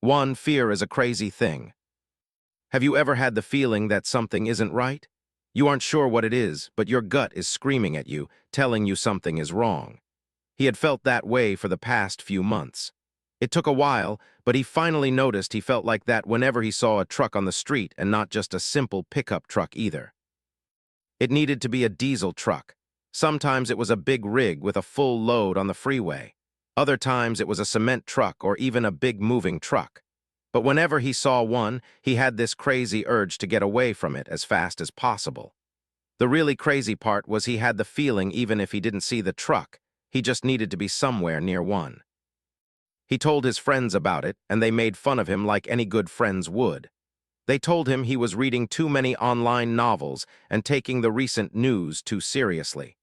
1. Fear is a crazy thing. Have you ever had the feeling that something isn't right? You aren't sure what it is, but your gut is screaming at you, telling you something is wrong. He had felt that way for the past few months. It took a while, but he finally noticed he felt like that whenever he saw a truck on the street, and not just a simple pickup truck either. It needed to be a diesel truck. Sometimes it was a big rig with a full load on the freeway. Other times it was a cement truck or even a big moving truck. But whenever he saw one, he had this crazy urge to get away from it as fast as possible. The really crazy part was he had the feeling even if he didn't see the truck, he just needed to be somewhere near one. He told his friends about it, and they made fun of him like any good friends would. They told him he was reading too many online novels and taking the recent news too seriously.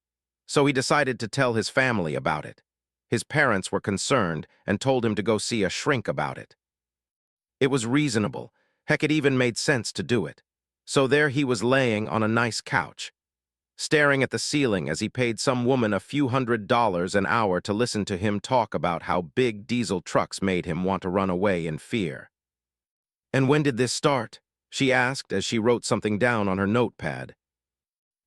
So he decided to tell his family about it. His parents were concerned and told him to go see a shrink about it. It was reasonable. Heck, it even made sense to do it. So there he was laying on a nice couch, staring at the ceiling as he paid some woman a few $100s an hour to listen to him talk about how big diesel trucks made him want to run away in fear. "And when did this start?" she asked as she wrote something down on her notepad.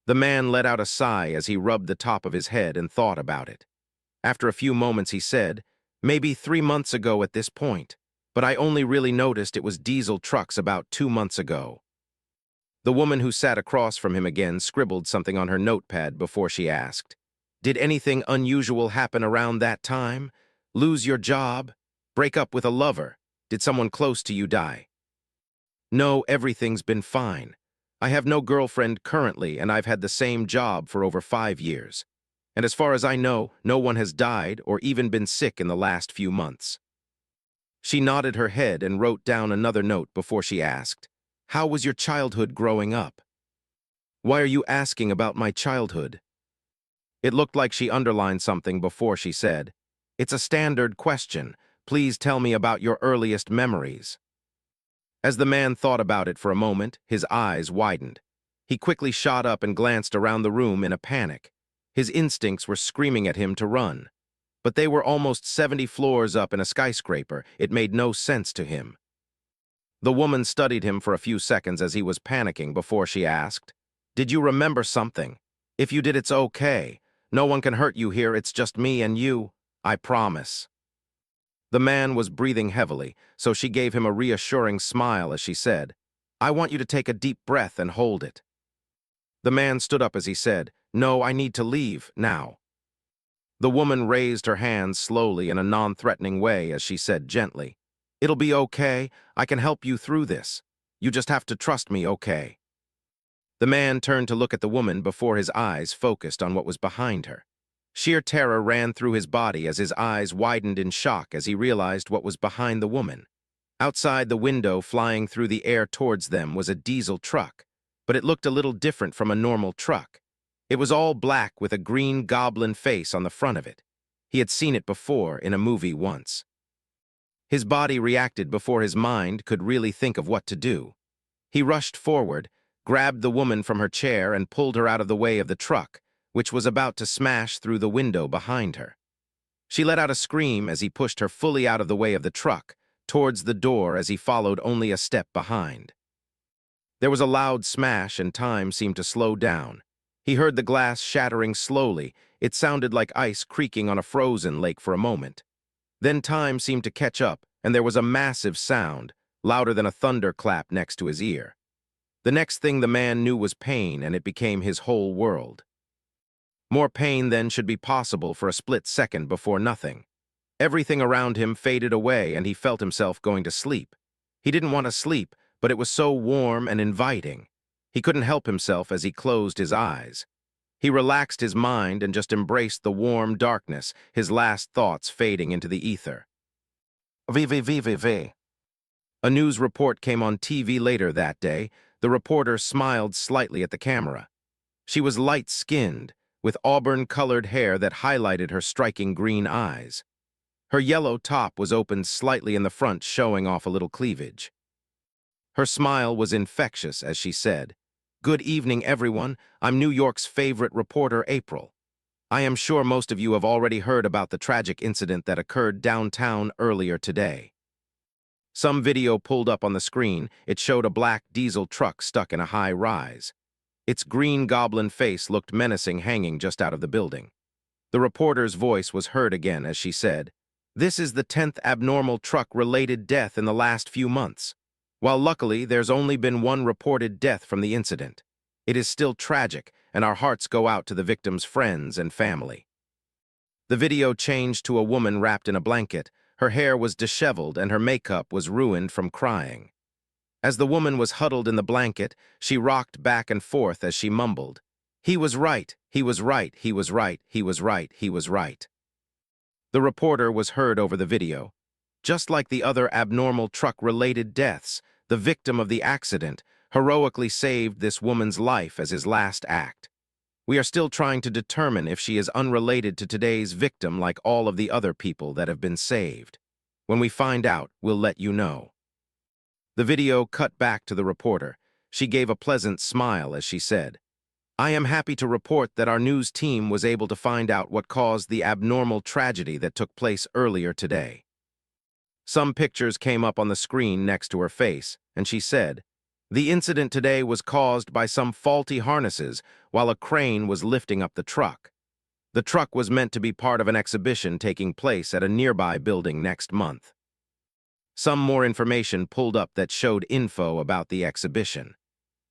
The man let out a sigh as he rubbed the top of his head and thought about it. After a few moments he said, "Maybe 3 months ago at this point, but I only really noticed it was diesel trucks about 2 months ago." The woman who sat across from him again scribbled something on her notepad before she asked, "Did anything unusual happen around that time? Lose your job? Break up with a lover? Did someone close to you die?" "No, everything's been fine. I have no girlfriend currently, and I've had the same job for over 5 years. And as far as I know, no one has died or even been sick in the last few months." She nodded her head and wrote down another note before she asked, "How was your childhood growing up?" "Why are you asking about my childhood?" It looked like she underlined something before she said, "It's a standard question. Please tell me about your earliest memories." As the man thought about it for a moment, his eyes widened. He quickly shot up and glanced around the room in a panic. His instincts were screaming at him to run. But they were almost 70 floors up in a skyscraper. It made no sense to him. The woman studied him for a few seconds as he was panicking before she asked, "Did you remember something? If you did, it's okay. No one can hurt you here, it's just me and you. I promise." The man was breathing heavily, so she gave him a reassuring smile as she said, "I want you to take a deep breath and hold it." The man stood up as he said, "No, I need to leave, now." The woman raised her hands slowly in a non-threatening way as she said gently, "It'll be okay. I can help you through this. You just have to trust me, okay?" The man turned to look at the woman before his eyes focused on what was behind her. Sheer terror ran through his body as his eyes widened in shock as he realized what was behind the woman. Outside the window, flying through the air towards them, was a diesel truck, but it looked a little different from a normal truck. It was all black with a green goblin face on the front of it. He had seen it before in a movie once. His body reacted before his mind could really think of what to do. He rushed forward, grabbed the woman from her chair and pulled her out of the way of the truck, which was about to smash through the window behind her. She let out a scream as he pushed her fully out of the way of the truck, towards the door as he followed only a step behind. There was a loud smash and time seemed to slow down. He heard the glass shattering slowly. It sounded like ice creaking on a frozen lake for a moment. Then time seemed to catch up, and there was a massive sound, louder than a thunderclap next to his ear. The next thing the man knew was pain, and it became his whole world. More pain than should be possible for a split second before nothing. Everything around him faded away, and he felt himself going to sleep. He didn't want to sleep, but it was so warm and inviting. He couldn't help himself as he closed his eyes. He relaxed his mind and just embraced the warm darkness, his last thoughts fading into the ether. VVVVV. A news report came on TV later that day. The reporter smiled slightly at the camera. She was light-skinned, with auburn-colored hair that highlighted her striking green eyes. Her yellow top was opened slightly in the front, showing off a little cleavage. Her smile was infectious as she said, "Good evening, everyone. I'm New York's favorite reporter, April. I am sure most of you have already heard about the tragic incident that occurred downtown earlier today." Some video pulled up on the screen. It showed a black diesel truck stuck in a high rise. Its green goblin face looked menacing, hanging just out of the building. The reporter's voice was heard again as she said, "This is the 10th abnormal truck-related death in the last few months. While luckily there's only been one reported death from the incident, it is still tragic, and our hearts go out to the victim's friends and family." The video changed to a woman wrapped in a blanket. Her hair was disheveled and her makeup was ruined from crying. As the woman was huddled in the blanket, she rocked back and forth as she mumbled, "He was right, he was right, he was right, he was right, he was right." The reporter was heard over the video. Just like the other abnormal truck-related deaths, the victim of the accident heroically saved this woman's life as his last act. We are still trying to determine if she is unrelated to today's victim like all of the other people that have been saved. When we find out, we'll let you know. The video cut back to the reporter. She gave a pleasant smile as she said, "I am happy to report that our news team was able to find out what caused the abnormal tragedy that took place earlier today." Some pictures came up on the screen next to her face, and she said, "The incident today was caused by some faulty harnesses while a crane was lifting up the truck. The truck was meant to be part of an exhibition taking place at a nearby building next month." Some more information pulled up that showed info about the exhibition.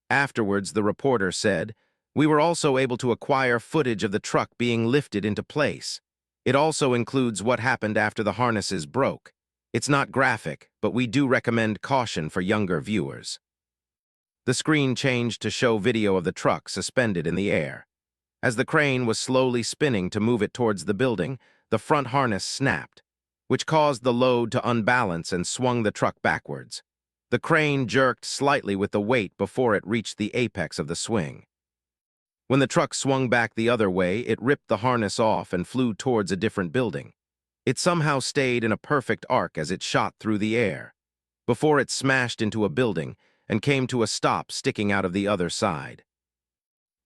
Afterwards, the reporter said, "We were also able to acquire footage of the truck being lifted into place. It also includes what happened after the harnesses broke. It's not graphic, but we do recommend caution for younger viewers." The screen changed to show video of the truck suspended in the air. As the crane was slowly spinning to move it towards the building, the front harness snapped, which caused the load to unbalance and swung the truck backwards. The crane jerked slightly with the weight before it reached the apex of the swing. When the truck swung back the other way, it ripped the harness off and flew towards a different building. It somehow stayed in a perfect arc as it shot through the air, before it smashed into a building and came to a stop sticking out of the other side.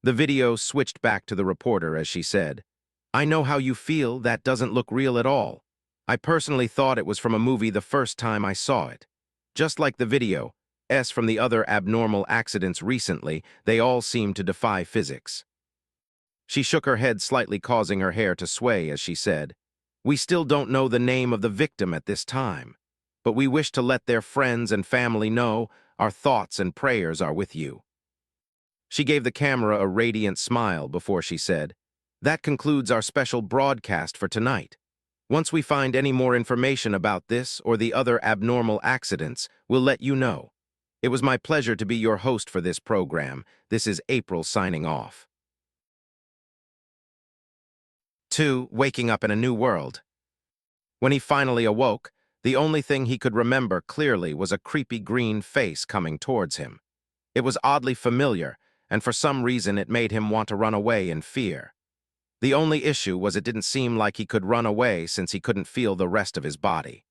The video switched back to the reporter as she said, "I know how you feel. That doesn't look real at all. I personally thought it was from a movie the first time I saw it. Just like the video, from the other abnormal accidents recently, they all seem to defy physics." She shook her head slightly, causing her hair to sway as she said, "We still don't know the name of the victim at this time, but we wish to let their friends and family know our thoughts and prayers are with you." She gave the camera a radiant smile before she said, "That concludes our special broadcast for tonight. Once we find any more information about this or the other abnormal accidents, we'll let you know. It was my pleasure to be your host for this program. This is April signing off." 2. Waking up in a new world. When he finally awoke, the only thing he could remember clearly was a creepy green face coming towards him. It was oddly familiar, and for some reason it made him want to run away in fear. The only issue was it didn't seem like he could run away since he couldn't feel the rest of his body.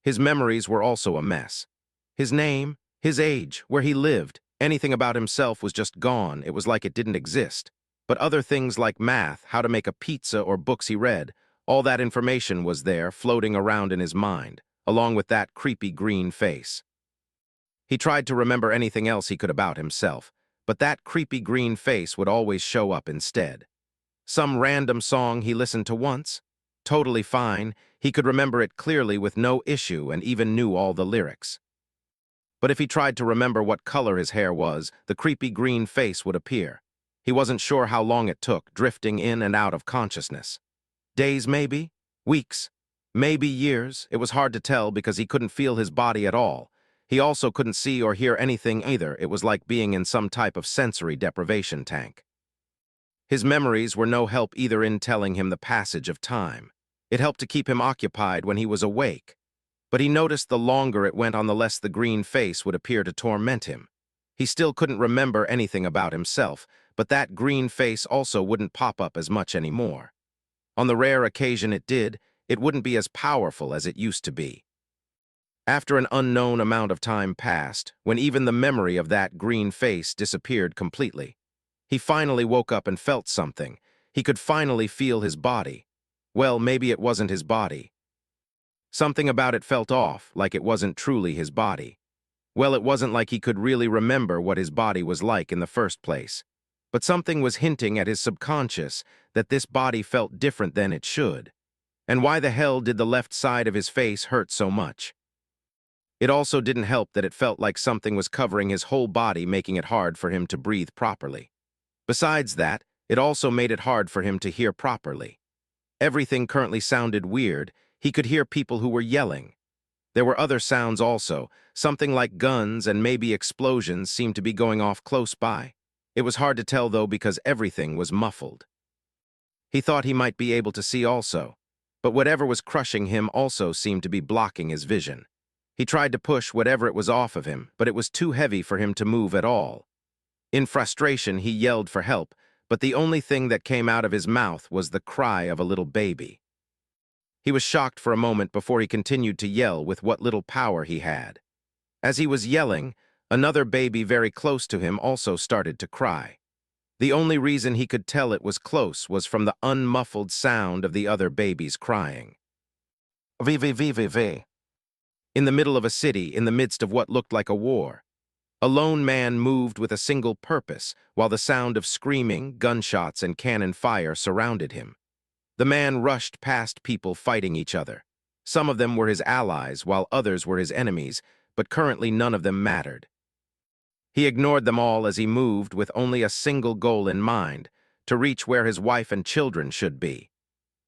His memories were also a mess. His name, his age, where he lived, anything about himself was just gone. It was like it didn't exist. But other things like math, how to make a pizza, or books he read, all that information was there, floating around in his mind, along with that creepy green face. He tried to remember anything else he could about himself, but that creepy green face would always show up instead. Some random song he listened to once? Totally fine. He could remember it clearly with no issue and even knew all the lyrics. But if he tried to remember what color his hair was, the creepy green face would appear. He wasn't sure how long it took, drifting in and out of consciousness. Days maybe? Weeks? Maybe years? It was hard to tell because he couldn't feel his body at all. He also couldn't see or hear anything either. It was like being in some type of sensory deprivation tank. His memories were no help either in telling him the passage of time. It helped to keep him occupied when he was awake. But he noticed the longer it went on, the less the green face would appear to torment him. He still couldn't remember anything about himself, but that green face also wouldn't pop up as much anymore. On the rare occasion it did, it wouldn't be as powerful as it used to be. After an unknown amount of time passed, when even the memory of that green face disappeared completely, he finally woke up and felt something. He could finally feel his body. Well, maybe it wasn't his body. Something about it felt off, like it wasn't truly his body. Well, it wasn't like he could really remember what his body was like in the first place. But something was hinting at his subconscious that this body felt different than it should. And why the hell did the left side of his face hurt so much? It also didn't help that it felt like something was covering his whole body, making it hard for him to breathe properly. Besides that, it also made it hard for him to hear properly. Everything currently sounded weird. He could hear people who were yelling. There were other sounds also. Something like guns and maybe explosions seemed to be going off close by. It was hard to tell, though, because everything was muffled. He thought he might be able to see also, but whatever was crushing him also seemed to be blocking his vision. He tried to push whatever it was off of him, but it was too heavy for him to move at all. In frustration, he yelled for help, but the only thing that came out of his mouth was the cry of a little baby. He was shocked for a moment before he continued to yell with what little power he had. As he was yelling, another baby very close to him also started to cry. The only reason he could tell it was close was from the unmuffled sound of the other babies crying. V. In the middle of a city, in the midst of what looked like a war, a lone man moved with a single purpose, while the sound of screaming, gunshots, and cannon fire surrounded him. The man rushed past people fighting each other. Some of them were his allies, while others were his enemies, but currently none of them mattered. He ignored them all as he moved with only a single goal in mind, to reach where his wife and children should be.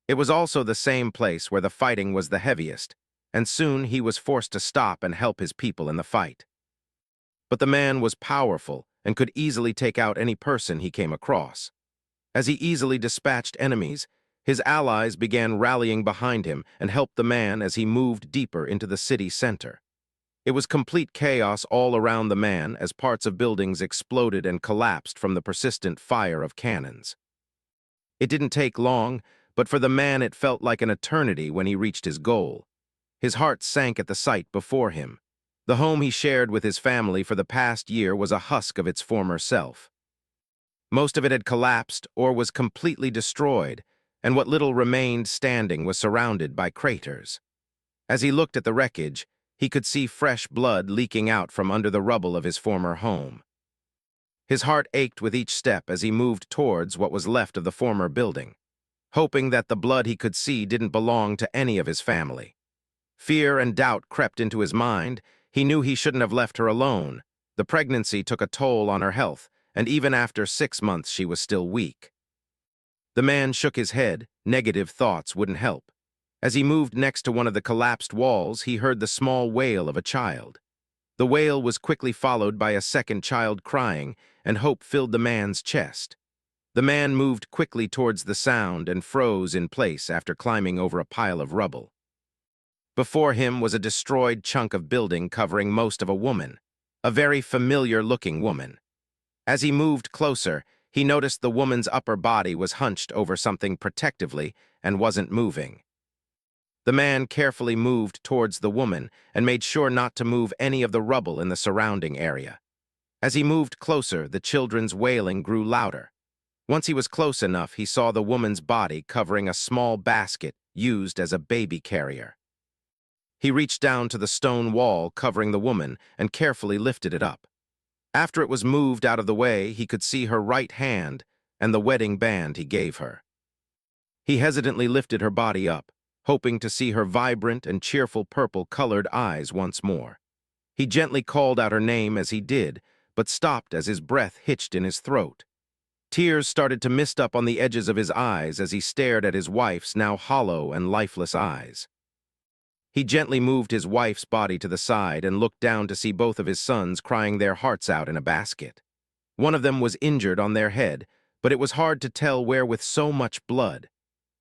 It was also the same place where the fighting was the heaviest, and soon he was forced to stop and help his people in the fight. But the man was powerful and could easily take out any person he came across. As he easily dispatched enemies, his allies began rallying behind him and helped the man as he moved deeper into the city center. It was complete chaos all around the man as parts of buildings exploded and collapsed from the persistent fire of cannons. It didn't take long, but for the man it felt like an eternity when he reached his goal. His heart sank at the sight before him. The home he shared with his family for the past year was a husk of its former self. Most of it had collapsed or was completely destroyed, and what little remained standing was surrounded by craters. As he looked at the wreckage, he could see fresh blood leaking out from under the rubble of his former home. His heart ached with each step as he moved towards what was left of the former building, hoping that the blood he could see didn't belong to any of his family. Fear and doubt crept into his mind. He knew he shouldn't have left her alone. The pregnancy took a toll on her health, and even after 6 months she was still weak. The man shook his head. Negative thoughts wouldn't help. As he moved next to one of the collapsed walls, he heard the small wail of a child. The wail was quickly followed by a second child crying, and hope filled the man's chest. The man moved quickly towards the sound and froze in place after climbing over a pile of rubble. Before him was a destroyed chunk of building covering most of a woman, a very familiar-looking woman. As he moved closer, he noticed the woman's upper body was hunched over something protectively and wasn't moving. The man carefully moved towards the woman and made sure not to move any of the rubble in the surrounding area. As he moved closer, the children's wailing grew louder. Once he was close enough, he saw the woman's body covering a small basket used as a baby carrier. He reached down to the stone wall covering the woman and carefully lifted it up. After it was moved out of the way, he could see her right hand and the wedding band he gave her. He hesitantly lifted her body up, hoping to see her vibrant and cheerful purple-colored eyes once more. He gently called out her name as he did, but stopped as his breath hitched in his throat. Tears started to mist up on the edges of his eyes as he stared at his wife's now hollow and lifeless eyes. He gently moved his wife's body to the side and looked down to see both of his sons crying their hearts out in a basket. One of them was injured on their head, but it was hard to tell where with so much blood.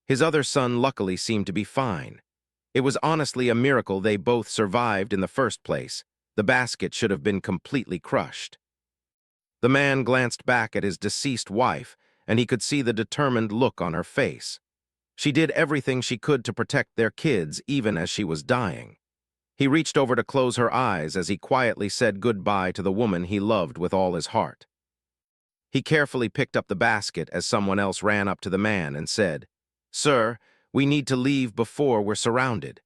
His other son luckily seemed to be fine. It was honestly a miracle they both survived in the first place. The basket should have been completely crushed. The man glanced back at his deceased wife, and he could see the determined look on her face. She did everything she could to protect their kids, even as she was dying. He reached over to close her eyes as he quietly said goodbye to the woman he loved with all his heart. He carefully picked up the basket as someone else ran up to the man and said, "Sir, we need to leave before we're surrounded."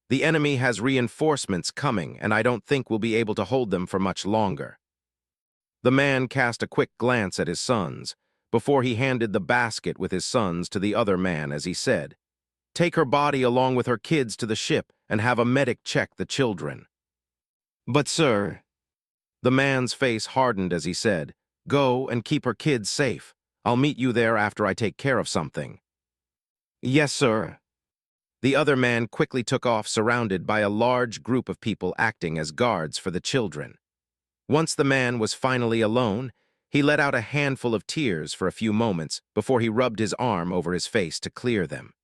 The enemy has reinforcements coming, and I don't think we'll be able to hold them for much longer." The man cast a quick glance at his sons, before he handed the basket with his sons to the other man as he said, "Take her body along with her kids to the ship and have a medic check the children." "But sir," the man's face hardened as he said, "Go and keep her kids safe. I'll meet you there after I take care of something." "Yes, sir." The other man quickly took off, surrounded by a large group of people acting as guards for the children. Once the man was finally alone, he let out a handful of tears for a few moments before he rubbed his arm over his face to clear them.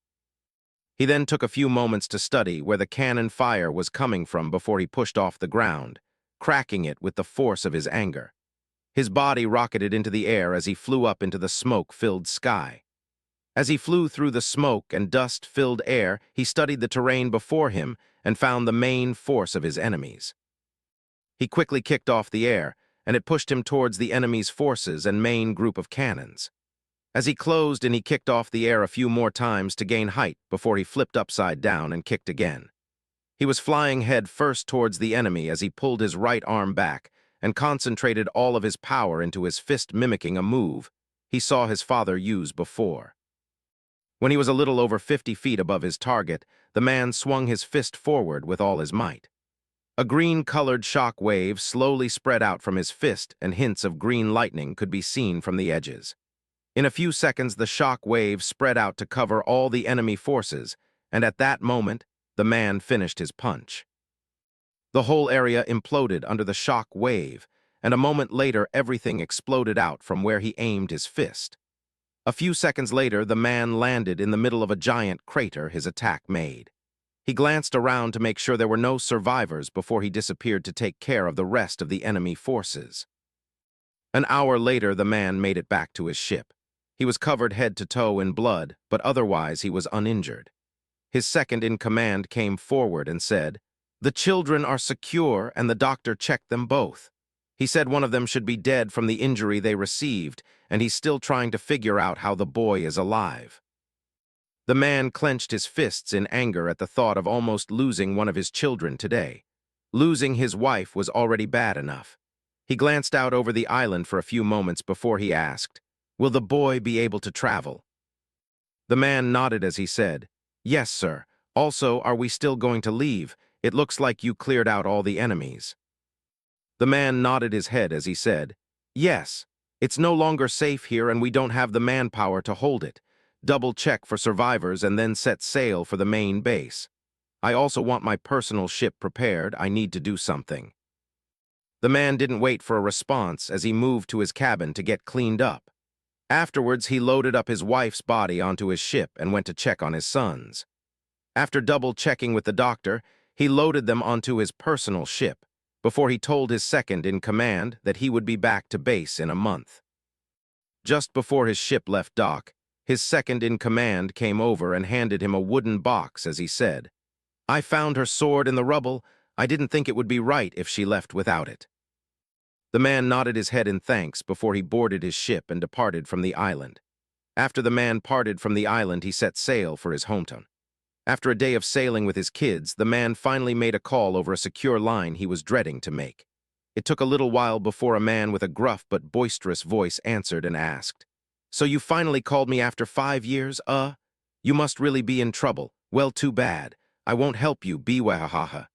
He then took a few moments to study where the cannon fire was coming from before he pushed off the ground, cracking it with the force of his anger. His body rocketed into the air as he flew up into the smoke-filled sky. As he flew through the smoke and dust-filled air, he studied the terrain before him and found the main force of his enemies. He quickly kicked off the air, and it pushed him towards the enemy's forces and main group of cannons. As he closed and he kicked off the air a few more times to gain height before he flipped upside down and kicked again. He was flying head first towards the enemy as he pulled his right arm back and concentrated all of his power into his fist, mimicking a move he saw his father use before. When he was a little over 50 feet above his target, the man swung his fist forward with all his might. A green-colored shock wave slowly spread out from his fist, and hints of green lightning could be seen from the edges. In a few seconds, the shock wave spread out to cover all the enemy forces, and at that moment, the man finished his punch. The whole area imploded under the shock wave, and a moment later, everything exploded out from where he aimed his fist. A few seconds later, the man landed in the middle of a giant crater his attack made. He glanced around to make sure there were no survivors before he disappeared to take care of the rest of the enemy forces. An hour later, the man made it back to his ship. He was covered head to toe in blood, but otherwise he was uninjured. His second-in-command came forward and said, "The children are secure, and the doctor checked them both. He said one of them should be dead from the injury they received, and he's still trying to figure out how the boy is alive." The man clenched his fists in anger at the thought of almost losing one of his children today. Losing his wife was already bad enough. He glanced out over the island for a few moments before he asked, "Will the boy be able to travel?" The man nodded as he said, "Yes, sir. Also, are we still going to leave? It looks like you cleared out all the enemies." The man nodded his head as he said, "Yes. It's no longer safe here and we don't have the manpower to hold it. Double-check for survivors and then set sail for the main base. I also want my personal ship prepared. I need to do something." The man didn't wait for a response as he moved to his cabin to get cleaned up. Afterwards, he loaded up his wife's body onto his ship and went to check on his sons. After double-checking with the doctor, he loaded them onto his personal ship before he told his second-in-command that he would be back to base in a month. Just before his ship left dock, his second-in-command came over and handed him a wooden box as he said, "I found her sword in the rubble. I didn't think it would be right if she left without it." The man nodded his head in thanks before he boarded his ship and departed from the island. After the man parted from the island, he set sail for his hometown. After a day of sailing with his kids, the man finally made a call over a secure line he was dreading to make. It took a little while before a man with a gruff but boisterous voice answered and asked, "So you finally called me after 5 years, You must really be in trouble. Well, too bad. I won't help you, be-wahaha."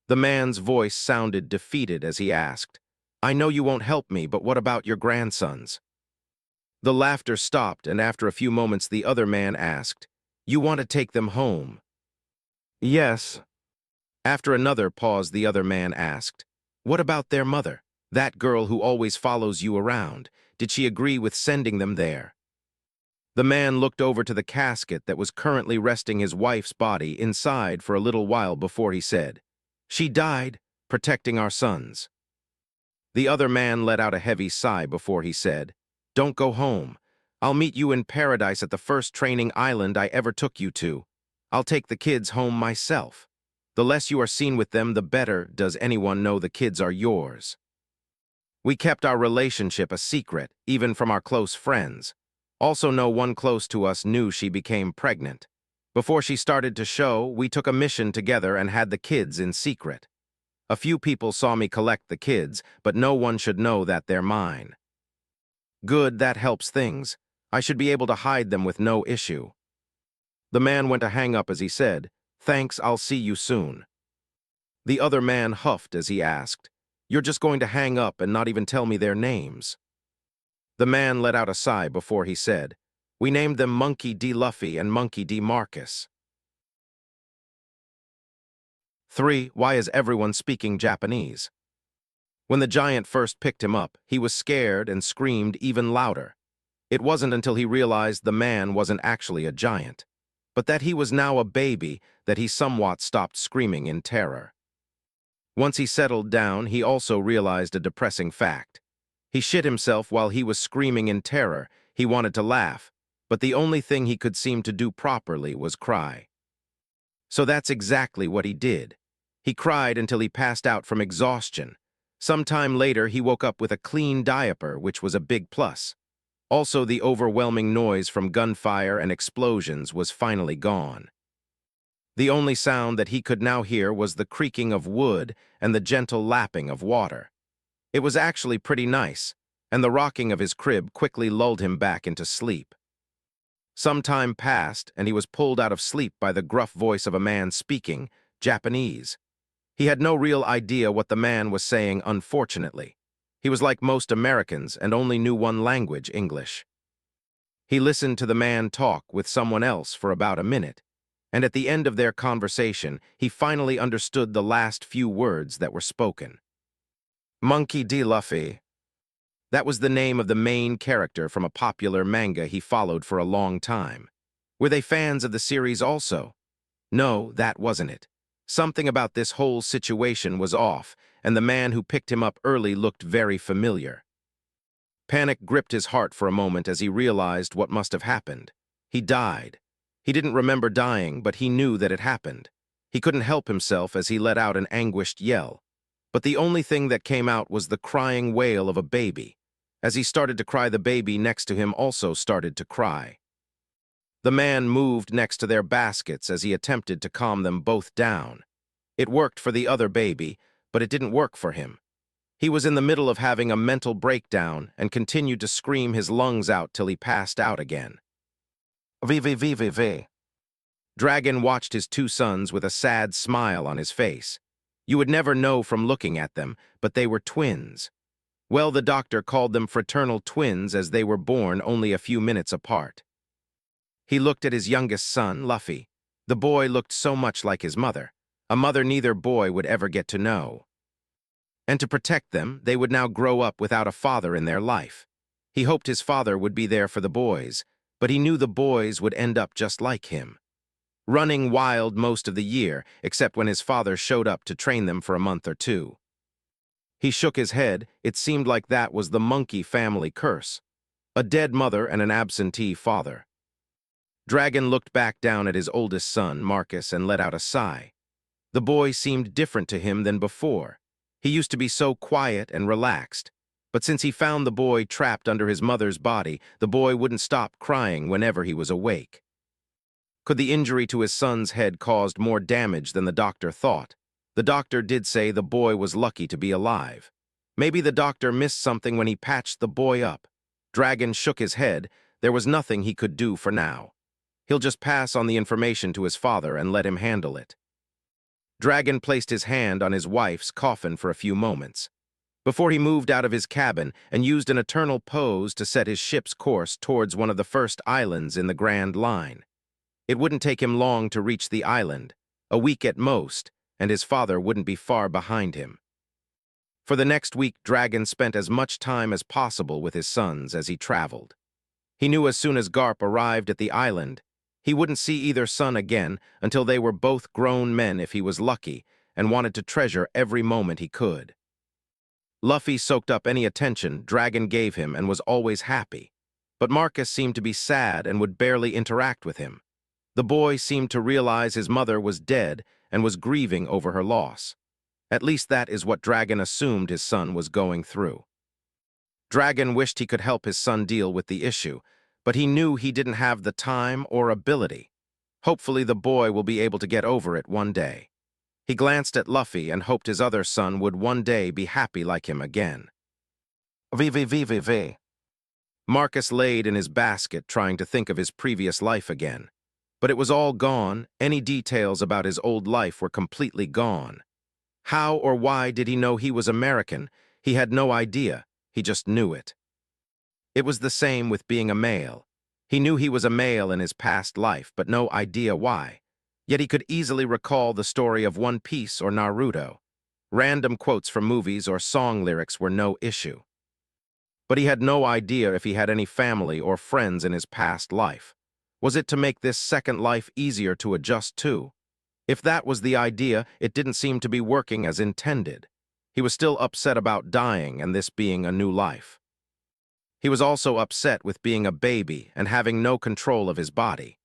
The man's voice sounded defeated as he asked, "I know you won't help me, but what about your grandsons?" The laughter stopped, and after a few moments the other man asked, "You want to take them home?" "Yes." After another pause, the other man asked, "What about their mother, that girl who always follows you around? Did she agree with sending them there?" The man looked over to the casket that was currently resting his wife's body inside for a little while before he said, "She died, protecting our sons." The other man let out a heavy sigh before he said, "Don't go home. I'll meet you in paradise at the first training island I ever took you to. I'll take the kids home myself. The less you are seen with them, the better does anyone know the kids are yours." We kept our relationship a secret, even from our close friends. Also, no one close to us knew she became pregnant. Before she started to show, we took a mission together and had the kids in secret. A few people saw me collect the kids, but no one should know that they're mine. Good, that helps things. I should be able to hide them with no issue. The man went to hang up as he said, "Thanks, I'll see you soon." The other man huffed as he asked, "You're just going to hang up and not even tell me their names?" The man let out a sigh before he said, "We named them Monkey D. Luffy and Monkey D. Marcus." 3. Why is everyone speaking Japanese? When the giant first picked him up, he was scared and screamed even louder. It wasn't until he realized the man wasn't actually a giant, but that he was now a baby, that he somewhat stopped screaming in terror. Once he settled down, he also realized a depressing fact. He shit himself while he was screaming in terror. He wanted to laugh, but the only thing he could seem to do properly was cry. So that's exactly what he did. He cried until he passed out from exhaustion. Sometime later, he woke up with a clean diaper, which was a big plus. Also, the overwhelming noise from gunfire and explosions was finally gone. The only sound that he could now hear was the creaking of wood and the gentle lapping of water. It was actually pretty nice, and the rocking of his crib quickly lulled him back into sleep. Some time passed, and he was pulled out of sleep by the gruff voice of a man speaking Japanese. He had no real idea what the man was saying, unfortunately. He was like most Americans and only knew one language, English. He listened to the man talk with someone else for about a minute, and at the end of their conversation, he finally understood the last few words that were spoken. Monkey D. Luffy. That was the name of the main character from a popular manga he followed for a long time. Were they fans of the series also? No, that wasn't it. Something about this whole situation was off, and the man who picked him up early looked very familiar. Panic gripped his heart for a moment as he realized what must have happened. He died. He didn't remember dying, but he knew that it happened. He couldn't help himself as he let out an anguished yell. But the only thing that came out was the crying wail of a baby. As he started to cry, the baby next to him also started to cry. The man moved next to their baskets as he attempted to calm them both down. It worked for the other baby, but it didn't work for him. He was in the middle of having a mental breakdown and continued to scream his lungs out till he passed out again. VVVVV. Dragon watched his two sons with a sad smile on his face. You would never know from looking at them, but they were twins. Well, the doctor called them fraternal twins as they were born only a few minutes apart. He looked at his youngest son, Luffy. The boy looked so much like his mother, a mother neither boy would ever get to know. And to protect them, they would now grow up without a father in their life. He hoped his father would be there for the boys, but he knew the boys would end up just like him, running wild most of the year, except when his father showed up to train them for a month or two. He shook his head. It seemed like that was the monkey family curse. A dead mother and an absentee father. Dragon looked back down at his oldest son, Marcus, and let out a sigh. The boy seemed different to him than before. He used to be so quiet and relaxed, but since he found the boy trapped under his mother's body, the boy wouldn't stop crying whenever he was awake. Could the injury to his son's head caused more damage than the doctor thought? The doctor did say the boy was lucky to be alive. Maybe the doctor missed something when he patched the boy up. Dragon shook his head. There was nothing he could do for now. He'll just pass on the information to his father and let him handle it. Dragon placed his hand on his wife's coffin for a few moments, before he moved out of his cabin and used an eternal pose to set his ship's course towards one of the first islands in the Grand Line. It wouldn't take him long to reach the island, a week at most, and his father wouldn't be far behind him. For the next week, Dragon spent as much time as possible with his sons as he traveled. He knew as soon as Garp arrived at the island, he wouldn't see either son again until they were both grown men if he was lucky, and wanted to treasure every moment he could. Luffy soaked up any attention Dragon gave him and was always happy, but Marcus seemed to be sad and would barely interact with him. The boy seemed to realize his mother was dead and was grieving over her loss. At least that is what Dragon assumed his son was going through. Dragon wished he could help his son deal with the issue, but he knew he didn't have the time or ability. Hopefully the boy will be able to get over it one day. He glanced at Luffy and hoped his other son would one day be happy like him again. VVVVV. Marcus laid in his basket trying to think of his previous life again. But it was all gone. Any details about his old life were completely gone. How or why did he know he was American? He had no idea. He just knew it. It was the same with being a male. He knew he was a male in his past life, but no idea why. Yet he could easily recall the story of One Piece or Naruto. Random quotes from movies or song lyrics were no issue. But he had no idea if he had any family or friends in his past life. Was it to make this second life easier to adjust to? If that was the idea, it didn't seem to be working as intended. He was still upset about dying and this being a new life. He was also upset with being a baby and having no control of his body.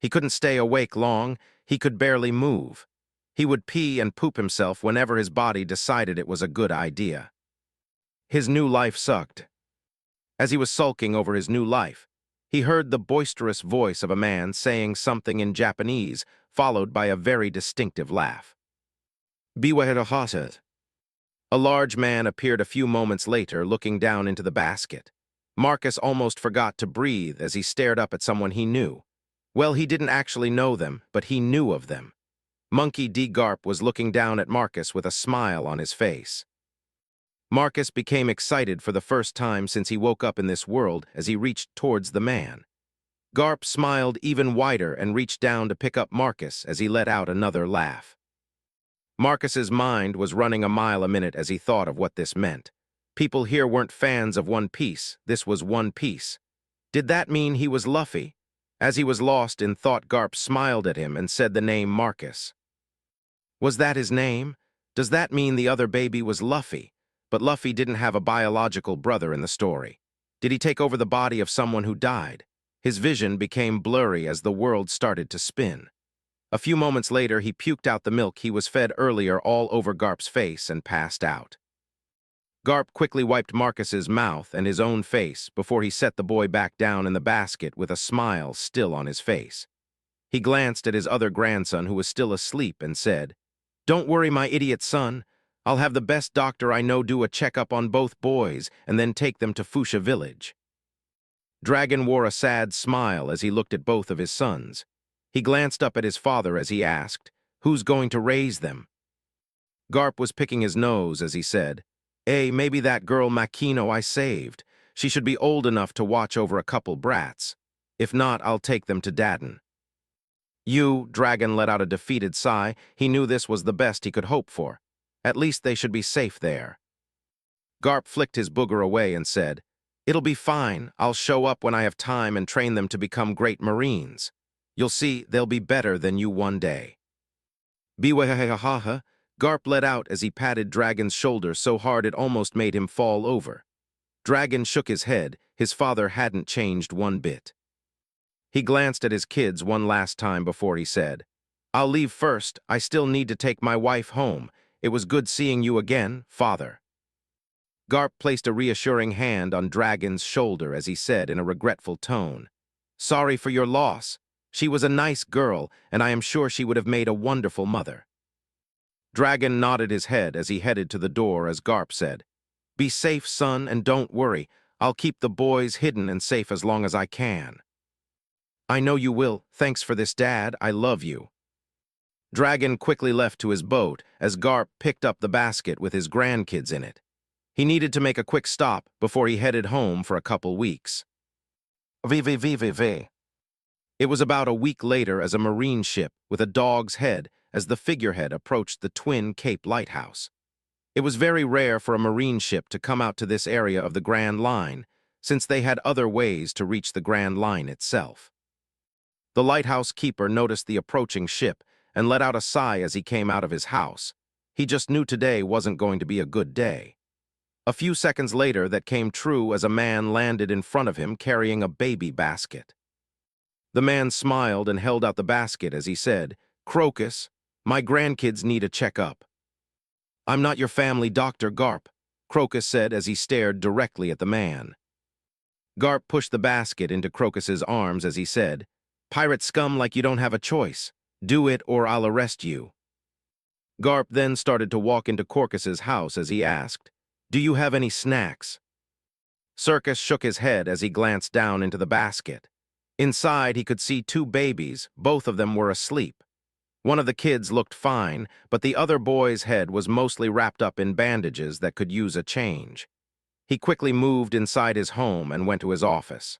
He couldn't stay awake long. He could barely move. He would pee and poop himself whenever his body decided it was a good idea. His new life sucked. As he was sulking over his new life, he heard the boisterous voice of a man saying something in Japanese, followed by a very distinctive laugh. Biwahirahasat. A large man appeared a few moments later, looking down into the basket. Marcus almost forgot to breathe as he stared up at someone he knew. Well, he didn't actually know them, but he knew of them. Monkey D. Garp was looking down at Marcus with a smile on his face. Marcus became excited for the first time since he woke up in this world as he reached towards the man. Garp smiled even wider and reached down to pick up Marcus as he let out another laugh. Marcus's mind was running a mile a minute as he thought of what this meant. People here weren't fans of One Piece. This was One Piece. Did that mean he was Luffy? As he was lost in thought, Garp smiled at him and said the name Marcus. Was that his name? Does that mean the other baby was Luffy? But Luffy didn't have a biological brother in the story. Did he take over the body of someone who died? His vision became blurry as the world started to spin. A few moments later, he puked out the milk he was fed earlier all over Garp's face and passed out. Garp quickly wiped Marcus's mouth and his own face before he set the boy back down in the basket with a smile still on his face. He glanced at his other grandson who was still asleep and said, "Don't worry, my idiot son. I'll have the best doctor I know do a checkup on both boys and then take them to Fuchsia Village." Dragon wore a sad smile as he looked at both of his sons. He glanced up at his father as he asked, "Who's going to raise them?" Garp was picking his nose as he said, Maybe that girl Makino I saved. She should be old enough to watch over a couple brats. If not, I'll take them to Dadden." Dragon let out a defeated sigh. He knew this was the best he could hope for. At least they should be safe there. Garp flicked his booger away and said, "It'll be fine. I'll show up when I have time and train them to become great Marines. You'll see, they'll be better than you one day." Biwahahaha, Garp let out as he patted Dragon's shoulder so hard it almost made him fall over. Dragon shook his head. His father hadn't changed one bit. He glanced at his kids one last time before he said, "I'll leave first. I still need to take my wife home. It was good seeing you again, father." Garp placed a reassuring hand on Dragon's shoulder as he said in a regretful tone, "Sorry for your loss. She was a nice girl, and I am sure she would have made a wonderful mother." Dragon nodded his head as he headed to the door as Garp said, "Be safe, son, and don't worry. I'll keep the boys hidden and safe as long as I can." "I know you will. Thanks for this, Dad. I love you." Dragon quickly left to his boat as Garp picked up the basket with his grandkids in it. He needed to make a quick stop before he headed home for a couple weeks. VVVVV. It was about a week later as a marine ship with a dog's head as the figurehead approached the Twin Cape Lighthouse. It was very rare for a marine ship to come out to this area of the Grand Line, since they had other ways to reach the Grand Line itself. The lighthouse keeper noticed the approaching ship and let out a sigh as he came out of his house. He just knew today wasn't going to be a good day. A few seconds later, that came true as a man landed in front of him carrying a baby basket. The man smiled and held out the basket as he said, "Crocus, my grandkids need a checkup." "I'm not your family doctor, Garp," Crocus said as he stared directly at the man. Garp pushed the basket into Crocus's arms as he said, Pirate scum like you don't have a choice. Do it or I'll arrest you. Garp then started to walk into Corcus's house as he asked, "Do you have any snacks?" Circus shook his head as he glanced down into the basket. Inside, he could see two babies, both of them were asleep. One of the kids looked fine, but the other boy's head was mostly wrapped up in bandages that could use a change. He quickly moved inside his home and went to his office.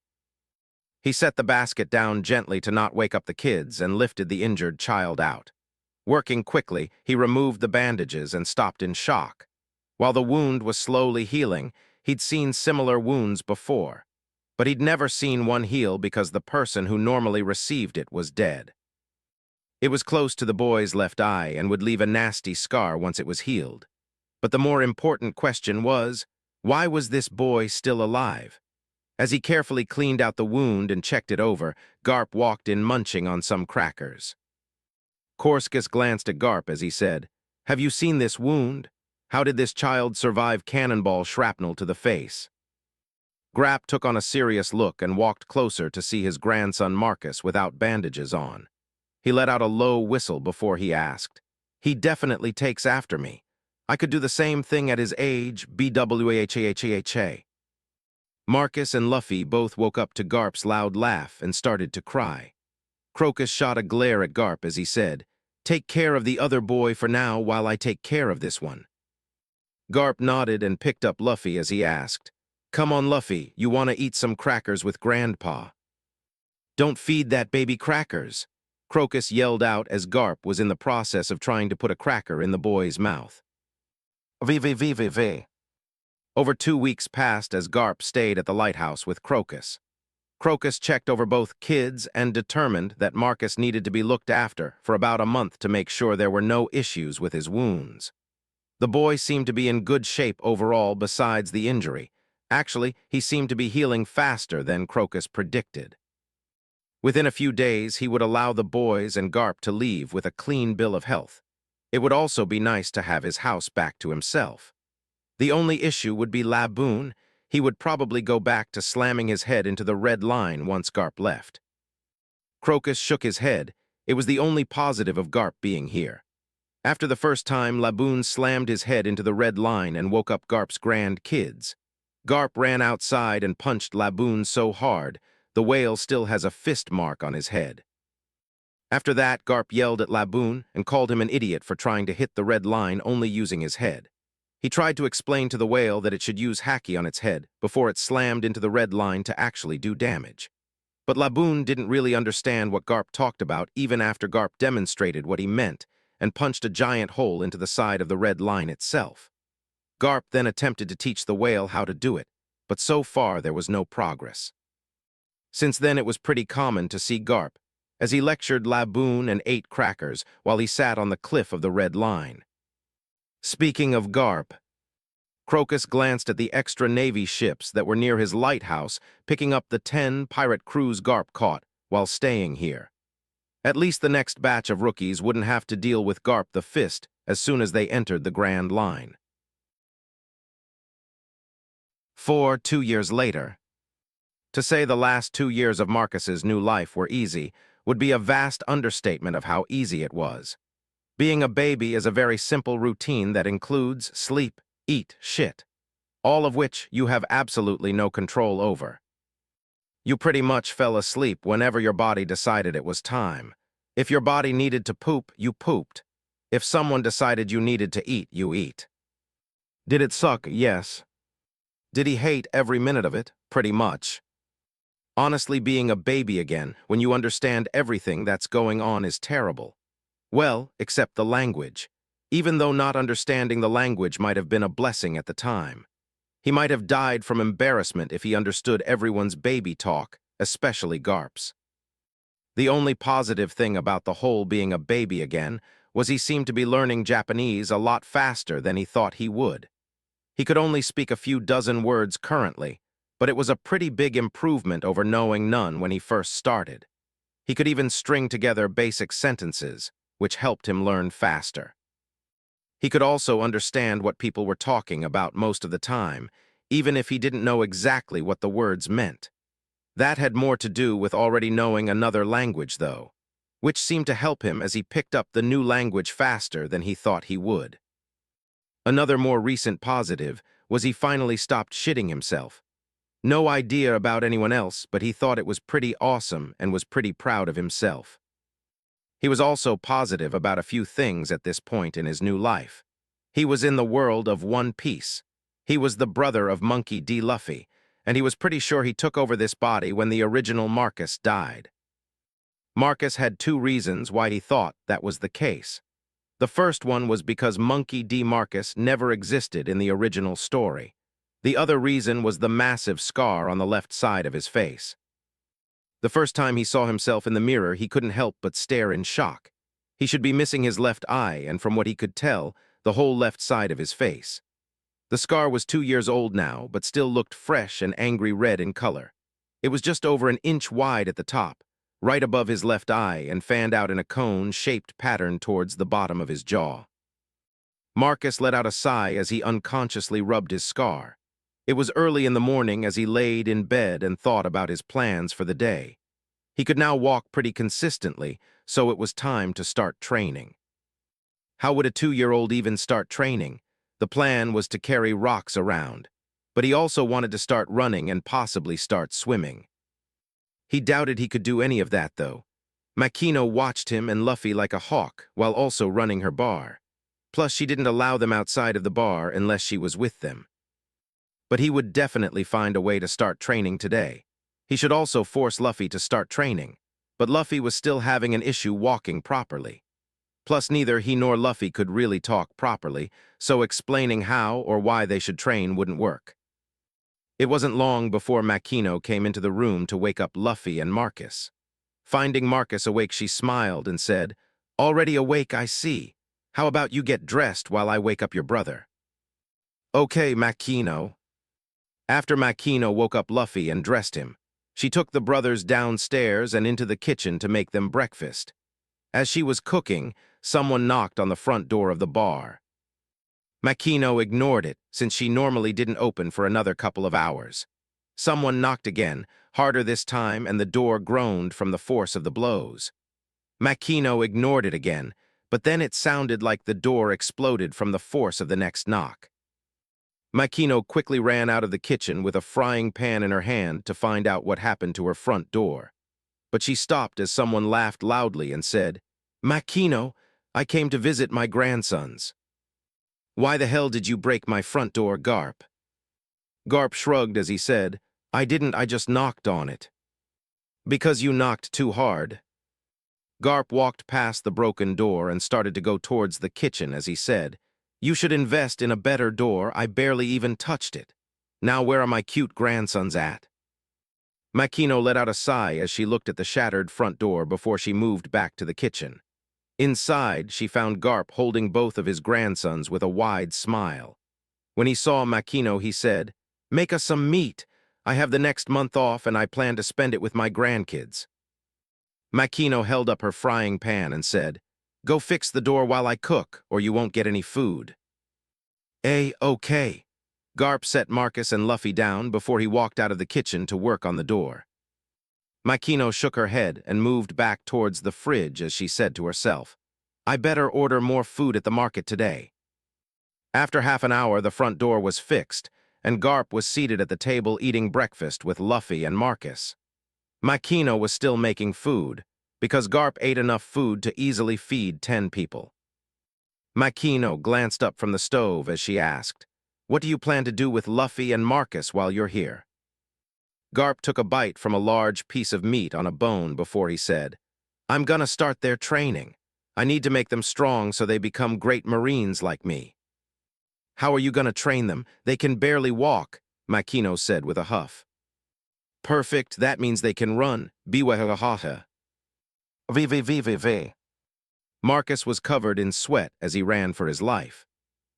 He set the basket down gently to not wake up the kids and lifted the injured child out. Working quickly, he removed the bandages and stopped in shock. While the wound was slowly healing, he'd seen similar wounds before, but he'd never seen one heal because the person who normally received it was dead. It was close to the boy's left eye and would leave a nasty scar once it was healed. But the more important question was, why was this boy still alive? As he carefully cleaned out the wound and checked it over, Garp walked in munching on some crackers. Corcus glanced at Garp as he said, "Have you seen this wound? How did this child survive cannonball shrapnel to the face?" Garp took on a serious look and walked closer to see his grandson Marcus without bandages on. He let out a low whistle before he asked, "He definitely takes after me. I could do the same thing at his age, bwhahaha." Marcus and Luffy both woke up to Garp's loud laugh and started to cry. Crocus shot a glare at Garp as he said, "Take care of the other boy for now while I take care of this one." Garp nodded and picked up Luffy as he asked, "Come on, Luffy, you want to eat some crackers with Grandpa?" "Don't feed that baby crackers," Crocus yelled out as Garp was in the process of trying to put a cracker in the boy's mouth. VVVVV. Over 2 weeks passed as Garp stayed at the lighthouse with Crocus. Crocus checked over both kids and determined that Marcus needed to be looked after for about a month to make sure there were no issues with his wounds. The boy seemed to be in good shape overall besides the injury. Actually, he seemed to be healing faster than Crocus predicted. Within a few days, he would allow the boys and Garp to leave with a clean bill of health. It would also be nice to have his house back to himself. The only issue would be Laboon. He would probably go back to slamming his head into the red line once Garp left. Crocus shook his head. It was the only positive of Garp being here. After the first time, Laboon slammed his head into the red line and woke up Garp's grandkids. Garp ran outside and punched Laboon so hard, the whale still has a fist mark on his head. After that, Garp yelled at Laboon and called him an idiot for trying to hit the red line only using his head. He tried to explain to the whale that it should use haki on its head before it slammed into the red line to actually do damage. But Laboon didn't really understand what Garp talked about even after Garp demonstrated what he meant and punched a giant hole into the side of the red line itself. Garp then attempted to teach the whale how to do it, but so far there was no progress. Since then, it was pretty common to see Garp, as he lectured Laboon and ate crackers while he sat on the cliff of the red line. Speaking of Garp, Crocus glanced at the extra Navy ships that were near his lighthouse, picking up the 10 pirate crews Garp caught while staying here. At least the next batch of rookies wouldn't have to deal with Garp the Fist as soon as they entered the Grand Line. 2 years later. To say the last 2 years of Marcus's new life were easy would be a vast understatement of how easy it was. Being a baby is a very simple routine that includes sleep, eat, shit, all of which you have absolutely no control over. You pretty much fell asleep whenever your body decided it was time. If your body needed to poop, you pooped. If someone decided you needed to eat, you eat. Did it suck? Yes. Did he hate every minute of it? Pretty much. Honestly, being a baby again, when you understand everything that's going on, is terrible. Well, except the language. Even though not understanding the language might have been a blessing at the time. He might have died from embarrassment if he understood everyone's baby talk, especially Garp's. The only positive thing about the whole being a baby again was he seemed to be learning Japanese a lot faster than he thought he would. He could only speak a few dozen words currently, but it was a pretty big improvement over knowing none when he first started. He could even string together basic sentences, which helped him learn faster. He could also understand what people were talking about most of the time, even if he didn't know exactly what the words meant. That had more to do with already knowing another language, though, which seemed to help him as he picked up the new language faster than he thought he would. Another more recent positive was he finally stopped shitting himself. No idea about anyone else, but he thought it was pretty awesome and was pretty proud of himself. He was also positive about a few things at this point in his new life. He was in the world of One Piece. He was the brother of Monkey D. Luffy, and he was pretty sure he took over this body when the original Marcus died. Marcus had two reasons why he thought that was the case. The first one was because Monkey D. Marcus never existed in the original story. The other reason was the massive scar on the left side of his face. The first time he saw himself in the mirror, he couldn't help but stare in shock. He should be missing his left eye, and from what he could tell, the whole left side of his face. The scar was 2 years old now, but still looked fresh and angry red in color. It was just over an inch wide at the top, right above his left eye, and fanned out in a cone-shaped pattern towards the bottom of his jaw. Marcus let out a sigh as he unconsciously rubbed his scar. It was early in the morning as he laid in bed and thought about his plans for the day. He could now walk pretty consistently, so it was time to start training. How would a 2-year-old even start training? The plan was to carry rocks around, but he also wanted to start running and possibly start swimming. He doubted he could do any of that, though. Makino watched him and Luffy like a hawk while also running her bar. Plus, she didn't allow them outside of the bar unless she was with them. But he would definitely find a way to start training today. He should also force Luffy to start training, but Luffy was still having an issue walking properly. Plus, neither he nor Luffy could really talk properly, so explaining how or why they should train wouldn't work. It wasn't long before Makino came into the room to wake up Luffy and Marcus. Finding Marcus awake, she smiled and said, "Already awake, I see. How about you get dressed while I wake up your brother?" "Okay, Makino." After Makino woke up Luffy and dressed him, she took the brothers downstairs and into the kitchen to make them breakfast. As she was cooking, someone knocked on the front door of the bar. Makino ignored it, since she normally didn't open for another couple of hours. Someone knocked again, harder this time, and the door groaned from the force of the blows. Makino ignored it again, but then it sounded like the door exploded from the force of the next knock. Makino quickly ran out of the kitchen with a frying pan in her hand to find out what happened to her front door. But she stopped as someone laughed loudly and said, "Makino, I came to visit my grandsons." "Why the hell did you break my front door, Garp?" Garp shrugged as he said, I just knocked on it." "Because you knocked too hard." Garp walked past the broken door and started to go towards the kitchen as he said, "You should invest in a better door. I barely even touched it. Now where are my cute grandsons at?" Makino let out a sigh as she looked at the shattered front door before she moved back to the kitchen. Inside, she found Garp holding both of his grandsons with a wide smile. When he saw Makino, he said, "Make us some meat. I have the next month off and I plan to spend it with my grandkids." Makino held up her frying pan and said, "Go fix the door while I cook, or you won't get any food." Okay. Garp set Marcus and Luffy down before he walked out of the kitchen to work on the door. Makino shook her head and moved back towards the fridge as she said to herself, "I better order more food at the market today." After half an hour, the front door was fixed, and Garp was seated at the table eating breakfast with Luffy and Marcus. Makino was still making food, because Garp ate enough food to easily feed 10 people. Makino glanced up from the stove as she asked, "What do you plan to do with Luffy and Marcus while you're here?" Garp took a bite from a large piece of meat on a bone before he said, "I'm gonna start their training. I need to make them strong so they become great Marines like me." "How are you gonna train them? They can barely walk," Makino said with a huff. "Perfect, that means they can run. Biwahaha. VVVVV. Marcus was covered in sweat as he ran for his life.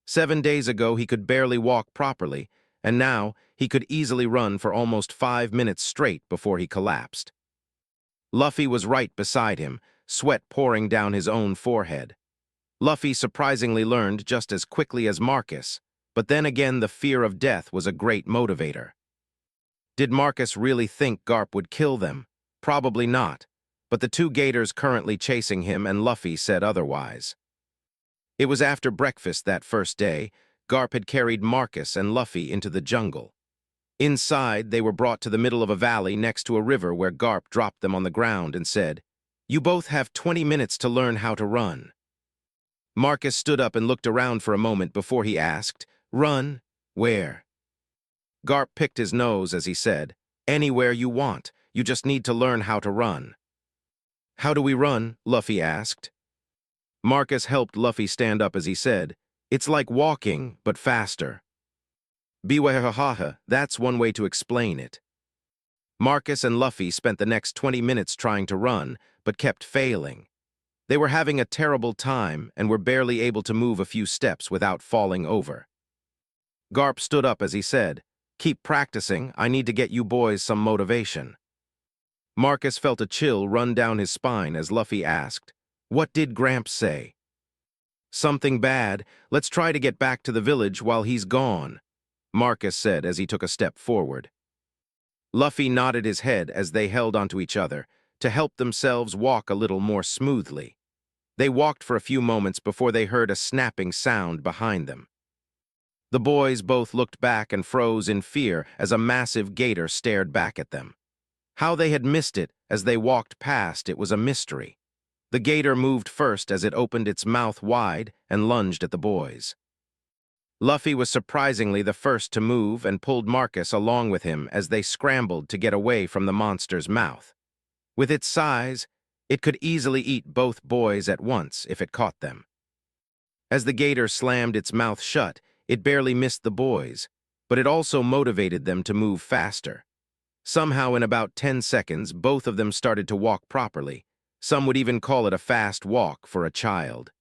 7 days ago, he could barely walk properly, and now he could easily run for almost 5 minutes straight before he collapsed. Luffy was right beside him, sweat pouring down his own forehead. Luffy surprisingly learned just as quickly as Marcus, but then again the fear of death was a great motivator. Did Marcus really think Garp would kill them? Probably not, but the two gators currently chasing him and Luffy said otherwise. It was after breakfast that first day. Garp had carried Marcus and Luffy into the jungle. Inside, they were brought to the middle of a valley next to a river where Garp dropped them on the ground and said, "You both have 20 minutes to learn how to run." Marcus stood up and looked around for a moment before he asked, "Run? Where?" Garp picked his nose as he said, "Anywhere you want. You just need to learn how to run." "How do we run?" Luffy asked. Marcus helped Luffy stand up as he said, "It's like walking, but faster." Biwahahaha, that's one way to explain it. Marcus and Luffy spent the next 20 minutes trying to run, but kept failing. They were having a terrible time and were barely able to move a few steps without falling over. Garp stood up as he said, "Keep practicing, I need to get you boys some motivation." Marcus felt a chill run down his spine as Luffy asked, "What did Gramps say?" "Something bad. Let's try to get back to the village while he's gone," Marcus said as he took a step forward. Luffy nodded his head as they held onto each other to help themselves walk a little more smoothly. They walked for a few moments before they heard a snapping sound behind them. The boys both looked back and froze in fear as a massive gator stared back at them. How they had missed it as they walked past it was a mystery. The gator moved first as it opened its mouth wide and lunged at the boys. Luffy was surprisingly the first to move and pulled Marcus along with him as they scrambled to get away from the monster's mouth. With its size, it could easily eat both boys at once if it caught them. As the gator slammed its mouth shut, it barely missed the boys, but it also motivated them to move faster. Somehow, in about 10 seconds, both of them started to walk properly. Some would even call it a fast walk for a child.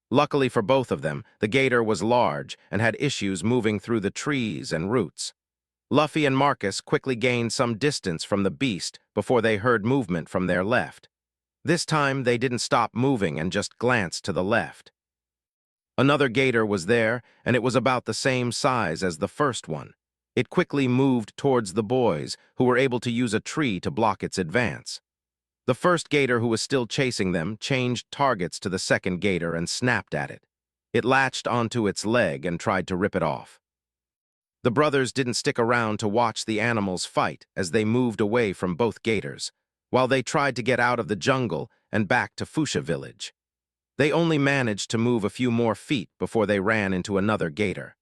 Luckily for both of them, the gator was large and had issues moving through the trees and roots. Luffy and Marcus quickly gained some distance from the beast before they heard movement from their left. This time, they didn't stop moving and just glanced to the left. Another gator was there, and it was about the same size as the first one. It quickly moved towards the boys, who were able to use a tree to block its advance. The first gator, who was still chasing them, changed targets to the second gator and snapped at it. It latched onto its leg and tried to rip it off. The brothers didn't stick around to watch the animals fight as they moved away from both gators, while they tried to get out of the jungle and back to Fuchsia village. They only managed to move a few more feet before they ran into another gator.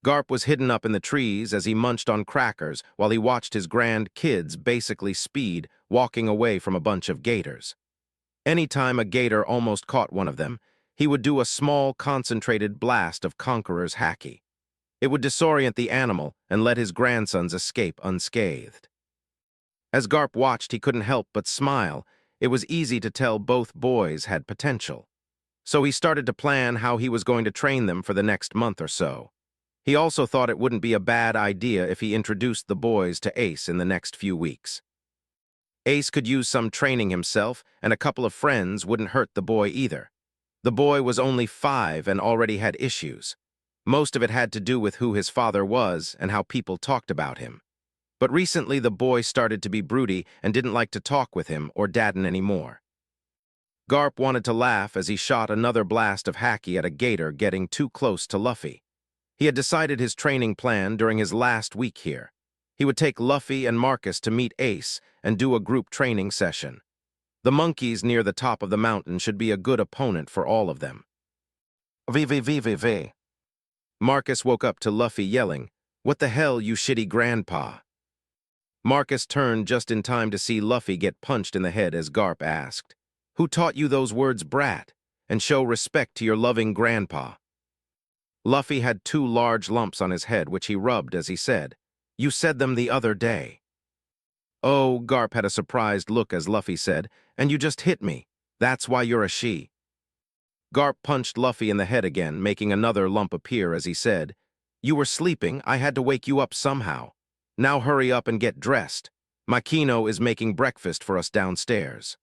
Garp was hidden up in the trees as he munched on crackers while he watched his grandkids basically speed, walking away from a bunch of gators. Anytime a gator almost caught one of them, he would do a small, concentrated blast of Conqueror's Haki. It would disorient the animal and let his grandsons escape unscathed. As Garp watched, he couldn't help but smile. It was easy to tell both boys had potential. So he started to plan how he was going to train them for the next month or so. He also thought it wouldn't be a bad idea if he introduced the boys to Ace in the next few weeks. Ace could use some training himself, and a couple of friends wouldn't hurt the boy either. The boy was only 5 and already had issues. Most of it had to do with who his father was and how people talked about him. But recently the boy started to be broody and didn't like to talk with him or Dadden anymore. Garp wanted to laugh as he shot another blast of Haki at a gator getting too close to Luffy. He had decided his training plan during his last week here. He would take Luffy and Marcus to meet Ace and do a group training session. The monkeys near the top of the mountain should be a good opponent for all of them. VVVVV. Marcus woke up to Luffy yelling, "What the hell, you shitty grandpa?" Marcus turned just in time to see Luffy get punched in the head as Garp asked, "Who taught you those words, brat? And show respect to your loving grandpa." Luffy had 2 large lumps on his head, which he rubbed as he said, "You said them the other day." "Oh," Garp had a surprised look as Luffy said, "and you just hit me. That's why you're a she." Garp punched Luffy in the head again, making another lump appear as he said, "You were sleeping. I had to wake you up somehow. Now hurry up and get dressed. Makino is making breakfast for us downstairs."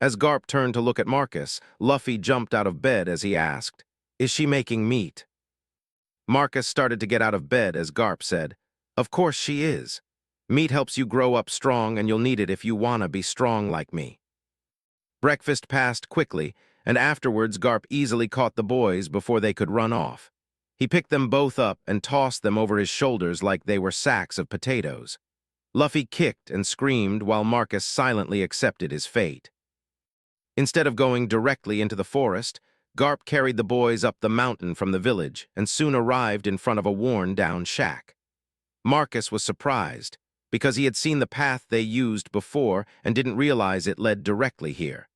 As Garp turned to look at Marcus, Luffy jumped out of bed as he asked, "Is she making meat?" Marcus started to get out of bed as Garp said, Of course she is. Meat helps you grow up strong, and you'll need it if you wanna be strong like me. Breakfast passed quickly, and afterwards Garp easily caught the boys before they could run off. He picked them both up and tossed them over his shoulders like they were sacks of potatoes. Luffy kicked and screamed while Marcus silently accepted his fate. Instead of going directly into the forest, Garp carried the boys up the mountain from the village and soon arrived in front of a worn-down shack. Marcus was surprised, because he had seen the path they used before and didn't realize it led directly here.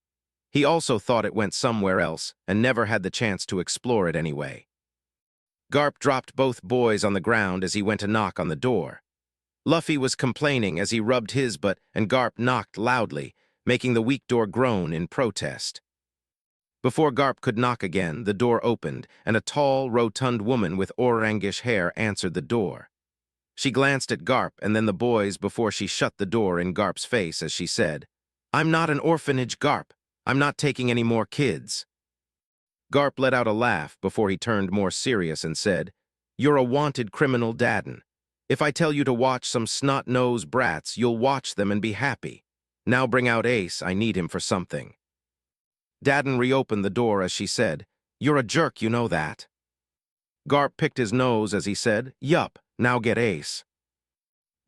He also thought it went somewhere else and never had the chance to explore it anyway. Garp dropped both boys on the ground as he went to knock on the door. Luffy was complaining as he rubbed his butt and Garp knocked loudly, making the weak door groan in protest. Before Garp could knock again, the door opened and a tall, rotund woman with orangish hair answered the door. She glanced at Garp and then the boys before she shut the door in Garp's face as she said, "I'm not an orphanage, Garp. I'm not taking any more kids." Garp let out a laugh before he turned more serious and said, "You're a wanted criminal, Dadden. If I tell you to watch some snot-nosed brats, you'll watch them and be happy. Now bring out Ace, I need him for something." Dadden reopened the door as she said, "You're a jerk, you know that." Garp picked his nose as he said, "Yup, now get Ace."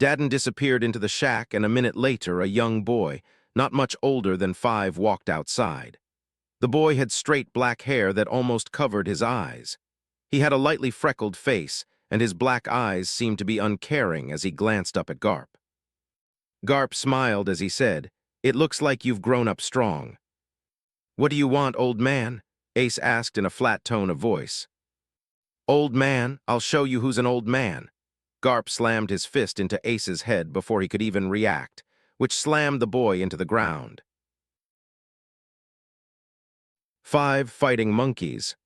Dadden disappeared into the shack and a minute later a young boy, not much older than 5, walked outside. The boy had straight black hair that almost covered his eyes. He had a lightly freckled face, and his black eyes seemed to be uncaring as he glanced up at Garp. Garp smiled as he said, "It looks like you've grown up strong." "What do you want, old man?" Ace asked in a flat tone of voice. "Old man, I'll show you who's an old man." Garp slammed his fist into Ace's head before he could even react, which slammed the boy into the ground. 5 fighting monkeys.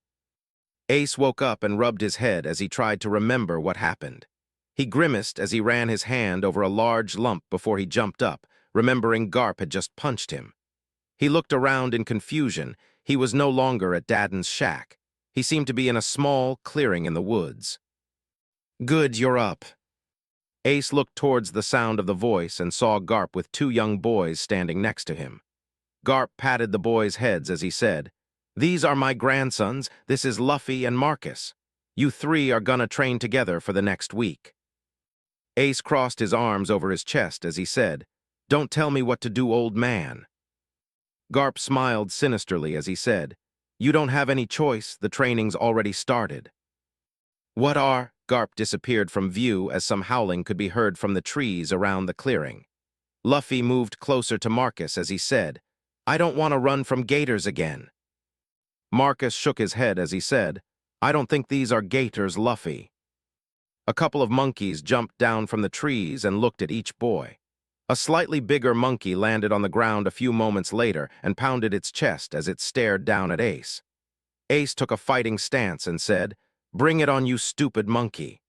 Ace woke up and rubbed his head as he tried to remember what happened. He grimaced as he ran his hand over a large lump before he jumped up, remembering Garp had just punched him. He looked around in confusion. He was no longer at Dadden's shack. He seemed to be in a small clearing in the woods. "Good, you're up." Ace looked towards the sound of the voice and saw Garp with 2 young boys standing next to him. Garp patted the boys' heads as he said, "These are my grandsons. This is Luffy and Marcus. You 3 are gonna train together for the next week." Ace crossed his arms over his chest as he said, "Don't tell me what to do, old man." Garp smiled sinisterly as he said, "You don't have any choice. The training's already started." "What are—" Garp disappeared from view as some howling could be heard from the trees around the clearing. Luffy moved closer to Marcus as he said, "I don't want to run from gators again." Marcus shook his head as he said, "I don't think these are gators, Luffy." A couple of monkeys jumped down from the trees and looked at each boy. A slightly bigger monkey landed on the ground a few moments later and pounded its chest as it stared down at Ace. Ace took a fighting stance and said, "Bring it on, you stupid monkey."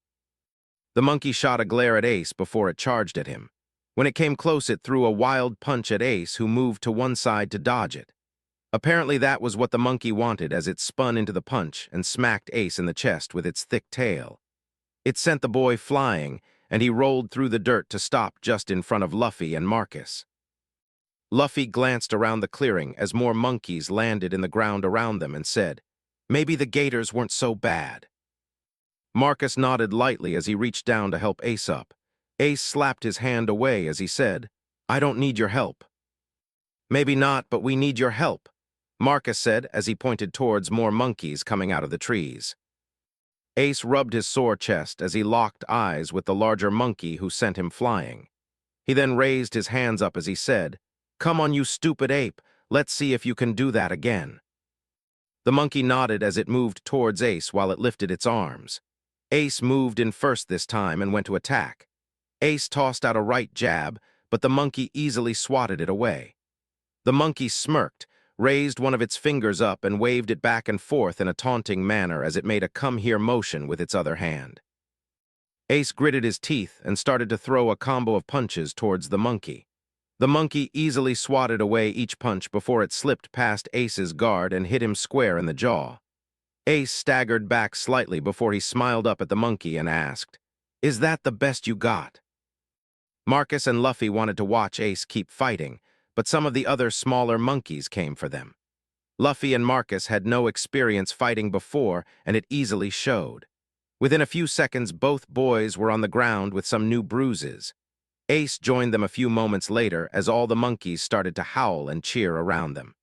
The monkey shot a glare at Ace before it charged at him. When it came close, it threw a wild punch at Ace, who moved to one side to dodge it. Apparently that was what the monkey wanted, as it spun into the punch and smacked Ace in the chest with its thick tail. It sent the boy flying, and he rolled through the dirt to stop just in front of Luffy and Marcus. Luffy glanced around the clearing as more monkeys landed in the ground around them and said, "Maybe the gators weren't so bad." Marcus nodded lightly as he reached down to help Ace up. Ace slapped his hand away as he said, "I don't need your help." "Maybe not, but we need your help," Marcus said as he pointed towards more monkeys coming out of the trees. Ace rubbed his sore chest as he locked eyes with the larger monkey who sent him flying. He then raised his hands up as he said, "Come on, you stupid ape. Let's see if you can do that again." The monkey nodded as it moved towards Ace while it lifted its arms. Ace moved in first this time and went to attack. Ace tossed out a right jab, but the monkey easily swatted it away. The monkey smirked, raised one of its fingers up and waved it back and forth in a taunting manner as it made a come-here motion with its other hand. Ace gritted his teeth and started to throw a combo of punches towards the monkey. The monkey easily swatted away each punch before it slipped past Ace's guard and hit him square in the jaw. Ace staggered back slightly before he smiled up at the monkey and asked, Is that the best you got? Marcus and Luffy wanted to watch Ace keep fighting, but some of the other smaller monkeys came for them. Luffy and Marcus had no experience fighting before, and it easily showed. Within a few seconds, both boys were on the ground with some new bruises. Ace joined them a few moments later as all the monkeys started to howl and cheer around them.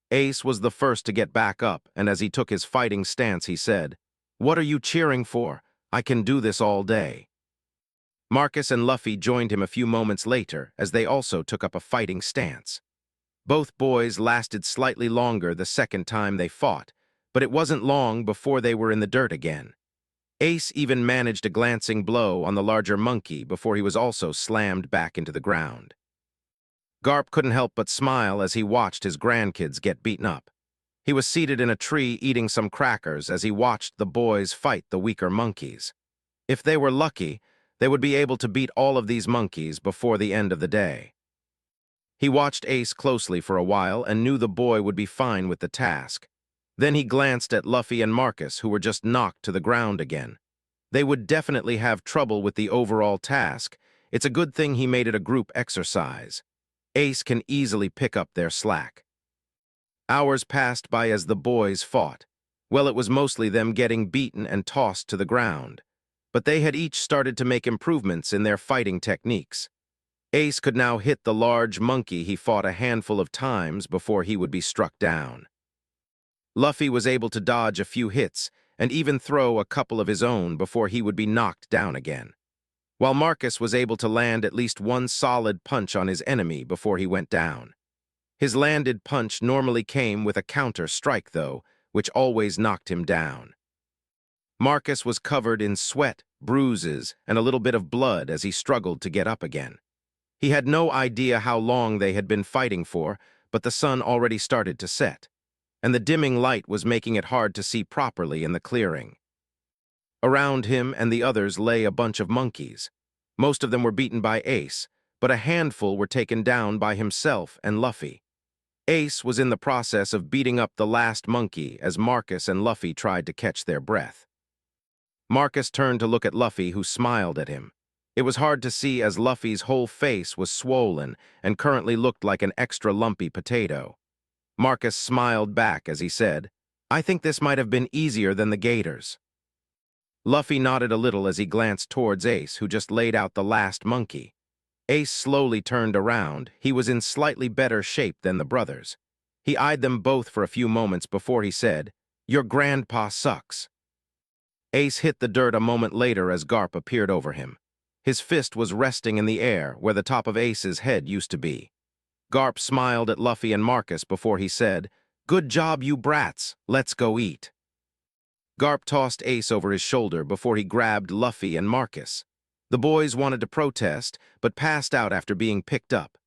Ace was the first to get back up, and as he took his fighting stance, he said, "What are you cheering for? I can do this all day." Marcus and Luffy joined him a few moments later as they also took up a fighting stance. Both boys lasted slightly longer the second time they fought, but it wasn't long before they were in the dirt again. Ace even managed a glancing blow on the larger monkey before he was also slammed back into the ground. Garp couldn't help but smile as he watched his grandkids get beaten up. He was seated in a tree eating some crackers as he watched the boys fight the weaker monkeys. If they were lucky, they would be able to beat all of these monkeys before the end of the day. He watched Ace closely for a while and knew the boy would be fine with the task. Then he glanced at Luffy and Marcus, who were just knocked to the ground again. They would definitely have trouble with the overall task. It's a good thing he made it a group exercise. Ace can easily pick up their slack. Hours passed by as the boys fought. Well, it was mostly them getting beaten and tossed to the ground. But they had each started to make improvements in their fighting techniques. Ace could now hit the large monkey he fought a handful of times before he would be struck down. Luffy was able to dodge a few hits and even throw a couple of his own before he would be knocked down again, while Marcus was able to land at least one solid punch on his enemy before he went down. His landed punch normally came with a counter strike, though, which always knocked him down. Marcus was covered in sweat, bruises, and a little bit of blood as he struggled to get up again. He had no idea how long they had been fighting for, but the sun already started to set, and the dimming light was making it hard to see properly in the clearing. Around him and the others lay a bunch of monkeys. Most of them were beaten by Ace, but a handful were taken down by himself and Luffy. Ace was in the process of beating up the last monkey as Marcus and Luffy tried to catch their breath. Marcus turned to look at Luffy, who smiled at him. It was hard to see as Luffy's whole face was swollen and currently looked like an extra lumpy potato. Marcus smiled back as he said, "I think this might have been easier than the gators." Luffy nodded a little as he glanced towards Ace, who just laid out the last monkey. Ace slowly turned around. He was in slightly better shape than the brothers. He eyed them both for a few moments before he said, "Your grandpa sucks." Ace hit the dirt a moment later as Garp appeared over him. His fist was resting in the air where the top of Ace's head used to be. Garp smiled at Luffy and Marcus before he said, "Good job, you brats. Let's go eat." Garp tossed Ace over his shoulder before he grabbed Luffy and Marcus. The boys wanted to protest, but passed out after being picked up.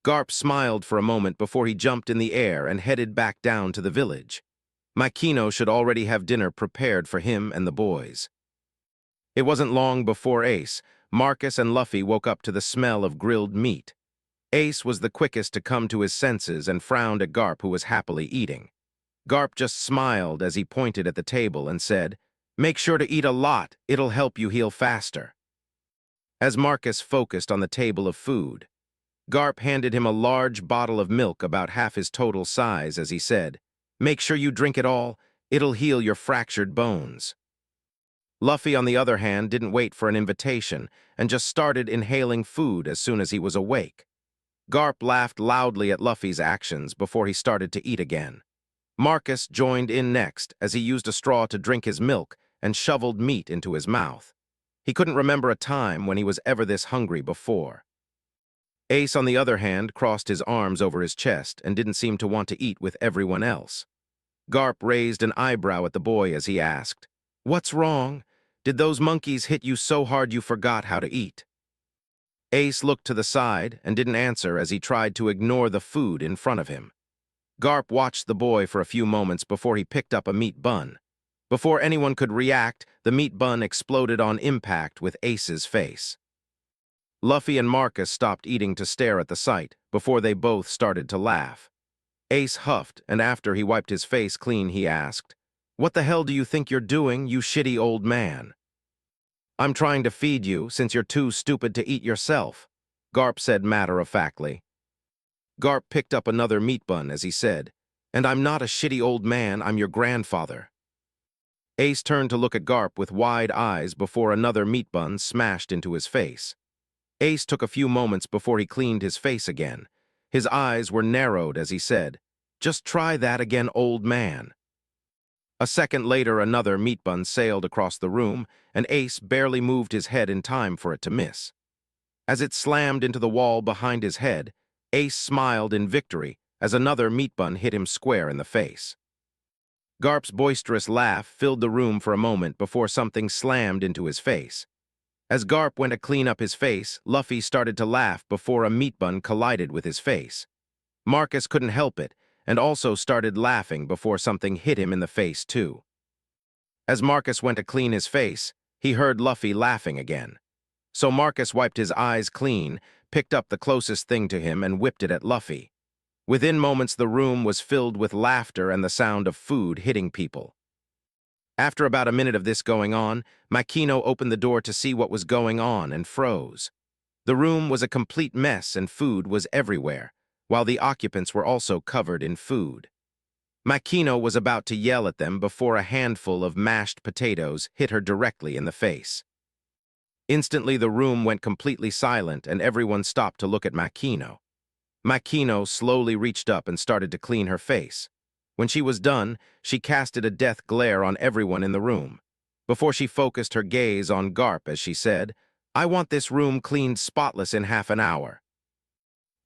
Garp smiled for a moment before he jumped in the air and headed back down to the village. Makino should already have dinner prepared for him and the boys. It wasn't long before Ace, Marcus, and Luffy woke up to the smell of grilled meat. Ace was the quickest to come to his senses and frowned at Garp, who was happily eating. Garp just smiled as he pointed at the table and said, "Make sure to eat a lot, it'll help you heal faster." As Marcus focused on the table of food, Garp handed him a large bottle of milk about half his total size as he said, "Make sure you drink it all, it'll heal your fractured bones." Luffy, on the other hand, didn't wait for an invitation and just started inhaling food as soon as he was awake. Garp laughed loudly at Luffy's actions before he started to eat again. Marcus joined in next as he used a straw to drink his milk and shoveled meat into his mouth. He couldn't remember a time when he was ever this hungry before. Ace, on the other hand, crossed his arms over his chest and didn't seem to want to eat with everyone else. Garp raised an eyebrow at the boy as he asked, "What's wrong? Did those monkeys hit you so hard you forgot how to eat?" Ace looked to the side and didn't answer as he tried to ignore the food in front of him. Garp watched the boy for a few moments before he picked up a meat bun. Before anyone could react, the meat bun exploded on impact with Ace's face. Luffy and Marcus stopped eating to stare at the sight before they both started to laugh. Ace huffed, and after he wiped his face clean, he asked, "What the hell do you think you're doing, you shitty old man?" I'm trying to feed you since you're too stupid to eat yourself, Garp said matter-of-factly. Garp picked up another meat bun as he said, and I'm not a shitty old man, I'm your grandfather. Ace turned to look at Garp with wide eyes before another meat bun smashed into his face. Ace took a few moments before he cleaned his face again. His eyes were narrowed as he said, "Just try that again, old man." A second later, another meat bun sailed across the room, and Ace barely moved his head in time for it to miss. As it slammed into the wall behind his head, Ace smiled in victory as another meat bun hit him square in the face. Garp's boisterous laugh filled the room for a moment before something slammed into his face. As Garp went to clean up his face, Luffy started to laugh before a meat bun collided with his face. Marcus couldn't help it, and also started laughing before something hit him in the face too. As Marcus went to clean his face, he heard Luffy laughing again. So Marcus wiped his eyes clean, picked up the closest thing to him, and whipped it at Luffy. Within moments, the room was filled with laughter and the sound of food hitting people. After about a minute of this going on, Makino opened the door to see what was going on and froze. The room was a complete mess and food was everywhere, while the occupants were also covered in food. Makino was about to yell at them before a handful of mashed potatoes hit her directly in the face. Instantly, the room went completely silent and everyone stopped to look at Makino. Makino slowly reached up and started to clean her face. When she was done, she casted a death glare on everyone in the room. Before she focused her gaze on Garp as she said, "I want this room cleaned spotless in half an hour."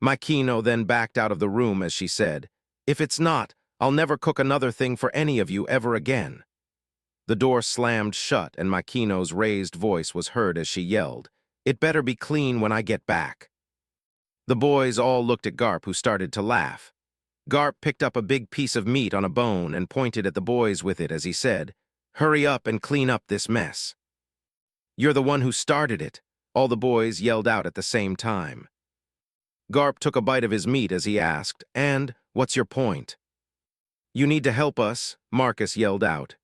Makino then backed out of the room as she said, "If it's not, I'll never cook another thing for any of you ever again." The door slammed shut and Makino's raised voice was heard as she yelled, "It better be clean when I get back." The boys all looked at Garp, who started to laugh. Garp picked up a big piece of meat on a bone and pointed at the boys with it as he said, "Hurry up and clean up this mess." "You're the one who started it," all the boys yelled out at the same time. Garp took a bite of his meat as he asked, "And, what's your point?" "You need to help us," Marcus yelled out.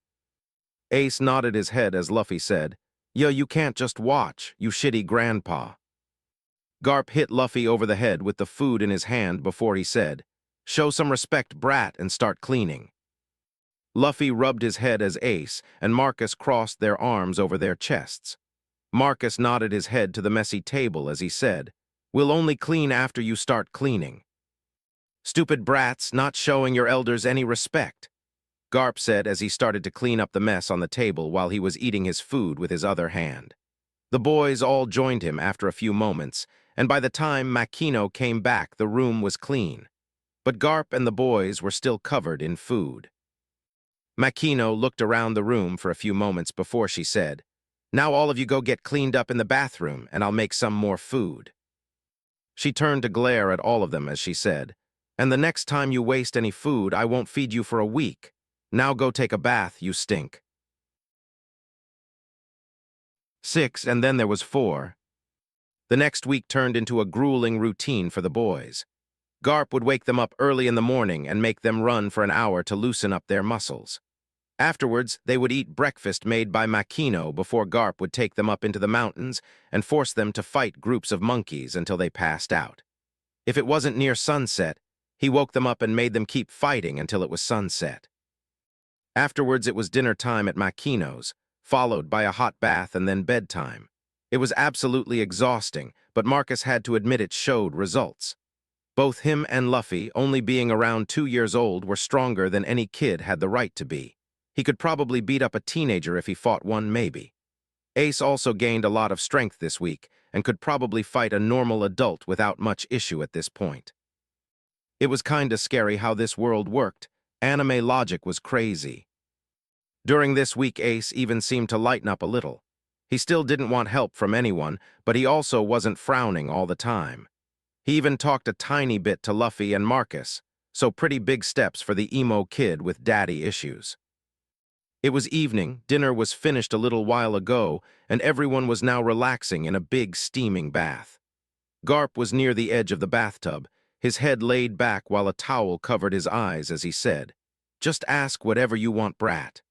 Ace nodded his head as Luffy said, "Yo, you can't just watch, you shitty grandpa." Garp hit Luffy over the head with the food in his hand before he said, "Show some respect, brat, and start cleaning." Luffy rubbed his head as Ace and Marcus crossed their arms over their chests. Marcus nodded his head to the messy table as he said, "We'll only clean after you start cleaning." "Stupid brats, not showing your elders any respect," Garp said as he started to clean up the mess on the table while he was eating his food with his other hand. The boys all joined him after a few moments, and by the time Makino came back, the room was clean. But Garp and the boys were still covered in food. Makino looked around the room for a few moments before she said, "Now all of you go get cleaned up in the bathroom, and I'll make some more food." She turned to glare at all of them as she said, "And the next time you waste any food, I won't feed you for a week. Now go take a bath, you stink." 6, and then there was 4. The next week turned into a grueling routine for the boys. Garp would wake them up early in the morning and make them run for an hour to loosen up their muscles. Afterwards, they would eat breakfast made by Makino before Garp would take them up into the mountains and force them to fight groups of monkeys until they passed out. If it wasn't near sunset, he woke them up and made them keep fighting until it was sunset. Afterwards, it was dinner time at Makino's, followed by a hot bath and then bedtime. It was absolutely exhausting, but Marcus had to admit it showed results. Both him and Luffy, only being around 2 years old, were stronger than any kid had the right to be. He could probably beat up a teenager if he fought one, maybe. Ace also gained a lot of strength this week and could probably fight a normal adult without much issue at this point. It was kinda scary how this world worked. Anime logic was crazy. During this week, Ace even seemed to lighten up a little. He still didn't want help from anyone, but he also wasn't frowning all the time. He even talked a tiny bit to Luffy and Marcus, so pretty big steps for the emo kid with daddy issues. It was evening, dinner was finished a little while ago, and everyone was now relaxing in a big steaming bath. Garp was near the edge of the bathtub, his head laid back while a towel covered his eyes as he said, "Just ask whatever you want, brat."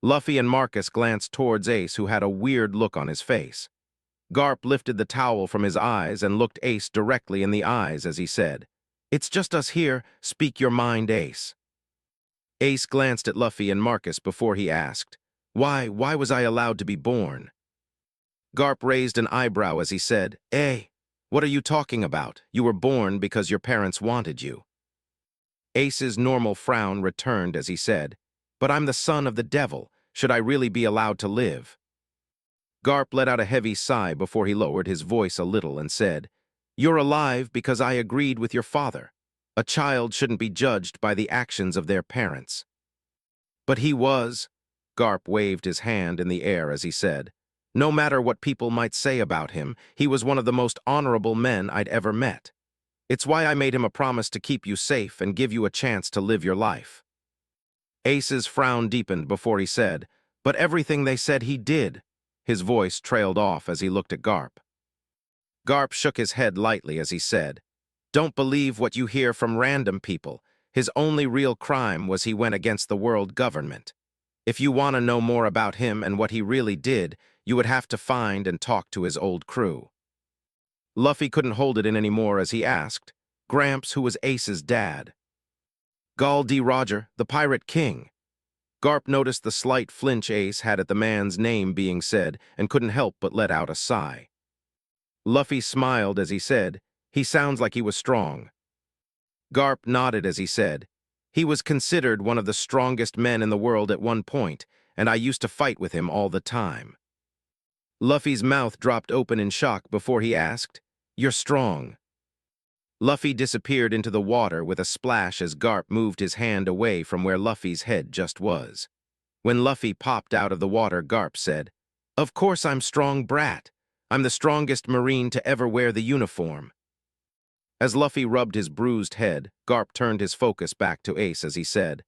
Luffy and Marcus glanced towards Ace, who had a weird look on his face. Garp lifted the towel from his eyes and looked Ace directly in the eyes as he said, "It's just us here. Speak your mind, Ace." Ace glanced at Luffy and Marcus before he asked, Why was I allowed to be born?" Garp raised an eyebrow as he said, what are you talking about? You were born because your parents wanted you." Ace's normal frown returned as he said, "But I'm the son of the devil. Should I really be allowed to live?" Garp let out a heavy sigh before he lowered his voice a little and said, "You're alive because I agreed with your father. A child shouldn't be judged by the actions of their parents." "But he was." Garp waved his hand in the air as he said, "No matter what people might say about him, he was one of the most honorable men I'd ever met. It's why I made him a promise to keep you safe and give you a chance to live your life." Ace's frown deepened before he said, "But everything they said he did." His voice trailed off as he looked at Garp. Garp shook his head lightly as he said, "Don't believe what you hear from random people. His only real crime was he went against the world government. If you want to know more about him and what he really did, you would have to find and talk to his old crew." Luffy couldn't hold it in anymore as he asked, "Gramps, who was Ace's dad?" "Gall D. Roger, the Pirate King." Garp noticed the slight flinch Ace had at the man's name being said and couldn't help but let out a sigh. Luffy smiled as he said, "He sounds like he was strong." Garp nodded as he said, "He was considered one of the strongest men in the world at one point, and I used to fight with him all the time." Luffy's mouth dropped open in shock before he asked, "You're strong?" Luffy disappeared into the water with a splash as Garp moved his hand away from where Luffy's head just was. When Luffy popped out of the water, Garp said, "Of course I'm strong, brat. I'm the strongest Marine to ever wear the uniform." As Luffy rubbed his bruised head, Garp turned his focus back to Ace as he said,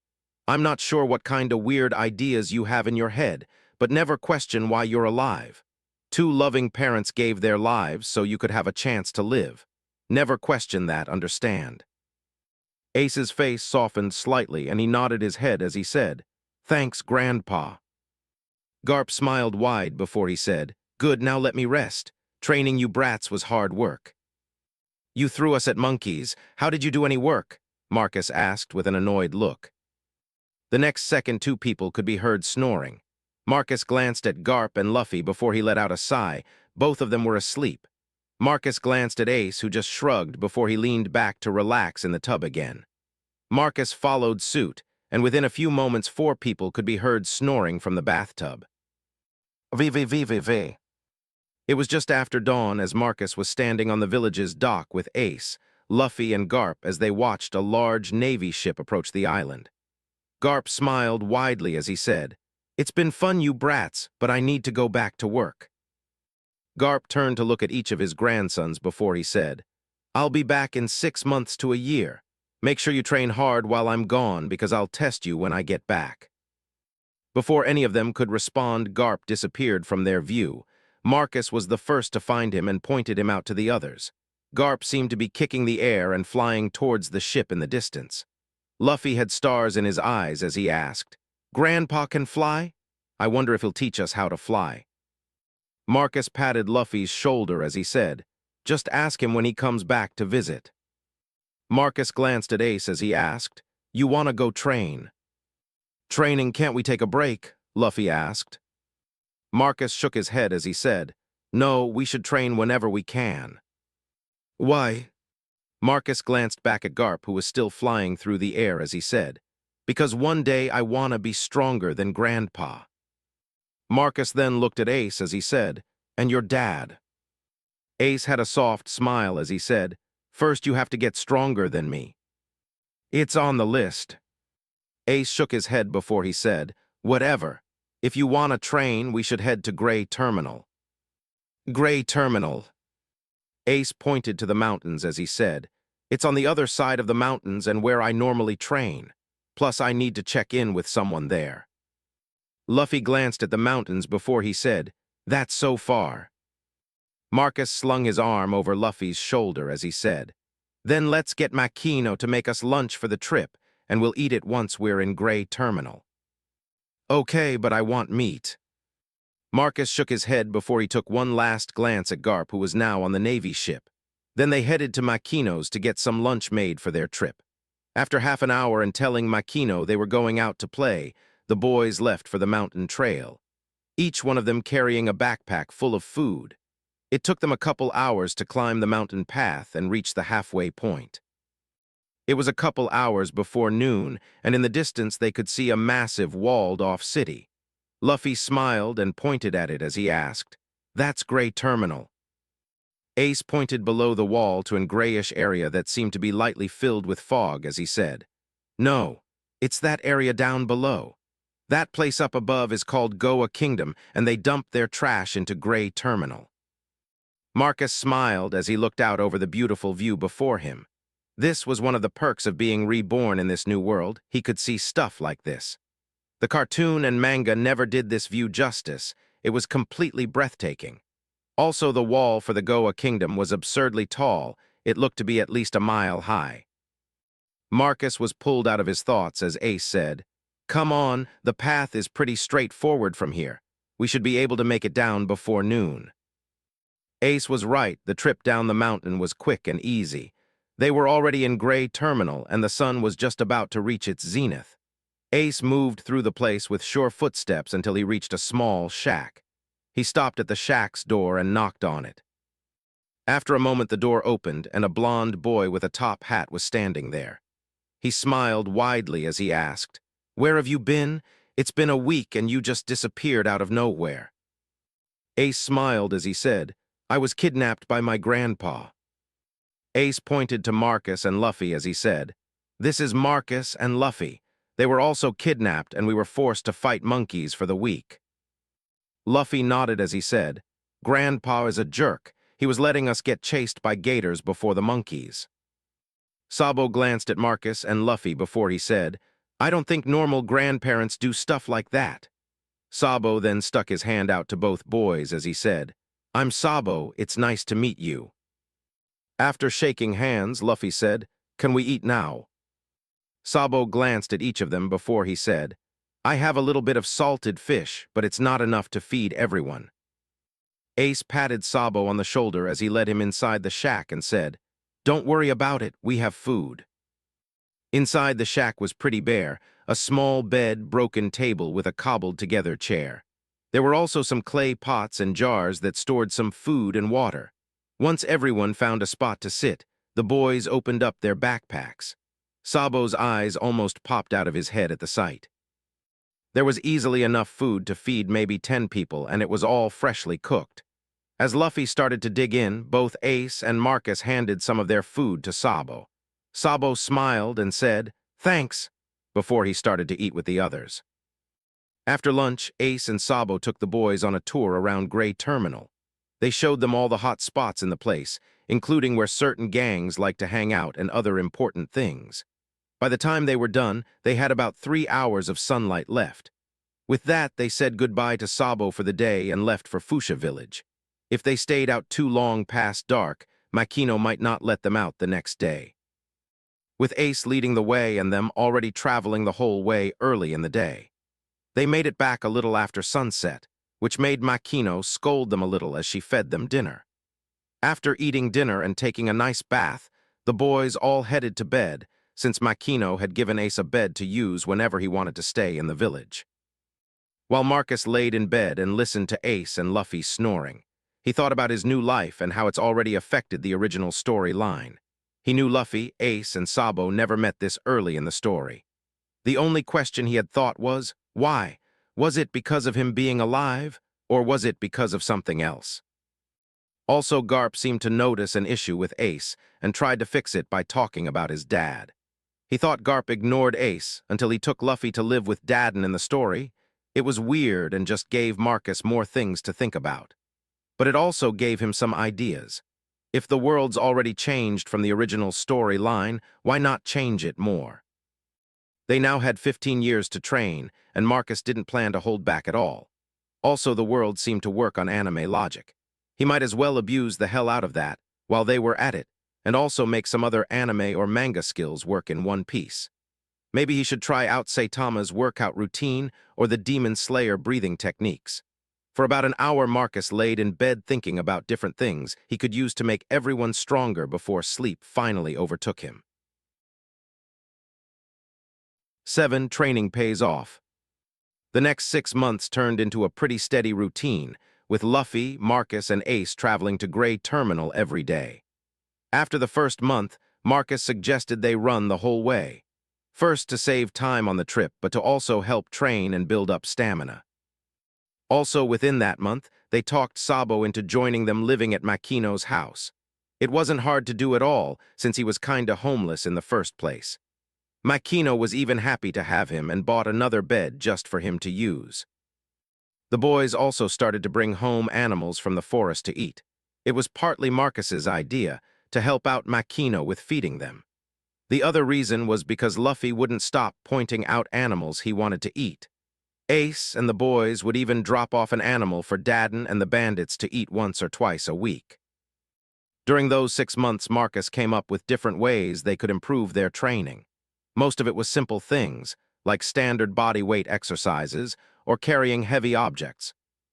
"I'm not sure what kind of weird ideas you have in your head, but never question why you're alive. 2 loving parents gave their lives so you could have a chance to live. Never question that, understand?" Ace's face softened slightly and he nodded his head as he said, "Thanks, Grandpa." Garp smiled wide before he said, "Good, now let me rest. Training you brats was hard work." "You threw us at monkeys. How did you do any work?" Marcus asked with an annoyed look. The next second 2 people could be heard snoring. Marcus glanced at Garp and Luffy before he let out a sigh. Both of them were asleep. Marcus glanced at Ace, who just shrugged before he leaned back to relax in the tub again. Marcus followed suit, and within a few moments 4 people could be heard snoring from the bathtub. VVVVV. It was just after dawn as Marcus was standing on the village's dock with Ace, Luffy, and Garp as they watched a large Navy ship approach the island. Garp smiled widely as he said, "It's been fun, you brats, but I need to go back to work." Garp turned to look at each of his grandsons before he said, "I'll be back in 6 months to a year. Make sure you train hard while I'm gone because I'll test you when I get back." Before any of them could respond, Garp disappeared from their view. Marcus was the first to find him and pointed him out to the others. Garp seemed to be kicking the air and flying towards the ship in the distance. Luffy had stars in his eyes as he asked, "Grandpa can fly? I wonder if he'll teach us how to fly." Marcus patted Luffy's shoulder as he said, "Just ask him when he comes back to visit." Marcus glanced at Ace as he asked, "You want to go train?" "Training, can't we take a break?" Luffy asked. Marcus shook his head as he said, "No, we should train whenever we can." "Why?" Marcus glanced back at Garp, who was still flying through the air as he said, "Because one day I want to be stronger than Grandpa." Marcus then looked at Ace as he said, "And your dad?" Ace had a soft smile as he said, "First you have to get stronger than me." "It's on the list." Ace shook his head before he said, "Whatever. If you want to train, we should head to Gray Terminal." "Gray Terminal." Ace pointed to the mountains as he said, "It's on the other side of the mountains and where I normally train. Plus I need to check in with someone there." Luffy glanced at the mountains before he said, "That's so far." Marcus slung his arm over Luffy's shoulder as he said, "Then let's get Makino to make us lunch for the trip, and we'll eat it once we're in Gray Terminal." Okay, but I want meat. Marcus shook his head before he took one last glance at Garp, who was now on the Navy ship. Then they headed to Makino's to get some lunch made for their trip. After half an hour and telling Makino they were going out to play, the boys left for the mountain trail, each one of them carrying a backpack full of food. It took them a couple hours to climb the mountain path and reach the halfway point. It was a couple hours before noon, and in the distance they could see a massive walled-off city. Luffy smiled and pointed at it as he asked, "That's Gray Terminal." Ace pointed below the wall to a grayish area that seemed to be lightly filled with fog as he said, "No, it's that area down below. That place up above is called Goa Kingdom, and they dump their trash into Gray Terminal." Marcus smiled as he looked out over the beautiful view before him. This was one of the perks of being reborn in this new world. He could see stuff like this. The cartoon and manga never did this view justice. It was completely breathtaking. Also, the wall for the Goa Kingdom was absurdly tall. It looked to be at least a mile high. Marcus was pulled out of his thoughts as Ace said, "Come on, the path is pretty straightforward from here. We should be able to make it down before noon." Ace was right. The trip down the mountain was quick and easy. They were already in Gray Terminal, and the sun was just about to reach its zenith. Ace moved through the place with sure footsteps until he reached a small shack. He stopped at the shack's door and knocked on it. After a moment, the door opened, and a blond boy with a top hat was standing there. He smiled widely as he asked, "Where have you been? It's been a week and you just disappeared out of nowhere." Ace smiled as he said, "I was kidnapped by my grandpa." Ace pointed to Marcus and Luffy as he said, "This is Marcus and Luffy. They were also kidnapped and we were forced to fight monkeys for the week." Luffy nodded as he said, "Grandpa is a jerk. He was letting us get chased by gators before the monkeys." Sabo glanced at Marcus and Luffy before he said, "I don't think normal grandparents do stuff like that." Sabo then stuck his hand out to both boys as he said, "I'm Sabo, it's nice to meet you." After shaking hands, Luffy said, "Can we eat now?" Sabo glanced at each of them before he said, "I have a little bit of salted fish, but it's not enough to feed everyone." Ace patted Sabo on the shoulder as he led him inside the shack and said, "Don't worry about it, we have food." Inside the shack was pretty bare, a small bed, broken table with a cobbled-together chair. There were also some clay pots and jars that stored some food and water. Once everyone found a spot to sit, the boys opened up their backpacks. Sabo's eyes almost popped out of his head at the sight. There was easily enough food to feed maybe 10 people, and it was all freshly cooked. As Luffy started to dig in, both Ace and Marcus handed some of their food to Sabo. Sabo smiled and said, "Thanks," before he started to eat with the others. After lunch, Ace and Sabo took the boys on a tour around Gray Terminal. They showed them all the hot spots in the place, including where certain gangs like to hang out and other important things. By the time they were done, they had about 3 hours of sunlight left. With that, they said goodbye to Sabo for the day and left for Fuchsia Village. If they stayed out too long past dark, Makino might not let them out the next day. With Ace leading the way and them already traveling the whole way early in the day. They made it back a little after sunset, which made Makino scold them a little as she fed them dinner. After eating dinner and taking a nice bath, the boys all headed to bed, since Makino had given Ace a bed to use whenever he wanted to stay in the village. While Marcus laid in bed and listened to Ace and Luffy snoring, he thought about his new life and how it's already affected the original storyline. He knew Luffy, Ace, and Sabo never met this early in the story. The only question he had thought was, why? Was it because of him being alive, or was it because of something else? Also, Garp seemed to notice an issue with Ace and tried to fix it by talking about his dad. He thought Garp ignored Ace until he took Luffy to live with Dadden in the story. It was weird and just gave Marcus more things to think about. But it also gave him some ideas. If the world's already changed from the original storyline, why not change it more? They now had 15 years to train, and Marcus didn't plan to hold back at all. Also, the world seemed to work on anime logic. He might as well abuse the hell out of that while they were at it, and also make some other anime or manga skills work in one piece. Maybe he should try out Saitama's workout routine or the Demon Slayer breathing techniques. For about an hour, Marcus laid in bed thinking about different things he could use to make everyone stronger before sleep finally overtook him. 7. Training pays off. The next 6 months turned into a pretty steady routine, with Luffy, Marcus, and Ace traveling to Gray Terminal every day. After the first month, Marcus suggested they run the whole way. First, to save time on the trip, but to also help train and build up stamina. Also within that month, they talked Sabo into joining them living at Makino's house. It wasn't hard to do at all, since he was kinda homeless in the first place. Makino was even happy to have him and bought another bed just for him to use. The boys also started to bring home animals from the forest to eat. It was partly Marcus's idea to help out Makino with feeding them. The other reason was because Luffy wouldn't stop pointing out animals he wanted to eat. Ace and the boys would even drop off an animal for Daden and the bandits to eat once or twice a week. During those 6 months, Marcus came up with different ways they could improve their training. Most of it was simple things, like standard body weight exercises or carrying heavy objects.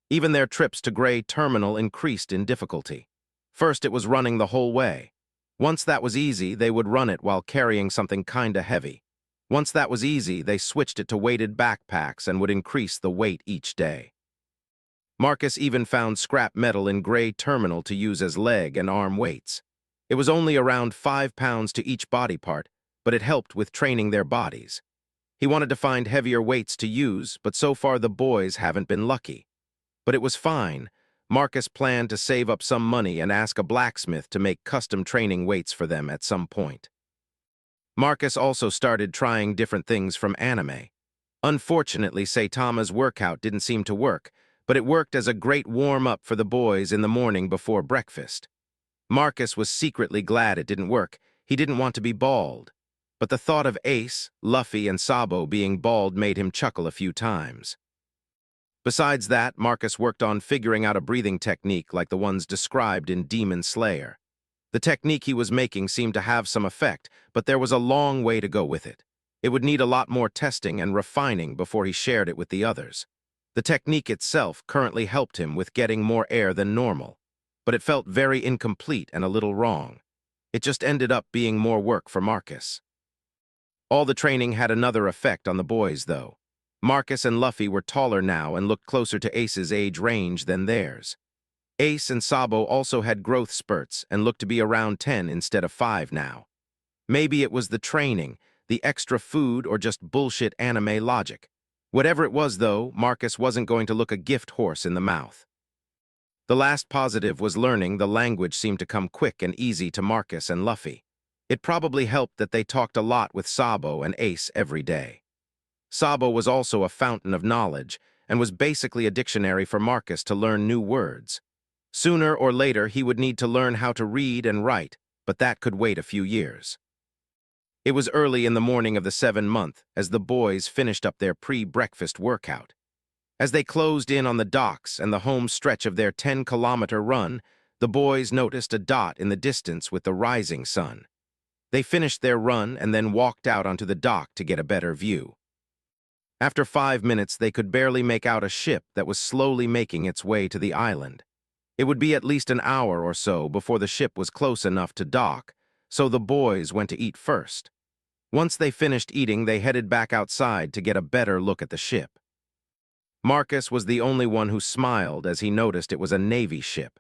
Even their trips to Gray Terminal increased in difficulty. First, it was running the whole way. Once that was easy, they would run it while carrying something kinda heavy. Once that was easy, they switched it to weighted backpacks and would increase the weight each day. Marcus even found scrap metal in Gray Terminal to use as leg and arm weights. It was only around 5 pounds to each body part, but it helped with training their bodies. He wanted to find heavier weights to use, but so far the boys haven't been lucky. But it was fine. Marcus planned to save up some money and ask a blacksmith to make custom training weights for them at some point. Marcus also started trying different things from anime. Unfortunately, Saitama's workout didn't seem to work, but it worked as a great warm-up for the boys in the morning before breakfast. Marcus was secretly glad it didn't work. He didn't want to be bald. But the thought of Ace, Luffy, and Sabo being bald made him chuckle a few times. Besides that, Marcus worked on figuring out a breathing technique like the ones described in Demon Slayer. The technique he was making seemed to have some effect, but there was a long way to go with it. It would need a lot more testing and refining before he shared it with the others. The technique itself currently helped him with getting more air than normal, but it felt very incomplete and a little wrong. It just ended up being more work for Marcus. All the training had another effect on the boys, though. Marcus and Luffy were taller now and looked closer to Ace's age range than theirs. Ace and Sabo also had growth spurts and looked to be around 10 instead of 5 now. Maybe it was the training, the extra food, or just bullshit anime logic. Whatever it was, though, Marcus wasn't going to look a gift horse in the mouth. The last positive was learning the language seemed to come quick and easy to Marcus and Luffy. It probably helped that they talked a lot with Sabo and Ace every day. Sabo was also a fountain of knowledge and was basically a dictionary for Marcus to learn new words. Sooner or later, he would need to learn how to read and write, but that could wait a few years. It was early in the morning of the 7th month as the boys finished up their pre-breakfast workout. As they closed in on the docks and the home stretch of their 10-kilometer run, the boys noticed a dot in the distance with the rising sun. They finished their run and then walked out onto the dock to get a better view. After 5 minutes, they could barely make out a ship that was slowly making its way to the island. It would be at least an hour or so before the ship was close enough to dock, so the boys went to eat first. Once they finished eating, they headed back outside to get a better look at the ship. Marcus was the only one who smiled as he noticed it was a Navy ship.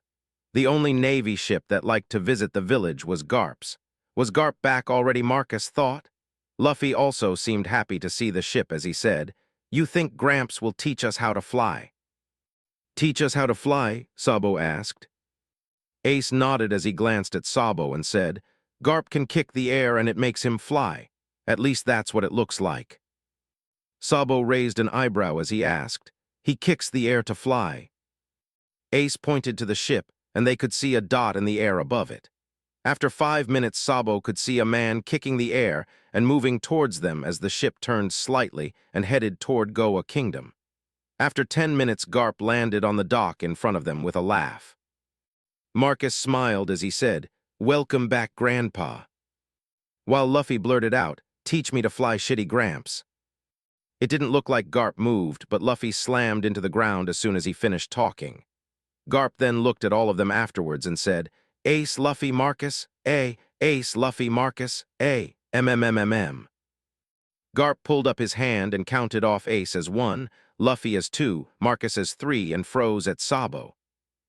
The only Navy ship that liked to visit the village was Garp's. Was Garp back already, Marcus thought? Luffy also seemed happy to see the ship as he said, "You think Gramps will teach us how to fly?" "Teach us how to fly?" Sabo asked. Ace nodded as he glanced at Sabo and said, "Garp can kick the air and it makes him fly. At least that's what it looks like." Sabo raised an eyebrow as he asked, "He kicks the air to fly?" Ace pointed to the ship, and they could see a dot in the air above it. After 5 minutes, Sabo could see a man kicking the air and moving towards them as the ship turned slightly and headed toward Goa Kingdom. After 10 minutes, Garp landed on the dock in front of them with a laugh. Marcus smiled as he said, "Welcome back, Grandpa." While Luffy blurted out, Teach me to fly shitty Gramps. It didn't look like Garp moved, but Luffy slammed into the ground as soon as he finished talking. Garp then looked at all of them afterwards and said, Ace, Luffy, Marcus, A, Ace, Luffy, Marcus, A, MMMMM. Garp pulled up his hand and counted off Ace as 1, Luffy as 2, Marcus as 3, and froze at Sabo.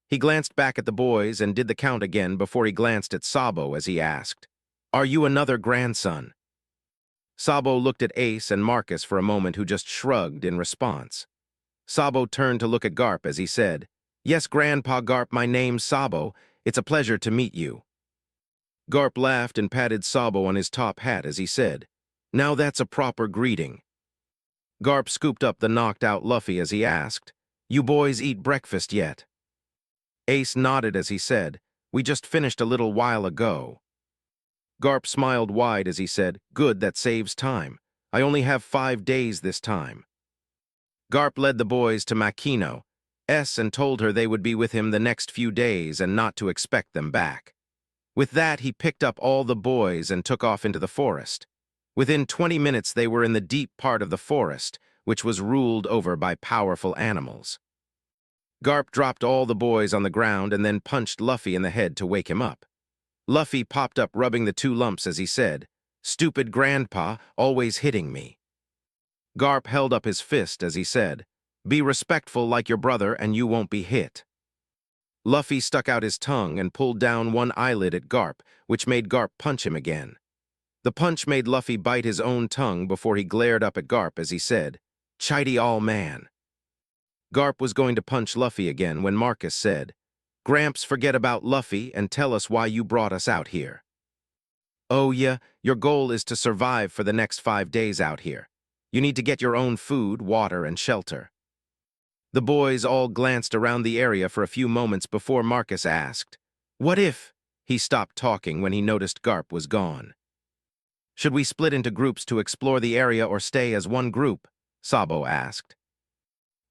He glanced back at the boys and did the count again before he glanced at Sabo as he asked, Are you another grandson? Sabo looked at Ace and Marcus for a moment, who just shrugged in response. Sabo turned to look at Garp as he said, Yes, Grandpa Garp, my name's Sabo. It's a pleasure to meet you. Garp laughed and patted Sabo on his top hat as he said, Now that's a proper greeting. Garp scooped up the knocked-out Luffy as he asked, You boys eat breakfast yet? Ace nodded as he said, We just finished a little while ago. Garp smiled wide as he said, Good, that saves time. I only have 5 days this time. Garp led the boys to Makino and told her they would be with him the next few days and not to expect them back. With that, he picked up all the boys and took off into the forest. Within 20 minutes, they were in the deep part of the forest, which was ruled over by powerful animals. Garp dropped all the boys on the ground and then punched Luffy in the head to wake him up. Luffy popped up rubbing the 2 lumps as he said, Stupid Grandpa, always hitting me. Garp held up his fist as he said, Be respectful like your brother and you won't be hit. Luffy stuck out his tongue and pulled down one eyelid at Garp, which made Garp punch him again. The punch made Luffy bite his own tongue before he glared up at Garp as he said, Chitey all man. Garp was going to punch Luffy again when Marcus said, Gramps, forget about Luffy and tell us why you brought us out here. Oh yeah, your goal is to survive for the next 5 days out here. You need to get your own food, water, and shelter. The boys all glanced around the area for a few moments before Marcus asked, What if? He stopped talking when he noticed Garp was gone. Should we split into groups to explore the area or stay as one group? Sabo asked.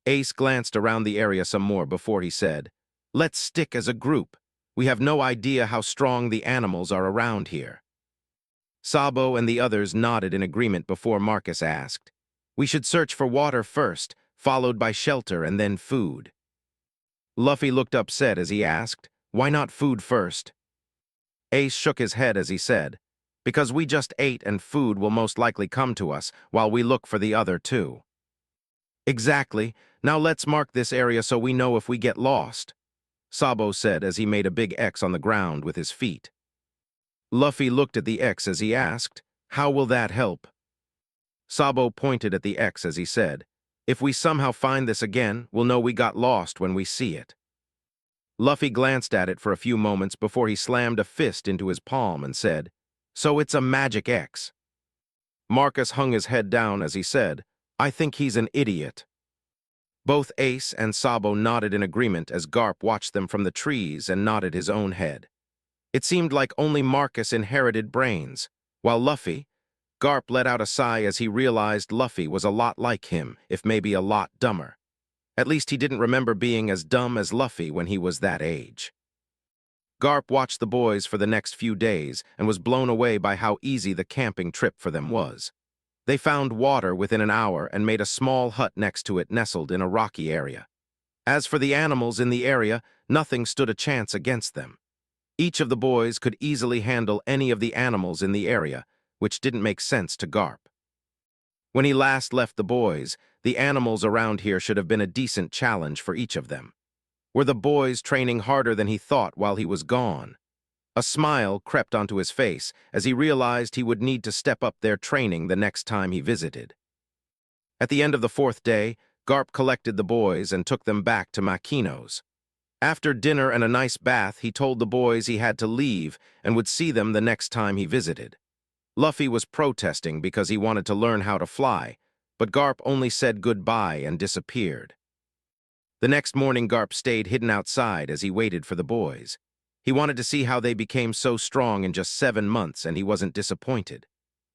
Ace glanced around the area some more before he said, Let's stick as a group. We have no idea how strong the animals are around here. Sabo and the others nodded in agreement before Marcus asked, We should search for water first, followed by shelter and then food. Luffy looked upset as he asked, Why not food first? Ace shook his head as he said, Because we just ate and food will most likely come to us while we look for the other 2. Exactly. Now let's mark this area so we know if we get lost, Sabo said as he made a big X on the ground with his feet. Luffy looked at the X as he asked, How will that help? Sabo pointed at the X as he said, If we somehow find this again, we'll know we got lost when we see it. Luffy glanced at it for a few moments before he slammed a fist into his palm and said, So it's a magic X. Marcus hung his head down as he said, I think he's an idiot. Both Ace and Sabo nodded in agreement as Garp watched them from the trees and nodded his own head. It seemed like only Marcus inherited brains, while Garp let out a sigh as he realized Luffy was a lot like him, if maybe a lot dumber. At least he didn't remember being as dumb as Luffy when he was that age. Garp watched the boys for the next few days and was blown away by how easy the camping trip for them was. They found water within an hour and made a small hut next to it nestled in a rocky area. As for the animals in the area, nothing stood a chance against them. Each of the boys could easily handle any of the animals in the area, which didn't make sense to Garp. When he last left the boys, the animals around here should have been a decent challenge for each of them. Were the boys training harder than he thought while he was gone? A smile crept onto his face as he realized he would need to step up their training the next time he visited. At the end of the 4th day, Garp collected the boys and took them back to Makino's. After dinner and a nice bath, he told the boys he had to leave and would see them the next time he visited. Luffy was protesting because he wanted to learn how to fly, but Garp only said goodbye and disappeared. The next morning, Garp stayed hidden outside as he waited for the boys. He wanted to see how they became so strong in just 7 months, and he wasn't disappointed.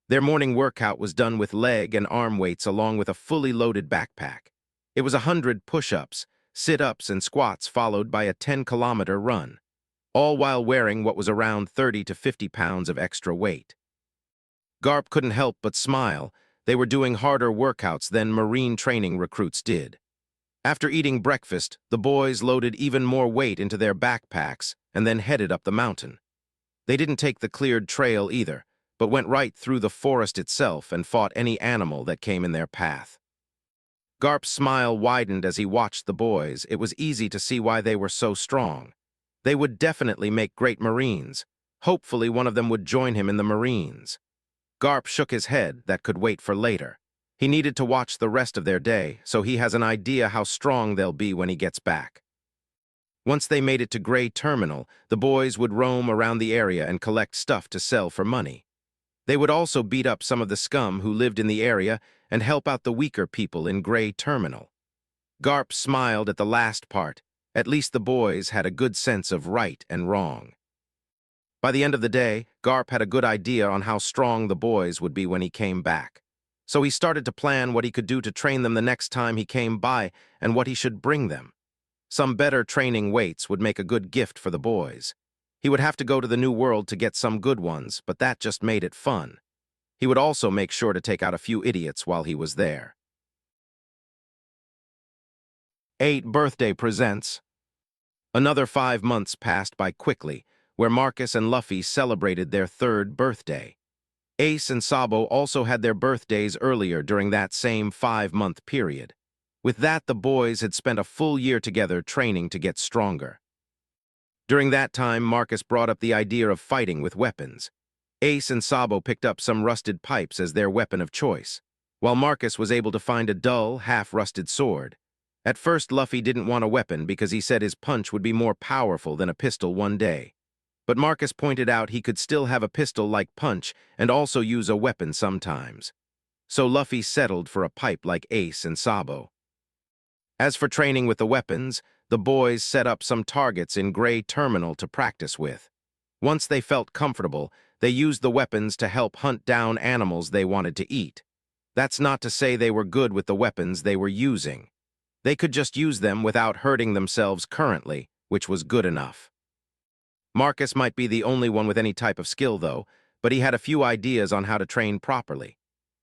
Their morning workout was done with leg and arm weights along with a fully loaded backpack. It was 100 push-ups, sit-ups, and squats followed by a 10-kilometer run, all while wearing what was around 30 to 50 pounds of extra weight. Garp couldn't help but smile. They were doing harder workouts than Marine training recruits did. After eating breakfast, the boys loaded even more weight into their backpacks and then headed up the mountain. They didn't take the cleared trail either, but went right through the forest itself and fought any animal that came in their path. Garp's smile widened as he watched the boys. It was easy to see why they were so strong. They would definitely make great Marines. Hopefully one of them would join him in the Marines. Garp shook his head. That could wait for later. He needed to watch the rest of their day, so he has an idea how strong they'll be when he gets back. Once they made it to Gray Terminal, the boys would roam around the area and collect stuff to sell for money. They would also beat up some of the scum who lived in the area and help out the weaker people in Gray Terminal. Garp smiled at the last part. At least the boys had a good sense of right and wrong. By the end of the day, Garp had a good idea on how strong the boys would be when he came back. So he started to plan what he could do to train them the next time he came by and what he should bring them. Some better training weights would make a good gift for the boys. He would have to go to the New World to get some good ones, but that just made it fun. He would also make sure to take out a few idiots while he was there. 8 Birthday Presents. Another 5 months passed by quickly, where Marcus and Luffy celebrated their 3rd birthday. Ace and Sabo also had their birthdays earlier during that same 5-month period. With that, the boys had spent a full year together training to get stronger. During that time, Marcus brought up the idea of fighting with weapons. Ace and Sabo picked up some rusted pipes as their weapon of choice, while Marcus was able to find a dull, half-rusted sword. At first, Luffy didn't want a weapon because he said his punch would be more powerful than a pistol one day. But Marcus pointed out he could still have a pistol-like punch and also use a weapon sometimes. So Luffy settled for a pipe like Ace and Sabo. As for training with the weapons, the boys set up some targets in Gray Terminal to practice with. Once they felt comfortable, they used the weapons to help hunt down animals they wanted to eat. That's not to say they were good with the weapons they were using. They could just use them without hurting themselves currently, which was good enough. Marcus might be the only one with any type of skill, though, but he had a few ideas on how to train properly.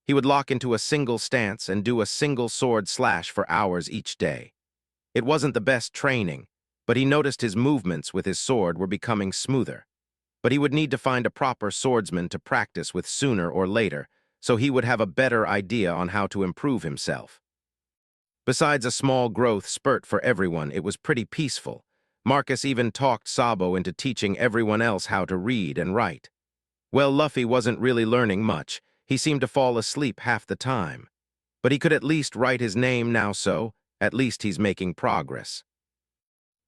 He would lock into a single stance and do a single sword slash for hours each day. It wasn't the best training, but he noticed his movements with his sword were becoming smoother. But he would need to find a proper swordsman to practice with sooner or later, so he would have a better idea on how to improve himself. Besides a small growth spurt for everyone, it was pretty peaceful. Marcus even talked Sabo into teaching everyone else how to read and write. Well, Luffy wasn't really learning much. He seemed to fall asleep half the time. But he could at least write his name now, so at least he's making progress.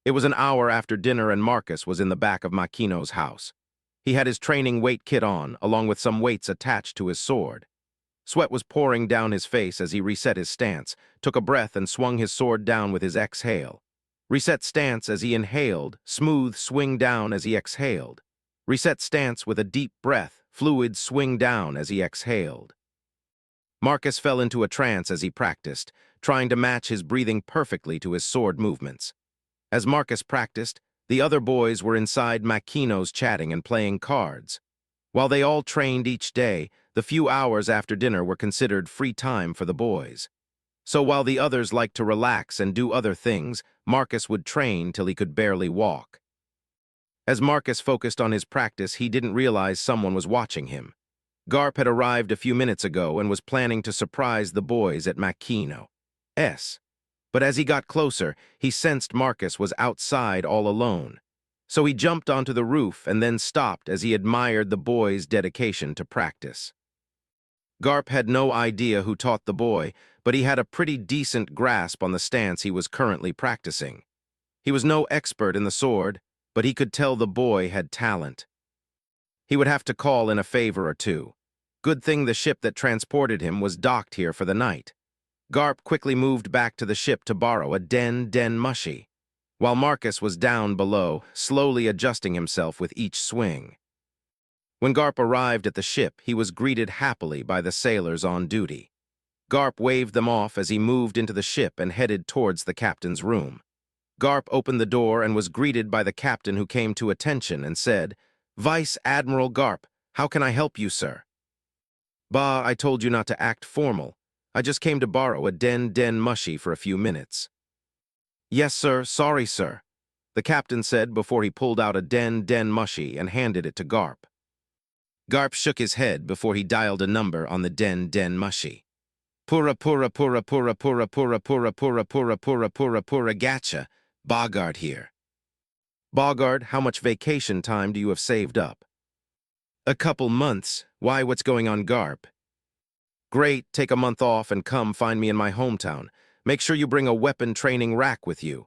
It was an hour after dinner and Marcus was in the back of Makino's house. He had his training weight kit on, along with some weights attached to his sword. Sweat was pouring down his face as he reset his stance, took a breath and swung his sword down with his exhale. Reset stance as he inhaled, smooth swing down as he exhaled. Reset stance with a deep breath, fluid swing down as he exhaled. Marcus fell into a trance as he practiced, trying to match his breathing perfectly to his sword movements. As Marcus practiced, the other boys were inside Makino's chatting and playing cards. While they all trained each day, the few hours after dinner were considered free time for the boys. So while the others liked to relax and do other things, Marcus would train till he could barely walk. As Marcus focused on his practice, he didn't realize someone was watching him. Garp had arrived a few minutes ago and was planning to surprise the boys at Makino's. But as he got closer, he sensed Marcus was outside all alone. So he jumped onto the roof and then stopped as he admired the boy's dedication to practice. Garp had no idea who taught the boy, but he had a pretty decent grasp on the stance he was currently practicing. He was no expert in the sword, but he could tell the boy had talent. He would have to call in a favor or two. Good thing the ship that transported him was docked here for the night. Garp quickly moved back to the ship to borrow a den mushy, while Marcus was down below, slowly adjusting himself with each swing. When Garp arrived at the ship, he was greeted happily by the sailors on duty. Garp waved them off as he moved into the ship and headed towards the captain's room. Garp opened the door and was greeted by the captain, who came to attention and said, "Vice Admiral Garp, how can I help you, sir?" Bah, I told you not to act formal. I just came to borrow a den mushy for a few minutes. Yes, sir, sorry, sir, the captain said before he pulled out a den mushy and handed it to Garp. Garp shook his head before he dialed a number on the den mushy. Pura gacha, Bogart here. Bogart, how much vacation time do you have saved up? A couple months. Why, what's going on, Garp? Great, take a month off and come find me in my hometown. Make sure you bring a weapon training rack with you.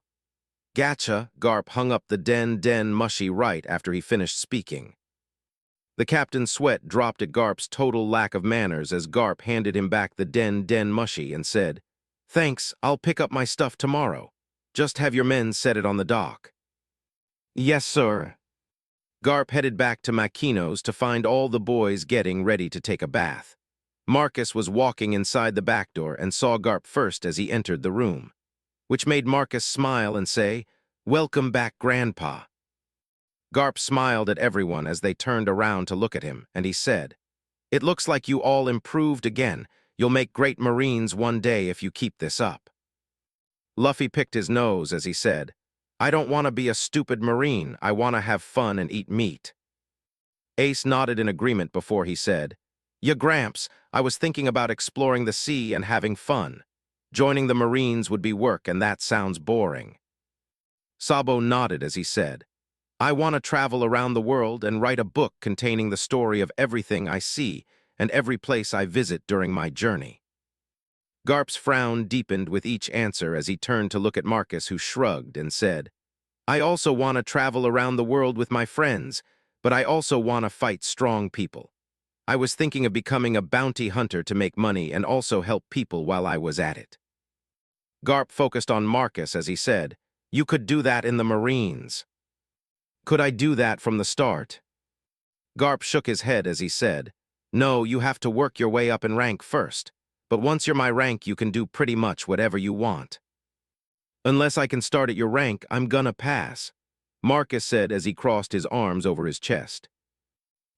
Gacha, Garp hung up the den mushy right after he finished speaking. The captain's sweat dropped at Garp's total lack of manners as Garp handed him back the den mushy and said, Thanks, I'll pick up my stuff tomorrow. Just have your men set it on the dock. Yes, sir. Garp headed back to Makino's to find all the boys getting ready to take a bath. Marcus was walking inside the back door and saw Garp first as he entered the room, which made Marcus smile and say, Welcome back, Grandpa. Garp smiled at everyone as they turned around to look at him, and he said, It looks like you all improved again. You'll make great Marines one day if you keep this up. Luffy picked his nose as he said, I don't want to be a stupid Marine. I want to have fun and eat meat. Ace nodded in agreement before he said, Ya Gramps, I was thinking about exploring the sea and having fun. Joining the Marines would be work, and that sounds boring. Sabo nodded as he said, I want to travel around the world and write a book containing the story of everything I see and every place I visit during my journey. Garp's frown deepened with each answer as he turned to look at Marcus, who shrugged and said, I also want to travel around the world with my friends, but I also want to fight strong people. I was thinking of becoming a bounty hunter to make money and also help people while I was at it. Garp focused on Marcus as he said, You could do that in the Marines. Could I do that from the start? Garp shook his head as he said, No, you have to work your way up in rank first, but once you're my rank you can do pretty much whatever you want. Unless I can start at your rank, I'm gonna pass, Marcus said as he crossed his arms over his chest.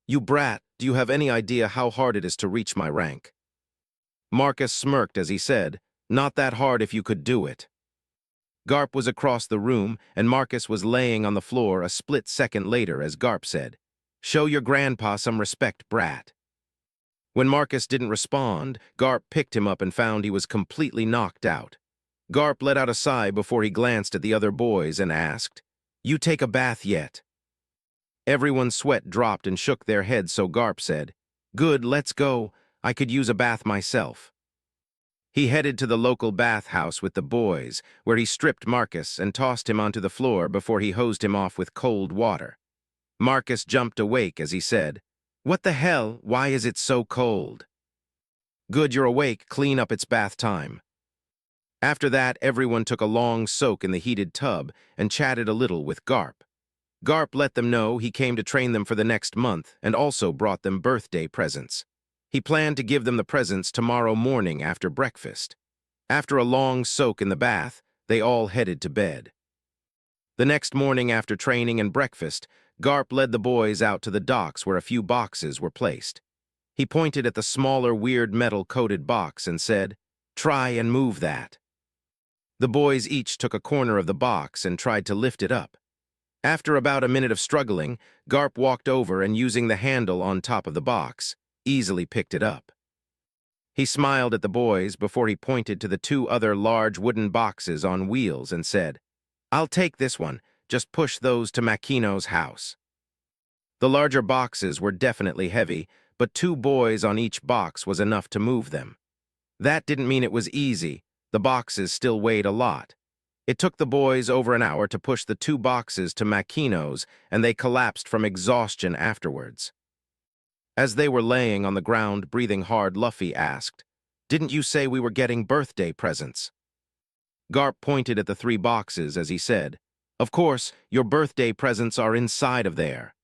You brat, do you have any idea how hard it is to reach my rank? Marcus smirked as he said, Not that hard if you could do it. Garp was across the room, and Marcus was laying on the floor a split second later as Garp said, Show your grandpa some respect, brat. When Marcus didn't respond, Garp picked him up and found he was completely knocked out. Garp let out a sigh before he glanced at the other boys and asked, You take a bath yet? Everyone's sweat dropped and shook their heads, so Garp said, Good, let's go. I could use a bath myself. He headed to the local bathhouse with the boys, where he stripped Marcus and tossed him onto the floor before he hosed him off with cold water. Marcus jumped awake as he said, What the hell? Why is it so cold? Good, you're awake. Clean up, it's bath time. After that, everyone took a long soak in the heated tub and chatted a little with Garp. Garp let them know he came to train them for the next month and also brought them birthday presents. He planned to give them the presents tomorrow morning after breakfast. After a long soak in the bath, they all headed to bed. The next morning after training and breakfast, Garp led the boys out to the docks where a few boxes were placed. He pointed at the smaller, weird metal-coated box and said, Try and move that. The boys each took a corner of the box and tried to lift it up. After about a minute of struggling, Garp walked over and, using the handle on top of the box, easily picked it up. He smiled at the boys before he pointed to the two other large wooden boxes on wheels and said, I'll take this one, just push those to Makino's house. The larger boxes were definitely heavy, but 2 boys on each box was enough to move them. That didn't mean it was easy. The boxes still weighed a lot. It took the boys over an hour to push the 2 boxes to Makino's, and they collapsed from exhaustion afterwards. As they were laying on the ground breathing hard, Luffy asked, Didn't you say we were getting birthday presents? Garp pointed at the 3 boxes as he said, Of course, your birthday presents are inside of there.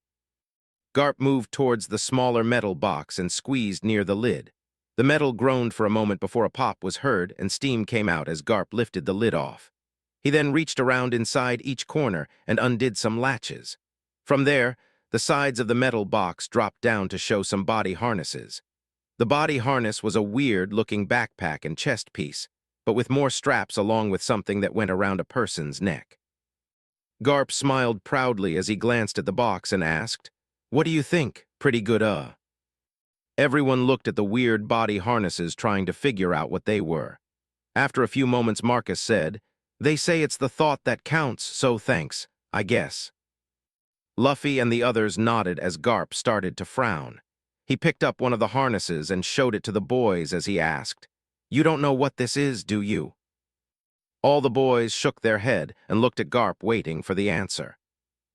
Garp moved towards the smaller metal box and squeezed near the lid. The metal groaned for a moment before a pop was heard and steam came out as Garp lifted the lid off. He then reached around inside each corner and undid some latches. From there, the sides of the metal box dropped down to show some body harnesses. The body harness was a weird-looking backpack and chest piece, but with more straps along with something that went around a person's neck. Garp smiled proudly as he glanced at the box and asked, "What do you think? Pretty good, Everyone looked at the weird body harnesses trying to figure out what they were. After a few moments, Marcus said, "They say it's the thought that counts, so thanks, I guess." Luffy and the others nodded as Garp started to frown. He picked up one of the harnesses and showed it to the boys as he asked, "You don't know what this is, do you?" All the boys shook their head and looked at Garp waiting for the answer.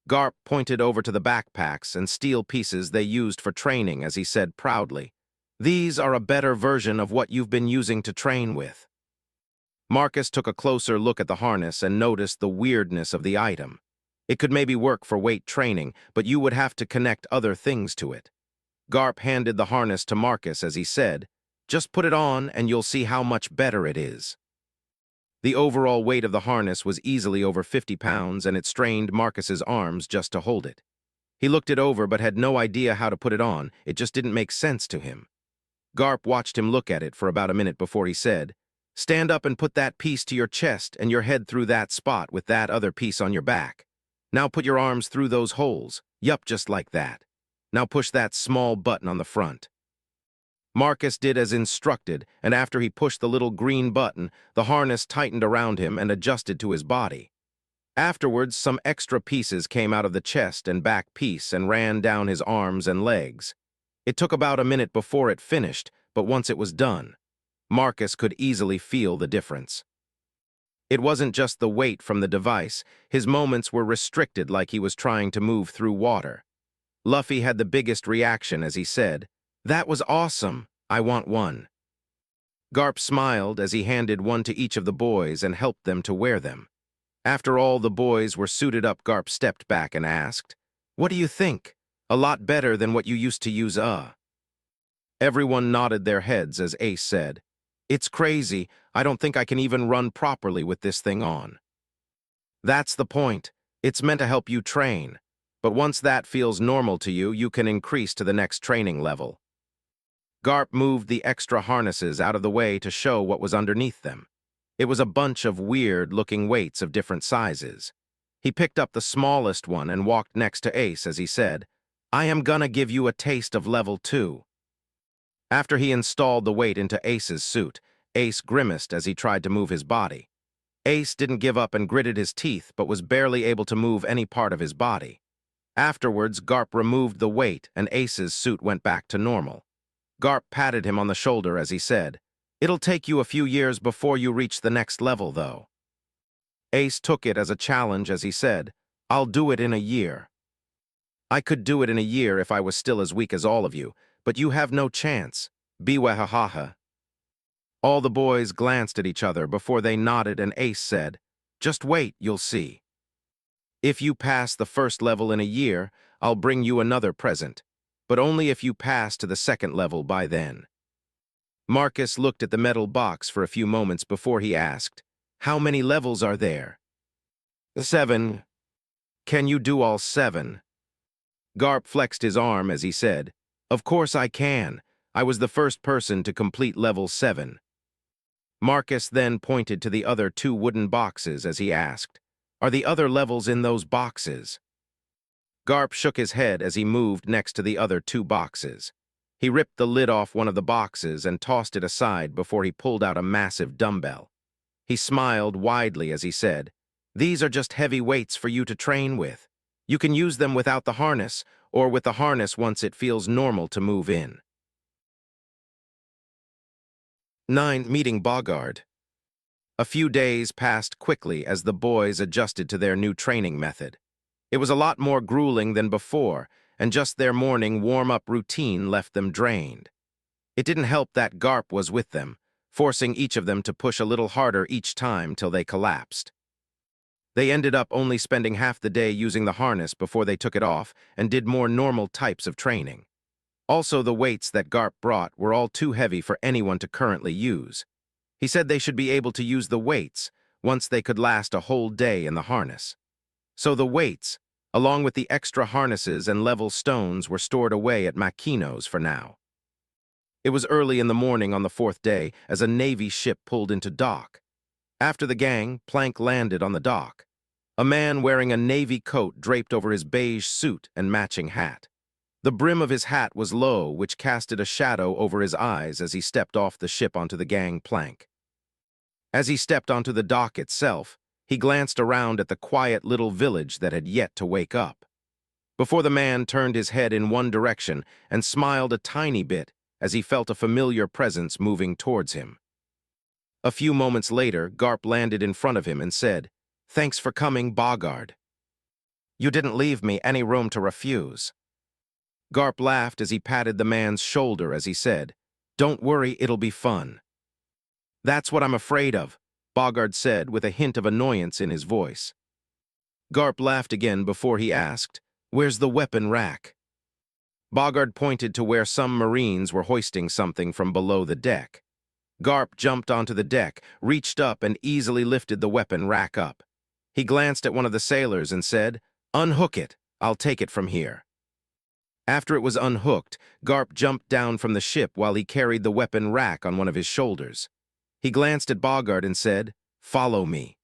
Garp pointed over to the backpacks and steel pieces they used for training as he said proudly, "These are a better version of what you've been using to train with." Marcus took a closer look at the harness and noticed the weirdness of the item. It could maybe work for weight training, but you would have to connect other things to it. Garp handed the harness to Marcus as he said, "Just put it on and you'll see how much better it is." The overall weight of the harness was easily over 50 pounds and it strained Marcus's arms just to hold it. He looked it over but had no idea how to put it on, it just didn't make sense to him. Garp watched him look at it for about a minute before he said, "Stand up and put that piece to your chest and your head through that spot with that other piece on your back. Now put your arms through those holes. Yup, just like that. Now push that small button on the front." Marcus did as instructed, and after he pushed the little green button, the harness tightened around him and adjusted to his body. Afterwards, some extra pieces came out of the chest and back piece and ran down his arms and legs. It took about a minute before it finished, but once it was done, Marcus could easily feel the difference. It wasn't just the weight from the device, his moments were restricted like he was trying to move through water. Luffy had the biggest reaction as he said, "That was awesome, I want one." Garp smiled as he handed one to each of the boys and helped them to wear them. After all the boys were suited up, Garp stepped back and asked, "What do you think? A lot better than what you used to use, Everyone nodded their heads as Ace said, "It's crazy, I don't think I can even run properly with this thing on." "That's the point, it's meant to help you train. But once that feels normal to you, you can increase to the next training level." Garp moved the extra harnesses out of the way to show what was underneath them. It was a bunch of weird-looking weights of different sizes. He picked up the smallest one and walked next to Ace as he said, "I am gonna give you a taste of level 2. After he installed the weight into Ace's suit, Ace grimaced as he tried to move his body. Ace didn't give up and gritted his teeth but was barely able to move any part of his body. Afterwards, Garp removed the weight and Ace's suit went back to normal. Garp patted him on the shoulder as he said, "It'll take you a few years before you reach the next level, though." Ace took it as a challenge as he said, "I'll do it in a year." "I could do it in a year if I was still as weak as all of you, but you have no chance. Biwahahaha." All the boys glanced at each other before they nodded and Ace said, "Just wait, you'll see. If you pass the first level in a year, I'll bring you another present, but only if you pass to the second level by then." Marcus looked at the metal box for a few moments before he asked, "How many levels are there?" 7. "Can you do all 7? Garp flexed his arm as he said, "Of course I can. I was the first person to complete level 7. Marcus then pointed to the other 2 wooden boxes as he asked, "Are the other levels in those boxes?" Garp shook his head as he moved next to the other 2 boxes. He ripped the lid off one of the boxes and tossed it aside before he pulled out a massive dumbbell. He smiled widely as he said, "These are just heavy weights for you to train with. You can use them without the harness, or with the harness once it feels normal to move in." 9. Meeting Bogard. A few days passed quickly as the boys adjusted to their new training method. It was a lot more grueling than before, and just their morning warm-up routine left them drained. It didn't help that Garp was with them, forcing each of them to push a little harder each time till they collapsed. They ended up only spending half the day using the harness before they took it off and did more normal types of training. Also, the weights that Garp brought were all too heavy for anyone to currently use. He said they should be able to use the weights once they could last a whole day in the harness. So the weights, along with the extra harnesses and level stones, were stored away at Makino's for now. It was early in the morning on the fourth day as a Navy ship pulled into dock. After the gang, Plank landed on the dock. A man wearing a Navy coat draped over his beige suit and matching hat. The brim of his hat was low, which casted a shadow over his eyes as he stepped off the ship onto the gang plank. As he stepped onto the dock itself, he glanced around at the quiet little village that had yet to wake up. Before the man turned his head in one direction and smiled a tiny bit as he felt a familiar presence moving towards him. A few moments later, Garp landed in front of him and said, "Thanks for coming, Bogard. You didn't leave me any room to refuse." Garp laughed as he patted the man's shoulder as he said, "Don't worry, it'll be fun." "That's what I'm afraid of," Bogard said with a hint of annoyance in his voice. Garp laughed again before he asked, "Where's the weapon rack?" Bogard pointed to where some Marines were hoisting something from below the deck. Garp jumped onto the deck, reached up and easily lifted the weapon rack up. He glanced at one of the sailors and said, "Unhook it, I'll take it from here." After it was unhooked, Garp jumped down from the ship while he carried the weapon rack on one of his shoulders. He glanced at Bogard and said, "Follow me."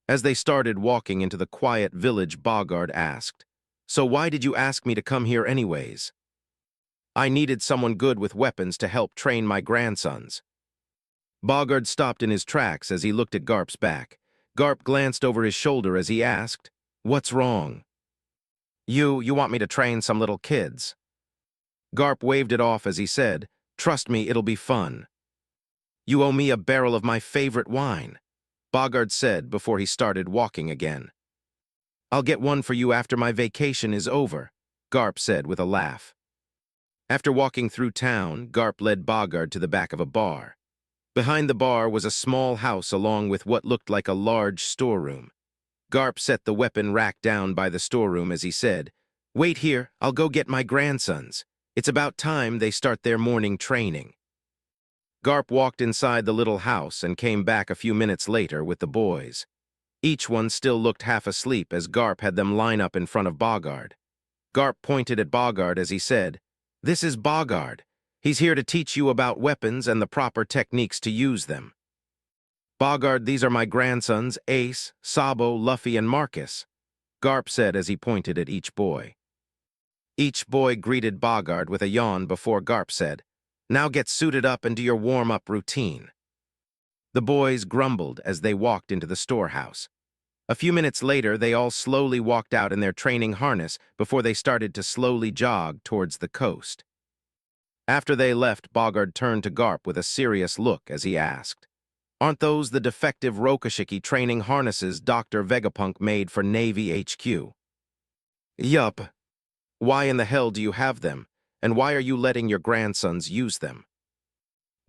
As they started walking into the quiet village, Bogard asked, "So why did you ask me to come here anyways?" "I needed someone good with weapons to help train my grandsons." Bogard stopped in his tracks as he looked at Garp's back. Garp glanced over his shoulder as he asked, "What's wrong?" You want me to train some little kids." Garp waved it off as he said, "Trust me, it'll be fun." "You owe me a barrel of my favorite wine," Bogard said before he started walking again. "I'll get one for you after my vacation is over," Garp said with a laugh. After walking through town, Garp led Bogard to the back of a bar. Behind the bar was a small house along with what looked like a large storeroom. Garp set the weapon rack down by the storeroom as he said, "Wait here, I'll go get my grandsons. It's about time they start their morning training." Garp walked inside the little house and came back a few minutes later with the boys. Each one still looked half asleep as Garp had them line up in front of Bogard. Garp pointed at Bogard as he said, "This is Bogard. He's here to teach you about weapons and the proper techniques to use them." "Bogard, these are my grandsons, Ace, Sabo, Luffy, and Marcus," Garp said as he pointed at each boy. Each boy greeted Bogard with a yawn before Garp said, "Now get suited up and do your warm-up routine." The boys grumbled as they walked into the storehouse. A few minutes later, they all slowly walked out in their training harness before they started to slowly jog towards the coast. After they left, Bogard turned to Garp with a serious look as he asked, "Aren't those the defective Rokushiki training harnesses Dr. Vegapunk made for Navy HQ?" "Yup. Why in the hell do you have them, and why are you letting your grandsons use them?"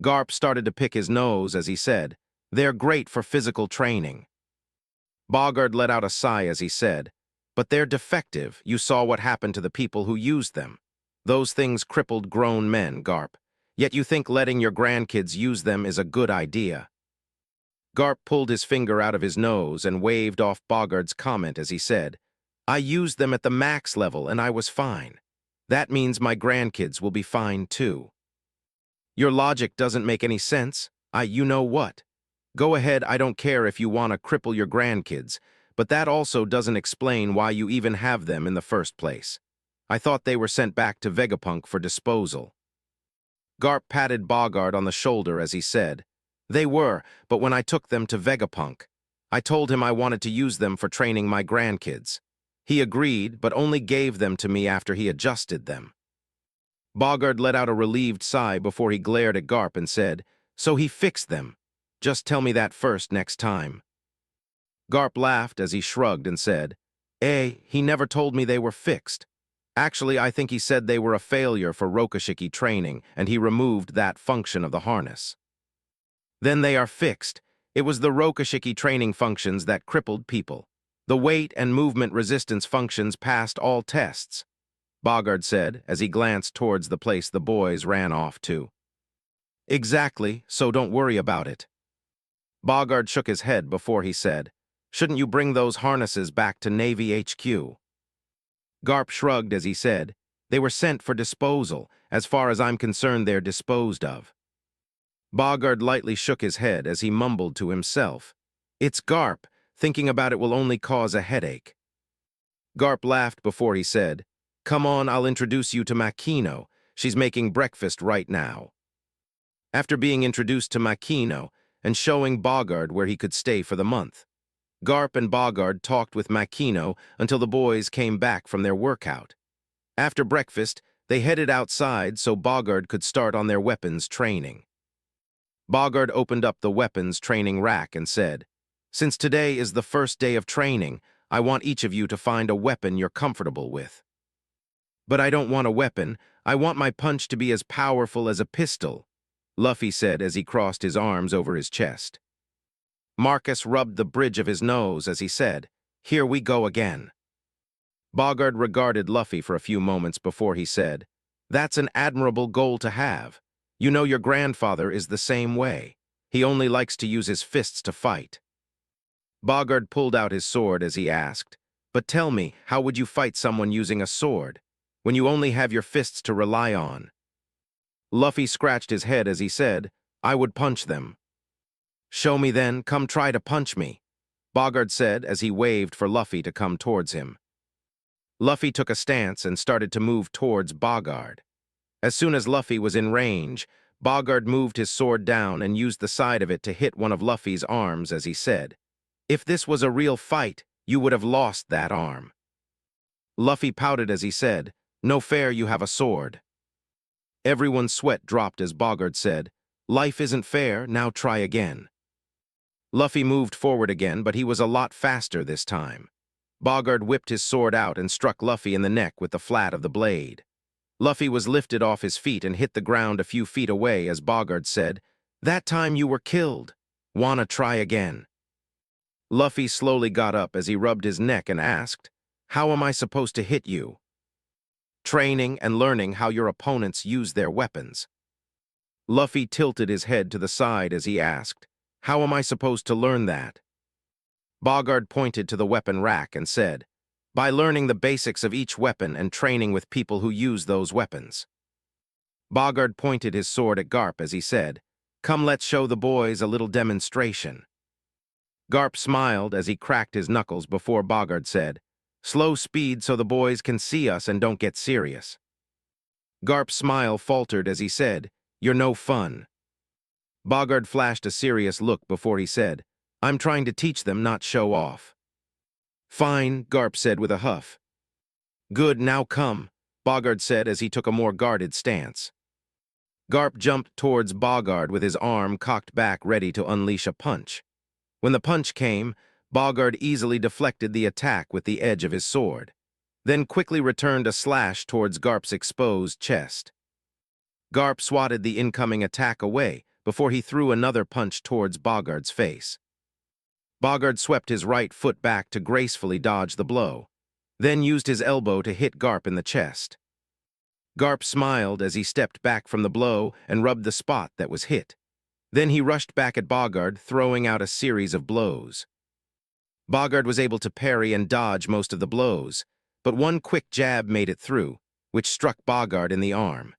Garp started to pick his nose as he said, "They're great for physical training." Bogard let out a sigh as he said, "But they're defective. You saw what happened to the people who used them. Those things crippled grown men, Garp. Yet you think letting your grandkids use them is a good idea." Garp pulled his finger out of his nose and waved off Bogard's comment as he said, "I used them at the max level and I was fine. That means my grandkids will be fine too." "Your logic doesn't make any sense. You know what? Go ahead, I don't care if you want to cripple your grandkids, but that also doesn't explain why you even have them in the first place. I thought they were sent back to Vegapunk for disposal." Garp patted Bogard on the shoulder as he said, "They were, but when I took them to Vegapunk, I told him I wanted to use them for training my grandkids. He agreed, but only gave them to me after he adjusted them." Bogard let out a relieved sigh before he glared at Garp and said, "So he fixed them. Just tell me that first next time." Garp laughed as he shrugged and said, He never told me they were fixed. Actually, I think he said they were a failure for Rokushiki training, and he removed that function of the harness." "Then they are fixed. It was the Rokushiki training functions that crippled people. The weight and movement resistance functions passed all tests," Bogard said as he glanced towards the place the boys ran off to. "Exactly, so don't worry about it." Bogard shook his head before he said, "Shouldn't you bring those harnesses back to Navy HQ?" Garp shrugged as he said, They were sent for disposal. As far as I'm concerned, they're disposed of. Bogard lightly shook his head as he mumbled to himself. It's Garp. Thinking about it will only cause a headache. Garp laughed before he said, Come on, I'll introduce you to Makino. She's making breakfast right now. After being introduced to Makino and showing Bogard where he could stay for the month, Garp and Bogard talked with Makino until the boys came back from their workout. After breakfast, they headed outside so Bogard could start on their weapons training. Bogard opened up the weapons training rack and said, Since today is the first day of training, I want each of you to find a weapon you're comfortable with. But I don't want a weapon. I want my punch to be as powerful as a pistol, Luffy said as he crossed his arms over his chest. Marcus rubbed the bridge of his nose as he said, Here we go again. Bogard regarded Luffy for a few moments before he said, That's an admirable goal to have. You know your grandfather is the same way. He only likes to use his fists to fight. Bogard pulled out his sword as he asked, But tell me, how would you fight someone using a sword, when you only have your fists to rely on? Luffy scratched his head as he said, I would punch them. Show me then, come try to punch me, Bogard said as he waved for Luffy to come towards him. Luffy took a stance and started to move towards Bogard. As soon as Luffy was in range, Bogard moved his sword down and used the side of it to hit one of Luffy's arms as he said, If this was a real fight, you would have lost that arm. Luffy pouted as he said, No fair, you have a sword. Everyone's sweat dropped as Bogard said, Life isn't fair, now try again. Luffy moved forward again, but he was a lot faster this time. Bogard whipped his sword out and struck Luffy in the neck with the flat of the blade. Luffy was lifted off his feet and hit the ground a few feet away as Bogard said, That time you were killed. Wanna try again? Luffy slowly got up as he rubbed his neck and asked, How am I supposed to hit you? Training and learning how your opponents use their weapons. Luffy tilted his head to the side as he asked, How am I supposed to learn that? Bogard pointed to the weapon rack and said, By learning the basics of each weapon and training with people who use those weapons. Bogard pointed his sword at Garp as he said, Come, let's show the boys a little demonstration. Garp smiled as he cracked his knuckles before Bogard said, Slow speed so the boys can see us and don't get serious. Garp's smile faltered as he said, You're no fun. Bogard flashed a serious look before he said, I'm trying to teach them, not show off. Fine, Garp said with a huff. Good, now come, Bogard said as he took a more guarded stance. Garp jumped towards Bogard with his arm cocked back ready to unleash a punch. When the punch came, Bogard easily deflected the attack with the edge of his sword, then quickly returned a slash towards Garp's exposed chest. Garp swatted the incoming attack away before he threw another punch towards Bogard's face. Bogard swept his right foot back to gracefully dodge the blow, then used his elbow to hit Garp in the chest. Garp smiled as he stepped back from the blow and rubbed the spot that was hit. Then he rushed back at Bogard, throwing out a series of blows. Bogard was able to parry and dodge most of the blows, but one quick jab made it through, which struck Bogard in the arm.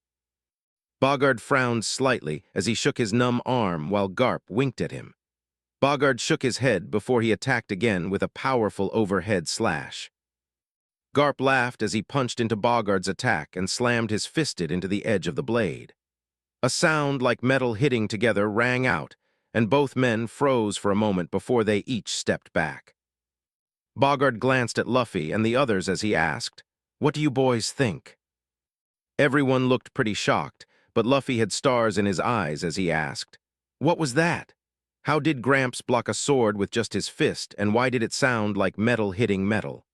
Bogard frowned slightly as he shook his numb arm while Garp winked at him. Bogard shook his head before he attacked again with a powerful overhead slash. Garp laughed as he punched into Bogard's attack and slammed his fisted into the edge of the blade. A sound like metal hitting together rang out, and both men froze for a moment before they each stepped back. Bogard glanced at Luffy and the others as he asked, What do you boys think? Everyone looked pretty shocked, but Luffy had stars in his eyes as he asked, What was that? How did Gramps block a sword with just his fist, and why did it sound like metal hitting metal?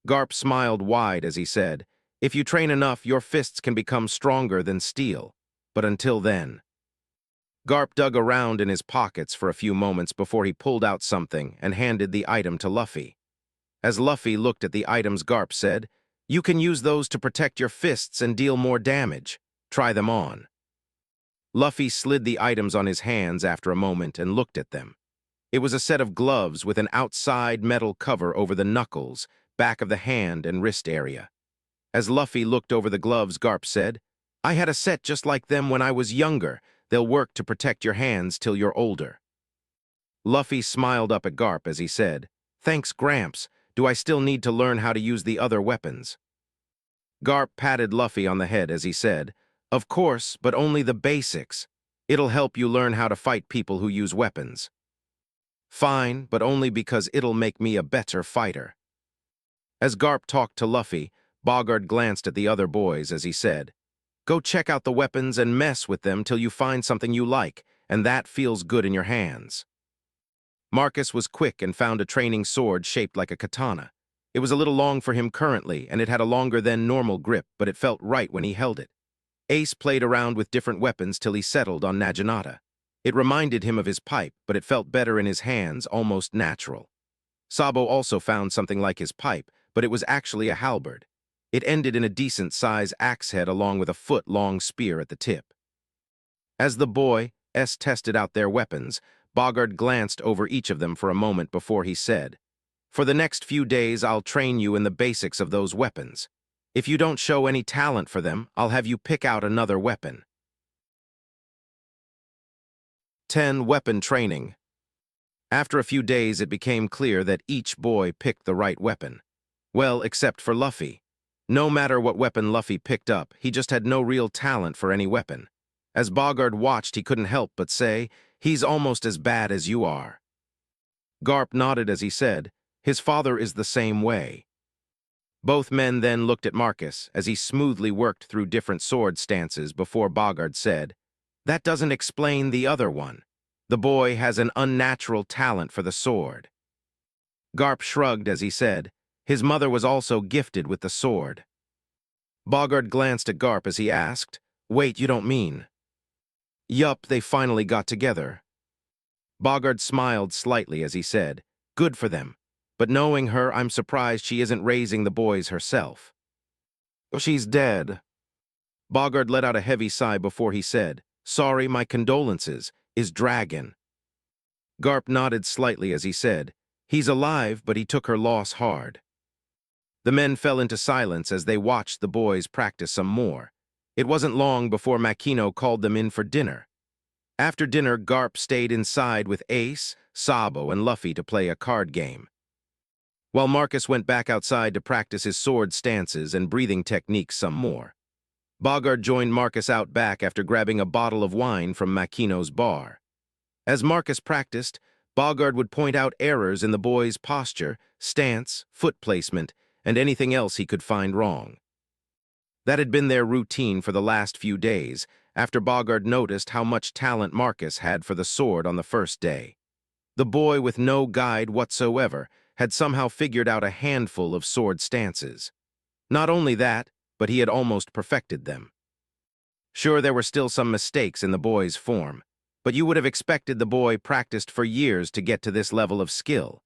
Garp smiled wide as he said, If you train enough, your fists can become stronger than steel. But until then. Garp dug around in his pockets for a few moments before he pulled out something and handed the item to Luffy. As Luffy looked at the items, Garp said, You can use those to protect your fists and deal more damage. Try them on. Luffy slid the items on his hands after a moment and looked at them. It was a set of gloves with an outside metal cover over the knuckles, back of the hand and wrist area. As Luffy looked over the gloves, Garp said, I had a set just like them when I was younger. They'll work to protect your hands till you're older. Luffy smiled up at Garp as he said, Thanks, Gramps. Do I still need to learn how to use the other weapons? Garp patted Luffy on the head as he said, Of course, but only the basics. It'll help you learn how to fight people who use weapons. Fine, but only because it'll make me a better fighter. As Garp talked to Luffy, Bogard glanced at the other boys as he said, Go check out the weapons and mess with them till you find something you like, and that feels good in your hands. Marcus was quick and found a training sword shaped like a katana. It was a little long for him currently, and it had a longer than normal grip, but it felt right when he held it. Ace played around with different weapons till he settled on Naginata. It reminded him of his pipe, but it felt better in his hands, almost natural. Sabo also found something like his pipe, but it was actually a halberd. It ended in a decent-size axe head along with a foot-long spear at the tip. As the boys tested out their weapons, Bogard glanced over each of them for a moment before he said, For the next few days, I'll train you in the basics of those weapons. If you don't show any talent for them, I'll have you pick out another weapon. 10. Weapon Training. After a few days, it became clear that each boy picked the right weapon. Well, except for Luffy. No matter what weapon Luffy picked up, he just had no real talent for any weapon. As Bogard watched, he couldn't help but say, He's almost as bad as you are. Garp nodded as he said, His father is the same way. Both men then looked at Marcus as he smoothly worked through different sword stances before Bogard said, That doesn't explain the other one. The boy has an unnatural talent for the sword. Garp shrugged as he said, His mother was also gifted with the sword. Bogard glanced at Garp as he asked, Wait, you don't mean? Yup, they finally got together. Bogard smiled slightly as he said, Good for them. But knowing her, I'm surprised she isn't raising the boys herself. She's dead. Bogard let out a heavy sigh before he said, Sorry, my condolences. Is Dragon. Garp nodded slightly as he said, He's alive, but he took her loss hard. The men fell into silence as they watched the boys practice some more. It wasn't long before Makino called them in for dinner. After dinner, Garp stayed inside with Ace, Sabo, and Luffy to play a card game. While Marcus went back outside to practice his sword stances and breathing techniques some more. Bogard joined Marcus out back after grabbing a bottle of wine from Makino's bar. As Marcus practiced, Bogard would point out errors in the boy's posture, stance, foot placement, and anything else he could find wrong. That had been their routine for the last few days, after Bogard noticed how much talent Marcus had for the sword on the first day. The boy, with no guide whatsoever, had somehow figured out a handful of sword stances. Not only that, but he had almost perfected them. Sure, there were still some mistakes in the boy's form, but you would have expected the boy practiced for years to get to this level of skill.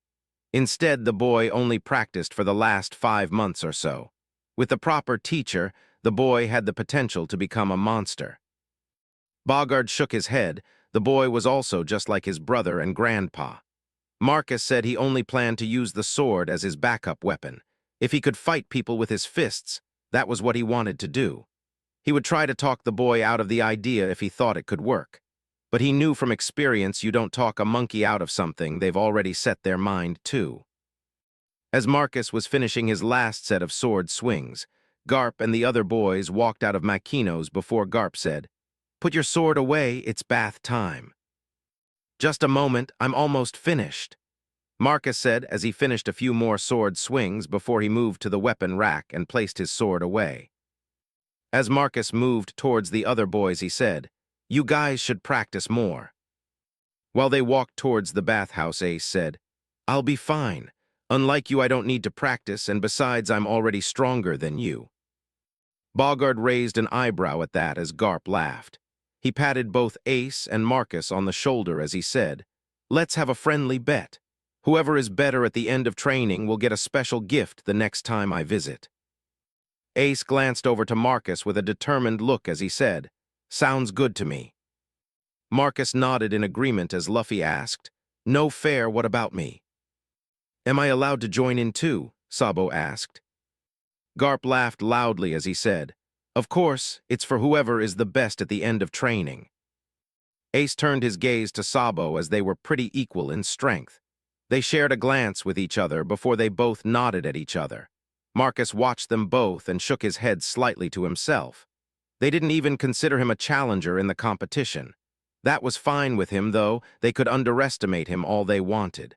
Instead, the boy only practiced for the last 5 months or so. With the proper teacher, the boy had the potential to become a monster. Bogard shook his head. The boy was also just like his brother and grandpa. Marcus said he only planned to use the sword as his backup weapon. If he could fight people with his fists, that was what he wanted to do. He would try to talk the boy out of the idea if he thought it could work. But he knew from experience you don't talk a monkey out of something they've already set their mind to. As Marcus was finishing his last set of sword swings, Garp and the other boys walked out of Makino's before Garp said, Put your sword away, it's bath time. Just a moment, I'm almost finished, Marcus said as he finished a few more sword swings before he moved to the weapon rack and placed his sword away. As Marcus moved towards the other boys, he said, You guys should practice more. While they walked towards the bathhouse, Ace said, I'll be fine. Unlike you, I don't need to practice, and besides, I'm already stronger than you. Bogard raised an eyebrow at that as Garp laughed. He patted both Ace and Marcus on the shoulder as he said, Let's have a friendly bet. Whoever is better at the end of training will get a special gift the next time I visit. Ace glanced over to Marcus with a determined look as he said, Sounds good to me. Marcus nodded in agreement as Luffy asked, No fair, what about me? Am I allowed to join in too? Sabo asked. Garp laughed loudly as he said, "Of course, it's for whoever is the best at the end of training." Ace turned his gaze to Sabo as they were pretty equal in strength. They shared a glance with each other before they both nodded at each other. Marcus watched them both and shook his head slightly to himself. They didn't even consider him a challenger in the competition. That was fine with him, though. They could underestimate him all they wanted.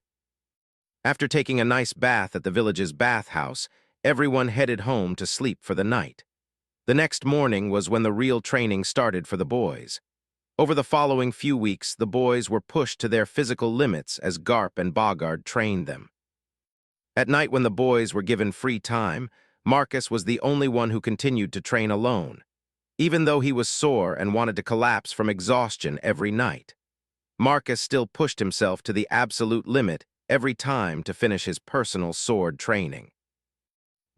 After taking a nice bath at the village's bathhouse, everyone headed home to sleep for the night. The next morning was when the real training started for the boys. Over the following few weeks, the boys were pushed to their physical limits as Garp and Bogard trained them. At night, when the boys were given free time, Marcus was the only one who continued to train alone, even though he was sore and wanted to collapse from exhaustion every night. Marcus still pushed himself to the absolute limit every time to finish his personal sword training.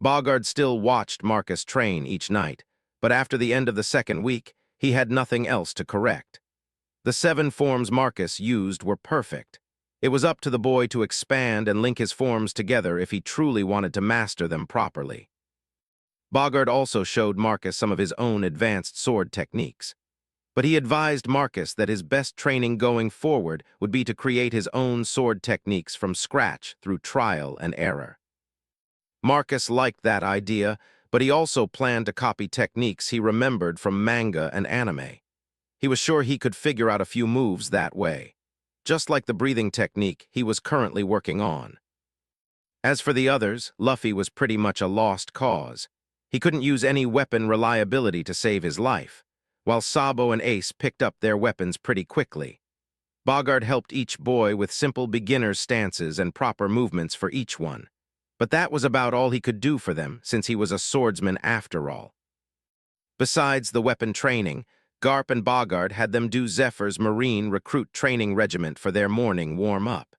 Bogard still watched Marcus train each night, but after the end of the second week, he had nothing else to correct. The 7 forms Marcus used were perfect. It was up to the boy to expand and link his forms together if he truly wanted to master them properly. Bogard also showed Marcus some of his own advanced sword techniques. But he advised Marcus that his best training going forward would be to create his own sword techniques from scratch through trial and error. Marcus liked that idea, but he also planned to copy techniques he remembered from manga and anime. He was sure he could figure out a few moves that way, just like the breathing technique he was currently working on. As for the others, Luffy was pretty much a lost cause. He couldn't use any weapon reliability to save his life, while Sabo and Ace picked up their weapons pretty quickly. Bogard helped each boy with simple beginner's stances and proper movements for each one. But that was about all he could do for them, since he was a swordsman after all. Besides the weapon training, Garp and Bogard had them do Zephyr's Marine Recruit Training Regiment for their morning warm-up.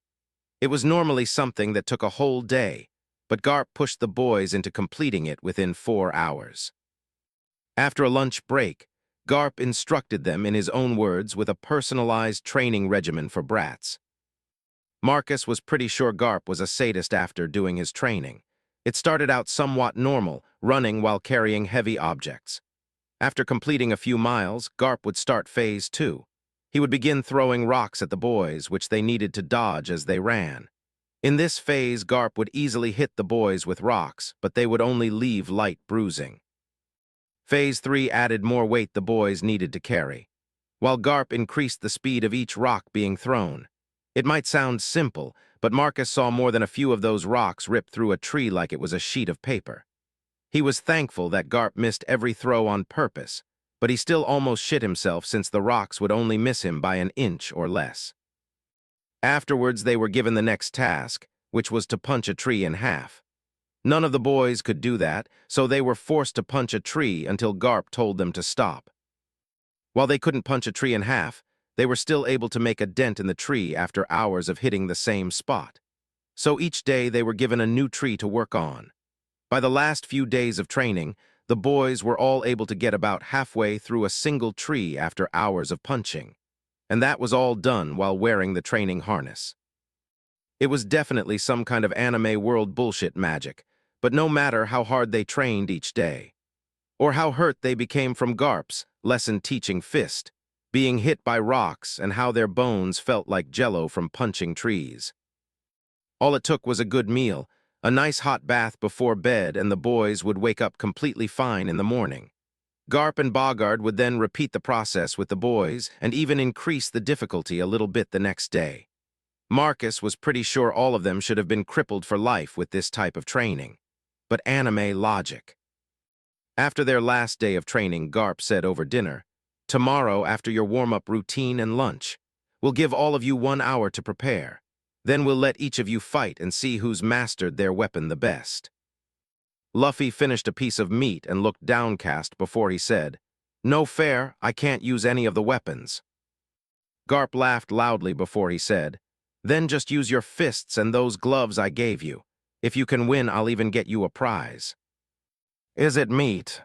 It was normally something that took a whole day, but Garp pushed the boys into completing it within 4 hours. After a lunch break, Garp instructed them in his own words with a personalized training regimen for brats. Marcus was pretty sure Garp was a sadist after doing his training. It started out somewhat normal, running while carrying heavy objects. After completing a few miles, Garp would start phase 2. He would begin throwing rocks at the boys, which they needed to dodge as they ran. In this phase, Garp would easily hit the boys with rocks, but they would only leave light bruising. Phase 3 added more weight the boys needed to carry, while Garp increased the speed of each rock being thrown. It might sound simple, but Marcus saw more than a few of those rocks rip through a tree like it was a sheet of paper. He was thankful that Garp missed every throw on purpose, but he still almost shit himself since the rocks would only miss him by an inch or less. Afterwards, they were given the next task, which was to punch a tree in half. None of the boys could do that, so they were forced to punch a tree until Garp told them to stop. While they couldn't punch a tree in half, they were still able to make a dent in the tree after hours of hitting the same spot. So each day they were given a new tree to work on. By the last few days of training, the boys were all able to get about halfway through a single tree after hours of punching. And that was all done while wearing the training harness. It was definitely some kind of anime world bullshit magic, but no matter how hard they trained each day, or how hurt they became from Garp's lesson-teaching fist, being hit by rocks, and how their bones felt like jello from punching trees. All it took was a good meal, a nice hot bath before bed, and the boys would wake up completely fine in the morning. Garp and Bogard would then repeat the process with the boys and even increase the difficulty a little bit the next day. Marcus was pretty sure all of them should have been crippled for life with this type of training. But anime logic. After their last day of training, Garp said over dinner, "Tomorrow, after your warm-up routine and lunch, we'll give all of you 1 hour to prepare. Then we'll let each of you fight and see who's mastered their weapon the best." Luffy finished a piece of meat and looked downcast before he said, "No fair, I can't use any of the weapons." Garp laughed loudly before he said, "Then just use your fists and those gloves I gave you. If you can win, I'll even get you a prize." "Is it meat?"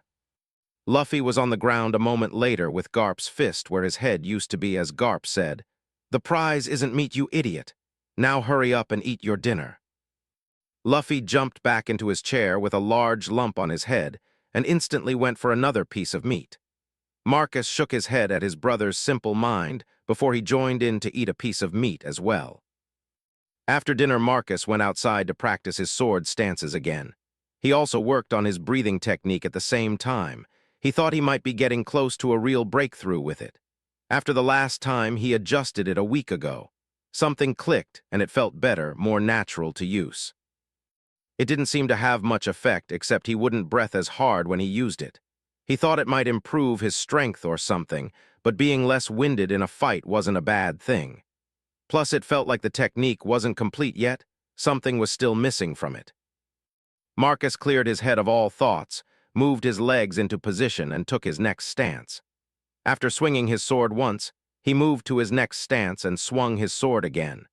Luffy was on the ground a moment later with Garp's fist where his head used to be as Garp said, "The prize isn't meat, you idiot. Now hurry up and eat your dinner." Luffy jumped back into his chair with a large lump on his head and instantly went for another piece of meat. Marcus shook his head at his brother's simple mind before he joined in to eat a piece of meat as well. After dinner, Marcus went outside to practice his sword stances again. He also worked on his breathing technique at the same time. He thought he might be getting close to a real breakthrough with it. After the last time he adjusted it a week ago, something clicked and it felt better, more natural to use. It didn't seem to have much effect, except he wouldn't breath as hard when he used it. He thought it might improve his strength or something, but being less winded in a fight wasn't a bad thing. Plus, it felt like the technique wasn't complete yet. Something was still missing from it. Marcus cleared his head of all thoughts, moved his legs into position, and took his next stance. After swinging his sword once, he moved to his next stance and swung his sword again.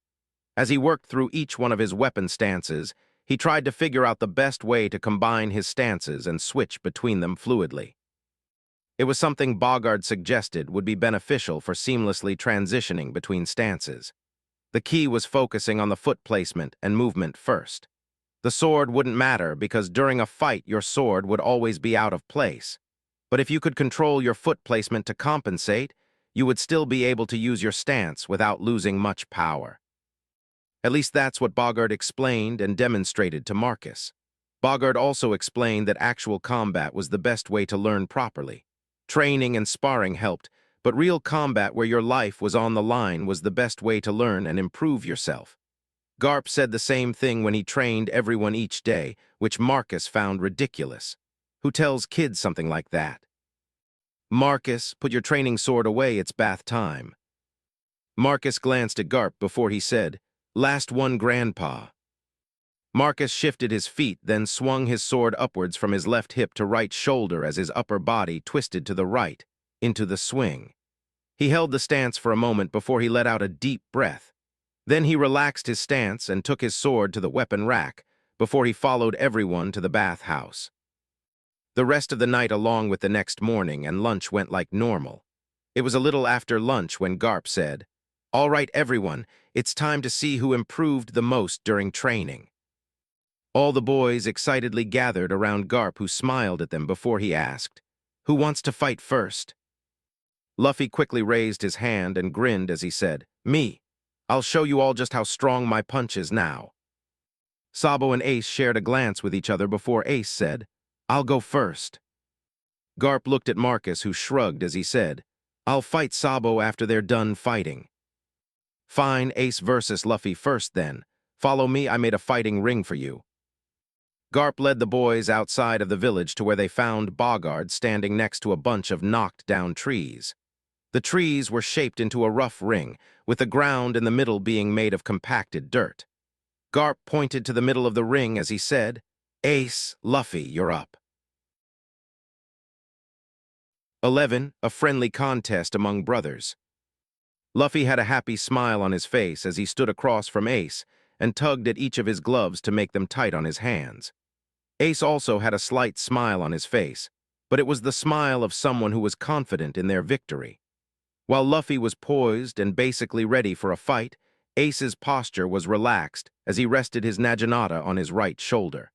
As he worked through each one of his weapon stances, he tried to figure out the best way to combine his stances and switch between them fluidly. It was something Bogard suggested would be beneficial for seamlessly transitioning between stances. The key was focusing on the foot placement and movement first. The sword wouldn't matter because during a fight your sword would always be out of place. But if you could control your foot placement to compensate, you would still be able to use your stance without losing much power. At least that's what Bogard explained and demonstrated to Marcus. Bogard also explained that actual combat was the best way to learn properly. Training and sparring helped, but real combat where your life was on the line was the best way to learn and improve yourself. Garp said the same thing when he trained everyone each day, which Marcus found ridiculous. Who tells kids something like that? Marcus, put your training sword away, it's bath time. Marcus glanced at Garp before he said, "Last one, Grandpa." Marcus shifted his feet, then swung his sword upwards from his left hip to right shoulder as his upper body twisted to the right, into the swing. He held the stance for a moment before he let out a deep breath. Then he relaxed his stance and took his sword to the weapon rack before he followed everyone to the bathhouse. The rest of the night along with the next morning and lunch went like normal. It was a little after lunch when Garp said, "All right, everyone, it's time to see who improved the most during training." All the boys excitedly gathered around Garp, who smiled at them before he asked, "Who wants to fight first?" Luffy quickly raised his hand and grinned as he said, "Me. I'll show you all just how strong my punch is now." Sabo and Ace shared a glance with each other before Ace said, "I'll go first." Garp looked at Marcus, who shrugged as he said, "I'll fight Sabo after they're done fighting." "Fine, Ace versus Luffy first then. Follow me, I made a fighting ring for you." Garp led the boys outside of the village to where they found Bogard standing next to a bunch of knocked-down trees. The trees were shaped into a rough ring, with the ground in the middle being made of compacted dirt. Garp pointed to the middle of the ring as he said, "Ace, Luffy, you're up." 11. A friendly contest among brothers. Luffy had a happy smile on his face as he stood across from Ace and tugged at each of his gloves to make them tight on his hands. Ace also had a slight smile on his face, but it was the smile of someone who was confident in their victory. While Luffy was poised and basically ready for a fight, Ace's posture was relaxed as he rested his naginata on his right shoulder.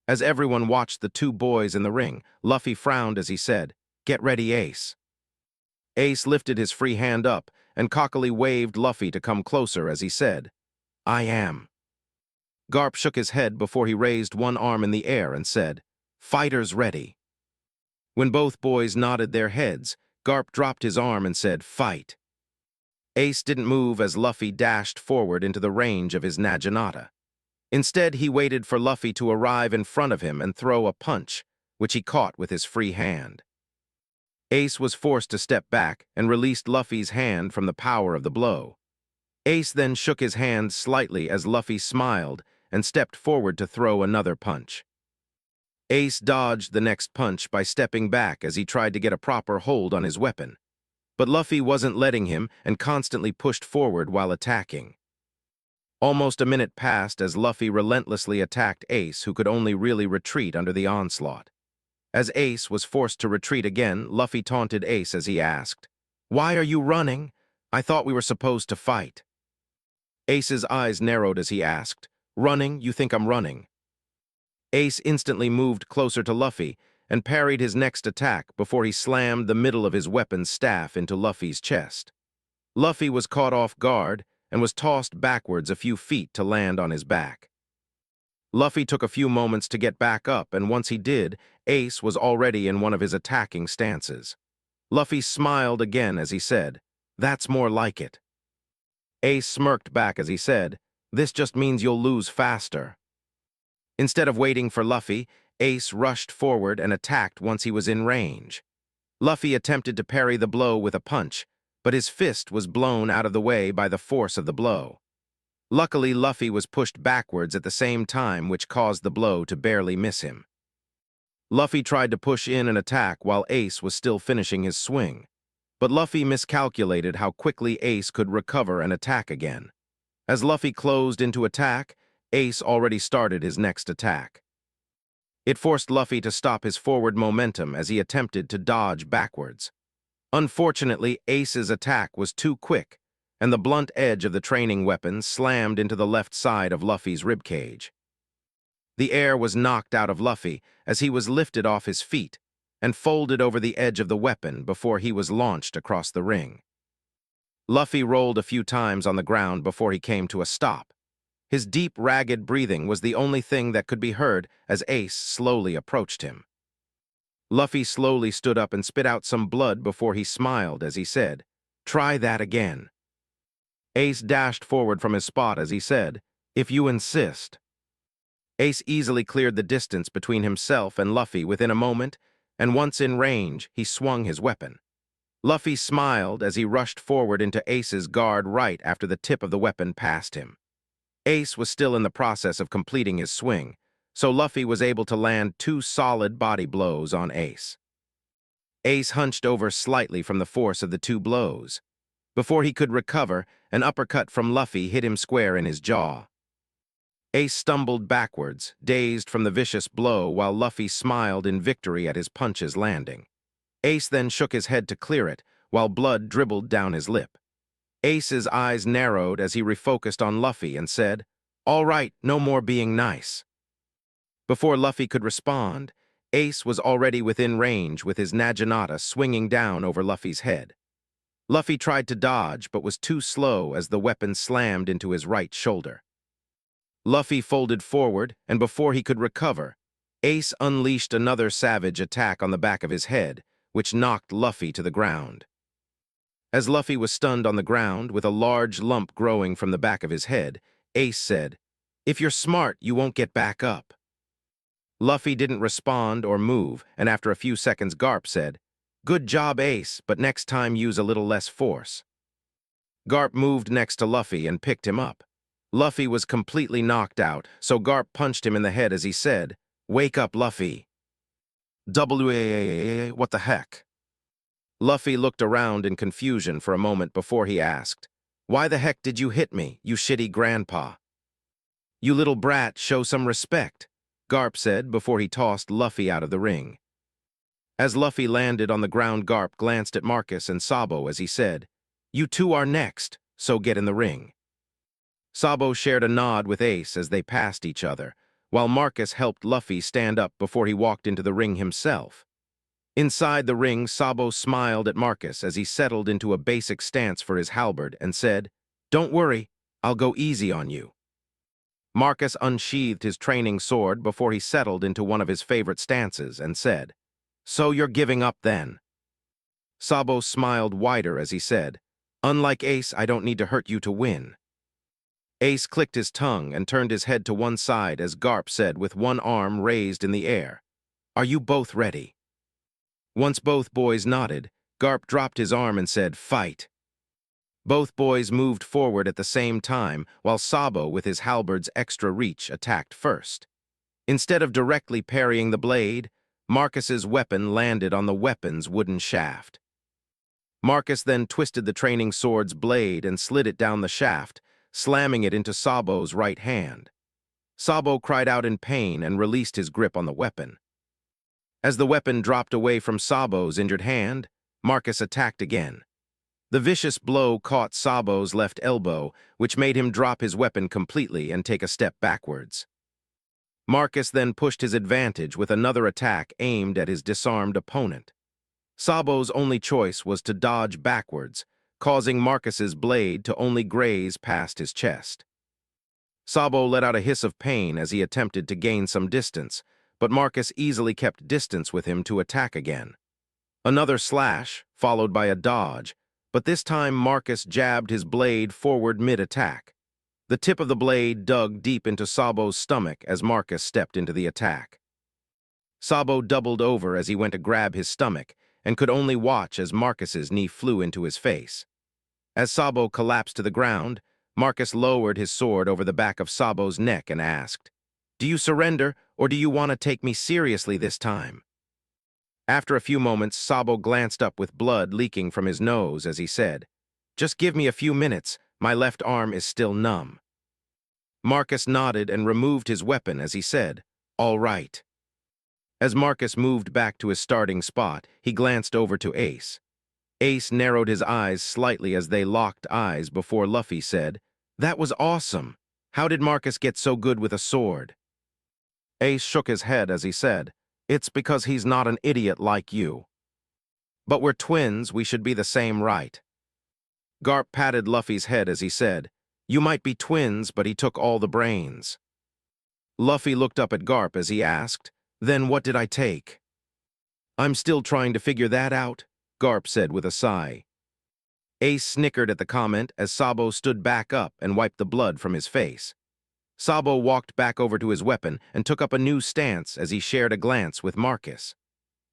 As everyone watched the two boys in the ring, Luffy frowned as he said, "Get ready, Ace." Ace lifted his free hand up and cockily waved Luffy to come closer as he said, "I am." Garp shook his head before he raised one arm in the air and said, "Fighters ready." When both boys nodded their heads, Garp dropped his arm and said, "Fight." Ace didn't move as Luffy dashed forward into the range of his naginata. Instead, he waited for Luffy to arrive in front of him and throw a punch, which he caught with his free hand. Ace was forced to step back and released Luffy's hand from the power of the blow. Ace then shook his hand slightly as Luffy smiled and stepped forward to throw another punch. Ace dodged the next punch by stepping back as he tried to get a proper hold on his weapon. But Luffy wasn't letting him and constantly pushed forward while attacking. Almost a minute passed as Luffy relentlessly attacked Ace, who could only really retreat under the onslaught. As Ace was forced to retreat again, Luffy taunted Ace as he asked, "Why are you running? I thought we were supposed to fight." Ace's eyes narrowed as he asked, Running? You think I'm running? Ace instantly moved closer to Luffy and parried his next attack before he slammed the middle of his weapon's staff into Luffy's chest. Luffy was caught off guard and was tossed backwards a few feet to land on his back. Luffy took a few moments to get back up, and once he did, Ace was already in one of his attacking stances. Luffy smiled again as he said, "That's more like it." Ace smirked back as he said, "This just means you'll lose faster." Instead of waiting for Luffy, Ace rushed forward and attacked once he was in range. Luffy attempted to parry the blow with a punch, but his fist was blown out of the way by the force of the blow. Luckily, Luffy was pushed backwards at the same time, which caused the blow to barely miss him. Luffy tried to push in an attack while Ace was still finishing his swing, but Luffy miscalculated how quickly Ace could recover and attack again. As Luffy closed into attack, Ace already started his next attack. It forced Luffy to stop his forward momentum as he attempted to dodge backwards. Unfortunately, Ace's attack was too quick, and the blunt edge of the training weapon slammed into the left side of Luffy's ribcage. The air was knocked out of Luffy as he was lifted off his feet and folded over the edge of the weapon before he was launched across the ring. Luffy rolled a few times on the ground before he came to a stop. His deep, ragged breathing was the only thing that could be heard as Ace slowly approached him. Luffy slowly stood up and spit out some blood before he smiled as he said, "Try that again." Ace dashed forward from his spot as he said, "If you insist." Ace easily cleared the distance between himself and Luffy within a moment, and once in range, he swung his weapon. Luffy smiled as he rushed forward into Ace's guard right after the tip of the weapon passed him. Ace was still in the process of completing his swing, so Luffy was able to land 2 solid body blows on Ace. Ace hunched over slightly from the force of the 2 blows. Before he could recover, an uppercut from Luffy hit him square in his jaw. Ace stumbled backwards, dazed from the vicious blow, while Luffy smiled in victory at his punches landing. Ace then shook his head to clear it, while blood dribbled down his lip. Ace's eyes narrowed as he refocused on Luffy and said, "All right, no more being nice." Before Luffy could respond, Ace was already within range with his Naginata swinging down over Luffy's head. Luffy tried to dodge but was too slow as the weapon slammed into his right shoulder. Luffy folded forward, and before he could recover, Ace unleashed another savage attack on the back of his head, which knocked Luffy to the ground. As Luffy was stunned on the ground, with a large lump growing from the back of his head, Ace said, "If you're smart, you won't get back up." Luffy didn't respond or move, and after a few seconds Garp said, "Good job, Ace, but next time use a little less force." Garp moved next to Luffy and picked him up. Luffy was completely knocked out, so Garp punched him in the head as he said, "Wake up, Luffy." What the heck? Luffy looked around in confusion for a moment before he asked, "Why the heck did you hit me, you shitty grandpa?" "You little brat, show some respect," Garp said before he tossed Luffy out of the ring. As Luffy landed on the ground, Garp glanced at Marcus and Sabo as he said, "You two are next, so get in the ring." Sabo shared a nod with Ace as they passed each other, while Marcus helped Luffy stand up before he walked into the ring himself. Inside the ring, Sabo smiled at Marcus as he settled into a basic stance for his halberd and said, "Don't worry, I'll go easy on you." Marcus unsheathed his training sword before he settled into one of his favorite stances and said, "So you're giving up then?" Sabo smiled wider as he said, "Unlike Ace, I don't need to hurt you to win." Ace clicked his tongue and turned his head to one side as Garp said with one arm raised in the air, "Are you both ready?" Once both boys nodded, Garp dropped his arm and said, "Fight." Both boys moved forward at the same time, while Sabo, with his halberd's extra reach, attacked first. Instead of directly parrying the blade, Marcus's weapon landed on the weapon's wooden shaft. Marcus then twisted the training sword's blade and slid it down the shaft, slamming it into Sabo's right hand. Sabo cried out in pain and released his grip on the weapon. As the weapon dropped away from Sabo's injured hand, Marcus attacked again. The vicious blow caught Sabo's left elbow, which made him drop his weapon completely and take a step backwards. Marcus then pushed his advantage with another attack aimed at his disarmed opponent. Sabo's only choice was to dodge backwards, causing Marcus's blade to only graze past his chest. Sabo let out a hiss of pain as he attempted to gain some distance, but Marcus easily kept distance with him to attack again. Another slash, followed by a dodge, but this time Marcus jabbed his blade forward mid-attack. The tip of the blade dug deep into Sabo's stomach as Marcus stepped into the attack. Sabo doubled over as he went to grab his stomach and could only watch as Marcus's knee flew into his face. As Sabo collapsed to the ground, Marcus lowered his sword over the back of Sabo's neck and asked, "Do you surrender, or do you want to take me seriously this time?" After a few moments, Sabo glanced up with blood leaking from his nose as he said, "Just give me a few minutes, my left arm is still numb." Marcus nodded and removed his weapon as he said, "All right." As Marcus moved back to his starting spot, he glanced over to Ace. Ace narrowed his eyes slightly as they locked eyes before Luffy said, "That was awesome. How did Marcus get so good with a sword?" Ace shook his head as he said, "It's because he's not an idiot like you. But we're twins, we should be the same, right?" Garp patted Luffy's head as he said, "You might be twins, but he took all the brains." Luffy looked up at Garp as he asked, "Then what did I take?" "I'm still trying to figure that out," Garp said with a sigh. Ace snickered at the comment as Sabo stood back up and wiped the blood from his face. Sabo walked back over to his weapon and took up a new stance as he shared a glance with Marcus.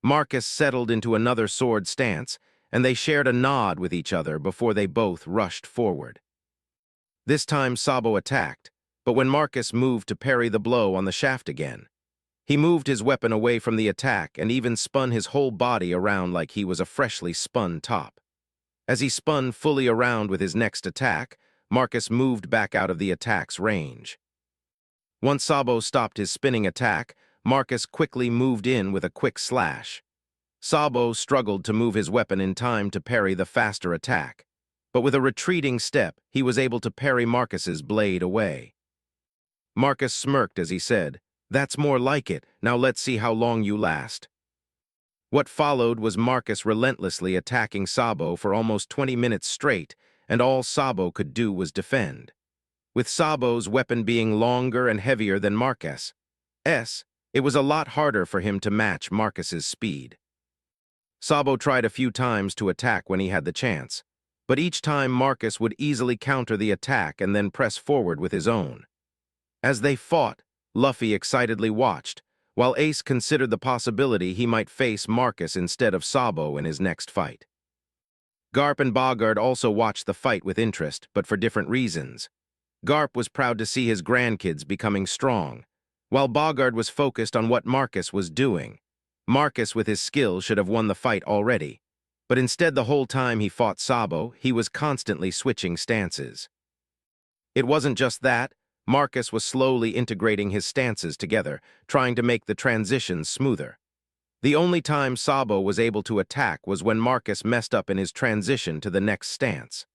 Marcus settled into another sword stance, and they shared a nod with each other before they both rushed forward. This time Sabo attacked, but when Marcus moved to parry the blow on the shaft again, he moved his weapon away from the attack and even spun his whole body around like he was a freshly spun top. As he spun fully around with his next attack, Marcus moved back out of the attack's range. Once Sabo stopped his spinning attack, Marcus quickly moved in with a quick slash. Sabo struggled to move his weapon in time to parry the faster attack, but with a retreating step, he was able to parry Marcus's blade away. Marcus smirked as he said, "That's more like it, now let's see how long you last." What followed was Marcus relentlessly attacking Sabo for almost 20 minutes straight, and all Sabo could do was defend. With Sabo's weapon being longer and heavier than Marcus's, it was a lot harder for him to match Marcus's speed. Sabo tried a few times to attack when he had the chance, but each time Marcus would easily counter the attack and then press forward with his own. As they fought, Luffy excitedly watched, while Ace considered the possibility he might face Marcus instead of Sabo in his next fight. Garp and Bogard also watched the fight with interest, but for different reasons. Garp was proud to see his grandkids becoming strong, while Bogard was focused on what Marcus was doing. Marcus, with his skill, should have won the fight already, but instead the whole time he fought Sabo, he was constantly switching stances. It wasn't just that, Marcus was slowly integrating his stances together, trying to make the transitions smoother. The only time Sabo was able to attack was when Marcus messed up in his transition to the next stance.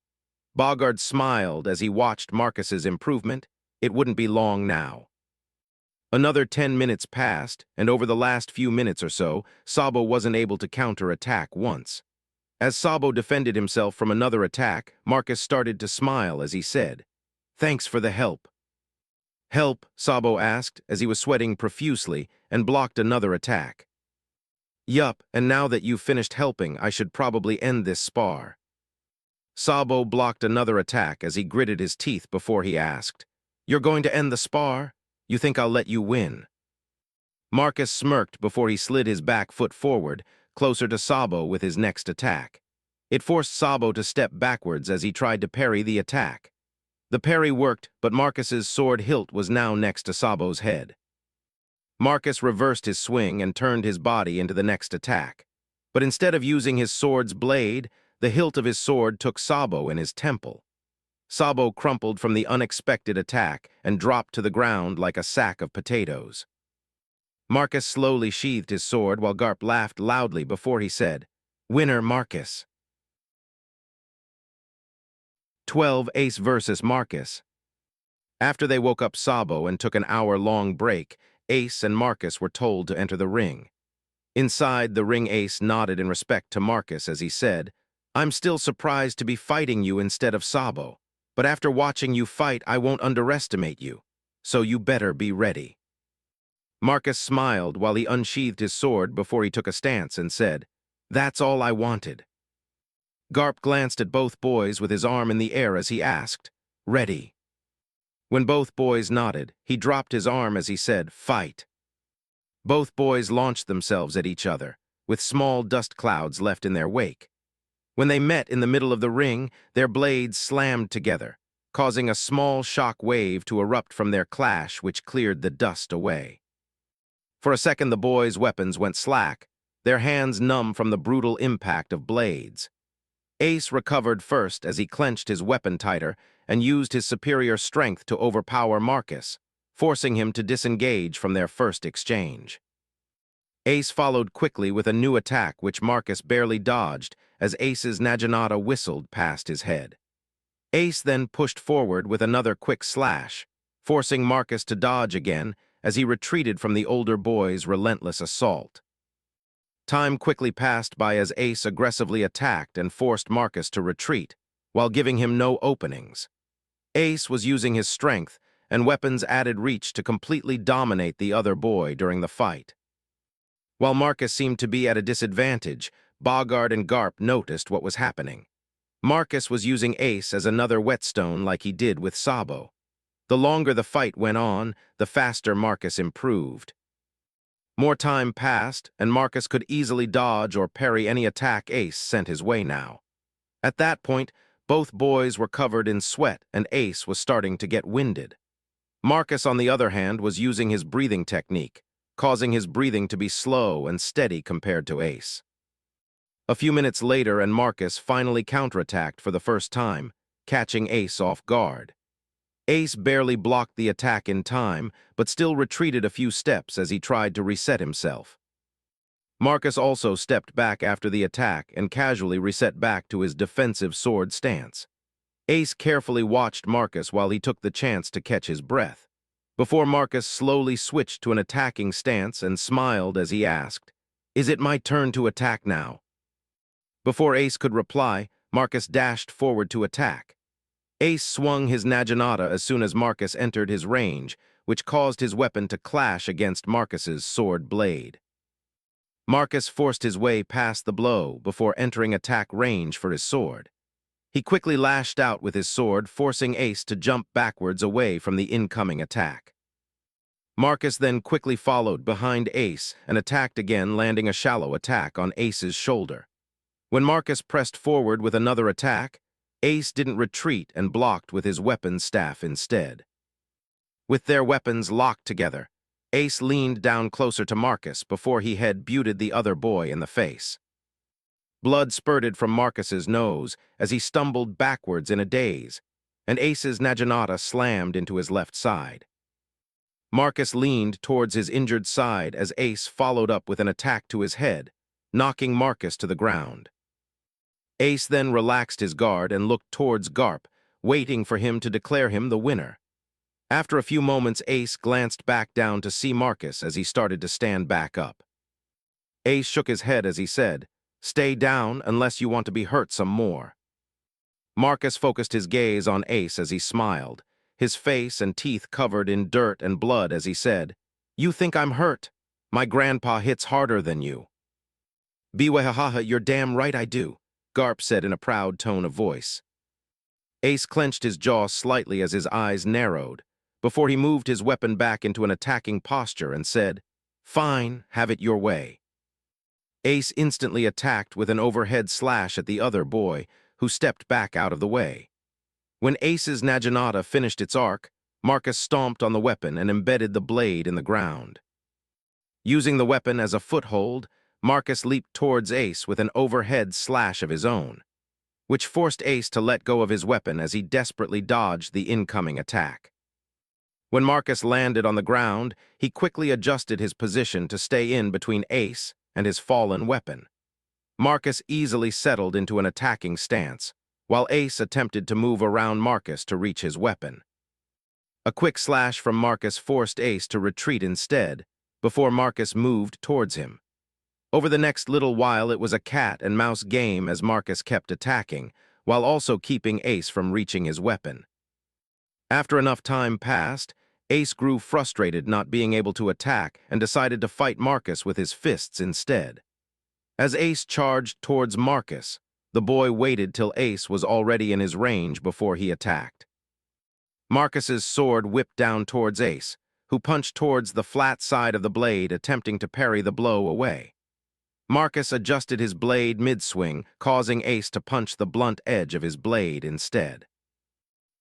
Bogard smiled as he watched Marcus's improvement. It wouldn't be long now. Another 10 minutes passed, and over the last few minutes or so, Sabo wasn't able to counter-attack once. As Sabo defended himself from another attack, Marcus started to smile as he said, "Thanks for the help." "Help?" Sabo asked as he was sweating profusely and blocked another attack. "Yup, and now that you've finished helping, I should probably end this spar." Sabo blocked another attack as he gritted his teeth before he asked, "You're going to end the spar? You think I'll let you win?" Marcus smirked before he slid his back foot forward, closer to Sabo with his next attack. It forced Sabo to step backwards as he tried to parry the attack. The parry worked, but Marcus's sword hilt was now next to Sabo's head. Marcus reversed his swing and turned his body into the next attack. But instead of using his sword's blade, the hilt of his sword took Sabo in his temple. Sabo crumpled from the unexpected attack and dropped to the ground like a sack of potatoes. Marcus slowly sheathed his sword while Garp laughed loudly before he said, "Winner, Marcus." 12 Ace versus Marcus. After they woke up Sabo and took an hour-long break, Ace and Marcus were told to enter the ring. Inside the ring, Ace nodded in respect to Marcus as he said, "I'm still surprised to be fighting you instead of Sabo, but after watching you fight, I won't underestimate you, so you better be ready." Marcus smiled while he unsheathed his sword before he took a stance and said, "That's all I wanted." Garp glanced at both boys with his arm in the air as he asked, "Ready?" When both boys nodded, he dropped his arm as he said, "Fight." Both boys launched themselves at each other, with small dust clouds left in their wake. When they met in the middle of the ring, their blades slammed together, causing a small shock wave to erupt from their clash which cleared the dust away. For a second, the boys' weapons went slack, their hands numb from the brutal impact of blades. Ace recovered first as he clenched his weapon tighter and used his superior strength to overpower Marcus, forcing him to disengage from their first exchange. Ace followed quickly with a new attack which Marcus barely dodged as Ace's Naginata whistled past his head. Ace then pushed forward with another quick slash, forcing Marcus to dodge again as he retreated from the older boy's relentless assault. Time quickly passed by as Ace aggressively attacked and forced Marcus to retreat, while giving him no openings. Ace was using his strength and weapons added reach to completely dominate the other boy during the fight. While Marcus seemed to be at a disadvantage, Bogard and Garp noticed what was happening. Marcus was using Ace as another whetstone like he did with Sabo. The longer the fight went on, the faster Marcus improved. More time passed, and Marcus could easily dodge or parry any attack Ace sent his way now. At that point, both boys were covered in sweat and Ace was starting to get winded. Marcus, on the other hand, was using his breathing technique, causing his breathing to be slow and steady compared to Ace. A few minutes later, and Marcus finally counterattacked for the first time, catching Ace off guard. Ace barely blocked the attack in time, but still retreated a few steps as he tried to reset himself. Marcus also stepped back after the attack and casually reset back to his defensive sword stance. Ace carefully watched Marcus while he took the chance to catch his breath, before Marcus slowly switched to an attacking stance and smiled as he asked, "Is it my turn to attack now?" Before Ace could reply, Marcus dashed forward to attack. Ace swung his Naginata as soon as Marcus entered his range, which caused his weapon to clash against Marcus's sword blade. Marcus forced his way past the blow before entering attack range for his sword. He quickly lashed out with his sword, forcing Ace to jump backwards away from the incoming attack. Marcus then quickly followed behind Ace and attacked again, landing a shallow attack on Ace's shoulder. When Marcus pressed forward with another attack, Ace didn't retreat and blocked with his weapon staff instead. With their weapons locked together, Ace leaned down closer to Marcus before he head-butted the other boy in the face. Blood spurted from Marcus's nose as he stumbled backwards in a daze, and Ace's Naginata slammed into his left side. Marcus leaned towards his injured side as Ace followed up with an attack to his head, knocking Marcus to the ground. Ace then relaxed his guard and looked towards Garp, waiting for him to declare him the winner. After a few moments, Ace glanced back down to see Marcus as he started to stand back up. Ace shook his head as he said, "Stay down unless you want to be hurt some more." Marcus focused his gaze on Ace as he smiled, his face and teeth covered in dirt and blood as he said, "You think I'm hurt? My grandpa hits harder than you." "Biwehahaha, you're damn right I do," Garp said in a proud tone of voice. Ace clenched his jaw slightly as his eyes narrowed, before he moved his weapon back into an attacking posture and said, "Fine, have it your way." Ace instantly attacked with an overhead slash at the other boy, who stepped back out of the way. When Ace's Naginata finished its arc, Marcus stomped on the weapon and embedded the blade in the ground. Using the weapon as a foothold, Marcus leaped towards Ace with an overhead slash of his own, which forced Ace to let go of his weapon as he desperately dodged the incoming attack. When Marcus landed on the ground, he quickly adjusted his position to stay in between Ace and his fallen weapon. Marcus easily settled into an attacking stance, while Ace attempted to move around Marcus to reach his weapon. A quick slash from Marcus forced Ace to retreat instead, before Marcus moved towards him. Over the next little while, it was a cat-and-mouse game as Marcus kept attacking, while also keeping Ace from reaching his weapon. After enough time passed, Ace grew frustrated not being able to attack and decided to fight Marcus with his fists instead. As Ace charged towards Marcus, the boy waited till Ace was already in his range before he attacked. Marcus's sword whipped down towards Ace, who punched towards the flat side of the blade, attempting to parry the blow away. Marcus adjusted his blade mid-swing, causing Ace to punch the blunt edge of his blade instead.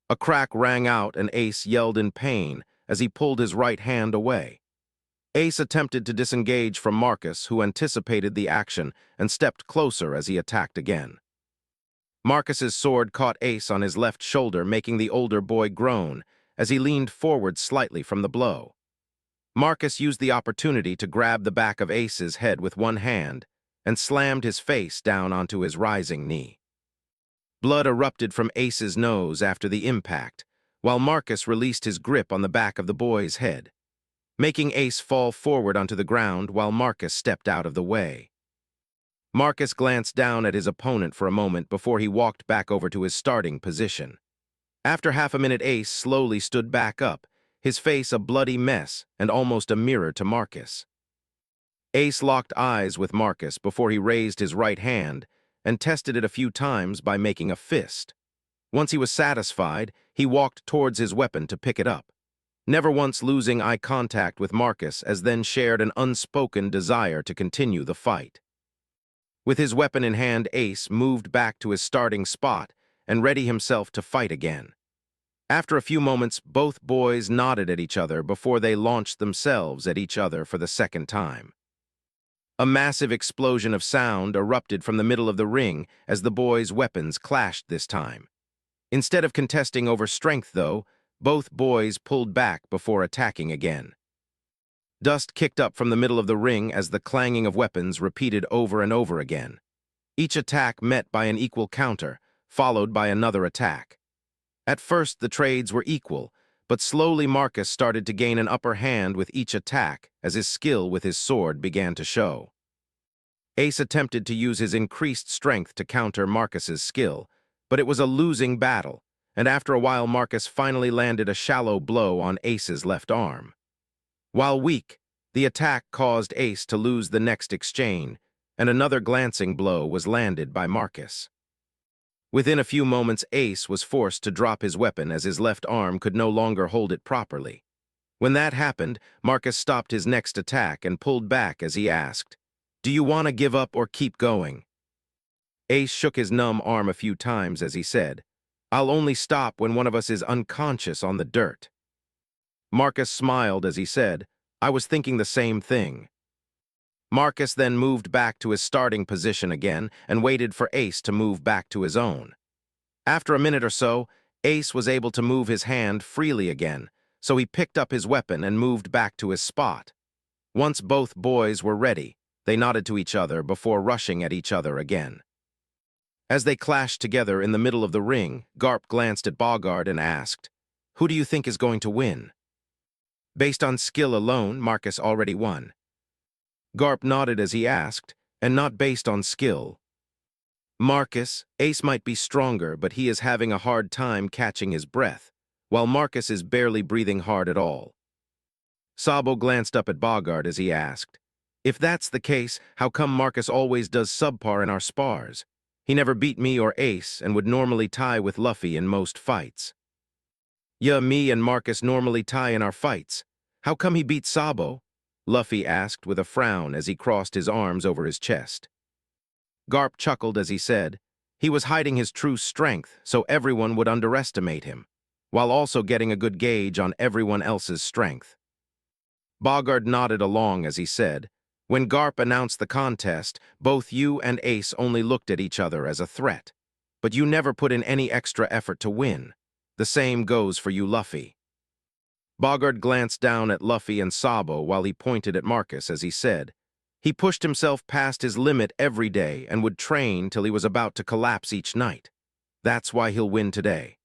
A crack rang out and Ace yelled in pain as he pulled his right hand away. Ace attempted to disengage from Marcus, who anticipated the action and stepped closer as he attacked again. Marcus's sword caught Ace on his left shoulder, making the older boy groan as he leaned forward slightly from the blow. Marcus used the opportunity to grab the back of Ace's head with one hand and slammed his face down onto his rising knee. Blood erupted from Ace's nose after the impact, while Marcus released his grip on the back of the boy's head, making Ace fall forward onto the ground while Marcus stepped out of the way. Marcus glanced down at his opponent for a moment before he walked back over to his starting position. After half a minute, Ace slowly stood back up, his face a bloody mess and almost a mirror to Marcus. Ace locked eyes with Marcus before he raised his right hand and tested it a few times by making a fist. Once he was satisfied, he walked towards his weapon to pick it up, never once losing eye contact with Marcus, as then shared an unspoken desire to continue the fight. With his weapon in hand, Ace moved back to his starting spot and ready himself to fight again. After a few moments, both boys nodded at each other before they launched themselves at each other for the second time. A massive explosion of sound erupted from the middle of the ring as the boys' weapons clashed this time. Instead of contesting over strength, though, both boys pulled back before attacking again. Dust kicked up from the middle of the ring as the clanging of weapons repeated over and over again. Each attack met by an equal counter, followed by another attack. At first, the trades were equal, but slowly Marcus started to gain an upper hand with each attack as his skill with his sword began to show. Ace attempted to use his increased strength to counter Marcus's skill, but it was a losing battle, and after a while Marcus finally landed a shallow blow on Ace's left arm. While weak, the attack caused Ace to lose the next exchange, and another glancing blow was landed by Marcus. Within a few moments, Ace was forced to drop his weapon as his left arm could no longer hold it properly. When that happened, Marcus stopped his next attack and pulled back as he asked, "Do you want to give up or keep going?" Ace shook his numb arm a few times as he said, "I'll only stop when one of us is unconscious on the dirt." Marcus smiled as he said, "I was thinking the same thing." Marcus then moved back to his starting position again and waited for Ace to move back to his own. After a minute or so, Ace was able to move his hand freely again, so he picked up his weapon and moved back to his spot. Once both boys were ready, they nodded to each other before rushing at each other again. As they clashed together in the middle of the ring, Garp glanced at Bogard and asked, "Who do you think is going to win?" Based on skill alone, Marcus already won. Garp nodded as he asked, "And not based on skill?" "Marcus, Ace might be stronger, but he is having a hard time catching his breath, while Marcus is barely breathing hard at all." Sabo glanced up at Bogard as he asked, "If that's the case, how come Marcus always does subpar in our spars? He never beat me or Ace and would normally tie with Luffy in most fights." "Yeah, me and Marcus normally tie in our fights. How come he beat Sabo?" Luffy asked with a frown as he crossed his arms over his chest. Garp chuckled as he said, "He was hiding his true strength so everyone would underestimate him, while also getting a good gauge on everyone else's strength." Bogard nodded along as he said, "When Garp announced the contest, both you and Ace only looked at each other as a threat, but you never put in any extra effort to win. The same goes for you, Luffy." Bogard glanced down at Luffy and Sabo while he pointed at Marcus as he said, "He pushed himself past his limit every day and would train till he was about to collapse each night. That's why he'll win today.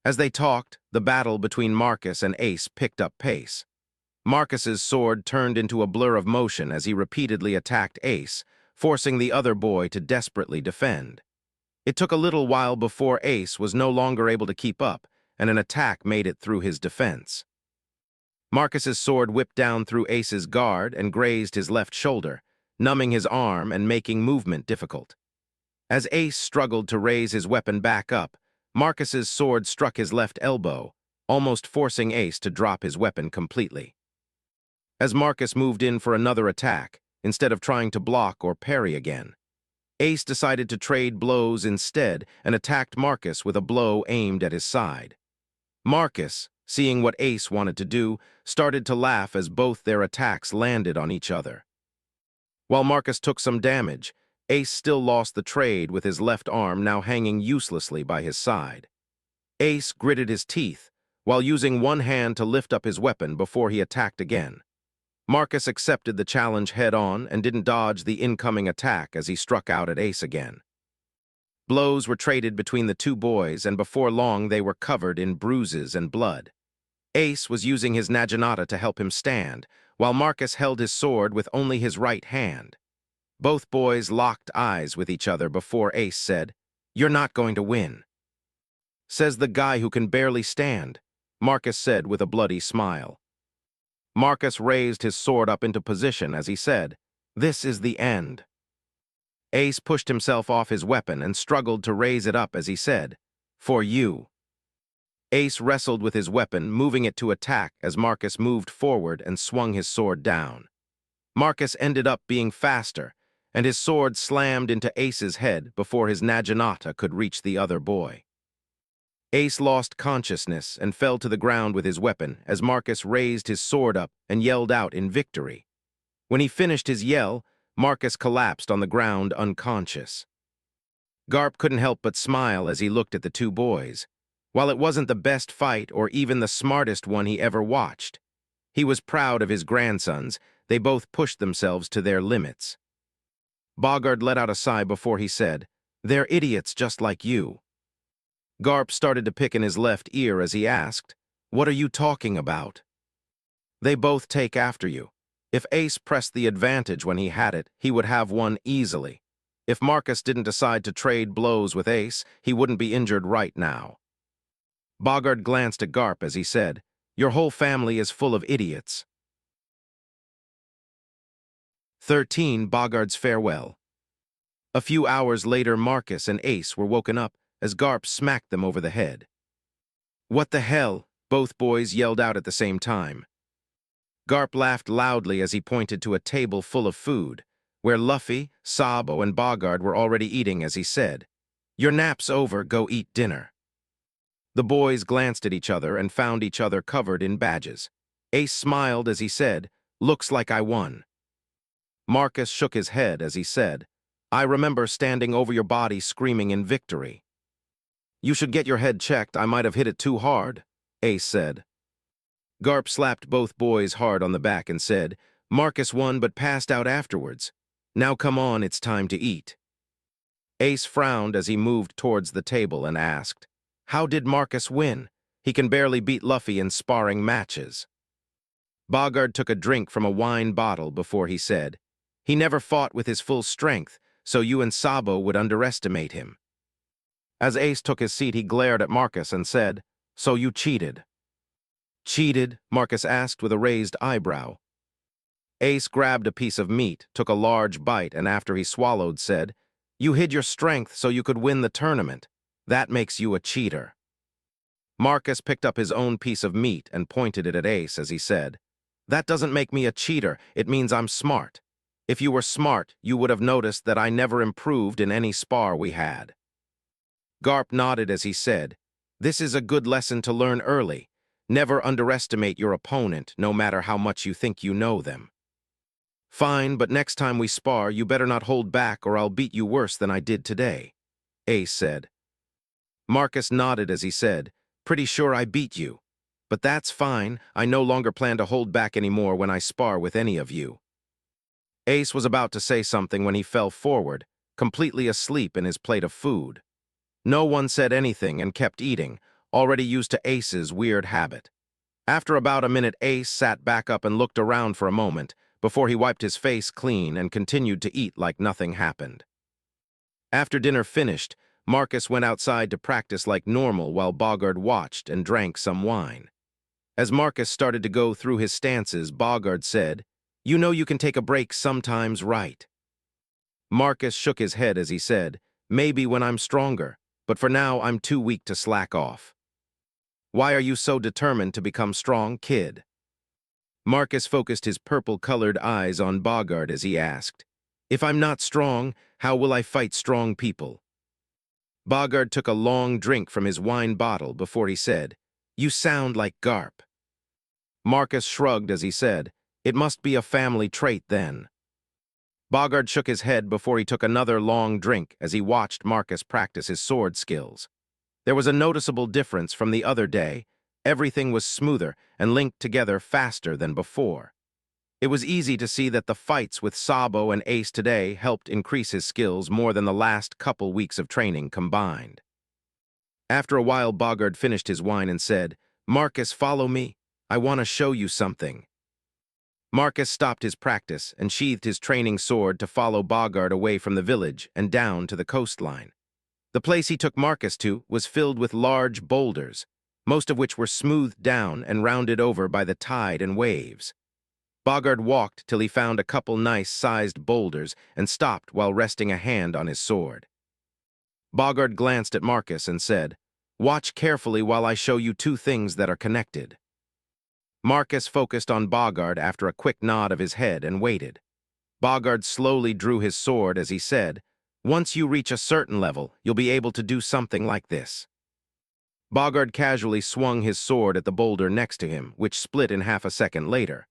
As they talked, the battle between Marcus and Ace picked up pace. Marcus's sword turned into a blur of motion as he repeatedly attacked Ace, forcing the other boy to desperately defend. It took a little while before Ace was no longer able to keep up, and an attack made it through his defense. Marcus's sword whipped down through Ace's guard and grazed his left shoulder, numbing his arm and making movement difficult. As Ace struggled to raise his weapon back up, Marcus's sword struck his left elbow, almost forcing Ace to drop his weapon completely. As Marcus moved in for another attack, instead of trying to block or parry again, Ace decided to trade blows instead and attacked Marcus with a blow aimed at his side. Marcus, seeing what Ace wanted to do, started to laugh as both their attacks landed on each other. While Marcus took some damage, Ace still lost the trade with his left arm now hanging uselessly by his side. Ace gritted his teeth while using one hand to lift up his weapon before he attacked again. Marcus accepted the challenge head-on and didn't dodge the incoming attack as he struck out at Ace again. Blows were traded between the two boys, and before long they were covered in bruises and blood. Ace was using his naginata to help him stand, while Marcus held his sword with only his right hand. Both boys locked eyes with each other before Ace said, "You're not going to win." "Says the guy who can barely stand," Marcus said with a bloody smile. Marcus raised his sword up into position as he said, "This is the end." Ace pushed himself off his weapon and struggled to raise it up as he said, "For you." Ace wrestled with his weapon, moving it to attack as Marcus moved forward and swung his sword down. Marcus ended up being faster, and his sword slammed into Ace's head before his naginata could reach the other boy. Ace lost consciousness and fell to the ground with his weapon as Marcus raised his sword up and yelled out in victory. When he finished his yell, Marcus collapsed on the ground unconscious. Garp couldn't help but smile as he looked at the two boys. While it wasn't the best fight or even the smartest one he ever watched, he was proud of his grandsons. They both pushed themselves to their limits. Bogard let out a sigh before he said, "They're idiots just like you." Garp started to pick in his left ear as he asked, "What are you talking about?" "They both take after you. If Ace pressed the advantage when he had it, he would have won easily. If Marcus didn't decide to trade blows with Ace, he wouldn't be injured right now." Bogard glanced at Garp as he said, "Your whole family is full of idiots." 13. Bogard's farewell. A few hours later, Marcus and Ace were woken up as Garp smacked them over the head. "What the hell?" both boys yelled out at the same time. Garp laughed loudly as he pointed to a table full of food, where Luffy, Sabo, and Bogard were already eating as he said, "Your nap's over, go eat dinner." The boys glanced at each other and found each other covered in badges. Ace smiled as he said, "Looks like I won." Marcus shook his head as he said, "I remember standing over your body screaming in victory." "You should get your head checked, I might have hit it too hard," Ace said. Garp slapped both boys hard on the back and said, "Marcus won but passed out afterwards. Now come on, it's time to eat." Ace frowned as he moved towards the table and asked, "How did Marcus win? He can barely beat Luffy in sparring matches." Bogard took a drink from a wine bottle before he said, "He never fought with his full strength, so you and Sabo would underestimate him." As Ace took his seat, he glared at Marcus and said, "So you cheated?" "Cheated?" Marcus asked with a raised eyebrow. Ace grabbed a piece of meat, took a large bite, and after he swallowed said, "You hid your strength so you could win the tournament. That makes you a cheater." Marcus picked up his own piece of meat and pointed it at Ace as he said, "That doesn't make me a cheater, it means I'm smart. If you were smart, you would have noticed that I never improved in any spar we had." Garp nodded as he said, "This is a good lesson to learn early. Never underestimate your opponent, no matter how much you think you know them." "Fine, but next time we spar, you better not hold back or I'll beat you worse than I did today," Ace said. Marcus nodded as he said, "Pretty sure I beat you. But that's fine, I no longer plan to hold back anymore when I spar with any of you." Ace was about to say something when he fell forward, completely asleep in his plate of food. No one said anything and kept eating, already used to Ace's weird habit. After about a minute, Ace sat back up and looked around for a moment before he wiped his face clean and continued to eat like nothing happened. After dinner finished, Marcus went outside to practice like normal while Bogard watched and drank some wine. As Marcus started to go through his stances, Bogard said, "You know you can take a break sometimes, right?" Marcus shook his head as he said, "Maybe when I'm stronger, but for now I'm too weak to slack off." "Why are you so determined to become strong, kid?" Marcus focused his purple-colored eyes on Bogard as he asked, "If I'm not strong, how will I fight strong people?" Bogard took a long drink from his wine bottle before he said, "You sound like Garp." Marcus shrugged as he said, "It must be a family trait then." Bogard shook his head before he took another long drink as he watched Marcus practice his sword skills. There was a noticeable difference from the other day. Everything was smoother and linked together faster than before. It was easy to see that the fights with Sabo and Ace today helped increase his skills more than the last couple weeks of training combined. After a while, Bogard finished his wine and said, "Marcus, follow me. I want to show you something." Marcus stopped his practice and sheathed his training sword to follow Bogard away from the village and down to the coastline. The place he took Marcus to was filled with large boulders, most of which were smoothed down and rounded over by the tide and waves. Bogard walked till he found a couple nice-sized boulders and stopped while resting a hand on his sword. Bogard glanced at Marcus and said, "Watch carefully while I show you two things that are connected." Marcus focused on Bogard after a quick nod of his head and waited. Bogard slowly drew his sword as he said, "Once you reach a certain level, you'll be able to do something like this." Bogard casually swung his sword at the boulder next to him, which split in half a second later.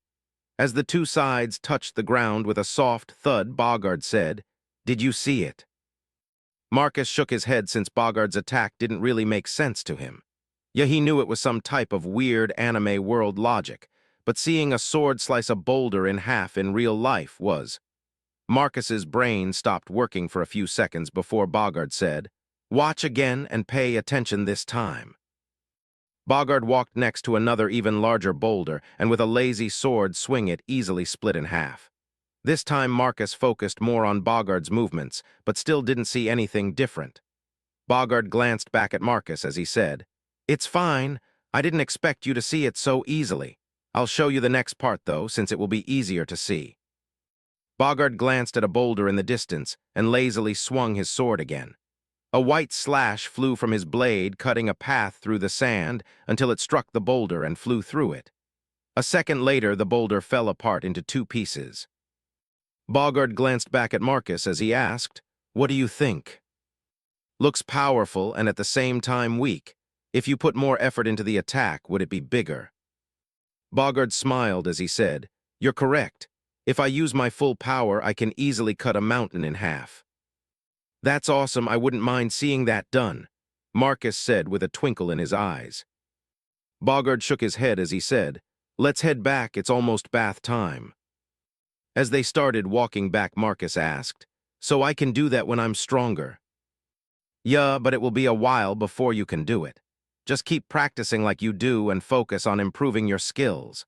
As the two sides touched the ground with a soft thud, Bogard said, "Did you see it?" Marcus shook his head since Bogard's attack didn't really make sense to him. Yeah, he knew it was some type of weird anime world logic, but seeing a sword slice a boulder in half in real life was. Marcus's brain stopped working for a few seconds before Bogard said, "Watch again and pay attention this time." Bogard walked next to another even larger boulder and with a lazy sword swing it easily split in half. This time Marcus focused more on Bogard's movements, but still didn't see anything different. Bogard glanced back at Marcus as he said, "It's fine. I didn't expect you to see it so easily. I'll show you the next part though, since it will be easier to see." Bogard glanced at a boulder in the distance and lazily swung his sword again. A white slash flew from his blade, cutting a path through the sand until it struck the boulder and flew through it. A second later, the boulder fell apart into two pieces. Bogard glanced back at Marcus as he asked, "What do you think?" "Looks powerful and at the same time weak. If you put more effort into the attack, would it be bigger?" Bogard smiled as he said, "You're correct. If I use my full power, I can easily cut a mountain in half." "That's awesome. I wouldn't mind seeing that done," Marcus said with a twinkle in his eyes. Bogard shook his head as he said, "Let's head back. It's almost bath time." As they started walking back, Marcus asked, "So I can do that when I'm stronger?" "Yeah, but it will be a while before you can do it. Just keep practicing like you do and focus on improving your skills.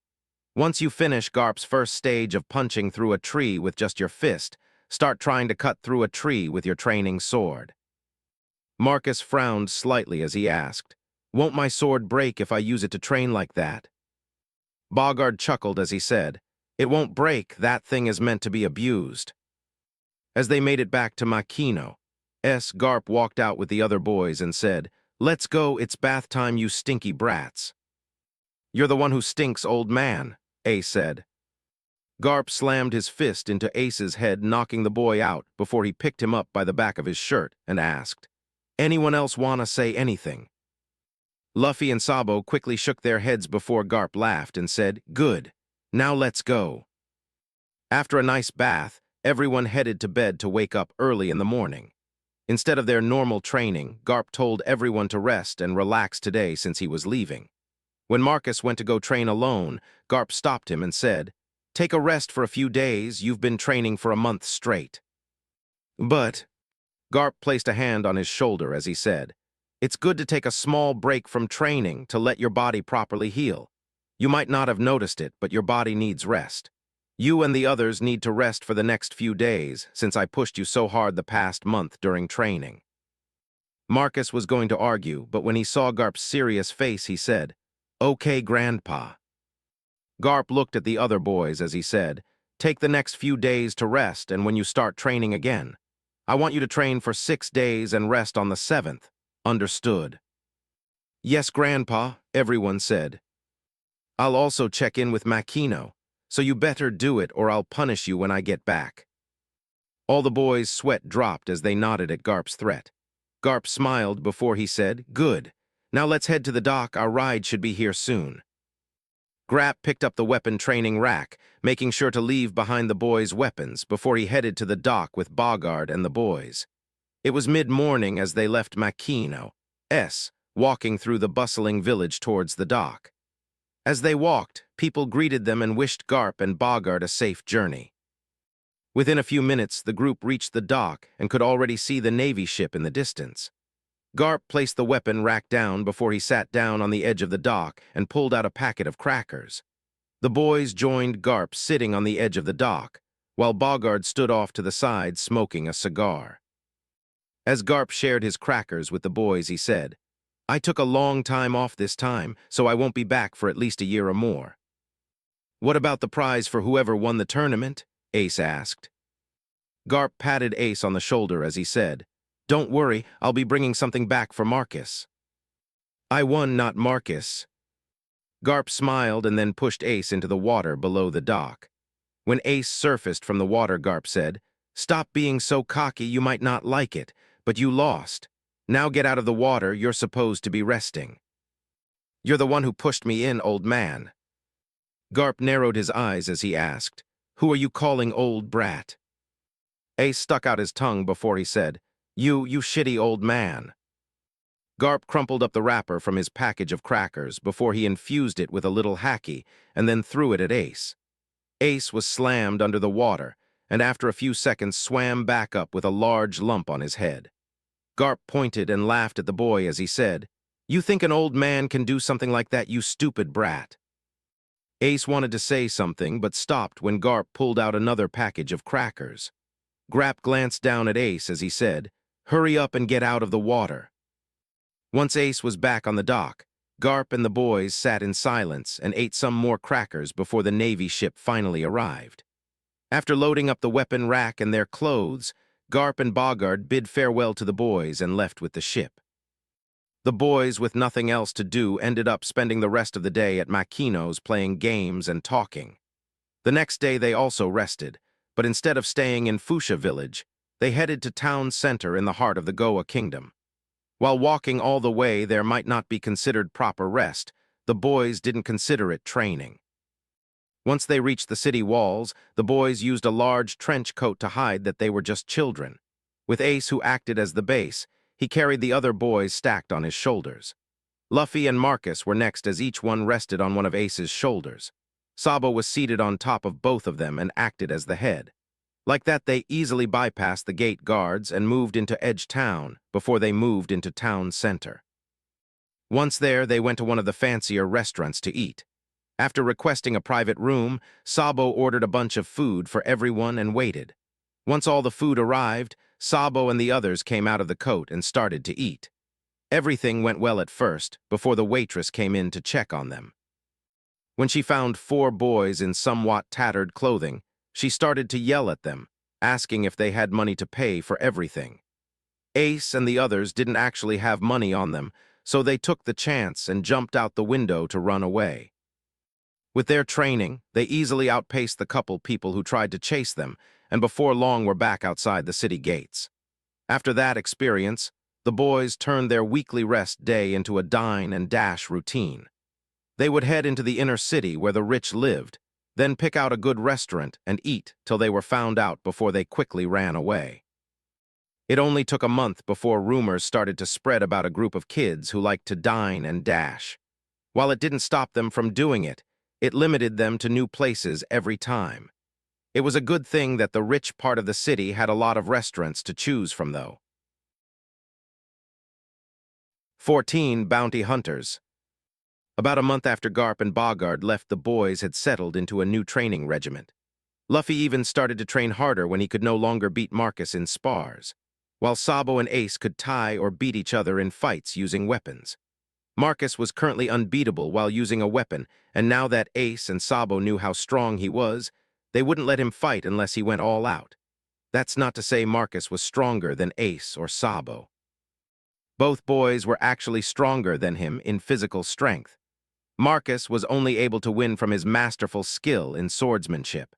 Once you finish Garp's first stage of punching through a tree with just your fist, start trying to cut through a tree with your training sword." Marcus frowned slightly as he asked, "Won't my sword break if I use it to train like that?" Bogard chuckled as he said, "It won't break. That thing is meant to be abused." As they made it back to Makino, Garp walked out with the other boys and said, "Let's go, it's bath time, you stinky brats." "You're the one who stinks, old man," Ace said. Garp slammed his fist into Ace's head, knocking the boy out before he picked him up by the back of his shirt and asked, "Anyone else wanna say anything?" Luffy and Sabo quickly shook their heads before Garp laughed and said, "Good. Now let's go." After a nice bath, everyone headed to bed to wake up early in the morning. Instead of their normal training, Garp told everyone to rest and relax today since he was leaving. When Marcus went to go train alone, Garp stopped him and said, "Take a rest for a few days. You've been training for a month straight." "But," Garp placed a hand on his shoulder as he said, It's good to take a small break from training to let your body properly heal. You might not have noticed it, but your body needs rest. You and the others need to rest for the next few days, since I pushed you so hard the past month during training. Marcus was going to argue, but when he saw Garp's serious face, he said, "Okay, Grandpa." Garp looked at the other boys as he said, "Take the next few days to rest, and when you start training again, I want you to train for 6 days and rest on the 7th. Understood?" "Yes, Grandpa," everyone said. "I'll also check in with Makino, so you better do it or I'll punish you when I get back." All the boys' sweat dropped as they nodded at Garp's threat. Garp smiled before he said, "Good. Now let's head to the dock. Our ride should be here soon." Grap picked up the weapon training rack, making sure to leave behind the boys' weapons before he headed to the dock with Bogard and the boys. It was mid-morning as they left Makino, walking through the bustling village towards the dock. As they walked, people greeted them and wished Garp and Bogard a safe journey. Within a few minutes, the group reached the dock and could already see the Navy ship in the distance. Garp placed the weapon rack down before he sat down on the edge of the dock and pulled out a packet of crackers. The boys joined Garp sitting on the edge of the dock, while Bogard stood off to the side smoking a cigar. As Garp shared his crackers with the boys, he said, "I took a long time off this time, so I won't be back for at least a year or more." "What about the prize for whoever won the tournament?" Ace asked. Garp patted Ace on the shoulder as he said, "Don't worry, I'll be bringing something back for Marcus." "I won, not Marcus." Garp smiled and then pushed Ace into the water below the dock. When Ace surfaced from the water, Garp said, "Stop being so cocky, you might not like it, but you lost. Now get out of the water, you're supposed to be resting." "You're the one who pushed me in, old man." Garp narrowed his eyes as he asked, "Who are you calling old brat?" Ace stuck out his tongue before he said, You shitty old man." Garp crumpled up the wrapper from his package of crackers before he infused it with a little hacky and then threw it at Ace. Ace was slammed under the water, and after a few seconds swam back up with a large lump on his head. Garp pointed and laughed at the boy as he said, "You think an old man can do something like that, you stupid brat." Ace wanted to say something, but stopped when Garp pulled out another package of crackers. Garp glanced down at Ace as he said, "Hurry up and get out of the water." Once Ace was back on the dock, Garp and the boys sat in silence and ate some more crackers before the Navy ship finally arrived. After loading up the weapon rack and their clothes, Garp and Bogard bid farewell to the boys and left with the ship. The boys, with nothing else to do, ended up spending the rest of the day at Makino's playing games and talking. The next day they also rested, but instead of staying in Fuchsia Village, they headed to town center in the heart of the Goa Kingdom. While walking all the way there might not be considered proper rest, the boys didn't consider it training. Once they reached the city walls, the boys used a large trench coat to hide that they were just children. With Ace, who acted as the base, he carried the other boys stacked on his shoulders. Luffy and Marcus were next as each one rested on one of Ace's shoulders. Sabo was seated on top of both of them and acted as the head. Like that, they easily bypassed the gate guards and moved into Edge Town before they moved into town center. Once there, they went to one of the fancier restaurants to eat. After requesting a private room, Sabo ordered a bunch of food for everyone and waited. Once all the food arrived, Sabo and the others came out of the coat and started to eat. Everything went well at first, before the waitress came in to check on them. When she found 4 boys in somewhat tattered clothing, she started to yell at them, asking if they had money to pay for everything. Ace and the others didn't actually have money on them, so they took the chance and jumped out the window to run away. With their training, they easily outpaced the couple people who tried to chase them, and before long were back outside the city gates. After that experience, the boys turned their weekly rest day into a dine and dash routine. They would head into the inner city where the rich lived, then pick out a good restaurant and eat till they were found out before they quickly ran away. It only took a month before rumors started to spread about a group of kids who liked to dine and dash. While it didn't stop them from doing it, it limited them to new places every time. It was a good thing that the rich part of the city had a lot of restaurants to choose from, though. 14 Bounty Hunters. About a month after Garp and Bogard left, the boys had settled into a new training regiment. Luffy even started to train harder when he could no longer beat Marcus in spars, while Sabo and Ace could tie or beat each other in fights using weapons. Marcus was currently unbeatable while using a weapon, and now that Ace and Sabo knew how strong he was, they wouldn't let him fight unless he went all out. That's not to say Marcus was stronger than Ace or Sabo. Both boys were actually stronger than him in physical strength. Marcus was only able to win from his masterful skill in swordsmanship.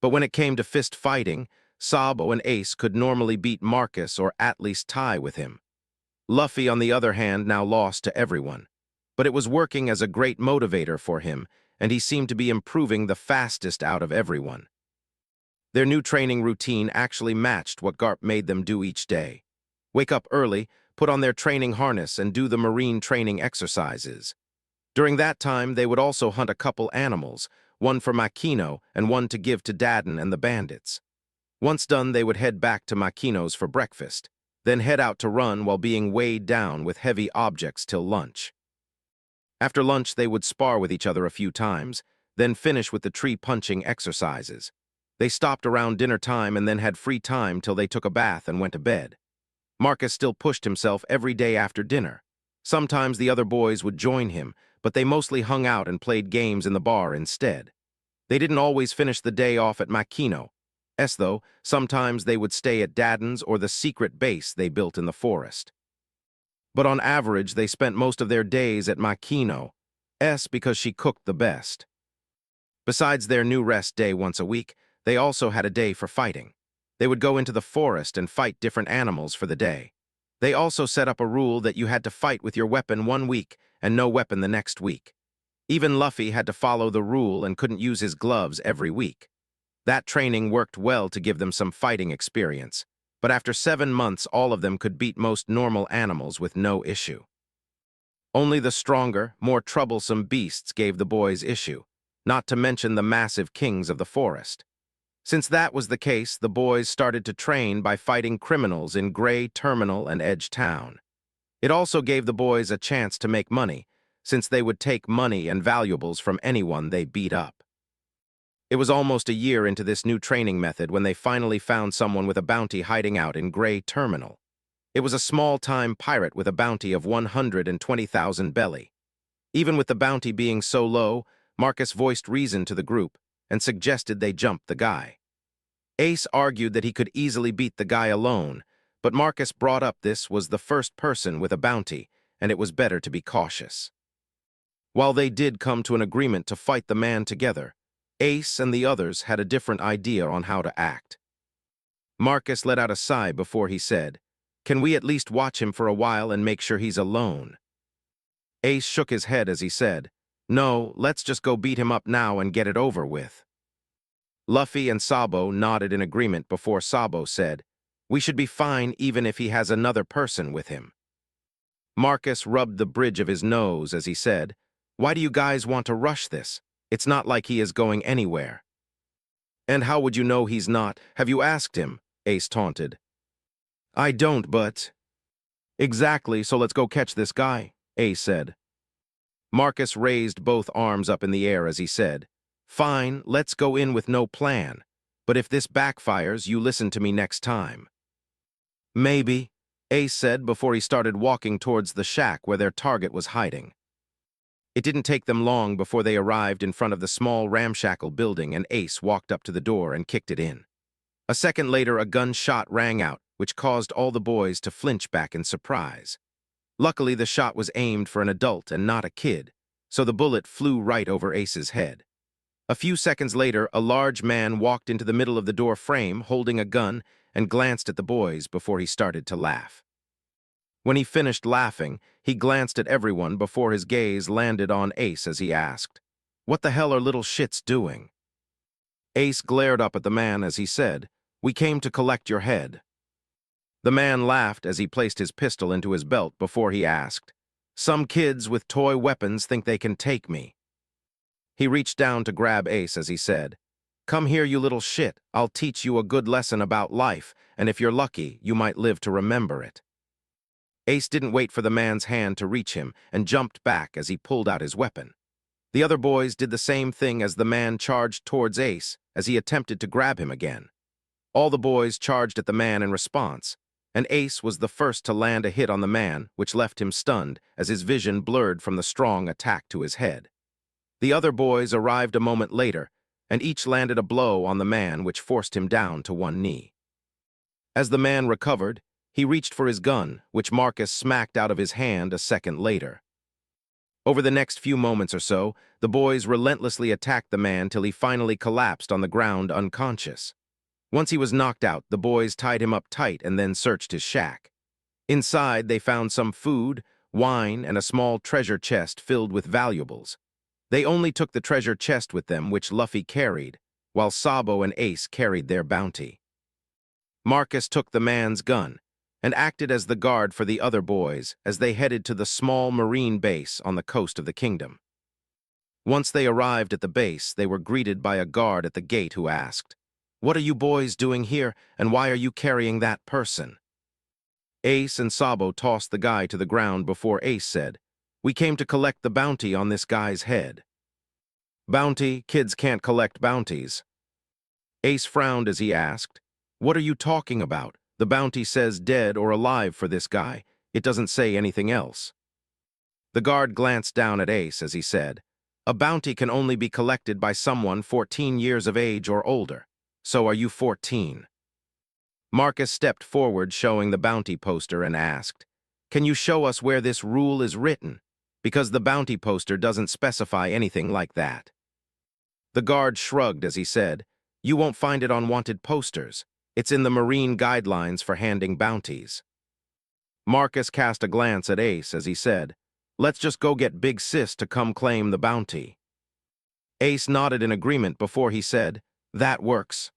But when it came to fist fighting, Sabo and Ace could normally beat Marcus or at least tie with him. Luffy, on the other hand, now lost to everyone. But it was working as a great motivator for him, and he seemed to be improving the fastest out of everyone. Their new training routine actually matched what Garp made them do each day. Wake up early, put on their training harness, and do the marine training exercises. During that time, they would also hunt a couple animals, one for Makino and one to give to Daden and the bandits. Once done, they would head back to Makino's for breakfast, then head out to run while being weighed down with heavy objects till lunch. After lunch, they would spar with each other a few times, then finish with the tree-punching exercises. They stopped around dinner time and then had free time till they took a bath and went to bed. Marcus still pushed himself every day after dinner. Sometimes the other boys would join him, but they mostly hung out and played games in the bar instead. They didn't always finish the day off at Makino. Though, sometimes they would stay at Daden's or the secret base they built in the forest. But on average, they spent most of their days at Makino, because she cooked the best. Besides their new rest day once a week, they also had a day for fighting. They would go into the forest and fight different animals for the day. They also set up a rule that you had to fight with your weapon one week and no weapon the next week. Even Luffy had to follow the rule and couldn't use his gloves every week. That training worked well to give them some fighting experience, but after 7 months all of them could beat most normal animals with no issue. Only the stronger, more troublesome beasts gave the boys issue, not to mention the massive kings of the forest. Since that was the case, the boys started to train by fighting criminals in Gray Terminal and Edge Town. It also gave the boys a chance to make money, since they would take money and valuables from anyone they beat up. It was almost a year into this new training method when they finally found someone with a bounty hiding out in Gray Terminal. It was a small-time pirate with a bounty of 120,000 belly. Even with the bounty being so low, Marcus voiced reason to the group and suggested they jump the guy. Ace argued that he could easily beat the guy alone, but Marcus brought up this was the first person with a bounty, and it was better to be cautious. While they did come to an agreement to fight the man together, Ace and the others had a different idea on how to act. Marcus let out a sigh before he said, "Can we at least watch him for a while and make sure he's alone?" Ace shook his head as he said, "No, let's just go beat him up now and get it over with." Luffy and Sabo nodded in agreement before Sabo said, "We should be fine even if he has another person with him." Marcus rubbed the bridge of his nose as he said, "Why do you guys want to rush this? It's not like he is going anywhere." "And how would you know he's not? Have you asked him?" Ace taunted. "I don't, but—" "Exactly, so let's go catch this guy," Ace said. Marcus raised both arms up in the air as he said, "Fine, let's go in with no plan. But if this backfires, you listen to me next time." "Maybe," Ace said before he started walking towards the shack where their target was hiding. It didn't take them long before they arrived in front of the small ramshackle building, and Ace walked up to the door and kicked it in. A second later, a gunshot rang out, which caused all the boys to flinch back in surprise. Luckily, the shot was aimed for an adult and not a kid, so the bullet flew right over Ace's head. A few seconds later, a large man walked into the middle of the door frame holding a gun and glanced at the boys before he started to laugh. When he finished laughing, he glanced at everyone before his gaze landed on Ace as he asked, "What the hell are little shits doing?" Ace glared up at the man as he said, "We came to collect your head." The man laughed as he placed his pistol into his belt before he asked, "Some kids with toy weapons think they can take me." He reached down to grab Ace as he said, "Come here, you little shit. I'll teach you a good lesson about life, and if you're lucky, you might live to remember it." Ace didn't wait for the man's hand to reach him and jumped back as he pulled out his weapon. The other boys did the same thing as the man charged towards Ace as he attempted to grab him again. All the boys charged at the man in response, and Ace was the first to land a hit on the man, which left him stunned as his vision blurred from the strong attack to his head. The other boys arrived a moment later, and each landed a blow on the man which forced him down to one knee. As the man recovered, he reached for his gun, which Marcus smacked out of his hand a second later. Over the next few moments or so, the boys relentlessly attacked the man till he finally collapsed on the ground unconscious. Once he was knocked out, the boys tied him up tight and then searched his shack. Inside, they found some food, wine, and a small treasure chest filled with valuables. They only took the treasure chest with them, which Luffy carried, while Sabo and Ace carried their bounty. Marcus took the man's gun and acted as the guard for the other boys as they headed to the small marine base on the coast of the kingdom. Once they arrived at the base, they were greeted by a guard at the gate who asked, "What are you boys doing here, and why are you carrying that person?" Ace and Sabo tossed the guy to the ground before Ace said, "We came to collect the bounty on this guy's head." "Bounty? Kids can't collect bounties." Ace frowned as he asked, "What are you talking about? The bounty says dead or alive for this guy. It doesn't say anything else." The guard glanced down at Ace as he said, "A bounty can only be collected by someone 14 years of age or older. So are you 14? Marcus stepped forward showing the bounty poster and asked, "Can you show us where this rule is written? Because the bounty poster doesn't specify anything like that." The guard shrugged as he said, "You won't find it on wanted posters. It's in the marine guidelines for handing bounties." Marcus cast a glance at Ace as he said, "Let's just go get Big Sis to come claim the bounty." Ace nodded in agreement before he said, "That works."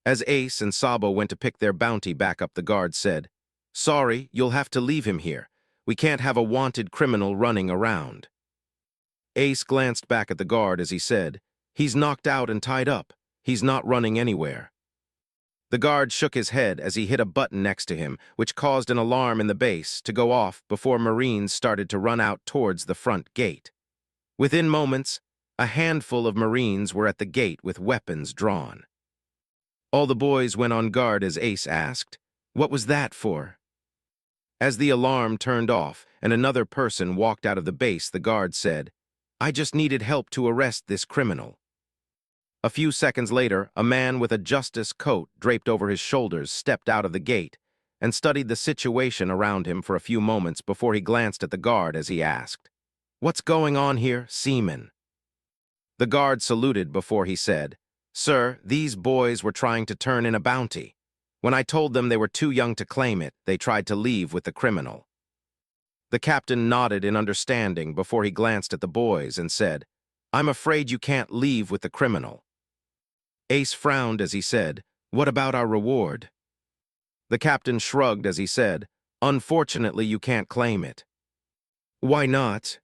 As Ace and Sabo went to pick their bounty back up, the guard said, "Sorry, you'll have to leave him here. We can't have a wanted criminal running around." Ace glanced back at the guard as he said, "He's knocked out and tied up. He's not running anywhere." The guard shook his head as he hit a button next to him, which caused an alarm in the base to go off before Marines started to run out towards the front gate. Within moments, a handful of Marines were at the gate with weapons drawn. All the boys went on guard as Ace asked, "What was that for?" As the alarm turned off and another person walked out of the base, the guard said, "I just needed help to arrest this criminal." A few seconds later, a man with a justice coat draped over his shoulders stepped out of the gate and studied the situation around him for a few moments before he glanced at the guard as he asked, "What's going on here, seaman?" The guard saluted before he said, "Sir, these boys were trying to turn in a bounty. When I told them they were too young to claim it, they tried to leave with the criminal." The captain nodded in understanding before he glanced at the boys and said, "I'm afraid you can't leave with the criminal." Ace frowned as he said, "What about our reward?" The captain shrugged as he said, "Unfortunately, you can't claim it." "Why not?"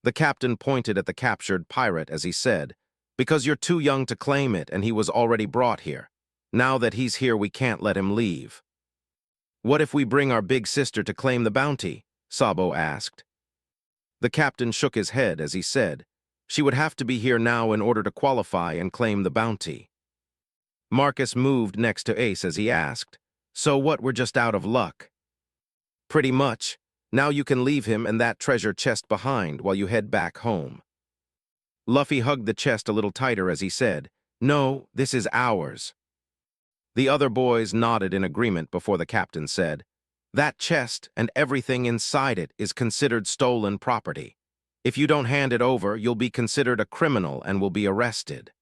The captain pointed at the captured pirate as he said, "Because you're too young to claim it and he was already brought here. Now that he's here, we can't let him leave." "What if we bring our big sister to claim the bounty?" Sabo asked. The captain shook his head as he said, "She would have to be here now in order to qualify and claim the bounty." Marcus moved next to Ace as he asked, "So what, we're just out of luck?" "Pretty much. Now you can leave him and that treasure chest behind while you head back home." Luffy hugged the chest a little tighter as he said, "No, this is ours." The other boys nodded in agreement before the captain said, "That chest and everything inside it is considered stolen property. If you don't hand it over, you'll be considered a criminal and will be arrested.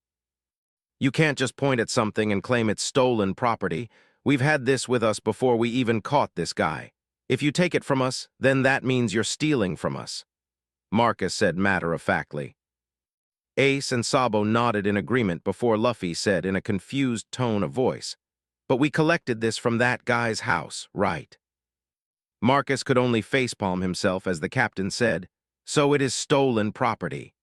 You can't just point at something and claim it's stolen property. We've had this with us before we even caught this guy. If you take it from us, then that means you're stealing from us," Marcus said matter-of-factly. Ace and Sabo nodded in agreement before Luffy said in a confused tone of voice, "But we collected this from that guy's house, right?" Marcus could only facepalm himself as the captain said, "So it is stolen property."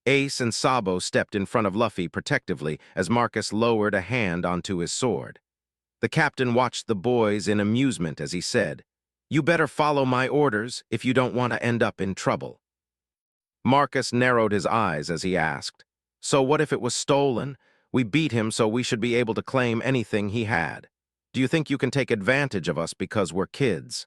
Ace and Sabo stepped in front of Luffy protectively as Marcus lowered a hand onto his sword. The captain watched the boys in amusement as he said, You better follow my orders if you don't want to end up in trouble. Marcus narrowed his eyes as he asked, "So what if it was stolen? We beat him so we should be able to claim anything he had. Do you think you can take advantage of us because we're kids?"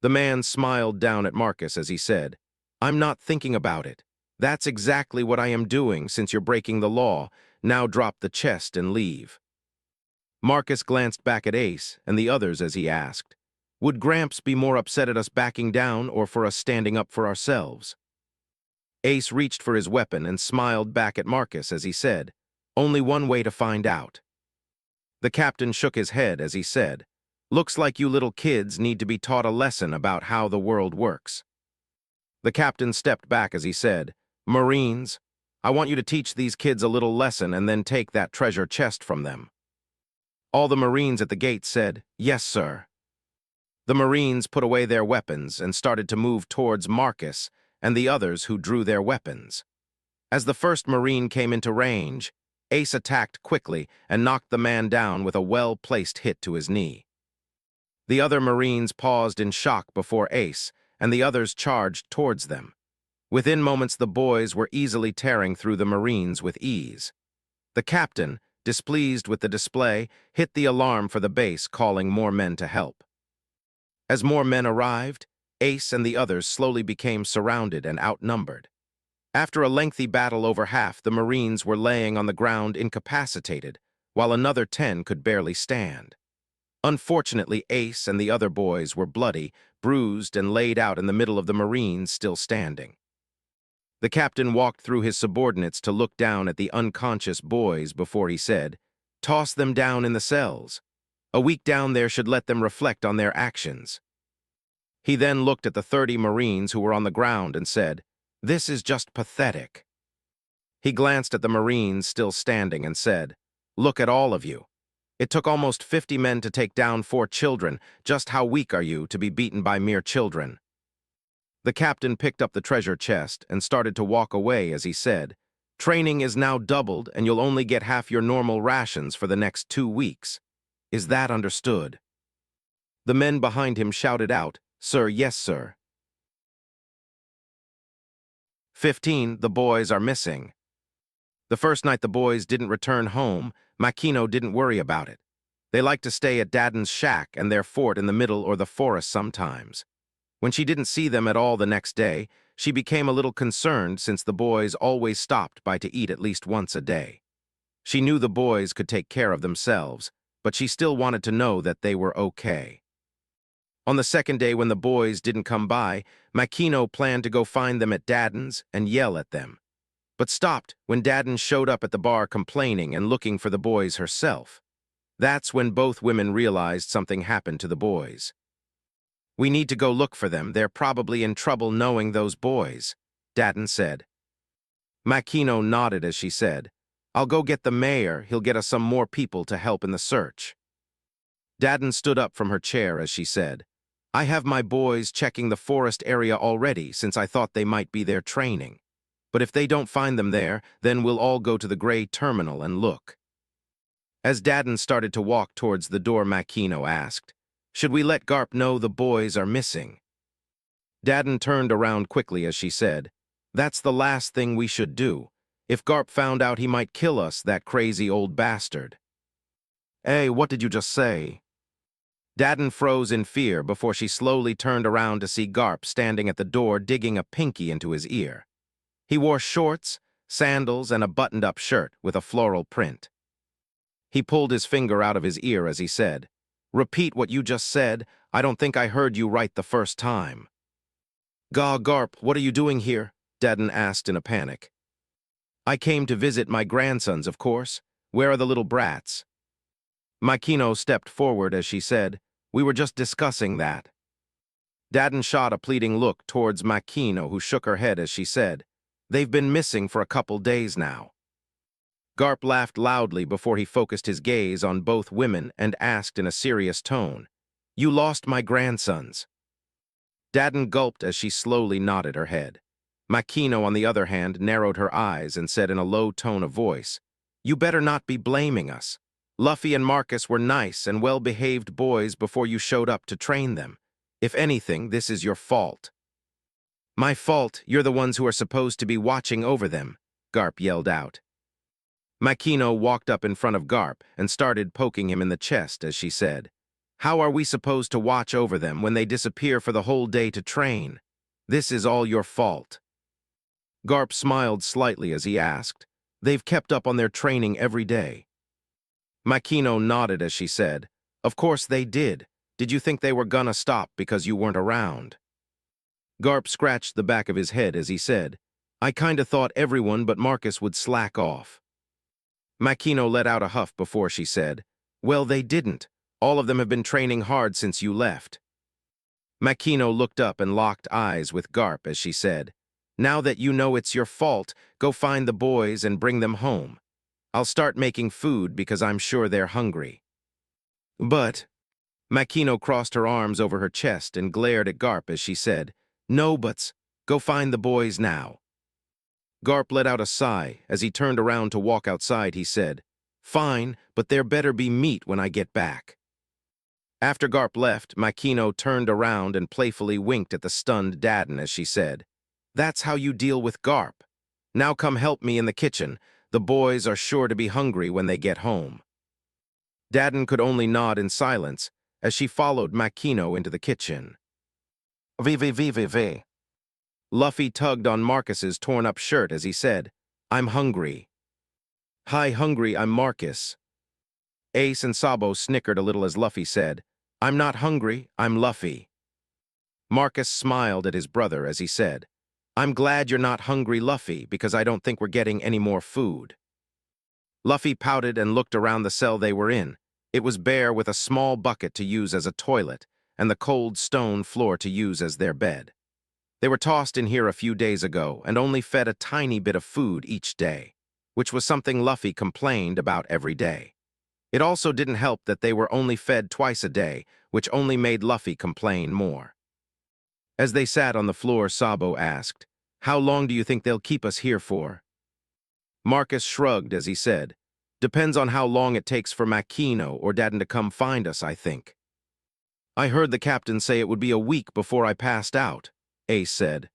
The man smiled down at Marcus as he said, "I'm not thinking about it. That's exactly what I am doing since you're breaking the law. Now drop the chest and leave." Marcus glanced back at Ace and the others as he asked, "Would Gramps be more upset at us backing down or for us standing up for ourselves?" Ace reached for his weapon and smiled back at Marcus as he said, "Only one way to find out." The captain shook his head as he said, "Looks like you little kids need to be taught a lesson about how the world works." The captain stepped back as he said, "Marines, I want you to teach these kids a little lesson and then take that treasure chest from them." All the Marines at the gate said, "Yes, sir." The Marines put away their weapons and started to move towards Marcus and the others who drew their weapons. As the first Marine came into range, Ace attacked quickly and knocked the man down with a well-placed hit to his knee. The other Marines paused in shock before Ace, and the others charged towards them. Within moments, the boys were easily tearing through the Marines with ease. The captain, displeased with the display, hit the alarm for the base, calling more men to help. As more men arrived, Ace and the others slowly became surrounded and outnumbered. After a lengthy battle, over half the Marines were laying on the ground incapacitated, while another 10 could barely stand. Unfortunately, Ace and the other boys were bloody, bruised, and laid out in the middle of the Marines still standing. The captain walked through his subordinates to look down at the unconscious boys before he said, "Toss them down in the cells. A week down there should let them reflect on their actions." He then looked at the 30 Marines who were on the ground and said, "This is just pathetic." He glanced at the Marines still standing and said, "Look at all of you. It took almost 50 men to take down 4 children. Just how weak are you to be beaten by mere children?" The captain picked up the treasure chest and started to walk away as he said, "Training is now doubled and you'll only get half your normal rations for the next 2 weeks. Is that understood?" The men behind him shouted out, "Sir, yes, sir." 15. The boys are missing. The first night the boys didn't return home, Makino didn't worry about it. They liked to stay at Dadden's shack and their fort in the middle or the forest sometimes. When she didn't see them at all the next day, she became a little concerned since the boys always stopped by to eat at least once a day. She knew the boys could take care of themselves, but she still wanted to know that they were okay. On the second day when the boys didn't come by, Makino planned to go find them at Dadden's and yell at them, but stopped when Dadden showed up at the bar complaining and looking for the boys herself. That's when both women realized something happened to the boys. "We need to go look for them. They're probably in trouble knowing those boys," Dadden said. Makino nodded as she said, "I'll go get the mayor. He'll get us some more people to help in the search." Dadden stood up from her chair as she said, "I have my boys checking the forest area already since I thought they might be there training. But if they don't find them there, then we'll all go to the gray terminal and look." As Dadden started to walk towards the door, Makino asked, "Should we let Garp know the boys are missing?" Dadden turned around quickly as she said, "That's the last thing we should do. If Garp found out, he might kill us, that crazy old bastard." "Hey, what did you just say?" Dadden froze in fear before she slowly turned around to see Garp standing at the door digging a pinky into his ear. He wore shorts, sandals, and a buttoned-up shirt with a floral print. He pulled his finger out of his ear as he said, "Repeat what you just said. I don't think I heard you right the first time." Garp, what are you doing here?" Dadden asked in a panic. "I came to visit my grandsons, of course. Where are the little brats?" Makino stepped forward as she said, "We were just discussing that." Dadden shot a pleading look towards Makino, who shook her head as she said, "They've been missing for a couple days now." Garp laughed loudly before he focused his gaze on both women and asked in a serious tone, "You lost my grandsons?" Dadden gulped as she slowly nodded her head. Makino, on the other hand, narrowed her eyes and said in a low tone of voice, "You better not be blaming us. Luffy and Marcus were nice and well-behaved boys before you showed up to train them. If anything, this is your fault. My fault? You're the ones who are supposed to be watching over them, Garp yelled out. Makino walked up in front of Garp and started poking him in the chest as she said, "How are we supposed to watch over them when they disappear for the whole day to train? This is all your fault." Garp smiled slightly as he asked, "They've kept up on their training every day." Makino nodded as she said, "Of course they did. Did you think they were gonna stop because you weren't around?" Garp scratched the back of his head as he said, "I kinda thought everyone but Marcus would slack off." Makino let out a huff before she said, "Well, they didn't. All of them have been training hard since you left." Makino looked up and locked eyes with Garp as she said, "Now that you know it's your fault, go find the boys and bring them home. I'll start making food because I'm sure they're hungry." "But—" Makino crossed her arms over her chest and glared at Garp as she said, "No buts. Go find the boys now." Garp let out a sigh. As he turned around to walk outside, he said, "Fine, but there better be meat when I get back." After Garp left, Makino turned around and playfully winked at the stunned Dadden as she said, "That's how you deal with Garp. Now come help me in the kitchen. The boys are sure to be hungry when they get home." Dadden could only nod in silence as she followed Makino into the kitchen. VVVVV. Luffy tugged on Marcus's torn-up shirt as he said, "I'm hungry." "Hi, hungry, I'm Marcus." Ace and Sabo snickered a little as Luffy said, "I'm not hungry, I'm Luffy." Marcus smiled at his brother as he said, "I'm glad you're not hungry, Luffy, because I don't think we're getting any more food." Luffy pouted and looked around the cell they were in. It was bare with a small bucket to use as a toilet and the cold stone floor to use as their bed. They were tossed in here a few days ago and only fed a tiny bit of food each day, which was something Luffy complained about every day. It also didn't help that they were only fed twice a day, which only made Luffy complain more. As they sat on the floor, Sabo asked, "How long do you think they'll keep us here for?" Marcus shrugged as he said, "Depends on how long it takes for Makino or Dadden to come find us, I think." "I heard the captain say it would be a week before I passed out," Ace said.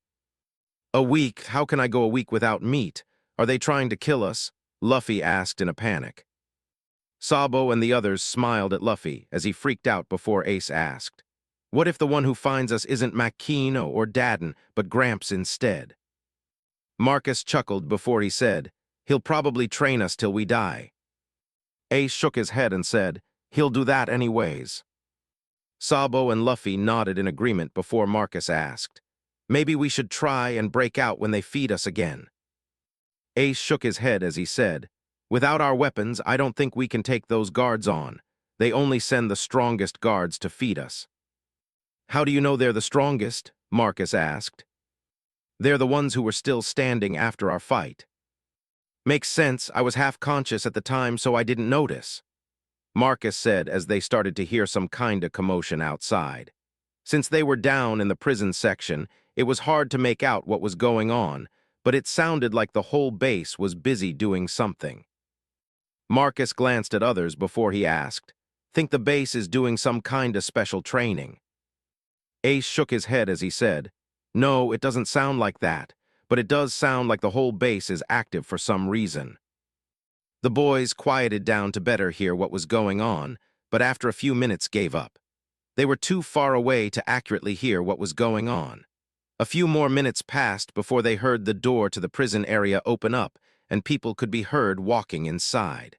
"A week? How can I go a week without meat? Are they trying to kill us?" Luffy asked in a panic. Sabo and the others smiled at Luffy as he freaked out before Ace asked, "What if the one who finds us isn't Makino or Dadden, but Gramps instead?" Marcus chuckled before he said, "He'll probably train us till we die." Ace shook his head and said, "He'll do that anyways." Sabo and Luffy nodded in agreement before Marcus asked, "Maybe we should try and break out when they feed us again." Ace shook his head as he said, "Without our weapons, I don't think we can take those guards on. They only send the strongest guards to feed us." "How do you know they're the strongest?" Marcus asked. "They're the ones who were still standing after our fight." "Makes sense. I was half-conscious at the time, so I didn't notice," Marcus said as they started to hear some kinda commotion outside. Since they were down in the prison section, it was hard to make out what was going on, but it sounded like the whole base was busy doing something. Marcus glanced at others before he asked, "Think the base is doing some kinda special training?" Ace shook his head as he said, "No, it doesn't sound like that, but it does sound like the whole base is active for some reason." The boys quieted down to better hear what was going on, but after a few minutes gave up. They were too far away to accurately hear what was going on. A few more minutes passed before they heard the door to the prison area open up and people could be heard walking inside.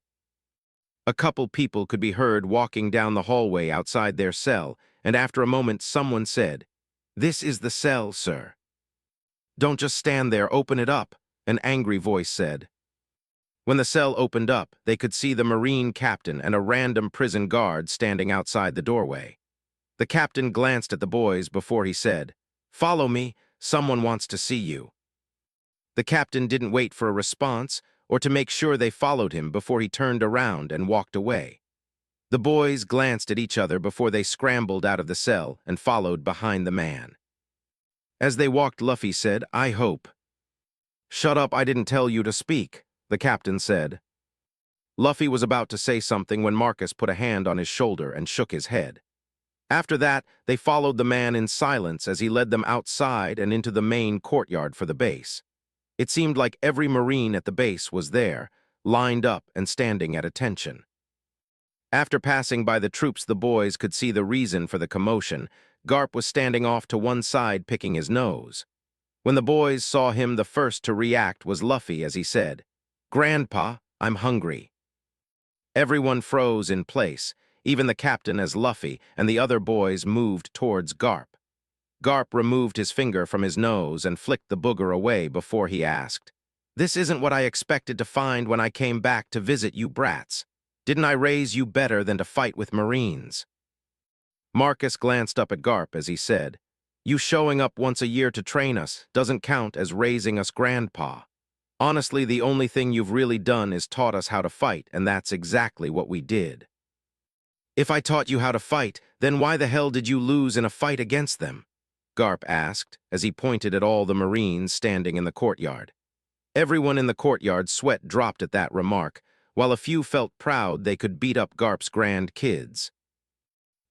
A couple people could be heard walking down the hallway outside their cell, and after a moment someone said, "This is the cell, sir." "Don't just stand there, open it up," an angry voice said. When the cell opened up, they could see the Marine captain and a random prison guard standing outside the doorway. The captain glanced at the boys before he said, "Follow me, someone wants to see you." The captain didn't wait for a response or to make sure they followed him before he turned around and walked away. The boys glanced at each other before they scrambled out of the cell and followed behind the man. As they walked, Luffy said, "I hope." "Shut up, I didn't tell you to speak," the captain said. Luffy was about to say something when Marcus put a hand on his shoulder and shook his head. After that, they followed the man in silence as he led them outside and into the main courtyard for the base. It seemed like every Marine at the base was there, lined up and standing at attention. After passing by the troops, the boys could see the reason for the commotion. Garp was standing off to one side picking his nose. When the boys saw him, the first to react was Luffy as he said, "Grandpa, I'm hungry." Everyone froze in place, even the captain as Luffy and the other boys moved towards Garp. Garp removed his finger from his nose and flicked the booger away before he asked, "This isn't what I expected to find when I came back to visit you brats. Didn't I raise you better than to fight with Marines?" Marcus glanced up at Garp as he said, "You showing up once a year to train us doesn't count as raising us, Grandpa. Honestly, the only thing you've really done is taught us how to fight, and that's exactly what we did." "If I taught you how to fight, then why the hell did you lose in a fight against them?" Garp asked, as he pointed at all the Marines standing in the courtyard. Everyone in the courtyard sweat dropped at that remark, while a few felt proud they could beat up Garp's grandkids.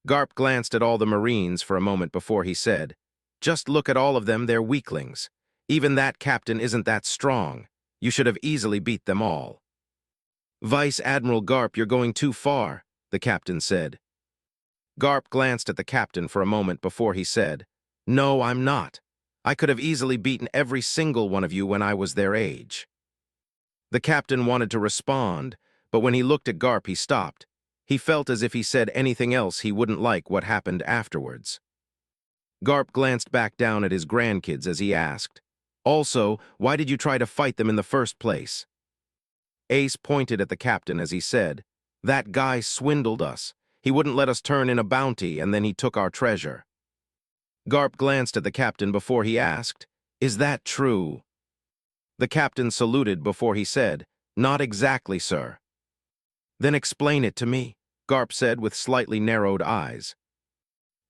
Garp glanced at all the Marines for a moment before he said, "Just look at all of them, they're weaklings. Even that captain isn't that strong. You should have easily beat them all." "Vice Admiral Garp, you're going too far," the captain said. Garp glanced at the captain for a moment before he said, "No, I'm not. I could have easily beaten every single one of you when I was their age." The captain wanted to respond, but when he looked at Garp, he stopped. He felt as if he said anything else he wouldn't like what happened afterwards. Garp glanced back down at his grandkids as he asked, "Also, why did you try to fight them in the first place?" Ace pointed at the captain as he said, "That guy swindled us. He wouldn't let us turn in a bounty, and then he took our treasure." Garp glanced at the captain before he asked, "Is that true?" The captain saluted before he said, "Not exactly, sir." "Then explain it to me," Garp said with slightly narrowed eyes.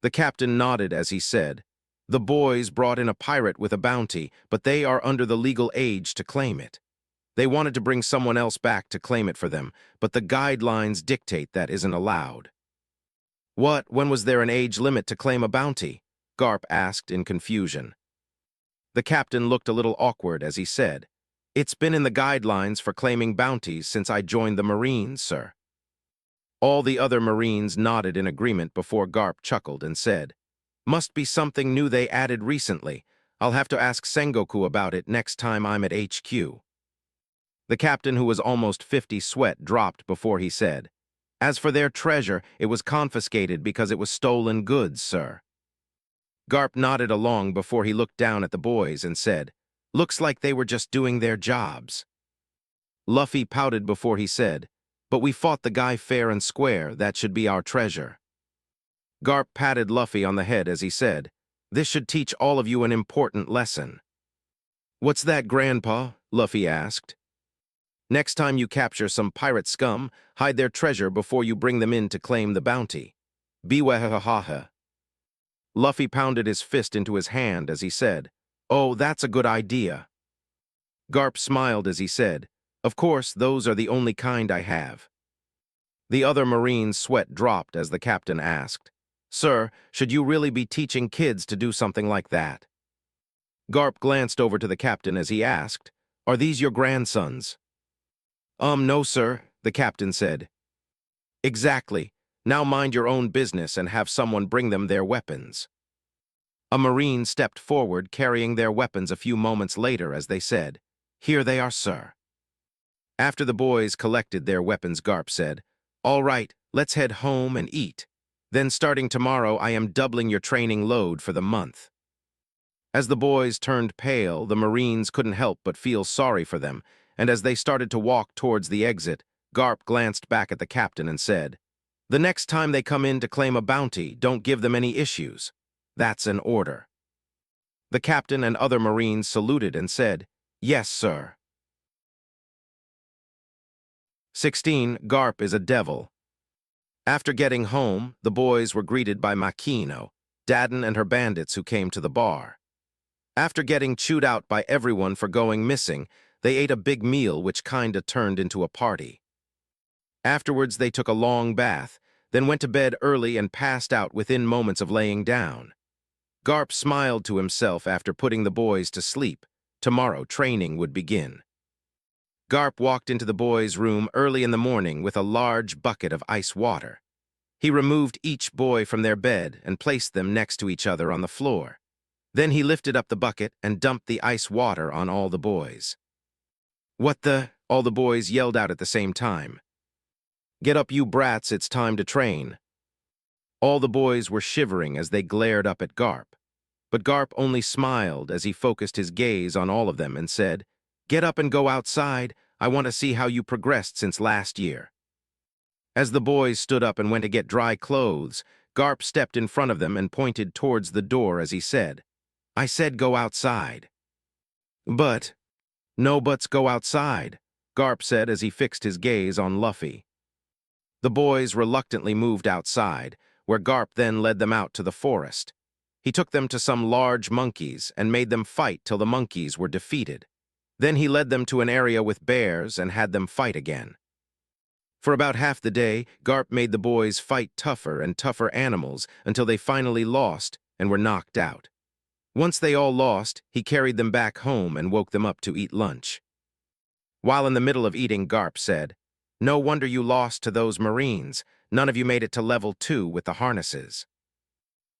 The captain nodded as he said, "The boys brought in a pirate with a bounty, but they are under the legal age to claim it. They wanted to bring someone else back to claim it for them, but the guidelines dictate that isn't allowed." "What, when was there an age limit to claim a bounty?" Garp asked in confusion. The captain looked a little awkward as he said, "It's been in the guidelines for claiming bounties since I joined the Marines, sir." All the other Marines nodded in agreement before Garp chuckled and said, "Must be something new they added recently. I'll have to ask Sengoku about it next time I'm at HQ." The captain, who was almost 50, sweat dropped before he said, "As for their treasure, it was confiscated because it was stolen goods, sir." Garp nodded along before he looked down at the boys and said, "Looks like they were just doing their jobs." Luffy pouted before he said, "But we fought the guy fair and square. That should be our treasure." Garp patted Luffy on the head as he said, "This should teach all of you an important lesson." "What's that, Grandpa?" Luffy asked. "Next time you capture some pirate scum, hide their treasure before you bring them in to claim the bounty. Bewahahaha." Luffy pounded his fist into his hand as he said, "Oh, that's a good idea." Garp smiled as he said, "Of course, those are the only kind I have." The other Marine's sweat dropped as the captain asked, "Sir, should you really be teaching kids to do something like that?" Garp glanced over to the captain as he asked, "Are these your grandsons?" No, sir," the captain said. "Exactly. Now mind your own business and have someone bring them their weapons." A Marine stepped forward carrying their weapons a few moments later as they said, "Here they are, sir." After the boys collected their weapons, Garp said, "All right, let's head home and eat. Then starting tomorrow, I am doubling your training load for the month." As the boys turned pale, the Marines couldn't help but feel sorry for them, and as they started to walk towards the exit, Garp glanced back at the captain and said, "The next time they come in to claim a bounty, don't give them any issues. That's an order." The captain and other Marines saluted and said, "Yes, sir." 16. Garp is a devil. After getting home, the boys were greeted by Makino, Daden and her bandits who came to the bar. After getting chewed out by everyone for going missing, they ate a big meal which kinda turned into a party. Afterwards, they took a long bath, then went to bed early and passed out within moments of laying down. Garp smiled to himself after putting the boys to sleep. Tomorrow, training would begin. Garp walked into the boys' room early in the morning with a large bucket of ice water. He removed each boy from their bed and placed them next to each other on the floor. Then he lifted up the bucket and dumped the ice water on all the boys. "What the?" all the boys yelled out at the same time. "Get up, you brats, it's time to train." All the boys were shivering as they glared up at Garp. But Garp only smiled as he focused his gaze on all of them and said, "Get up and go outside. I want to see how you progressed since last year." As the boys stood up and went to get dry clothes, Garp stepped in front of them and pointed towards the door as he said, "I said go outside." "But, no buts, go outside," Garp said as he fixed his gaze on Luffy. The boys reluctantly moved outside, where Garp then led them out to the forest. He took them to some large monkeys and made them fight till the monkeys were defeated. Then he led them to an area with bears and had them fight again. For about half the day, Garp made the boys fight tougher and tougher animals until they finally lost and were knocked out. Once they all lost, he carried them back home and woke them up to eat lunch. While in the middle of eating, Garp said, "No wonder you lost to those Marines. None of you made it to level 2 with the harnesses."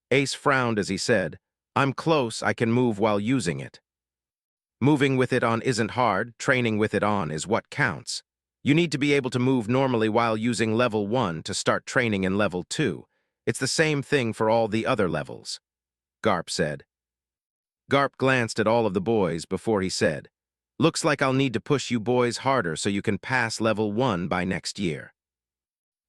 Ace frowned as he said, "I'm close, I can move while using it." Moving with it on isn't hard, training with it on is what counts. You need to be able to move normally while using level 1 to start training in level 2. It's the same thing for all the other levels," Garp said. Garp glanced at all of the boys before he said, "Looks like I'll need to push you boys harder so you can pass level 1 by next year."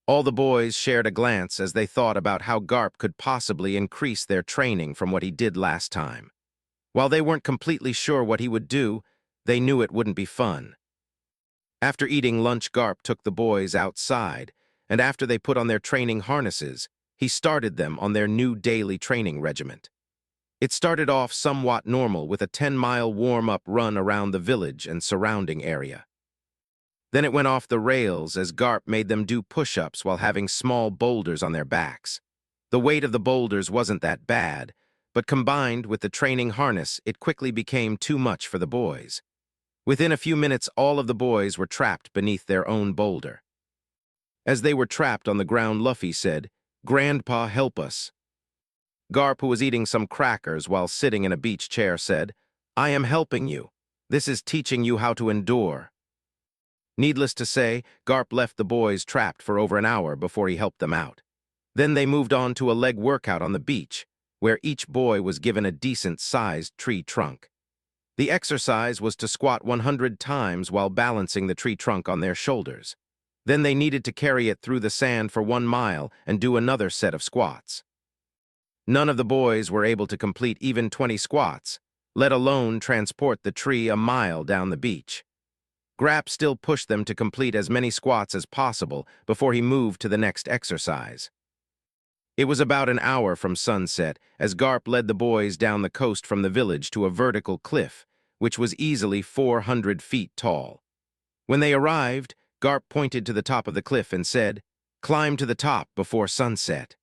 All the boys shared a glance as they thought about how Garp could possibly increase their training from what he did last time. While they weren't completely sure what he would do, they knew it wouldn't be fun. After eating lunch, Garp took the boys outside, and after they put on their training harnesses, he started them on their new daily training regiment. It started off somewhat normal with a 10-mile warm-up run around the village and surrounding area. Then it went off the rails as Garp made them do push-ups while having small boulders on their backs. The weight of the boulders wasn't that bad, but combined with the training harness, it quickly became too much for the boys. Within a few minutes, all of the boys were trapped beneath their own boulder. As they were trapped on the ground, Luffy said, "Grandpa, help us." Garp, who was eating some crackers while sitting in a beach chair, said, "I am helping you. This is teaching you how to endure." Needless to say, Garp left the boys trapped for over an hour before he helped them out. Then they moved on to a leg workout on the beach, where each boy was given a decent-sized tree trunk. The exercise was to squat 100 times while balancing the tree trunk on their shoulders. Then they needed to carry it through the sand for 1 mile and do another set of squats. None of the boys were able to complete even 20 squats, let alone transport the tree a mile down the beach. Grap still pushed them to complete as many squats as possible before he moved to the next exercise. It was about an hour from sunset as Garp led the boys down the coast from the village to a vertical cliff, which was easily 400 feet tall. When they arrived, Garp pointed to the top of the cliff and said, "Climb to the top before sunset."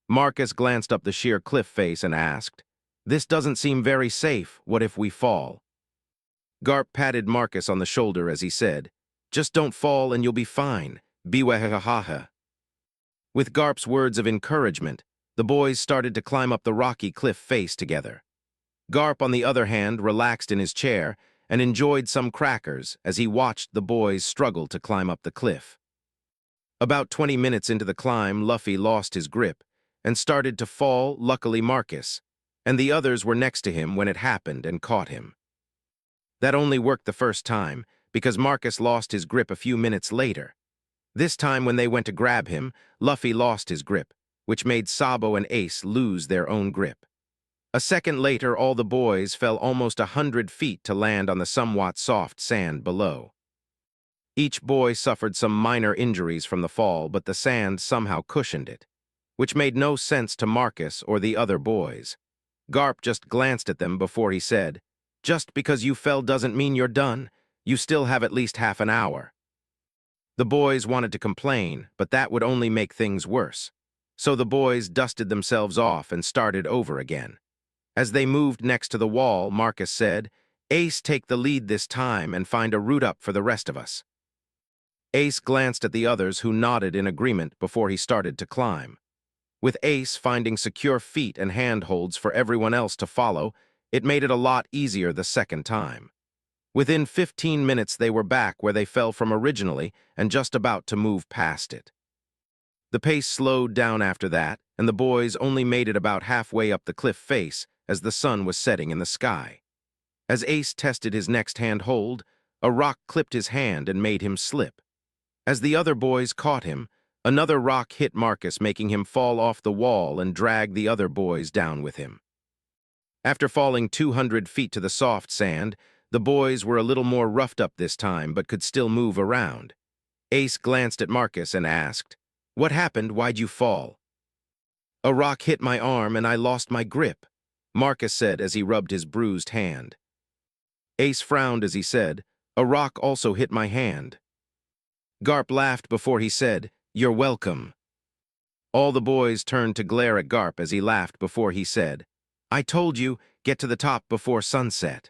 Marcus glanced up the sheer cliff face and asked, "This doesn't seem very safe. What if we fall?" Garp patted Marcus on the shoulder as he said, "Just don't fall and you'll be fine. Biwahahaha." With Garp's words of encouragement, the boys started to climb up the rocky cliff face together. Garp, on the other hand, relaxed in his chair and enjoyed some crackers as he watched the boys struggle to climb up the cliff. About 20 minutes into the climb, Luffy lost his grip and started to fall. Luckily, Marcus and the others were next to him when it happened and caught him. That only worked the first time because Marcus lost his grip a few minutes later. This time when they went to grab him, Luffy lost his grip, which made Sabo and Ace lose their own grip. A second later, all the boys fell almost 100 feet to land on the somewhat soft sand below. Each boy suffered some minor injuries from the fall, but the sand somehow cushioned it, which made no sense to Marcus or the other boys. Garp just glanced at them before he said, "Just because you fell doesn't mean you're done. You still have at least half an hour." The boys wanted to complain, but that would only make things worse. So the boys dusted themselves off and started over again. As they moved next to the wall, Marcus said, "Ace, take the lead this time and find a route up for the rest of us." Ace glanced at the others, who nodded in agreement before he started to climb. With Ace finding secure feet and handholds for everyone else to follow, it made it a lot easier the second time. Within 15 minutes they were back where they fell from originally and just about to move past it. The pace slowed down after that, and the boys only made it about halfway up the cliff face as the sun was setting in the sky. As Ace tested his next handhold, a rock clipped his hand and made him slip. As the other boys caught him, another rock hit Marcus, making him fall off the wall and drag the other boys down with him. After falling 200 feet to the soft sand, the boys were a little more roughed up this time but could still move around. Ace glanced at Marcus and asked, "What happened? Why'd you fall?" "A rock hit my arm and I lost my grip," Marcus said as he rubbed his bruised hand. Ace frowned as he said, "A rock also hit my hand." Garp laughed before he said, "You're welcome." All the boys turned to glare at Garp as he laughed before he said, "I told you, get to the top before sunset."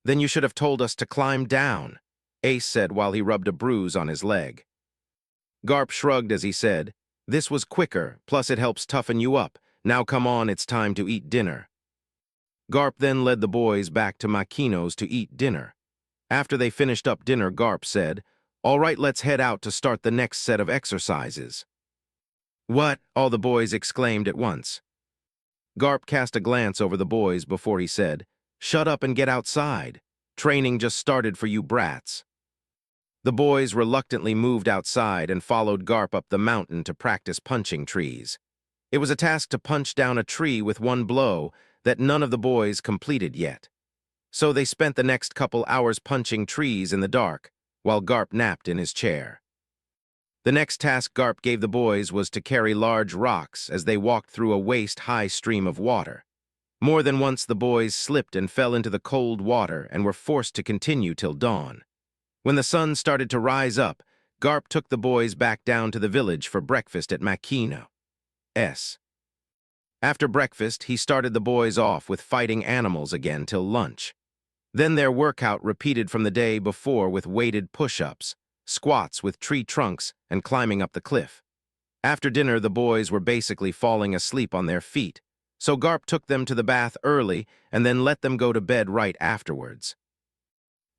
"Then you should have told us to climb down," Ace said while he rubbed a bruise on his leg. Garp shrugged as he said, "This was quicker, plus it helps toughen you up. Now come on, it's time to eat dinner." Garp then led the boys back to Makino's to eat dinner. After they finished up dinner, Garp said, "All right, let's head out to start the next set of exercises." "What?" all the boys exclaimed at once. Garp cast a glance over the boys before he said, "Shut up and get outside. Training just started for you brats." The boys reluctantly moved outside and followed Garp up the mountain to practice punching trees. It was a task to punch down a tree with one blow that none of the boys completed yet. So they spent the next couple hours punching trees in the dark, while Garp napped in his chair. The next task Garp gave the boys was to carry large rocks as they walked through a waist-high stream of water. More than once the boys slipped and fell into the cold water and were forced to continue till dawn. When the sun started to rise up, Garp took the boys back down to the village for breakfast at Makino's. After breakfast, he started the boys off with fighting animals again till lunch. Then their workout repeated from the day before with weighted push-ups, squats with tree trunks, and climbing up the cliff. After dinner, the boys were basically falling asleep on their feet, so Garp took them to the bath early and then let them go to bed right afterwards.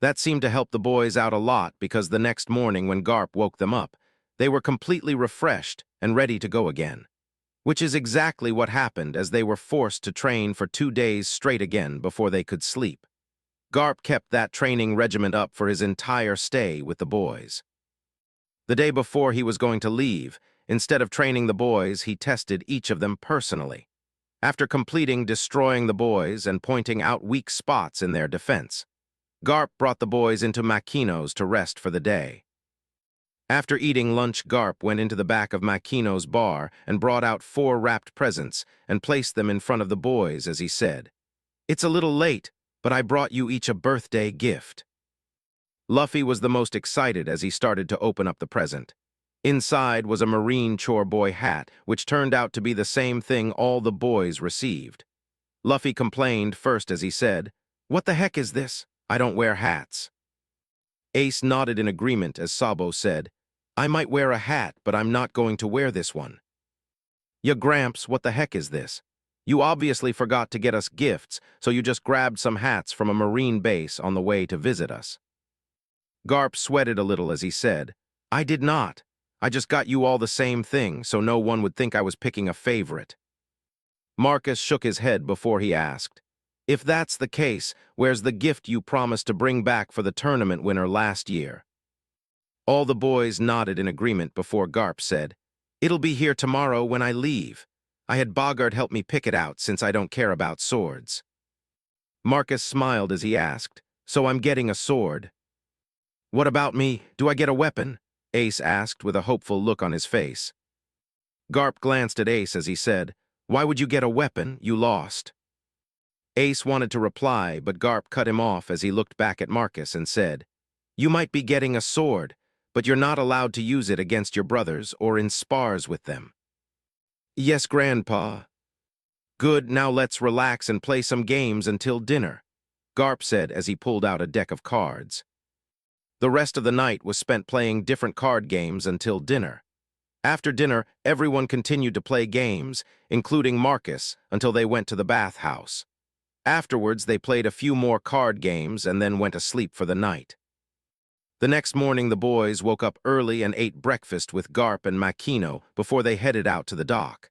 That seemed to help the boys out a lot because the next morning when Garp woke them up, they were completely refreshed and ready to go again. Which is exactly what happened, as they were forced to train for 2 days straight again before they could sleep. Garp kept that training regimen up for his entire stay with the boys. The day before he was going to leave, instead of training the boys, he tested each of them personally. After completing destroying the boys and pointing out weak spots in their defense, Garp brought the boys into Makino's to rest for the day. After eating lunch, Garp went into the back of Makino's bar and brought out 4 wrapped presents and placed them in front of the boys as he said, "It's a little late, but I brought you each a birthday gift." Luffy was the most excited as he started to open up the present. Inside was a marine chore boy hat, which turned out to be the same thing all the boys received. Luffy complained first as he said, "What the heck is this? I don't wear hats." Ace nodded in agreement as Sabo said, "I might wear a hat, but I'm not going to wear this one." "Ya Gramps, what the heck is this? You obviously forgot to get us gifts, so you just grabbed some hats from a marine base on the way to visit us." Garp sweated a little as he said, "I did not. I just got you all the same thing, so no one would think I was picking a favorite." Marcus shook his head before he asked, "If that's the case, where's the gift you promised to bring back for the tournament winner last year?" All the boys nodded in agreement before Garp said, "It'll be here tomorrow when I leave. I had Bogart help me pick it out since I don't care about swords." Marcus smiled as he asked, "So I'm getting a sword?" "What about me? Do I get a weapon?" Ace asked with a hopeful look on his face. Garp glanced at Ace as he said, "Why would you get a weapon? You lost." Ace wanted to reply, but Garp cut him off as he looked back at Marcus and said, "You might be getting a sword, but you're not allowed to use it against your brothers or in spars with them." "Yes, Grandpa." "Good, now let's relax and play some games until dinner," Garp said as he pulled out a deck of cards. The rest of the night was spent playing different card games until dinner. After dinner, everyone continued to play games, including Marcus, until they went to the bathhouse. Afterwards, they played a few more card games and then went to sleep for the night. The next morning, the boys woke up early and ate breakfast with Garp and Makino before they headed out to the dock.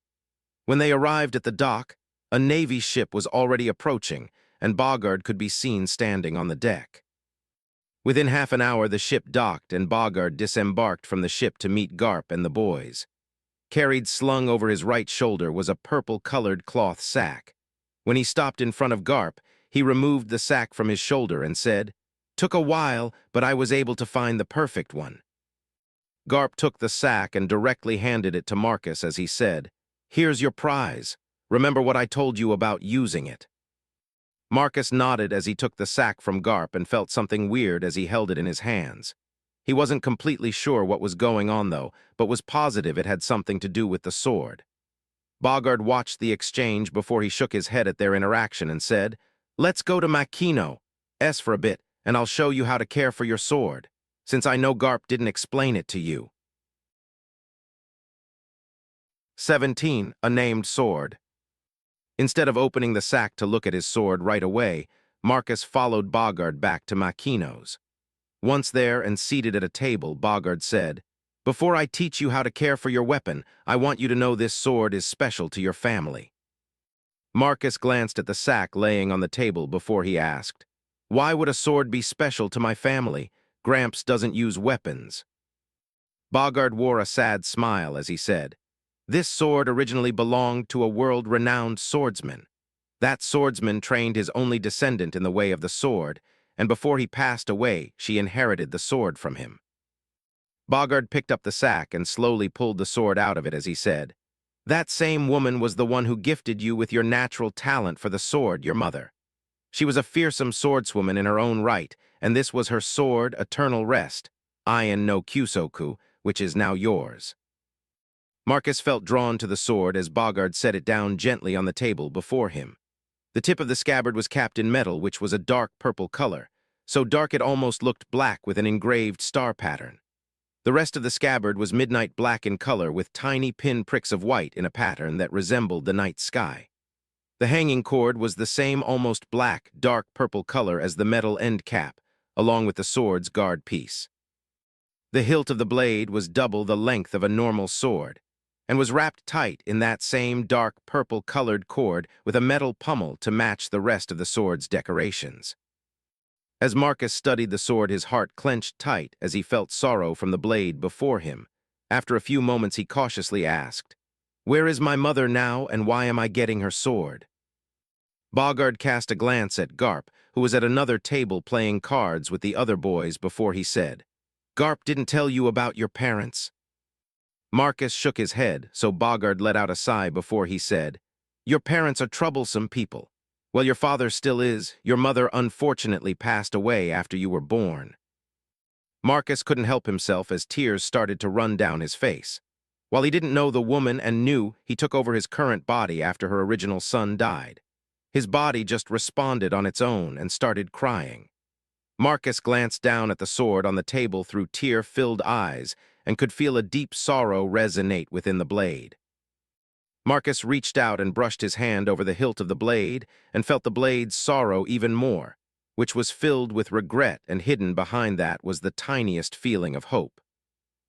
When they arrived at the dock, a Navy ship was already approaching, and Bogard could be seen standing on the deck. Within half an hour, the ship docked, and Bogard disembarked from the ship to meet Garp and the boys. Carried slung over his right shoulder was a purple-colored cloth sack. When he stopped in front of Garp, he removed the sack from his shoulder and said, "Took a while, but I was able to find the perfect one." Garp took the sack and directly handed it to Marcus as he said, "Here's your prize. Remember what I told you about using it." Marcus nodded as he took the sack from Garp and felt something weird as he held it in his hands. He wasn't completely sure what was going on, though, but was positive it had something to do with the sword. Bogard watched the exchange before he shook his head at their interaction and said, "Let's go to Makino's for a bit, and I'll show you how to care for your sword, since I know Garp didn't explain it to you." 17. A named sword. Instead of opening the sack to look at his sword right away, Marcus followed Bogard back to Makino's. Once there and seated at a table, Bogard said, "Before I teach you how to care for your weapon, I want you to know this sword is special to your family." Marcus glanced at the sack laying on the table before he asked, "Why would a sword be special to my family? Gramps doesn't use weapons." Bogard wore a sad smile as he said, "This sword originally belonged to a world-renowned swordsman. That swordsman trained his only descendant in the way of the sword, and before he passed away, she inherited the sword from him." Bogard picked up the sack and slowly pulled the sword out of it as he said, "That same woman was the one who gifted you with your natural talent for the sword, your mother. She was a fearsome swordswoman in her own right, and this was her sword, Eternal Rest, Ian no Kyusoku, which is now yours." Marcus felt drawn to the sword as Bogard set it down gently on the table before him. The tip of the scabbard was capped in metal, which was a dark purple color, so dark it almost looked black with an engraved star pattern. The rest of the scabbard was midnight black in color with tiny pin pricks of white in a pattern that resembled the night sky. The hanging cord was the same almost black, dark purple color as the metal end cap, along with the sword's guard piece. The hilt of the blade was double the length of a normal sword, and was wrapped tight in that same dark purple-colored cord with a metal pommel to match the rest of the sword's decorations. As Marcus studied the sword, his heart clenched tight as he felt sorrow from the blade before him. After a few moments, he cautiously asked, "Where is my mother now, and why am I getting her sword?" Bogard cast a glance at Garp, who was at another table playing cards with the other boys before he said, "Garp didn't tell you about your parents?" Marcus shook his head, so Bogard let out a sigh before he said, "Your parents are troublesome people. Well, your father still is. Your mother unfortunately passed away after you were born." Marcus couldn't help himself as tears started to run down his face. While he didn't know the woman and knew he took over his current body after her original son died, his body just responded on its own and started crying. Marcus glanced down at the sword on the table through tear-filled eyes and could feel a deep sorrow resonate within the blade. Marcus reached out and brushed his hand over the hilt of the blade and felt the blade's sorrow even more, which was filled with regret, and hidden behind that was the tiniest feeling of hope.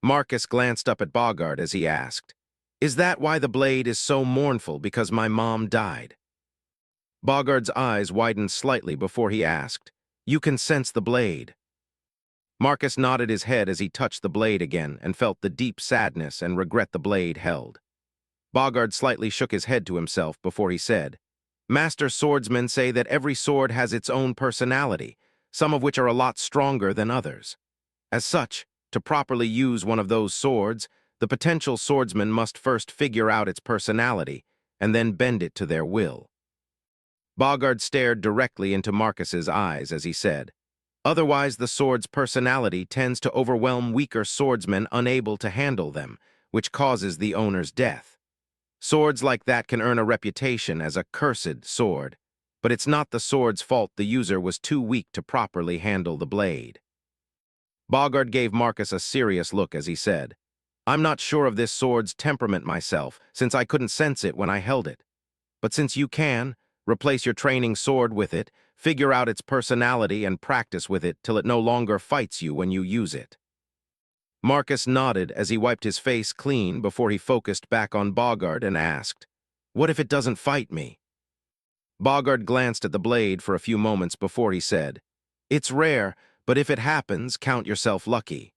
Marcus glanced up at Bogard as he asked, "Is that why the blade is so mournful, because my mom died?" Bogard's eyes widened slightly before he asked, "You can sense the blade?" Marcus nodded his head as he touched the blade again and felt the deep sadness and regret the blade held. Bogard slightly shook his head to himself before he said, "Master swordsmen say that every sword has its own personality, some of which are a lot stronger than others. As such, to properly use one of those swords, the potential swordsman must first figure out its personality and then bend it to their will." Bogard stared directly into Marcus's eyes as he said, Otherwise, the sword's personality tends to overwhelm weaker swordsmen unable to handle them, which causes the owner's death. Swords like that can earn a reputation as a cursed sword, but it's not the sword's fault the user was too weak to properly handle the blade. Bogard gave Marcus a serious look as he said, "I'm not sure of this sword's temperament myself, since I couldn't sense it when I held it. But since you can, replace your training sword with it, figure out its personality and practice with it till it no longer fights you when you use it." Marcus nodded as he wiped his face clean before he focused back on Bogard and asked, "What if it doesn't fight me?" Bogard glanced at the blade for a few moments before he said, "It's rare, but if it happens, count yourself lucky."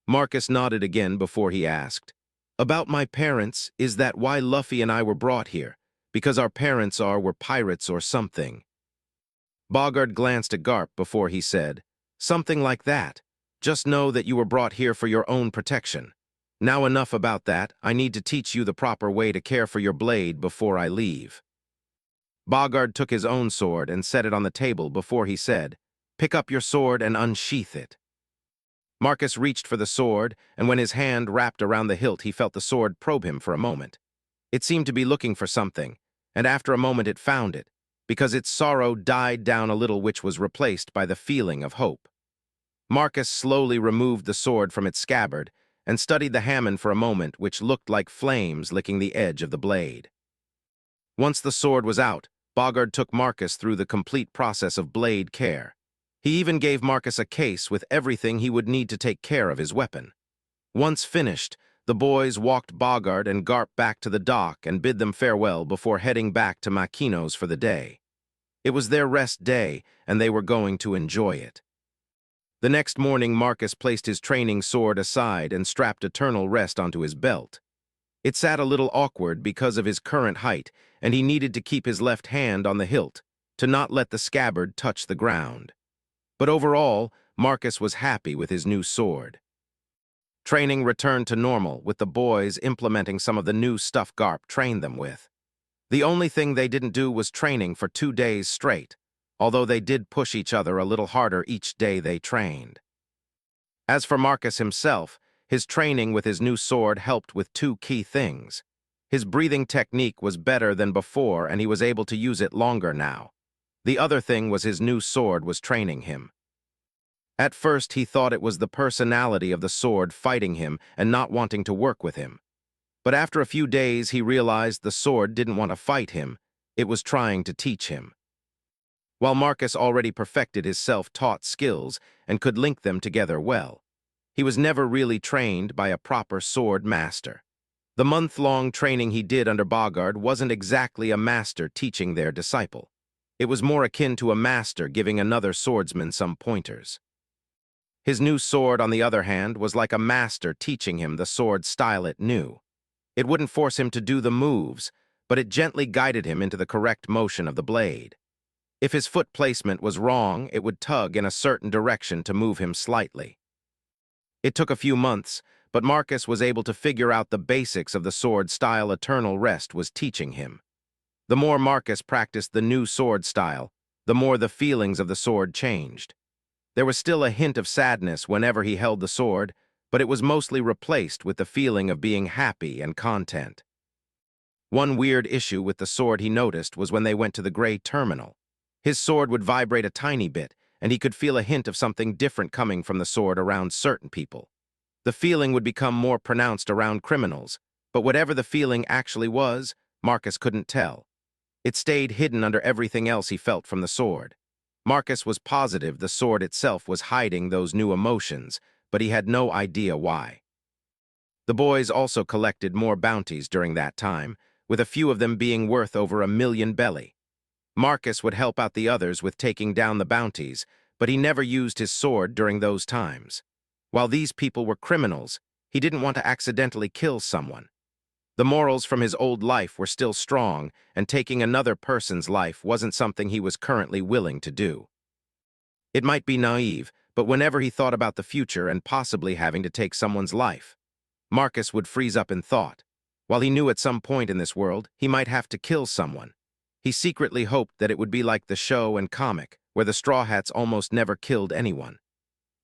Marcus nodded again before he asked, "About my parents, is that why Luffy and I were brought here? Because our parents were pirates or something?" Bogard glanced at Garp before he said, "Something like that. Just know that you were brought here for your own protection. Now enough about that, I need to teach you the proper way to care for your blade before I leave." Bogard took his own sword and set it on the table before he said, "Pick up your sword and unsheath it." Marcus reached for the sword, and when his hand wrapped around the hilt, he felt the sword probe him for a moment. It seemed to be looking for something, and after a moment it found it, because its sorrow died down a little, which was replaced by the feeling of hope. Marcus slowly removed the sword from its scabbard and studied the Hammond for a moment, which looked like flames licking the edge of the blade. Once the sword was out, Bogard took Marcus through the complete process of blade care. He even gave Marcus a case with everything he would need to take care of his weapon. Once finished, the boys walked Bogard and Garp back to the dock and bid them farewell before heading back to Makino's for the day. It was their rest day, and they were going to enjoy it. The next morning, Marcus placed his training sword aside and strapped Eternal Rest onto his belt. It sat a little awkward because of his current height, and he needed to keep his left hand on the hilt to not let the scabbard touch the ground. But overall, Marcus was happy with his new sword. Training returned to normal, with the boys implementing some of the new stuff Garp trained them with. The only thing they didn't do was training for 2 days straight, although they did push each other a little harder each day they trained. As for Marcus himself, his training with his new sword helped with 2 key things. His breathing technique was better than before, and he was able to use it longer now. The other thing was his new sword was training him. At first, he thought it was the personality of the sword fighting him and not wanting to work with him. But after a few days, he realized the sword didn't want to fight him. It was trying to teach him. While Marcus already perfected his self-taught skills and could link them together well, he was never really trained by a proper sword master. The month-long training he did under Bogard wasn't exactly a master teaching their disciple. It was more akin to a master giving another swordsman some pointers. His new sword, on the other hand, was like a master teaching him the sword style it knew. It wouldn't force him to do the moves, but it gently guided him into the correct motion of the blade. If his foot placement was wrong, it would tug in a certain direction to move him slightly. It took a few months, but Marcus was able to figure out the basics of the sword style Eternal Rest was teaching him. The more Marcus practiced the new sword style, the more the feelings of the sword changed. There was still a hint of sadness whenever he held the sword, but it was mostly replaced with the feeling of being happy and content. One weird issue with the sword he noticed was when they went to the gray terminal. His sword would vibrate a tiny bit, and he could feel a hint of something different coming from the sword around certain people. The feeling would become more pronounced around criminals, but whatever the feeling actually was, Marcus couldn't tell. It stayed hidden under everything else he felt from the sword. Marcus was positive the sword itself was hiding those new emotions, but he had no idea why. The boys also collected more bounties during that time, with a few of them being worth over 1,000,000 belly. Marcus would help out the others with taking down the bounties, but he never used his sword during those times. While these people were criminals, he didn't want to accidentally kill someone. The morals from his old life were still strong, and taking another person's life wasn't something he was currently willing to do. It might be naive, but whenever he thought about the future and possibly having to take someone's life, Marcus would freeze up in thought. While he knew at some point in this world he might have to kill someone, He secretly hoped that it would be like the show and comic, where the Straw Hats almost never killed anyone.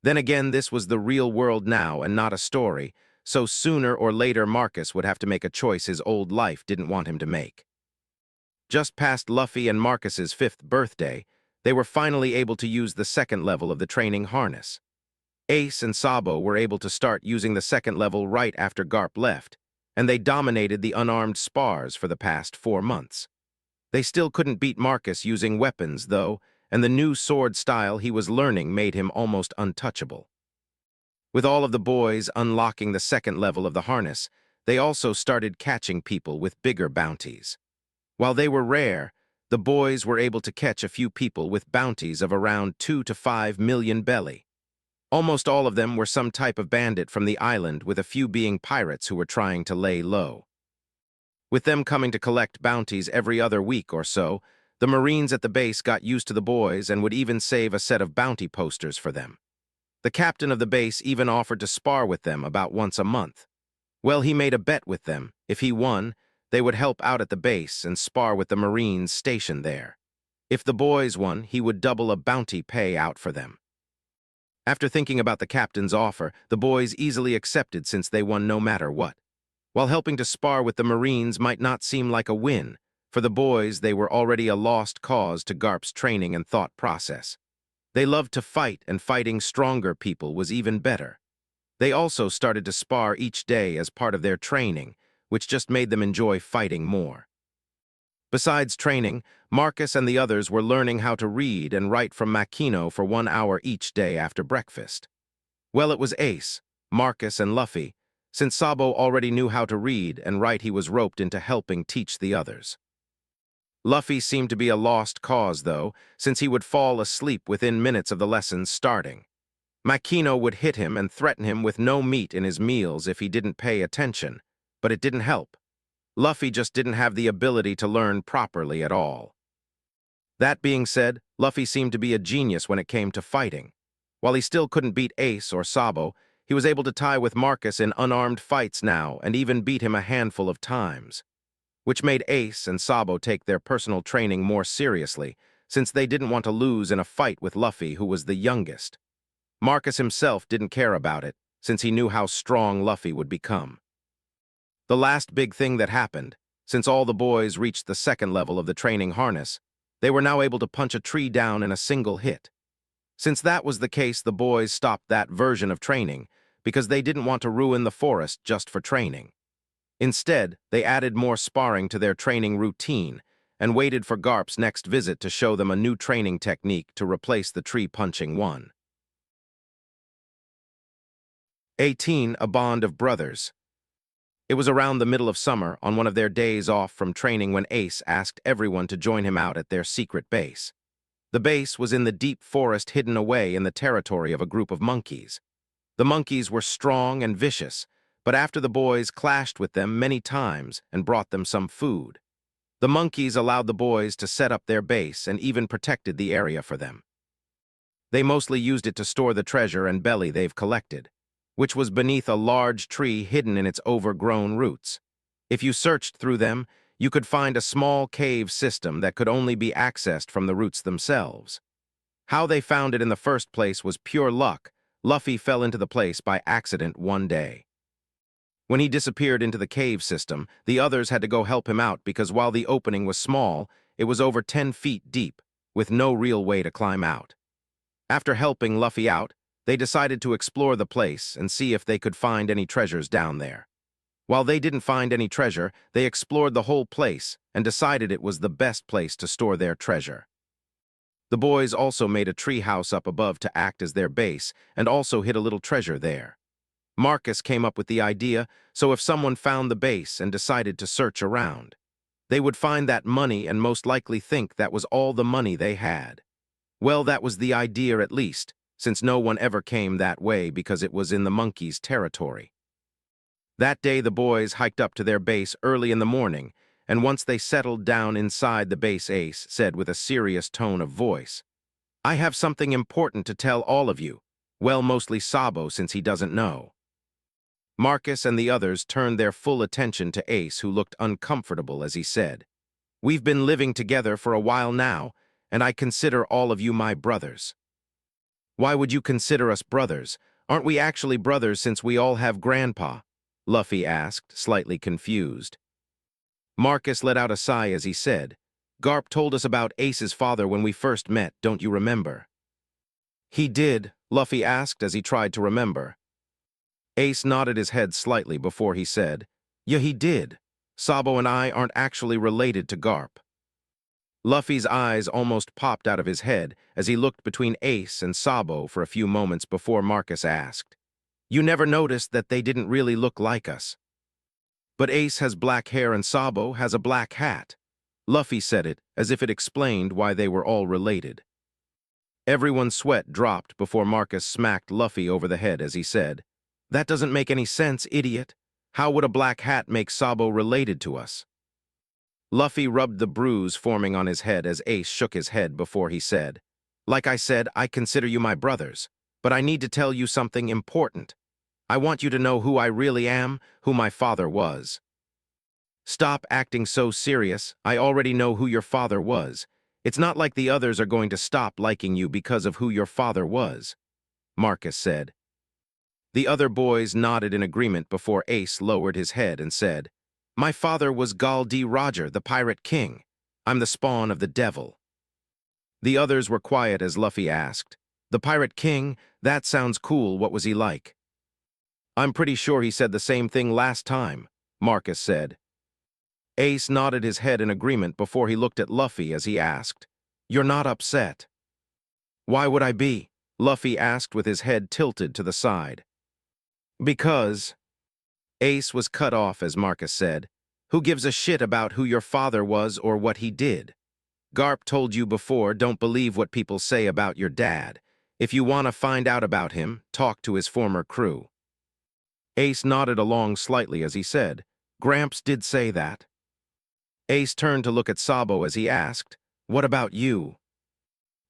Then again, this was the real world now and not a story, so sooner or later Marcus would have to make a choice his old life didn't want him to make. Just past Luffy and Marcus's 5th birthday, they were finally able to use the 2nd level of the training harness. Ace and Sabo were able to start using the 2nd level right after Garp left, and they dominated the unarmed spars for the past 4 months. They still couldn't beat Marcus using weapons, though, and the new sword style he was learning made him almost untouchable. With all of the boys unlocking the 2nd level of the harness, they also started catching people with bigger bounties. While they were rare, the boys were able to catch a few people with bounties of around 2 to 5 million belly. Almost all of them were some type of bandit from the island, with a few being pirates who were trying to lay low. With them coming to collect bounties every other week or so, the Marines at the base got used to the boys and would even save a set of bounty posters for them. The captain of the base even offered to spar with them about once a month. Well, he made a bet with them. If he won, they would help out at the base and spar with the Marines stationed there. If the boys won, he would double a bounty pay out for them. After thinking about the captain's offer, the boys easily accepted since they won no matter what. While helping to spar with the Marines might not seem like a win, for the boys they were already a lost cause to Garp's training and thought process. They loved to fight, and fighting stronger people was even better. They also started to spar each day as part of their training, which just made them enjoy fighting more. Besides training, Marcus and the others were learning how to read and write from Makino for 1 hour each day after breakfast. Well, it was Ace, Marcus, and Luffy. Since Sabo already knew how to read and write, he was roped into helping teach the others. Luffy seemed to be a lost cause, though, since he would fall asleep within minutes of the lessons starting. Makino would hit him and threaten him with no meat in his meals if he didn't pay attention, but it didn't help. Luffy just didn't have the ability to learn properly at all. That being said, Luffy seemed to be a genius when it came to fighting. While he still couldn't beat Ace or Sabo, he was able to tie with Marcus in unarmed fights now and even beat him a handful of times, which made Ace and Sabo take their personal training more seriously, since they didn't want to lose in a fight with Luffy, who was the youngest. Marcus himself didn't care about it, since he knew how strong Luffy would become. The last big thing that happened, since all the boys reached the 2nd level of the training harness, they were now able to punch a tree down in a single hit. Since that was the case, the boys stopped that version of training because they didn't want to ruin the forest just for training. Instead, they added more sparring to their training routine and waited for Garp's next visit to show them a new training technique to replace the tree-punching one. 18. A Bond of Brothers. It was around the middle of summer, on one of their days off from training, when Ace asked everyone to join him out at their secret base. The base was in the deep forest, hidden away in the territory of a group of monkeys. The monkeys were strong and vicious, but after the boys clashed with them many times and brought them some food, the monkeys allowed the boys to set up their base and even protected the area for them. They mostly used it to store the treasure and belly they've collected, which was beneath a large tree hidden in its overgrown roots. If you searched through them, you could find a small cave system that could only be accessed from the roots themselves. How they found it in the first place was pure luck. Luffy fell into the place by accident one day. When he disappeared into the cave system, the others had to go help him out because while the opening was small, it was over 10 feet deep, with no real way to climb out. After helping Luffy out, they decided to explore the place and see if they could find any treasures down there. While they didn't find any treasure, they explored the whole place and decided it was the best place to store their treasure. The boys also made a tree house up above to act as their base and also hid a little treasure there. Marcus came up with the idea, so if someone found the base and decided to search around, they would find that money and most likely think that was all the money they had. Well, that was the idea at least, since no one ever came that way because it was in the monkeys' territory. That day the boys hiked up to their base early in the morning, and once they settled down inside the base, Ace said with a serious tone of voice, "I have something important to tell all of you. Well, mostly Sabo, since he doesn't know." Marcus and the others turned their full attention to Ace, who looked uncomfortable as he said, We've been living together for a while now, and I consider all of you my brothers. Why would you consider us brothers? Aren't we actually brothers since we all have Grandpa? Luffy asked, slightly confused. Marcus let out a sigh as he said, Garp told us about Ace's father when we first met, don't you remember? He did, Luffy asked as he tried to remember. Ace nodded his head slightly before he said, Yeah, he did. Sabo and I aren't actually related to Garp. Luffy's eyes almost popped out of his head as he looked between Ace and Sabo for a few moments before Marcus asked, You never noticed that they didn't really look like us. But Ace has black hair and Sabo has a black hat. Luffy said it as if it explained why they were all related. Everyone's sweat dropped before Marcus smacked Luffy over the head as he said, That doesn't make any sense, idiot. How would a black hat make Sabo related to us? Luffy rubbed the bruise forming on his head as Ace shook his head before he said, Like I said, I consider you my brothers, but I need to tell you something important. I want you to know who I really am, who my father was. Stop acting so serious. I already know who your father was. It's not like the others are going to stop liking you because of who your father was, Marcus said. The other boys nodded in agreement before Ace lowered his head and said, My father was Gall D. Roger, the Pirate King. I'm the spawn of the devil. The others were quiet as Luffy asked, The Pirate King? That sounds cool. What was he like? I'm pretty sure he said the same thing last time, Marcus said. Ace nodded his head in agreement before he looked at Luffy as he asked, You're not upset? Why would I be? Luffy asked with his head tilted to the side. Because... Ace was cut off as Marcus said, Who gives a shit about who your father was or what he did? Garp told you before, don't believe what people say about your dad. If you want to find out about him, talk to his former crew. Ace nodded along slightly as he said, Gramps did say that. Ace turned to look at Sabo as he asked, What about you?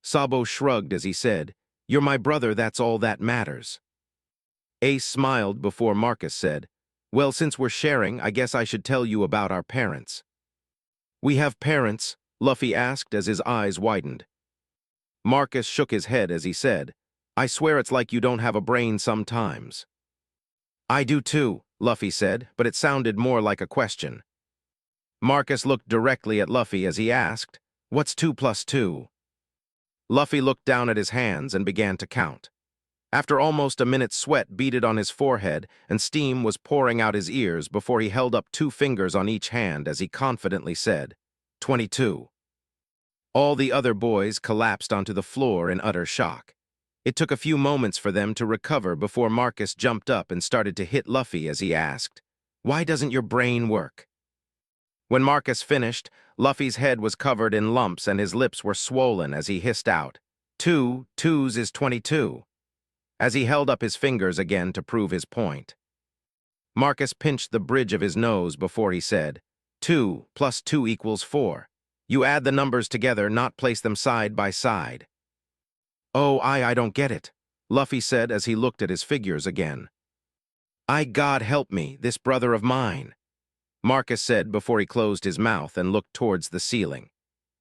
Sabo shrugged as he said, You're my brother, that's all that matters. Ace smiled before Marcus said, Well, since we're sharing, I guess I should tell you about our parents. We have parents? Luffy asked as his eyes widened. Marcus shook his head as he said, I swear it's like you don't have a brain sometimes. I do too, Luffy said, but it sounded more like a question. Marcus looked directly at Luffy as he asked, What's 2 plus 2? Luffy looked down at his hands and began to count. After almost a minute, sweat beaded on his forehead and steam was pouring out his ears before he held up 2 fingers on each hand as he confidently said, 22. All the other boys collapsed onto the floor in utter shock. It took a few moments for them to recover before Marcus jumped up and started to hit Luffy as he asked, Why doesn't your brain work? When Marcus finished, Luffy's head was covered in lumps and his lips were swollen as he hissed out, 2 twos is 22. As he held up his fingers again to prove his point. Marcus pinched the bridge of his nose before he said, 2 plus 2 equals 4. You add the numbers together, not place them side by side. Oh, I don't get it, Luffy said as he looked at his figures again. God help me, this brother of mine, Marcus said before he closed his mouth and looked towards the ceiling.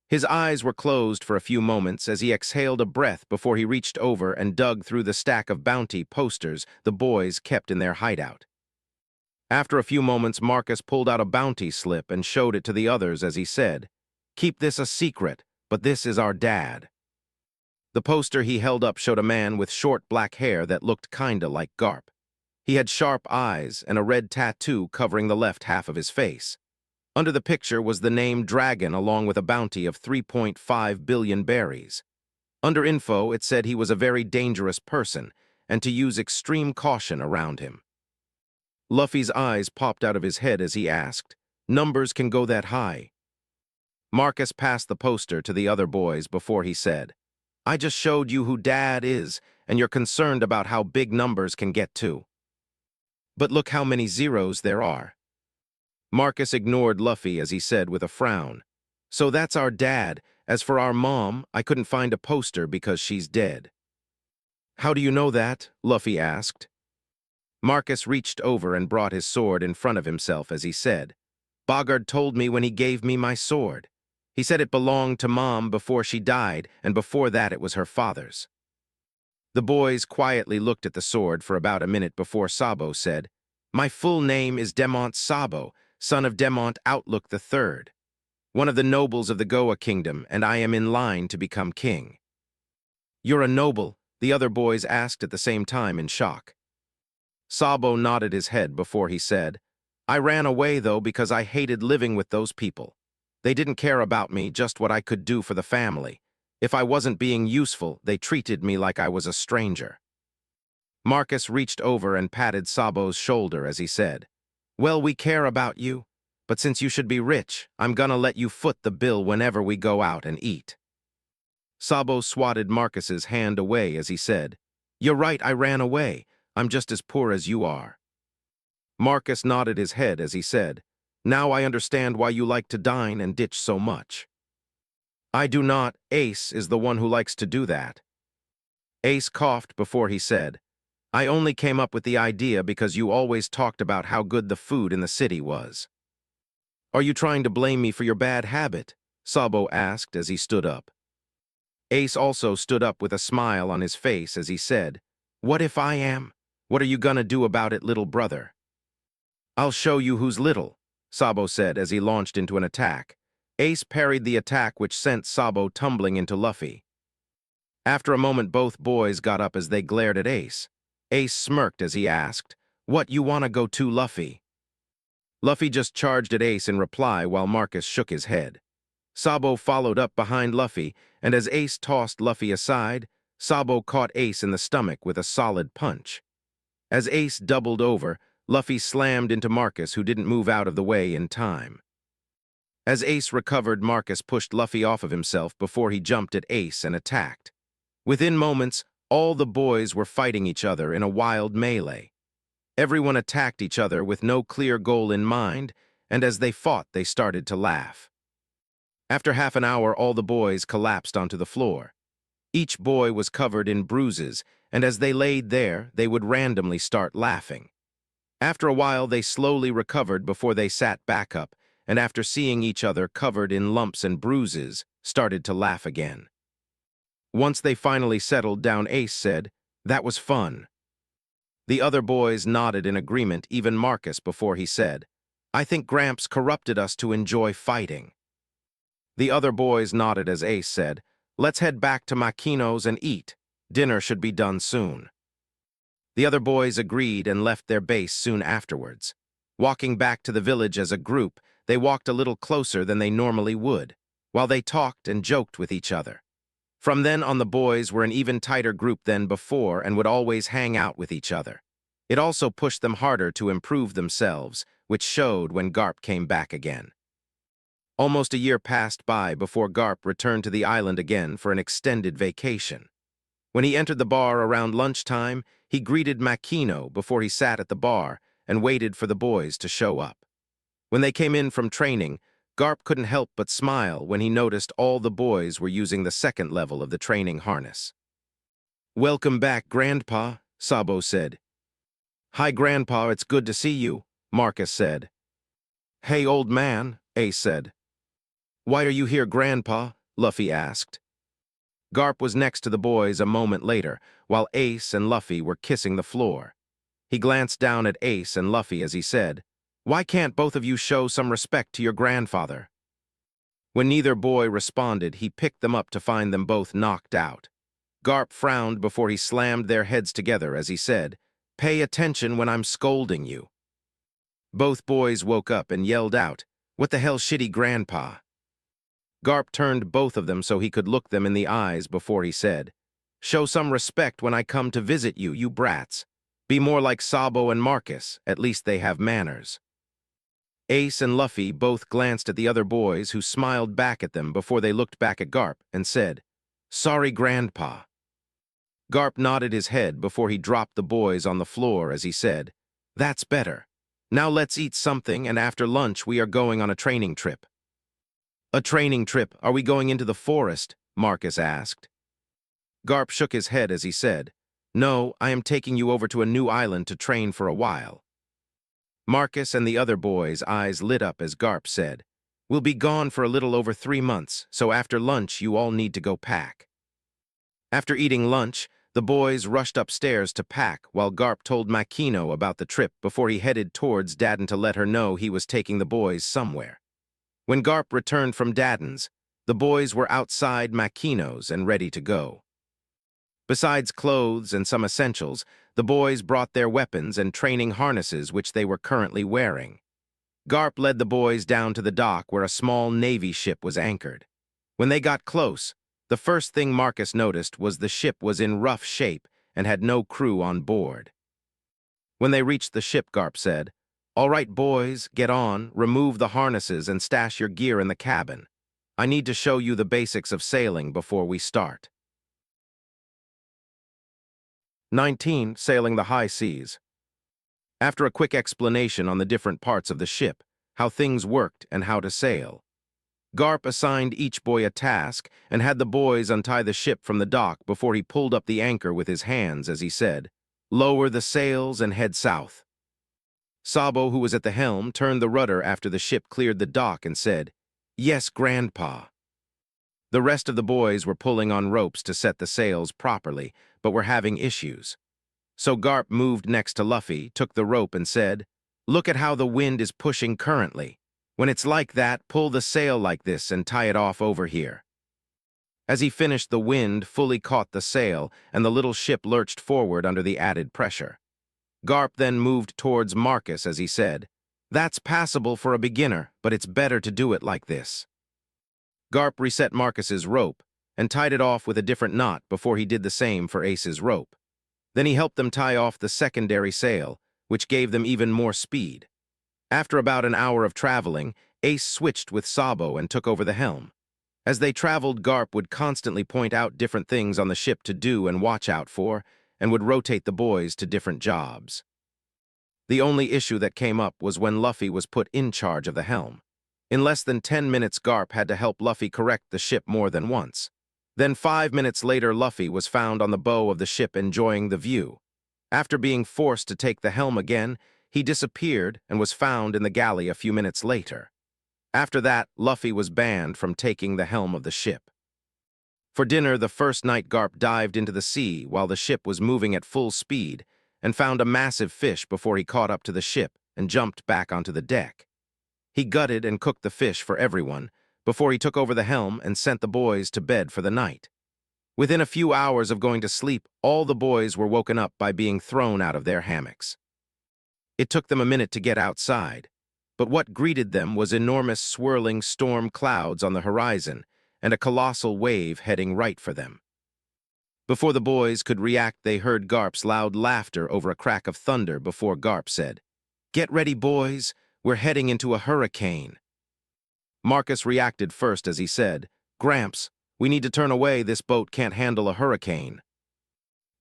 His eyes were closed for a few moments as he exhaled a breath before he reached over and dug through the stack of bounty posters the boys kept in their hideout. After a few moments, Marcus pulled out a bounty slip and showed it to the others as he said, Keep this a secret, but this is our dad. The poster he held up showed a man with short black hair that looked kinda like Garp. He had sharp eyes and a red tattoo covering the left half of his face. Under the picture was the name Dragon along with a bounty of 3.5 billion berries. Under info, it said he was a very dangerous person and to use extreme caution around him. Luffy's eyes popped out of his head as he asked, Numbers can go that high? Marcus passed the poster to the other boys before he said, I just showed you who Dad is, and you're concerned about how big numbers can get to. But look how many zeros there are. Marcus ignored Luffy as he said with a frown, So that's our dad. As for our mom, I couldn't find a poster because she's dead. How do you know that? Luffy asked. Marcus reached over and brought his sword in front of himself as he said, Bogard told me when he gave me my sword. He said it belonged to Mom before she died, and before that it was her father's. The boys quietly looked at the sword for about a minute before Sabo said, "My full name is Demont Sabo, son of Demont Outlook III, one of the nobles of the Goa kingdom, and I am in line to become king." "You're a noble?" the other boys asked at the same time in shock. Sabo nodded his head before he said, "I ran away, though, because I hated living with those people. They didn't care about me, just what I could do for the family. If I wasn't being useful, they treated me like I was a stranger." Marcus reached over and patted Sabo's shoulder as he said, "Well, we care about you, but since you should be rich, I'm gonna let you foot the bill whenever we go out and eat." Sabo swatted Marcus's hand away as he said, "You're right, I ran away. I'm just as poor as you are." Marcus nodded his head as he said, "Now I understand why you like to dine and ditch so much." "I do not. Ace is the one who likes to do that." Ace coughed before he said, "I only came up with the idea because you always talked about how good the food in the city was." "Are you trying to blame me for your bad habit?" Sabo asked as he stood up. Ace also stood up with a smile on his face as he said, "What if I am? What are you gonna do about it, little brother?" "I'll show you who's little," Sabo said as he launched into an attack. Ace parried the attack, which sent Sabo tumbling into Luffy. After a moment, both boys got up as they glared at Ace. Ace smirked as he asked, "What, you wanna go too, Luffy?" Luffy just charged at Ace in reply while Marcus shook his head. Sabo followed up behind Luffy, and as Ace tossed Luffy aside, Sabo caught Ace in the stomach with a solid punch. As Ace doubled over, Luffy slammed into Marcus, who didn't move out of the way in time. As Ace recovered, Marcus pushed Luffy off of himself before he jumped at Ace and attacked. Within moments, all the boys were fighting each other in a wild melee. Everyone attacked each other with no clear goal in mind, and as they fought, they started to laugh. After half an hour, all the boys collapsed onto the floor. Each boy was covered in bruises, and as they laid there, they would randomly start laughing. After a while, they slowly recovered before they sat back up, and after seeing each other covered in lumps and bruises, started to laugh again. Once they finally settled down, Ace said, "That was fun." The other boys nodded in agreement, even Marcus, before he said, "I think Gramps corrupted us to enjoy fighting." The other boys nodded as Ace said, "Let's head back to Makino's and eat. Dinner should be done soon." The other boys agreed and left their base soon afterwards. Walking back to the village as a group, they walked a little closer than they normally would, while they talked and joked with each other. From then on, the boys were an even tighter group than before and would always hang out with each other. It also pushed them harder to improve themselves, which showed when Garp came back again. Almost a year passed by before Garp returned to the island again for an extended vacation. When he entered the bar around lunchtime, he greeted Makino before he sat at the bar and waited for the boys to show up. When they came in from training, Garp couldn't help but smile when he noticed all the boys were using the second level of the training harness. "Welcome back, Grandpa," Sabo said. "Hi, Grandpa, it's good to see you," Marcus said. "Hey, old man," Ace said. "Why are you here, Grandpa?" Luffy asked. Garp was next to the boys a moment later, while Ace and Luffy were kissing the floor. He glanced down at Ace and Luffy as he said, "Why can't both of you show some respect to your grandfather?" When neither boy responded, he picked them up to find them both knocked out. Garp frowned before he slammed their heads together as he said, "Pay attention when I'm scolding you." Both boys woke up and yelled out, "What the hell, shitty grandpa?" Garp turned both of them so he could look them in the eyes before he said, "Show some respect when I come to visit you, you brats. Be more like Sabo and Marcus, at least they have manners." Ace and Luffy both glanced at the other boys, who smiled back at them before they looked back at Garp and said, "Sorry, Grandpa." Garp nodded his head before he dropped the boys on the floor as he said, "That's better. Now let's eat something, and after lunch we are going on a training trip." "A training trip? Are we going into the forest?" Marcus asked. Garp shook his head as he said, "No, I am taking you over to a new island to train for a while." Marcus and the other boys' eyes lit up as Garp said, We'll be gone for a little over 3 months, so after lunch you all need to go pack." After eating lunch, the boys rushed upstairs to pack while Garp told Makino about the trip before he headed towards Dadden to let her know he was taking the boys somewhere. When Garp returned from Dadden's, the boys were outside Makino's and ready to go. Besides clothes and some essentials, the boys brought their weapons and training harnesses which they were currently wearing. Garp led the boys down to the dock where a small Navy ship was anchored. When they got close, the first thing Marcus noticed was the ship was in rough shape and had no crew on board. When they reached the ship, Garp said, "All right, boys, get on, remove the harnesses and stash your gear in the cabin. I need to show you the basics of sailing before we start." 19. Sailing the high seas. After a quick explanation on the different parts of the ship, how things worked and how to sail, Garp assigned each boy a task and had the boys untie the ship from the dock before he pulled up the anchor with his hands as he said, "Lower the sails and head south." Sabo, who was at the helm, turned the rudder after the ship cleared the dock and said, "Yes, Grandpa." The rest of the boys were pulling on ropes to set the sails properly, but were having issues. So Garp moved next to Luffy, took the rope and said, "Look at how the wind is pushing currently. When it's like that, pull the sail like this and tie it off over here." As he finished, the wind fully caught the sail and the little ship lurched forward under the added pressure. Garp then moved towards Marcus as he said, "That's passable for a beginner, but it's better to do it like this." Garp reset Marcus's rope and tied it off with a different knot before he did the same for Ace's rope. Then he helped them tie off the secondary sail, which gave them even more speed. After about an hour of traveling, Ace switched with Sabo and took over the helm. As they traveled, Garp would constantly point out different things on the ship to do and watch out for, and would rotate the boys to different jobs. The only issue that came up was when Luffy was put in charge of the helm. In less than 10 minutes, Garp had to help Luffy correct the ship more than once. Then 5 minutes later, Luffy was found on the bow of the ship enjoying the view. After being forced to take the helm again, he disappeared and was found in the galley a few minutes later. After that, Luffy was banned from taking the helm of the ship. For dinner, the first night, Garp dived into the sea while the ship was moving at full speed and found a massive fish before he caught up to the ship and jumped back onto the deck. He gutted and cooked the fish for everyone before he took over the helm and sent the boys to bed for the night. Within a few hours of going to sleep, all the boys were woken up by being thrown out of their hammocks. It took them a minute to get outside, but what greeted them was enormous swirling storm clouds on the horizon and a colossal wave heading right for them. Before the boys could react, they heard Garp's loud laughter over a crack of thunder before Garp said, "Get ready, boys. We're heading into a hurricane." Marcus reacted first as he said, "Gramps, we need to turn away. This boat can't handle a hurricane."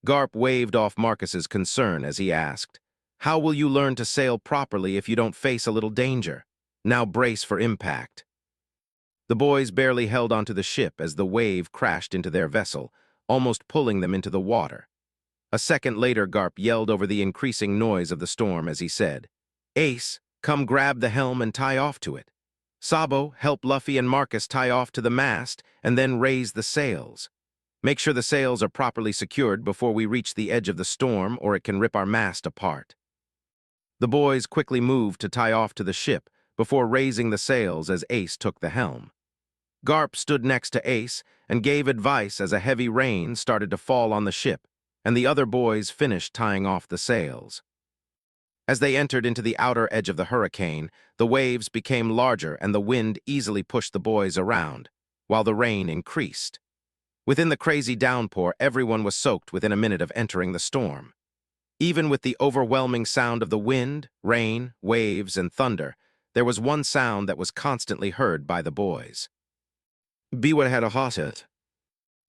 Garp waved off Marcus's concern as he asked, "How will you learn to sail properly if you don't face a little danger? Now brace for impact." The boys barely held onto the ship as the wave crashed into their vessel, almost pulling them into the water. A second later, Garp yelled over the increasing noise of the storm as he said, "Ace, come grab the helm and tie off to it. Sabo, help Luffy and Marcus tie off to the mast and then raise the sails. Make sure the sails are properly secured before we reach the edge of the storm or it can rip our mast apart." The boys quickly moved to tie off to the ship before raising the sails as Ace took the helm. Garp stood next to Ace and gave advice as a heavy rain started to fall on the ship, and the other boys finished tying off the sails. As they entered into the outer edge of the hurricane, the waves became larger and the wind easily pushed the boys around, while the rain increased. Within the crazy downpour, everyone was soaked within a minute of entering the storm. Even with the overwhelming sound of the wind, rain, waves, and thunder, there was one sound that was constantly heard by the boys. "Biwa had a hot."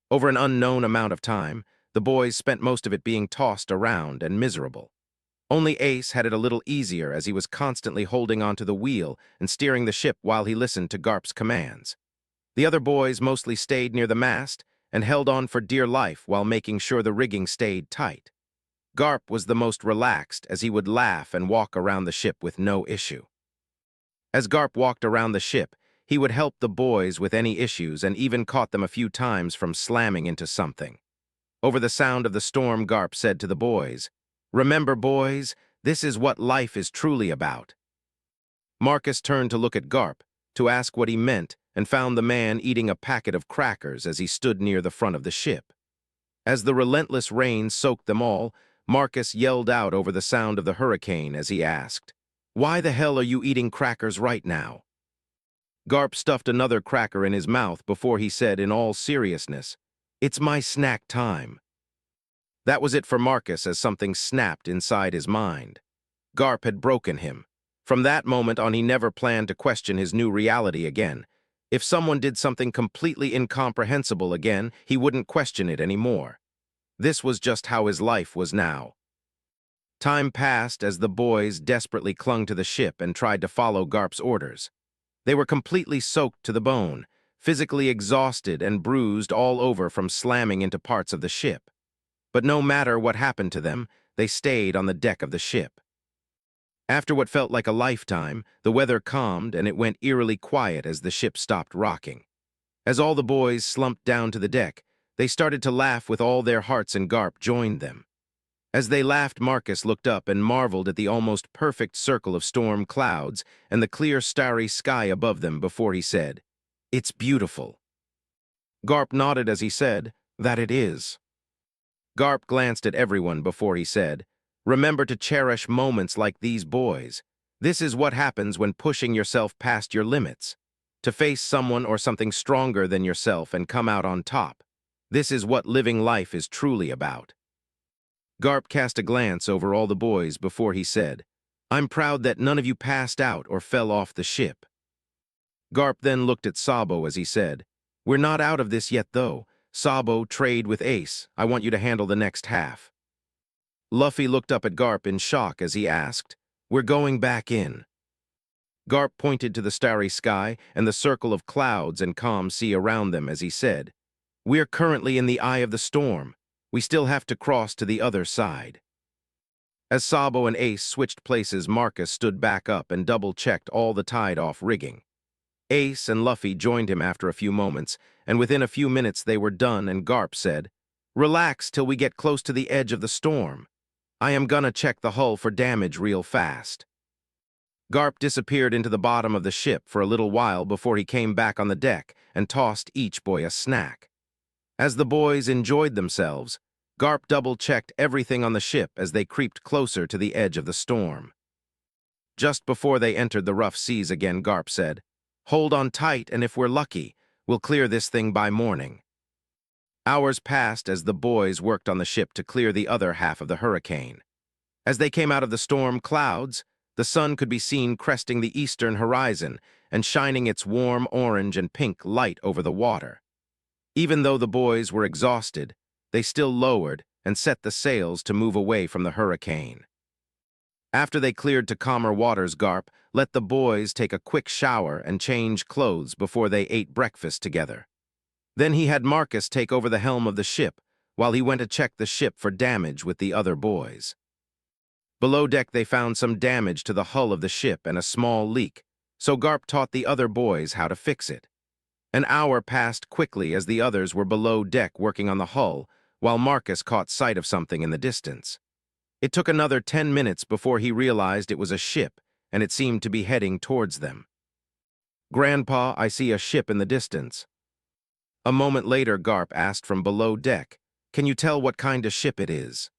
Over an unknown amount of time, the boys spent most of it being tossed around and miserable. Only Ace had it a little easier as he was constantly holding onto the wheel and steering the ship while he listened to Garp's commands. The other boys mostly stayed near the mast and held on for dear life while making sure the rigging stayed tight. Garp was the most relaxed as he would laugh and walk around the ship with no issue. As Garp walked around the ship, He would help the boys with any issues and even caught them a few times from slamming into something. Over the sound of the storm, Garp said to the boys, "Remember, boys, this is what life is truly about." Marcus turned to look at Garp, to ask what he meant, and found the man eating a packet of crackers as he stood near the front of the ship. As the relentless rain soaked them all, Marcus yelled out over the sound of the hurricane as he asked, "Why the hell are you eating crackers right now?" Garp stuffed another cracker in his mouth before he said in all seriousness, "It's my snack time." That was it for Marcus as something snapped inside his mind. Garp had broken him. From that moment on, he never planned to question his new reality again. If someone did something completely incomprehensible again, he wouldn't question it anymore. This was just how his life was now. Time passed as the boys desperately clung to the ship and tried to follow Garp's orders. They were completely soaked to the bone, physically exhausted and bruised all over from slamming into parts of the ship. But no matter what happened to them, they stayed on the deck of the ship. After what felt like a lifetime, the weather calmed and it went eerily quiet as the ship stopped rocking. As all the boys slumped down to the deck, they started to laugh with all their hearts and Garp joined them. As they laughed, Marcus looked up and marveled at the almost perfect circle of storm clouds and the clear starry sky above them before he said, "It's beautiful." Garp nodded as he said, "That it is." Garp glanced at everyone before he said, "Remember to cherish moments like these, boys. This is what happens when pushing yourself past your limits. To face someone or something stronger than yourself and come out on top. This is what living life is truly about." Garp cast a glance over all the boys before he said, "I'm proud that none of you passed out or fell off the ship." Garp then looked at Sabo as he said, "We're not out of this yet though. Sabo, trade with Ace. I want you to handle the next half." Luffy looked up at Garp in shock as he asked, "We're going back in." Garp pointed to the starry sky and the circle of clouds and calm sea around them as he said, "We're currently in the eye of the storm. We still have to cross to the other side." As Sabo and Ace switched places, Marcus stood back up and double-checked all the tied-off rigging. Ace and Luffy joined him after a few moments, and within a few minutes they were done and Garp said, "Relax till we get close to the edge of the storm. I am gonna check the hull for damage real fast." Garp disappeared into the bottom of the ship for a little while before he came back on the deck and tossed each boy a snack. As the boys enjoyed themselves, Garp double-checked everything on the ship as they creeped closer to the edge of the storm. Just before they entered the rough seas again, Garp said, "Hold on tight, and if we're lucky, we'll clear this thing by morning." Hours passed as the boys worked on the ship to clear the other half of the hurricane. As they came out of the storm clouds, the sun could be seen cresting the eastern horizon and shining its warm orange and pink light over the water. Even though the boys were exhausted, they still lowered and set the sails to move away from the hurricane. After they cleared to calmer waters, Garp let the boys take a quick shower and change clothes before they ate breakfast together. Then he had Marcus take over the helm of the ship while he went to check the ship for damage with the other boys. Below deck they found some damage to the hull of the ship and a small leak, so Garp taught the other boys how to fix it. An hour passed quickly as the others were below deck working on the hull, while Marcus caught sight of something in the distance. It took another 10 minutes before he realized it was a ship, and it seemed to be heading towards them. "Grandpa, I see a ship in the distance." A moment later, Garp asked from below deck, "Can you tell what kind of ship it is?"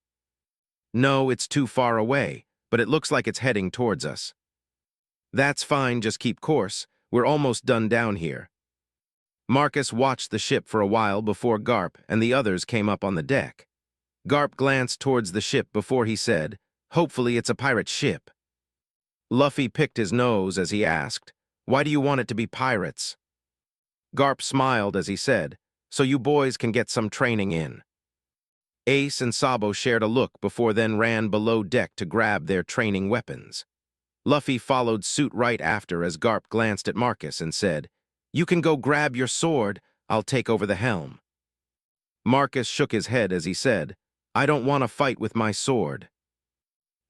"No, it's too far away, but it looks like it's heading towards us." "That's fine, just keep course. We're almost done down here." Marcus watched the ship for a while before Garp and the others came up on the deck. Garp glanced towards the ship before he said, "Hopefully it's a pirate ship." Luffy picked his nose as he asked, "Why do you want it to be pirates?" Garp smiled as he said, "So you boys can get some training in." Ace and Sabo shared a look before then ran below deck to grab their training weapons. Luffy followed suit right after as Garp glanced at Marcus and said, "You can go grab your sword, I'll take over the helm." Marcus shook his head as he said, "I don't want to fight with my sword."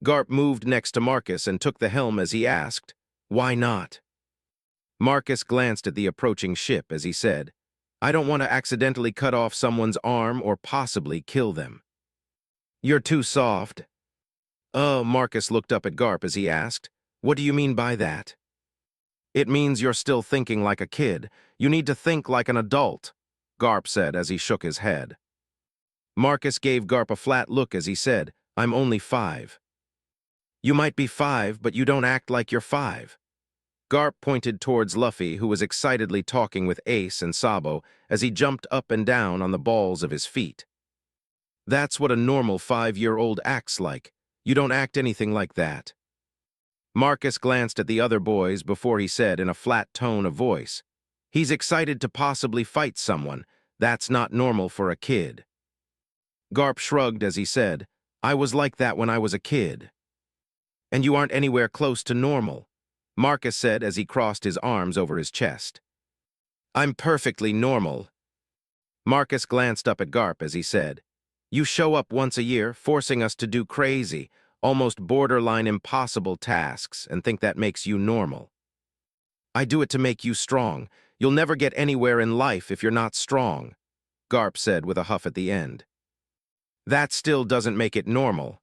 Garp moved next to Marcus and took the helm as he asked, "Why not?" Marcus glanced at the approaching ship as he said, I don't want to accidentally cut off someone's arm or possibly kill them. You're too soft. Oh, Marcus looked up at Garp as he asked, what do you mean by that? It means you're still thinking like a kid. You need to think like an adult, Garp said as he shook his head. Marcus gave Garp a flat look as he said, I'm only 5. You might be 5, but you don't act like you're 5. Garp pointed towards Luffy, who was excitedly talking with Ace and Sabo as he jumped up and down on the balls of his feet. That's what a normal 5-year-old acts like. You don't act anything like that. Marcus glanced at the other boys before he said in a flat tone of voice, he's excited to possibly fight someone. That's not normal for a kid. Garp shrugged as he said, I was like that when I was a kid. And you aren't anywhere close to normal, Marcus said as he crossed his arms over his chest. I'm perfectly normal. Marcus glanced up at Garp as he said, you show up once a year, forcing us to do crazy, almost borderline impossible tasks, and think that makes you normal. I do it to make you strong. You'll never get anywhere in life if you're not strong, Garp said with a huff at the end. That still doesn't make it normal.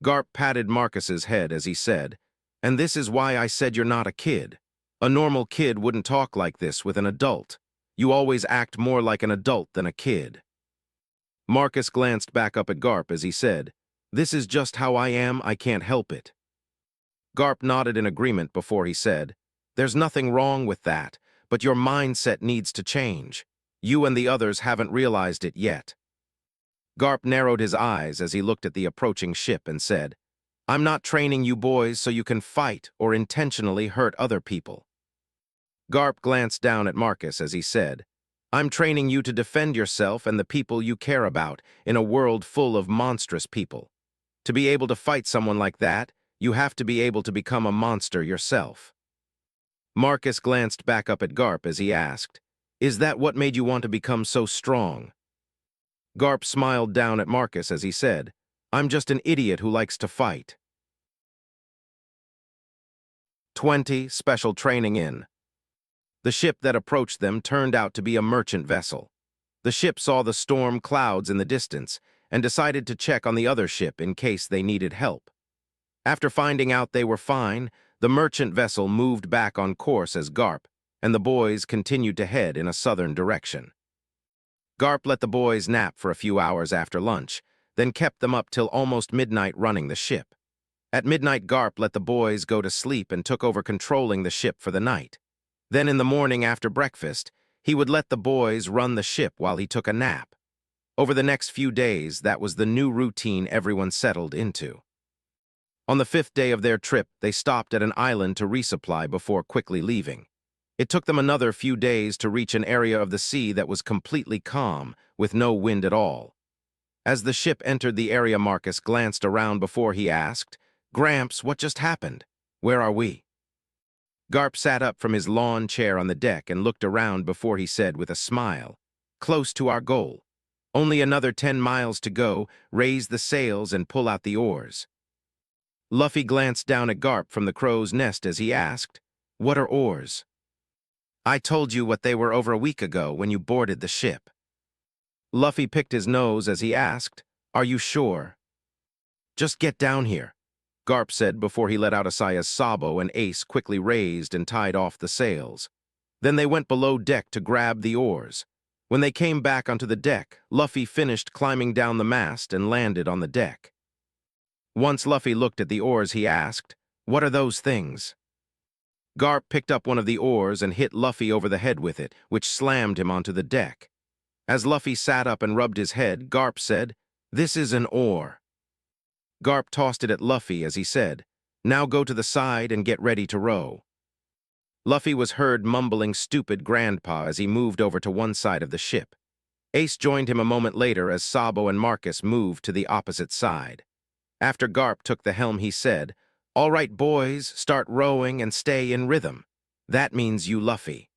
Garp patted Marcus's head as he said, and this is why I said you're not a kid. A normal kid wouldn't talk like this with an adult. You always act more like an adult than a kid. Marcus glanced back up at Garp as he said, this is just how I am, I can't help it. Garp nodded in agreement before he said, there's nothing wrong with that, but your mindset needs to change. You and the others haven't realized it yet. Garp narrowed his eyes as he looked at the approaching ship and said, I'm not training you boys so you can fight or intentionally hurt other people. Garp glanced down at Marcus as he said, I'm training you to defend yourself and the people you care about in a world full of monstrous people. To be able to fight someone like that, you have to be able to become a monster yourself. Marcus glanced back up at Garp as he asked, is that what made you want to become so strong? Garp smiled down at Marcus as he said, I'm just an idiot who likes to fight. 20. Special Training In. The ship that approached them turned out to be a merchant vessel. The ship saw the storm clouds in the distance and decided to check on the other ship in case they needed help. After finding out they were fine, the merchant vessel moved back on course as Garp, and the boys continued to head in a southern direction. Garp let the boys nap for a few hours after lunch, then kept them up till almost midnight running the ship. At midnight, Garp let the boys go to sleep and took over controlling the ship for the night. Then in the morning after breakfast, he would let the boys run the ship while he took a nap. Over the next few days, that was the new routine everyone settled into. On the 5th day of their trip, they stopped at an island to resupply before quickly leaving. It took them another few days to reach an area of the sea that was completely calm, with no wind at all. As the ship entered the area, Marcus glanced around before he asked, Gramps, what just happened? Where are we? Garp sat up from his lawn chair on the deck and looked around before he said with a smile, close to our goal. Only another 10 miles to go, raise the sails and pull out the oars. Luffy glanced down at Garp from the crow's nest as he asked, what are oars? I told you what they were over a week ago when you boarded the ship. Luffy picked his nose as he asked, are you sure? Just get down here, Garp said before he let out Asaya's Sabo and Ace quickly raised and tied off the sails. Then they went below deck to grab the oars. When they came back onto the deck, Luffy finished climbing down the mast and landed on the deck. Once Luffy looked at the oars, he asked, what are those things? Garp picked up one of the oars and hit Luffy over the head with it, which slammed him onto the deck. As Luffy sat up and rubbed his head, Garp said, this is an oar. Garp tossed it at Luffy as he said, now go to the side and get ready to row. Luffy was heard mumbling stupid grandpa as he moved over to one side of the ship. Ace joined him a moment later as Sabo and Marcus moved to the opposite side. After Garp took the helm, he said, all right, boys, start rowing and stay in rhythm. That means you, Luffy.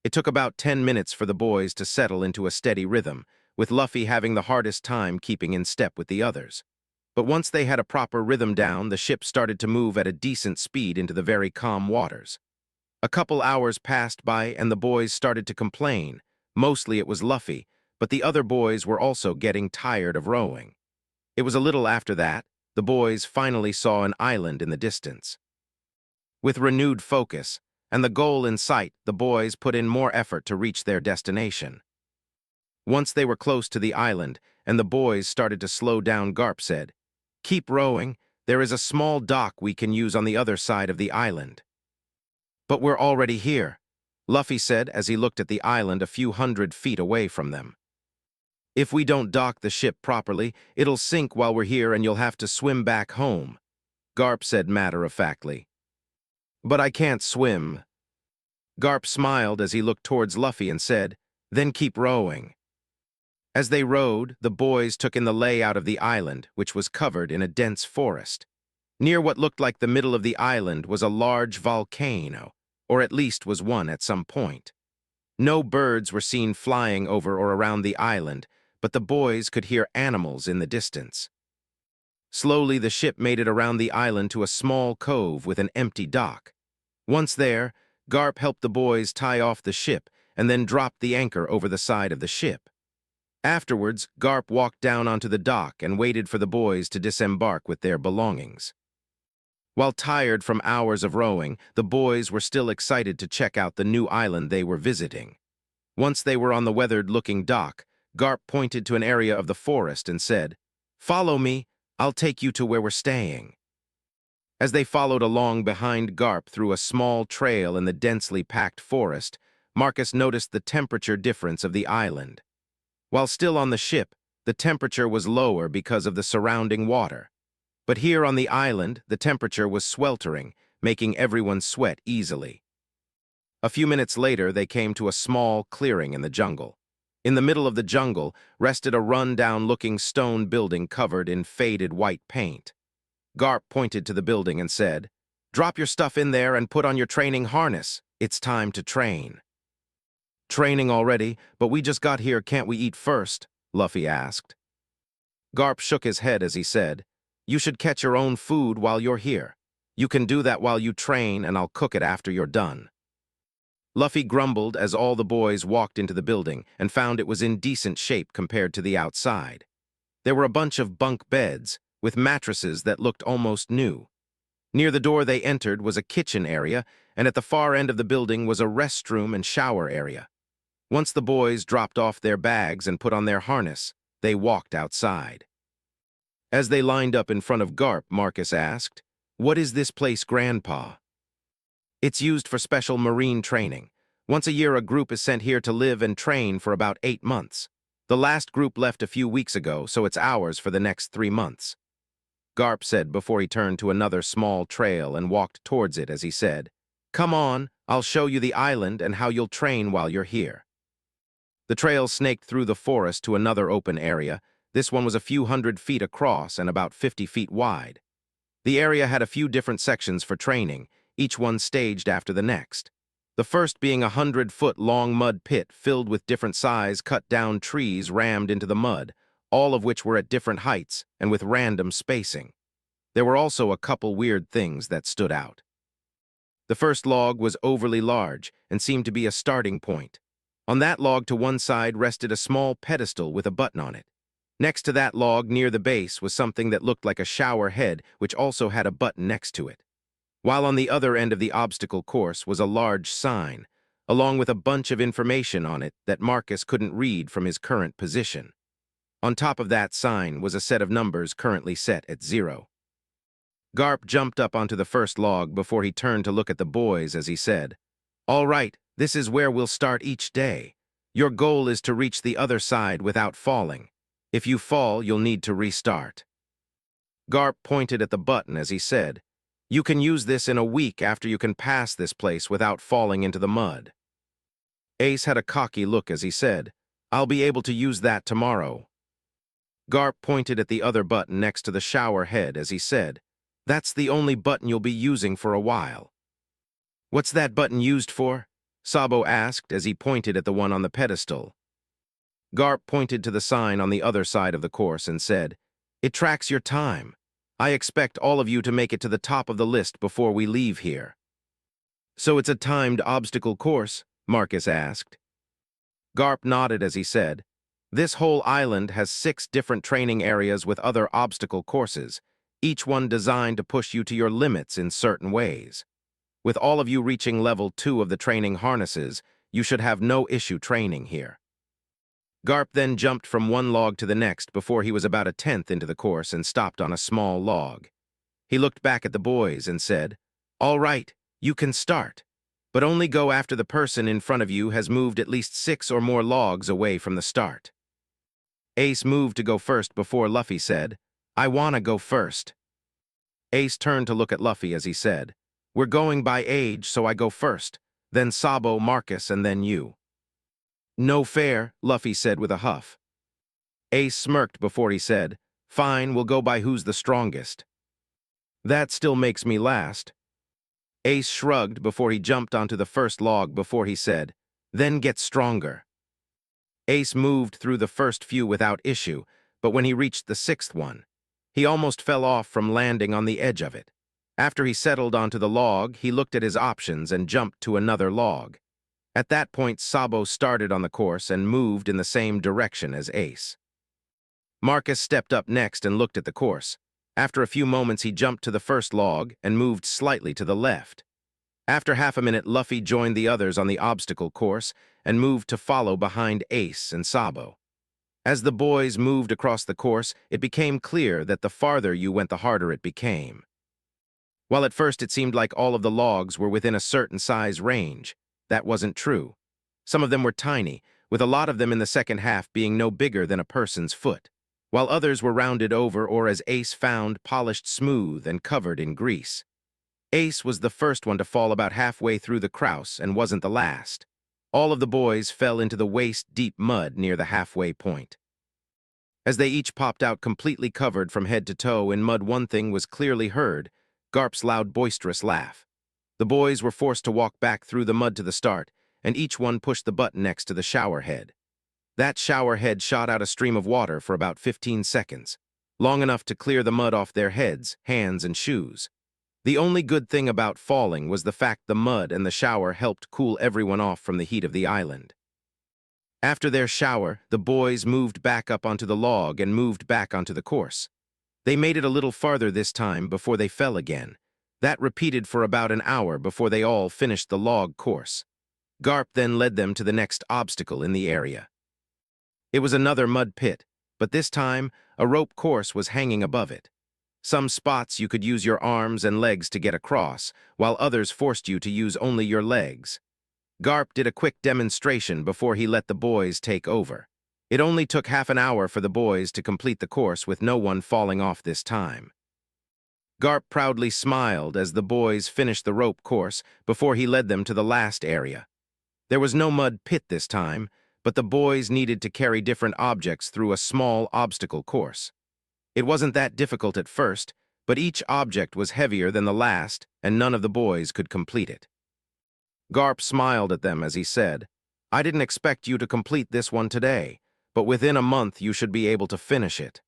It took about 10 minutes for the boys to settle into a steady rhythm, with Luffy having the hardest time keeping in step with the others. But once they had a proper rhythm down, the ship started to move at a decent speed into the very calm waters. A couple hours passed by and the boys started to complain. Mostly it was Luffy, but the other boys were also getting tired of rowing. It was a little after that, the boys finally saw an island in the distance. With renewed focus and the goal in sight, the boys put in more effort to reach their destination. Once they were close to the island and the boys started to slow down, Garp said, "Keep rowing. There is a small dock we can use on the other side of the island." "But we're already here," Luffy said as he looked at the island a few hundred feet away from them. "If we don't dock the ship properly, it'll sink while we're here and you'll have to swim back home," Garp said matter-of-factly. "But I can't swim." Garp smiled as he looked towards Luffy and said, "Then keep rowing." As they rowed, the boys took in the layout of the island, which was covered in a dense forest. Near what looked like the middle of the island was a large volcano, or at least was one at some point. No birds were seen flying over or around the island, but the boys could hear animals in the distance. Slowly, the ship made it around the island to a small cove with an empty dock. Once there, Garp helped the boys tie off the ship and then dropped the anchor over the side of the ship. Afterwards, Garp walked down onto the dock and waited for the boys to disembark with their belongings. While tired from hours of rowing, the boys were still excited to check out the new island they were visiting. Once they were on the weathered-looking dock, Garp pointed to an area of the forest and said, "Follow me, I'll take you to where we're staying." As they followed along behind Garp through a small trail in the densely packed forest, Marcus noticed the temperature difference of the island. While still on the ship, the temperature was lower because of the surrounding water. But here on the island, the temperature was sweltering, making everyone sweat easily. A few minutes later, they came to a small clearing in the jungle. In the middle of the jungle rested a run-down-looking stone building covered in faded white paint. Garp pointed to the building and said, "Drop your stuff in there and put on your training harness. It's time to train." "Training already, but we just got here, can't we eat first?" Luffy asked. Garp shook his head as he said, "You should catch your own food while you're here. You can do that while you train and I'll cook it after you're done." Luffy grumbled as all the boys walked into the building and found it was in decent shape compared to the outside. There were a bunch of bunk beds with mattresses that looked almost new. Near the door they entered was a kitchen area, and at the far end of the building was a restroom and shower area. Once the boys dropped off their bags and put on their harness, they walked outside. As they lined up in front of Garp, Marcus asked, "What is this place, Grandpa?" "It's used for special marine training. Once a year a group is sent here to live and train for about 8 months. The last group left a few weeks ago, so it's ours for the next 3 months." Garp said before he turned to another small trail and walked towards it as he said, "Come on, I'll show you the island and how you'll train while you're here." The trail snaked through the forest to another open area. This one was a few hundred feet across and about 50 feet wide. The area had a few different sections for training, each one staged after the next. The first being a 100-foot-long mud pit filled with different size cut-down trees rammed into the mud, all of which were at different heights and with random spacing. There were also a couple weird things that stood out. The first log was overly large and seemed to be a starting point. On that log to one side rested a small pedestal with a button on it. Next to that log near the base was something that looked like a shower head, which also had a button next to it. While on the other end of the obstacle course was a large sign, along with a bunch of information on it that Marcus couldn't read from his current position. On top of that sign was a set of numbers currently set at 0. Garp jumped up onto the first log before he turned to look at the boys as he said, "All right, this is where we'll start each day. Your goal is to reach the other side without falling. If you fall, you'll need to restart." Garp pointed at the button as he said, "You can use this in a week after you can pass this place without falling into the mud." Ace had a cocky look as he said, "I'll be able to use that tomorrow." Garp pointed at the other button next to the shower head as he said, "That's the only button you'll be using for a while." "What's that button used for?" Sabo asked as he pointed at the one on the pedestal. Garp pointed to the sign on the other side of the course and said, "It tracks your time. I expect all of you to make it to the top of the list before we leave here." So it's a timed obstacle course? Marcus asked. Garp nodded as he said, "This whole island has 6 different training areas with other obstacle courses, each one designed to push you to your limits in certain ways. With all of you reaching level 2 of the training harnesses, you should have no issue training here." Garp then jumped from one log to the next before he was about a tenth into the course and stopped on a small log. He looked back at the boys and said, "All right, you can start, but only go after the person in front of you has moved at least 6 or more logs away from the start." Ace moved to go first before Luffy said, "I wanna go first." Ace turned to look at Luffy as he said, "We're going by age, so I go first, then Sabo, Marcus, and then you." "No fair," Luffy said with a huff. Ace smirked before he said, "Fine, we'll go by who's the strongest." "That still makes me last." Ace shrugged before he jumped onto the first log before he said, "Then get stronger." Ace moved through the first few without issue, but when he reached the 6th one, he almost fell off from landing on the edge of it. After he settled onto the log, he looked at his options and jumped to another log. At that point, Sabo started on the course and moved in the same direction as Ace. Marcus stepped up next and looked at the course. After a few moments, he jumped to the first log and moved slightly to the left. After half a minute, Luffy joined the others on the obstacle course and moved to follow behind Ace and Sabo. As the boys moved across the course, it became clear that the farther you went, the harder it became. While at first it seemed like all of the logs were within a certain size range, that wasn't true. Some of them were tiny, with a lot of them in the second half being no bigger than a person's foot, while others were rounded over or, as Ace found, polished smooth and covered in grease. Ace was the first one to fall about halfway through the krause and wasn't the last. All of the boys fell into the waist-deep mud near the halfway point. As they each popped out completely covered from head to toe in mud, one thing was clearly heard: Garp's loud, boisterous laugh. The boys were forced to walk back through the mud to the start, and each one pushed the button next to the shower head. That shower head shot out a stream of water for about 15 seconds, long enough to clear the mud off their heads, hands, and shoes. The only good thing about falling was the fact the mud and the shower helped cool everyone off from the heat of the island. After their shower, the boys moved back up onto the log and moved back onto the course. They made it a little farther this time before they fell again. That repeated for about an hour before they all finished the log course. Garp then led them to the next obstacle in the area. It was another mud pit, but this time a rope course was hanging above it. Some spots you could use your arms and legs to get across, while others forced you to use only your legs. Garp did a quick demonstration before he let the boys take over. It only took half an hour for the boys to complete the course with no one falling off this time. Garp proudly smiled as the boys finished the rope course before he led them to the last area. There was no mud pit this time, but the boys needed to carry different objects through a small obstacle course. It wasn't that difficult at first, but each object was heavier than the last, and none of the boys could complete it. Garp smiled at them as he said, "I didn't expect you to complete this one today, but within a month you should be able to finish it."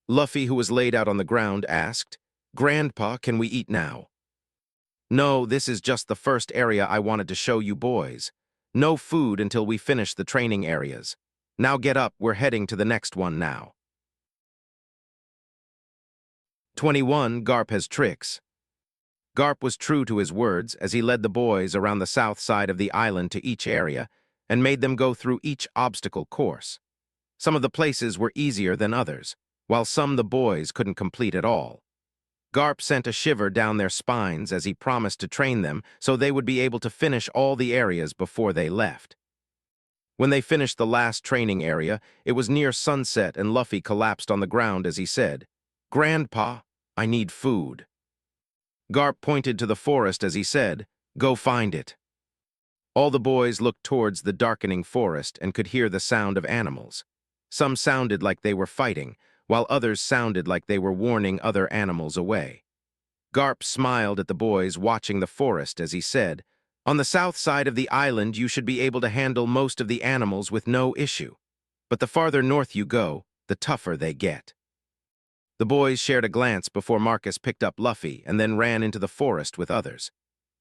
Luffy, who was laid out on the ground, asked, "Grandpa, can we eat now?" "No, this is just the first area I wanted to show you boys. No food until we finish the training areas. Now get up, we're heading to the next one now." 21. Garp has tricks. Garp was true to his words as he led the boys around the south side of the island to each area and made them go through each obstacle course. Some of the places were easier than others, while some the boys couldn't complete at all. Garp sent a shiver down their spines as he promised to train them so they would be able to finish all the areas before they left. When they finished the last training area, it was near sunset and Luffy collapsed on the ground as he said, "Grandpa, I need food." Garp pointed to the forest as he said, "Go find it." All the boys looked towards the darkening forest and could hear the sound of animals. Some sounded like they were fighting, while others sounded like they were warning other animals away. Garp smiled at the boys watching the forest as he said, "On the south side of the island you should be able to handle most of the animals with no issue. But the farther north you go, the tougher they get." The boys shared a glance before Marcus picked up Luffy and then ran into the forest with others.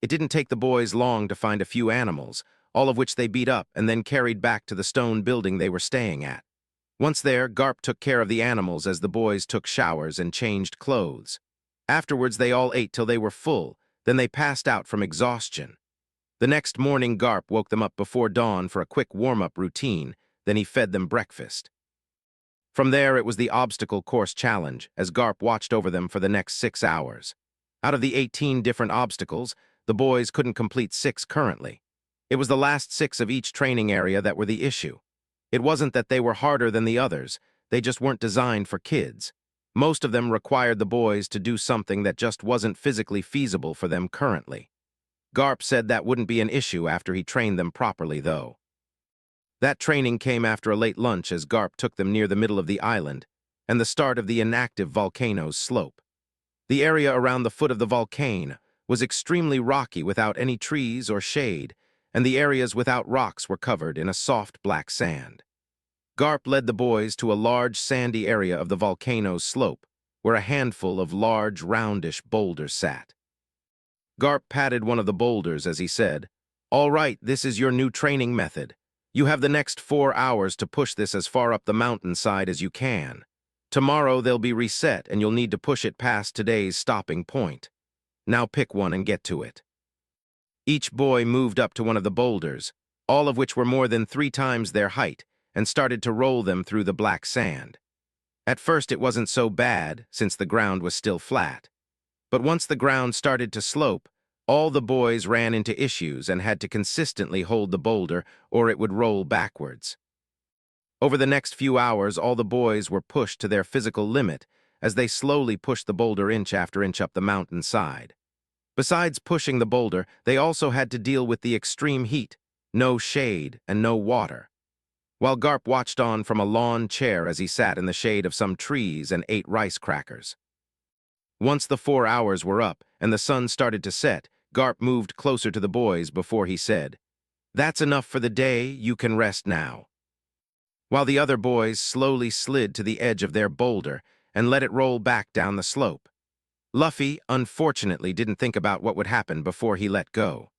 It didn't take the boys long to find a few animals, all of which they beat up and then carried back to the stone building they were staying at. Once there, Garp took care of the animals as the boys took showers and changed clothes. Afterwards, they all ate till they were full, then they passed out from exhaustion. The next morning, Garp woke them up before dawn for a quick warm-up routine, then he fed them breakfast. From there, it was the obstacle course challenge, as Garp watched over them for the next 6 hours. Out of the 18 different obstacles, the boys couldn't complete 6 currently. It was the last 6 of each training area that were the issue. It wasn't that they were harder than the others, they just weren't designed for kids. Most of them required the boys to do something that just wasn't physically feasible for them currently. Garp said that wouldn't be an issue after he trained them properly, though. That training came after a late lunch as Garp took them near the middle of the island and the start of the inactive volcano's slope. The area around the foot of the volcano was extremely rocky without any trees or shade, and the areas without rocks were covered in a soft black sand. Garp led the boys to a large sandy area of the volcano's slope, where a handful of large, roundish boulders sat. Garp patted one of the boulders as he said, "All right, this is your new training method. You have the next 4 hours to push this as far up the mountainside as you can. Tomorrow they'll be reset and you'll need to push it past today's stopping point. Now pick one and get to it." Each boy moved up to one of the boulders, all of which were more than 3 times their height, and started to roll them through the black sand. At first it wasn't so bad, since the ground was still flat. But once the ground started to slope, all the boys ran into issues and had to consistently hold the boulder or it would roll backwards. Over the next few hours, all the boys were pushed to their physical limit as they slowly pushed the boulder inch after inch up the mountainside. Besides pushing the boulder, they also had to deal with the extreme heat, no shade, and no water. While Garp watched on from a lawn chair as he sat in the shade of some trees and ate rice crackers. Once the 4 hours were up and the sun started to set, Garp moved closer to the boys before he said, "That's enough for the day, you can rest now." While the other boys slowly slid to the edge of their boulder and let it roll back down the slope. Luffy, unfortunately, didn't think about what would happen before he let go.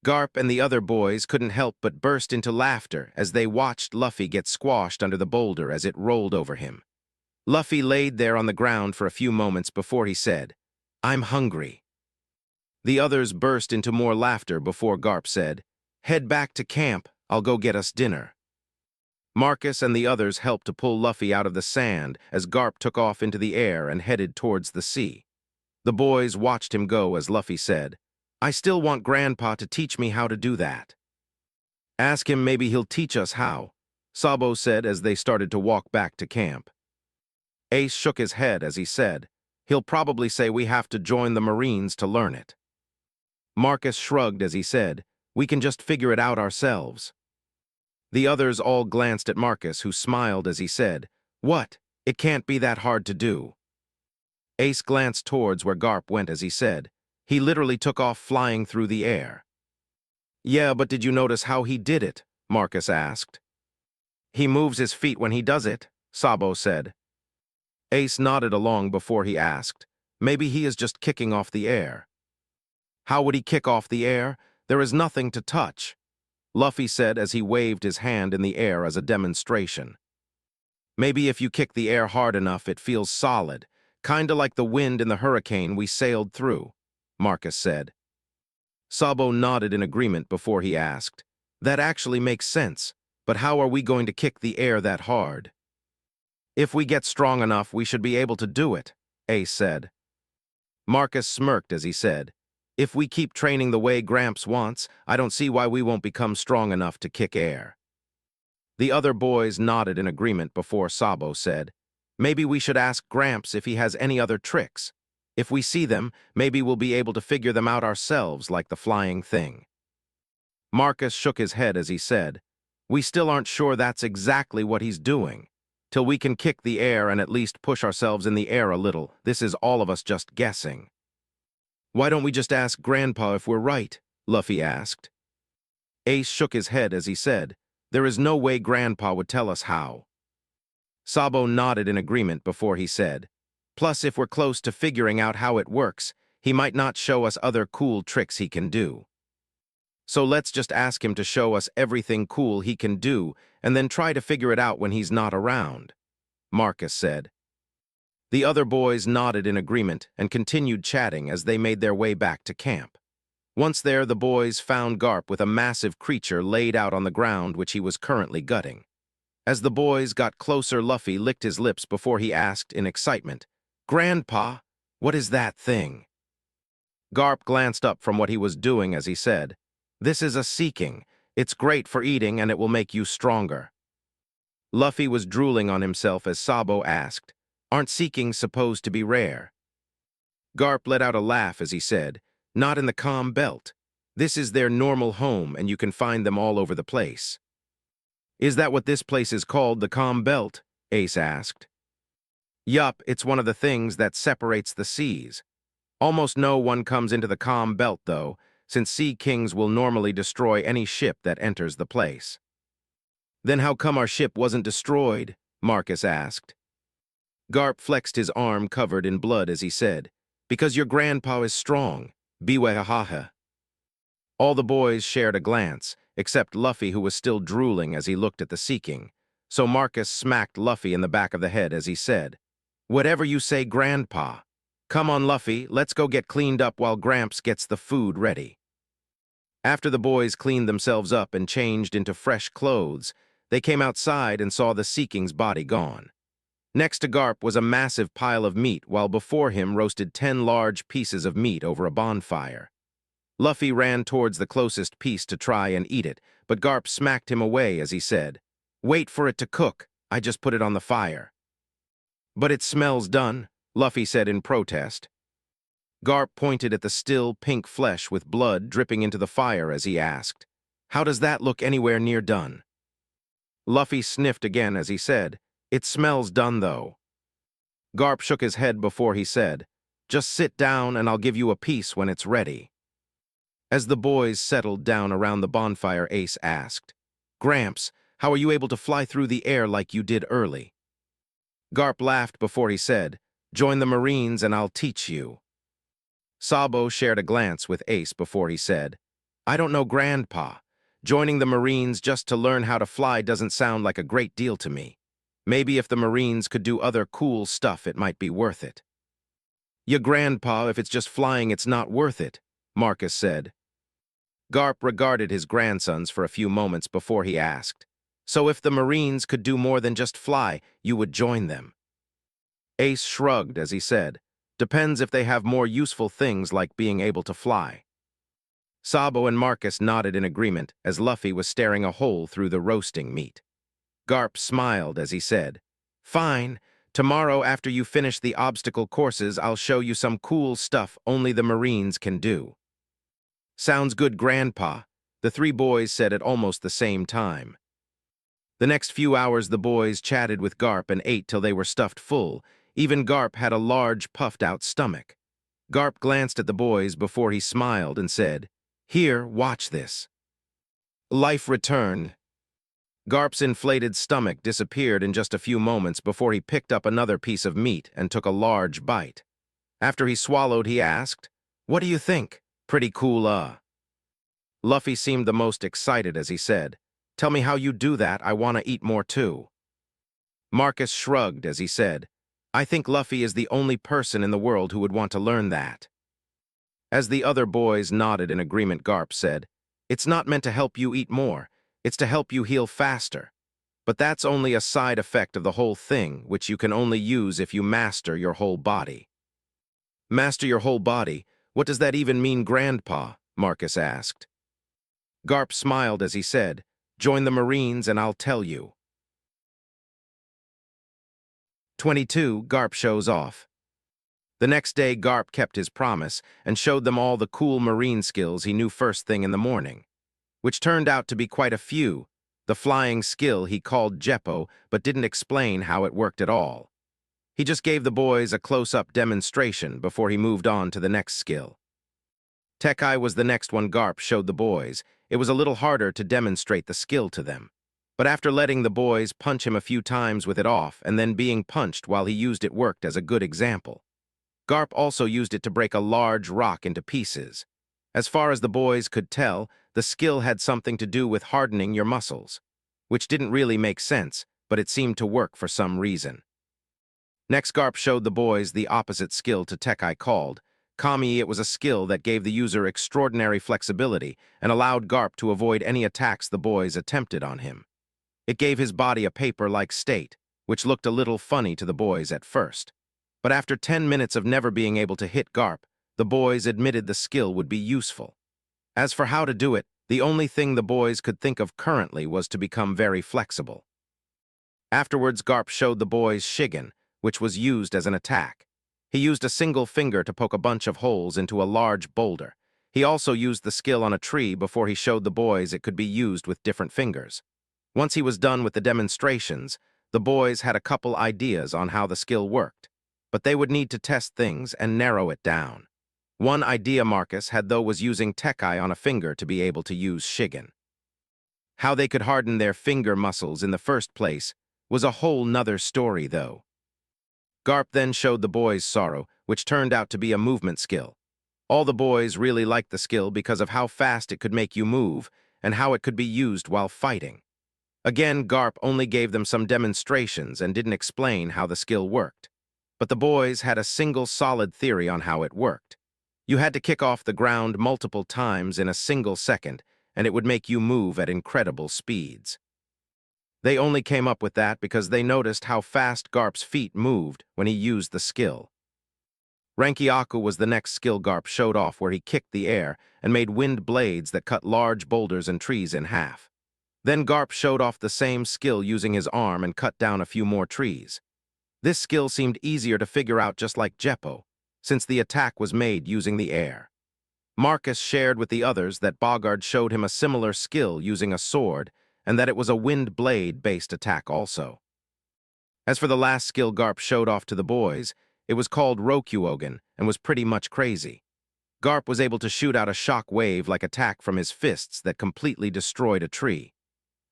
Garp and the other boys couldn't help but burst into laughter as they watched Luffy get squashed under the boulder as it rolled over him. Luffy laid there on the ground for a few moments before he said, "I'm hungry." The others burst into more laughter before Garp said, "Head back to camp, I'll go get us dinner." Marcus and the others helped to pull Luffy out of the sand as Garp took off into the air and headed towards the sea. The boys watched him go as Luffy said, "I still want Grandpa to teach me how to do that." "Ask him, maybe he'll teach us how," Sabo said as they started to walk back to camp. Ace shook his head as he said, "He'll probably say we have to join the Marines to learn it." Marcus shrugged as he said, "We can just figure it out ourselves." The others all glanced at Marcus, who smiled as he said, "What? It can't be that hard to do." Ace glanced towards where Garp went as he said, "He literally took off flying through the air." "Yeah, but did you notice how he did it?" Marcus asked. "He moves his feet when he does it," Sabo said. Ace nodded along before he asked, "Maybe he is just kicking off the air." "How would he kick off the air? There is nothing to touch," Luffy said as he waved his hand in the air as a demonstration. "Maybe if you kick the air hard enough, it feels solid, kinda like the wind in the hurricane we sailed through," Marcus said. Sabo nodded in agreement before he asked, "That actually makes sense, but how are we going to kick the air that hard?" "If we get strong enough, we should be able to do it," Ace said. Marcus smirked as he said, "If we keep training the way Gramps wants, I don't see why we won't become strong enough to kick air." The other boys nodded in agreement before Sabo said, "Maybe we should ask Gramps if he has any other tricks. If we see them, maybe we'll be able to figure them out ourselves like the flying thing." Marcus shook his head as he said, "We still aren't sure that's exactly what he's doing. Till we can kick the air and at least push ourselves in the air a little, this is all of us just guessing." "Why don't we just ask Grandpa if we're right?" Luffy asked. Ace shook his head as he said, "There is no way Grandpa would tell us how." Sabo nodded in agreement before he said, "Plus, if we're close to figuring out how it works, he might not show us other cool tricks he can do. So let's just ask him to show us everything cool he can do and then try to figure it out when he's not around," Marcus said. The other boys nodded in agreement and continued chatting as they made their way back to camp. Once there, the boys found Garp with a massive creature laid out on the ground which he was currently gutting. As the boys got closer, Luffy licked his lips before he asked in excitement, "Grandpa, what is that thing?" Garp glanced up from what he was doing as he said, "This is a seeking. It's great for eating and it will make you stronger." Luffy was drooling on himself as Sabo asked, "Aren't seekings supposed to be rare?" Garp let out a laugh as he said, "Not in the calm belt. This is their normal home and you can find them all over the place." "Is that what this place is called, the calm belt?" Ace asked. "Yup, it's one of the things that separates the seas. Almost no one comes into the calm belt, though, since sea kings will normally destroy any ship that enters the place." "Then how come our ship wasn't destroyed?" Marcus asked. Garp flexed his arm covered in blood as he said, "Because your grandpa is strong. Biwehaha." All the boys shared a glance, except Luffy, who was still drooling as he looked at the seeking. So Marcus smacked Luffy in the back of the head as he said, "Whatever you say, Grandpa. Come on, Luffy, let's go get cleaned up while Gramps gets the food ready." After the boys cleaned themselves up and changed into fresh clothes, they came outside and saw the Seeking's body gone. Next to Garp was a massive pile of meat, while before him roasted 10 large pieces of meat over a bonfire. Luffy ran towards the closest piece to try and eat it, but Garp smacked him away as he said, "Wait for it to cook. I just put it on the fire." "But it smells done," Luffy said in protest. Garp pointed at the still pink flesh with blood dripping into the fire as he asked, "How does that look anywhere near done?" Luffy sniffed again as he said, "It smells done, though." Garp shook his head before he said, "Just sit down and I'll give you a piece when it's ready." As the boys settled down around the bonfire, Ace asked, "Gramps, how are you able to fly through the air like you did early?" Garp laughed before he said, "Join the Marines and I'll teach you." Sabo shared a glance with Ace before he said, "I don't know, Grandpa. Joining the Marines just to learn how to fly doesn't sound like a great deal to me. Maybe if the Marines could do other cool stuff, it might be worth it." "Ya Grandpa, if it's just flying, it's not worth it," Marcus said. Garp regarded his grandsons for a few moments before he asked, "So if the Marines could do more than just fly, you would join them?" Ace shrugged as he said, "Depends if they have more useful things like being able to fly." Sabo and Marcus nodded in agreement as Luffy was staring a hole through the roasting meat. Garp smiled as he said, "Fine. Tomorrow after you finish the obstacle courses, I'll show you some cool stuff only the Marines can do." "Sounds good, Grandpa," the three boys said at almost the same time. The next few hours the boys chatted with Garp and ate till they were stuffed full. Even Garp had a large, puffed-out stomach. Garp glanced at the boys before he smiled and said, "Here, watch this." Life returned. Garp's inflated stomach disappeared in just a few moments before he picked up another piece of meat and took a large bite. After he swallowed, he asked, "What do you think? Pretty cool, Luffy seemed the most excited as he said, "Tell me how you do that, I want to eat more too." Marcus shrugged as he said, "I think Luffy is the only person in the world who would want to learn that." As the other boys nodded in agreement, Garp said, "It's not meant to help you eat more, it's to help you heal faster. But that's only a side effect of the whole thing, which you can only use if you master your whole body." "Master your whole body? What does that even mean, Grandpa?" Marcus asked. Garp smiled as he said, "Join the Marines and I'll tell you." 22. Garp shows off. The next day, Garp kept his promise and showed them all the cool marine skills he knew first thing in the morning, which turned out to be quite a few. The flying skill he called Jeppo, but didn't explain how it worked at all. He just gave the boys a close-up demonstration before he moved on to the next skill. Tech-Eye was the next one Garp showed the boys. It was a little harder to demonstrate the skill to them. But after letting the boys punch him a few times with it off and then being punched while he used it worked as a good example. Garp also used it to break a large rock into pieces. As far as the boys could tell, the skill had something to do with hardening your muscles, which didn't really make sense, but it seemed to work for some reason. Next, Garp showed the boys the opposite skill to Tekai called Kami. It was a skill that gave the user extraordinary flexibility and allowed Garp to avoid any attacks the boys attempted on him. It gave his body a paper-like state, which looked a little funny to the boys at first. But after 10 minutes of never being able to hit Garp, the boys admitted the skill would be useful. As for how to do it, the only thing the boys could think of currently was to become very flexible. Afterwards, Garp showed the boys Shigen, which was used as an attack. He used a single finger to poke a bunch of holes into a large boulder. He also used the skill on a tree before he showed the boys it could be used with different fingers. Once he was done with the demonstrations, the boys had a couple ideas on how the skill worked, but they would need to test things and narrow it down. One idea Marcus had, though, was using Tekai on a finger to be able to use Shigen. How they could harden their finger muscles in the first place was a whole nother story, though. Garp then showed the boys Sorrow, which turned out to be a movement skill. All the boys really liked the skill because of how fast it could make you move and how it could be used while fighting. Again, Garp only gave them some demonstrations and didn't explain how the skill worked. But the boys had a single solid theory on how it worked. You had to kick off the ground multiple times in a single second, and it would make you move at incredible speeds. They only came up with that because they noticed how fast Garp's feet moved when he used the skill. Reincarnation was the next skill Garp showed off, where he kicked the air and made wind blades that cut large boulders and trees in half. Then Garp showed off the same skill using his arm and cut down a few more trees. This skill seemed easier to figure out, just like Jeppo, since the attack was made using the air. Marcus shared with the others that Bogard showed him a similar skill using a sword, and that it was a wind blade-based attack also. As for the last skill Garp showed off to the boys, it was called Rokuogen and was pretty much crazy. Garp was able to shoot out a shock wave-like attack from his fists that completely destroyed a tree.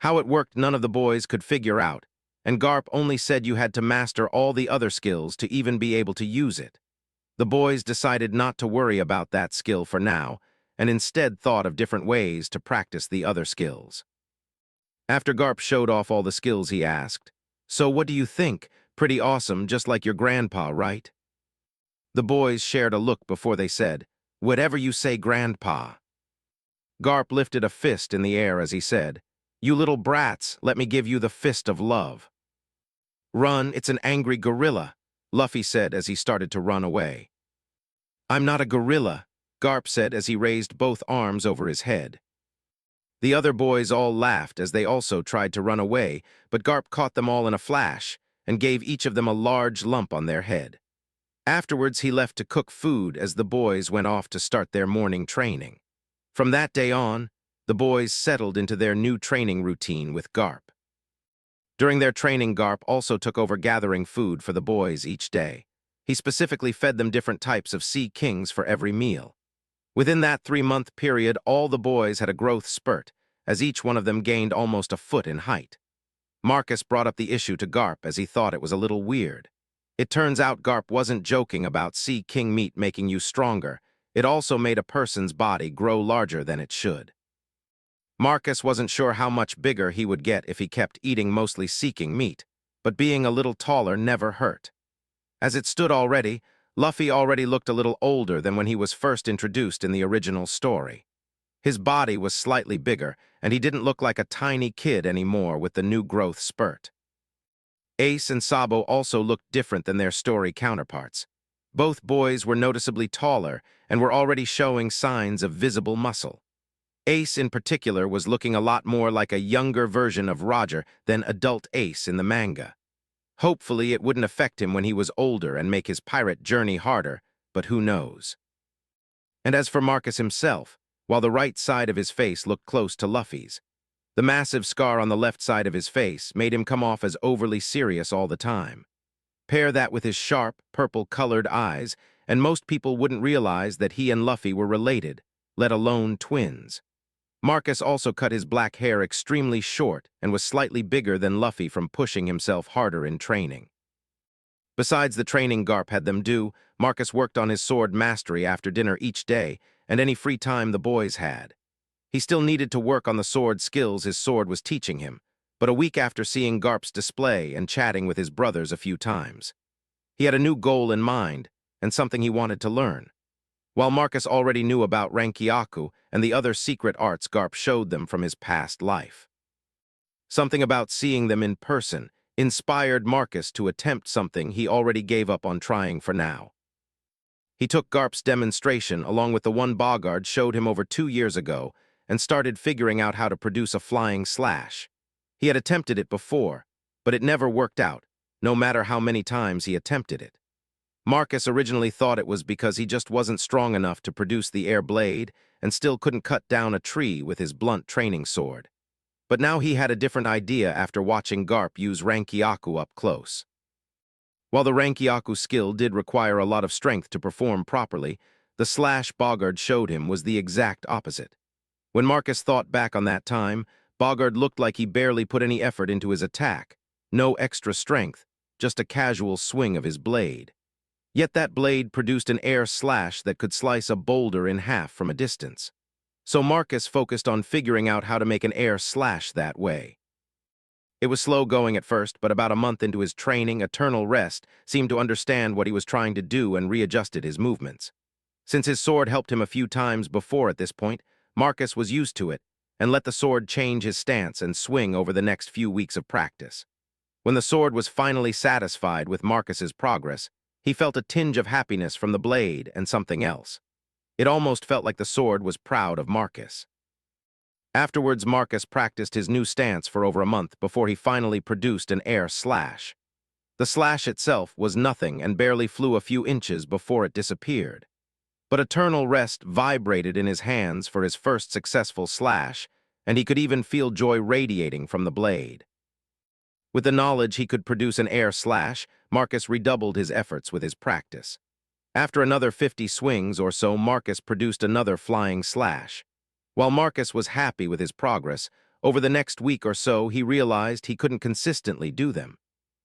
How it worked, none of the boys could figure out, and Garp only said you had to master all the other skills to even be able to use it. The boys decided not to worry about that skill for now, and instead thought of different ways to practice the other skills. After Garp showed off all the skills, he asked, "So what do you think? Pretty awesome, just like your grandpa, right?" The boys shared a look before they said, "Whatever you say, Grandpa." Garp lifted a fist in the air as he said, "You little brats, let me give you the fist of love." "Run, it's an angry gorilla," Luffy said as he started to run away. "I'm not a gorilla," Garp said as he raised both arms over his head. The other boys all laughed as they also tried to run away, but Garp caught them all in a flash and gave each of them a large lump on their head. Afterwards, he left to cook food as the boys went off to start their morning training. From that day on, the boys settled into their new training routine with Garp. During their training, Garp also took over gathering food for the boys each day. He specifically fed them different types of sea kings for every meal. Within that 3-month period, all the boys had a growth spurt, as each one of them gained almost a foot in height. Marcus brought up the issue to Garp as he thought it was a little weird. It turns out Garp wasn't joking about sea king meat making you stronger. It also made a person's body grow larger than it should. Marcus wasn't sure how much bigger he would get if he kept eating mostly sea king meat, but being a little taller never hurt. As it stood already, Luffy already looked a little older than when he was first introduced in the original story. His body was slightly bigger, and he didn't look like a tiny kid anymore with the new growth spurt. Ace and Sabo also looked different than their story counterparts. Both boys were noticeably taller and were already showing signs of visible muscle. Ace in particular was looking a lot more like a younger version of Roger than adult Ace in the manga. Hopefully it wouldn't affect him when he was older and make his pirate journey harder, but who knows. And as for Marcus himself, while the right side of his face looked close to Luffy's, the massive scar on the left side of his face made him come off as overly serious all the time. Pair that with his sharp, purple-colored eyes, and most people wouldn't realize that he and Luffy were related, let alone twins. Marcus also cut his black hair extremely short and was slightly bigger than Luffy from pushing himself harder in training. Besides the training Garp had them do, Marcus worked on his sword mastery after dinner each day and any free time the boys had. He still needed to work on the sword skills his sword was teaching him, but a week after seeing Garp's display and chatting with his brothers a few times, he had a new goal in mind and something he wanted to learn. While Marcus already knew about Reincarnation and the other secret arts Garp showed them from his past life, something about seeing them in person inspired Marcus to attempt something he already gave up on trying for now. He took Garp's demonstration along with the one Bogard showed him over 2 years ago and started figuring out how to produce a flying slash. He had attempted it before, but it never worked out, no matter how many times he attempted it. Marcus originally thought it was because he just wasn't strong enough to produce the air blade and still couldn't cut down a tree with his blunt training sword. But now he had a different idea after watching Garp use Reincarnation up close. While the Reincarnation skill did require a lot of strength to perform properly, the slash Bogard showed him was the exact opposite. When Marcus thought back on that time, Bogard looked like he barely put any effort into his attack. No extra strength, just a casual swing of his blade. Yet that blade produced an air slash that could slice a boulder in half from a distance. So Marcus focused on figuring out how to make an air slash that way. It was slow going at first, but about a month into his training, Eternal Rest seemed to understand what he was trying to do and readjusted his movements. Since his sword helped him a few times before at this point, Marcus was used to it and let the sword change his stance and swing over the next few weeks of practice. When the sword was finally satisfied with Marcus's progress, he felt a tinge of happiness from the blade and something else. It almost felt like the sword was proud of Marcus. Afterwards, Marcus practiced his new stance for over a month before he finally produced an air slash. The slash itself was nothing and barely flew a few inches before it disappeared. But Eternal Rest vibrated in his hands for his first successful slash, and he could even feel joy radiating from the blade. With the knowledge he could produce an air slash, Marcus redoubled his efforts with his practice. After another 50 swings or so, Marcus produced another flying slash. While Marcus was happy with his progress, over the next week or so he realized he couldn't consistently do them.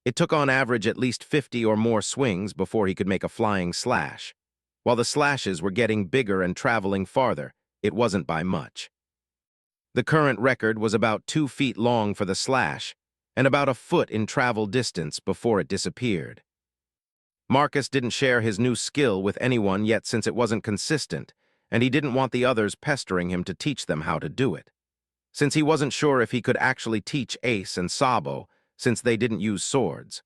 It took on average at least 50 or more swings before he could make a flying slash. While the slashes were getting bigger and traveling farther, it wasn't by much. The current record was about 2 feet long for the slash, and about a foot in travel distance before it disappeared. Marcus didn't share his new skill with anyone yet since it wasn't consistent, and he didn't want the others pestering him to teach them how to do it. Since he wasn't sure if he could actually teach Ace and Sabo, since they didn't use swords.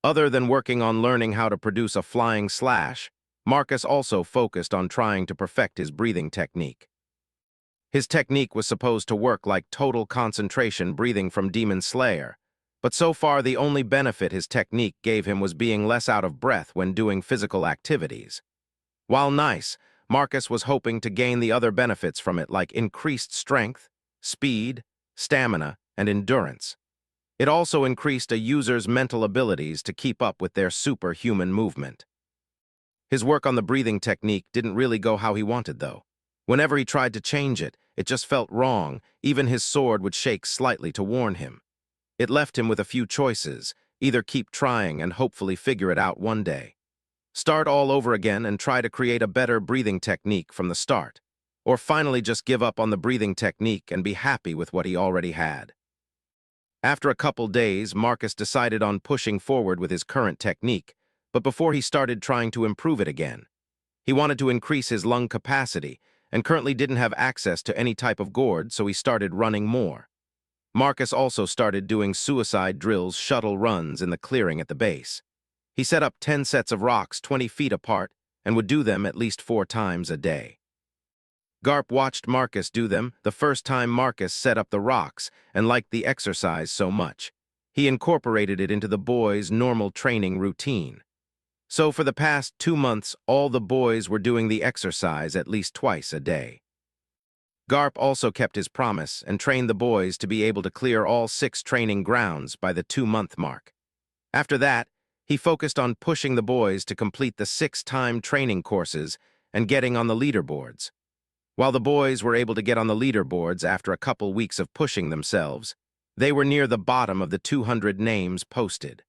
Other than working on learning how to produce a flying slash, Marcus also focused on trying to perfect his breathing technique. His technique was supposed to work like total concentration breathing from Demon Slayer, but so far the only benefit his technique gave him was being less out of breath when doing physical activities. While nice, Marcus was hoping to gain the other benefits from it like increased strength, speed, stamina, and endurance. It also increased a user's mental abilities to keep up with their superhuman movement. His work on the breathing technique didn't really go how he wanted, though. Whenever he tried to change it, it just felt wrong. Even his sword would shake slightly to warn him. It left him with a few choices: either keep trying and hopefully figure it out one day, start all over again and try to create a better breathing technique from the start, or finally just give up on the breathing technique and be happy with what he already had. After a couple days, Marcus decided on pushing forward with his current technique, but before he started trying to improve it again. He wanted to increase his lung capacity and currently didn't have access to any type of gourd, so he started running more. Marcus also started doing suicide drills, shuttle runs in the clearing at the base. He set up 10 sets of rocks 20 feet apart and would do them at least 4 times a day. Garp watched Marcus do them the first time Marcus set up the rocks and liked the exercise so much. He incorporated it into the boys' normal training routine. So for the past 2 months, all the boys were doing the exercise at least twice a day. Garp also kept his promise and trained the boys to be able to clear all 6 training grounds by the 2-month mark. After that, he focused on pushing the boys to complete the 6-time training courses and getting on the leaderboards. While the boys were able to get on the leaderboards after a couple weeks of pushing themselves, they were near the bottom of the 200 names posted.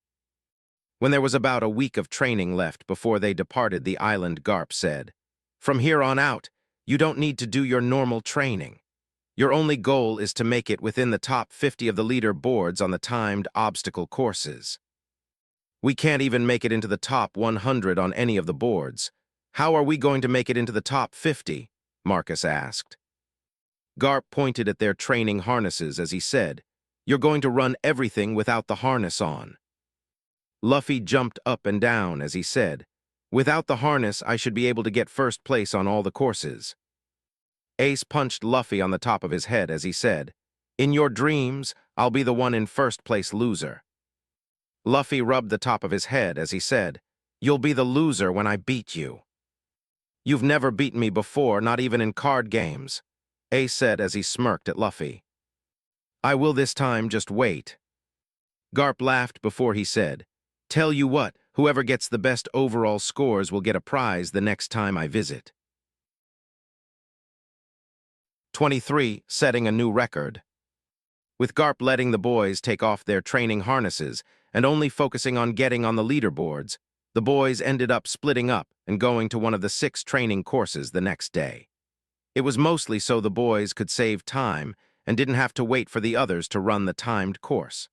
When there was about a week of training left before they departed the island, Garp said, "From here on out, you don't need to do your normal training. Your only goal is to make it within the top 50 of the leader boards on the timed obstacle courses. We can't even make it into the top 100 on any of the boards. How are we going to make it into the top 50? Marcus asked. Garp pointed at their training harnesses as he said, "You're going to run everything without the harness on." Luffy jumped up and down as he said, "Without the harness, I should be able to get first place on all the courses." Ace punched Luffy on the top of his head as he said, "In your dreams, I'll be the one in first place loser." Luffy rubbed the top of his head as he said, "You'll be the loser when I beat you." "You've never beaten me before, not even in card games," Ace said as he smirked at Luffy. "I will this time, just wait." Garp laughed before he said, "Tell you what, whoever gets the best overall scores will get a prize the next time I visit." 23. Setting a new record. With Garp letting the boys take off their training harnesses and only focusing on getting on the leaderboards, the boys ended up splitting up and going to one of the 6 training courses the next day. It was mostly so the boys could save time and didn't have to wait for the others to run the timed course.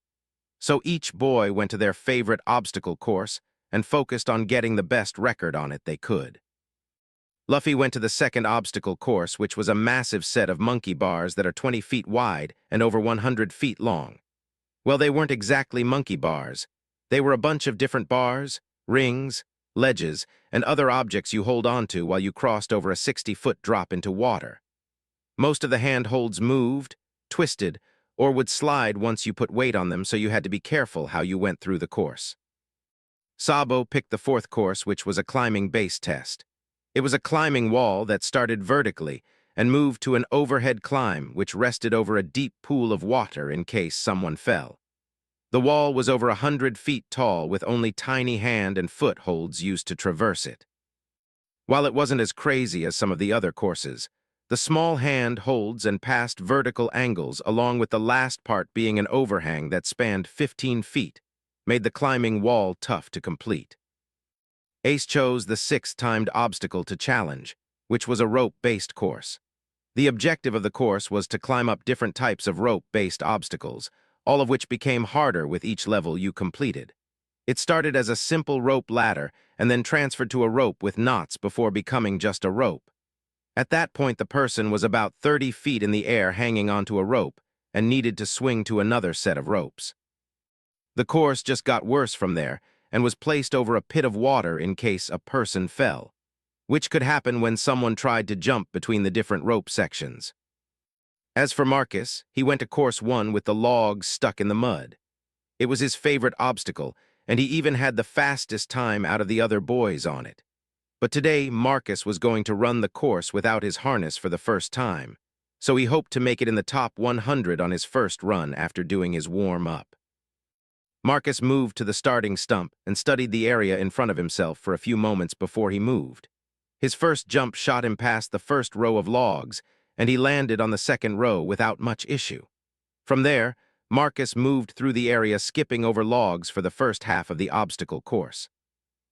So each boy went to their favorite obstacle course and focused on getting the best record on it they could. Luffy went to the second obstacle course, which was a massive set of monkey bars that are 20 feet wide and over 100 feet long. Well, they weren't exactly monkey bars. They were a bunch of different bars, rings, ledges, and other objects you hold onto while you crossed over a 60-foot drop into water. Most of the handholds moved, twisted, or would slide once you put weight on them, so you had to be careful how you went through the course. Sabo picked the 4th course, which was a climbing base test. It was a climbing wall that started vertically and moved to an overhead climb which rested over a deep pool of water in case someone fell. The wall was over 100 feet tall with only tiny hand and foot holds used to traverse it. While it wasn't as crazy as some of the other courses, the small hand holds and passed vertical angles along with the last part being an overhang that spanned 15 feet, made the climbing wall tough to complete. Ace chose the 6th timed obstacle to challenge, which was a rope-based course. The objective of the course was to climb up different types of rope-based obstacles, all of which became harder with each level you completed. It started as a simple rope ladder and then transferred to a rope with knots before becoming just a rope. At that point, the person was about 30 feet in the air hanging onto a rope and needed to swing to another set of ropes. The course just got worse from there and was placed over a pit of water in case a person fell, which could happen when someone tried to jump between the different rope sections. As for Marcus, he went to course 1 with the logs stuck in the mud. It was his favorite obstacle, and he even had the fastest time out of the other boys on it. But today, Marcus was going to run the course without his harness for the first time, so he hoped to make it in the top 100 on his first run after doing his warm-up. Marcus moved to the starting stump and studied the area in front of himself for a few moments before he moved. His first jump shot him past the first row of logs, and he landed on the second row without much issue. From there, Marcus moved through the area skipping over logs for the first half of the obstacle course.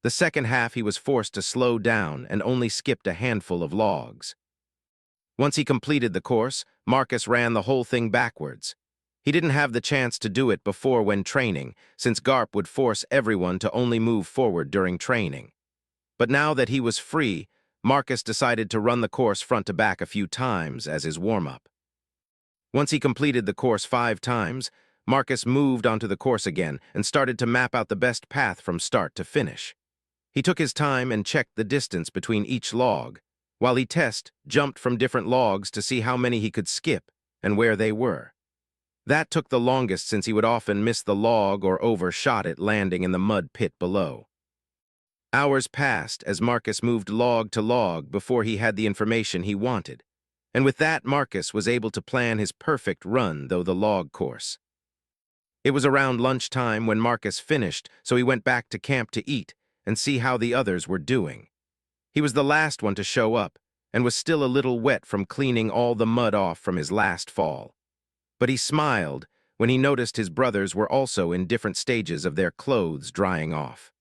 The second half he was forced to slow down and only skipped a handful of logs. Once he completed the course, Marcus ran the whole thing backwards. He didn't have the chance to do it before when training, since Garp would force everyone to only move forward during training. But now that he was free, Marcus decided to run the course front to back a few times as his warm-up. Once he completed the course 5 times, Marcus moved onto the course again and started to map out the best path from start to finish. He took his time and checked the distance between each log, while he jumped from different logs to see how many he could skip and where they were. That took the longest since he would often miss the log or overshot it, landing in the mud pit below. Hours passed as Marcus moved log to log before he had the information he wanted, and with that Marcus was able to plan his perfect run through the log course. It was around lunchtime when Marcus finished, so he went back to camp to eat and see how the others were doing. He was the last one to show up and was still a little wet from cleaning all the mud off from his last fall. But he smiled when he noticed his brothers were also in different stages of their clothes drying off.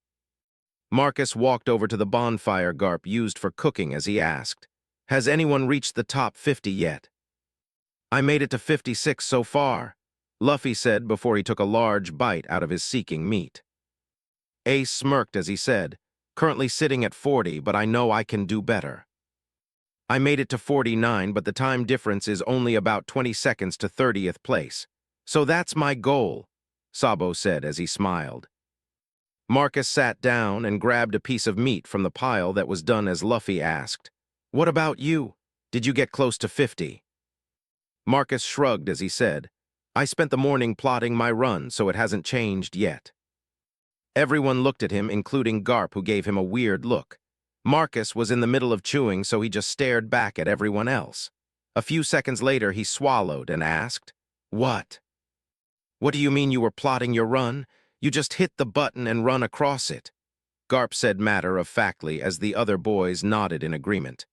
Marcus walked over to the bonfire Garp used for cooking as he asked, "Has anyone reached the top 50 yet?" "I made it to 56 so far," Luffy said before he took a large bite out of his seeking meat. Ace smirked as he said, "Currently sitting at 40, but I know I can do better." "I made it to 49, but the time difference is only about 20 seconds to 30th place. So that's my goal," Sabo said as he smiled. Marcus sat down and grabbed a piece of meat from the pile that was done as Luffy asked, "What about you? Did you get close to 50? Marcus shrugged as he said, "I spent the morning plotting my run, so it hasn't changed yet." Everyone looked at him, including Garp, who gave him a weird look. Marcus was in the middle of chewing, so he just stared back at everyone else. A few seconds later, he swallowed and asked, "What? What do you mean you were plotting your run? You just hit the button and run across it," Garp said matter-of-factly as the other boys nodded in agreement.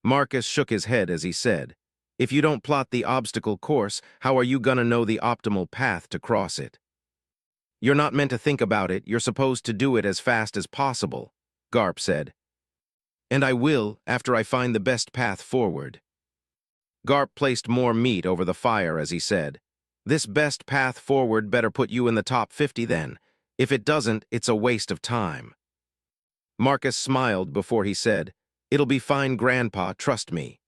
Marcus shook his head as he said, "If you don't plot the obstacle course, how are you gonna know the optimal path to cross it? You're not meant to think about it, you're supposed to do it as fast as possible," Garp said. "And I will, after I find the best path forward." Garp placed more meat over the fire as he said, "This best path forward better put you in the top 50 then. If it doesn't, it's a waste of time." Marcus smiled before he said, "It'll be fine, Grandpa, trust me."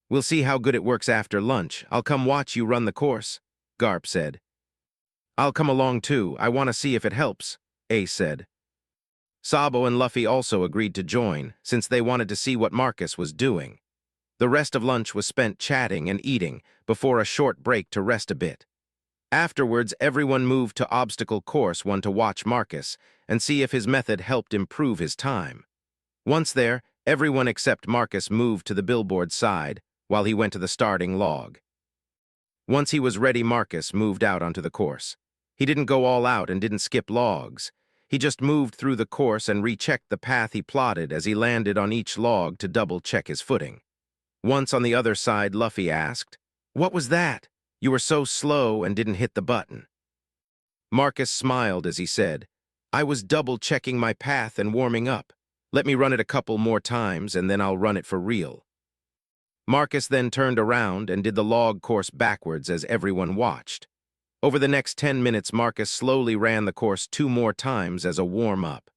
"We'll see how good it works after lunch. I'll come watch you run the course," Garp said. "I'll come along too. I want to see if it helps," Ace said. Sabo and Luffy also agreed to join, since they wanted to see what Marcus was doing. The rest of lunch was spent chatting and eating, before a short break to rest a bit. Afterwards, everyone moved to Obstacle Course 1 to watch Marcus and see if his method helped improve his time. Once there, everyone except Marcus moved to the billboard side, while he went to the starting log. Once he was ready, Marcus moved out onto the course. He didn't go all out and didn't skip logs. He just moved through the course and rechecked the path he plotted as he landed on each log to double-check his footing. Once on the other side, Luffy asked, "What was that? You were so slow and didn't hit the button." Marcus smiled as he said, "I was double-checking my path and warming up. Let me run it a couple more times and then I'll run it for real." Marcus then turned around and did the log course backwards as everyone watched. Over the next 10 minutes, Marcus slowly ran the course 2 more times as a warm-up.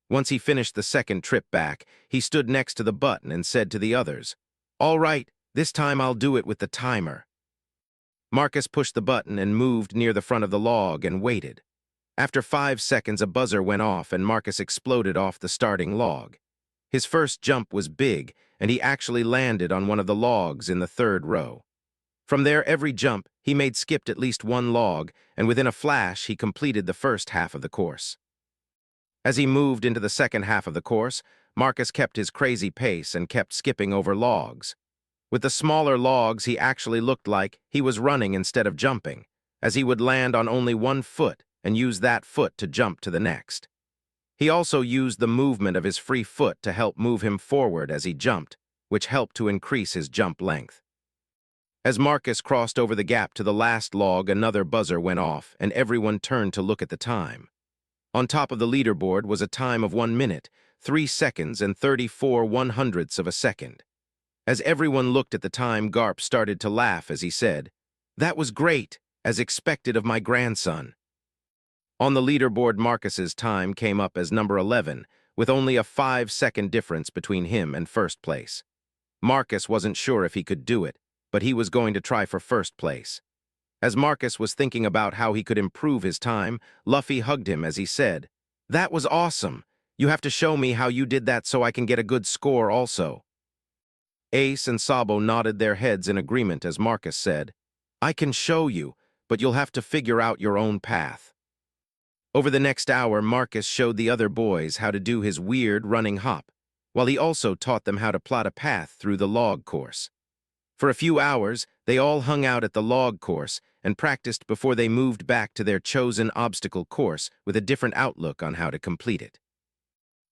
Once he finished the second trip back, he stood next to the button and said to the others, "All right, this time I'll do it with the timer." Marcus pushed the button and moved near the front of the log and waited. After 5 seconds, a buzzer went off and Marcus exploded off the starting log. His first jump was big, and he actually landed on one of the logs in the 3rd row. From there, every jump, he made skipped at least 1 log, and within a flash, he completed the first half of the course. As he moved into the second half of the course, Marcus kept his crazy pace and kept skipping over logs. With the smaller logs, he actually looked like he was running instead of jumping, as he would land on only 1 foot and use that foot to jump to the next. He also used the movement of his free foot to help move him forward as he jumped, which helped to increase his jump length. As Marcus crossed over the gap to the last log, another buzzer went off, and everyone turned to look at the time. On top of the leaderboard was a time of 1 minute, 3 seconds, and 34 1/100ths of a second. As everyone looked at the time, Garp started to laugh as he said, "That was great, as expected of my grandson." On the leaderboard, Marcus's time came up as number 11, with only a 5-second difference between him and first place. Marcus wasn't sure if he could do it, but he was going to try for first place. As Marcus was thinking about how he could improve his time, Luffy hugged him as he said, "That was awesome. You have to show me how you did that so I can get a good score also." Ace and Sabo nodded their heads in agreement as Marcus said, "I can show you, but you'll have to figure out your own path." Over the next hour, Marcus showed the other boys how to do his weird running hop, while he also taught them how to plot a path through the log course. For a few hours, they all hung out at the log course and practiced before they moved back to their chosen obstacle course with a different outlook on how to complete it.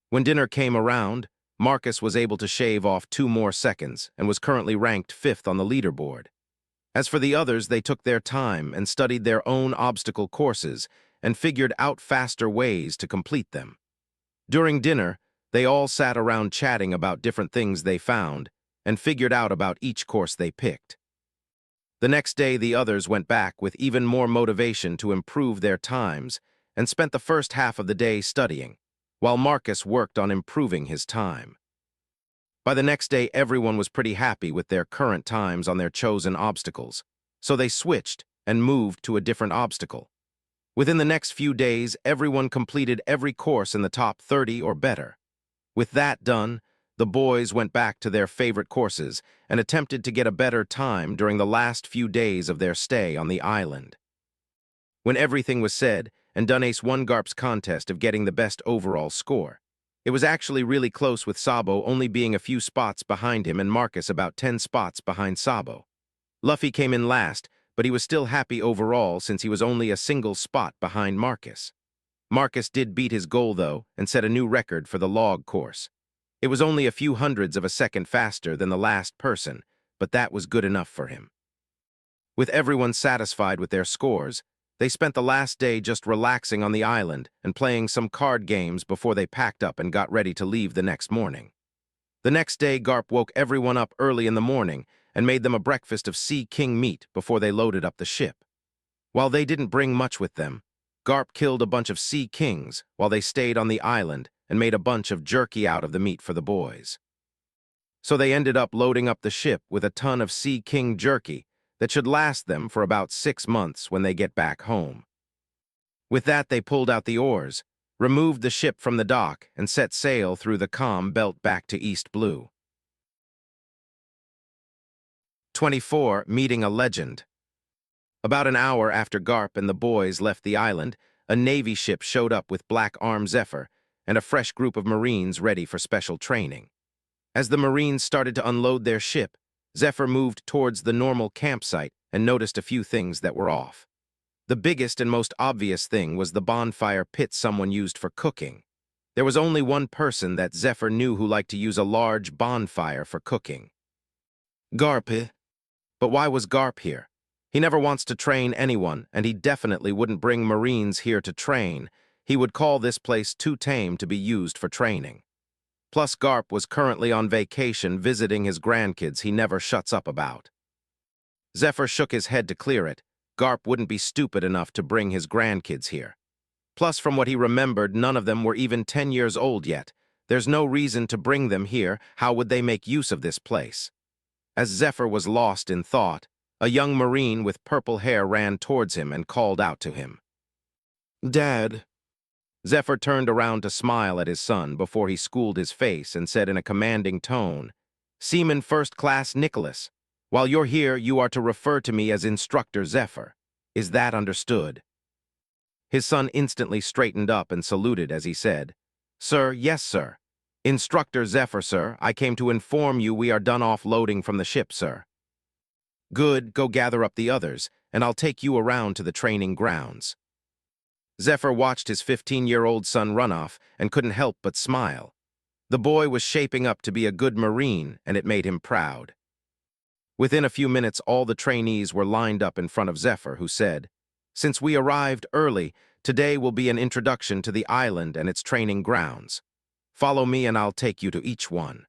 When dinner came around, Marcus was able to shave off 2 more seconds and was currently ranked 5th on the leaderboard. As for the others, they took their time and studied their own obstacle courses and figured out faster ways to complete them. During dinner, they all sat around chatting about different things they found and figured out about each course they picked. The next day, the others went back with even more motivation to improve their times and spent the first half of the day studying, while Marcus worked on improving his time. By the next day, everyone was pretty happy with their current times on their chosen obstacles, so they switched and moved to a different obstacle. Within the next few days, everyone completed every course in the top 30 or better. With that done, the boys went back to their favorite courses and attempted to get a better time during the last few days of their stay on the island. When everything was said, and Dunace won Garp's contest of getting the best overall score. It was actually really close, with Sabo only being a few spots behind him and Marcus about 10 spots behind Sabo. Luffy came in last, but he was still happy overall since he was only a single spot behind Marcus. Marcus did beat his goal, though, and set a new record for the log course. It was only a few hundredths of a second faster than the last person, but that was good enough for him. With everyone satisfied with their scores, they spent the last day just relaxing on the island and playing some card games before they packed up and got ready to leave the next morning. The next day, Garp woke everyone up early in the morning and made them a breakfast of sea king meat before they loaded up the ship. While they didn't bring much with them, Garp killed a bunch of sea kings while they stayed on the island and made a bunch of jerky out of the meat for the boys. So they ended up loading up the ship with a ton of sea king jerky that should last them for about 6 months when they get back home. With that, they pulled out the oars, removed the ship from the dock, and set sail through the calm belt back to East Blue. 24. Meeting a legend. About an hour after Garp and the boys left the island, a Navy ship showed up with Black Arm Zephyr and a fresh group of Marines ready for special training. As the Marines started to unload their ship, Zephyr moved towards the normal campsite and noticed a few things that were off. The biggest and most obvious thing was the bonfire pit someone used for cooking. There was only one person that Zephyr knew who liked to use a large bonfire for cooking. Garp. But why was Garp here? He never wants to train anyone, and he definitely wouldn't bring Marines here to train. He would call this place too tame to be used for training. Plus, Garp was currently on vacation visiting his grandkids he never shuts up about. Zephyr shook his head to clear it. Garp wouldn't be stupid enough to bring his grandkids here. Plus, from what he remembered, none of them were even 10 years old yet. There's no reason to bring them here. How would they make use of this place? As Zephyr was lost in thought, a young Marine with purple hair ran towards him and called out to him. "Dad." Zephyr turned around to smile at his son before he schooled his face and said in a commanding tone, "Seaman First Class Nicholas, while you're here, you are to refer to me as Instructor Zephyr. Is that understood?" His son instantly straightened up and saluted as he said, "Sir, yes, sir. Instructor Zephyr, sir. I came to inform you we are done offloading from the ship, sir." "Good, go gather up the others, and I'll take you around to the training grounds." Zephyr watched his 15-year-old son run off and couldn't help but smile. The boy was shaping up to be a good Marine, and it made him proud. Within a few minutes, all the trainees were lined up in front of Zephyr, who said, "Since we arrived early, today will be an introduction to the island and its training grounds. Follow me and I'll take you to each one."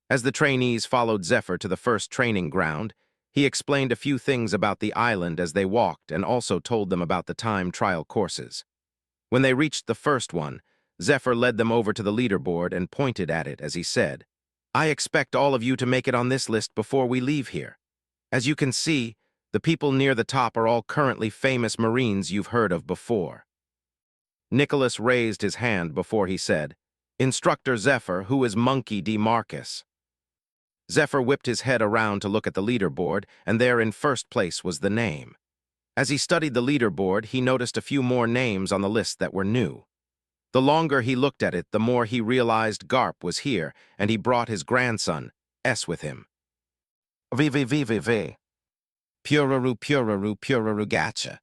As the trainees followed Zephyr to the first training ground, he explained a few things about the island as they walked and also told them about the time trial courses. When they reached the first one, Zephyr led them over to the leaderboard and pointed at it as he said, "I expect all of you to make it on this list before we leave here. As you can see, the people near the top are all currently famous Marines you've heard of before." Nicholas raised his hand before he said, "Instructor Zephyr, who is Monkey D. Marcus?" Zephyr whipped his head around to look at the leaderboard, and there in first place was the name. As he studied the leaderboard, he noticed a few more names on the list that were new. The longer he looked at it, the more he realized Garp was here, and he brought his grandson, S, with him. "VVVVV. Puraru gacha.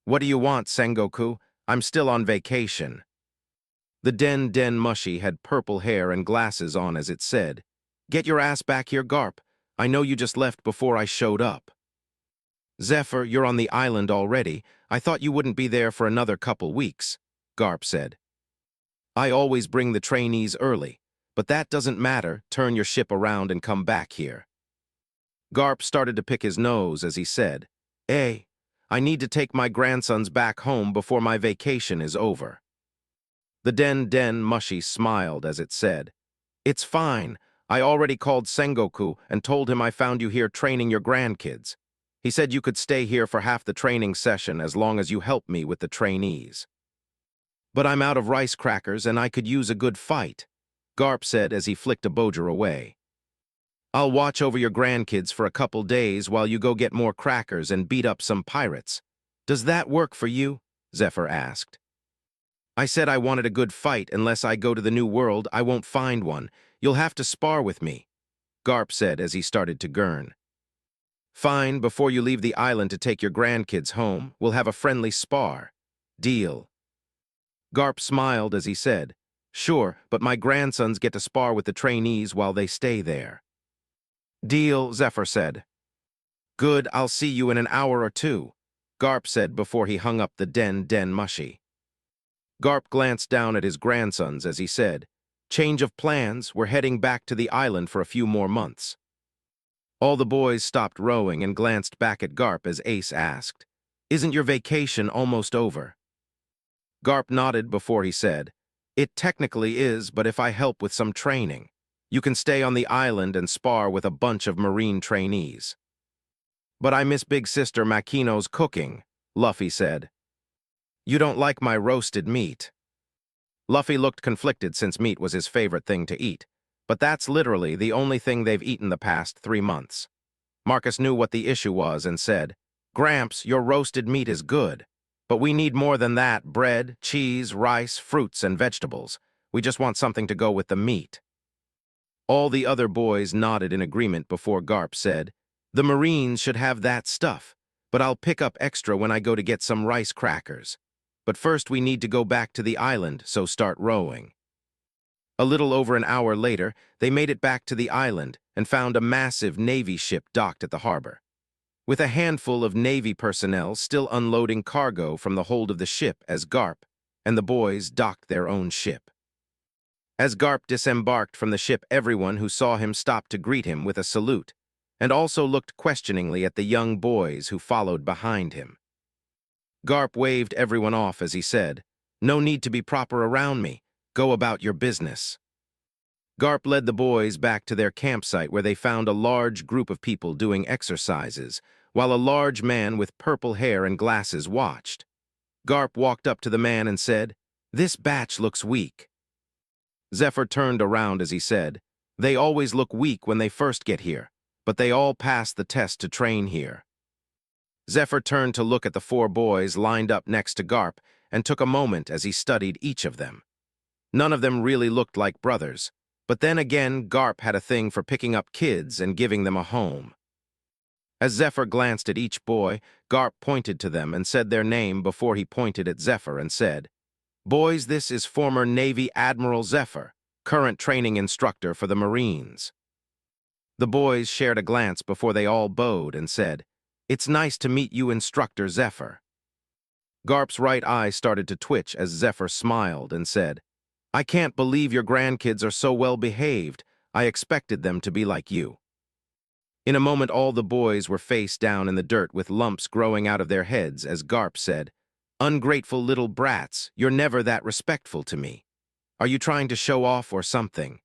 What do you want, Sengoku? I'm still on vacation." The Den Mushy had purple hair and glasses on as it said, "Get your ass back here, Garp. I know you just left before I showed up." Zephyr, you're on the island already. I thought you wouldn't be there for another couple weeks, Garp said. I always bring the trainees early, but that doesn't matter. Turn your ship around and come back here. Garp started to pick his nose as he said, I need to take my grandsons back home before my vacation is over. The Den Mushy smiled as it said, It's fine. I already called Sengoku and told him I found you here training your grandkids. He said you could stay here for half the training session as long as you help me with the trainees. But I'm out of rice crackers and I could use a good fight, Garp said as he flicked a Bojer away. I'll watch over your grandkids for a couple days while you go get more crackers and beat up some pirates. Does that work for you? Zephyr asked. I said I wanted a good fight. Unless I go to the New World, I won't find one. You'll have to spar with me, Garp said as he started to gurn. Fine, before you leave the island to take your grandkids home, we'll have a friendly spar. Deal. Garp smiled as he said, Sure, but my grandsons get to spar with the trainees while they stay there. Deal, Zephyr said. Good, I'll see you in an hour or two, Garp said before he hung up the Den Mushy. Garp glanced down at his grandsons as he said, Change of plans, we're heading back to the island for a few more months. All the boys stopped rowing and glanced back at Garp as Ace asked, Isn't your vacation almost over? Garp nodded before he said, It technically is, but if I help with some training, you can stay on the island and spar with a bunch of marine trainees. But I miss Big Sister Makino's cooking, Luffy said. You don't like my roasted meat. Luffy looked conflicted since meat was his favorite thing to eat, but that's literally the only thing they've eaten the past 3 months. Marcus knew what the issue was and said, Gramps, your roasted meat is good, but we need more than that: bread, cheese, rice, fruits, and vegetables. We just want something to go with the meat. All the other boys nodded in agreement before Garp said, The Marines should have that stuff, but I'll pick up extra when I go to get some rice crackers. But first we need to go back to the island, so start rowing. A little over an hour later, they made it back to the island and found a massive Navy ship docked at the harbor, with a handful of Navy personnel still unloading cargo from the hold of the ship as Garp and the boys docked their own ship. As Garp disembarked from the ship, everyone who saw him stopped to greet him with a salute, and also looked questioningly at the young boys who followed behind him. Garp waved everyone off as he said, No need to be proper around me. Go about your business. Garp led the boys back to their campsite where they found a large group of people doing exercises, while a large man with purple hair and glasses watched. Garp walked up to the man and said, This batch looks weak. Zephyr turned around as he said, They always look weak when they first get here, but they all pass the test to train here. Zephyr turned to look at the 4 boys lined up next to Garp and took a moment as he studied each of them. None of them really looked like brothers, but then again, Garp had a thing for picking up kids and giving them a home. As Zephyr glanced at each boy, Garp pointed to them and said their name before he pointed at Zephyr and said, Boys, this is former Navy Admiral Zephyr, current training instructor for the Marines. The boys shared a glance before they all bowed and said, It's nice to meet you, Instructor Zephyr. Garp's right eye started to twitch as Zephyr smiled and said, I can't believe your grandkids are so well behaved. I expected them to be like you. In a moment, all the boys were face down in the dirt with lumps growing out of their heads as Garp said, Ungrateful little brats, you're never that respectful to me. Are you trying to show off or something?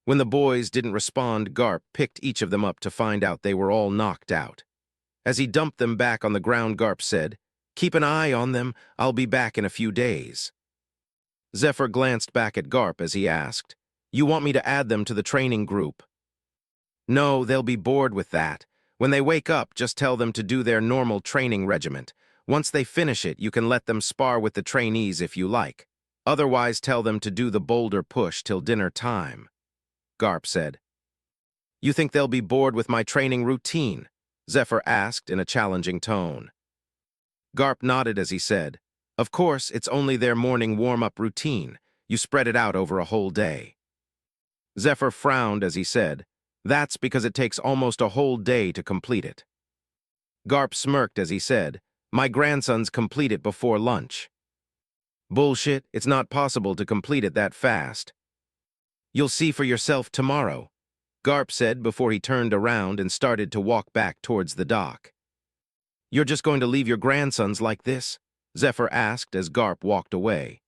When the boys didn't respond, Garp picked each of them up to find out they were all knocked out. As he dumped them back on the ground, Garp said, Keep an eye on them. I'll be back in a few days. Zephyr glanced back at Garp as he asked, You want me to add them to the training group? No, they'll be bored with that. When they wake up, just tell them to do their normal training regiment. Once they finish it, you can let them spar with the trainees if you like. Otherwise, tell them to do the boulder push till dinner time, Garp said. You think they'll be bored with my training routine? Zephyr asked in a challenging tone. Garp nodded as he said, Of course, it's only their morning warm-up routine. You spread it out over a whole day. Zephyr frowned as he said, That's because it takes almost a whole day to complete it. Garp smirked as he said, "My grandsons complete it before lunch." "Bullshit, it's not possible to complete it that fast." "You'll see for yourself tomorrow," Garp said before he turned around and started to walk back towards the dock. "You're just going to leave your grandsons like this?" Zephyr asked as Garp walked away.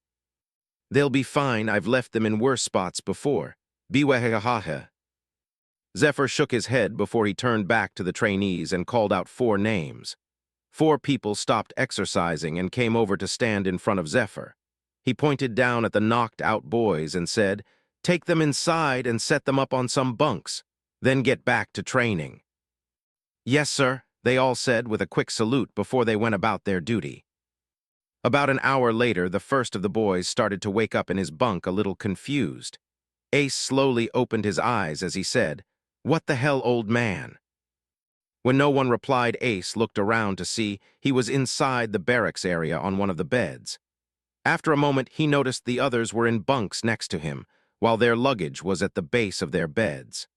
"They'll be fine, I've left them in worse spots before. Biwahahaha." Zephyr shook his head before he turned back to the trainees and called out 4 names. 4 people stopped exercising and came over to stand in front of Zephyr. He pointed down at the knocked-out boys and said, "Take them inside and set them up on some bunks, then get back to training." "Yes, sir," they all said with a quick salute before they went about their duty. About an hour later, the first of the boys started to wake up in his bunk a little confused. Ace slowly opened his eyes as he said, "What the hell, old man?" When no one replied, Ace looked around to see he was inside the barracks area on one of the beds. After a moment, he noticed the others were in bunks next to him, while their luggage was at the base of their beds.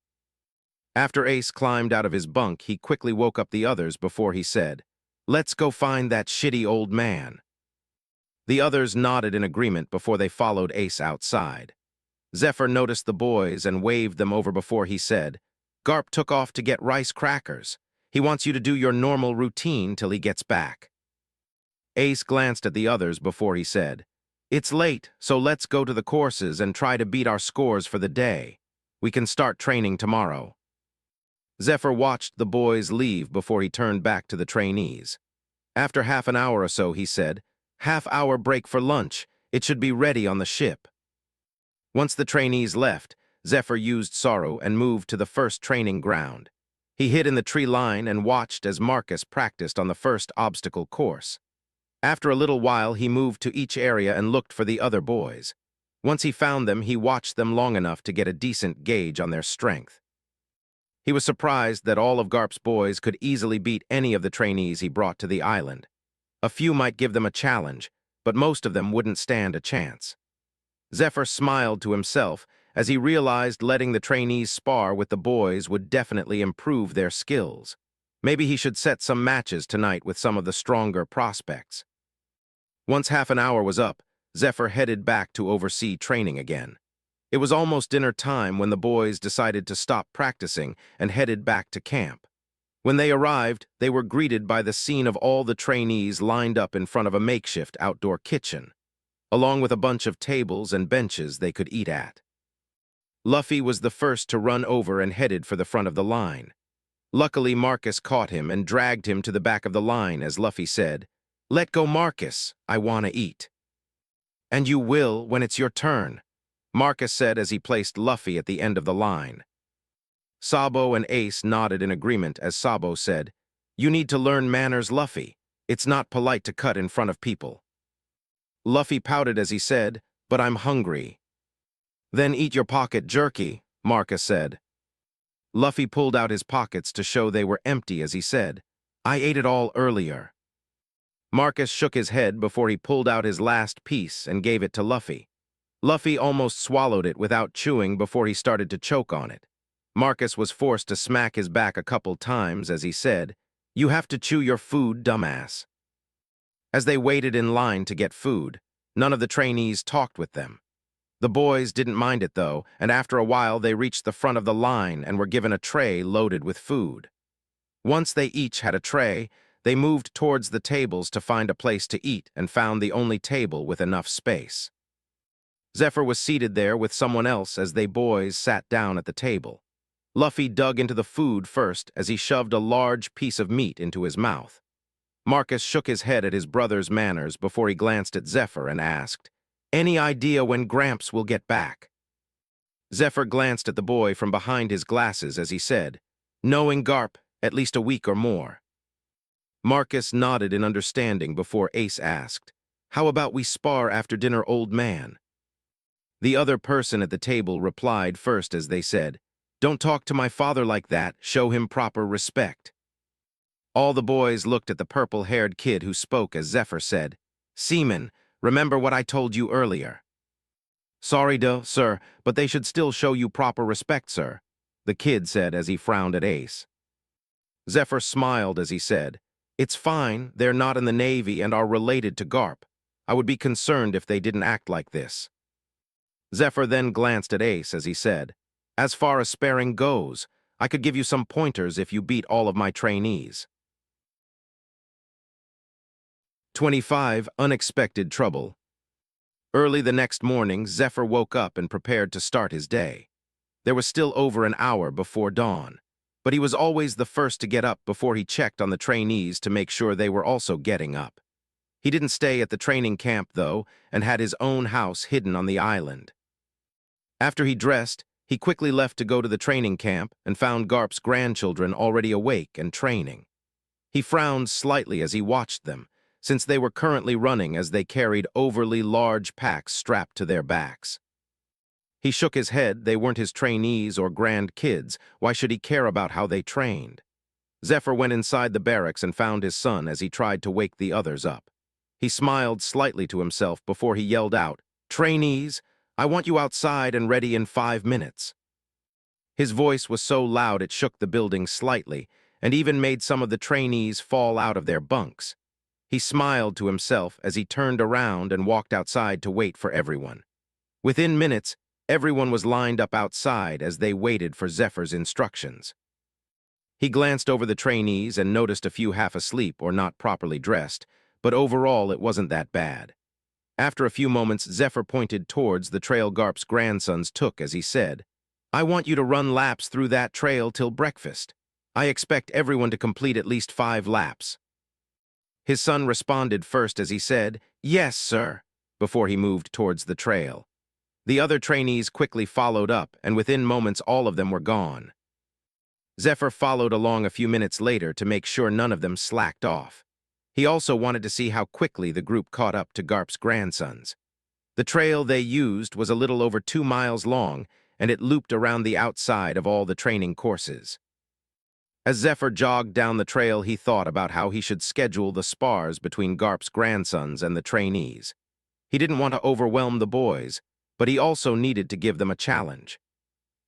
After Ace climbed out of his bunk, he quickly woke up the others before he said, "Let's go find that shitty old man." The others nodded in agreement before they followed Ace outside. Zephyr noticed the boys and waved them over before he said, "Garp took off to get rice crackers. He wants you to do your normal routine till he gets back." Ace glanced at the others before he said, "It's late, so let's go to the courses and try to beat our scores for the day. We can start training tomorrow." Zephyr watched the boys leave before he turned back to the trainees. After half an hour or so, he said, "Half-hour break for lunch. It should be ready on the ship." Once the trainees left, Zephyr used Sorrow and moved to the first training ground. He hid in the tree line and watched as Marcus practiced on the first obstacle course. After a little while, he moved to each area and looked for the other boys. Once he found them, he watched them long enough to get a decent gauge on their strength. He was surprised that all of Garp's boys could easily beat any of the trainees he brought to the island. A few might give them a challenge, but most of them wouldn't stand a chance. Zephyr smiled to himself as he realized letting the trainees spar with the boys would definitely improve their skills. Maybe he should set some matches tonight with some of the stronger prospects. Once half an hour was up, Zephyr headed back to oversee training again. It was almost dinner time when the boys decided to stop practicing and headed back to camp. When they arrived, they were greeted by the scene of all the trainees lined up in front of a makeshift outdoor kitchen, along with a bunch of tables and benches they could eat at. Luffy was the first to run over and headed for the front of the line. Luckily, Marcus caught him and dragged him to the back of the line as Luffy said, "Let go, Marcus, I want to eat." "And you will when it's your turn," Marcus said as he placed Luffy at the end of the line. Sabo and Ace nodded in agreement as Sabo said, "You need to learn manners, Luffy. It's not polite to cut in front of people." Luffy pouted as he said, "But I'm hungry." "Then eat your pocket jerky," Marcus said. Luffy pulled out his pockets to show they were empty as he said, "I ate it all earlier." Marcus shook his head before he pulled out his last piece and gave it to Luffy. Luffy almost swallowed it without chewing before he started to choke on it. Marcus was forced to smack his back a couple times as he said, "You have to chew your food, dumbass." As they waited in line to get food, none of the trainees talked with them. The boys didn't mind it though, and after a while they reached the front of the line and were given a tray loaded with food. Once they each had a tray, they moved towards the tables to find a place to eat and found the only table with enough space. Zephyr was seated there with someone else as they boys sat down at the table. Luffy dug into the food first as he shoved a large piece of meat into his mouth. Marcus shook his head at his brother's manners before he glanced at Zephyr and asked, "Any idea when Gramps will get back?" Zephyr glanced at the boy from behind his glasses as he said, "Knowing Garp, at least a week or more." Marcus nodded in understanding before Ace asked, "How about we spar after dinner, old man?" The other person at the table replied first as they said, "Don't talk to my father like that, show him proper respect." All the boys looked at the purple-haired kid who spoke as Zephyr said, "Seaman, remember what I told you earlier." "Sorry, sir, but they should still show you proper respect, sir," the kid said as he frowned at Ace. Zephyr smiled as he said, It's fine, they're not in the Navy and are related to Garp. I would be concerned if they didn't act like this. Zephyr then glanced at Ace as he said, as far as sparing goes, I could give you some pointers if you beat all of my trainees. 25. Unexpected trouble. Early the next morning, Zephyr woke up and prepared to start his day. There was still over an hour before dawn, but he was always the first to get up before he checked on the trainees to make sure they were also getting up. He didn't stay at the training camp, though, and had his own house hidden on the island. After he dressed, he quickly left to go to the training camp and found Garp's grandchildren already awake and training. He frowned slightly as he watched them, since they were currently running as they carried overly large packs strapped to their backs. He shook his head. They weren't his trainees or grandkids. Why should he care about how they trained? Zephyr went inside the barracks and found his son as he tried to wake the others up. He smiled slightly to himself before he yelled out, "Trainees, I want you outside and ready in 5 minutes." His voice was so loud it shook the building slightly and even made some of the trainees fall out of their bunks. He smiled to himself as he turned around and walked outside to wait for everyone. Within minutes, everyone was lined up outside as they waited for Zephyr's instructions. He glanced over the trainees and noticed a few half asleep or not properly dressed, but overall it wasn't that bad. After a few moments, Zephyr pointed towards the trail Garp's grandsons took as he said, "I want you to run laps through that trail till breakfast. I expect everyone to complete at least 5 laps. His son responded first as he said, "Yes, sir," before he moved towards the trail. The other trainees quickly followed up, and within moments all of them were gone. Zephyr followed along a few minutes later to make sure none of them slacked off. He also wanted to see how quickly the group caught up to Garp's grandsons. The trail they used was a little over 2 miles long, and it looped around the outside of all the training courses. As Zephyr jogged down the trail, he thought about how he should schedule the spars between Garp's grandsons and the trainees. He didn't want to overwhelm the boys, but he also needed to give them a challenge.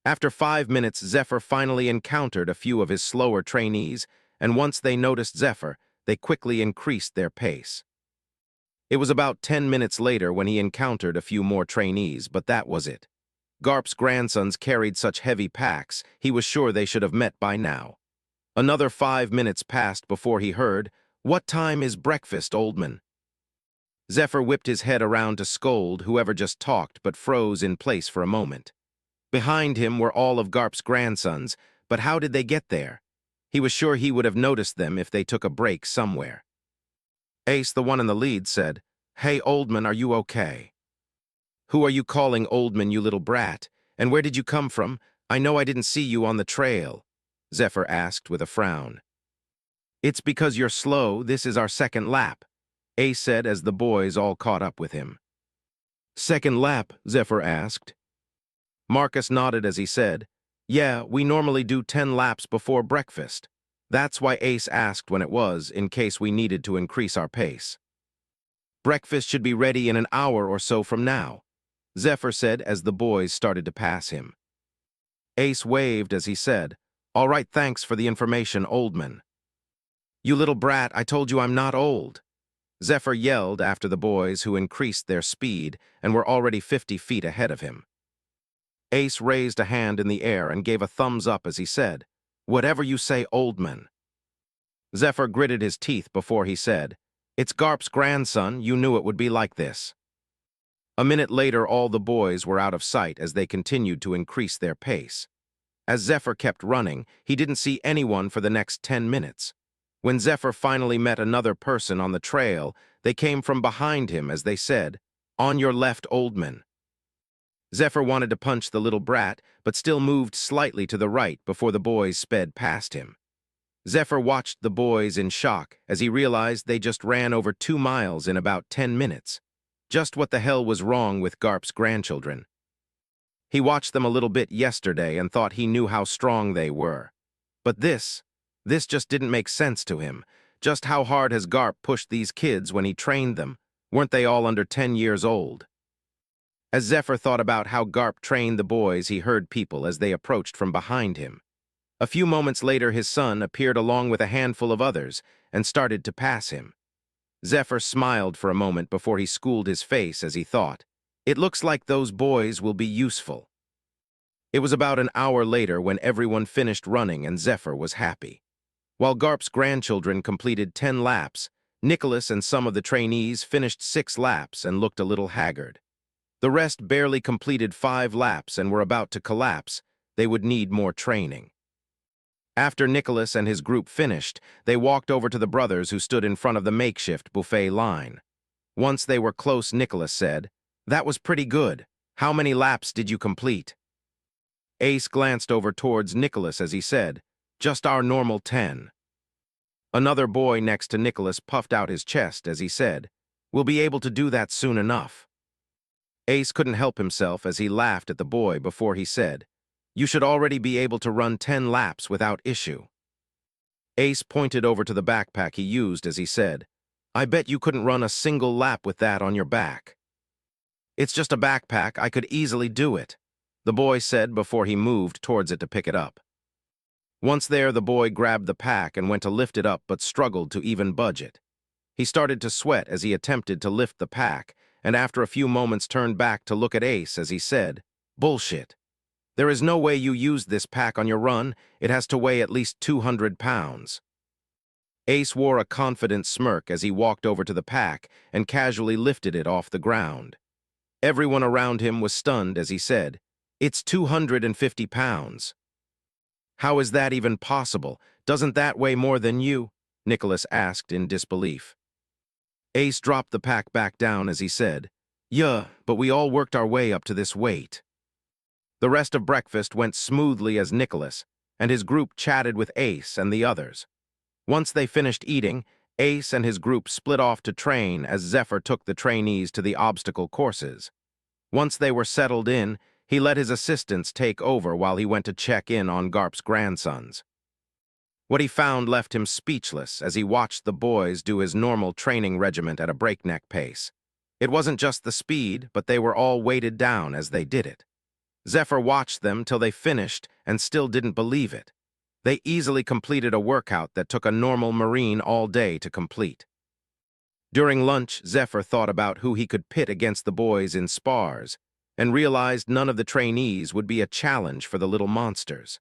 After 5 minutes, Zephyr finally encountered a few of his slower trainees, and once they noticed Zephyr, they quickly increased their pace. It was about 10 minutes later when he encountered a few more trainees, but that was it. Garp's grandsons carried such heavy packs, he was sure they should have met by now. Another 5 minutes passed before he heard, "What time is breakfast, old man?" Zephyr whipped his head around to scold whoever just talked, but froze in place for a moment. Behind him were all of Garp's grandsons, but how did they get there? He was sure he would have noticed them if they took a break somewhere. Ace, the one in the lead, said, "Hey, old man, are you okay?" "Who are you calling old man, you little brat? And where did you come from? I know I didn't see you on the trail," Zephyr asked with a frown. "It's because you're slow. This is our second lap," Ace said as the boys all caught up with him. "Second lap?" Zephyr asked. Marcus nodded as he said, "Yeah, we normally do 10 laps before breakfast. That's why Ace asked when it was, in case we needed to increase our pace." "Breakfast should be ready in an hour or so from now," Zephyr said as the boys started to pass him. Ace waved as he said, "All right, thanks for the information, old man." "You little brat, I told you I'm not old," Zephyr yelled after the boys, who increased their speed and were already 50 feet ahead of him. Ace raised a hand in the air and gave a thumbs up as he said, "Whatever you say, old man." Zephyr gritted his teeth before he said, "It's Garp's grandson. You knew it would be like this." A minute later, all the boys were out of sight as they continued to increase their pace. As Zephyr kept running, he didn't see anyone for the next 10 minutes. When Zephyr finally met another person on the trail, they came from behind him as they said, "On your left, old man." Zephyr wanted to punch the little brat, but still moved slightly to the right before the boys sped past him. Zephyr watched the boys in shock as he realized they just ran over 2 miles in about 10 minutes. Just what the hell was wrong with Garp's grandchildren? He watched them a little bit yesterday and thought he knew how strong they were. But this just didn't make sense to him. Just how hard has Garp pushed these kids when he trained them? Weren't they all under 10 years old? As Zephyr thought about how Garp trained the boys, he heard people as they approached from behind him. A few moments later, his son appeared along with a handful of others, and started to pass him. Zephyr smiled for a moment before he schooled his face as he thought, "It looks like those boys will be useful." It was about an hour later when everyone finished running and Zephyr was happy. While Garp's grandchildren completed 10 laps, Nicholas and some of the trainees finished 6 laps and looked a little haggard. The rest barely completed 5 laps and were about to collapse. They would need more training. After Nicholas and his group finished, they walked over to the brothers who stood in front of the makeshift buffet line. Once they were close, Nicholas said, "That was pretty good. How many laps did you complete?" Ace glanced over towards Nicholas as he said, "Just our normal 10. Another boy next to Nicholas puffed out his chest as he said, "We'll be able to do that soon enough." Ace couldn't help himself as he laughed at the boy before he said, "You should already be able to run 10 laps without issue." Ace pointed over to the backpack he used as he said, "I bet you couldn't run a single lap with that on your back." "It's just a backpack, I could easily do it," the boy said before he moved towards it to pick it up. Once there, the boy grabbed the pack and went to lift it up but struggled to even budge it. He started to sweat as he attempted to lift the pack, and after a few moments turned back to look at Ace as he said, "Bullshit. There is no way you used this pack on your run. It has to weigh at least 200 pounds. Ace wore a confident smirk as he walked over to the pack and casually lifted it off the ground. Everyone around him was stunned as he said, "It's 250 pounds. "How is that even possible? Doesn't that weigh more than you?" Nicholas asked in disbelief. Ace dropped the pack back down as he said, "Yeah, but we all worked our way up to this weight." The rest of breakfast went smoothly as Nicholas and his group chatted with Ace and the others. Once they finished eating, Ace and his group split off to train as Zephyr took the trainees to the obstacle courses. Once they were settled in, he let his assistants take over while he went to check in on Garp's grandsons. What he found left him speechless as he watched the boys do his normal training regiment at a breakneck pace. It wasn't just the speed, but they were all weighted down as they did it. Zephyr watched them till they finished and still didn't believe it. They easily completed a workout that took a normal Marine all day to complete. During lunch, Zephyr thought about who he could pit against the boys in spars, and realized none of the trainees would be a challenge for the little monsters.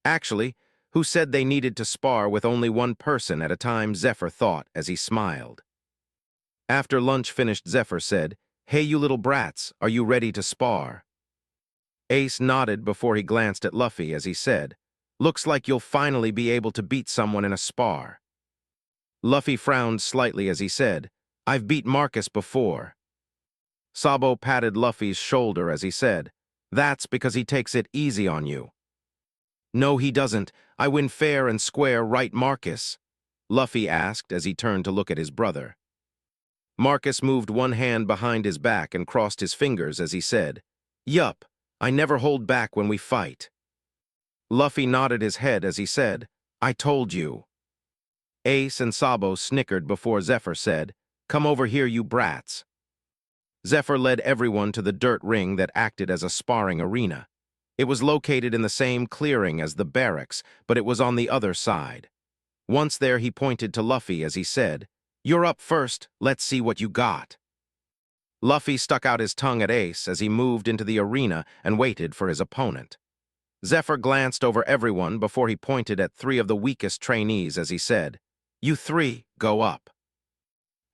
Actually, who said they needed to spar with only one person at a time, Zephyr thought as he smiled. After lunch finished, Zephyr said, "Hey, you little brats, are you ready to spar?" Ace nodded before he glanced at Luffy as he said, "Looks like you'll finally be able to beat someone in a spar." Luffy frowned slightly as he said, "I've beat Marcus before." Sabo patted Luffy's shoulder as he said, "That's because he takes it easy on you." "No, he doesn't. I win fair and square, right, Marcus?" Luffy asked as he turned to look at his brother. Marcus moved one hand behind his back and crossed his fingers as he said, "Yup, I never hold back when we fight." Luffy nodded his head as he said, "I told you." Ace and Sabo snickered before Zephyr said, "Come over here, you brats." Zephyr led everyone to the dirt ring that acted as a sparring arena. It was located in the same clearing as the barracks, but it was on the other side. Once there, he pointed to Luffy as he said, "You're up first, let's see what you got." Luffy stuck out his tongue at Ace as he moved into the arena and waited for his opponent. Zephyr glanced over everyone before he pointed at 3 of the weakest trainees as he said, "You 3, go up."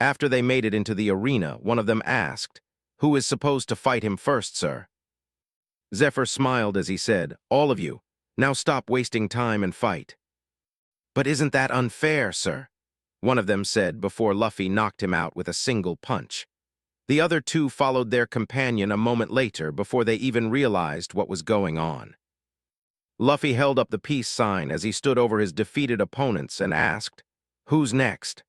After they made it into the arena, one of them asked, "Who is supposed to fight him first, sir?" Zephyr smiled as he said, "All of you, now stop wasting time and fight." "But isn't that unfair, sir?" one of them said before Luffy knocked him out with a single punch. The other 2 followed their companion a moment later before they even realized what was going on. Luffy held up the peace sign as he stood over his defeated opponents and asked, "Who's next?"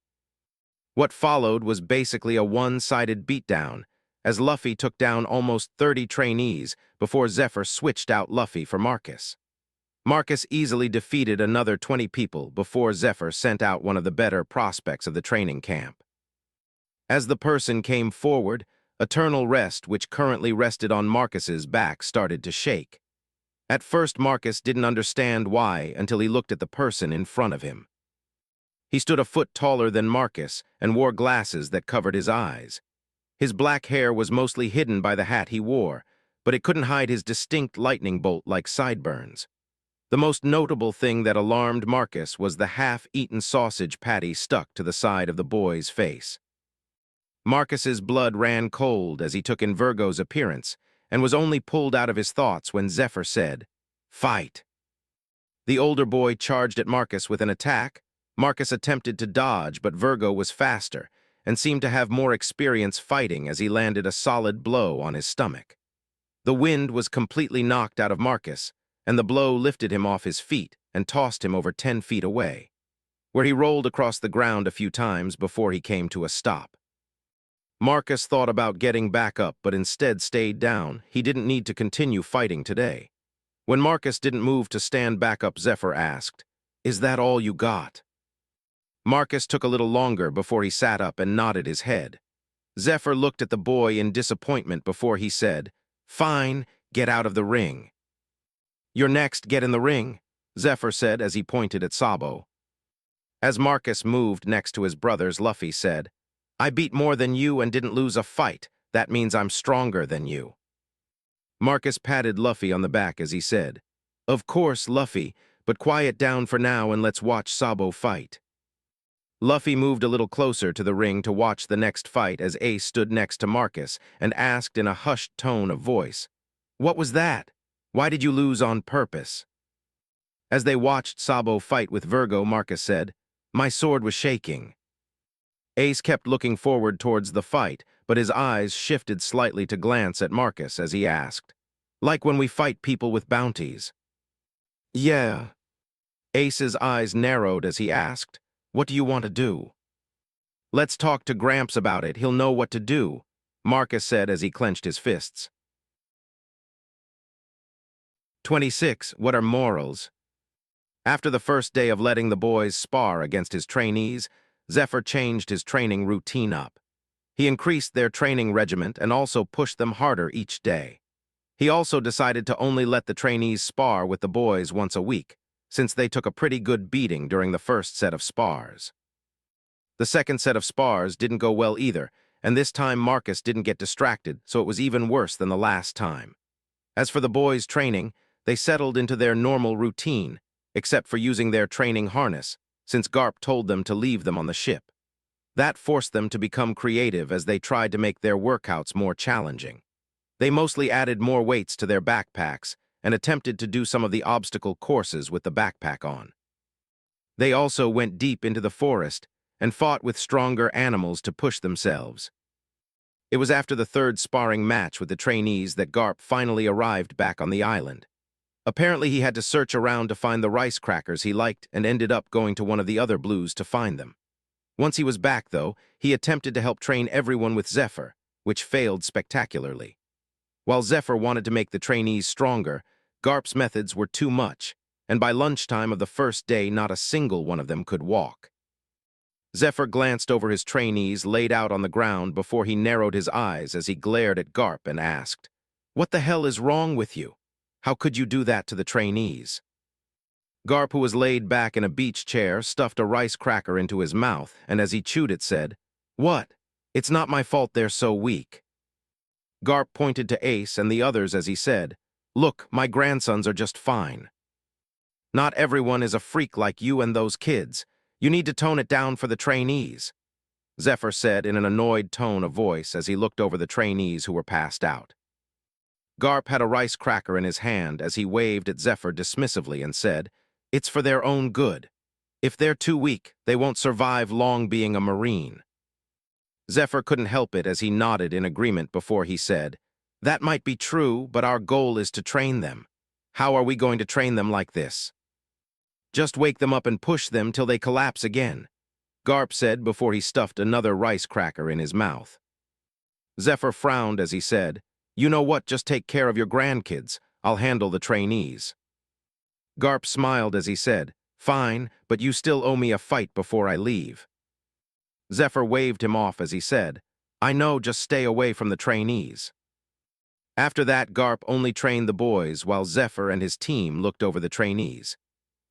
What followed was basically a one-sided beatdown, as Luffy took down almost 30 trainees before Zephyr switched out Luffy for Marcus. Marcus easily defeated another 20 people before Zephyr sent out one of the better prospects of the training camp. As the person came forward, Eternal Rest, which currently rested on Marcus's back, started to shake. At first, Marcus didn't understand why until he looked at the person in front of him. He stood a foot taller than Marcus and wore glasses that covered his eyes. His black hair was mostly hidden by the hat he wore, but it couldn't hide his distinct lightning bolt-like sideburns. The most notable thing that alarmed Marcus was the half-eaten sausage patty stuck to the side of the boy's face. Marcus's blood ran cold as he took in Virgo's appearance and was only pulled out of his thoughts when Zephyr said, "Fight." The older boy charged at Marcus with an attack. Marcus attempted to dodge, but Virgo was faster and seemed to have more experience fighting as he landed a solid blow on his stomach. The wind was completely knocked out of Marcus, and the blow lifted him off his feet and tossed him over 10 feet away, where he rolled across the ground a few times before he came to a stop. Marcus thought about getting back up, but instead stayed down. He didn't need to continue fighting today. When Marcus didn't move to stand back up, Zephyr asked, "Is that all you got?" Marcus took a little longer before he sat up and nodded his head. Zephyr looked at the boy in disappointment before he said, "Fine, get out of the ring." "You're next, get in the ring," Zephyr said as he pointed at Sabo. As Marcus moved next to his brothers, Luffy said, "I beat more than you and didn't lose a fight. That means I'm stronger than you." Marcus patted Luffy on the back as he said, "Of course, Luffy, but quiet down for now and let's watch Sabo fight." Luffy moved a little closer to the ring to watch the next fight as Ace stood next to Marcus and asked in a hushed tone of voice, "What was that? Why did you lose on purpose?" As they watched Sabo fight with Virgo, Marcus said, "My sword was shaking." Ace kept looking forward towards the fight, but his eyes shifted slightly to glance at Marcus as he asked, "Like when we fight people with bounties?" "Yeah." Ace's eyes narrowed as he asked, "What do you want to do?" "Let's talk to Gramps about it. He'll know what to do," Marcus said as he clenched his fists. 26. What are morals? After the first day of letting the boys spar against his trainees, Zephyr changed his training routine up. He increased their training regiment and also pushed them harder each day. He also decided to only let the trainees spar with the boys once a week, since they took a pretty good beating during the first set of spars. The second set of spars didn't go well either, and this time Marcus didn't get distracted, so it was even worse than the last time. As for the boys' training, they settled into their normal routine, except for using their training harness, since Garp told them to leave them on the ship. That forced them to become creative as they tried to make their workouts more challenging. They mostly added more weights to their backpacks and attempted to do some of the obstacle courses with the backpack on. They also went deep into the forest and fought with stronger animals to push themselves. It was after the third sparring match with the trainees that Garp finally arrived back on the island. Apparently he had to search around to find the rice crackers he liked and ended up going to one of the other blues to find them. Once he was back, though, he attempted to help train everyone with Zephyr, which failed spectacularly. While Zephyr wanted to make the trainees stronger, Garp's methods were too much, and by lunchtime of the first day, not a single one of them could walk. Zephyr glanced over his trainees laid out on the ground before he narrowed his eyes as he glared at Garp and asked, "What the hell is wrong with you? How could you do that to the trainees?" Garp, who was laid back in a beach chair, stuffed a rice cracker into his mouth, and as he chewed it said, "What? It's not my fault they're so weak." Garp pointed to Ace and the others as he said, "Look, my grandsons are just fine. Not everyone is a freak like you and those kids. You need to tone it down for the trainees," Zephyr said in an annoyed tone of voice as he looked over the trainees who were passed out. Garp had a rice cracker in his hand as he waved at Zephyr dismissively and said, "It's for their own good. If they're too weak, they won't survive long being a Marine." Zephyr couldn't help it as he nodded in agreement before he said, "That might be true, but our goal is to train them. How are we going to train them like this? Just wake them up and push them till they collapse again," Garp said before he stuffed another rice cracker in his mouth. Zephyr frowned as he said, "You know what, just take care of your grandkids. I'll handle the trainees." Garp smiled as he said, "Fine, but you still owe me a fight before I leave." Zephyr waved him off as he said, "I know, just stay away from the trainees." After that, Garp only trained the boys while Zephyr and his team looked over the trainees.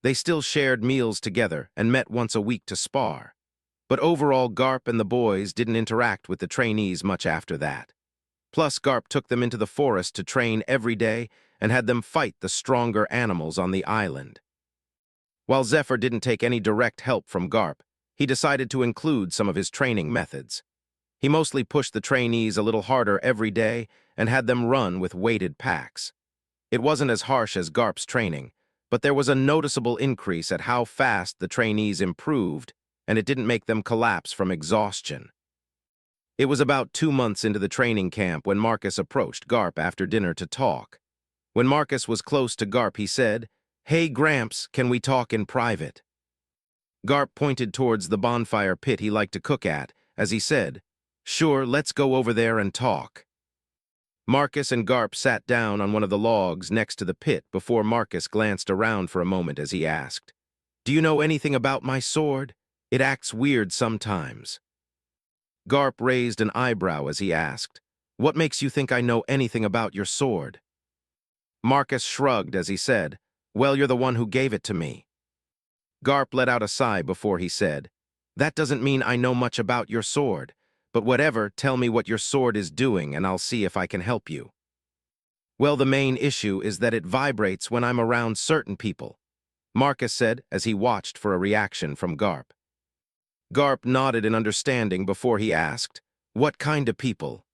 They still shared meals together and met once a week to spar. But overall, Garp and the boys didn't interact with the trainees much after that. Plus, Garp took them into the forest to train every day and had them fight the stronger animals on the island. While Zephyr didn't take any direct help from Garp, he decided to include some of his training methods. He mostly pushed the trainees a little harder every day and had them run with weighted packs. It wasn't as harsh as Garp's training, but there was a noticeable increase at how fast the trainees improved, and it didn't make them collapse from exhaustion. It was about 2 months into the training camp when Marcus approached Garp after dinner to talk. When Marcus was close to Garp, he said, "Hey, Gramps, can we talk in private?" Garp pointed towards the bonfire pit he liked to cook at, as he said, "Sure, let's go over there and talk." Marcus and Garp sat down on one of the logs next to the pit before Marcus glanced around for a moment as he asked, "Do you know anything about my sword? It acts weird sometimes." Garp raised an eyebrow as he asked, "What makes you think I know anything about your sword?" Marcus shrugged as he said, "Well, you're the one who gave it to me." Garp let out a sigh before he said, "That doesn't mean I know much about your sword, but whatever, tell me what your sword is doing and I'll see if I can help you." "Well, the main issue is that it vibrates when I'm around certain people," Marcus said as he watched for a reaction from Garp. Garp nodded in understanding before he asked, "What kind of people?"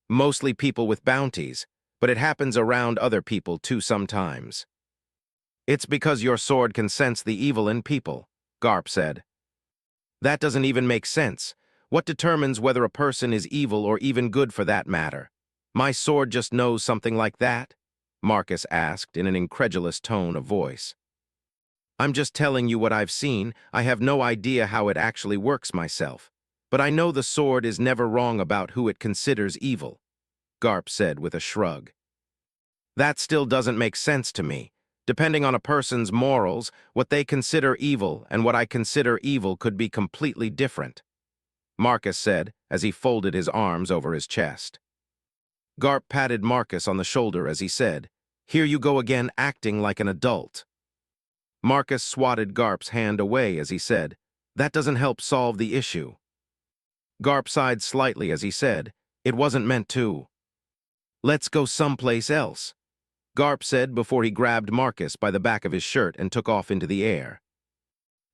"Mostly people with bounties, but it happens around other people too sometimes." "It's because your sword can sense the evil in people," Garp said. "That doesn't even make sense. What determines whether a person is evil or even good for that matter? My sword just knows something like that?" Marcus asked in an incredulous tone of voice. "I'm just telling you what I've seen. I have no idea how it actually works myself. But I know the sword is never wrong about who it considers evil," Garp said with a shrug. "That still doesn't make sense to me. Depending on a person's morals, what they consider evil and what I consider evil could be completely different," Marcus said as he folded his arms over his chest. Garp patted Marcus on the shoulder as he said, "Here you go again acting like an adult." Marcus swatted Garp's hand away as he said, "That doesn't help solve the issue." Garp sighed slightly as he said, "It wasn't meant to." "Let's go someplace else," Garp said before he grabbed Marcus by the back of his shirt and took off into the air.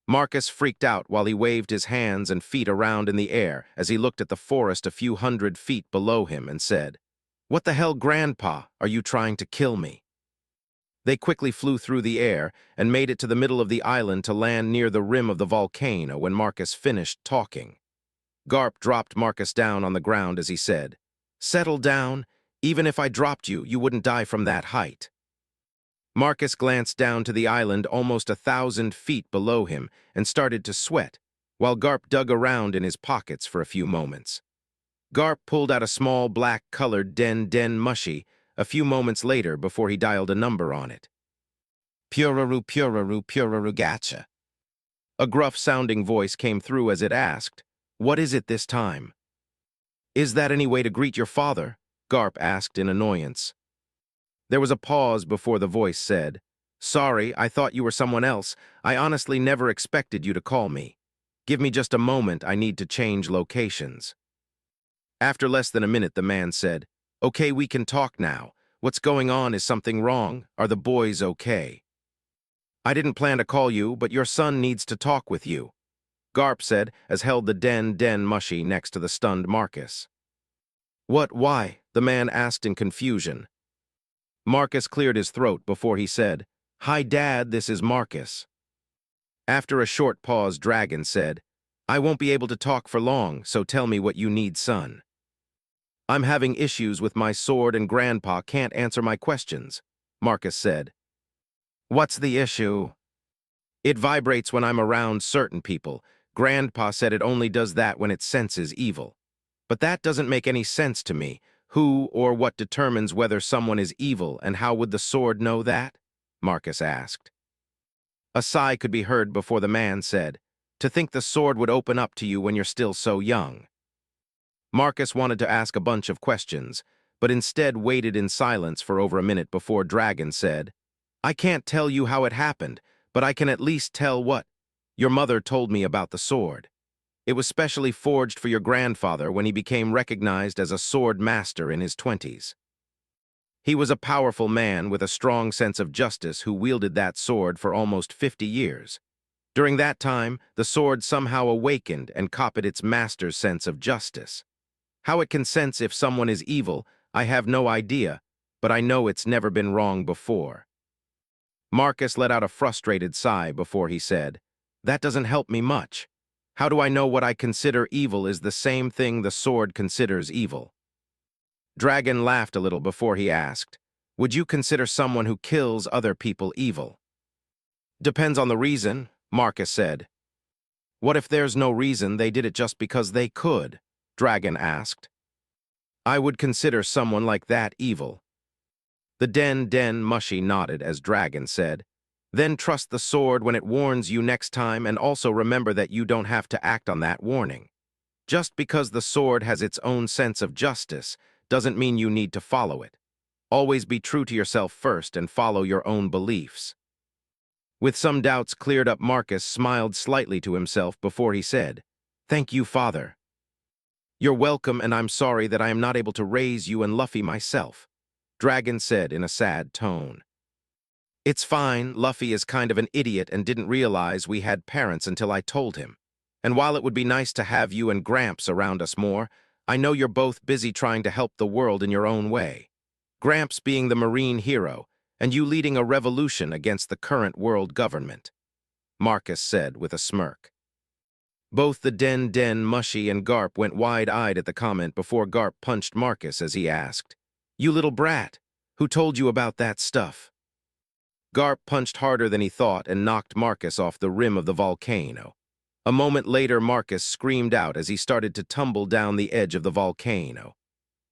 Marcus freaked out while he waved his hands and feet around in the air as he looked at the forest a few hundred feet below him and said, "What the hell, Grandpa? Are you trying to kill me?" They quickly flew through the air and made it to the middle of the island to land near the rim of the volcano when Marcus finished talking. Garp dropped Marcus down on the ground as he said, "Settle down. Even if I dropped you, you wouldn't die from that height." Marcus glanced down to the island almost 1,000 feet below him and started to sweat, while Garp dug around in his pockets for a few moments. Garp pulled out a small black-colored den mushy a few moments later before he dialed a number on it. Puraroo gacha. A gruff-sounding voice came through as it asked, "What is it this time?" "Is that any way to greet your father?" Garp asked in annoyance. There was a pause before the voice said, "Sorry, I thought you were someone else. I honestly never expected you to call me. Give me just a moment, I need to change locations." After less than a minute, the man said, "Okay, we can talk now. What's going on? Is something wrong? Are the boys okay?" "I didn't plan to call you, but your son needs to talk with you," Garp said as held the den mushy next to the stunned Marcus. "What, why?" the man asked in confusion. Marcus cleared his throat before he said, "Hi, Dad, this is Marcus." After a short pause, Dragon said, "I won't be able to talk for long, so tell me what you need, son." "I'm having issues with my sword and Grandpa can't answer my questions," Marcus said. "What's the issue?" "It vibrates when I'm around certain people. Grandpa said it only does that when it senses evil. But that doesn't make any sense to me. Who or what determines whether someone is evil, and how would the sword know that?" Marcus asked. A sigh could be heard before the man said, "To think the sword would open up to you when you're still so young." Marcus wanted to ask a bunch of questions, but instead waited in silence for over a minute before Dragon said, "I can't tell you how it happened, but I can at least tell what your mother told me about the sword. It was specially forged for your grandfather when he became recognized as a sword master in his 20s. He was a powerful man with a strong sense of justice who wielded that sword for almost 50 years. During that time, the sword somehow awakened and copied its master's sense of justice. How it can sense if someone is evil, I have no idea, but I know it's never been wrong before. Marcus let out a frustrated sigh before he said, "That doesn't help me much. How do I know what I consider evil is the same thing the sword considers evil?" Dragon laughed a little before he asked, "Would you consider someone who kills other people evil?" "Depends on the reason," Marcus said. "What if there's no reason, they did it just because they could?" Dragon asked. "I would consider someone like that evil." The Den Mushy nodded as Dragon said, "Then trust the sword when it warns you next time, and also remember that you don't have to act on that warning. Just because the sword has its own sense of justice doesn't mean you need to follow it. Always be true to yourself first and follow your own beliefs." With some doubts cleared up, Marcus smiled slightly to himself before he said, "Thank you, Father." "You're welcome, and I'm sorry that I am not able to raise you and Luffy myself," Dragon said in a sad tone. "It's fine. Luffy is kind of an idiot and didn't realize we had parents until I told him. And while it would be nice to have you and Gramps around us more, I know you're both busy trying to help the world in your own way. Gramps being the Marine hero, and you leading a revolution against the current world government," Marcus said with a smirk. Both the Den Mushy and Garp went wide-eyed at the comment before Garp punched Marcus as he asked, "You little brat, who told you about that stuff?" Garp punched harder than he thought and knocked Marcus off the rim of the volcano. A moment later, Marcus screamed out as he started to tumble down the edge of the volcano.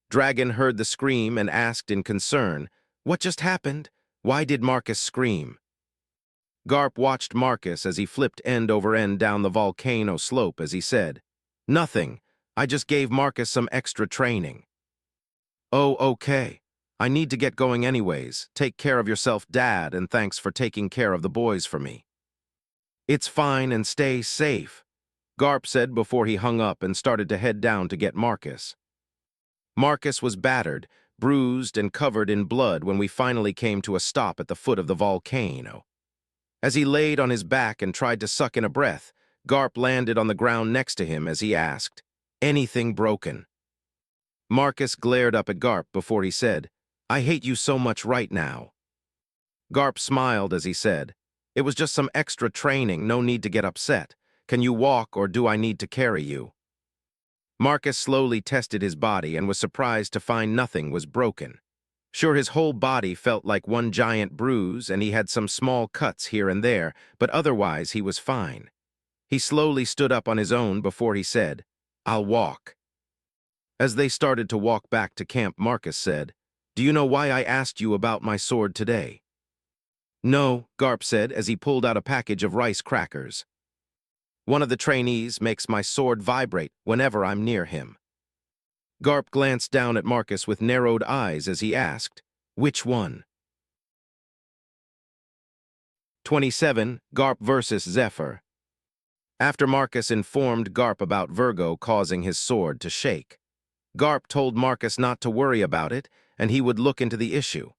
Dragon heard the scream and asked in concern, "What just happened? Why did Marcus scream?" Garp watched Marcus as he flipped end over end down the volcano slope as he said, "Nothing. I just gave Marcus some extra training." "Oh, okay. I need to get going anyways. Take care of yourself, Dad, and thanks for taking care of the boys for me." "It's fine, and stay safe," Garp said before he hung up and started to head down to get Marcus. Marcus was battered, bruised, and covered in blood when we finally came to a stop at the foot of the volcano. As he laid on his back and tried to suck in a breath, Garp landed on the ground next to him as he asked, "Anything broken?" Marcus glared up at Garp before he said, "I hate you so much right now." Garp smiled as he said, "It was just some extra training, no need to get upset. Can you walk or do I need to carry you?" Marcus slowly tested his body and was surprised to find nothing was broken. Sure, his whole body felt like one giant bruise and he had some small cuts here and there, but otherwise he was fine. He slowly stood up on his own before he said, "I'll walk." As they started to walk back to camp, Marcus said, "Do you know why I asked you about my sword today?" "No," Garp said as he pulled out a package of rice crackers. "One of the trainees makes my sword vibrate whenever I'm near him." Garp glanced down at Marcus with narrowed eyes as he asked, "Which one?" 27. Garp versus Zephyr. After Marcus informed Garp about Virgo causing his sword to shake, Garp told Marcus not to worry about it and he would look into the issue.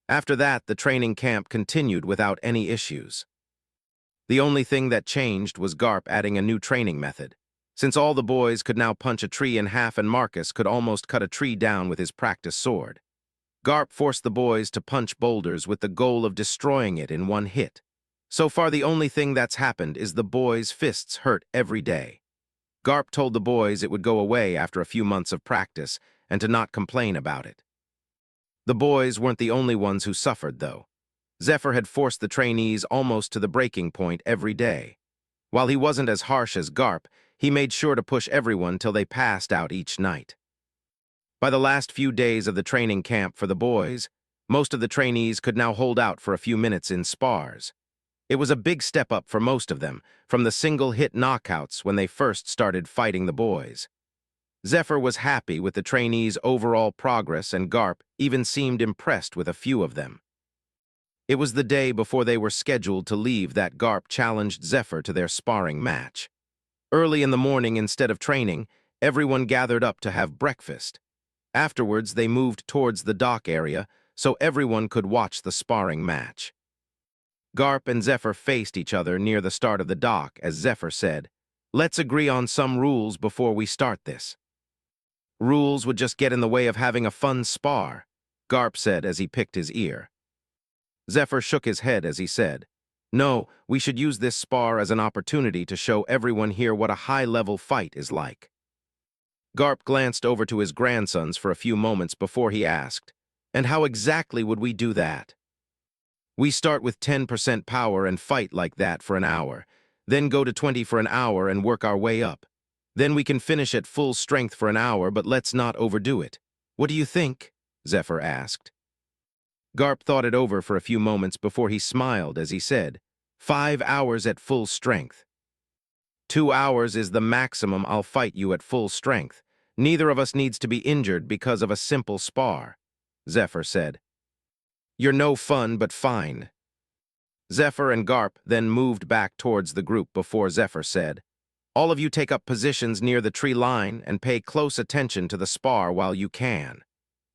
After that, the training camp continued without any issues. The only thing that changed was Garp adding a new training method. Since all the boys could now punch a tree in half and Marcus could almost cut a tree down with his practice sword, Garp forced the boys to punch boulders with the goal of destroying it in one hit. So far, the only thing that's happened is the boys' fists hurt every day. Garp told the boys it would go away after a few months of practice and to not complain about it. The boys weren't the only ones who suffered, though. Zephyr had forced the trainees almost to the breaking point every day. While he wasn't as harsh as Garp, he made sure to push everyone till they passed out each night. By the last few days of the training camp for the boys, most of the trainees could now hold out for a few minutes in spars. It was a big step up for most of them, from the single-hit knockouts when they first started fighting the boys. Zephyr was happy with the trainees' overall progress and Garp even seemed impressed with a few of them. It was the day before they were scheduled to leave that Garp challenged Zephyr to their sparring match. Early in the morning, instead of training, everyone gathered up to have breakfast. Afterwards, they moved towards the dock area so everyone could watch the sparring match. Garp and Zephyr faced each other near the start of the dock as Zephyr said, "Let's agree on some rules before we start this." "Rules would just get in the way of having a fun spar," Garp said as he picked his ear. Zephyr shook his head as he said, "No, we should use this spar as an opportunity to show everyone here what a high-level fight is like." Garp glanced over to his grandsons for a few moments before he asked, "And how exactly would we do that?" "We start with 10% power and fight like that for an hour, then go to 20 for an hour and work our way up. Then we can finish at full strength for an hour, but let's not overdo it. What do you think?" Zephyr asked. Garp thought it over for a few moments before he smiled as he said, 5 hours at full strength. 2 hours is the maximum I'll fight you at full strength. Neither of us needs to be injured because of a simple spar," Zephyr said. "You're no fun, but fine." Zephyr and Garp then moved back towards the group before Zephyr said, "All of you take up positions near the tree line and pay close attention to the spar while you can.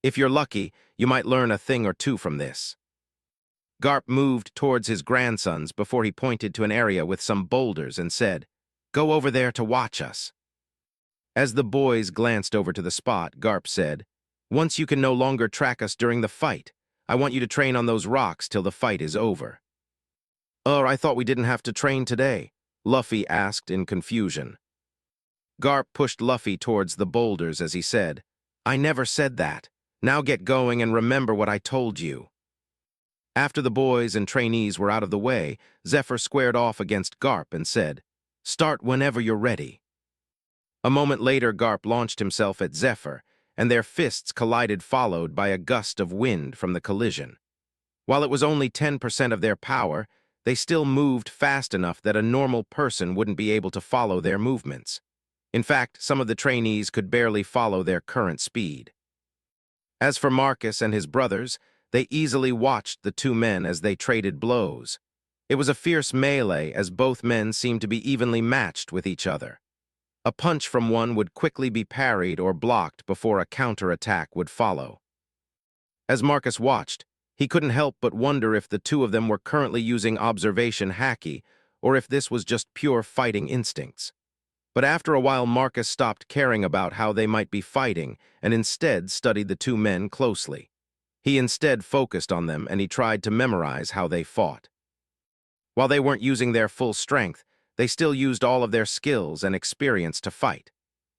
If you're lucky, you might learn a thing or two from this." Garp moved towards his grandsons before he pointed to an area with some boulders and said, "Go over there to watch us." As the boys glanced over to the spot, Garp said, "Once you can no longer track us during the fight, I want you to train on those rocks till the fight is over." "Oh, I thought we didn't have to train today," Luffy asked in confusion. Garp pushed Luffy towards the boulders as he said, "I never said that. Now get going and remember what I told you." After the boys and trainees were out of the way, Zephyr squared off against Garp and said, "Start whenever you're ready." A moment later, Garp launched himself at Zephyr, and their fists collided, followed by a gust of wind from the collision. While it was only 10% of their power, they still moved fast enough that a normal person wouldn't be able to follow their movements. In fact, some of the trainees could barely follow their current speed. As for Marcus and his brothers, they easily watched the two men as they traded blows. It was a fierce melee as both men seemed to be evenly matched with each other. A punch from one would quickly be parried or blocked before a counterattack would follow. As Marcus watched, he couldn't help but wonder if the two of them were currently using observation haki, or if this was just pure fighting instincts. But after a while, Marcus stopped caring about how they might be fighting and instead studied the two men closely. He instead focused on them and he tried to memorize how they fought. While they weren't using their full strength, they still used all of their skills and experience to fight.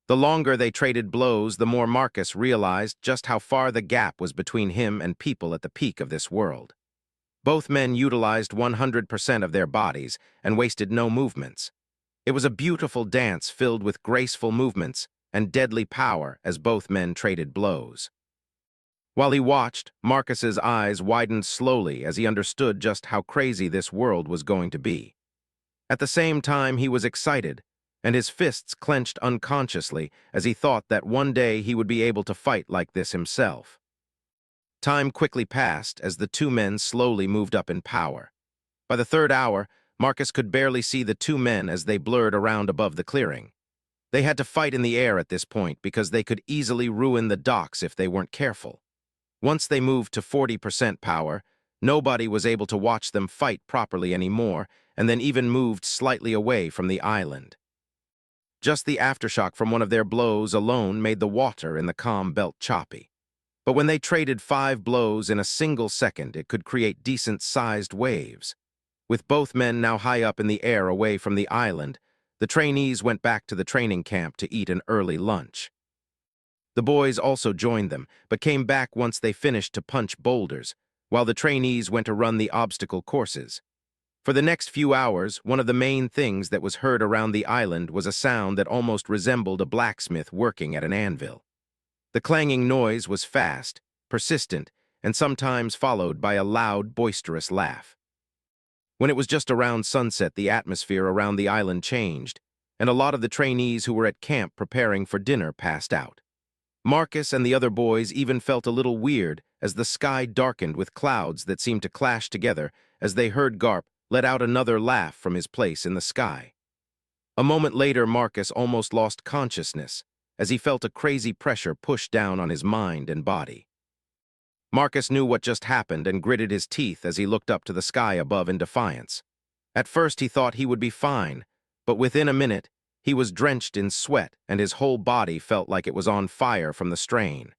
The longer they traded blows, the more Marcus realized just how far the gap was between him and people at the peak of this world. Both men utilized 100% of their bodies and wasted no movements. It was a beautiful dance filled with graceful movements and deadly power as both men traded blows. While he watched, Marcus's eyes widened slowly as he understood just how crazy this world was going to be. At the same time, he was excited, and his fists clenched unconsciously as he thought that one day he would be able to fight like this himself. Time quickly passed as the two men slowly moved up in power. By the third hour, Marcus could barely see the two men as they blurred around above the clearing. They had to fight in the air at this point because they could easily ruin the docks if they weren't careful. Once they moved to 40% power, nobody was able to watch them fight properly anymore, and then even moved slightly away from the island. Just the aftershock from one of their blows alone made the water in the calm belt choppy. But when they traded 5 blows in a single second, it could create decent-sized waves. With both men now high up in the air away from the island, the trainees went back to the training camp to eat an early lunch. The boys also joined them, but came back once they finished to punch boulders, while the trainees went to run the obstacle courses. For the next few hours, one of the main things that was heard around the island was a sound that almost resembled a blacksmith working at an anvil. The clanging noise was fast, persistent, and sometimes followed by a loud, boisterous laugh. When it was just around sunset, the atmosphere around the island changed, and a lot of the trainees who were at camp preparing for dinner passed out. Marcus and the other boys even felt a little weird as the sky darkened with clouds that seemed to clash together as they heard Garp let out another laugh from his place in the sky. A moment later, Marcus almost lost consciousness as he felt a crazy pressure push down on his mind and body. Marcus knew what just happened and gritted his teeth as he looked up to the sky above in defiance. At first he thought he would be fine, but within a minute, he was drenched in sweat and his whole body felt like it was on fire from the strain.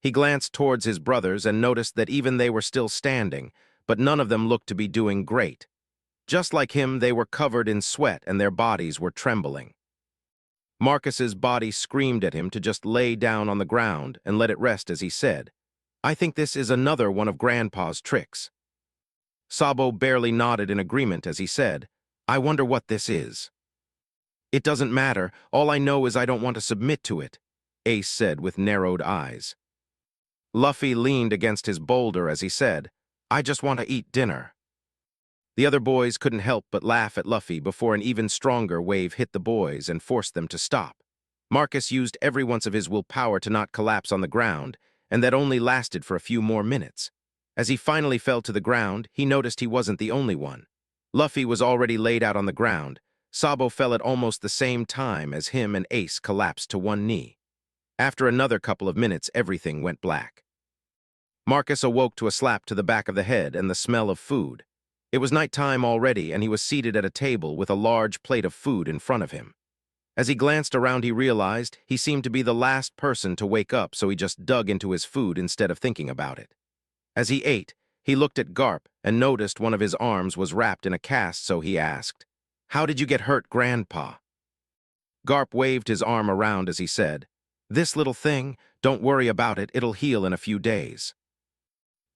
He glanced towards his brothers and noticed that even they were still standing, but none of them looked to be doing great. Just like him, they were covered in sweat and their bodies were trembling. Marcus's body screamed at him to just lay down on the ground and let it rest as he said, "I think this is another one of Grandpa's tricks." Sabo barely nodded in agreement as he said, "I wonder what this is." "It doesn't matter. All I know is I don't want to submit to it," Ace said with narrowed eyes. Luffy leaned against his boulder as he said, "I just want to eat dinner." The other boys couldn't help but laugh at Luffy before an even stronger wave hit the boys and forced them to stop. Marcus used every ounce of his willpower to not collapse on the ground, and that only lasted for a few more minutes. As he finally fell to the ground, he noticed he wasn't the only one. Luffy was already laid out on the ground. Sabo fell at almost the same time as him and Ace collapsed to one knee. After another couple of minutes, everything went black. Marcus awoke to a slap to the back of the head and the smell of food. It was nighttime already, and he was seated at a table with a large plate of food in front of him. As he glanced around, he realized he seemed to be the last person to wake up, so he just dug into his food instead of thinking about it. As he ate, he looked at Garp and noticed one of his arms was wrapped in a cast, so he asked, "How did you get hurt, Grandpa?" Garp waved his arm around as he said, "This little thing, don't worry about it, it'll heal in a few days."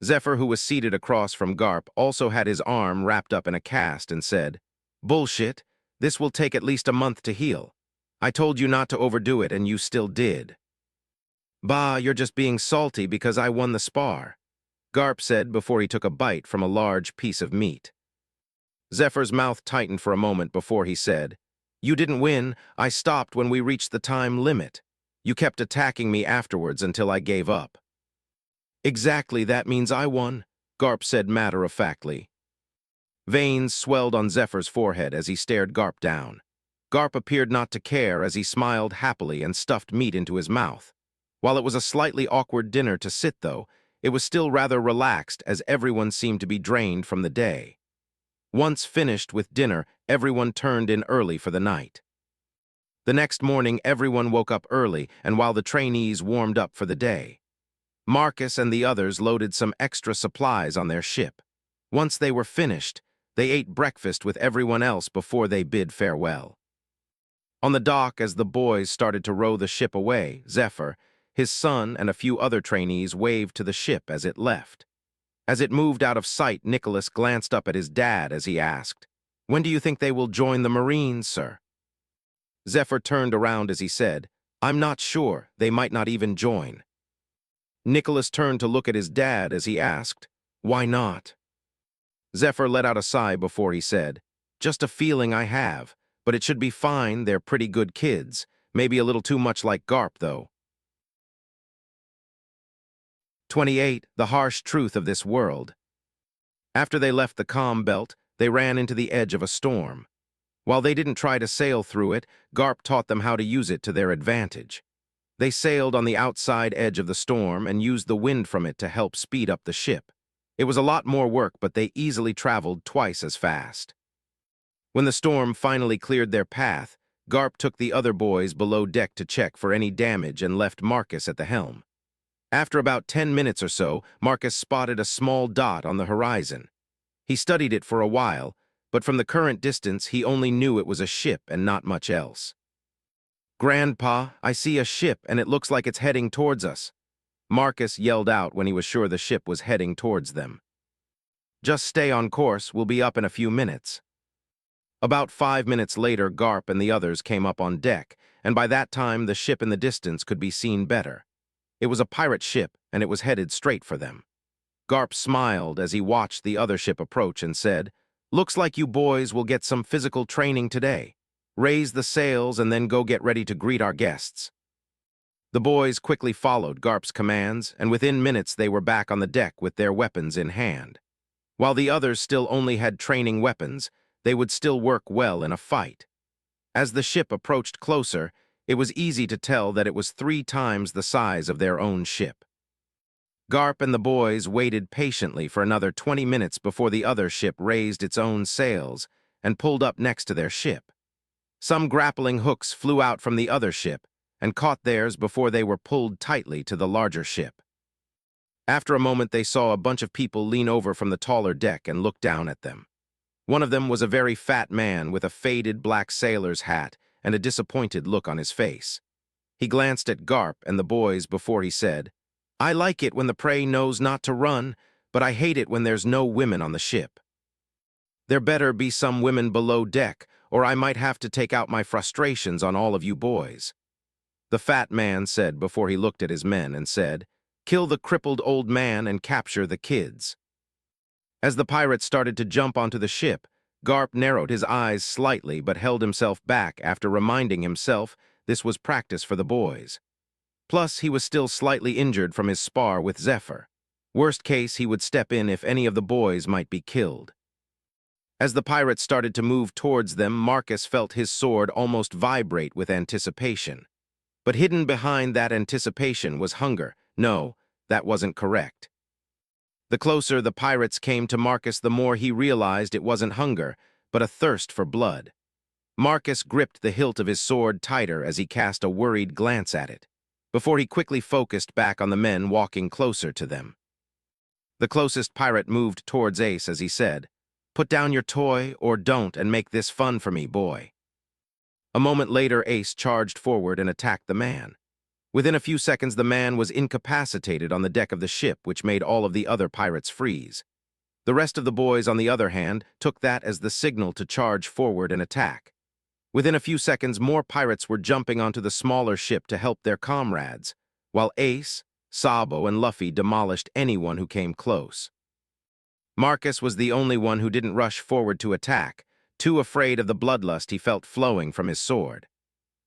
Zephyr, who was seated across from Garp, also had his arm wrapped up in a cast and said, "Bullshit, this will take at least a month to heal. I told you not to overdo it and you still did." "Bah, you're just being salty because I won the spar," Garp said before he took a bite from a large piece of meat. Zephyr's mouth tightened for a moment before he said, "You didn't win. I stopped when we reached the time limit. You kept attacking me afterwards until I gave up." "Exactly, that means I won," Garp said matter-of-factly. Veins swelled on Zephyr's forehead as he stared Garp down. Garp appeared not to care as he smiled happily and stuffed meat into his mouth. While it was a slightly awkward dinner to sit, though, it was still rather relaxed as everyone seemed to be drained from the day. Once finished with dinner, everyone turned in early for the night. The next morning, everyone woke up early, and while the trainees warmed up for the day, Marcus and the others loaded some extra supplies on their ship. Once they were finished, they ate breakfast with everyone else before they bid farewell. On the dock, as the boys started to row the ship away, Zephyr, his son, and a few other trainees waved to the ship as it left. As it moved out of sight, Nicholas glanced up at his dad as he asked, "When do you think they will join the Marines, sir?" Zephyr turned around as he said, "I'm not sure. They might not even join." Nicholas turned to look at his dad as he asked, "Why not?" Zephyr let out a sigh before he said, "Just a feeling I have, but it should be fine. They're pretty good kids. Maybe a little too much like Garp, though." 28. The harsh truth of this world. After they left the calm belt, they ran into the edge of a storm. While they didn't try to sail through it, Garp taught them how to use it to their advantage. They sailed on the outside edge of the storm and used the wind from it to help speed up the ship. It was a lot more work, but they easily traveled twice as fast. When the storm finally cleared their path, Garp took the other boys below deck to check for any damage and left Marcus at the helm. After about 10 minutes or so, Marcus spotted a small dot on the horizon. He studied it for a while, but from the current distance, he only knew it was a ship and not much else. "Grandpa, I see a ship and it looks like it's heading towards us," Marcus yelled out when he was sure the ship was heading towards them. "Just stay on course, we'll be up in a few minutes." About 5 minutes later, Garp and the others came up on deck, and by that time the ship in the distance could be seen better. It was a pirate ship, and it was headed straight for them. Garp smiled as he watched the other ship approach and said, "Looks like you boys will get some physical training today. Raise the sails and then go get ready to greet our guests." The boys quickly followed Garp's commands, and within minutes they were back on the deck with their weapons in hand. While the others still only had training weapons, they would still work well in a fight. As the ship approached closer, it was easy to tell that it was 3 times the size of their own ship. Garp and the boys waited patiently for another 20 minutes before the other ship raised its own sails and pulled up next to their ship. Some grappling hooks flew out from the other ship and caught theirs before they were pulled tightly to the larger ship. After a moment, they saw a bunch of people lean over from the taller deck and look down at them. One of them was a very fat man with a faded black sailor's hat and a disappointed look on his face. He glanced at Garp and the boys before he said, "I like it when the prey knows not to run, but I hate it when there's no women on the ship. There better be some women below deck, or I might have to take out my frustrations on all of you boys." The fat man said before he looked at his men and said, "Kill the crippled old man and capture the kids." As the pirates started to jump onto the ship, Garp narrowed his eyes slightly but held himself back after reminding himself this was practice for the boys. Plus, he was still slightly injured from his spar with Zephyr. Worst case, he would step in if any of the boys might be killed. As the pirates started to move towards them, Marcus felt his sword almost vibrate with anticipation. But hidden behind that anticipation was hunger. No, that wasn't correct. The closer the pirates came to Marcus, the more he realized it wasn't hunger, but a thirst for blood. Marcus gripped the hilt of his sword tighter as he cast a worried glance at it, before he quickly focused back on the men walking closer to them. The closest pirate moved towards Ace as he said, "Put down your toy, or don't, and make this fun for me, boy." A moment later, Ace charged forward and attacked the man. Within a few seconds, the man was incapacitated on the deck of the ship, which made all of the other pirates freeze. The rest of the boys, on the other hand, took that as the signal to charge forward and attack. Within a few seconds, more pirates were jumping onto the smaller ship to help their comrades, while Ace, Sabo, and Luffy demolished anyone who came close. Marcus was the only one who didn't rush forward to attack, too afraid of the bloodlust he felt flowing from his sword.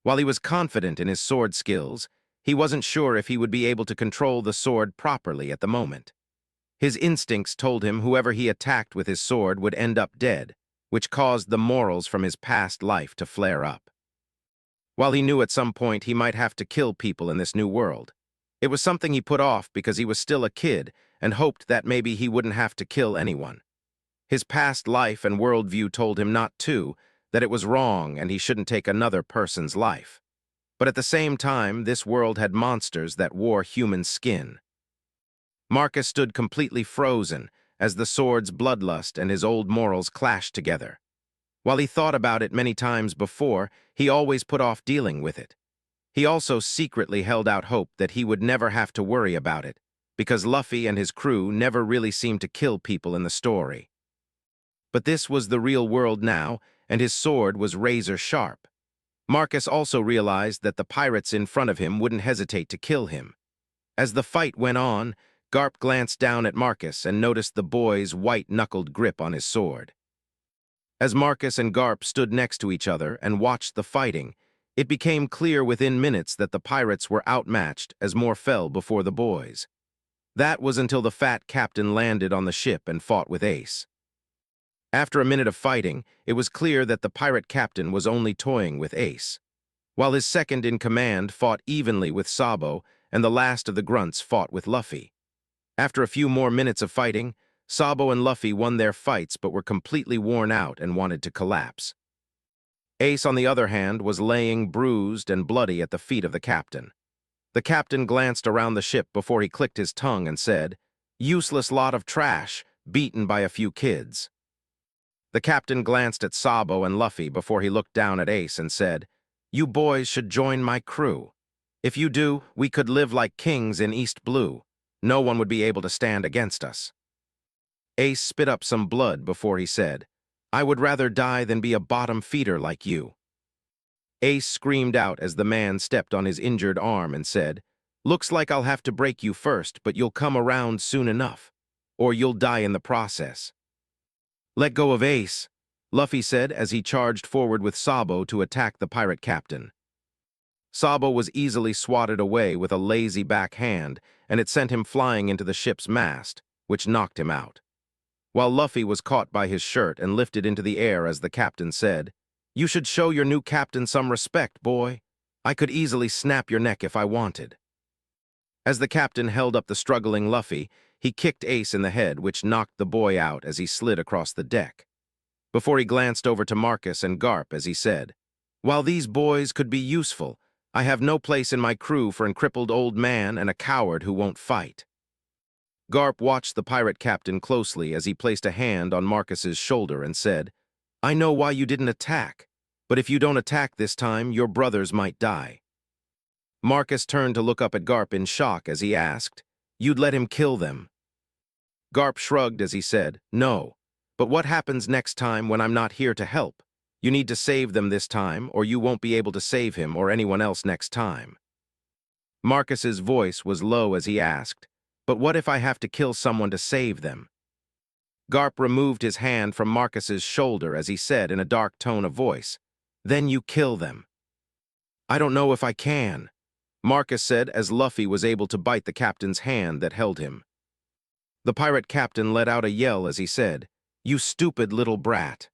While he was confident in his sword skills, he wasn't sure if he would be able to control the sword properly at the moment. His instincts told him whoever he attacked with his sword would end up dead, which caused the morals from his past life to flare up. While he knew at some point he might have to kill people in this new world, it was something he put off because he was still a kid and hoped that maybe he wouldn't have to kill anyone. His past life and worldview told him not to, that it was wrong and he shouldn't take another person's life. But at the same time, this world had monsters that wore human skin. Marcus stood completely frozen as the sword's bloodlust and his old morals clashed together. While he thought about it many times before, he always put off dealing with it. He also secretly held out hope that he would never have to worry about it, because Luffy and his crew never really seemed to kill people in the story. But this was the real world now, and his sword was razor sharp. Marcus also realized that the pirates in front of him wouldn't hesitate to kill him. As the fight went on, Garp glanced down at Marcus and noticed the boy's white-knuckled grip on his sword. As Marcus and Garp stood next to each other and watched the fighting, it became clear within minutes that the pirates were outmatched as more fell before the boys. That was until the fat captain landed on the ship and fought with Ace. After a minute of fighting, it was clear that the pirate captain was only toying with Ace, while his second-in-command fought evenly with Sabo, and the last of the grunts fought with Luffy. After a few more minutes of fighting, Sabo and Luffy won their fights but were completely worn out and wanted to collapse. Ace, on the other hand, was laying bruised and bloody at the feet of the captain. The captain glanced around the ship before he clicked his tongue and said, "Useless lot of trash, beaten by a few kids." The captain glanced at Sabo and Luffy before he looked down at Ace and said, "You boys should join my crew. If you do, we could live like kings in East Blue. No one would be able to stand against us." Ace spit up some blood before he said, "I would rather die than be a bottom feeder like you." Ace screamed out as the man stepped on his injured arm and said, "Looks like I'll have to break you first, but you'll come around soon enough, or you'll die in the process." "Let go of Ace," Luffy said as he charged forward with Sabo to attack the pirate captain. Sabo was easily swatted away with a lazy backhand, and it sent him flying into the ship's mast, which knocked him out. While Luffy was caught by his shirt and lifted into the air as the captain said, "You should show your new captain some respect, boy. I could easily snap your neck if I wanted." As the captain held up the struggling Luffy, he kicked Ace in the head, which knocked the boy out as he slid across the deck. Before he glanced over to Marcus and Garp as he said, "While these boys could be useful, I have no place in my crew for a crippled old man and a coward who won't fight." Garp watched the pirate captain closely as he placed a hand on Marcus's shoulder and said, "I know why you didn't attack, but if you don't attack this time, your brothers might die." Marcus turned to look up at Garp in shock as he asked, "You'd let him kill them?" Garp shrugged as he said, "No, but what happens next time when I'm not here to help? You need to save them this time, or you won't be able to save him or anyone else next time." Marcus's voice was low as he asked, "But what if I have to kill someone to save them?" Garp removed his hand from Marcus's shoulder as he said in a dark tone of voice, "Then you kill them." "I don't know if I can," Marcus said as Luffy was able to bite the captain's hand that held him. The pirate captain let out a yell as he said, "You stupid little brat."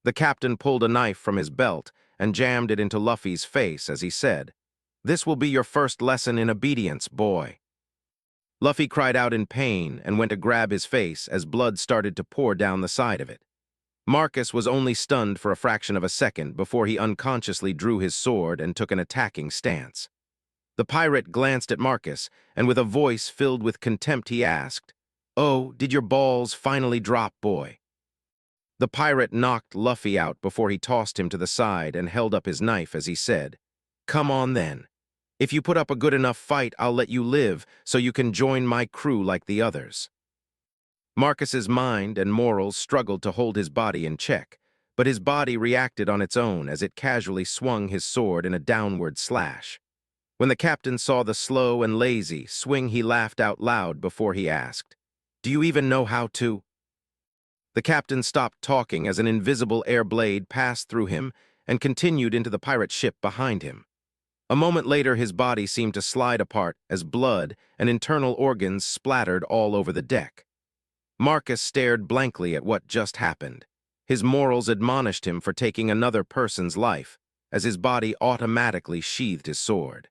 The captain pulled a knife from his belt and jammed it into Luffy's face as he said, "This will be your first lesson in obedience, boy." Luffy cried out in pain and went to grab his face as blood started to pour down the side of it. Marcus was only stunned for a fraction of a second before he unconsciously drew his sword and took an attacking stance. The pirate glanced at Marcus, and with a voice filled with contempt he asked, "Oh, did your balls finally drop, boy?" The pirate knocked Luffy out before he tossed him to the side and held up his knife as he said, "Come on then. If you put up a good enough fight, I'll let you live so you can join my crew like the others." Marcus's mind and morals struggled to hold his body in check, but his body reacted on its own as it casually swung his sword in a downward slash. When the captain saw the slow and lazy swing, he laughed out loud before he asked, "Do you even know how to?" The captain stopped talking as an invisible air blade passed through him and continued into the pirate ship behind him. A moment later, his body seemed to slide apart as blood and internal organs splattered all over the deck. Marcus stared blankly at what just happened. His morals admonished him for taking another person's life, as his body automatically sheathed his sword.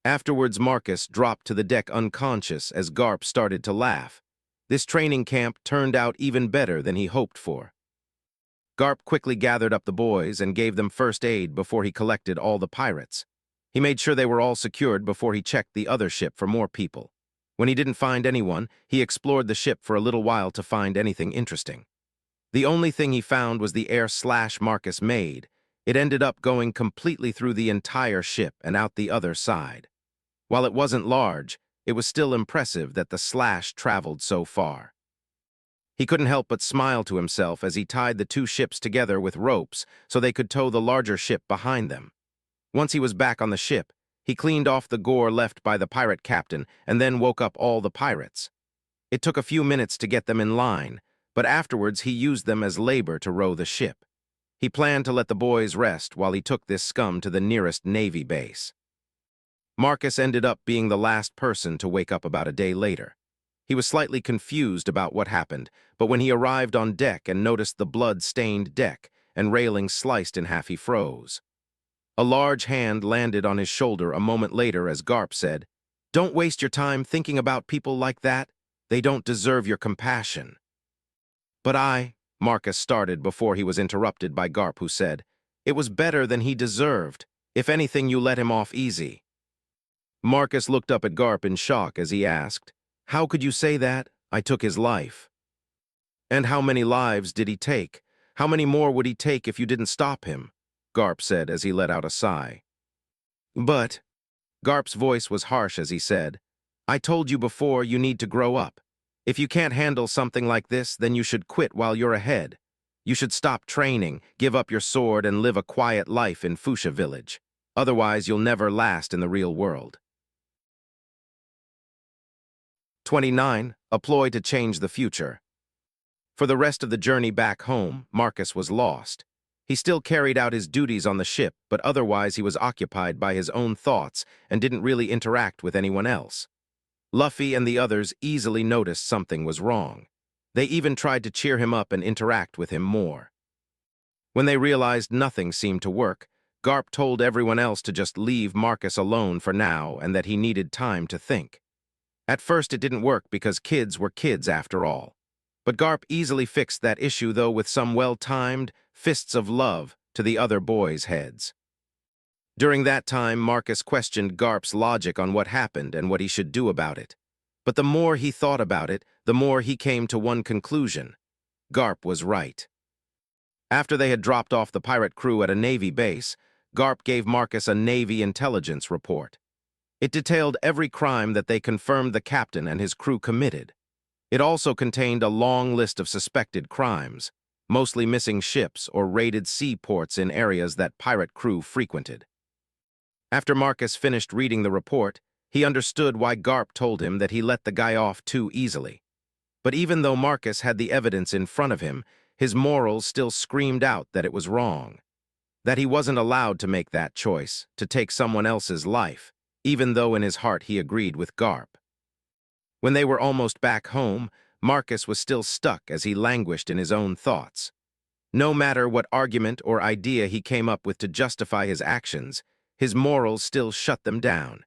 Afterwards, Marcus dropped to the deck unconscious as Garp started to laugh. This training camp turned out even better than he hoped for. Garp quickly gathered up the boys and gave them first aid before he collected all the pirates. He made sure they were all secured before he checked the other ship for more people. When he didn't find anyone, he explored the ship for a little while to find anything interesting. The only thing he found was the air slash Marcus made. It ended up going completely through the entire ship and out the other side. While it wasn't large, it was still impressive that the slash traveled so far. He couldn't help but smile to himself as he tied the two ships together with ropes so they could tow the larger ship behind them. Once he was back on the ship, he cleaned off the gore left by the pirate captain and then woke up all the pirates. It took a few minutes to get them in line, but afterwards he used them as labor to row the ship. He planned to let the boys rest while he took this scum to the nearest Navy base. Marcus ended up being the last person to wake up about a day later. He was slightly confused about what happened, but when he arrived on deck and noticed the blood-stained deck and railing sliced in half, he froze. A large hand landed on his shoulder a moment later as Garp said, "Don't waste your time thinking about people like that. They don't deserve your compassion." "But Marcus started before he was interrupted by Garp, who said, "It was better than he deserved. If anything, you let him off easy." Marcus looked up at Garp in shock as he asked, "How could you say that? I took his life." "And how many lives did he take? How many more would he take if you didn't stop him?" Garp said as he let out a sigh. "But," Garp's voice was harsh as he said, "I told you before you need to grow up. If you can't handle something like this, then you should quit while you're ahead. You should stop training, give up your sword, and live a quiet life in Fuchsia Village. Otherwise, you'll never last in the real world." 29. A ploy to change the future. For the rest of the journey back home, Marcus was lost. He still carried out his duties on the ship, but otherwise he was occupied by his own thoughts and didn't really interact with anyone else. Luffy and the others easily noticed something was wrong. They even tried to cheer him up and interact with him more. When they realized nothing seemed to work, Garp told everyone else to just leave Marcus alone for now and that he needed time to think. At first it didn't work because kids were kids after all. But Garp easily fixed that issue though with some well-timed fists of love to the other boys' heads. During that time, Marcus questioned Garp's logic on what happened and what he should do about it. But the more he thought about it, the more he came to one conclusion. Garp was right. After they had dropped off the pirate crew at a Navy base, Garp gave Marcus a Navy intelligence report. It detailed every crime that they confirmed the captain and his crew committed. It also contained a long list of suspected crimes, mostly missing ships or raided seaports in areas that pirate crew frequented. After Marcus finished reading the report, he understood why Garp told him that he let the guy off too easily. But even though Marcus had the evidence in front of him, his morals still screamed out that it was wrong. That he wasn't allowed to make that choice, to take someone else's life, even though in his heart he agreed with Garp. When they were almost back home, Marcus was still stuck as he languished in his own thoughts. No matter what argument or idea he came up with to justify his actions, his morals still shut them down,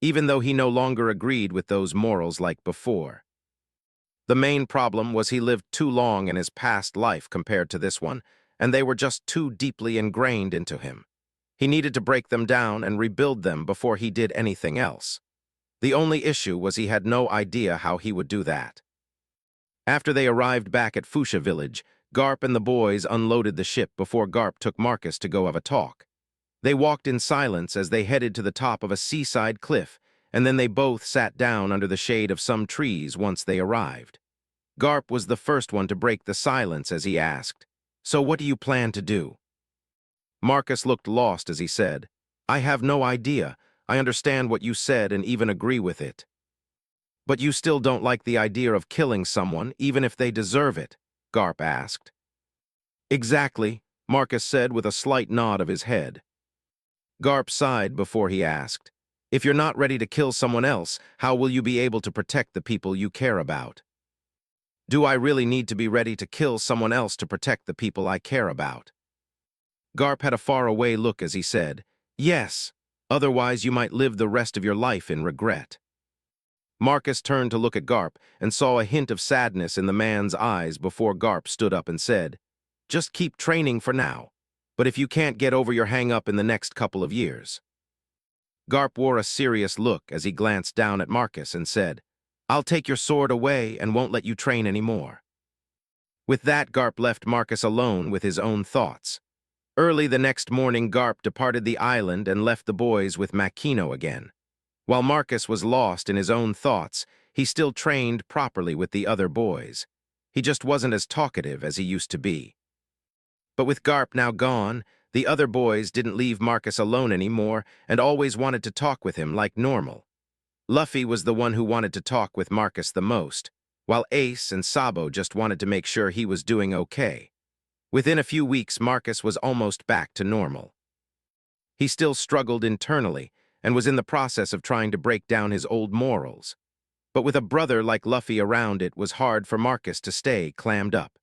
even though he no longer agreed with those morals like before. The main problem was he lived too long in his past life compared to this one, and they were just too deeply ingrained into him. He needed to break them down and rebuild them before he did anything else. The only issue was he had no idea how he would do that. After they arrived back at Fuchsia Village, Garp and the boys unloaded the ship before Garp took Marcus to go have a talk. They walked in silence as they headed to the top of a seaside cliff, and then they both sat down under the shade of some trees once they arrived. Garp was the first one to break the silence as he asked, "So what do you plan to do?" Marcus looked lost as he said, "I have no idea. I understand what you said and even agree with it." "But you still don't like the idea of killing someone, even if they deserve it?" Garp asked. "Exactly," Marcus said with a slight nod of his head. Garp sighed before he asked, "If you're not ready to kill someone else, how will you be able to protect the people you care about?" "Do I really need to be ready to kill someone else to protect the people I care about?" Garp had a faraway look as he said, "Yes, otherwise you might live the rest of your life in regret." Marcus turned to look at Garp and saw a hint of sadness in the man's eyes before Garp stood up and said, "Just keep training for now, but if you can't get over your hang-up in the next couple of years." Garp wore a serious look as he glanced down at Marcus and said, "I'll take your sword away and won't let you train anymore." With that, Garp left Marcus alone with his own thoughts. Early the next morning, Garp departed the island and left the boys with Makino again. While Marcus was lost in his own thoughts, he still trained properly with the other boys. He just wasn't as talkative as he used to be. But with Garp now gone, the other boys didn't leave Marcus alone anymore and always wanted to talk with him like normal. Luffy was the one who wanted to talk with Marcus the most, while Ace and Sabo just wanted to make sure he was doing okay. Within a few weeks, Marcus was almost back to normal. He still struggled internally and was in the process of trying to break down his old morals. But with a brother like Luffy around, it was hard for Marcus to stay clammed up.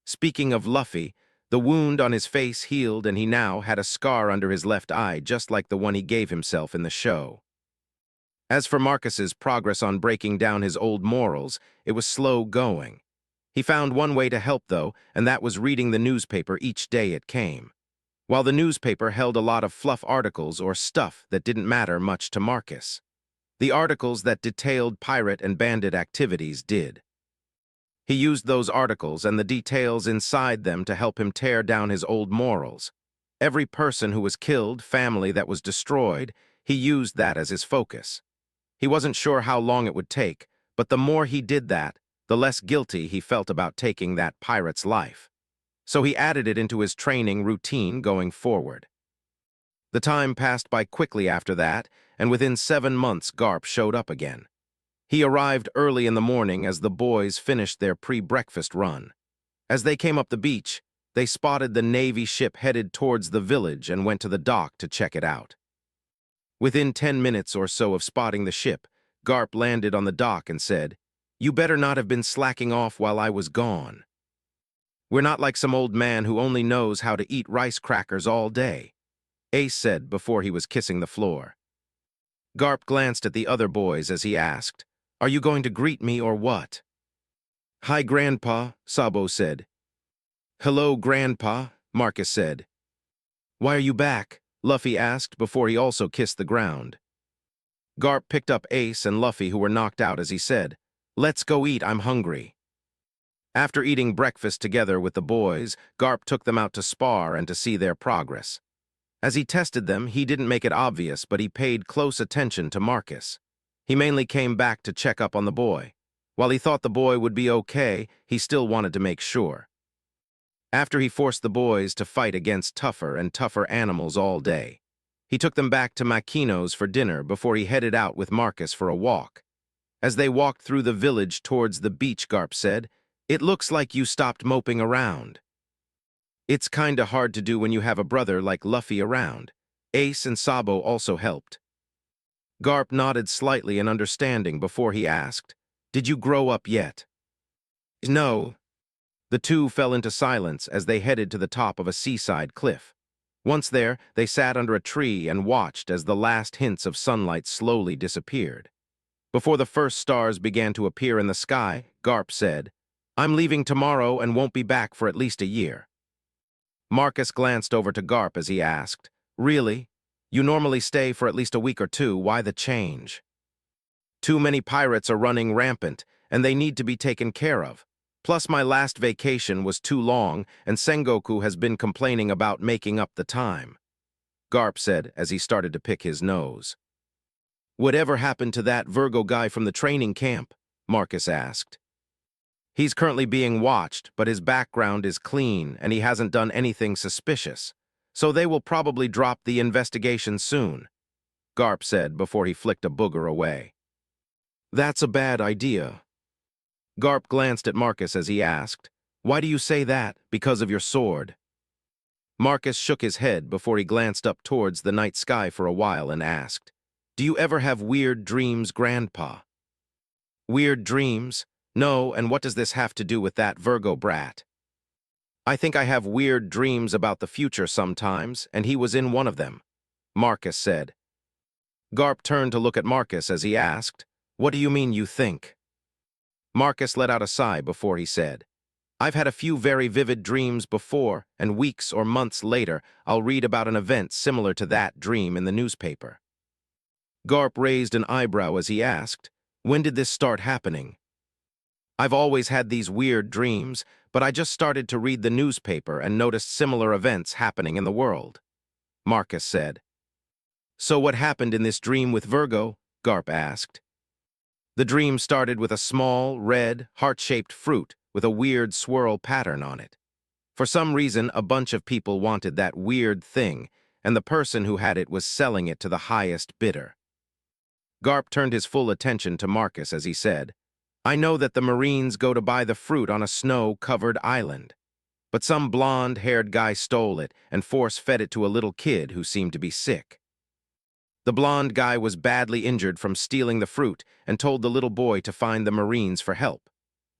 Speaking of Luffy, the wound on his face healed and he now had a scar under his left eye just like the one he gave himself in the show. As for Marcus's progress on breaking down his old morals, it was slow going. He found one way to help though, and that was reading the newspaper each day it came. While the newspaper held a lot of fluff articles or stuff that didn't matter much to Marcus. The articles that detailed pirate and bandit activities did. He used those articles and the details inside them to help him tear down his old morals. Every person who was killed, family that was destroyed, he used that as his focus. He wasn't sure how long it would take, but the more he did that, the less guilty he felt about taking that pirate's life. So he added it into his training routine going forward. The time passed by quickly after that, and within 7 months Garp showed up again. He arrived early in the morning as the boys finished their pre-breakfast run. As they came up the beach, they spotted the Navy ship headed towards the village and went to the dock to check it out. Within 10 minutes or so of spotting the ship, Garp landed on the dock and said, "You better not have been slacking off while I was gone. We're not like some old man who only knows how to eat rice crackers all day," Ace said before he was kissing the floor. Garp glanced at the other boys as he asked, "Are you going to greet me or what?" "Hi, Grandpa," Sabo said. "Hello, Grandpa," Marcus said. "Why are you back?" Luffy asked before he also kissed the ground. Garp picked up Ace and Luffy, who were knocked out, as he said, "Let's go eat, I'm hungry." After eating breakfast together with the boys, Garp took them out to spar and to see their progress. As he tested them, he didn't make it obvious, but he paid close attention to Marcus. He mainly came back to check up on the boy. While he thought the boy would be okay, he still wanted to make sure. After he forced the boys to fight against tougher and tougher animals all day, he took them back to Makino's for dinner before he headed out with Marcus for a walk. As they walked through the village towards the beach, Garp said, "It looks like you stopped moping around." "It's kinda hard to do when you have a brother like Luffy around." Ace and Sabo also helped. Garp nodded slightly in understanding before he asked, "Did you grow up yet?" "No." The two fell into silence as they headed to the top of a seaside cliff. Once there, they sat under a tree and watched as the last hints of sunlight slowly disappeared. Before the first stars began to appear in the sky, Garp said, "I'm leaving tomorrow and won't be back for at least a year." Marcus glanced over to Garp as he asked, "Really? You normally stay for at least a week or two, why the change?" "Too many pirates are running rampant, and they need to be taken care of. Plus my last vacation was too long, and Sengoku has been complaining about making up the time," Garp said as he started to pick his nose. "Whatever happened to that Virgo guy from the training camp?" Marcus asked. "He's currently being watched, but his background is clean and he hasn't done anything suspicious, so they will probably drop the investigation soon," Garp said before he flicked a booger away. "That's a bad idea." Garp glanced at Marcus as he asked, "Why do you say that? Because of your sword?" Marcus shook his head before he glanced up towards the night sky for a while and asked, "Do you ever have weird dreams, Grandpa?" "Weird dreams? No, and what does this have to do with that Virgo brat?" "I think I have weird dreams about the future sometimes, and he was in one of them," Marcus said. Garp turned to look at Marcus as he asked, "What do you mean you think?" Marcus let out a sigh before he said, "I've had a few very vivid dreams before, and weeks or months later, I'll read about an event similar to that dream in the newspaper." Garp raised an eyebrow as he asked, "When did this start happening?" "I've always had these weird dreams, but I just started to read the newspaper and noticed similar events happening in the world," Marcus said. "So what happened in this dream with Virgo?" Garp asked. "The dream started with a small, red, heart-shaped fruit with a weird swirl pattern on it. For some reason, a bunch of people wanted that weird thing, and the person who had it was selling it to the highest bidder." Garp turned his full attention to Marcus as he said, "I know that the Marines go to buy the fruit on a snow-covered island, but some blonde-haired guy stole it and force-fed it to a little kid who seemed to be sick. The blonde guy was badly injured from stealing the fruit and told the little boy to find the Marines for help.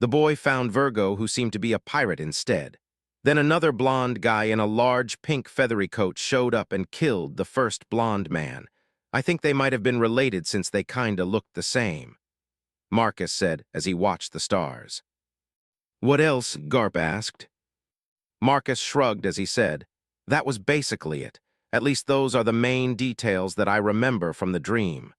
The boy found Virgo, who seemed to be a pirate instead. Then another blonde guy in a large pink feathery coat showed up and killed the first blonde man. I think they might have been related since they kinda looked the same," Marcus said as he watched the stars. "What else?" Garp asked. Marcus shrugged as he said, "That was basically it. At least those are the main details that I remember from the dream."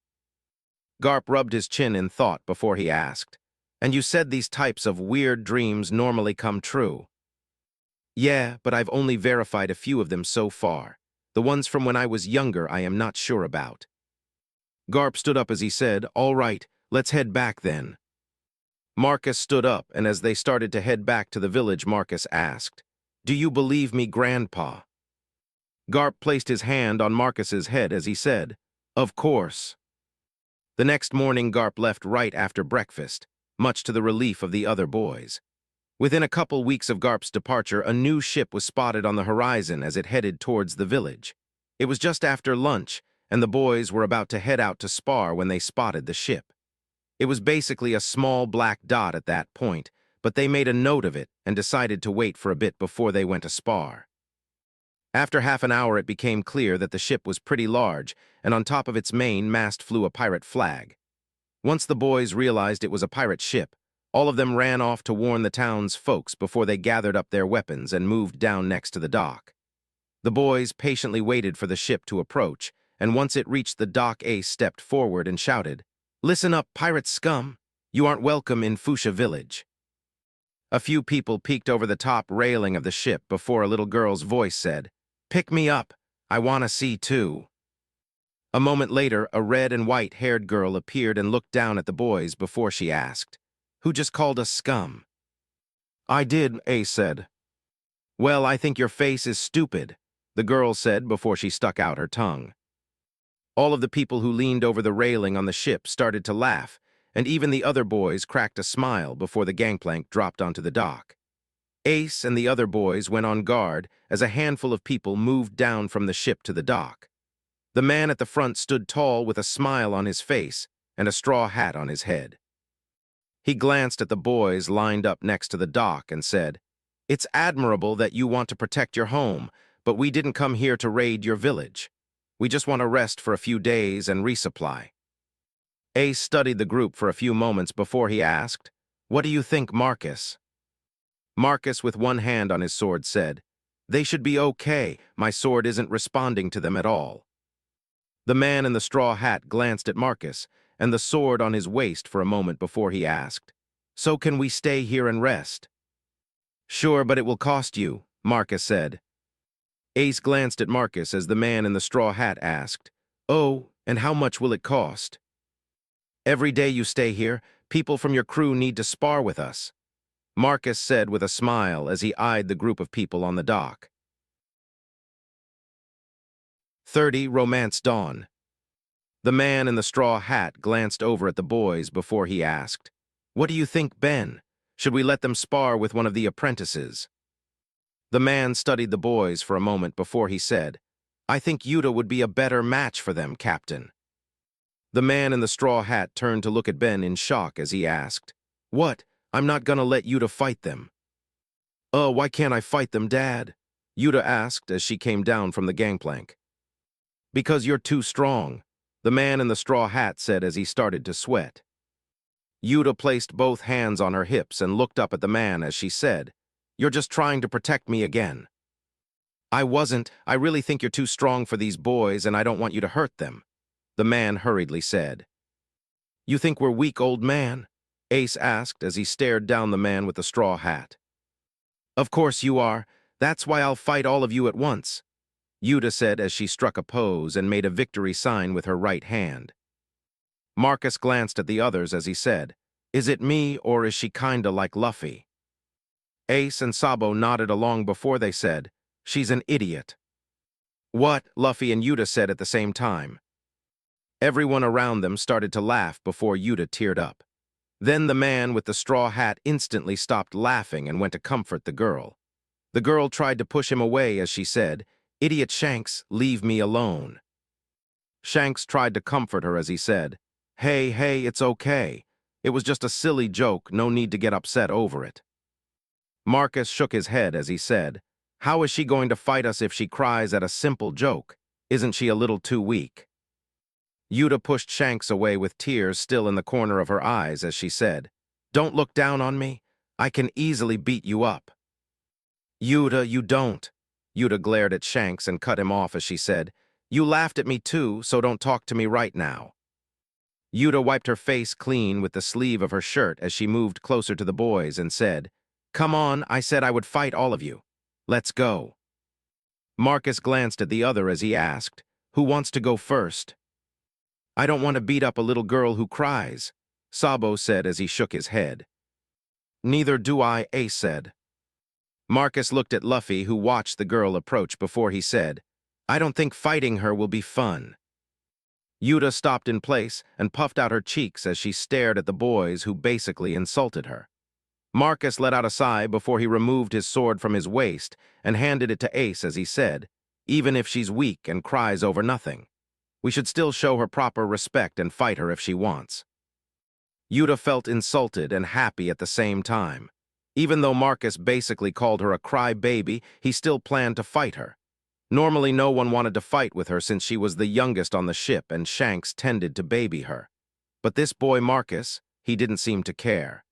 Garp rubbed his chin in thought before he asked, "And you said these types of weird dreams normally come true?" "Yeah, but I've only verified a few of them so far. The ones from when I was younger I am not sure about." Garp stood up as he said, "All right, let's head back then." Marcus stood up, and as they started to head back to the village, Marcus asked, "Do you believe me, Grandpa?" Garp placed his hand on Marcus's head as he said, "Of course." The next morning, Garp left right after breakfast, much to the relief of the other boys. Within a couple weeks of Garp's departure, a new ship was spotted on the horizon as it headed towards the village. It was just after lunch, and the boys were about to head out to spar when they spotted the ship. It was basically a small black dot at that point, but they made a note of it and decided to wait for a bit before they went to spar. After half an hour, it became clear that the ship was pretty large, and on top of its main mast flew a pirate flag. Once the boys realized it was a pirate ship, all of them ran off to warn the town's folks before they gathered up their weapons and moved down next to the dock. The boys patiently waited for the ship to approach, and once it reached the dock, Ace stepped forward and shouted, "Listen up, pirate scum! You aren't welcome in Fuchsia Village." A few people peeked over the top railing of the ship before a little girl's voice said, "Pick me up, I want to see too." A moment later, a red and white-haired girl appeared and looked down at the boys before she asked, "Who just called us scum?" "I did," Ace said. "Well, I think your face is stupid," the girl said before she stuck out her tongue. All of the people who leaned over the railing on the ship started to laugh, and even the other boys cracked a smile before the gangplank dropped onto the dock. Ace and the other boys went on guard as a handful of people moved down from the ship to the dock. The man at the front stood tall with a smile on his face and a straw hat on his head. He glanced at the boys lined up next to the dock and said, "It's admirable that you want to protect your home, but we didn't come here to raid your village. We just want to rest for a few days and resupply." Ace studied the group for a few moments before he asked, "What do you think, Marcus?" Marcus, with one hand on his sword, said, "They should be okay. My sword isn't responding to them at all." The man in the straw hat glanced at Marcus and the sword on his waist for a moment before he asked, "So can we stay here and rest?" "Sure, but it will cost you," Marcus said. Ace glanced at Marcus as the man in the straw hat asked, "Oh, and how much will it cost?" "Every day you stay here, people from your crew need to spar with us," Marcus said with a smile as he eyed the group of people on the dock. 30 Romance Dawn. The man in the straw hat glanced over at the boys before he asked, "What do you think, Ben? Should we let them spar with one of the apprentices?" The man studied the boys for a moment before he said, "I think Yuta would be a better match for them, Captain." The man in the straw hat turned to look at Ben in shock as he asked, "What? I'm not gonna let Yuta fight them." Why can't I fight them, Dad?" Yuta asked as she came down from the gangplank. "Because you're too strong," the man in the straw hat said as he started to sweat. Yuta placed both hands on her hips and looked up at the man as she said, "You're just trying to protect me again." "I wasn't. I really think you're too strong for these boys and I don't want you to hurt them," the man hurriedly said. "You think we're weak, old man?" Ace asked as he stared down the man with the straw hat. "Of course you are. That's why I'll fight all of you at once," Yuta said as she struck a pose and made a victory sign with her right hand. Marcus glanced at the others as he said, "Is it me or is she kinda like Luffy?" Ace and Sabo nodded along before they said, "She's an idiot." "What?" Luffy and Yuta said at the same time. Everyone around them started to laugh before Yuta teared up. Then the man with the straw hat instantly stopped laughing and went to comfort the girl. The girl tried to push him away as she said, "Idiot Shanks, leave me alone." Shanks tried to comfort her as he said, Hey, it's okay. It was just a silly joke, no need to get upset over it." Marcus shook his head as he said, "How is she going to fight us if she cries at a simple joke? Isn't she a little too weak?" Yuta pushed Shanks away with tears still in the corner of her eyes as she said, "Don't look down on me. I can easily beat you up." "Yuta, you don't." Yuta glared at Shanks and cut him off as she said, "You laughed at me too, so don't talk to me right now." Yuta wiped her face clean with the sleeve of her shirt as she moved closer to the boys and said, "Come on, I said I would fight all of you. Let's go." Marcus glanced at the other as he asked, "Who wants to go first?" "I don't want to beat up a little girl who cries," Sabo said as he shook his head. "Neither do I," Ace said. Marcus looked at Luffy, who watched the girl approach before he said, "I don't think fighting her will be fun." Yuta stopped in place and puffed out her cheeks as she stared at the boys who basically insulted her. Marcus let out a sigh before he removed his sword from his waist and handed it to Ace as he said, "Even if she's weak and cries over nothing, we should still show her proper respect and fight her if she wants." Yuta felt insulted and happy at the same time. Even though Marcus basically called her a crybaby, he still planned to fight her. Normally no one wanted to fight with her since she was the youngest on the ship and Shanks tended to baby her. But this boy Marcus, he didn't seem to care.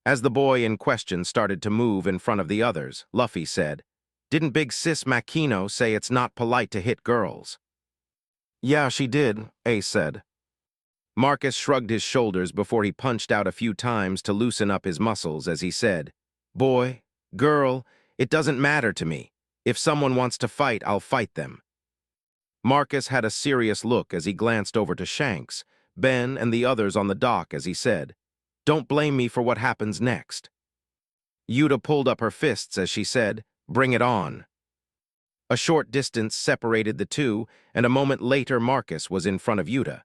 As the boy in question started to move in front of the others, Luffy said, "Didn't Big Sis Makino say it's not polite to hit girls?" "Yeah, she did," Ace said. Marcus shrugged his shoulders before he punched out a few times to loosen up his muscles as he said, "Boy, girl, it doesn't matter to me. If someone wants to fight, I'll fight them." Marcus had a serious look as he glanced over to Shanks, Ben, and the others on the dock as he said, "Don't blame me for what happens next." Yuta pulled up her fists as she said, "Bring it on." A short distance separated the two, and a moment later Marcus was in front of Yuta.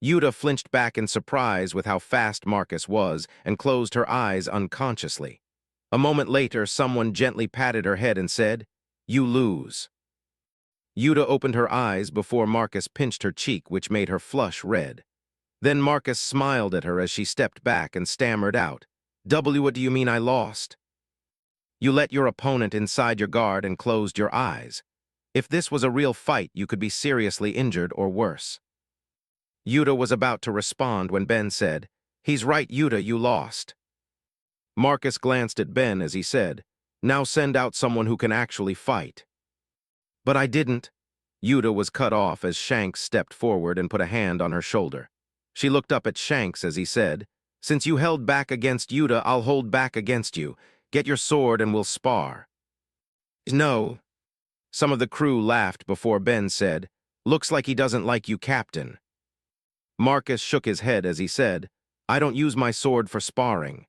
Yuta flinched back in surprise with how fast Marcus was and closed her eyes unconsciously. A moment later, someone gently patted her head and said, "You lose." Yuta opened her eyes before Marcus pinched her cheek, which made her flush red. Then Marcus smiled at her as she stepped back and stammered out, What do you mean I lost?" "You let your opponent inside your guard and closed your eyes. If this was a real fight, you could be seriously injured or worse." Yuta was about to respond when Ben said, "He's right, Yuta, you lost." Marcus glanced at Ben as he said, "Now send out someone who can actually fight." "But I didn't." Yuta was cut off as Shanks stepped forward and put a hand on her shoulder. She looked up at Shanks as he said, "Since you held back against Yuta, I'll hold back against you. Get your sword and we'll spar." "No." Some of the crew laughed before Ben said, "Looks like he doesn't like you, Captain." Marcus shook his head as he said, "I don't use my sword for sparring."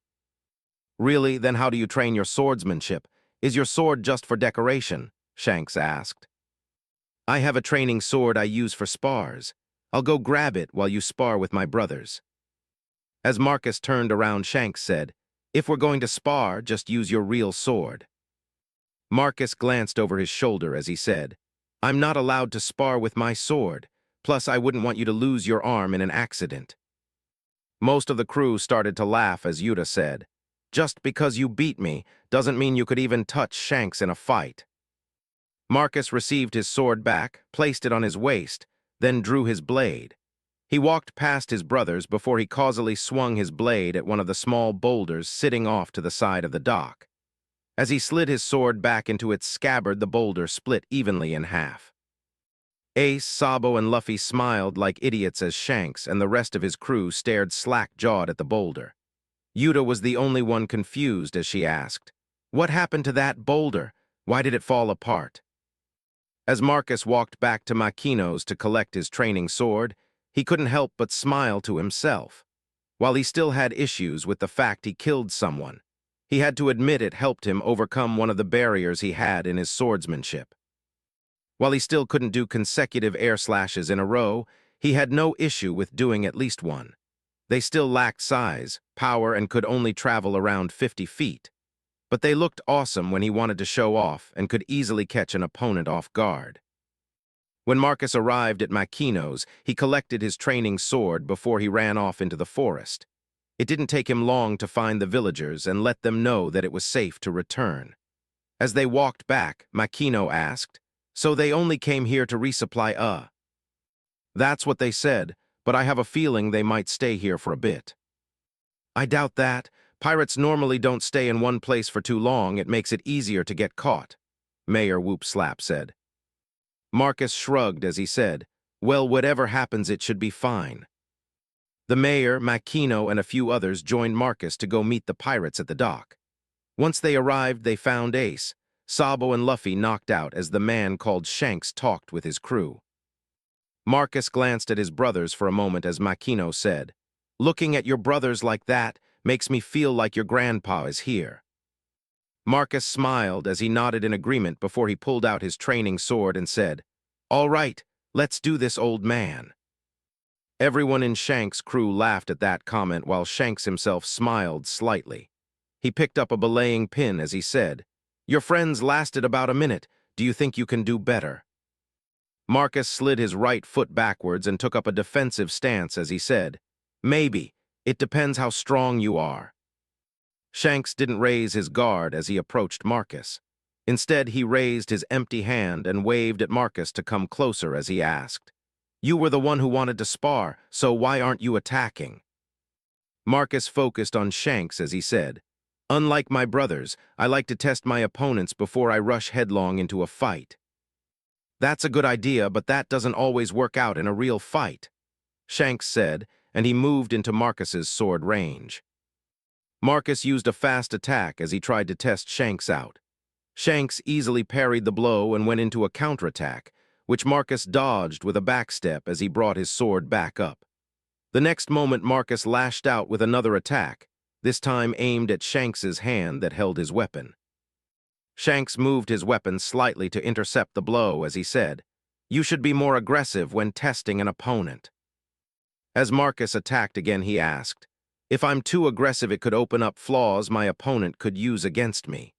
"Really? Then how do you train your swordsmanship? Is your sword just for decoration?" Shanks asked. "I have a training sword I use for spars. I'll go grab it while you spar with my brothers." As Marcus turned around, Shanks said, "If we're going to spar, just use your real sword." Marcus glanced over his shoulder as he said, "I'm not allowed to spar with my sword. Plus, I wouldn't want you to lose your arm in an accident." Most of the crew started to laugh as Yuta said, "Just because you beat me doesn't mean you could even touch Shanks in a fight." Marcus received his sword back, placed it on his waist, then drew his blade. He walked past his brothers before he causally swung his blade at one of the small boulders sitting off to the side of the dock. As he slid his sword back into its scabbard, the boulder split evenly in half. Ace, Sabo, and Luffy smiled like idiots as Shanks and the rest of his crew stared slack-jawed at the boulder. Yuta was the only one confused as she asked, "What happened to that boulder? Why did it fall apart?" As Marcus walked back to Makino's to collect his training sword, he couldn't help but smile to himself. While he still had issues with the fact he killed someone, he had to admit it helped him overcome one of the barriers he had in his swordsmanship. While he still couldn't do consecutive air slashes in a row, he had no issue with doing at least one. They still lacked size, power, and could only travel around 50 feet. But they looked awesome when he wanted to show off and could easily catch an opponent off guard. When Marcus arrived at Makino's, he collected his training sword before he ran off into the forest. It didn't take him long to find the villagers and let them know that it was safe to return. As they walked back, Makino asked, "So they only came here to resupply, That's what they said, but I have a feeling they might stay here for a bit." "I doubt that. Pirates normally don't stay in one place for too long. It makes it easier to get caught," Mayor Whoop Slap said. Marcus shrugged as he said, "Well, whatever happens, it should be fine." The mayor, Makino, and a few others joined Marcus to go meet the pirates at the dock. Once they arrived, they found Ace, Sabo, and Luffy knocked out as the man called Shanks talked with his crew. Marcus glanced at his brothers for a moment as Makino said, "Looking at your brothers like that makes me feel like your grandpa is here." Marcus smiled as he nodded in agreement before he pulled out his training sword and said, "All right, let's do this, old man." Everyone in Shanks' crew laughed at that comment while Shanks himself smiled slightly. He picked up a belaying pin as he said, "Your friends lasted about a minute. Do you think you can do better?" Marcus slid his right foot backwards and took up a defensive stance as he said, "Maybe. It depends how strong you are." Shanks didn't raise his guard as he approached Marcus. Instead, he raised his empty hand and waved at Marcus to come closer as he asked, "You were the one who wanted to spar, so why aren't you attacking?" Marcus focused on Shanks as he said, "Unlike my brothers, I like to test my opponents before I rush headlong into a fight." "That's a good idea, but that doesn't always work out in a real fight," Shanks said, and he moved into Marcus's sword range. Marcus used a fast attack as he tried to test Shanks out. Shanks easily parried the blow and went into a counterattack, which Marcus dodged with a backstep as he brought his sword back up. The next moment Marcus lashed out with another attack, this time aimed at Shanks's hand that held his weapon. Shanks moved his weapon slightly to intercept the blow as he said, "You should be more aggressive when testing an opponent." As Marcus attacked again, he asked, "If I'm too aggressive, it could open up flaws my opponent could use against me."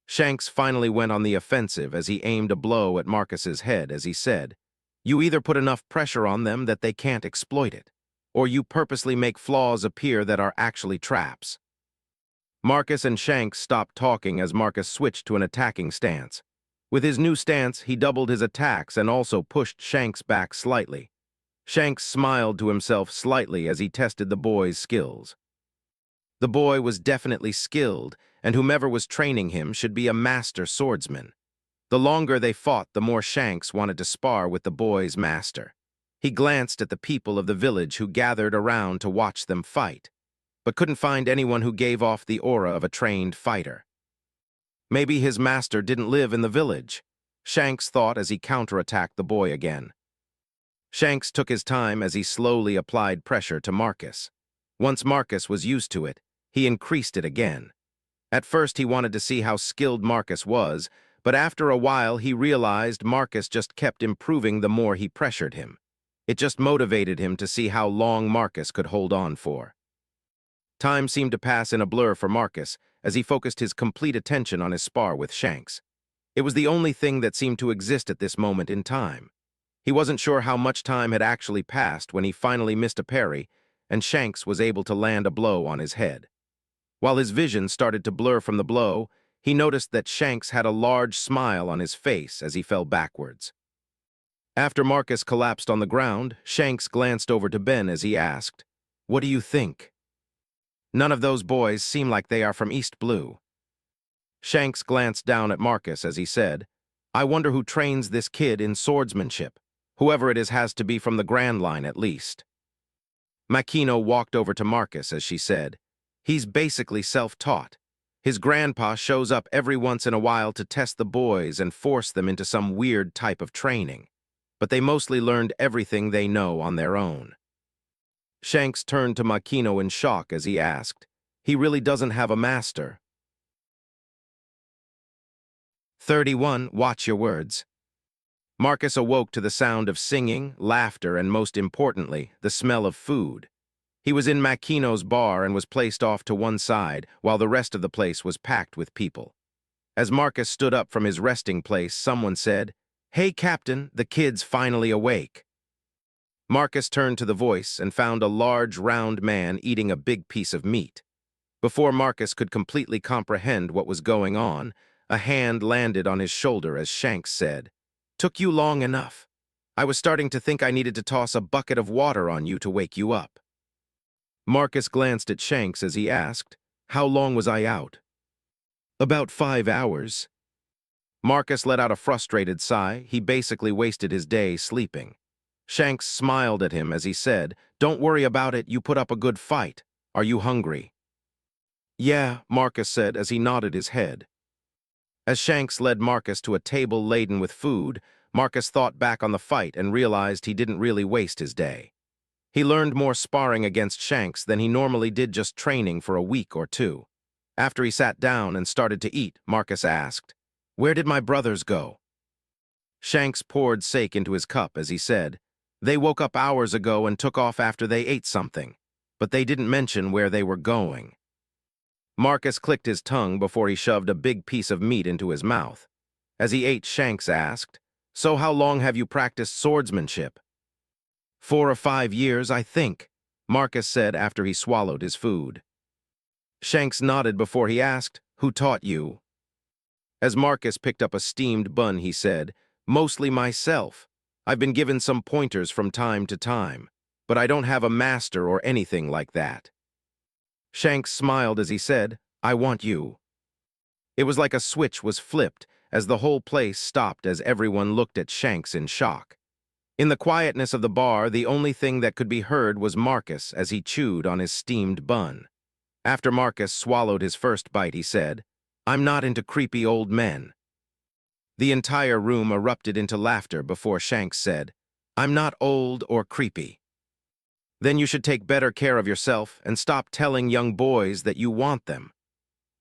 Shanks finally went on the offensive as he aimed a blow at Marcus's head as he said, "You either put enough pressure on them that they can't exploit it, or you purposely make flaws appear that are actually traps." Marcus and Shanks stopped talking as Marcus switched to an attacking stance. With his new stance, he doubled his attacks and also pushed Shanks back slightly. Shanks smiled to himself slightly as he tested the boy's skills. The boy was definitely skilled, and whomever was training him should be a master swordsman. The longer they fought, the more Shanks wanted to spar with the boy's master. He glanced at the people of the village who gathered around to watch them fight, but couldn't find anyone who gave off the aura of a trained fighter. Maybe his master didn't live in the village, Shanks thought as he counterattacked the boy again. Shanks took his time as he slowly applied pressure to Marcus. Once Marcus was used to it, he increased it again. At first he wanted to see how skilled Marcus was, but after a while he realized Marcus just kept improving the more he pressured him. It just motivated him to see how long Marcus could hold on for. Time seemed to pass in a blur for Marcus as he focused his complete attention on his spar with Shanks. It was the only thing that seemed to exist at this moment in time. He wasn't sure how much time had actually passed when he finally missed a parry, and Shanks was able to land a blow on his head. While his vision started to blur from the blow, he noticed that Shanks had a large smile on his face as he fell backwards. After Marcus collapsed on the ground, Shanks glanced over to Ben as he asked, "What do you think?" "None of those boys seem like they are from East Blue." Shanks glanced down at Marcus as he said, "I wonder who trains this kid in swordsmanship. Whoever it is has to be from the Grand Line at least." Makino walked over to Marcus as she said, "He's basically self-taught. His grandpa shows up every once in a while to test the boys and force them into some weird type of training, but they mostly learned everything they know on their own." Shanks turned to Makino in shock as he asked, "He really doesn't have a master?" 31. Watch your words. Marcus awoke to the sound of singing, laughter, and most importantly, the smell of food. He was in Makino's bar and was placed off to one side, while the rest of the place was packed with people. As Marcus stood up from his resting place, someone said, "Hey, Captain, the kid's finally awake." Marcus turned to the voice and found a large, round man eating a big piece of meat. Before Marcus could completely comprehend what was going on, a hand landed on his shoulder as Shanks said, "Took you long enough. I was starting to think I needed to toss a bucket of water on you to wake you up." Marcus glanced at Shanks as he asked, "How long was I out?" "About 5 hours. Marcus let out a frustrated sigh. He basically wasted his day sleeping. Shanks smiled at him as he said, "Don't worry about it, you put up a good fight. Are you hungry?" "Yeah," Marcus said as he nodded his head. As Shanks led Marcus to a table laden with food, Marcus thought back on the fight and realized he didn't really waste his day. He learned more sparring against Shanks than he normally did just training for a week or two. After he sat down and started to eat, Marcus asked, "Where did my brothers go?" Shanks poured sake into his cup as he said, "They woke up hours ago and took off after they ate something, but they didn't mention where they were going." Marcus clicked his tongue before he shoved a big piece of meat into his mouth. As he ate, Shanks asked, "So how long have you practiced swordsmanship?" 4 or 5 years, I think, Marcus said after he swallowed his food. Shanks nodded before he asked, "Who taught you?" As Marcus picked up a steamed bun, he said, "Mostly myself. I've been given some pointers from time to time, but I don't have a master or anything like that." Shanks smiled as he said, "I want you." It was like a switch was flipped as the whole place stopped as everyone looked at Shanks in shock. In the quietness of the bar, the only thing that could be heard was Marcus as he chewed on his steamed bun. After Marcus swallowed his first bite, he said, "I'm not into creepy old men." The entire room erupted into laughter before Shanks said, "I'm not old or creepy." "Then you should take better care of yourself and stop telling young boys that you want them,"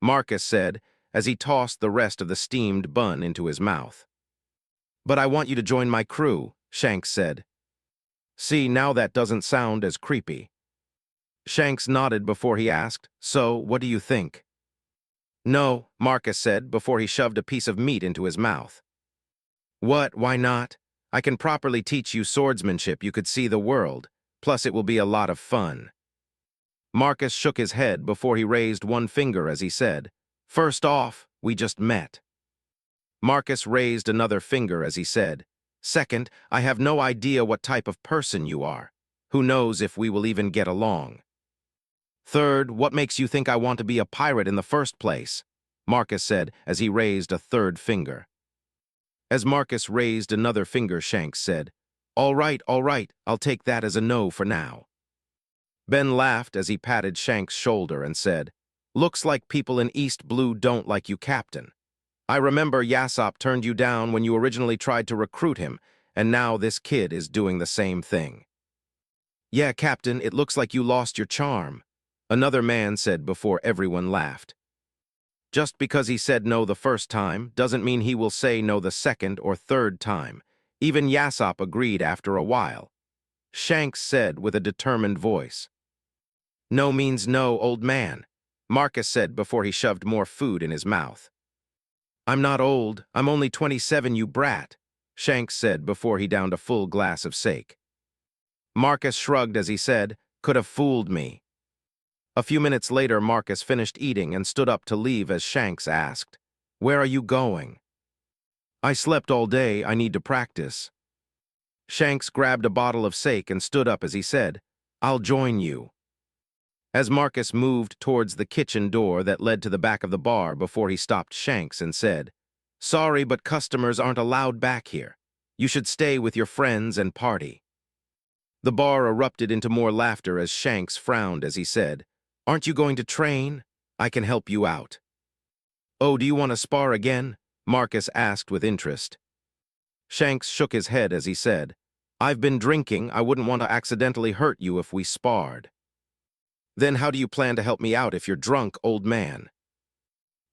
Marcus said as he tossed the rest of the steamed bun into his mouth. "But I want you to join my crew," Shanks said. "See, now that doesn't sound as creepy." Shanks nodded before he asked, "So, what do you think?" "No," Marcus said before he shoved a piece of meat into his mouth. "What? Why not? I can properly teach you swordsmanship. You could see the world. Plus, it will be a lot of fun." Marcus shook his head before he raised one finger as he said, "First off, we just met." Marcus raised another finger as he said, "Second, I have no idea what type of person you are. Who knows if we will even get along. Third, what makes you think I want to be a pirate in the first place?" Marcus said as he raised a third finger. As Marcus raised another finger, Shanks said, all right, I'll take that as a no for now." Ben laughed as he patted Shanks' shoulder and said, "Looks like people in East Blue don't like you, Captain. I remember Yassop turned you down when you originally tried to recruit him, and now this kid is doing the same thing." "Yeah, Captain, it looks like you lost your charm," another man said before everyone laughed. "Just because he said no the first time doesn't mean he will say no the second or third time." Even Yassop agreed after a while. Shanks said with a determined voice. "No means no, old man," Marcus said before he shoved more food in his mouth. "I'm not old, I'm only 27, you brat," Shanks said before he downed a full glass of sake. Marcus shrugged as he said, "Could have fooled me." A few minutes later, Marcus finished eating and stood up to leave as Shanks asked, "Where are you going?" "I slept all day, I need to practice." Shanks grabbed a bottle of sake and stood up as he said, "I'll join you." As Marcus moved towards the kitchen door that led to the back of the bar before he stopped Shanks and said, "Sorry, but customers aren't allowed back here. You should stay with your friends and party." The bar erupted into more laughter as Shanks frowned as he said, "Aren't you going to train? I can help you out." "Oh, do you want to spar again?" Marcus asked with interest. Shanks shook his head as he said, "I've been drinking. I wouldn't want to accidentally hurt you if we sparred." "Then how do you plan to help me out if you're drunk, old man?"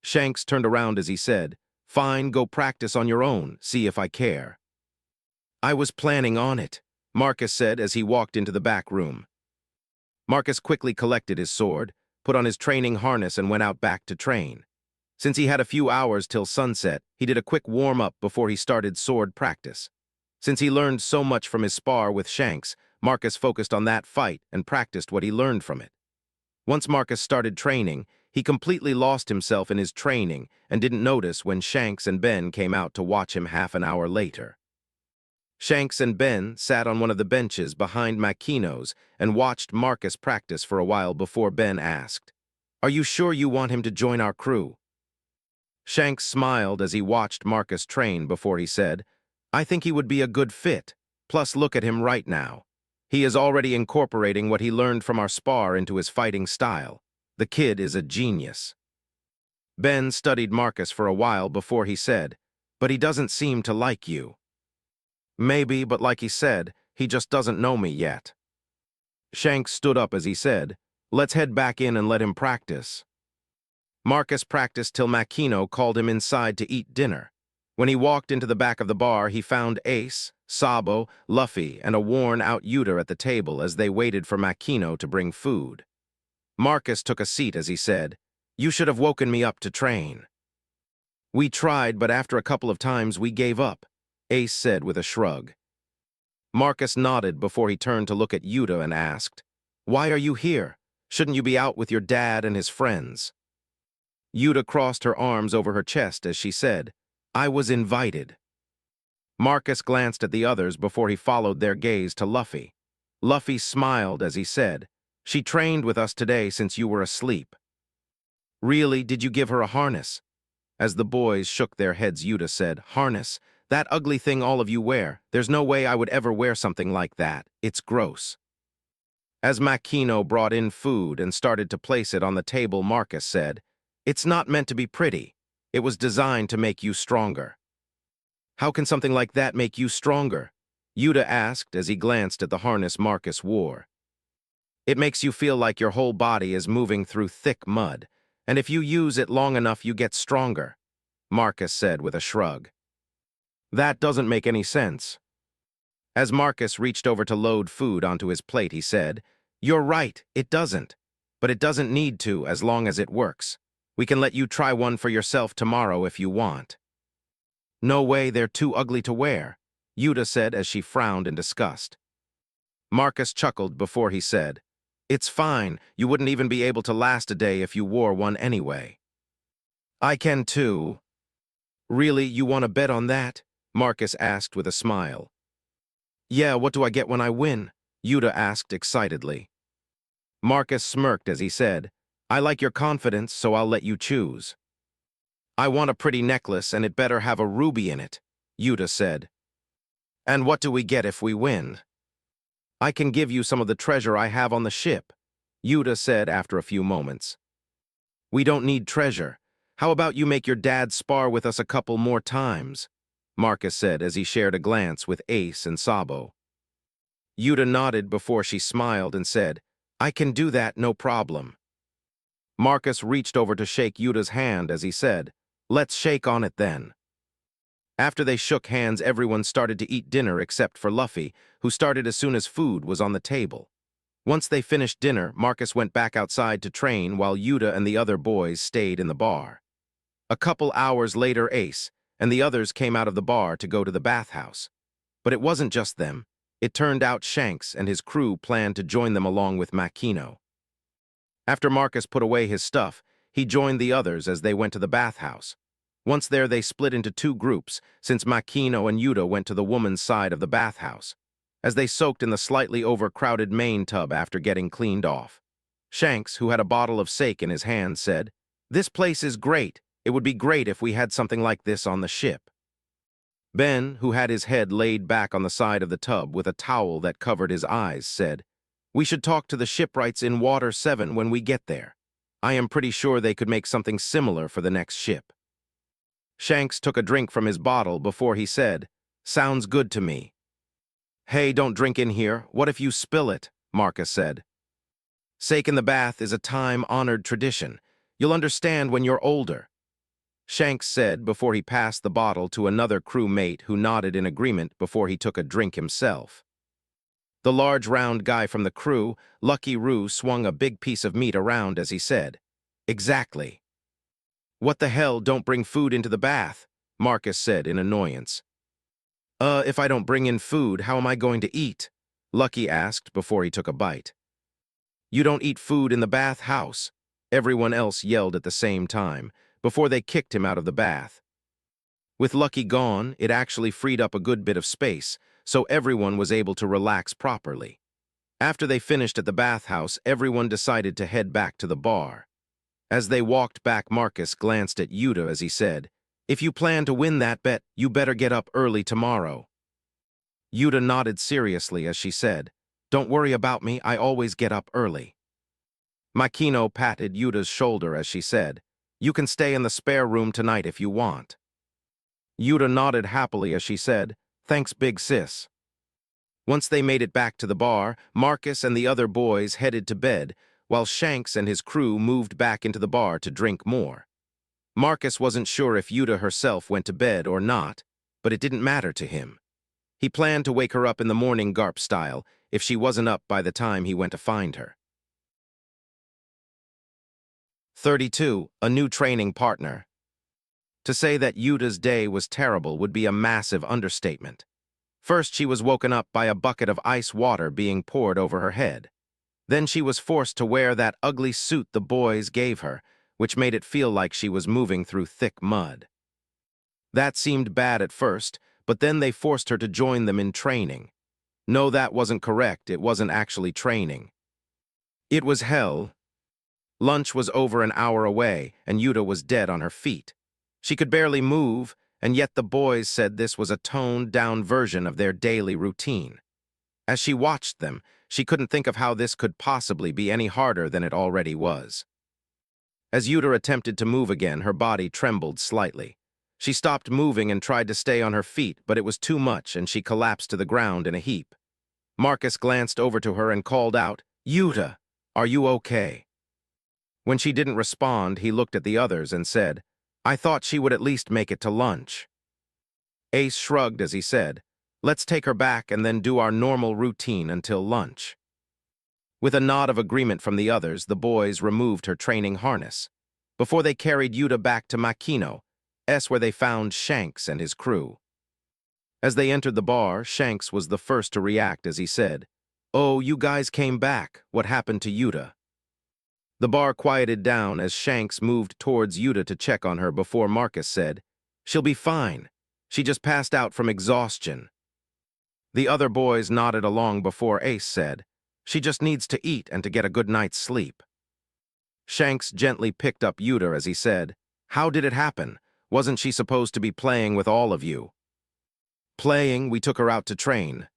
Shanks turned around as he said, "Fine, go practice on your own, see if I care." "I was planning on it," Marcus said as he walked into the back room. Marcus quickly collected his sword, put on his training harness and went out back to train. Since he had a few hours till sunset, he did a quick warm-up before he started sword practice. Since he learned so much from his spar with Shanks, Marcus focused on that fight and practiced what he learned from it. Once Marcus started training, he completely lost himself in his training and didn't notice when Shanks and Ben came out to watch him half an hour later. Shanks and Ben sat on one of the benches behind Makino's and watched Marcus practice for a while before Ben asked, "Are you sure you want him to join our crew?" Shanks smiled as he watched Marcus train before he said, "I think he would be a good fit. Plus, look at him right now. He is already incorporating what he learned from our spar into his fighting style. The kid is a genius." Ben studied Marcus for a while before he said, "But he doesn't seem to like you." "Maybe, but like he said, he just doesn't know me yet." Shanks stood up as he said, "Let's head back in and let him practice." Marcus practiced till Makino called him inside to eat dinner. When he walked into the back of the bar, he found Ace, Sabo, Luffy, and a worn-out Yuta at the table as they waited for Makino to bring food. Marcus took a seat as he said, You should have woken me up to train. We tried, but after a couple of times we gave up, Ace said with a shrug. Marcus nodded before he turned to look at Yuta and asked, "Why are you here? Shouldn't you be out with your dad and his friends?" Yuta crossed her arms over her chest as she said, "I was invited." Marcus glanced at the others before he followed their gaze to Luffy. Luffy smiled as he said, "She trained with us today since you were asleep." "Really, did you give her a harness?" As the boys shook their heads, Yuta said, "Harness? That ugly thing all of you wear. There's no way I would ever wear something like that. It's gross." As Makino brought in food and started to place it on the table, Marcus said, "It's not meant to be pretty. It was designed to make you stronger." "How can something like that make you stronger?" Yuta asked as he glanced at the harness Marcus wore. "It makes you feel like your whole body is moving through thick mud, and if you use it long enough you get stronger," Marcus said with a shrug. "That doesn't make any sense." As Marcus reached over to load food onto his plate, he said, "You're right, it doesn't. But it doesn't need to as long as it works. We can let you try one for yourself tomorrow if you want." "No way, they're too ugly to wear," Yuta said as she frowned in disgust. Marcus chuckled before he said, "It's fine, you wouldn't even be able to last a day if you wore one anyway." "I can too." "Really, you want to bet on that?" Marcus asked with a smile. "Yeah, what do I get when I win?" Yuta asked excitedly. Marcus smirked as he said, "I like your confidence, so I'll let you choose." "I want a pretty necklace and it better have a ruby in it," Yuta said. "And what do we get if we win?" "I can give you some of the treasure I have on the ship," Yuta said after a few moments. "We don't need treasure. How about you make your dad spar with us a couple more times?" Marcus said as he shared a glance with Ace and Sabo. Yuta nodded before she smiled and said, "I can do that, no problem." Marcus reached over to shake Yuta's hand as he said, "Let's shake on it then." After they shook hands, everyone started to eat dinner except for Luffy, who started as soon as food was on the table. Once they finished dinner, Marcus went back outside to train while Yuta and the other boys stayed in the bar. A couple hours later, Ace and the others came out of the bar to go to the bathhouse. But it wasn't just them. It turned out Shanks and his crew planned to join them along with Makino. After Marcus put away his stuff, he joined the others as they went to the bathhouse. Once there, they split into two groups, since Makino and Yuta went to the woman's side of the bathhouse, as they soaked in the slightly overcrowded main tub after getting cleaned off. Shanks, who had a bottle of sake in his hand, said, "This place is great. It would be great if we had something like this on the ship." Ben, who had his head laid back on the side of the tub with a towel that covered his eyes, said, "We should talk to the shipwrights in Water 7 when we get there. I am pretty sure they could make something similar for the next ship." Shanks took a drink from his bottle before he said, "Sounds good to me." "Hey, don't drink in here. What if you spill it?" Marcus said. "Sake in the bath is a time-honored tradition. You'll understand when you're older," Shanks said before he passed the bottle to another crewmate who nodded in agreement before he took a drink himself. The large round guy from the crew, Lucky Roo, swung a big piece of meat around as he said, "Exactly." "What the hell, don't bring food into the bath," Marcus said in annoyance. If I don't bring in food, how am I going to eat?" Lucky asked before he took a bite. "You don't eat food in the bathhouse," everyone else yelled at the same time, before they kicked him out of the bath. With Lucky gone, it actually freed up a good bit of space, so everyone was able to relax properly. After they finished at the bathhouse, everyone decided to head back to the bar. As they walked back, Marcus glanced at Yuta as he said, "If you plan to win that bet, you better get up early tomorrow." Yuta nodded seriously as she said, "Don't worry about me, I always get up early." Makino patted Yuta's shoulder as she said, "You can stay in the spare room tonight if you want." Yuta nodded happily as she said, "Thanks, big sis." Once they made it back to the bar, Marcus and the other boys headed to bed, while Shanks and his crew moved back into the bar to drink more. Marcus wasn't sure if Yuta herself went to bed or not, but it didn't matter to him. He planned to wake her up in the morning Garp style if she wasn't up by the time he went to find her. 32. A new training partner. To say that Yuta's day was terrible would be a massive understatement. First, she was woken up by a bucket of ice water being poured over her head. Then she was forced to wear that ugly suit the boys gave her, which made it feel like she was moving through thick mud. That seemed bad at first, but then they forced her to join them in training. No, that wasn't correct. It wasn't actually training. It was hell. Lunch was over an hour away, and Yuta was dead on her feet. She could barely move, and yet the boys said this was a toned-down version of their daily routine. As she watched them, she couldn't think of how this could possibly be any harder than it already was. As Yuta attempted to move again, her body trembled slightly. She stopped moving and tried to stay on her feet, but it was too much, and she collapsed to the ground in a heap. Marcus glanced over to her and called out, "Yuta, are you okay?" When she didn't respond, he looked at the others and said, "I thought she would at least make it to lunch." Ace shrugged as he said, "Let's take her back and then do our normal routine until lunch." With a nod of agreement from the others, the boys removed her training harness. Before they carried Yuta back to Makino, where they found Shanks and his crew. As they entered the bar, Shanks was the first to react as he said, "Oh, you guys came back. What happened to Yuta?" The bar quieted down as Shanks moved towards Yuta to check on her before Marcus said, "She'll be fine. She just passed out from exhaustion." The other boys nodded along before Ace said, "She just needs to eat and to get a good night's sleep." Shanks gently picked up Yuta as he said, "How did it happen? Wasn't she supposed to be playing with all of you?" "Playing, we took her out to train."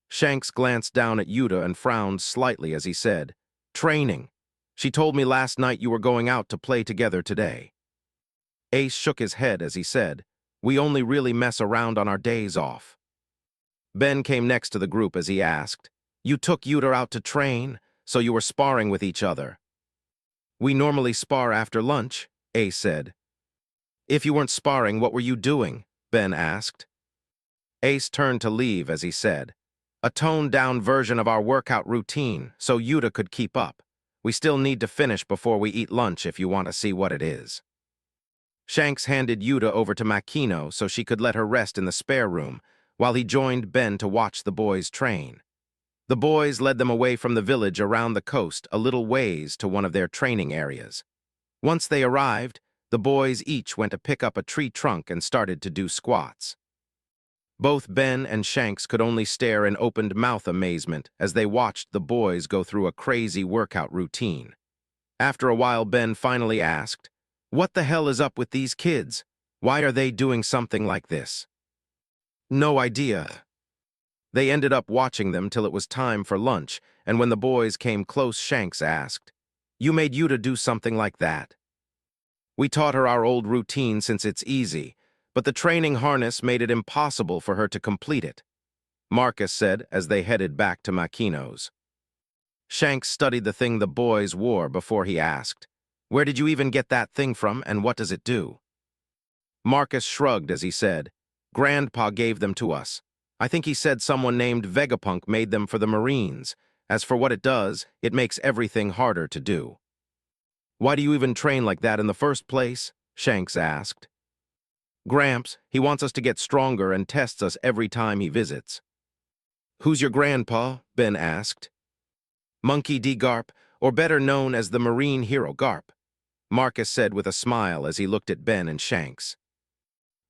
Shanks glanced down at Yuta and frowned slightly as he said, "Training. She told me last night you were going out to play together today." Ace shook his head as he said, "We only really mess around on our days off." Ben came next to the group as he asked, "You took Yuta out to train, so you were sparring with each other?" "We normally spar after lunch," Ace said. "If you weren't sparring, what were you doing?" Ben asked. Ace turned to leave as he said, "A toned-down version of our workout routine, so Yuta could keep up. We still need to finish before we eat lunch if you want to see what it is." Shanks handed Yuta over to Makino so she could let her rest in the spare room, while he joined Ben to watch the boys train. The boys led them away from the village around the coast a little ways to one of their training areas. Once they arrived, the boys each went to pick up a tree trunk and started to do squats. Both Ben and Shanks could only stare in opened-mouth amazement as they watched the boys go through a crazy workout routine. After a while, Ben finally asked, "What the hell is up with these kids? Why are they doing something like this?" "No idea." They ended up watching them till it was time for lunch, and when the boys came close, Shanks asked, "You made Yuta do something like that?" "We taught her our old routine since it's easy, but the training harness made it impossible for her to complete it," Marcus said as they headed back to Makino's. Shanks studied the thing the boys wore before he asked, "Where did you even get that thing from, and what does it do?" Marcus shrugged as he said, "Grandpa gave them to us. I think he said someone named Vegapunk made them for the Marines. As for what it does, it makes everything harder to do." "Why do you even train like that in the first place?" Shanks asked. "Gramps, he wants us to get stronger and tests us every time he visits." "Who's your grandpa?" Ben asked. "Monkey D. Garp, or better known as the Marine hero Garp," Marcus said with a smile as he looked at Ben and Shanks.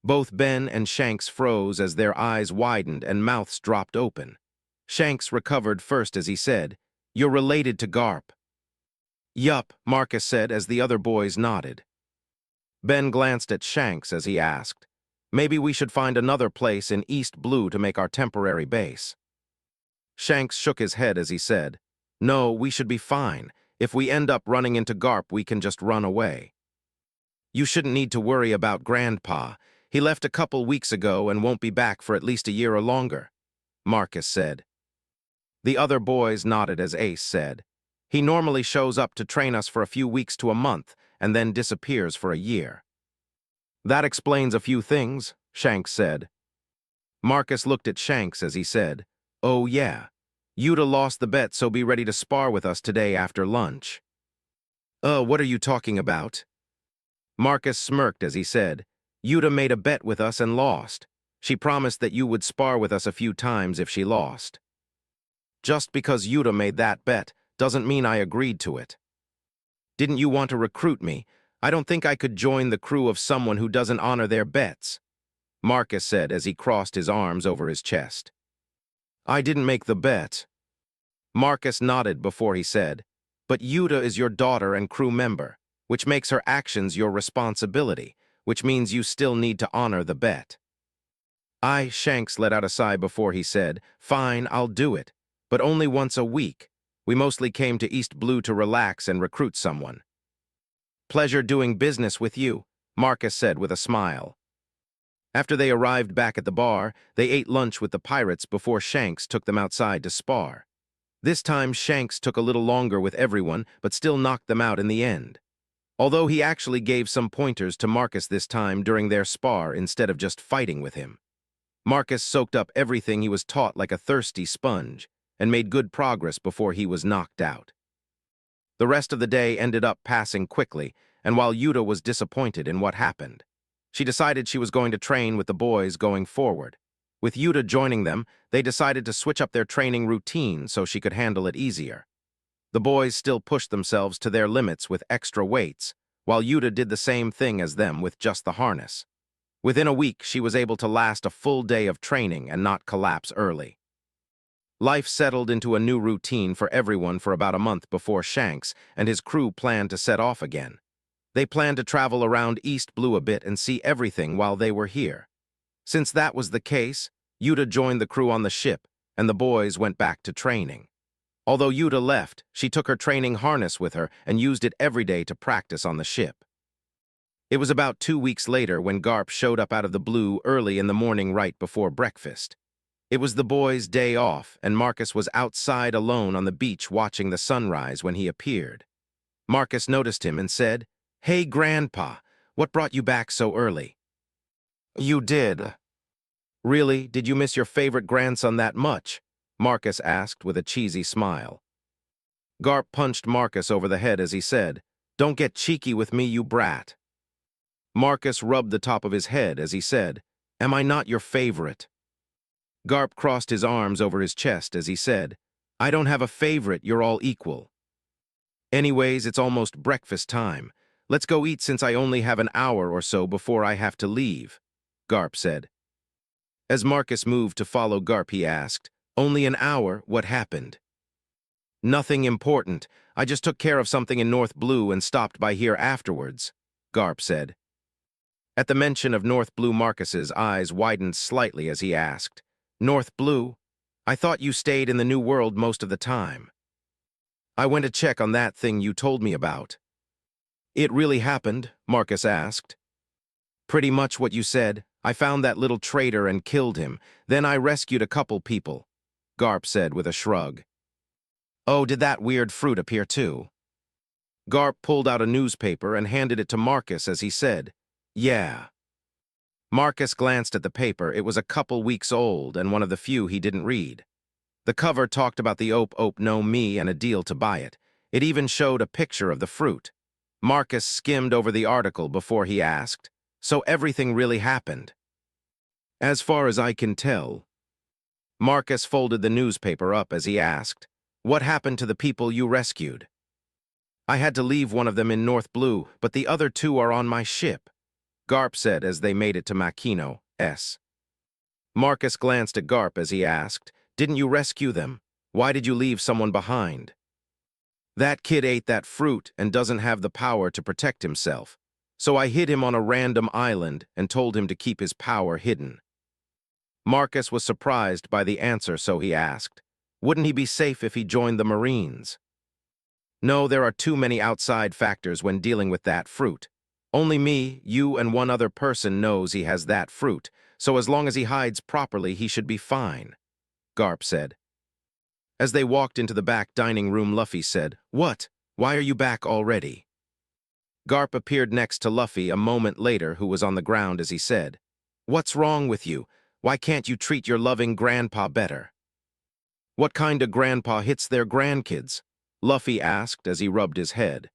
Both Ben and Shanks froze as their eyes widened and mouths dropped open. Shanks recovered first as he said, "You're related to Garp." "Yup," Marcus said as the other boys nodded. Ben glanced at Shanks as he asked, "Maybe we should find another place in East Blue to make our temporary base." Shanks shook his head as he said, "No, we should be fine. If we end up running into Garp, we can just run away." "You shouldn't need to worry about Grandpa. He left a couple weeks ago and won't be back for at least a year or longer," Marcus said. The other boys nodded as Ace said, "He normally shows up to train us for a few weeks to a month and then disappears for a year." "That explains a few things," Shanks said. Marcus looked at Shanks as he said, "Oh yeah, Yuta lost the bet, so be ready to spar with us today after lunch." What are you talking about? Marcus smirked as he said, Yuta made a bet with us and lost. She promised that you would spar with us a few times if she lost. Just because Yuta made that bet doesn't mean I agreed to it. Didn't you want to recruit me? I don't think I could join the crew of someone who doesn't honor their bets, Marcus said as he crossed his arms over his chest. I didn't make the bet. Marcus nodded before he said, but Yuta is your daughter and crew member, which makes her actions your responsibility, which means you still need to honor the bet. Shanks let out a sigh before he said, fine, I'll do it, but only once a week. We mostly came to East Blue to relax and recruit someone. Pleasure doing business with you, Marcus said with a smile. After they arrived back at the bar, they ate lunch with the pirates before Shanks took them outside to spar. This time Shanks took a little longer with everyone, but still knocked them out in the end. Although he actually gave some pointers to Marcus this time during their spar instead of just fighting with him. Marcus soaked up everything he was taught like a thirsty sponge, and made good progress before he was knocked out. The rest of the day ended up passing quickly, and while Yuta was disappointed in what happened, she decided she was going to train with the boys going forward. With Yuta joining them, they decided to switch up their training routine so she could handle it easier. The boys still pushed themselves to their limits with extra weights, while Yuta did the same thing as them with just the harness. Within a week, she was able to last a full day of training and not collapse early. Life settled into a new routine for everyone for about a month before Shanks and his crew planned to set off again. They planned to travel around East Blue a bit and see everything while they were here. Since that was the case, Yuta joined the crew on the ship, and the boys went back to training. Although Yuta left, she took her training harness with her and used it every day to practice on the ship. It was about 2 weeks later when Garp showed up out of the blue early in the morning right before breakfast. It was the boys' day off, and Marcus was outside alone on the beach watching the sunrise when he appeared. Marcus noticed him and said, Hey, Grandpa, what brought you back so early? You did. Really? Did you miss your favorite grandson that much? Marcus asked with a cheesy smile. Garp punched Marcus over the head as he said, Don't get cheeky with me, you brat. Marcus rubbed the top of his head as he said, Am I not your favorite? Garp crossed his arms over his chest as he said, I don't have a favorite, you're all equal. Anyways, it's almost breakfast time. Let's go eat since I only have an hour or so before I have to leave, Garp said. As Marcus moved to follow Garp, he asked, Only an hour, what happened? Nothing important. I just took care of something in North Blue and stopped by here afterwards, Garp said. At the mention of North Blue, Marcus's eyes widened slightly as he asked, North Blue? I thought you stayed in the New World most of the time. I went to check on that thing you told me about. It really happened? Marcus asked. Pretty much what you said. I found that little traitor and killed him. Then I rescued a couple people, Garp said with a shrug. Oh, did that weird fruit appear too? Garp pulled out a newspaper and handed it to Marcus as he said, Yeah. Marcus glanced at the paper. It was a couple weeks old and one of the few he didn't read. The cover talked about the Ope no Me and a deal to buy it. It even showed a picture of the fruit. Marcus skimmed over the article before he asked, So everything really happened? As far as I can tell. Marcus folded the newspaper up as he asked, What happened to the people you rescued? I had to leave one of them in North Blue, but the other two are on my ship, Garp said as they made it to Makino S. Marcus glanced at Garp as he asked, Didn't you rescue them? Why did you leave someone behind? That kid ate that fruit and doesn't have the power to protect himself, so I hid him on a random island and told him to keep his power hidden. Marcus was surprised by the answer, so he asked, Wouldn't he be safe if he joined the Marines? No, there are too many outside factors when dealing with that fruit. Only me, you, and one other person knows he has that fruit, so as long as he hides properly, he should be fine, Garp said. As they walked into the back dining room, Luffy said, What? Why are you back already? Garp appeared next to Luffy a moment later, who was on the ground as he said, What's wrong with you? Why can't you treat your loving grandpa better? What kind of grandpa hits their grandkids? Luffy asked as he rubbed his head.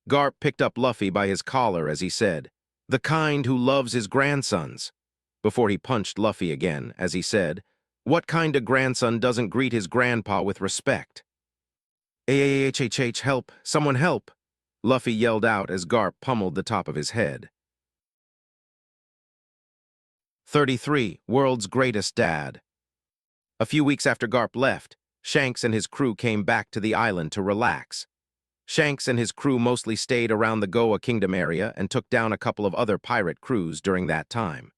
Garp picked up Luffy by his collar as he said, "The kind who loves his grandsons," before he punched Luffy again as he said, "What kind of grandson doesn't greet his grandpa with respect?" "AAHHH, help! Someone help!" Luffy yelled out as Garp pummeled the top of his head. 33. World's Greatest Dad. A few weeks after Garp left, Shanks and his crew came back to the island to relax. Shanks and his crew mostly stayed around the Goa Kingdom area and took down a couple of other pirate crews during that time.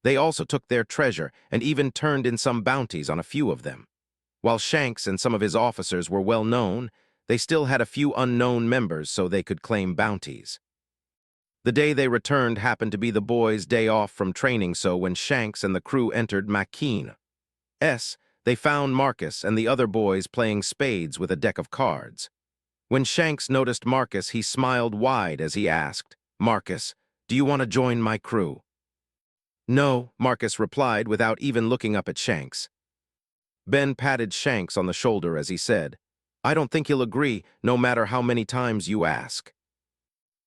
They also took their treasure and even turned in some bounties on a few of them. While Shanks and some of his officers were well known, they still had a few unknown members so they could claim bounties. The day they returned happened to be the boys' day off from training, so when Shanks and the crew entered Makine's, they found Marcus and the other boys playing spades with a deck of cards. When Shanks noticed Marcus, he smiled wide as he asked, "Marcus, do you want to join my crew?" "No," Marcus replied without even looking up at Shanks. Ben patted Shanks on the shoulder as he said, "I don't think he'll agree, no matter how many times you ask."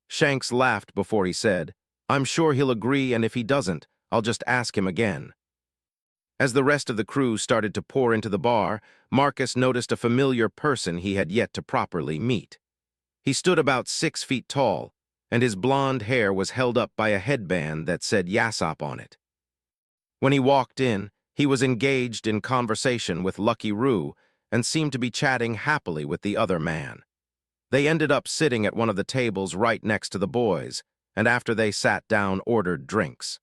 Shanks laughed before he said, "I'm sure he'll agree, and if he doesn't, I'll just ask him again." As the rest of the crew started to pour into the bar, Marcus noticed a familiar person he had yet to properly meet. He stood about 6 feet tall, and his blonde hair was held up by a headband that said Yasopp on it. When he walked in, he was engaged in conversation with Lucky Roo and seemed to be chatting happily with the other man. They ended up sitting at one of the tables right next to the boys, and after they sat down, ordered drinks.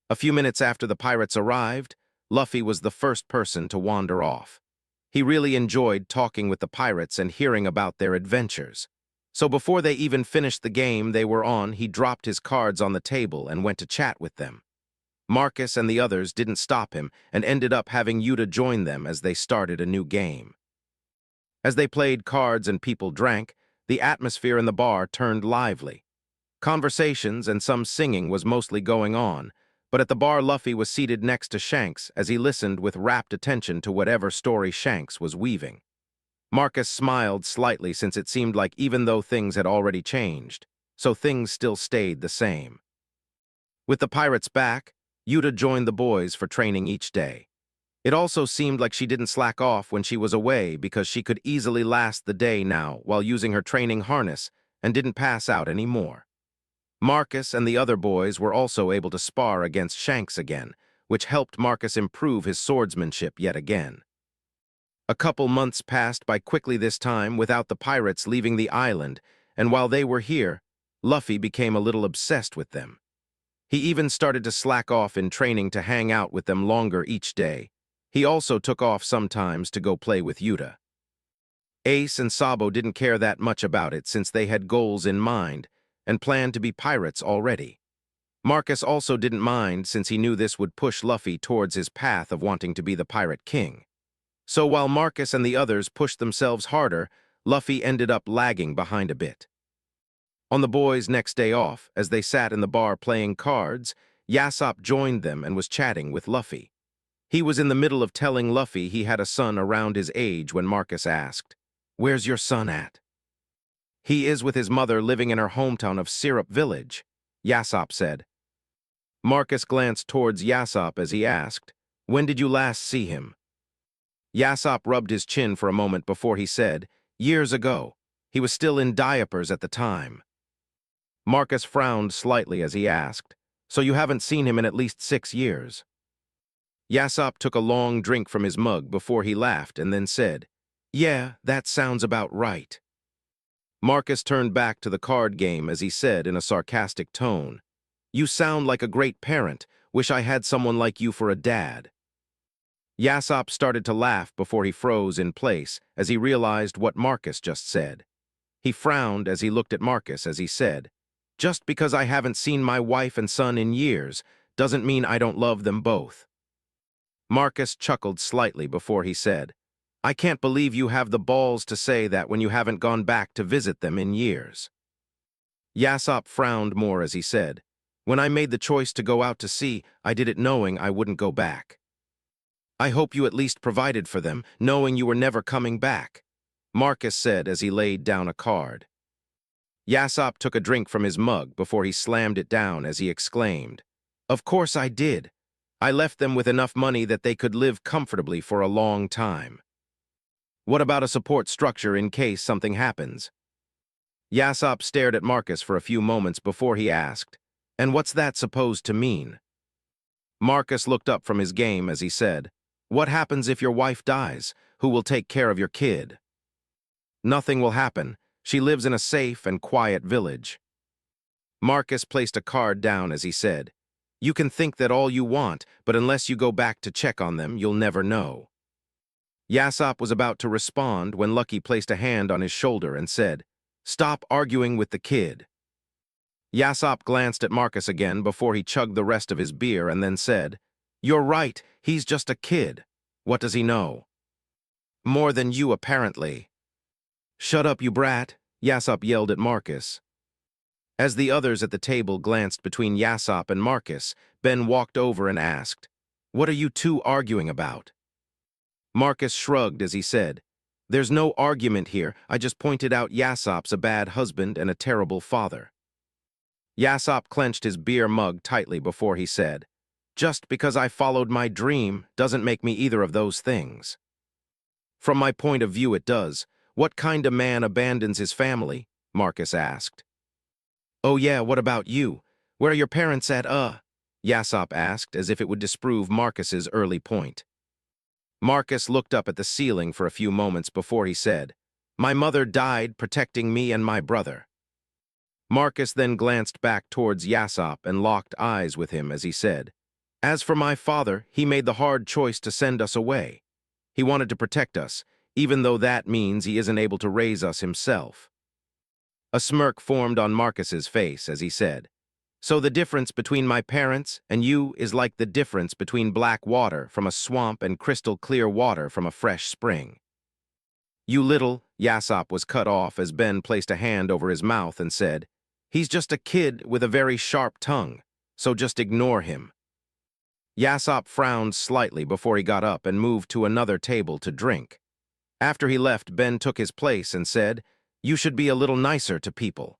A few minutes after the pirates arrived, Luffy was the first person to wander off. He really enjoyed talking with the pirates and hearing about their adventures. So before they even finished the game they were on, he dropped his cards on the table and went to chat with them. Marcus and the others didn't stop him and ended up having Yuta join them as they started a new game. As they played cards and people drank, the atmosphere in the bar turned lively. Conversations and some singing was mostly going on, but at the bar Luffy was seated next to Shanks as he listened with rapt attention to whatever story Shanks was weaving. Marcus smiled slightly since it seemed like even though things had already changed, so things still stayed the same. With the pirates back, Yuta joined the boys for training each day. It also seemed like she didn't slack off when she was away because she could easily last the day now while using her training harness and didn't pass out anymore. Marcus and the other boys were also able to spar against Shanks again, which helped Marcus improve his swordsmanship yet again. A couple months passed by quickly this time without the pirates leaving the island, and while they were here, Luffy became a little obsessed with them. He even started to slack off in training to hang out with them longer each day. He also took off sometimes to go play with Yuta. Ace and Sabo didn't care that much about it since they had goals in mind and planned to be pirates already. Marcus also didn't mind since he knew this would push Luffy towards his path of wanting to be the Pirate King. So while Marcus and the others pushed themselves harder, Luffy ended up lagging behind a bit. On the boys' next day off, as they sat in the bar playing cards, Yasopp joined them and was chatting with Luffy. He was in the middle of telling Luffy he had a son around his age when Marcus asked, "Where's your son at?" "He is with his mother living in her hometown of Syrup Village," Yasopp said. Marcus glanced towards Yasopp as he asked, "When did you last see him?" Yasopp rubbed his chin for a moment before he said, "Years ago. He was still in diapers at the time." Marcus frowned slightly as he asked, "So you haven't seen him in at least 6 years?" Yasopp took a long drink from his mug before he laughed and then said, "Yeah, that sounds about right." Marcus turned back to the card game as he said in a sarcastic tone, "You sound like a great parent. Wish I had someone like you for a dad." Yasopp started to laugh before he froze in place as he realized what Marcus just said. He frowned as he looked at Marcus as he said, "Just because I haven't seen my wife and son in years doesn't mean I don't love them both." Marcus chuckled slightly before he said, "I can't believe you have the balls to say that when you haven't gone back to visit them in years." Yasopp frowned more as he said, "When I made the choice to go out to sea, I did it knowing I wouldn't go back." "I hope you at least provided for them, knowing you were never coming back," Marcus said as he laid down a card. Yasop took a drink from his mug before he slammed it down as he exclaimed, "Of course I did. I left them with enough money that they could live comfortably for a long time. What about a support structure in case something happens?" Yasop stared at Marcus for a few moments before he asked, "And what's that supposed to mean?" Marcus looked up from his game as he said, "What happens if your wife dies? Who will take care of your kid?" "Nothing will happen. She lives in a safe and quiet village." Marcus placed a card down as he said, "You can think that all you want, but unless you go back to check on them, you'll never know." Yasop was about to respond when Lucky placed a hand on his shoulder and said, "Stop arguing with the kid." Yasop glanced at Marcus again before he chugged the rest of his beer and then said, "You're right, he's just a kid. What does he know?" "More than you, apparently." "Shut up, you brat," Yasop yelled at Marcus. As the others at the table glanced between Yasop and Marcus, Ben walked over and asked, "What are you two arguing about?" Marcus shrugged as he said, "There's no argument here. I just pointed out Yasop's a bad husband and a terrible father." Yasop clenched his beer mug tightly before he said, "Just because I followed my dream doesn't make me either of those things." "From my point of view, it does. What kind of man abandons his family?" Marcus asked. "Oh yeah, what about you? Where are your parents at, Yasop asked, as if it would disprove Marcus's early point. Marcus looked up at the ceiling for a few moments before he said, "My mother died protecting me and my brother." Marcus then glanced back towards Yasop and locked eyes with him as he said, "As for my father, he made the hard choice to send us away. He wanted to protect us, even though that means he isn't able to raise us himself." A smirk formed on Marcus's face as he said, "So the difference between my parents and you is like the difference between black water from a swamp and crystal clear water from a fresh spring." "You little," Yasop was cut off as Ben placed a hand over his mouth and said, "He's just a kid with a very sharp tongue, so just ignore him." Yasop frowned slightly before he got up and moved to another table to drink. After he left, Ben took his place and said, "You should be a little nicer to people."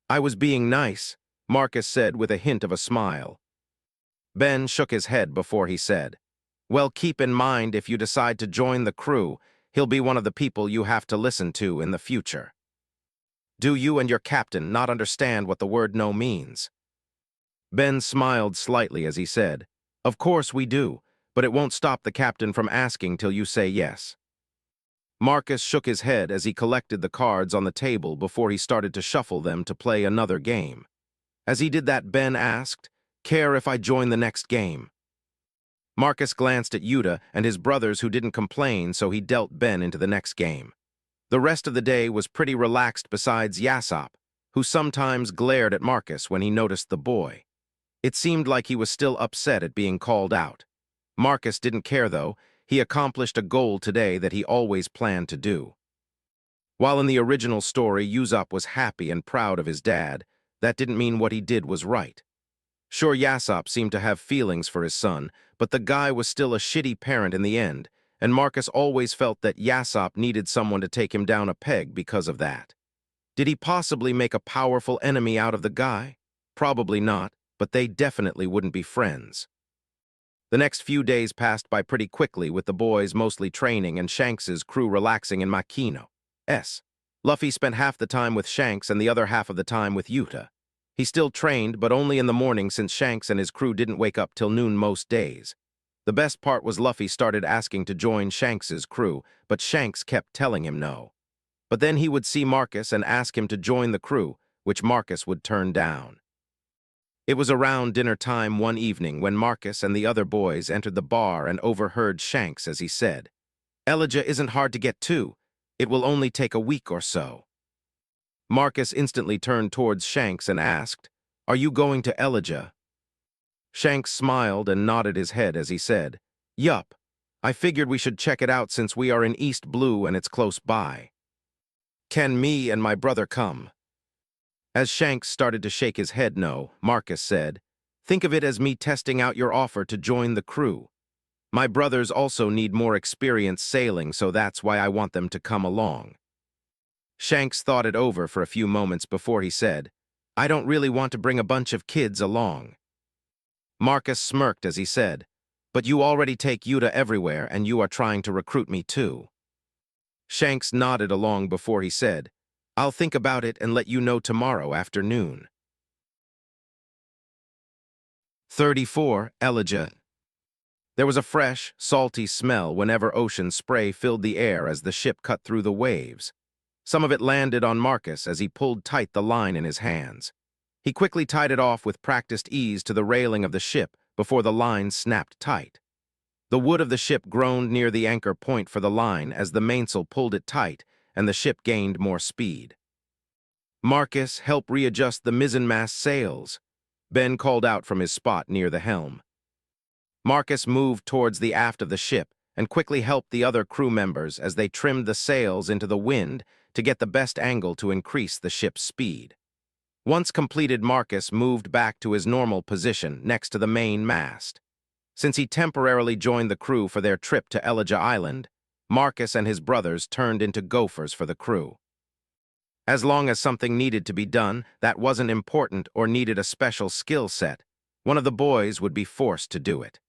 "I was being nice," Marcus said with a hint of a smile. Ben shook his head before he said, "Well, keep in mind if you decide to join the crew, he'll be one of the people you have to listen to in the future." "Do you and your captain not understand what the word no means?" Ben smiled slightly as he said, "Of course we do, but it won't stop the captain from asking till you say yes." Marcus shook his head as he collected the cards on the table before he started to shuffle them to play another game. As he did that, Ben asked, "Care if I join the next game?" Marcus glanced at Yuta and his brothers who didn't complain, so he dealt Ben into the next game. The rest of the day was pretty relaxed besides Yasop, who sometimes glared at Marcus when he noticed the boy. It seemed like he was still upset at being called out. Marcus didn't care though. He accomplished a goal today that he always planned to do. While in the original story, Usopp was happy and proud of his dad, that didn't mean what he did was right. Sure, Yasop seemed to have feelings for his son, but the guy was still a shitty parent in the end, and Marcus always felt that Yasop needed someone to take him down a peg because of that. Did he possibly make a powerful enemy out of the guy? Probably not, but they definitely wouldn't be friends. The next few days passed by pretty quickly with the boys mostly training and Shanks's crew relaxing in Makino. Luffy spent half the time with Shanks and the other half of the time with Yuta. He still trained, but only in the morning since Shanks and his crew didn't wake up till noon most days. The best part was Luffy started asking to join Shanks's crew, but Shanks kept telling him no. But then he would see Marcus and ask him to join the crew, which Marcus would turn down. It was around dinner time one evening when Marcus and the other boys entered the bar and overheard Shanks as he said, "Elijah isn't hard to get to. It will only take a week or so." Marcus instantly turned towards Shanks and asked, "Are you going to Elijah?" Shanks smiled and nodded his head as he said, "Yup. I figured we should check it out since we are in East Blue and it's close by. Can me and my brother come?" As Shanks started to shake his head no, Marcus said, "Think of it as me testing out your offer to join the crew. My brothers also need more experience sailing, so that's why I want them to come along." Shanks thought it over for a few moments before he said, I don't really want to bring a bunch of kids along. Marcus smirked as he said, but you already take Yuta everywhere and you are trying to recruit me too. Shanks nodded along before he said, I'll think about it and let you know tomorrow afternoon. 34. Elijah. There was a fresh, salty smell whenever ocean spray filled the air as the ship cut through the waves. Some of it landed on Marcus as he pulled tight the line in his hands. He quickly tied it off with practiced ease to the railing of the ship before the line snapped tight. The wood of the ship groaned near the anchor point for the line as the mainsail pulled it tight and the ship gained more speed. Marcus helped readjust the mizzenmast sails. Ben called out from his spot near the helm. Marcus moved towards the aft of the ship and quickly helped the other crew members as they trimmed the sails into the wind to get the best angle to increase the ship's speed. Once completed, Marcus moved back to his normal position next to the main mast. Since he temporarily joined the crew for their trip to Elijah Island, Marcus and his brothers turned into gophers for the crew. As long as something needed to be done that wasn't important or needed a special skill set, one of the boys would be forced to do it.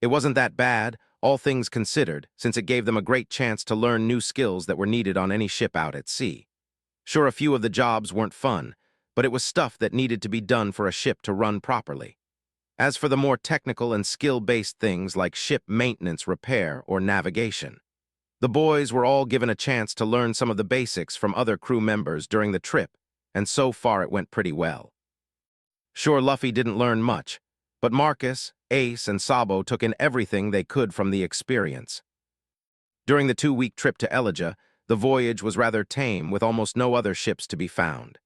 It wasn't that bad, all things considered, since it gave them a great chance to learn new skills that were needed on any ship out at sea. Sure, a few of the jobs weren't fun, but it was stuff that needed to be done for a ship to run properly. As for the more technical and skill-based things like ship maintenance, repair, or navigation, the boys were all given a chance to learn some of the basics from other crew members during the trip, and so far it went pretty well. Sure, Luffy didn't learn much, but Marcus, Ace, and Sabo took in everything they could from the experience. During the 2-week trip to Elijah, the voyage was rather tame with almost no other ships to be found.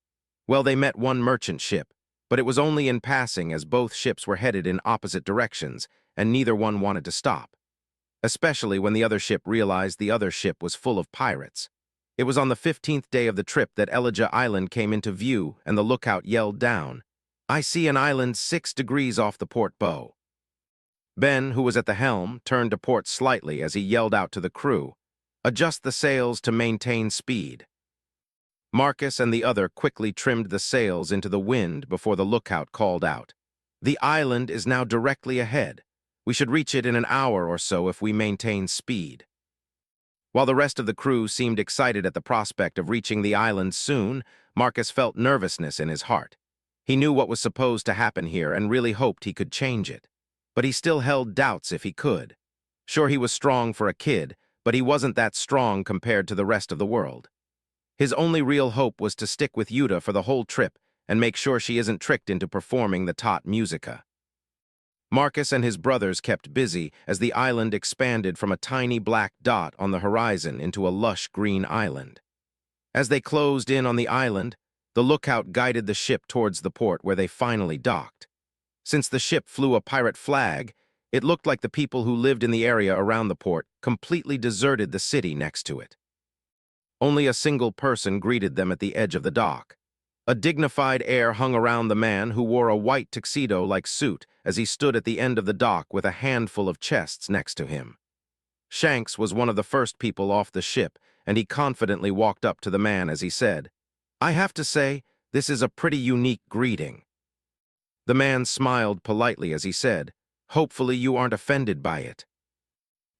Well, they met one merchant ship, but it was only in passing as both ships were headed in opposite directions and neither one wanted to stop. Especially when the other ship realized the other ship was full of pirates. It was on the 15th day of the trip that Elijah Island came into view and the lookout yelled down, I see an island 6 degrees off the port bow. Ben, who was at the helm, turned to port slightly as he yelled out to the crew, adjust the sails to maintain speed. Marcus and the other quickly trimmed the sails into the wind before the lookout called out, the island is now directly ahead. We should reach it in an hour or so if we maintain speed. While the rest of the crew seemed excited at the prospect of reaching the island soon, Marcus felt nervousness in his heart. He knew what was supposed to happen here and really hoped he could change it. But he still held doubts if he could. Sure, he was strong for a kid, but he wasn't that strong compared to the rest of the world. His only real hope was to stick with Yuta for the whole trip and make sure she isn't tricked into performing the tot musica. Marcus and his brothers kept busy as the island expanded from a tiny black dot on the horizon into a lush green island. As they closed in on the island, the lookout guided the ship towards the port where they finally docked. Since the ship flew a pirate flag, it looked like the people who lived in the area around the port completely deserted the city next to it. Only a single person greeted them at the edge of the dock. A dignified air hung around the man who wore a white tuxedo-like suit as he stood at the end of the dock with a handful of chests next to him. Shanks was one of the first people off the ship, and he confidently walked up to the man as he said, I have to say, this is a pretty unique greeting. The man smiled politely as he said, hopefully you aren't offended by it.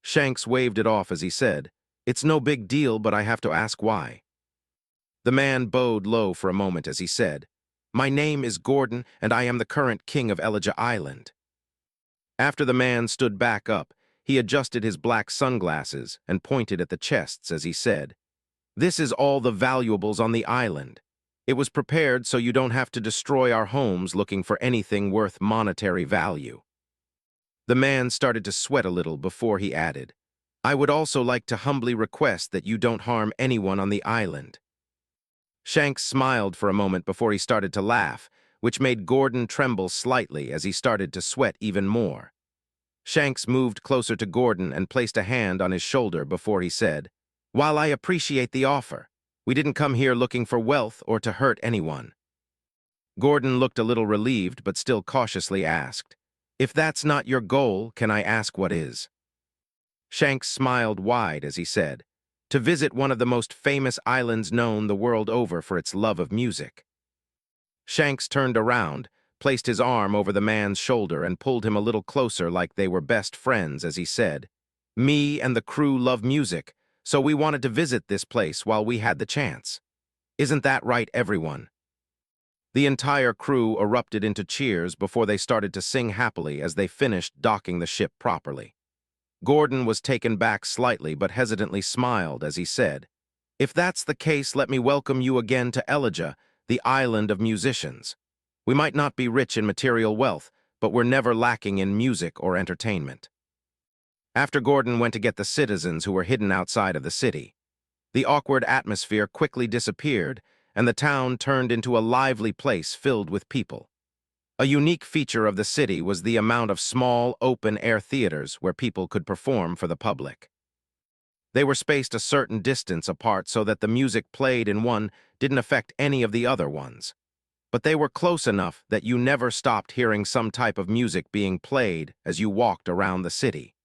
Shanks waved it off as he said, it's no big deal, but I have to ask why. The man bowed low for a moment as he said, my name is Gordon, and I am the current king of Elijah Island. After the man stood back up, he adjusted his black sunglasses and pointed at the chests as he said, this is all the valuables on the island. It was prepared so you don't have to destroy our homes looking for anything worth monetary value. The man started to sweat a little before he added, I would also like to humbly request that you don't harm anyone on the island. Shanks smiled for a moment before he started to laugh, which made Gordon tremble slightly as he started to sweat even more. Shanks moved closer to Gordon and placed a hand on his shoulder before he said, while I appreciate the offer, we didn't come here looking for wealth or to hurt anyone. Gordon looked a little relieved but still cautiously asked, if that's not your goal, can I ask what is? Shanks smiled wide as he said, to visit one of the most famous islands known the world over for its love of music. Shanks turned around, placed his arm over the man's shoulder and pulled him a little closer like they were best friends as he said, "Me and the crew love music, so we wanted to visit this place while we had the chance. Isn't that right, everyone?" The entire crew erupted into cheers before they started to sing happily as they finished docking the ship properly. Gordon was taken back slightly but hesitantly smiled as he said, "If that's the case, let me welcome you again to Elijah, the island of musicians. We might not be rich in material wealth, but we're never lacking in music or entertainment." After Gordon went to get the citizens who were hidden outside of the city, the awkward atmosphere quickly disappeared and the town turned into a lively place filled with people. A unique feature of the city was the amount of small, open-air theaters where people could perform for the public. They were spaced a certain distance apart so that the music played in one didn't affect any of the other ones. But they were close enough that you never stopped hearing some type of music being played as you walked around the city.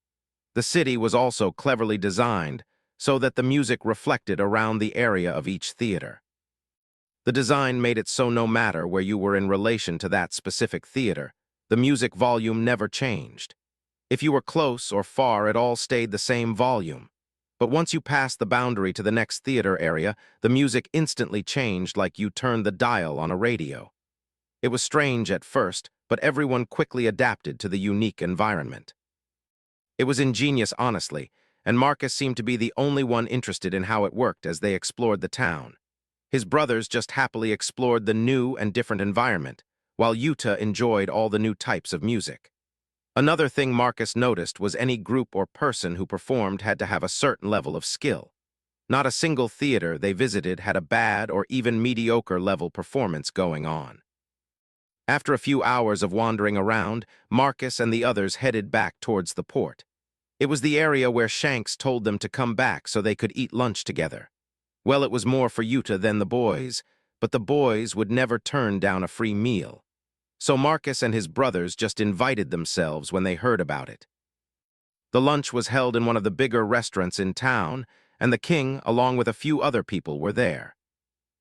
The city was also cleverly designed so that the music reflected around the area of each theater. The design made it so no matter where you were in relation to that specific theater, the music volume never changed. If you were close or far, it all stayed the same volume. But once you passed the boundary to the next theater area, the music instantly changed like you turned the dial on a radio. It was strange at first, but everyone quickly adapted to the unique environment. It was ingenious, honestly, and Marcus seemed to be the only one interested in how it worked as they explored the town. His brothers just happily explored the new and different environment, while Yuta enjoyed all the new types of music. Another thing Marcus noticed was any group or person who performed had to have a certain level of skill. Not a single theater they visited had a bad or even mediocre level performance going on. After a few hours of wandering around, Marcus and the others headed back towards the port. It was the area where Shanks told them to come back so they could eat lunch together. Well, it was more for Yuta than the boys, but the boys would never turn down a free meal. So Marcus and his brothers just invited themselves when they heard about it. The lunch was held in one of the bigger restaurants in town, and the king, along with a few other people, were there.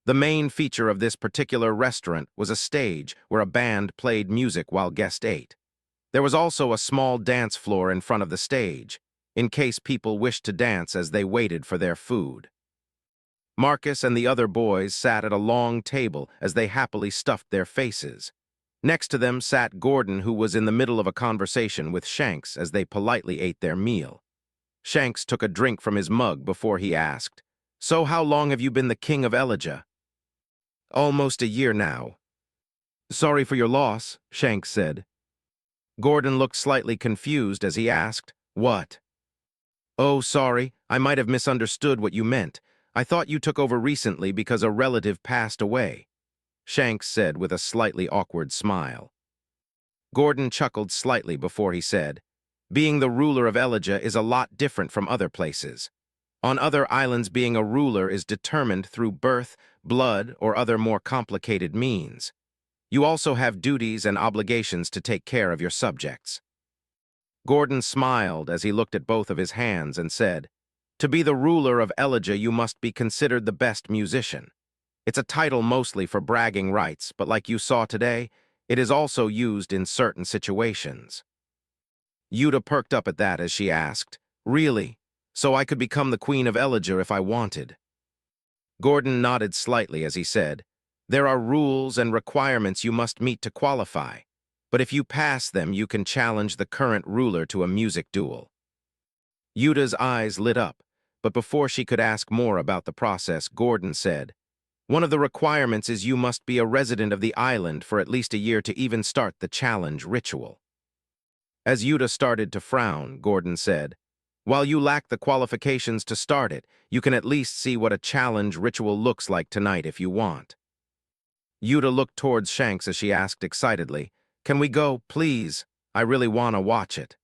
The main feature of this particular restaurant was a stage where a band played music while guests ate. There was also a small dance floor in front of the stage, in case people wished to dance as they waited for their food. Marcus and the other boys sat at a long table as they happily stuffed their faces. Next to them sat Gordon, who was in the middle of a conversation with Shanks as they politely ate their meal. Shanks took a drink from his mug before he asked, "So how long have you been the king of Elijah?" "Almost a year now." "Sorry for your loss," Shanks said. Gordon looked slightly confused as he asked, "What?" "Oh, sorry, I might have misunderstood what you meant. I thought you took over recently because a relative passed away," Shanks said with a slightly awkward smile. Gordon chuckled slightly before he said, "Being the ruler of Elijah is a lot different from other places. On other islands, being a ruler is determined through birth, blood, or other more complicated means. You also have duties and obligations to take care of your subjects." Gordon smiled as he looked at both of his hands and said, "To be the ruler of Elijah, you must be considered the best musician. It's a title mostly for bragging rights, but like you saw today, it is also used in certain situations." Yuta perked up at that as she asked, "Really? So I could become the queen of Elijah if I wanted?" Gordon nodded slightly as he said, "There are rules and requirements you must meet to qualify, but if you pass them, you can challenge the current ruler to a music duel." Yuta's eyes lit up, but before she could ask more about the process, Gordon said, "One of the requirements is you must be a resident of the island for at least a year to even start the challenge ritual." As Yuta started to frown, Gordon said, "While you lack the qualifications to start it, you can at least see what a challenge ritual looks like tonight if you want." Yuta looked towards Shanks as she asked excitedly, "Can we go, please? I really want to watch it."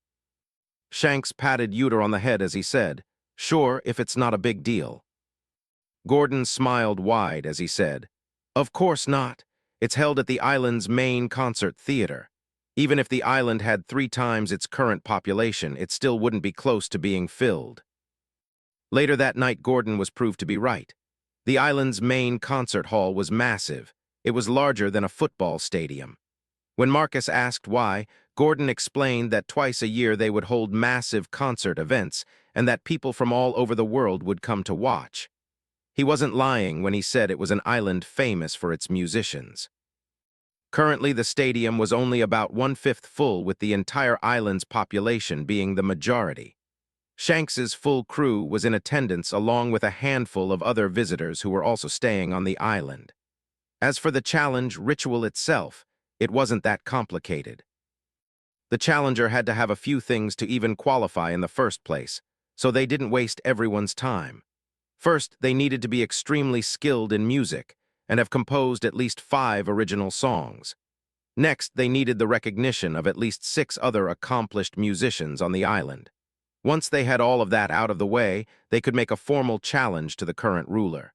Shanks patted Yuta on the head as he said, "Sure, if it's not a big deal." Gordon smiled wide as he said, "Of course not. It's held at the island's main concert theater. Even if the island had 3 times its current population, it still wouldn't be close to being filled." Later that night, Gordon was proved to be right. The island's main concert hall was massive. It was larger than a football stadium. When Marcus asked why, Gordon explained that twice a year they would hold massive concert events and that people from all over the world would come to watch. He wasn't lying when he said it was an island famous for its musicians. Currently, the stadium was only about one-fifth full, with the entire island's population being the majority. Shanks's full crew was in attendance along with a handful of other visitors who were also staying on the island. As for the challenge ritual itself, it wasn't that complicated. The challenger had to have a few things to even qualify in the first place, so they didn't waste everyone's time. First, they needed to be extremely skilled in music and have composed at least 5 original songs. Next, they needed the recognition of at least 6 other accomplished musicians on the island. Once they had all of that out of the way, they could make a formal challenge to the current ruler.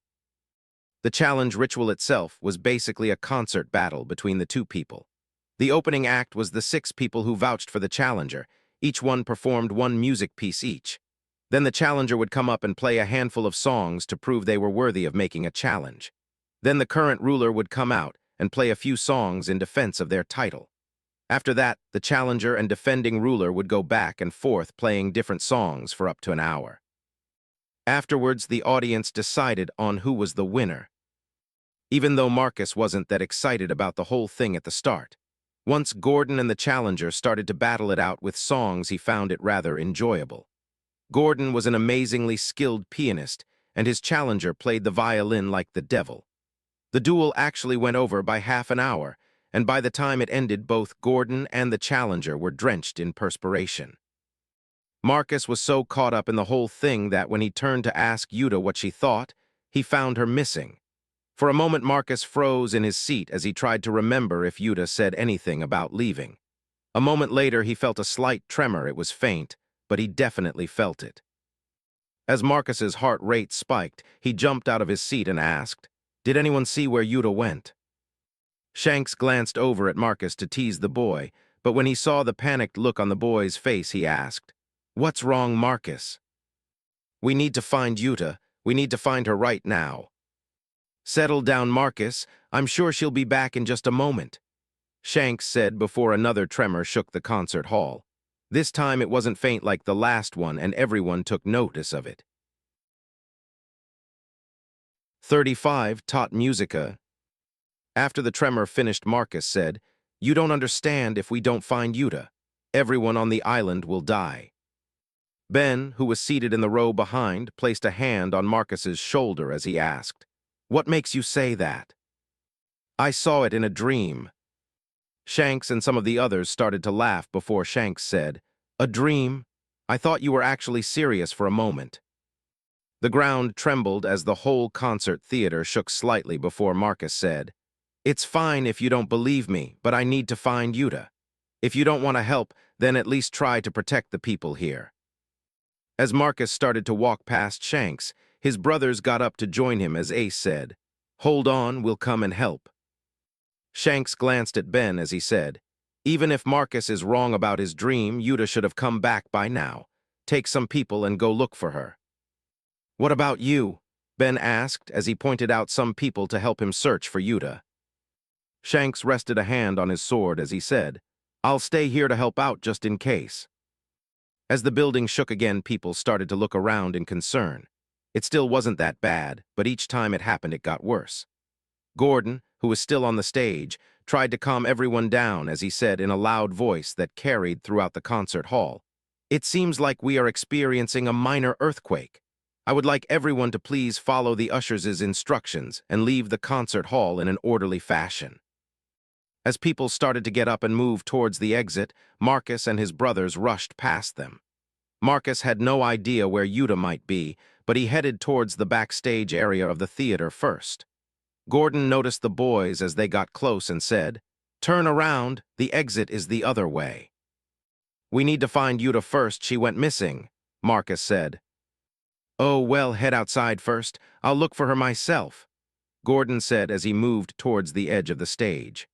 The challenge ritual itself was basically a concert battle between the 2 people. The opening act was the 6 people who vouched for the challenger. Each one performed 1 music piece each. Then the challenger would come up and play a handful of songs to prove they were worthy of making a challenge. Then the current ruler would come out and play a few songs in defense of their title. After that, the challenger and defending ruler would go back and forth playing different songs for up to an hour. Afterwards, the audience decided on who was the winner. Even though Marcus wasn't that excited about the whole thing at the start, once Gordon and the challenger started to battle it out with songs, he found it rather enjoyable. Gordon was an amazingly skilled pianist, and his challenger played the violin like the devil. The duel actually went over by half an hour, and by the time it ended, both Gordon and the challenger were drenched in perspiration. Marcus was so caught up in the whole thing that when he turned to ask Yuta what she thought, he found her missing. For a moment, Marcus froze in his seat as he tried to remember if Yuta said anything about leaving. A moment later, he felt a slight tremor. It was faint, but he definitely felt it. As Marcus's heart rate spiked, he jumped out of his seat and asked, "Did anyone see where Yuta went?" Shanks glanced over at Marcus to tease the boy, but when he saw the panicked look on the boy's face, he asked, "What's wrong, Marcus?" "We need to find Yuta. We need to find her right now." "Settle down, Marcus. I'm sure she'll be back in just a moment," Shanks said before another tremor shook the concert hall. This time it wasn't faint like the last one, and everyone took notice of it. 35 taught Musica. After the tremor finished, Marcus said, "You don't understand. If we don't find Yuta, everyone on the island will die." Ben, who was seated in the row behind, placed a hand on Marcus's shoulder as he asked, "What makes you say that?" "I saw it in a dream." Shanks and some of the others started to laugh before Shanks said, "A dream? I thought you were actually serious for a moment." The ground trembled as the whole concert theater shook slightly before Marcus said, "It's fine if you don't believe me, but I need to find Yuta. If you don't want to help, then at least try to protect the people here." As Marcus started to walk past Shanks, his brothers got up to join him as Ace said, "Hold on, we'll come and help." Shanks glanced at Ben as he said, "Even if Marcus is wrong about his dream, Yuta should have come back by now. Take some people and go look for her." "What about you?" Ben asked as he pointed out some people to help him search for Yuta. Shanks rested a hand on his sword as he said, "I'll stay here to help out just in case." As the building shook again, people started to look around in concern. It still wasn't that bad, but each time it happened, it got worse. Gordon, who was still on the stage, tried to calm everyone down as he said in a loud voice that carried throughout the concert hall, "It seems like we are experiencing a minor earthquake. I would like everyone to please follow the ushers' instructions and leave the concert hall in an orderly fashion." As people started to get up and move towards the exit, Marcus and his brothers rushed past them. Marcus had no idea where Yuta might be, but he headed towards the backstage area of the theater first. Gordon noticed the boys as they got close and said, "Turn around, the exit is the other way." "We need to find Yuta first. She went missing," Marcus said. "Oh, well, head outside first. I'll look for her myself," Gordon said as he moved towards the edge of the stage.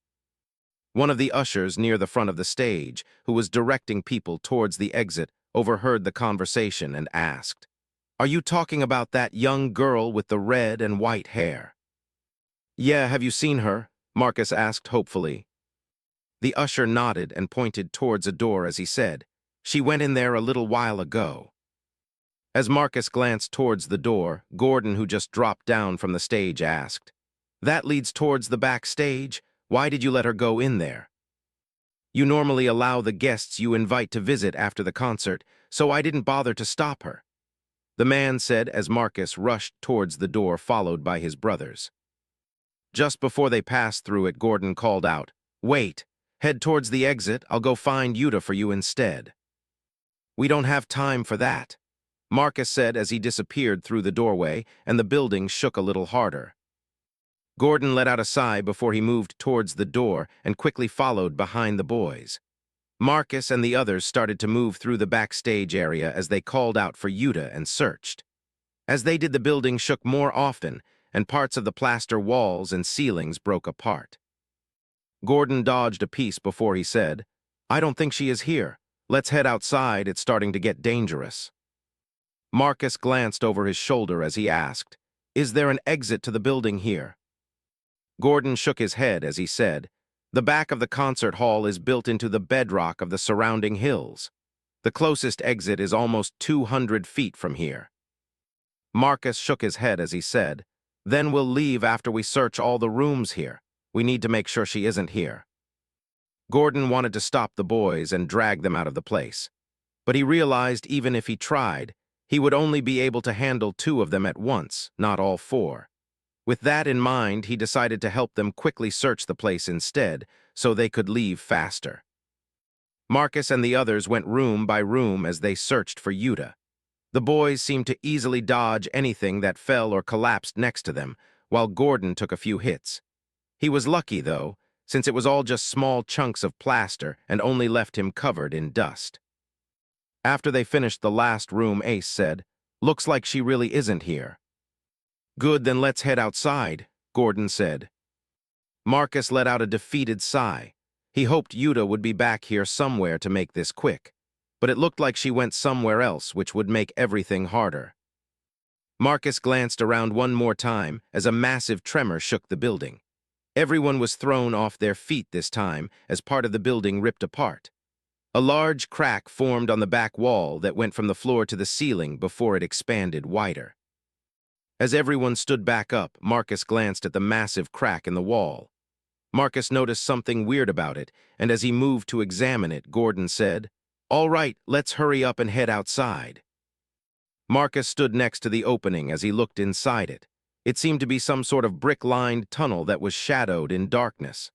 One of the ushers near the front of the stage, who was directing people towards the exit, overheard the conversation and asked, Are you talking about that young girl with the red and white hair? Yeah, have you seen her? Marcus asked hopefully. The usher nodded and pointed towards a door as he said, "She went in there a little while ago." As Marcus glanced towards the door, Gordon, who just dropped down from the stage, asked, "That leads towards the backstage? Why did you let her go in there?" "You normally allow the guests you invite to visit after the concert, so I didn't bother to stop her," the man said as Marcus rushed towards the door followed by his brothers. Just before they passed through it, Gordon called out, "Wait, head towards the exit, I'll go find Yuta for you instead." "We don't have time for that," Marcus said as he disappeared through the doorway, and the building shook a little harder. Gordon let out a sigh before he moved towards the door and quickly followed behind the boys. Marcus and the others started to move through the backstage area as they called out for Yuta and searched. As they did, the building shook more often, and parts of the plaster walls and ceilings broke apart. Gordon dodged a piece before he said, "I don't think she is here. Let's head outside, it's starting to get dangerous." Marcus glanced over his shoulder as he asked, "Is there an exit to the building here?" Gordon shook his head as he said, "The back of the concert hall is built into the bedrock of the surrounding hills. The closest exit is almost 200 feet from here." Marcus shook his head as he said, "Then we'll leave after we search all the rooms here. We need to make sure she isn't here." Gordon wanted to stop the boys and drag them out of the place, but he realized even if he tried, he would only be able to handle 2 of them at once, not all 4. With that in mind, he decided to help them quickly search the place instead, so they could leave faster. Marcus and the others went room by room as they searched for Yuta. The boys seemed to easily dodge anything that fell or collapsed next to them, while Gordon took a few hits. He was lucky, though, since it was all just small chunks of plaster and only left him covered in dust. After they finished the last room, Ace said, "Looks like she really isn't here." "Good, then let's head outside," Gordon said. Marcus let out a defeated sigh. He hoped Yuta would be back here somewhere to make this quick, but it looked like she went somewhere else, which would make everything harder. Marcus glanced around one more time as a massive tremor shook the building. Everyone was thrown off their feet this time as part of the building ripped apart. A large crack formed on the back wall that went from the floor to the ceiling before it expanded wider. As everyone stood back up, Marcus glanced at the massive crack in the wall. Marcus noticed something weird about it, and as he moved to examine it, Gordon said, "All right, let's hurry up and head outside." Marcus stood next to the opening as he looked inside it. It seemed to be some sort of brick-lined tunnel that was shadowed in darkness.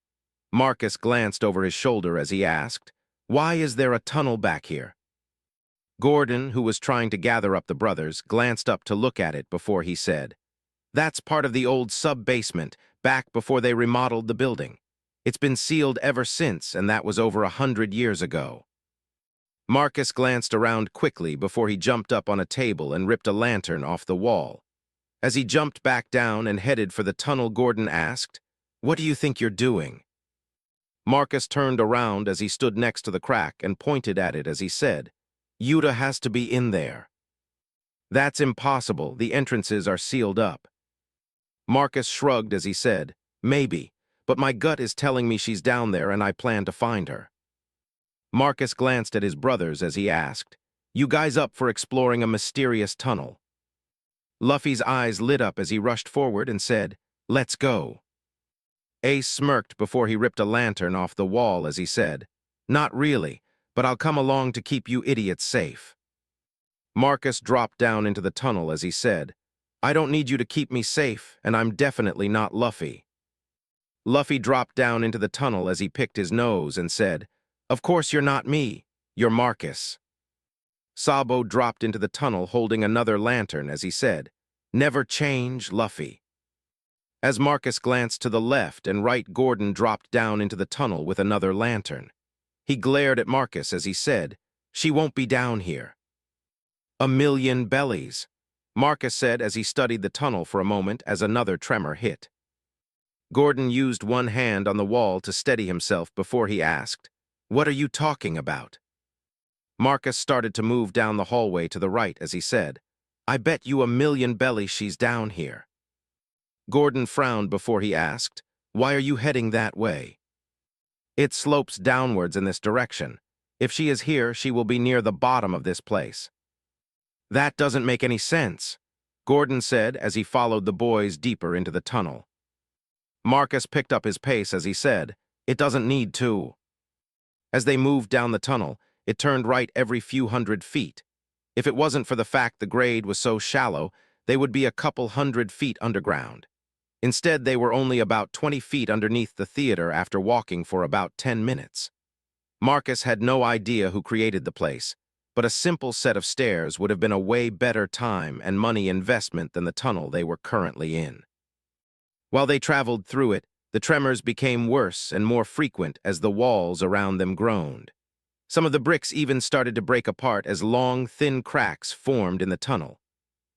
Marcus glanced over his shoulder as he asked, "Why is there a tunnel back here?" Gordon, who was trying to gather up the brothers, glanced up to look at it before he said, "That's part of the old sub-basement, back before they remodeled the building. It's been sealed ever since, and that was over 100 years ago." Marcus glanced around quickly before he jumped up on a table and ripped a lantern off the wall. As he jumped back down and headed for the tunnel, Gordon asked, "What do you think you're doing?" Marcus turned around as he stood next to the crack and pointed at it as he said, "Yuta has to be in there." "That's impossible, the entrances are sealed up." Marcus shrugged as he said, "Maybe, but my gut is telling me she's down there and I plan to find her." Marcus glanced at his brothers as he asked, "You guys up for exploring a mysterious tunnel?" Luffy's eyes lit up as he rushed forward and said, "Let's go." Ace smirked before he ripped a lantern off the wall as he said, "Not really, but I'll come along to keep you idiots safe." Marcus dropped down into the tunnel as he said, "I don't need you to keep me safe, and I'm definitely not Luffy." Luffy dropped down into the tunnel as he picked his nose and said, "Of course you're not me, you're Marcus." Sabo dropped into the tunnel holding another lantern as he said, "Never change, Luffy." As Marcus glanced to the left and right, Gordon dropped down into the tunnel with another lantern. He glared at Marcus as he said, "She won't be down here." "A million bellies," Marcus said as he studied the tunnel for a moment as another tremor hit. Gordon used one hand on the wall to steady himself before he asked, "What are you talking about?" Marcus started to move down the hallway to the right as he said, I bet you $1,000,000 she's down here. Gordon frowned before he asked, "Why are you heading that way?" "It slopes downwards in this direction. If she is here, she will be near the bottom of this place." "That doesn't make any sense," Gordon said as he followed the boys deeper into the tunnel. Marcus picked up his pace as he said, "It doesn't need to." As they moved down the tunnel, it turned right every few hundred feet. If it wasn't for the fact the grade was so shallow, they would be a couple 100 feet underground. Instead, they were only about 20 feet underneath the theater after walking for about 10 minutes. Marcus had no idea who created the place, but a simple set of stairs would have been a way better time and money investment than the tunnel they were currently in. While they traveled through it, the tremors became worse and more frequent as the walls around them groaned. Some of the bricks even started to break apart as long, thin cracks formed in the tunnel.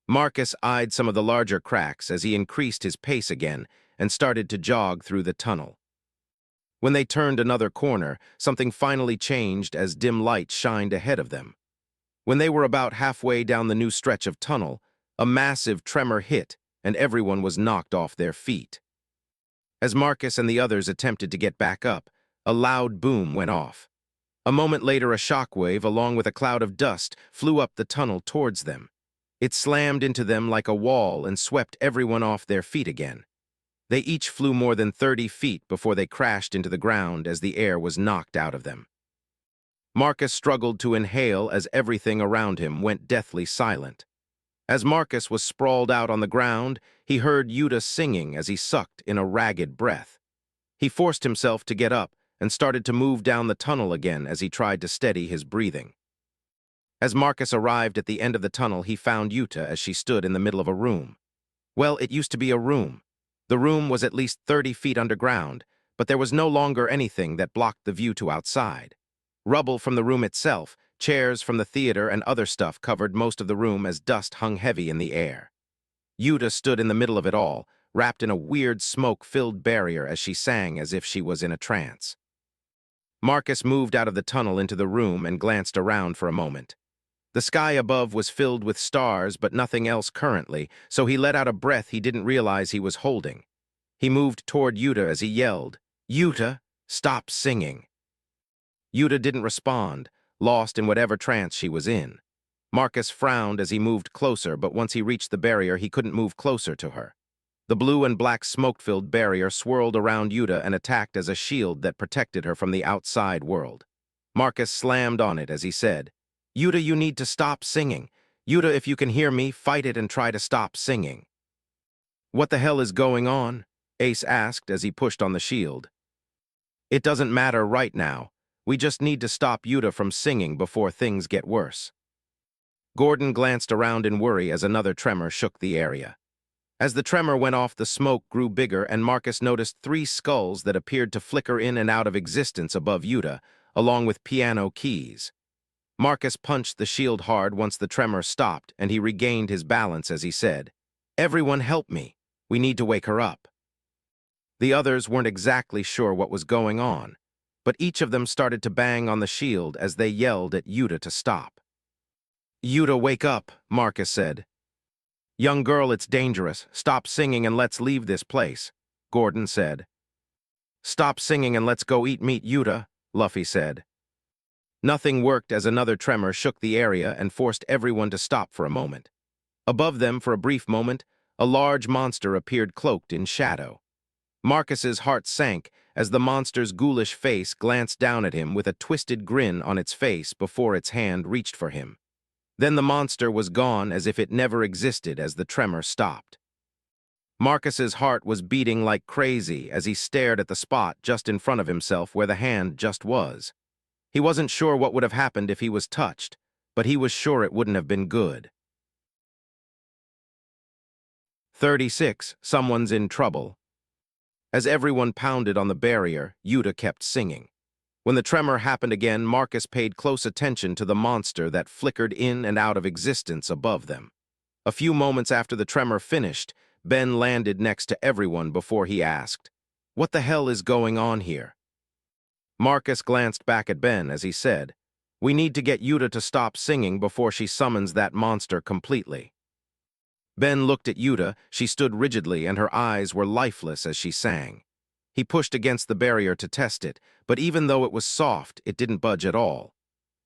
Marcus eyed some of the larger cracks as he increased his pace again and started to jog through the tunnel. When they turned another corner, something finally changed as dim light shined ahead of them. When they were about halfway down the new stretch of tunnel, a massive tremor hit and everyone was knocked off their feet. As Marcus and the others attempted to get back up, a loud boom went off. A moment later, a shockwave, along with a cloud of dust, flew up the tunnel towards them. It slammed into them like a wall and swept everyone off their feet again. They each flew more than 30 feet before they crashed into the ground as the air was knocked out of them. Marcus struggled to inhale as everything around him went deathly silent. As Marcus was sprawled out on the ground, he heard Yuta singing as he sucked in a ragged breath. He forced himself to get up and started to move down the tunnel again as he tried to steady his breathing. As Marcus arrived at the end of the tunnel, he found Yuta as she stood in the middle of a room. Well, it used to be a room. The room was at least 30 feet underground, but there was no longer anything that blocked the view to outside. Rubble from the room itself, chairs from the theater, and other stuff covered most of the room as dust hung heavy in the air. Yuta stood in the middle of it all, wrapped in a weird smoke-filled barrier as she sang as if she was in a trance. Marcus moved out of the tunnel into the room and glanced around for a moment. The sky above was filled with stars, but nothing else currently, so he let out a breath he didn't realize he was holding. He moved toward Yuta as he yelled, "Yuta, stop singing." Yuta didn't respond, lost in whatever trance she was in. Marcus frowned as he moved closer, but once he reached the barrier, he couldn't move closer to her. The blue and black smoke-filled barrier swirled around Yuta and attacked as a shield that protected her from the outside world. Marcus slammed on it as he said, "Yuta, you need to stop singing. Yuta, if you can hear me, fight it and try to stop singing." "What the hell is going on?" Ace asked as he pushed on the shield. "It doesn't matter right now. We just need to stop Yuta from singing before things get worse." Gordon glanced around in worry as another tremor shook the area. As the tremor went off, the smoke grew bigger and Marcus noticed 3 skulls that appeared to flicker in and out of existence above Yuta, along with piano keys. Marcus punched the shield hard once the tremor stopped, and he regained his balance as he said, "Everyone help me. We need to wake her up." The others weren't exactly sure what was going on, but each of them started to bang on the shield as they yelled at Yuta to stop. "Yuta, wake up," Marcus said. "Young girl, it's dangerous. Stop singing and let's leave this place," Gordon said. "Stop singing and let's go eat meat, Yuta," Luffy said. Nothing worked as another tremor shook the area and forced everyone to stop for a moment. Above them, for a brief moment, a large monster appeared cloaked in shadow. Marcus's heart sank as the monster's ghoulish face glanced down at him with a twisted grin on its face before its hand reached for him. Then the monster was gone as if it never existed as the tremor stopped. Marcus's heart was beating like crazy as he stared at the spot just in front of himself where the hand just was. He wasn't sure what would have happened if he was touched, but he was sure it wouldn't have been good. 36. Someone's in trouble. As everyone pounded on the barrier, Yuta kept singing. When the tremor happened again, Marcus paid close attention to the monster that flickered in and out of existence above them. A few moments after the tremor finished, Ben landed next to everyone before he asked, "What the hell is going on here?" Marcus glanced back at Ben as he said, "We need to get Yuta to stop singing before she summons that monster completely." Ben looked at Yuta. She stood rigidly, and her eyes were lifeless as she sang. He pushed against the barrier to test it, but even though it was soft, it didn't budge at all.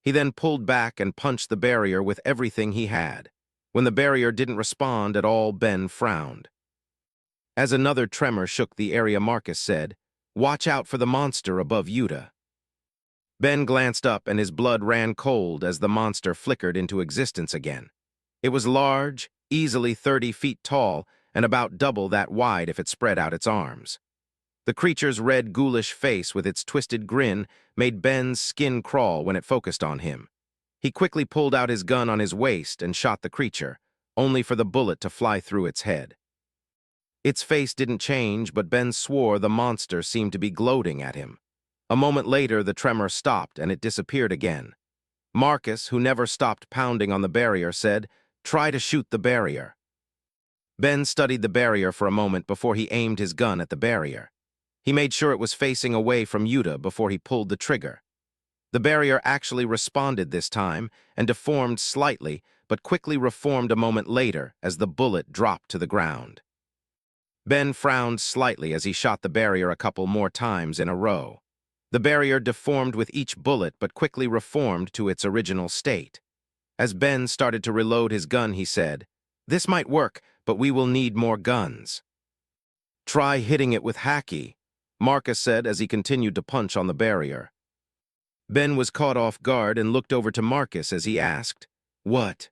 He then pulled back and punched the barrier with everything he had. When the barrier didn't respond at all, Ben frowned. As another tremor shook the area, Marcus said, "Watch out for the monster above Yuta." Ben glanced up and his blood ran cold as the monster flickered into existence again. It was large, easily 30 feet tall, and about double that wide if it spread out its arms. The creature's red, ghoulish face with its twisted grin made Ben's skin crawl when it focused on him. He quickly pulled out his gun on his waist and shot the creature, only for the bullet to fly through its head. Its face didn't change, but Ben swore the monster seemed to be gloating at him. A moment later, the tremor stopped and it disappeared again. Marcus, who never stopped pounding on the barrier, said, "Try to shoot the barrier." Ben studied the barrier for a moment before he aimed his gun at the barrier. He made sure it was facing away from Yuta before he pulled the trigger. The barrier actually responded this time and deformed slightly, but quickly reformed a moment later as the bullet dropped to the ground. Ben frowned slightly as he shot the barrier a couple more times in a row. The barrier deformed with each bullet but quickly reformed to its original state. As Ben started to reload his gun, he said, "This might work, but we will need more guns." "Try hitting it with Hacky," Marcus said as he continued to punch on the barrier. Ben was caught off guard and looked over to Marcus as he asked, "What?"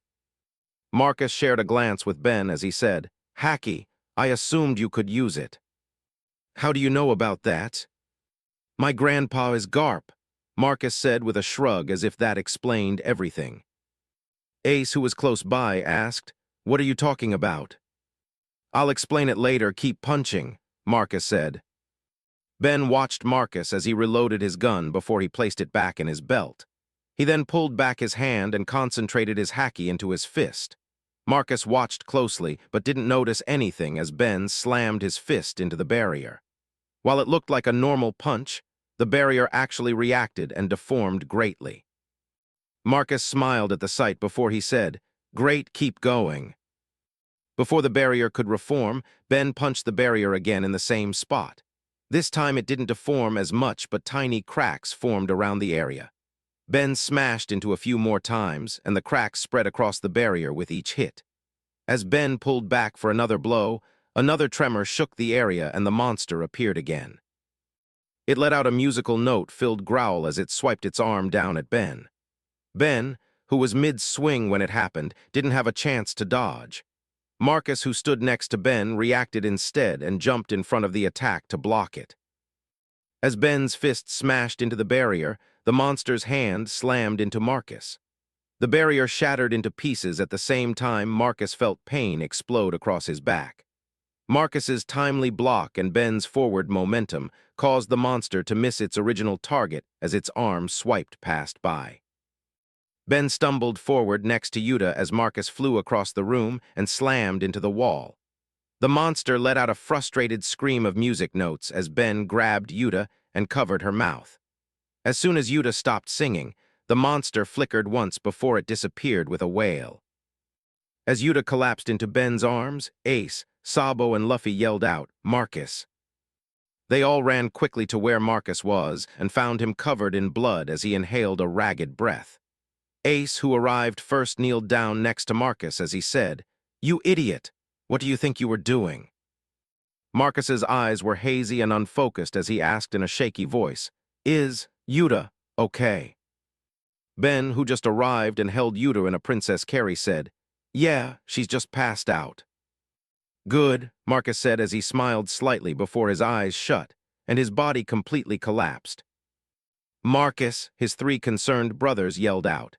Marcus shared a glance with Ben as he said, "Hacky, I assumed you could use it." "How do you know about that?" "My grandpa is Garp," Marcus said with a shrug as if that explained everything. Ace, who was close by, asked, "What are you talking about?" "I'll explain it later, keep punching," Marcus said. Ben watched Marcus as he reloaded his gun before he placed it back in his belt. He then pulled back his hand and concentrated his Hacky into his fist. Marcus watched closely but didn't notice anything as Ben slammed his fist into the barrier. While it looked like a normal punch, the barrier actually reacted and deformed greatly. Marcus smiled at the sight before he said, "Great, keep going." Before the barrier could reform, Ben punched the barrier again in the same spot. This time it didn't deform as much, but tiny cracks formed around the area. Ben smashed into a few more times, and the cracks spread across the barrier with each hit. As Ben pulled back for another blow, another tremor shook the area and the monster appeared again. It let out a musical note-filled growl as it swiped its arm down at Ben. Ben, who was mid-swing when it happened, didn't have a chance to dodge. Marcus, who stood next to Ben, reacted instead and jumped in front of the attack to block it. As Ben's fist smashed into the barrier, the monster's hand slammed into Marcus. The barrier shattered into pieces at the same time Marcus felt pain explode across his back. Marcus's timely block and Ben's forward momentum caused the monster to miss its original target as its arm swiped past by. Ben stumbled forward next to Yuta as Marcus flew across the room and slammed into the wall. The monster let out a frustrated scream of music notes as Ben grabbed Yuta and covered her mouth. As soon as Yuta stopped singing, the monster flickered once before it disappeared with a wail. As Yuta collapsed into Ben's arms, Ace, Sabo, and Luffy yelled out, "Marcus." They all ran quickly to where Marcus was and found him covered in blood as he inhaled a ragged breath. Ace, who arrived first, kneeled down next to Marcus as he said, "You idiot! What do you think you were doing?" Marcus's eyes were hazy and unfocused as he asked in a shaky voice, "Is Yuta okay?" Ben, who just arrived and held Yuta in a Princess Carry, said, "Yeah, she's just passed out." "Good," Marcus said as he smiled slightly before his eyes shut and his body completely collapsed. "Marcus," his three concerned brothers yelled out.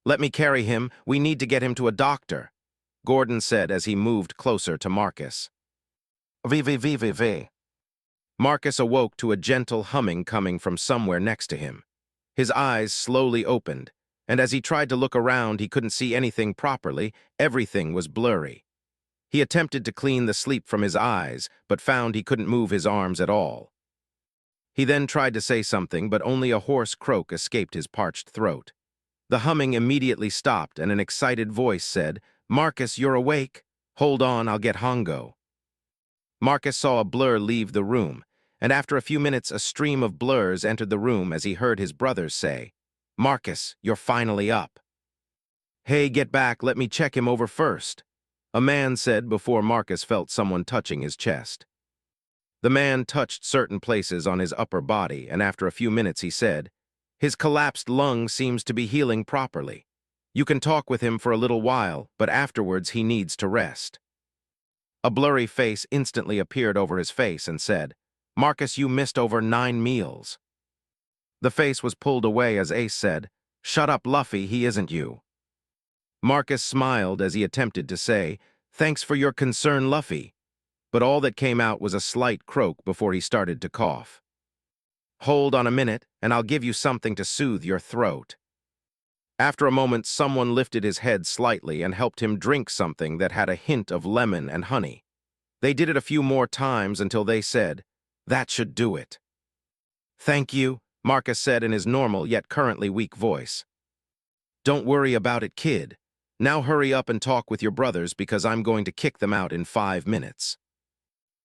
"Let me carry him. We need to get him to a doctor," Gordon said as he moved closer to Marcus. "V. Marcus awoke to a gentle humming coming from somewhere next to him. His eyes slowly opened, and as he tried to look around, he couldn't see anything properly. Everything was blurry. He attempted to clean the sleep from his eyes, but found he couldn't move his arms at all. He then tried to say something, but only a hoarse croak escaped his parched throat. The humming immediately stopped, and an excited voice said, "Marcus, you're awake." Hold on, I'll get Hongo. Marcus saw a blur leave the room, and after a few minutes a stream of blurs entered the room as he heard his brothers say, "Marcus, you're finally up." "Hey, get back, let me check him over first," a man said before Marcus felt someone touching his chest. The man touched certain places on his upper body, and after a few minutes he said, "His collapsed lung seems to be healing properly. You can talk with him for a little while, but afterwards he needs to rest." A blurry face instantly appeared over his face and said, "Marcus, you missed over 9 meals." The face was pulled away as Ace said, "Shut up, Luffy, he isn't you." Marcus smiled as he attempted to say, "Thanks for your concern, Luffy," but all that came out was a slight croak before he started to cough. "Hold on a minute, and I'll give you something to soothe your throat." After a moment, someone lifted his head slightly and helped him drink something that had a hint of lemon and honey. They did it a few more times until they said, "That should do it." "Thank you," Marcus said in his normal yet currently weak voice. "Don't worry about it, kid. Now hurry up and talk with your brothers because I'm going to kick them out in 5 minutes.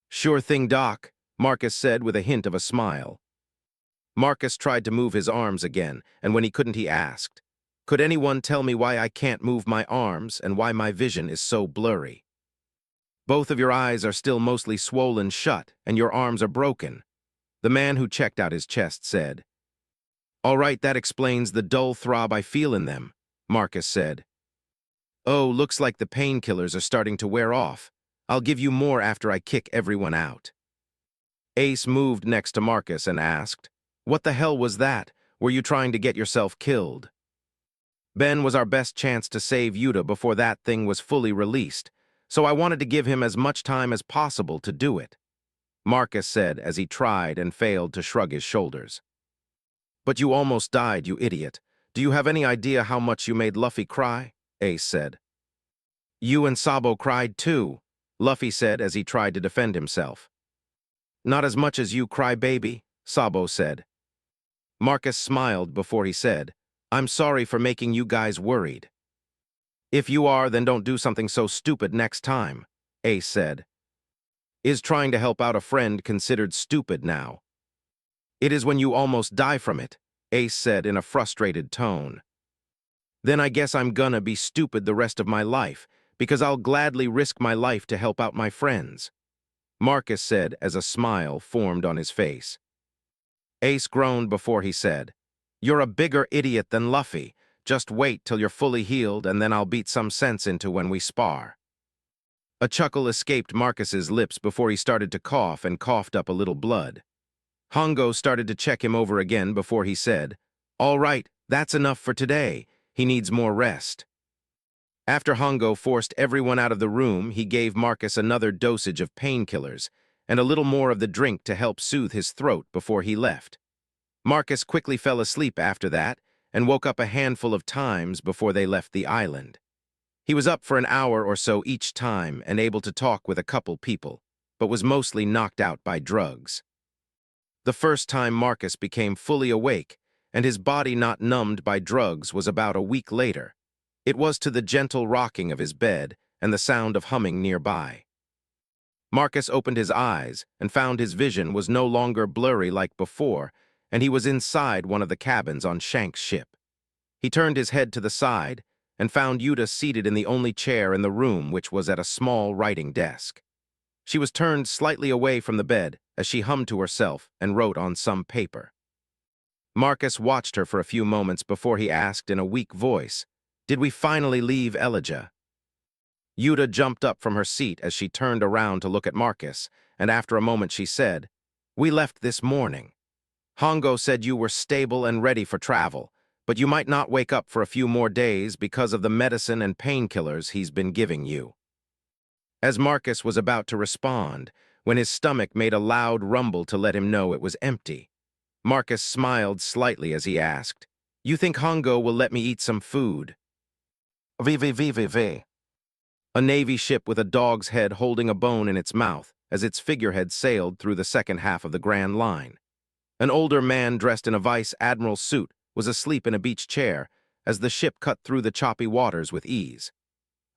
"Sure thing, Doc," Marcus said with a hint of a smile. Marcus tried to move his arms again, and when he couldn't, he asked, "Could anyone tell me why I can't move my arms and why my vision is so blurry?" "Both of your eyes are still mostly swollen shut, and your arms are broken," the man who checked out his chest said. "All right, that explains the dull throb I feel in them," Marcus said. "Oh, looks like the painkillers are starting to wear off. I'll give you more after I kick everyone out." Ace moved next to Marcus and asked, "What the hell was that? Were you trying to get yourself killed?" "Ben was our best chance to save Yuta before that thing was fully released, so I wanted to give him as much time as possible to do it," Marcus said as he tried and failed to shrug his shoulders. "But you almost died, you idiot. Do you have any idea how much you made Luffy cry?" Ace said. "You and Sabo cried too," Luffy said as he tried to defend himself. "Not as much as you, crybaby," Sabo said. Marcus smiled before he said, "I'm sorry for making you guys worried." "If you are, then don't do something so stupid next time," Ace said. "Is trying to help out a friend considered stupid now?" "It is when you almost die from it," Ace said in a frustrated tone. "Then I guess I'm gonna be stupid the rest of my life, because I'll gladly risk my life to help out my friends," Marcus said as a smile formed on his face. Ace groaned before he said, "You're a bigger idiot than Luffy. Just wait till you're fully healed and then I'll beat some sense into when we spar." A chuckle escaped Marcus's lips before he started to cough and coughed up a little blood. Hongo started to check him over again before he said, "All right, that's enough for today. He needs more rest." After Hongo forced everyone out of the room, he gave Marcus another dosage of painkillers and a little more of the drink to help soothe his throat before he left. Marcus quickly fell asleep after that and woke up a handful of times before they left the island. He was up for an hour or so each time and able to talk with a couple people, but was mostly knocked out by drugs. The first time Marcus became fully awake and his body not numbed by drugs was about a week later. It was to the gentle rocking of his bed and the sound of humming nearby. Marcus opened his eyes and found his vision was no longer blurry like before, and he was inside one of the cabins on Shank's ship. He turned his head to the side and found Yuta seated in the only chair in the room, which was at a small writing desk. She was turned slightly away from the bed as she hummed to herself and wrote on some paper. Marcus watched her for a few moments before he asked in a weak voice, "Did we finally leave Elijah?" Yuta jumped up from her seat as she turned around to look at Marcus, and after a moment she said, "We left this morning. Hongo said you were stable and ready for travel, but you might not wake up for a few more days because of the medicine and painkillers he's been giving you." As Marcus was about to respond, when his stomach made a loud rumble to let him know it was empty, Marcus smiled slightly as he asked, "You think Hongo will let me eat some food?" VVVVV. A Navy ship with a dog's head holding a bone in its mouth as its figurehead sailed through the second half of the Grand Line. An older man dressed in a vice admiral suit was asleep in a beach chair as the ship cut through the choppy waters with ease.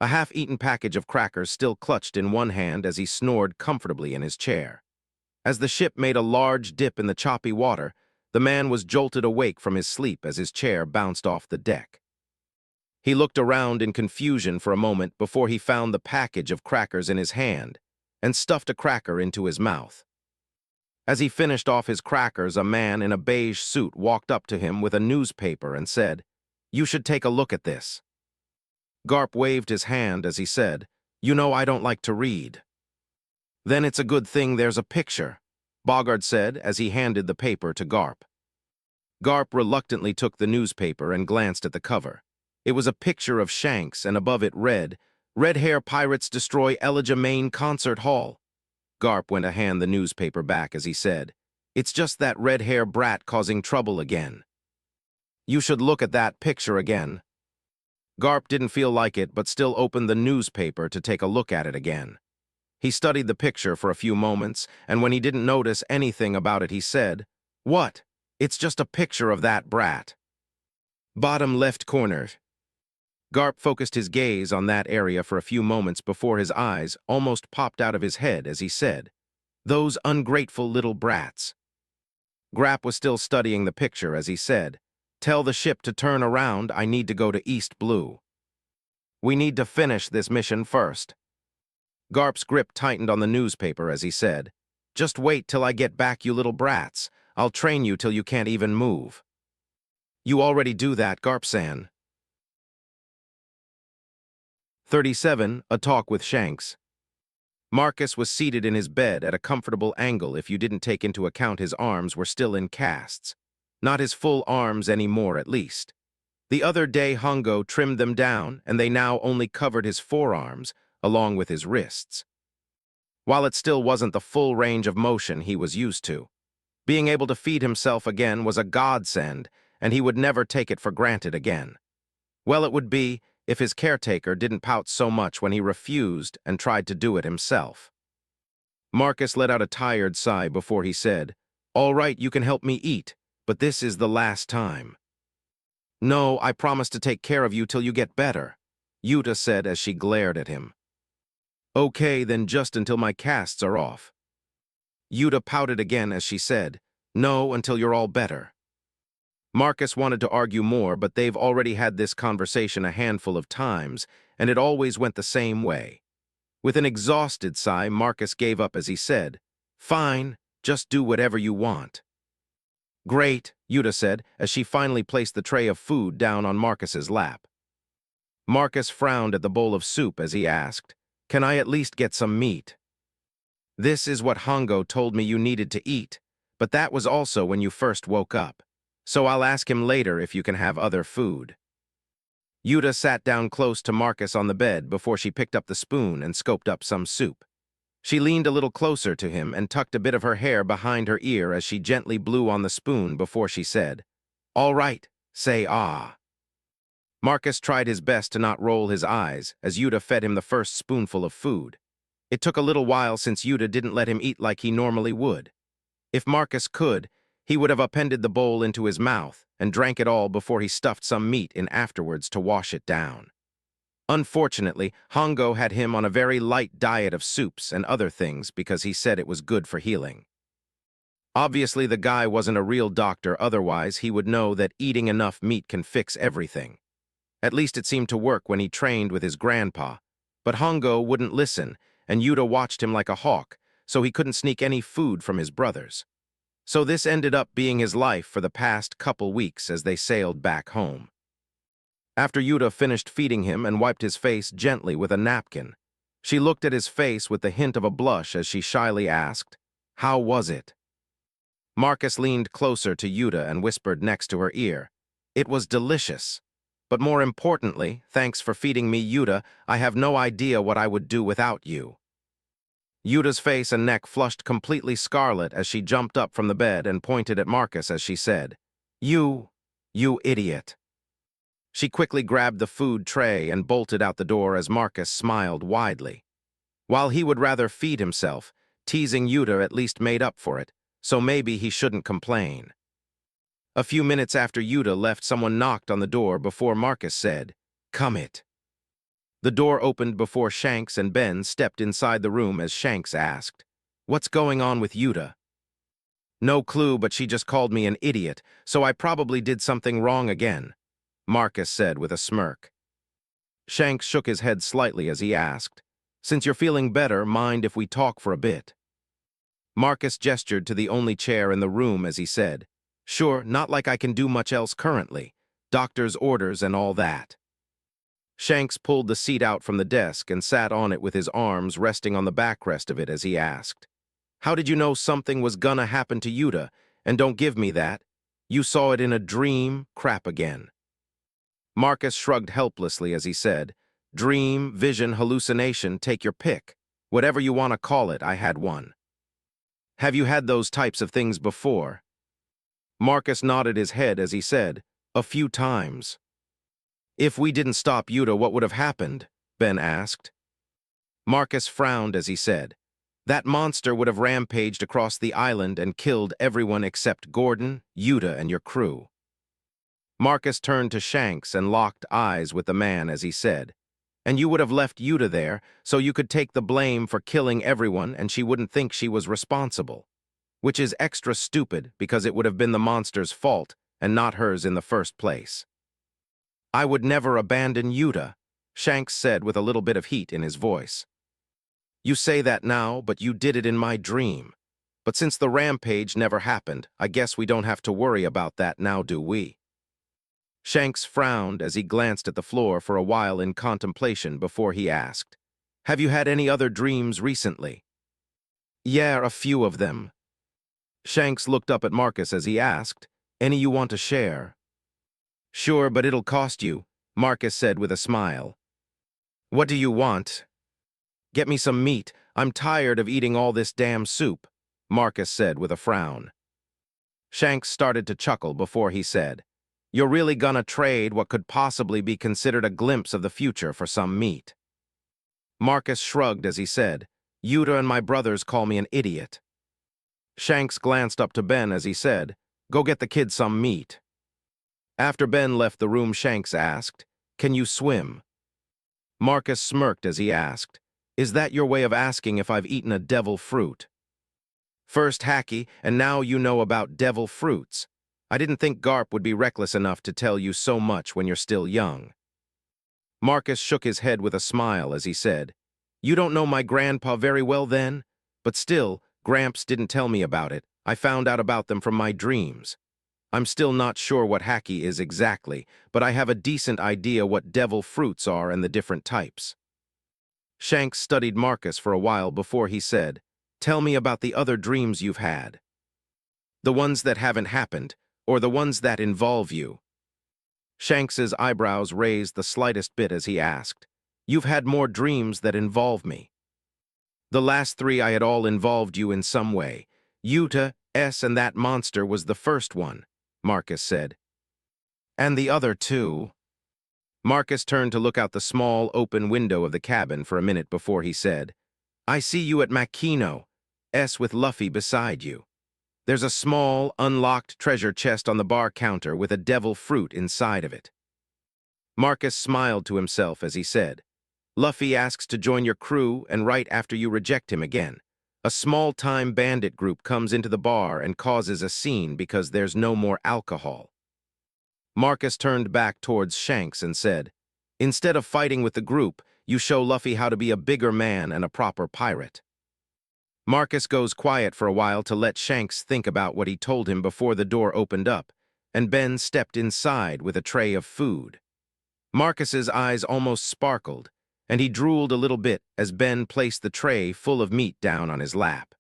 a half-eaten package of crackers still clutched in one hand as he snored comfortably in his chair. As the ship made a large dip in the choppy water, the man was jolted awake from his sleep as his chair bounced off the deck. He looked around in confusion for a moment before he found the package of crackers in his hand and stuffed a cracker into his mouth. As he finished off his crackers, a man in a beige suit walked up to him with a newspaper and said, "You should take a look at this." Garp waved his hand as he said, "You know I don't like to read." "Then it's a good thing there's a picture," Bogart said as he handed the paper to Garp. Garp reluctantly took the newspaper and glanced at the cover. It was a picture of Shanks, and above it read, "Red Hair Pirates Destroy Elijah Main Concert Hall." Garp went to hand the newspaper back as he said, "It's just that red hair brat causing trouble again. You should look at that picture again." Garp didn't feel like it, but still opened the newspaper to take a look at it again. He studied the picture for a few moments, and when he didn't notice anything about it, he said, "What? It's just a picture of that brat." Bottom left corner. Garp focused his gaze on that area for a few moments before his eyes almost popped out of his head as he said, "Those ungrateful little brats." Garp was still studying the picture as he said, "Tell the ship to turn around, I need to go to East Blue. We need to finish this mission first." Garp's grip tightened on the newspaper as he said, "Just wait till I get back, you little brats. I'll train you till you can't even move." "You already do that, Garp-san." 37. A Talk with Shanks. Marcus was seated in his bed at a comfortable angle if you didn't take into account his arms were still in casts. Not his full arms anymore, at least. The other day Hongo trimmed them down, and they now only covered his forearms, along with his wrists. While it still wasn't the full range of motion he was used to, being able to feed himself again was a godsend, and he would never take it for granted again. Well, it would be if his caretaker didn't pout so much when he refused and tried to do it himself. Marcus let out a tired sigh before he said, "All right, you can help me eat, but this is the last time." "No, I promise to take care of you till you get better," Yuta said as she glared at him. "Okay, then just until my casts are off." Yuta pouted again as she said, "No, until you're all better." Marcus wanted to argue more, but they've already had this conversation a handful of times, and it always went the same way. With an exhausted sigh, Marcus gave up as he said, "Fine, just do whatever you want." "Great," Yuta said, as she finally placed the tray of food down on Marcus's lap. Marcus frowned at the bowl of soup as he asked, "Can I at least get some meat?" "This is what Hongo told me you needed to eat, but that was also when you first woke up. So I'll ask him later if you can have other food." Yuta sat down close to Marcus on the bed before she picked up the spoon and scooped up some soup. She leaned a little closer to him and tucked a bit of her hair behind her ear as she gently blew on the spoon before she said, "All right, say ah." Marcus tried his best to not roll his eyes as Yuta fed him the first spoonful of food. It took a little while since Yuta didn't let him eat like he normally would. If Marcus could, he would have appended the bowl into his mouth and drank it all before he stuffed some meat in afterwards to wash it down. Unfortunately, Hongo had him on a very light diet of soups and other things because he said it was good for healing. Obviously, the guy wasn't a real doctor, otherwise he would know that eating enough meat can fix everything. At least it seemed to work when he trained with his grandpa. But Hongo wouldn't listen, and Yuta watched him like a hawk, so he couldn't sneak any food from his brothers. So this ended up being his life for the past couple weeks as they sailed back home. After Yuta finished feeding him and wiped his face gently with a napkin, she looked at his face with the hint of a blush as she shyly asked, "How was it?" Marcus leaned closer to Yuta and whispered next to her ear, "It was delicious. But more importantly, thanks for feeding me, Yuta. I have no idea what I would do without you." Yuta's face and neck flushed completely scarlet as she jumped up from the bed and pointed at Marcus as she said, You idiot." She quickly grabbed the food tray and bolted out the door as Marcus smiled widely. While he would rather feed himself, teasing Yuta at least made up for it, so maybe he shouldn't complain. A few minutes after Yuta left, someone knocked on the door before Marcus said, "Come it." The door opened before Shanks and Ben stepped inside the room as Shanks asked, "What's going on with Yuta?" "No clue, but she just called me an idiot, so I probably did something wrong again," Marcus said with a smirk. Shanks shook his head slightly as he asked, "Since you're feeling better, mind if we talk for a bit?" Marcus gestured to the only chair in the room as he said, "Sure, not like I can do much else currently. Doctor's orders and all that." Shanks pulled the seat out from the desk and sat on it with his arms resting on the backrest of it as he asked, "How did you know something was gonna happen to Yuta? And don't give me that. You saw it in a dream? Crap again." Marcus shrugged helplessly as he said, "Dream, vision, hallucination, take your pick. Whatever you want to call it, I had one." "Have you had those types of things before?" Marcus nodded his head as he said, "A few times." "If we didn't stop Yuta, what would have happened?" Ben asked. Marcus frowned as he said, "That monster would have rampaged across the island and killed everyone except Gordon, Yuta, and your crew." Marcus turned to Shanks and locked eyes with the man as he said, "And you would have left Yuta there so you could take the blame for killing everyone and she wouldn't think she was responsible. Which is extra stupid because it would have been the monster's fault and not hers in the first place." "I would never abandon Yuta," Shanks said with a little bit of heat in his voice. "You say that now, but you did it in my dream. But since the rampage never happened, I guess we don't have to worry about that now, do we?" Shanks frowned as he glanced at the floor for a while in contemplation before he asked, "Have you had any other dreams recently?" "Yeah, a few of them." Shanks looked up at Marcus as he asked, "Any you want to share?" "Sure, but it'll cost you," Marcus said with a smile. "What do you want?" "Get me some meat. I'm tired of eating all this damn soup," Marcus said with a frown. Shanks started to chuckle before he said, "You're really gonna trade what could possibly be considered a glimpse of the future for some meat?" Marcus shrugged as he said, "Yuta and my brothers call me an idiot." Shanks glanced up to Ben as he said, "Go get the kid some meat." After Ben left the room, Shanks asked, "Can you swim?" Marcus smirked as he asked, "Is that your way of asking if I've eaten a devil fruit?" "First hacky, and now you know about devil fruits. I didn't think Garp would be reckless enough to tell you so much when you're still young." Marcus shook his head with a smile as he said, "You don't know my grandpa very well then? But still, Gramps didn't tell me about it. I found out about them from my dreams. I'm still not sure what hacky is exactly, but I have a decent idea what devil fruits are and the different types." Shanks studied Marcus for a while before he said, "Tell me about the other dreams you've had. The ones that haven't happened, or the ones that involve you." Shanks's eyebrows raised the slightest bit as he asked, "You've had more dreams that involve me." "The last three I had all involved you in some way. Yuta, S, and that monster was the first one," Marcus said. "And the other two?" Marcus turned to look out the small, open window of the cabin for a minute before he said, "I see you at Makino, S with Luffy beside you. There's a small, unlocked treasure chest on the bar counter with a devil fruit inside of it." Marcus smiled to himself as he said, "Luffy asks to join your crew, and right after you reject him again, a small-time bandit group comes into the bar and causes a scene because there's no more alcohol." Marcus turned back towards Shanks and said, "Instead of fighting with the group, you show Luffy how to be a bigger man and a proper pirate." Marcus goes quiet for a while to let Shanks think about what he told him before the door opened up, and Ben stepped inside with a tray of food. Marcus's eyes almost sparkled, and he drooled a little bit as Ben placed the tray full of meat down on his lap.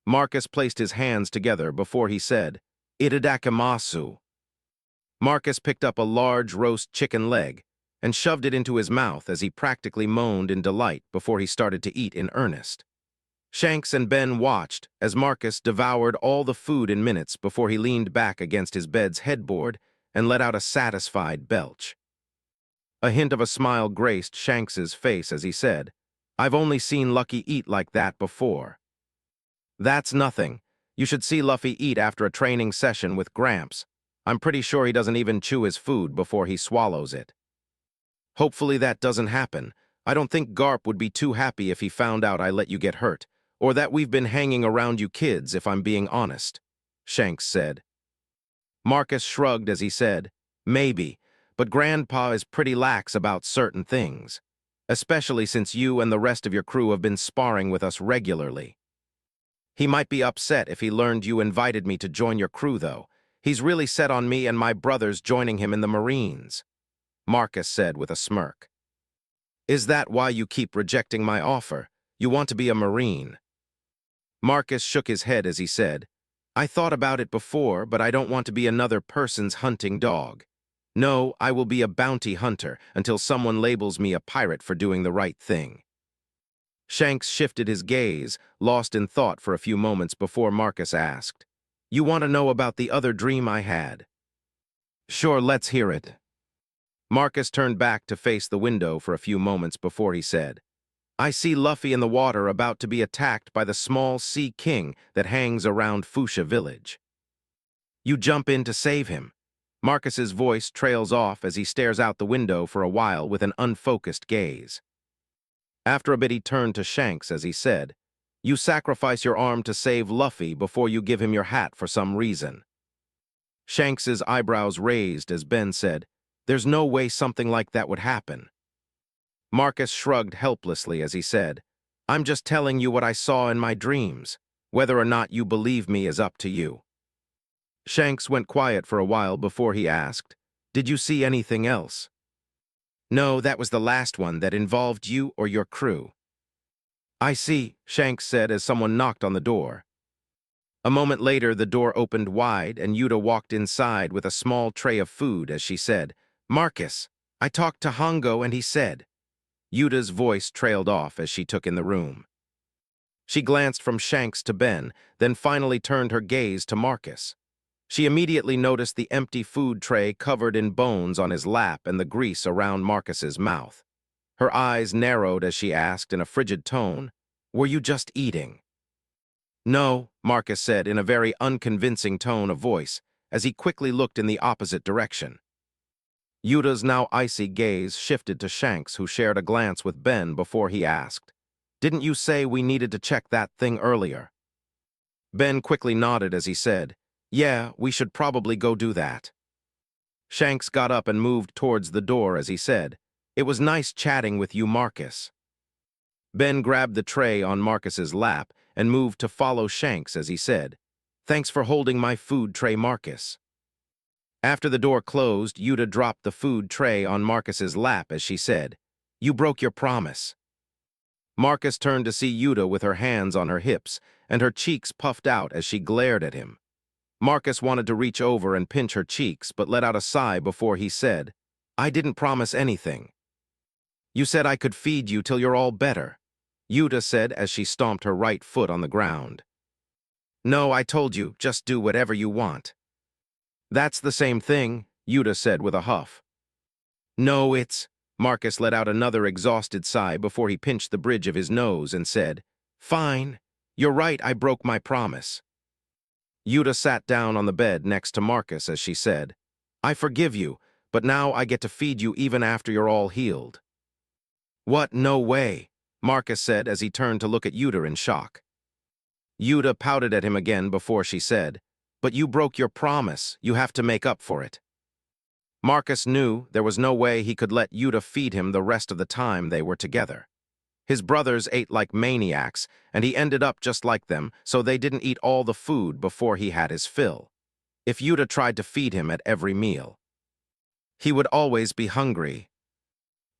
Marcus placed his hands together before he said, "Itadakimasu." Marcus picked up a large roast chicken leg and shoved it into his mouth as he practically moaned in delight before he started to eat in earnest. Shanks and Ben watched as Marcus devoured all the food in minutes before he leaned back against his bed's headboard and let out a satisfied belch. A hint of a smile graced Shanks's face as he said, "I've only seen Lucky eat like that before." "That's nothing. You should see Luffy eat after a training session with Gramps. I'm pretty sure he doesn't even chew his food before he swallows it." Hopefully that doesn't happen. I don't think Garp would be too happy if he found out I let you get hurt, or that we've been hanging around you kids, if I'm being honest," Shanks said. Marcus shrugged as he said, "Maybe, but Grandpa is pretty lax about certain things, especially since you and the rest of your crew have been sparring with us regularly. He might be upset if he learned you invited me to join your crew, though. He's really set on me and my brothers joining him in the Marines," Marcus said with a smirk. "Is that why you keep rejecting my offer? You want to be a Marine?" Marcus shook his head as he said, "I thought about it before, but I don't want to be another person's hunting dog. No, I will be a bounty hunter until someone labels me a pirate for doing the right thing." Shanks shifted his gaze, lost in thought for a few moments before Marcus asked, "You want to know about the other dream I had?" "Sure, let's hear it." Marcus turned back to face the window for a few moments before he said, "I see Luffy in the water about to be attacked by the small sea king that hangs around Fuchsia village. You jump in to save him." Marcus's voice trails off as he stares out the window for a while with an unfocused gaze. After a bit he turned to Shanks as he said, "You sacrifice your arm to save Luffy before you give him your hat for some reason." Shanks's eyebrows raised as Ben said, "There's no way something like that would happen." Marcus shrugged helplessly as he said, "I'm just telling you what I saw in my dreams. Whether or not you believe me is up to you." Shanks went quiet for a while before he asked, "Did you see anything else?" "No, that was the last one that involved you or your crew." "I see," Shanks said as someone knocked on the door. A moment later, the door opened wide and Yuta walked inside with a small tray of food as she said, "Marcus, I talked to Hongo and he said." Yuta's voice trailed off as she took in the room. She glanced from Shanks to Ben, then finally turned her gaze to Marcus. She immediately noticed the empty food tray covered in bones on his lap and the grease around Marcus's mouth. Her eyes narrowed as she asked in a frigid tone, "Were you just eating?" "No," Marcus said in a very unconvincing tone of voice, as he quickly looked in the opposite direction. Yuta's now icy gaze shifted to Shanks, who shared a glance with Ben before he asked, "Didn't you say we needed to check that thing earlier?" Ben quickly nodded as he said, "Yeah, we should probably go do that." Shanks got up and moved towards the door as he said, "It was nice chatting with you, Marcus." Ben grabbed the tray on Marcus's lap and moved to follow Shanks as he said, "Thanks for holding my food tray, Marcus." After the door closed, Yuta dropped the food tray on Marcus's lap as she said, "You broke your promise." Marcus turned to see Yuta with her hands on her hips and her cheeks puffed out as she glared at him. Marcus wanted to reach over and pinch her cheeks but let out a sigh before he said, "I didn't promise anything." "You said I could feed you till you're all better," Yuta said as she stomped her right foot on the ground. "No, I told you, just do whatever you want." "That's the same thing," Yuta said with a huff. "No, it's—" Marcus let out another exhausted sigh before he pinched the bridge of his nose and said, "Fine. You're right, I broke my promise." Yuta sat down on the bed next to Marcus as she said, "I forgive you, but now I get to feed you even after you're all healed." "What? No way," Marcus said as he turned to look at Yuta in shock. Yuta pouted at him again before she said, "But you broke your promise. You have to make up for it." Marcus knew there was no way he could let Yuta feed him the rest of the time they were together. His brothers ate like maniacs, and he ended up just like them, so they didn't eat all the food before he had his fill. If Yuta tried to feed him at every meal, he would always be hungry.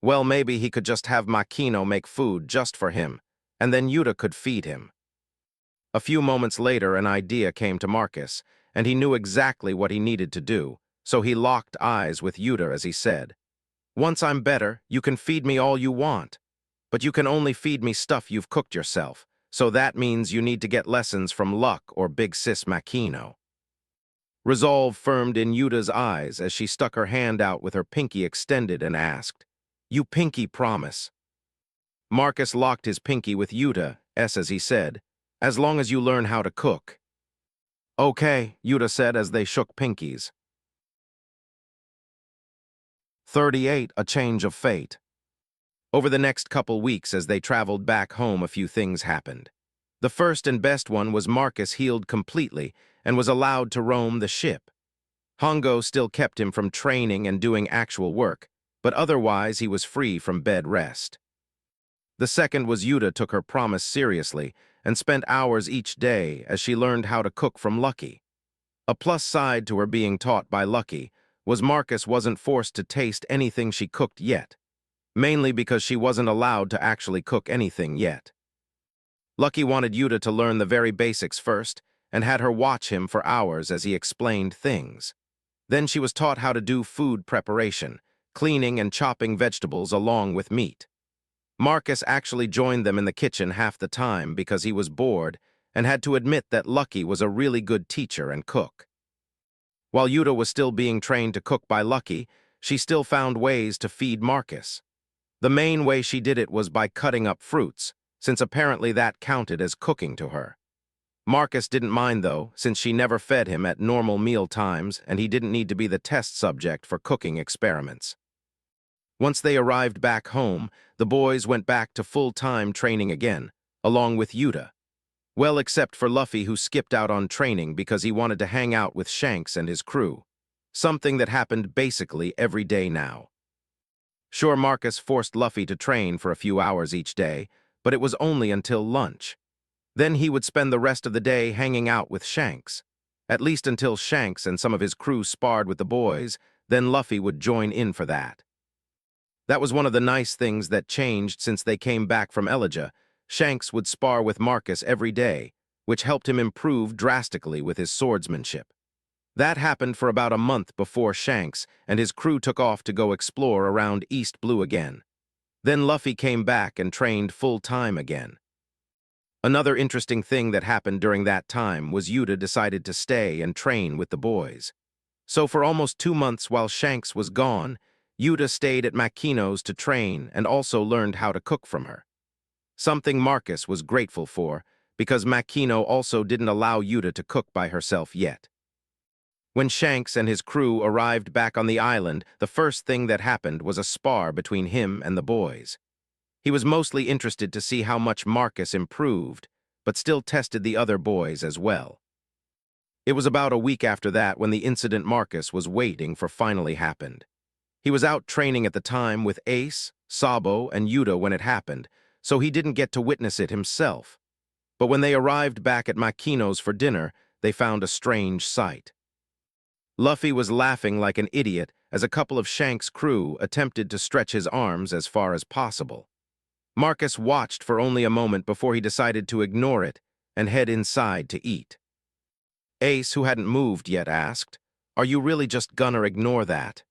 Well, maybe he could just have Makino make food just for him, and then Yuta could feed him. A few moments later, an idea came to Marcus, and he knew exactly what he needed to do, so he locked eyes with Yuta as he said, "Once I'm better, you can feed me all you want. But you can only feed me stuff you've cooked yourself, so that means you need to get lessons from Luck or Big Sis Makino." Resolve firmed in Yuta's eyes as she stuck her hand out with her pinky extended and asked, "You pinky promise?" Marcus locked his pinky with Yuta, as he said, "As long as you learn how to cook." "Okay," Yuta said as they shook pinkies. 38. A change of fate. Over the next couple weeks as they traveled back home, a few things happened. The first and best one was Marcus healed completely and was allowed to roam the ship. Hongo still kept him from training and doing actual work, but otherwise he was free from bed rest. The second was Yuta took her promise seriously and spent hours each day as she learned how to cook from Lucky. A plus side to her being taught by Lucky was Marcus wasn't forced to taste anything she cooked yet, mainly because she wasn't allowed to actually cook anything yet. Lucky wanted Yuta to learn the very basics first and had her watch him for hours as he explained things. Then she was taught how to do food preparation, cleaning and chopping vegetables along with meat. Marcus actually joined them in the kitchen half the time because he was bored and had to admit that Lucky was a really good teacher and cook. While Yuta was still being trained to cook by Lucky, she still found ways to feed Marcus. The main way she did it was by cutting up fruits, since apparently that counted as cooking to her. Marcus didn't mind though, since she never fed him at normal meal times and he didn't need to be the test subject for cooking experiments. Once they arrived back home, the boys went back to full-time training again, along with Yuta. Well, except for Luffy, who skipped out on training because he wanted to hang out with Shanks and his crew, something that happened basically every day now. Sure, Marcus forced Luffy to train for a few hours each day, but it was only until lunch. Then he would spend the rest of the day hanging out with Shanks. At least until Shanks and some of his crew sparred with the boys, then Luffy would join in for that. That was one of the nice things that changed since they came back from Elijah. Shanks would spar with Marcus every day, which helped him improve drastically with his swordsmanship. That happened for about a month before Shanks and his crew took off to go explore around East Blue again. Then Luffy came back and trained full-time again. Another interesting thing that happened during that time was Yuta decided to stay and train with the boys. So for almost 2 months while Shanks was gone, Yuta stayed at Makino's to train and also learned how to cook from her. Something Marcus was grateful for, because Makino also didn't allow Yuta to cook by herself yet. When Shanks and his crew arrived back on the island, the first thing that happened was a spar between him and the boys. He was mostly interested to see how much Marcus improved, but still tested the other boys as well. It was about a week after that when the incident Marcus was waiting for finally happened. He was out training at the time with Ace, Sabo, and Yuta when it happened, so he didn't get to witness it himself. But when they arrived back at Makino's for dinner, they found a strange sight. Luffy was laughing like an idiot as a couple of Shanks' crew attempted to stretch his arms as far as possible. Marcus watched for only a moment before he decided to ignore it and head inside to eat. Ace, who hadn't moved yet, asked, "Are you really just gonna ignore that?"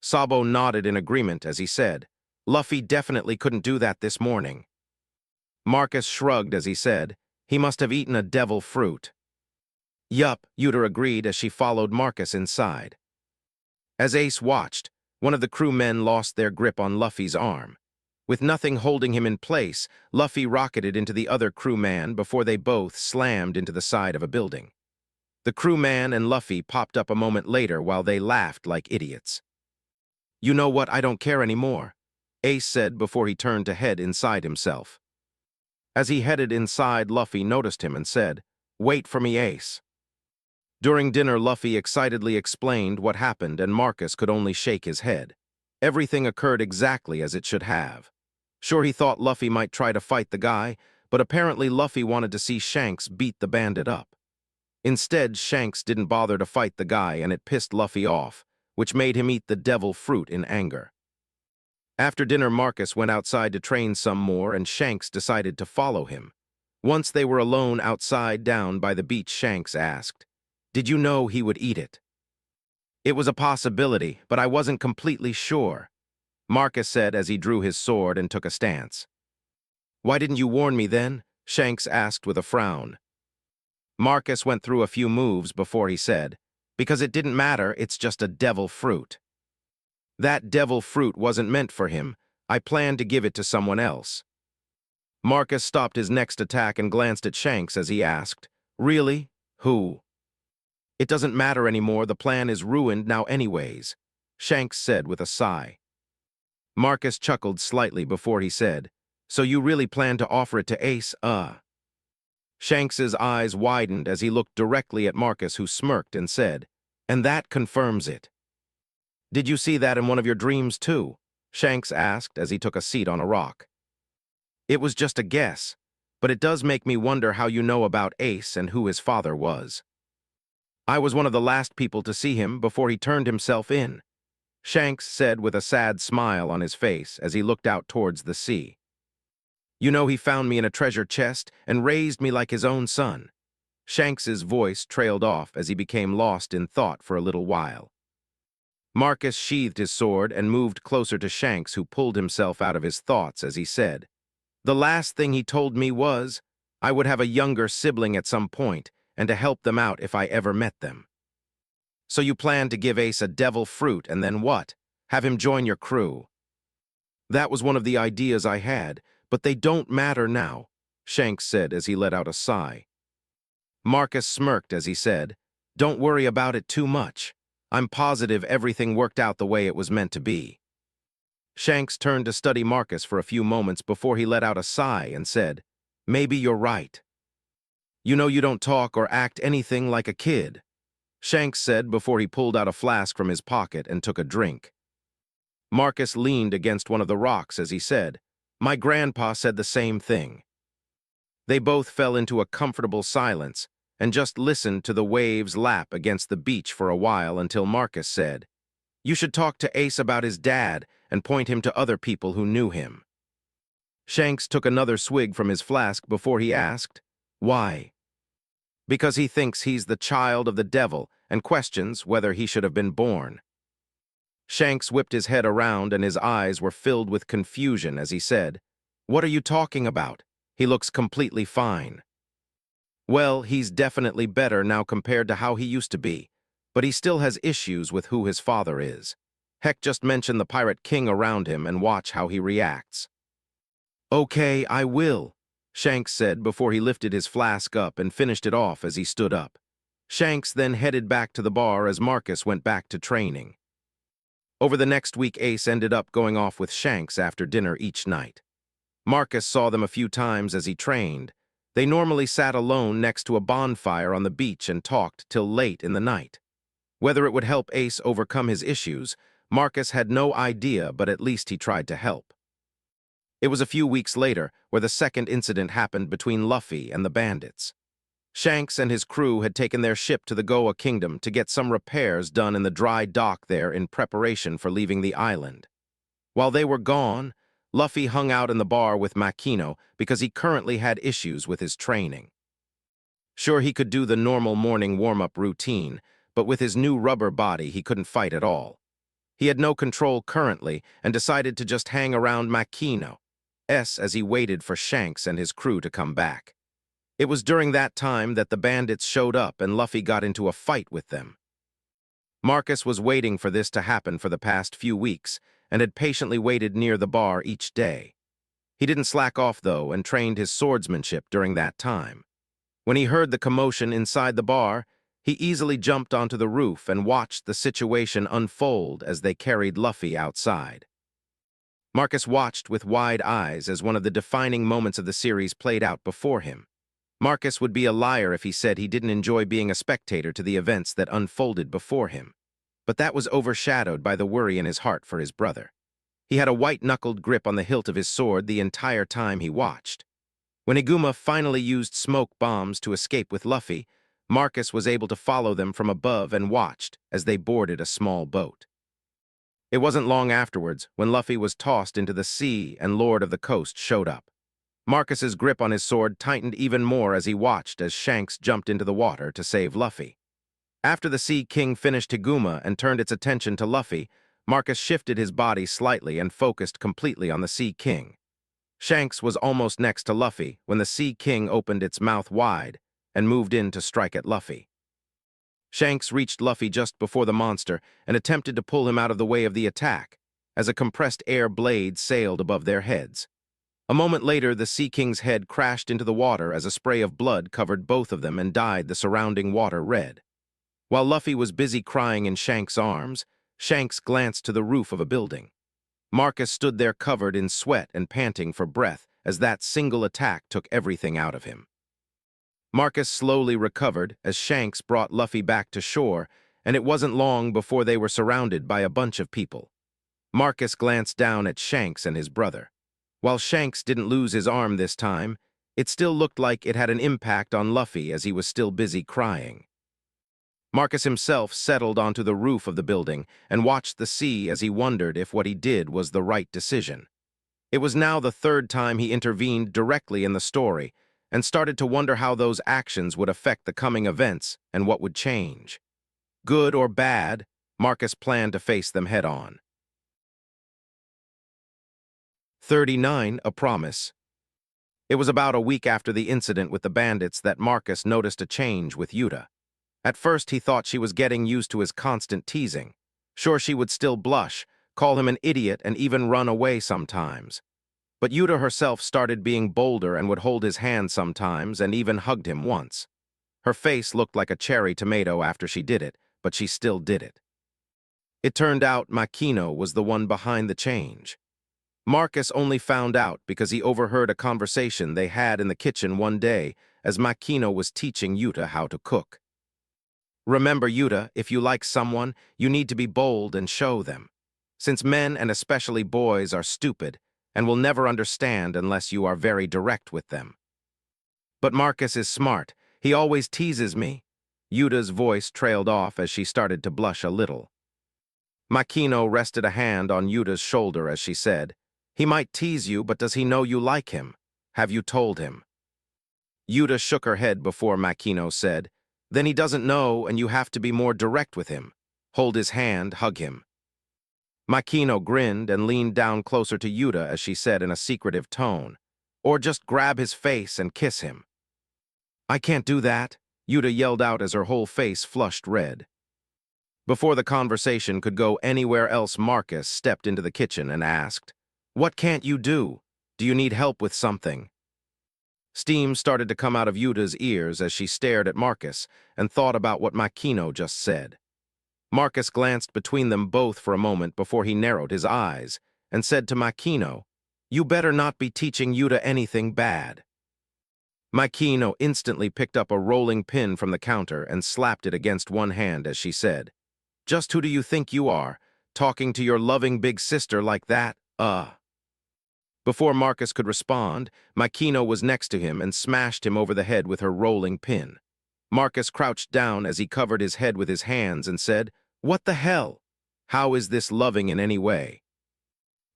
Sabo nodded in agreement as he said, "Luffy definitely couldn't do that this morning." Marcus shrugged as he said, "He must have eaten a devil fruit." "Yup," Yuta agreed as she followed Marcus inside. As Ace watched, one of the crewmen lost their grip on Luffy's arm. With nothing holding him in place, Luffy rocketed into the other crewman before they both slammed into the side of a building. The crewman and Luffy popped up a moment later while they laughed like idiots. "You know what, I don't care anymore," Ace said before he turned to head inside himself. As he headed inside, Luffy noticed him and said, "Wait for me, Ace." During dinner, Luffy excitedly explained what happened and Marcus could only shake his head. Everything occurred exactly as it should have. Sure, he thought Luffy might try to fight the guy, but apparently Luffy wanted to see Shanks beat the bandit up. Instead, Shanks didn't bother to fight the guy and it pissed Luffy off, which made him eat the devil fruit in anger. After dinner, Marcus went outside to train some more and Shanks decided to follow him. Once they were alone outside down by the beach, Shanks asked, "Did you know he would eat it?" "It was a possibility, but I wasn't completely sure," Marcus said as he drew his sword and took a stance. "Why didn't you warn me then?" Shanks asked with a frown. Marcus went through a few moves before he said, "Because it didn't matter, it's just a devil fruit." "That devil fruit wasn't meant for him. I planned to give it to someone else." Marcus stopped his next attack and glanced at Shanks as he asked, "Really? Who?" "It doesn't matter anymore, the plan is ruined now anyways." Shanks said with a sigh. Marcus chuckled slightly before he said, "So you really plan to offer it to Ace, Shanks's eyes widened as he looked directly at Marcus, who smirked and said, "And that confirms it." "Did you see that in one of your dreams too?" Shanks asked as he took a seat on a rock. "It was just a guess, but it does make me wonder how you know about Ace and who his father was." "I was one of the last people to see him before he turned himself in," Shanks said with a sad smile on his face as he looked out towards the sea. "You know, he found me in a treasure chest and raised me like his own son." Shanks's voice trailed off as he became lost in thought for a little while. Marcus sheathed his sword and moved closer to Shanks, who pulled himself out of his thoughts as he said, "The last thing he told me was I would have a younger sibling at some point and to help them out if I ever met them." "So you plan to give Ace a devil fruit and then what? Have him join your crew?" "That was one of the ideas I had, but they don't matter now," Shanks said as he let out a sigh. Marcus smirked as he said, "Don't worry about it too much. I'm positive everything worked out the way it was meant to be." Shanks turned to study Marcus for a few moments before he let out a sigh and said, "Maybe you're right." "You know, you don't talk or act anything like a kid," Shanks said before he pulled out a flask from his pocket and took a drink. Marcus leaned against one of the rocks as he said, "My grandpa said the same thing." They both fell into a comfortable silence and just listened to the waves lap against the beach for a while until Marcus said, "You should talk to Ace about his dad and point him to other people who knew him." Shanks took another swig from his flask before he asked, "Why?" "Because he thinks he's the child of the devil and questions whether he should have been born." Shanks whipped his head around and his eyes were filled with confusion as he said, "What are you talking about? He looks completely fine." "Well, he's definitely better now compared to how he used to be, but he still has issues with who his father is. Heck, just mention the Pirate King around him and watch how he reacts." "Okay, I will," Shanks said before he lifted his flask up and finished it off as he stood up. Shanks then headed back to the bar as Marcus went back to training. Over the next week, Ace ended up going off with Shanks after dinner each night. Marcus saw them a few times as he trained. They normally sat alone next to a bonfire on the beach and talked till late in the night. Whether it would help Ace overcome his issues, Marcus had no idea, but at least he tried to help. It was a few weeks later where the second incident happened between Luffy and the bandits. Shanks and his crew had taken their ship to the Goa Kingdom to get some repairs done in the dry dock there in preparation for leaving the island. While they were gone, Luffy hung out in the bar with Makino because he currently had issues with his training. Sure, he could do the normal morning warm-up routine, but with his new rubber body, he couldn't fight at all. He had no control currently and decided to just hang around Makino as he waited for Shanks and his crew to come back. It was during that time that the bandits showed up and Luffy got into a fight with them. Marcus was waiting for this to happen for the past few weeks and had patiently waited near the bar each day. He didn't slack off, though, and trained his swordsmanship during that time. When he heard the commotion inside the bar, he easily jumped onto the roof and watched the situation unfold as they carried Luffy outside. Marcus watched with wide eyes as one of the defining moments of the series played out before him. Marcus would be a liar if he said he didn't enjoy being a spectator to the events that unfolded before him. But that was overshadowed by the worry in his heart for his brother. He had a white-knuckled grip on the hilt of his sword the entire time he watched. When Iguma finally used smoke bombs to escape with Luffy, Marcus was able to follow them from above and watched as they boarded a small boat. It wasn't long afterwards when Luffy was tossed into the sea and Lord of the Coast showed up. Marcus's grip on his sword tightened even more as he watched as Shanks jumped into the water to save Luffy. After the Sea King finished Higuma and turned its attention to Luffy, Marcus shifted his body slightly and focused completely on the Sea King. Shanks was almost next to Luffy when the Sea King opened its mouth wide and moved in to strike at Luffy. Shanks reached Luffy just before the monster and attempted to pull him out of the way of the attack, as a compressed air blade sailed above their heads. A moment later, the Sea King's head crashed into the water as a spray of blood covered both of them and dyed the surrounding water red. While Luffy was busy crying in Shanks' arms, Shanks glanced to the roof of a building. Marcus stood there covered in sweat and panting for breath as that single attack took everything out of him. Marcus slowly recovered as Shanks brought Luffy back to shore, and it wasn't long before they were surrounded by a bunch of people. Marcus glanced down at Shanks and his brother. While Shanks didn't lose his arm this time, it still looked like it had an impact on Luffy as he was still busy crying. Marcus himself settled onto the roof of the building and watched the sea as he wondered if what he did was the right decision. It was now the third time he intervened directly in the story and started to wonder how those actions would affect the coming events and what would change. Good or bad, Marcus planned to face them head-on. 39. A Promise. It was about a week after the incident with the bandits that Marcus noticed a change with Yuta. At first, he thought she was getting used to his constant teasing. Sure, she would still blush, call him an idiot, and even run away sometimes. But Yuta herself started being bolder and would hold his hand sometimes and even hugged him once. Her face looked like a cherry tomato after she did it, but she still did it. It turned out Makino was the one behind the change. Marcus only found out because he overheard a conversation they had in the kitchen one day as Makino was teaching Yuta how to cook. Remember, Yuta, if you like someone, you need to be bold and show them. Since men, and especially boys, are stupid and will never understand unless you are very direct with them. But Marcus is smart. He always teases me. Yuta's voice trailed off as she started to blush a little. Makino rested a hand on Yuta's shoulder as she said, "He might tease you, but does he know you like him? Have you told him?" Yuta shook her head before Makino said, "Then he doesn't know and you have to be more direct with him. Hold his hand, hug him." Makino grinned and leaned down closer to Yuta as she said in a secretive tone, "Or just grab his face and kiss him." "I can't do that," Yuta yelled out as her whole face flushed red. Before the conversation could go anywhere else, Marcus stepped into the kitchen and asked, "What can't you do? Do you need help with something?" Steam started to come out of Yuta's ears as she stared at Marcus and thought about what Makino just said. Marcus glanced between them both for a moment before he narrowed his eyes and said to Makino, "You better not be teaching Yuta anything bad." Makino instantly picked up a rolling pin from the counter and slapped it against one hand as she said, "Just who do you think you are, talking to your loving big sister like that? Before Marcus could respond, Makino was next to him and smashed him over the head with her rolling pin. Marcus crouched down as he covered his head with his hands and said, "What the hell? How is this loving in any way?"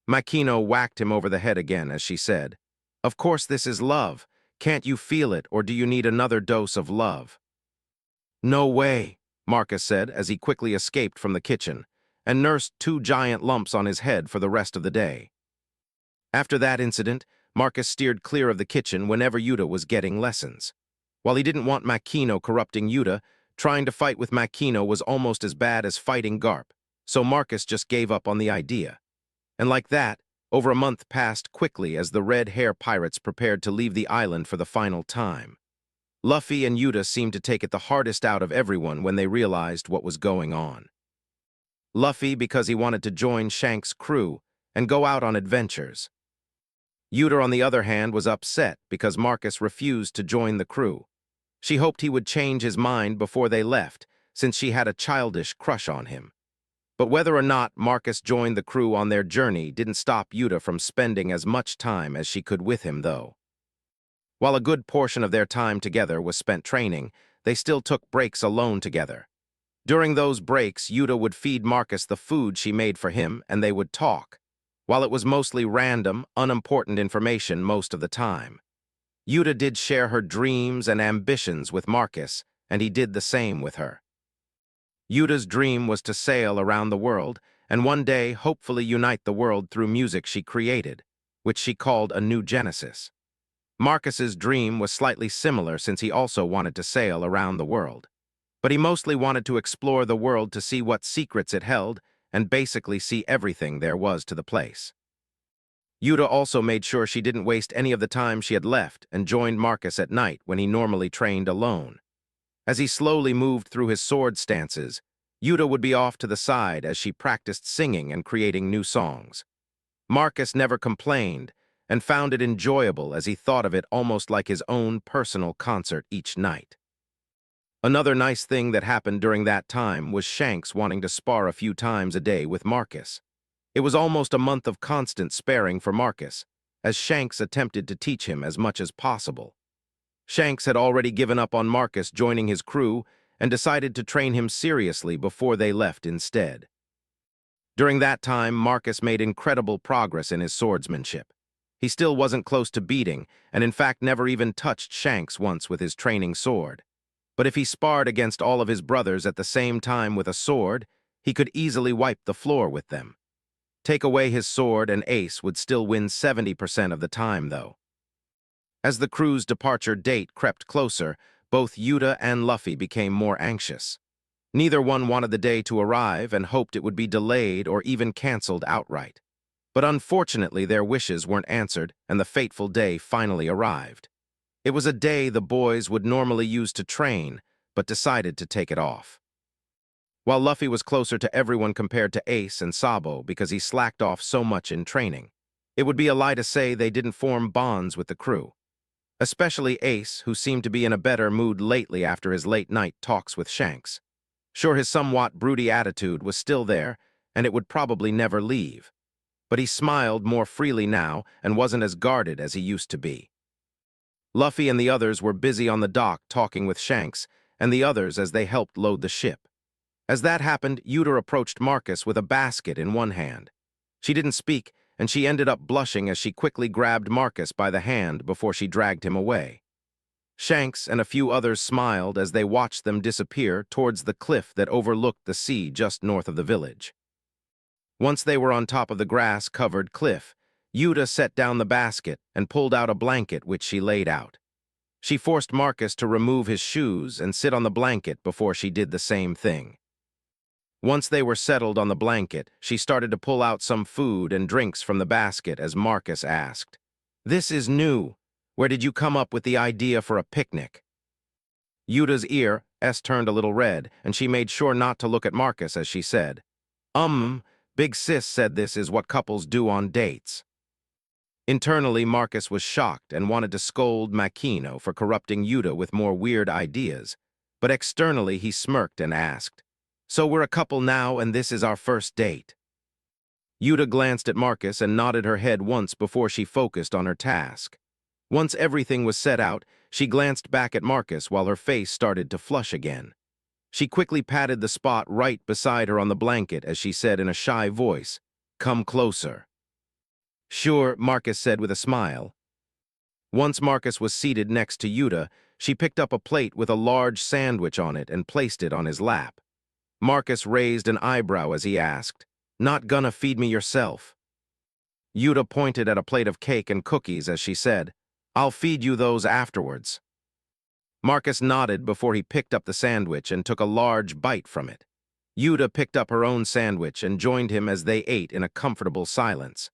Makino whacked him over the head again as she said, "Of course this is love. Can't you feel it, or do you need another dose of love?" "No way," Marcus said as he quickly escaped from the kitchen and nursed 2 giant lumps on his head for the rest of the day. After that incident, Marcus steered clear of the kitchen whenever Yuta was getting lessons. While he didn't want Makino corrupting Yuta, trying to fight with Makino was almost as bad as fighting Garp, so Marcus just gave up on the idea. And like that, over a month passed quickly as the Red Hair Pirates prepared to leave the island for the final time. Luffy and Yuta seemed to take it the hardest out of everyone when they realized what was going on. Luffy because he wanted to join Shanks' crew and go out on adventures. Yuta, on the other hand, was upset because Marcus refused to join the crew. She hoped he would change his mind before they left, since she had a childish crush on him. But whether or not Marcus joined the crew on their journey didn't stop Yuta from spending as much time as she could with him, though. While a good portion of their time together was spent training, they still took breaks alone together. During those breaks, Yuta would feed Marcus the food she made for him, and they would talk. While it was mostly random, unimportant information most of the time. Yuta did share her dreams and ambitions with Marcus, and he did the same with her. Yuta's dream was to sail around the world, and one day hopefully unite the world through music she created, which she called a new Genesis. Marcus's dream was slightly similar since he also wanted to sail around the world. But he mostly wanted to explore the world to see what secrets it held and basically see everything there was to the place. Yuta also made sure she didn't waste any of the time she had left and joined Marcus at night when he normally trained alone. As he slowly moved through his sword stances, Yuta would be off to the side as she practiced singing and creating new songs. Marcus never complained and found it enjoyable as he thought of it almost like his own personal concert each night. Another nice thing that happened during that time was Shanks wanting to spar a few times a day with Marcus. It was almost a month of constant sparring for Marcus, as Shanks attempted to teach him as much as possible. Shanks had already given up on Marcus joining his crew and decided to train him seriously before they left instead. During that time, Marcus made incredible progress in his swordsmanship. He still wasn't close to beating, and in fact never even touched Shanks once with his training sword. But if he sparred against all of his brothers at the same time with a sword, he could easily wipe the floor with them. Take away his sword and Ace would still win 70% of the time, though. As the crew's departure date crept closer, both Yuta and Luffy became more anxious. Neither one wanted the day to arrive and hoped it would be delayed or even canceled outright. But unfortunately, their wishes weren't answered, and the fateful day finally arrived. It was a day the boys would normally use to train, but decided to take it off. While Luffy was closer to everyone compared to Ace and Sabo because he slacked off so much in training, it would be a lie to say they didn't form bonds with the crew. Especially Ace, who seemed to be in a better mood lately after his late-night talks with Shanks. Sure, his somewhat broody attitude was still there, and it would probably never leave. But he smiled more freely now and wasn't as guarded as he used to be. Luffy and the others were busy on the dock talking with Shanks and the others as they helped load the ship. As that happened, Yuta approached Marcus with a basket in one hand. She didn't speak, and she ended up blushing as she quickly grabbed Marcus by the hand before she dragged him away. Shanks and a few others smiled as they watched them disappear towards the cliff that overlooked the sea just north of the village. Once they were on top of the grass-covered cliff, Yuta set down the basket and pulled out a blanket which she laid out. She forced Marcus to remove his shoes and sit on the blanket before she did the same thing. Once they were settled on the blanket, she started to pull out some food and drinks from the basket as Marcus asked, "This is new. Where did you come up with the idea for a picnic?" Yuta's ear turned a little red, and she made sure not to look at Marcus as she said, Big Sis said this is what couples do on dates." Internally, Marcus was shocked and wanted to scold Makino for corrupting Yuta with more weird ideas, but externally he smirked and asked, "So we're a couple now and this is our first date?" Yuta glanced at Marcus and nodded her head once before she focused on her task. Once everything was set out, she glanced back at Marcus while her face started to flush again. She quickly patted the spot right beside her on the blanket as she said in a shy voice, "Come closer." "Sure," Marcus said with a smile. Once Marcus was seated next to Yuta, she picked up a plate with a large sandwich on it and placed it on his lap. Marcus raised an eyebrow as he asked, "Not gonna feed me yourself?" Yuta pointed at a plate of cake and cookies as she said, "I'll feed you those afterwards." Marcus nodded before he picked up the sandwich and took a large bite from it. Yuta picked up her own sandwich and joined him as they ate in a comfortable silence.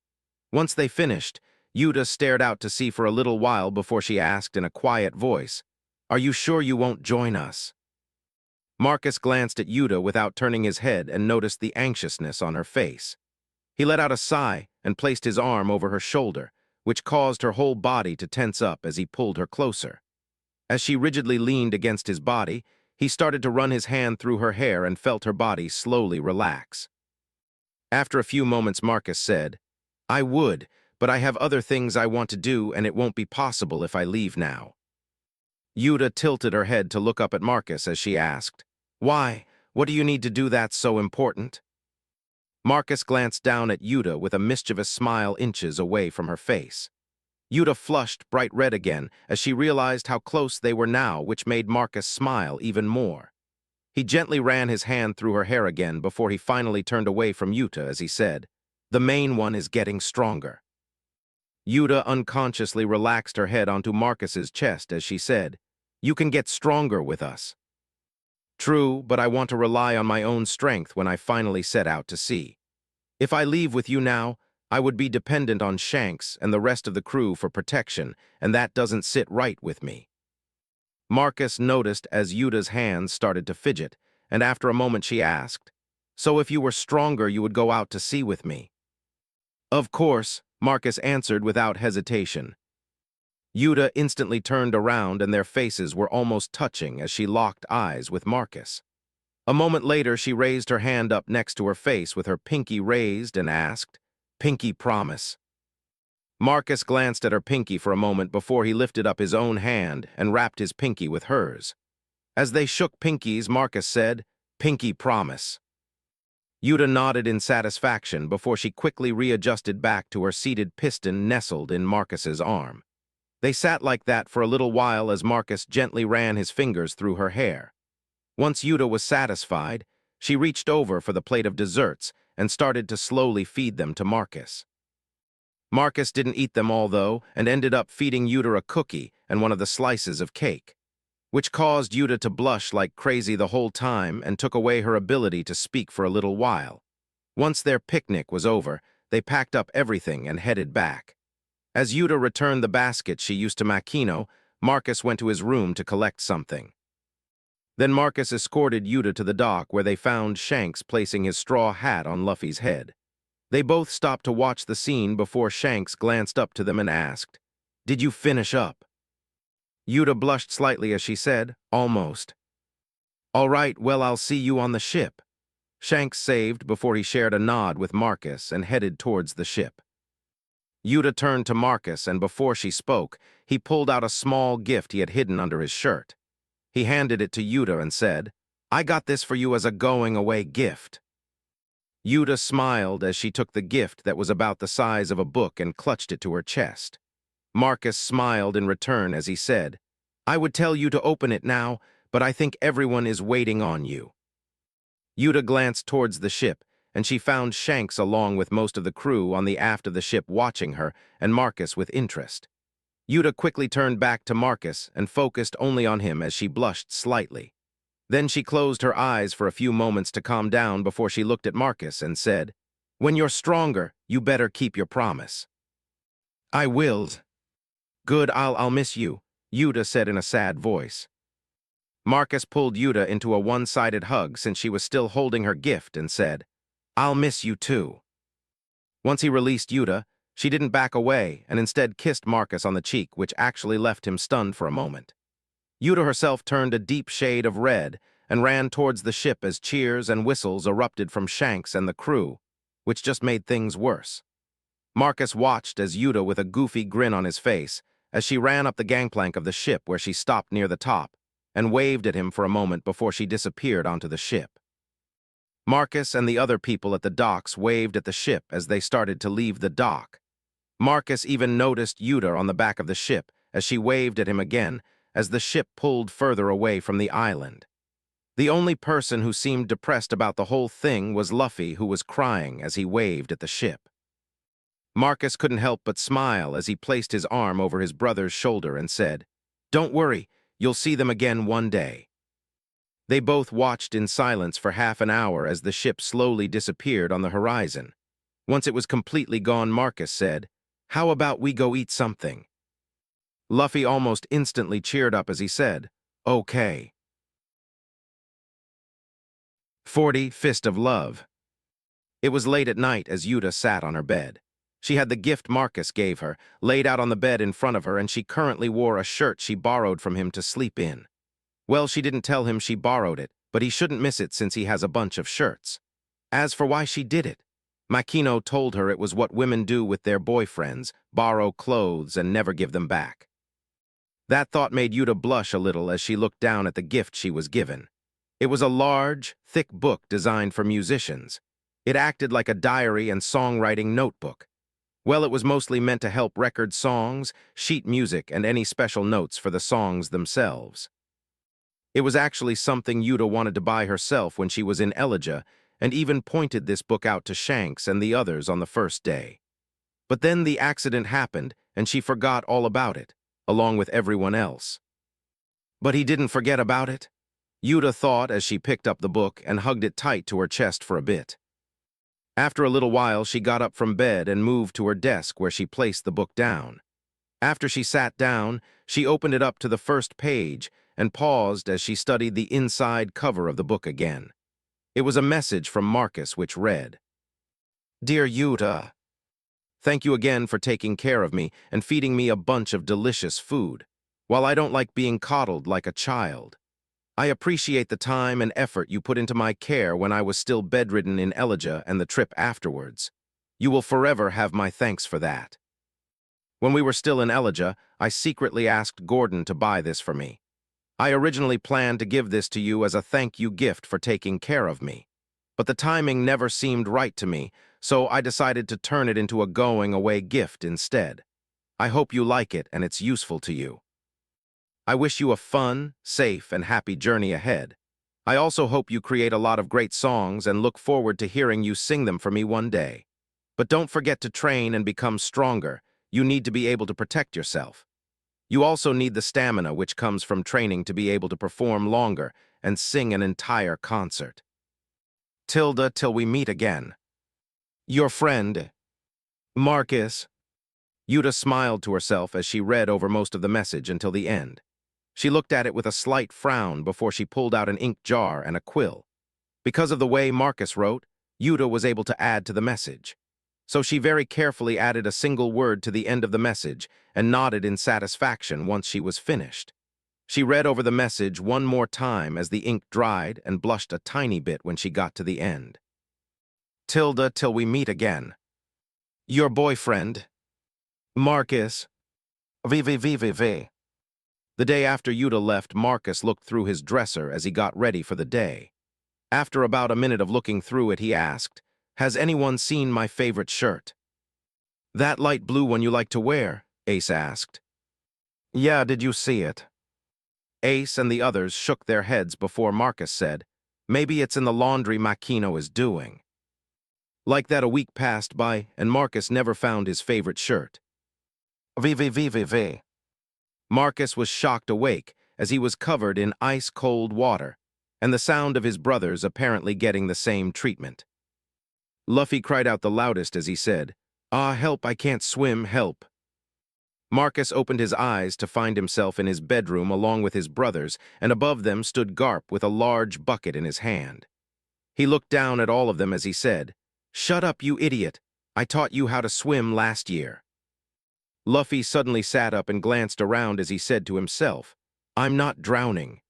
Once they finished, Yuta stared out to sea for a little while before she asked in a quiet voice, "Are you sure you won't join us?" Marcus glanced at Yuta without turning his head and noticed the anxiousness on her face. He let out a sigh and placed his arm over her shoulder, which caused her whole body to tense up as he pulled her closer. As she rigidly leaned against his body, he started to run his hand through her hair and felt her body slowly relax. After a few moments, Marcus said, "I would, but I have other things I want to do and it won't be possible if I leave now." Yuta tilted her head to look up at Marcus as she asked, "Why? What do you need to do that's so important?" Marcus glanced down at Yuta with a mischievous smile inches away from her face. Yuta flushed bright red again as she realized how close they were now, which made Marcus smile even more. He gently ran his hand through her hair again before he finally turned away from Yuta as he said, "The main one is getting stronger." Yuta unconsciously relaxed her head onto Marcus's chest as she said, "You can get stronger with us." "True, but I want to rely on my own strength when I finally set out to sea. If I leave with you now, I would be dependent on Shanks and the rest of the crew for protection, and that doesn't sit right with me." Marcus noticed as Yuta's hands started to fidget, and after a moment she asked, "So if you were stronger, you would go out to sea with me?" "Of course," Marcus answered without hesitation. Yuta instantly turned around and their faces were almost touching as she locked eyes with Marcus. A moment later, she raised her hand up next to her face with her pinky raised and asked, "Pinky promise." Marcus glanced at her pinky for a moment before he lifted up his own hand and wrapped his pinky with hers. As they shook pinkies, Marcus said, "Pinky promise." Yuta nodded in satisfaction before she quickly readjusted back to her seated piston nestled in Marcus's arm. They sat like that for a little while as Marcus gently ran his fingers through her hair. Once Yuta was satisfied, she reached over for the plate of desserts and started to slowly feed them to Marcus. Marcus didn't eat them all, though, and ended up feeding Yuta a cookie and one of the slices of cake, which caused Yuta to blush like crazy the whole time and took away her ability to speak for a little while. Once their picnic was over, they packed up everything and headed back. As Yuta returned the basket she used to Makino, Marcus went to his room to collect something. Then Marcus escorted Yuta to the dock where they found Shanks placing his straw hat on Luffy's head. They both stopped to watch the scene before Shanks glanced up to them and asked, "Did you finish up?" Yuta blushed slightly as she said, "Almost." "All right, well, I'll see you on the ship." Shanks saved before he shared a nod with Marcus and headed towards the ship. Yuta turned to Marcus, and before she spoke, he pulled out a small gift he had hidden under his shirt. He handed it to Yuta and said, "I got this for you as a going-away gift." Yuta smiled as she took the gift that was about the size of a book and clutched it to her chest. Marcus smiled in return as he said, "I would tell you to open it now, but I think everyone is waiting on you." Yuta glanced towards the ship, and she found Shanks along with most of the crew on the aft of the ship watching her and Marcus with interest. Yuta quickly turned back to Marcus and focused only on him as she blushed slightly. Then she closed her eyes for a few moments to calm down before she looked at Marcus and said, "When you're stronger, you better keep your promise." "I will." "Good, I'll miss you," Yuta said in a sad voice. Marcus pulled Yuta into a one-sided hug since she was still holding her gift and said, "I'll miss you too." Once he released Yuta, she didn't back away and instead kissed Marcus on the cheek, which actually left him stunned for a moment. Yuta herself turned a deep shade of red and ran towards the ship as cheers and whistles erupted from Shanks and the crew, which just made things worse. Marcus watched as Yuta, with a goofy grin on his face, as she ran up the gangplank of the ship where she stopped near the top, and waved at him for a moment before she disappeared onto the ship. Marcus and the other people at the docks waved at the ship as they started to leave the dock. Marcus even noticed Yuta on the back of the ship as she waved at him again as the ship pulled further away from the island. The only person who seemed depressed about the whole thing was Luffy, who was crying as he waved at the ship. Marcus couldn't help but smile as he placed his arm over his brother's shoulder and said, "Don't worry, you'll see them again one day." They both watched in silence for half an hour as the ship slowly disappeared on the horizon. Once it was completely gone, Marcus said, "How about we go eat something?" Luffy almost instantly cheered up as he said, "Okay." 40 Fist of Love. It was late at night as Yuta sat on her bed. She had the gift Marcus gave her, laid out on the bed in front of her, and she currently wore a shirt she borrowed from him to sleep in. Well, she didn't tell him she borrowed it, but he shouldn't miss it since he has a bunch of shirts. As for why she did it, Makino told her it was what women do with their boyfriends, borrow clothes and never give them back. That thought made Yuta blush a little as she looked down at the gift she was given. It was a large, thick book designed for musicians. It acted like a diary and songwriting notebook. Well, it was mostly meant to help record songs, sheet music, and any special notes for the songs themselves. It was actually something Yuta wanted to buy herself when she was in Elijah, and even pointed this book out to Shanks and the others on the first day. But then the accident happened, and she forgot all about it, along with everyone else. But he didn't forget about it, Yuta thought as she picked up the book and hugged it tight to her chest for a bit. After a little while, she got up from bed and moved to her desk where she placed the book down. After she sat down, she opened it up to the first page and paused as she studied the inside cover of the book again. It was a message from Marcus which read, "Dear Yuta, thank you again for taking care of me and feeding me a bunch of delicious food. While I don't like being coddled like a child, I appreciate the time and effort you put into my care when I was still bedridden in Elijah and the trip afterwards. You will forever have my thanks for that. When we were still in Elijah, I secretly asked Gordon to buy this for me. I originally planned to give this to you as a thank you gift for taking care of me. But the timing never seemed right to me, so I decided to turn it into a going-away gift instead. I hope you like it and it's useful to you. I wish you a fun, safe, and happy journey ahead. I also hope you create a lot of great songs and look forward to hearing you sing them for me one day. But don't forget to train and become stronger. You need to be able to protect yourself. You also need the stamina which comes from training to be able to perform longer and sing an entire concert. Tilda, till we meet again. Your friend, Marcus." Yuta smiled to herself as she read over most of the message until the end. She looked at it with a slight frown before she pulled out an ink jar and a quill. Because of the way Marcus wrote, Yuta was able to add to the message. So she very carefully added a single word to the end of the message and nodded in satisfaction once she was finished. She read over the message one more time as the ink dried and blushed a tiny bit when she got to the end. Tilda, till we meet again. Your boyfriend, Marcus. VVVVV. The day after Yuta left, Marcus looked through his dresser as he got ready for the day. After about a minute of looking through it, he asked, "Has anyone seen my favorite shirt?" "That light blue one you like to wear?" Ace asked. "Yeah, did you see it?" Ace and the others shook their heads before Marcus said, "Maybe it's in the laundry Makino is doing." Like that, a week passed by, and Marcus never found his favorite shirt. VVVVV. Marcus was shocked awake as he was covered in ice-cold water, and the sound of his brothers apparently getting the same treatment. Luffy cried out the loudest as he said, "Ah, help, I can't swim, help." Marcus opened his eyes to find himself in his bedroom along with his brothers, and above them stood Garp with a large bucket in his hand. He looked down at all of them as he said, "Shut up, you idiot. I taught you how to swim last year." Luffy suddenly sat up and glanced around as he said to himself, "I'm not drowning."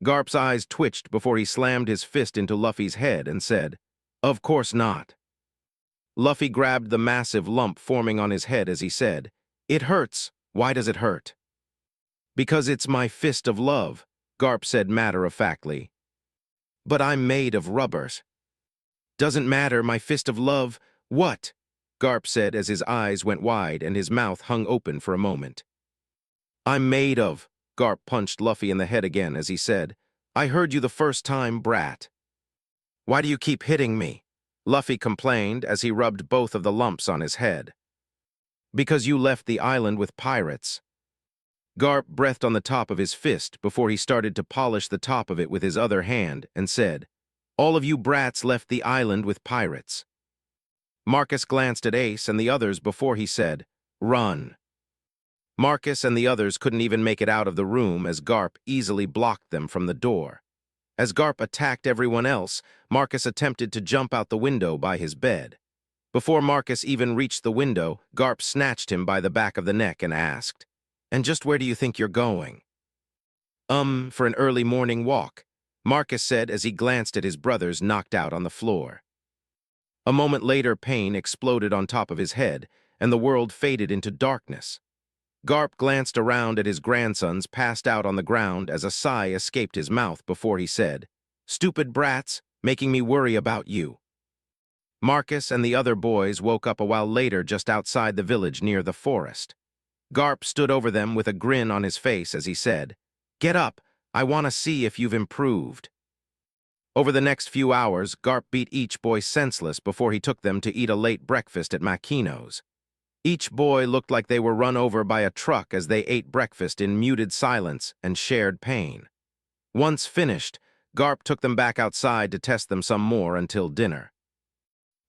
Garp's eyes twitched before he slammed his fist into Luffy's head and said, "Of course not." Luffy grabbed the massive lump forming on his head as he said, "It hurts. Why does it hurt?" "Because it's my fist of love," Garp said matter-of-factly. "But I'm made of rubbers." "Doesn't matter, my fist of love. What?" Garp said as his eyes went wide and his mouth hung open for a moment. "I'm made of." Garp punched Luffy in the head again as he said, "I heard you the first time, brat." "Why do you keep hitting me?" Luffy complained as he rubbed both of the lumps on his head. "Because you left the island with pirates." Garp breathed on the top of his fist before he started to polish the top of it with his other hand and said, "All of you brats left the island with pirates." Marcus glanced at Ace and the others before he said, "Run." Marcus and the others couldn't even make it out of the room as Garp easily blocked them from the door. As Garp attacked everyone else, Marcus attempted to jump out the window by his bed. Before Marcus even reached the window, Garp snatched him by the back of the neck and asked, "And just where do you think you're going?" For an early morning walk," Marcus said as he glanced at his brothers knocked out on the floor. A moment later, pain exploded on top of his head, and the world faded into darkness. Garp glanced around at his grandsons passed out on the ground as a sigh escaped his mouth before he said, "Stupid brats, making me worry about you." Marcus and the other boys woke up a while later just outside the village near the forest. Garp stood over them with a grin on his face as he said, "Get up, I want to see if you've improved." Over the next few hours, Garp beat each boy senseless before he took them to eat a late breakfast at Makino's. Each boy looked like they were run over by a truck as they ate breakfast in muted silence and shared pain. Once finished, Garp took them back outside to test them some more until dinner.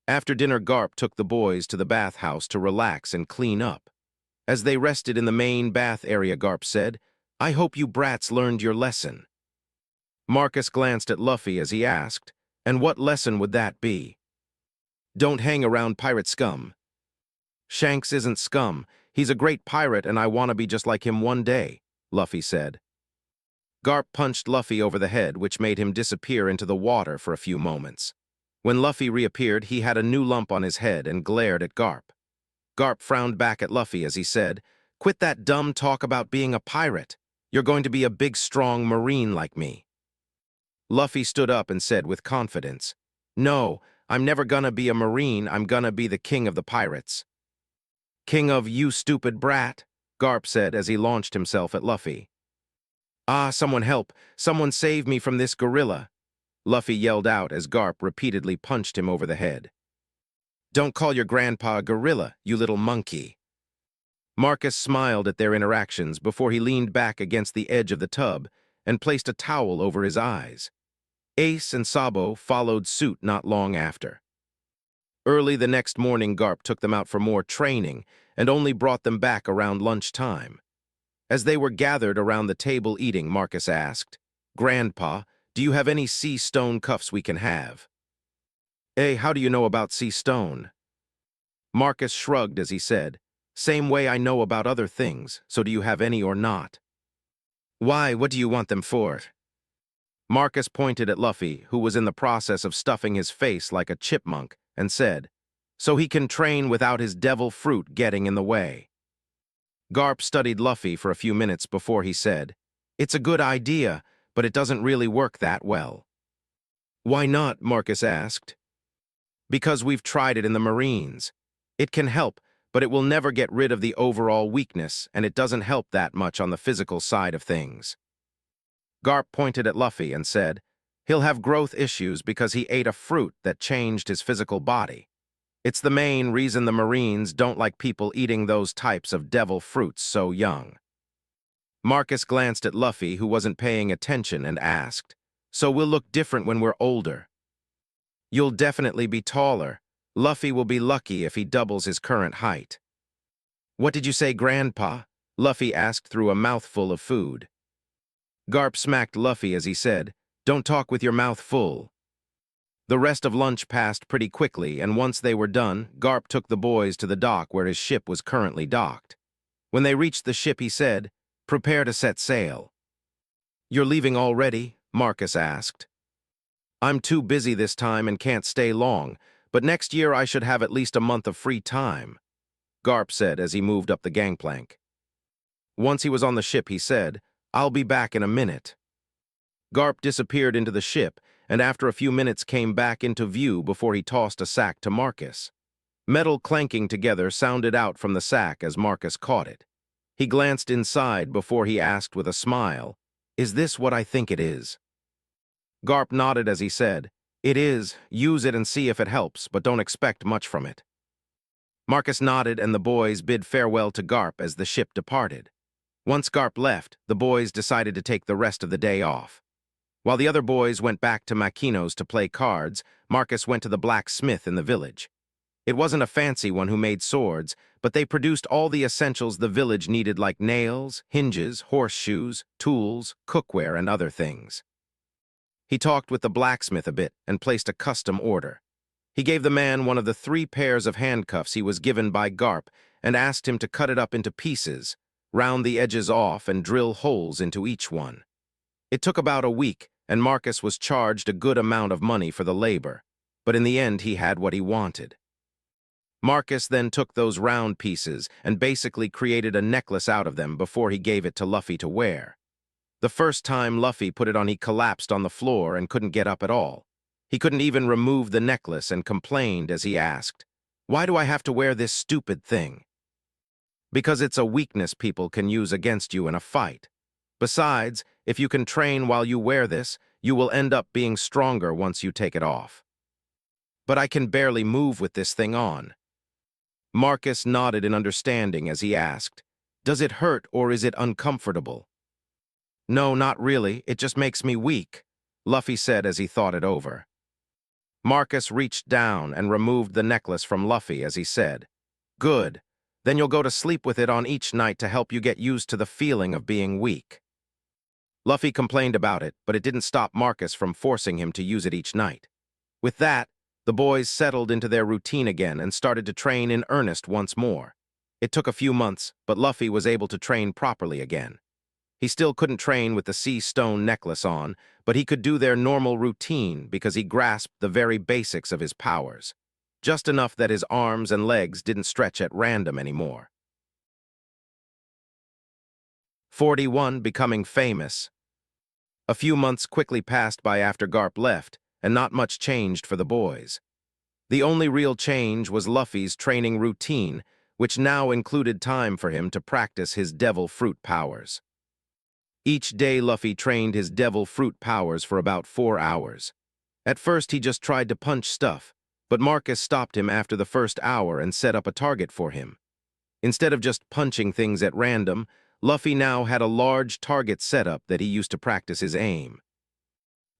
After dinner, Garp took the boys to the bathhouse to relax and clean up. As they rested in the main bath area, Garp said, I hope you brats learned your lesson. Marcus glanced at Luffy as he asked, and what lesson would that be? Don't hang around pirate scum. Shanks isn't scum. He's a great pirate and I want to be just like him one day, Luffy said. Garp punched Luffy over the head, which made him disappear into the water for a few moments. When Luffy reappeared, he had a new lump on his head and glared at Garp. Garp frowned back at Luffy as he said, "Quit that dumb talk about being a pirate. You're going to be a big, strong Marine like me." Luffy stood up and said with confidence, "No, I'm never gonna be a Marine, I'm gonna be the king of the pirates." "King of you stupid brat," Garp said as he launched himself at Luffy. "Ah, someone help! Someone save me from this gorilla!" Luffy yelled out as Garp repeatedly punched him over the head. "Don't call your grandpa a gorilla, you little monkey." Marcus smiled at their interactions before he leaned back against the edge of the tub and placed a towel over his eyes. Ace and Sabo followed suit not long after. Early the next morning, Garp took them out for more training and only brought them back around lunchtime. As they were gathered around the table eating, Marcus asked, "Grandpa, do you have any sea stone cuffs we can have?" How do you know about sea stone?" Marcus shrugged as he said, "Same way I know about other things, so do you have any or not?" "Why, what do you want them for?" Marcus pointed at Luffy, who was in the process of stuffing his face like a chipmunk, and said, "So he can train without his devil fruit getting in the way." Garp studied Luffy for a few minutes before he said, "It's a good idea, but it doesn't really work that well." "Why not?" Marcus asked. "Because we've tried it in the Marines. It can help, but it will never get rid of the overall weakness, and it doesn't help that much on the physical side of things." Garp pointed at Luffy and said, "He'll have growth issues because he ate a fruit that changed his physical body. It's the main reason the Marines don't like people eating those types of devil fruits so young." Marcus glanced at Luffy, who wasn't paying attention, and asked, "So we'll look different when we're older?" "You'll definitely be taller. Luffy will be lucky if he doubles his current height." "What did you say, Grandpa?" Luffy asked through a mouthful of food. Garp smacked Luffy as he said, "Don't talk with your mouth full." The rest of lunch passed pretty quickly, and once they were done, Garp took the boys to the dock where his ship was currently docked. When they reached the ship, he said, "Prepare to set sail." "You're leaving already?" Marcus asked. "I'm too busy this time and can't stay long, but next year I should have at least a month of free time," Garp said as he moved up the gangplank. Once he was on the ship, he said, "I'll be back in a minute." Garp disappeared into the ship, and after a few minutes came back into view before he tossed a sack to Marcus. Metal clanking together sounded out from the sack as Marcus caught it. He glanced inside before he asked with a smile, "Is this what I think it is?" Garp nodded as he said, "It is. Use it and see if it helps, but don't expect much from it." Marcus nodded and the boys bid farewell to Garp as the ship departed. Once Garp left, the boys decided to take the rest of the day off. While the other boys went back to Makino's to play cards, Marcus went to the blacksmith in the village. It wasn't a fancy one who made swords, but they produced all the essentials the village needed like nails, hinges, horseshoes, tools, cookware, and other things. He talked with the blacksmith a bit and placed a custom order. He gave the man one of the 3 pairs of handcuffs he was given by Garp and asked him to cut it up into pieces, round the edges off, and drill holes into each one. It took about a week, and Marcus was charged a good amount of money for the labor, but in the end he had what he wanted. Marcus then took those round pieces and basically created a necklace out of them before he gave it to Luffy to wear. The first time Luffy put it on, he collapsed on the floor and couldn't get up at all. He couldn't even remove the necklace and complained as he asked, "Why do I have to wear this stupid thing?" "Because it's a weakness people can use against you in a fight. Besides, if you can train while you wear this, you will end up being stronger once you take it off." "But I can barely move with this thing on." Marcus nodded in understanding as he asked, "Does it hurt or is it uncomfortable?" "No, not really. It just makes me weak," Luffy said as he thought it over. Marcus reached down and removed the necklace from Luffy as he said, "Good. Then you'll go to sleep with it on each night to help you get used to the feeling of being weak." Luffy complained about it, but it didn't stop Marcus from forcing him to use it each night. With that, the boys settled into their routine again and started to train in earnest once more. It took a few months, but Luffy was able to train properly again. He still couldn't train with the sea stone necklace on, but he could do their normal routine because he grasped the very basics of his powers. Just enough that his arms and legs didn't stretch at random anymore. 41. Becoming famous. A few months quickly passed by after Garp left, and not much changed for the boys. The only real change was Luffy's training routine, which now included time for him to practice his devil fruit powers. Each day Luffy trained his devil fruit powers for about 4 hours. At first he just tried to punch stuff, but Marcus stopped him after the first hour and set up a target for him. Instead of just punching things at random, Luffy now had a large target setup that he used to practice his aim.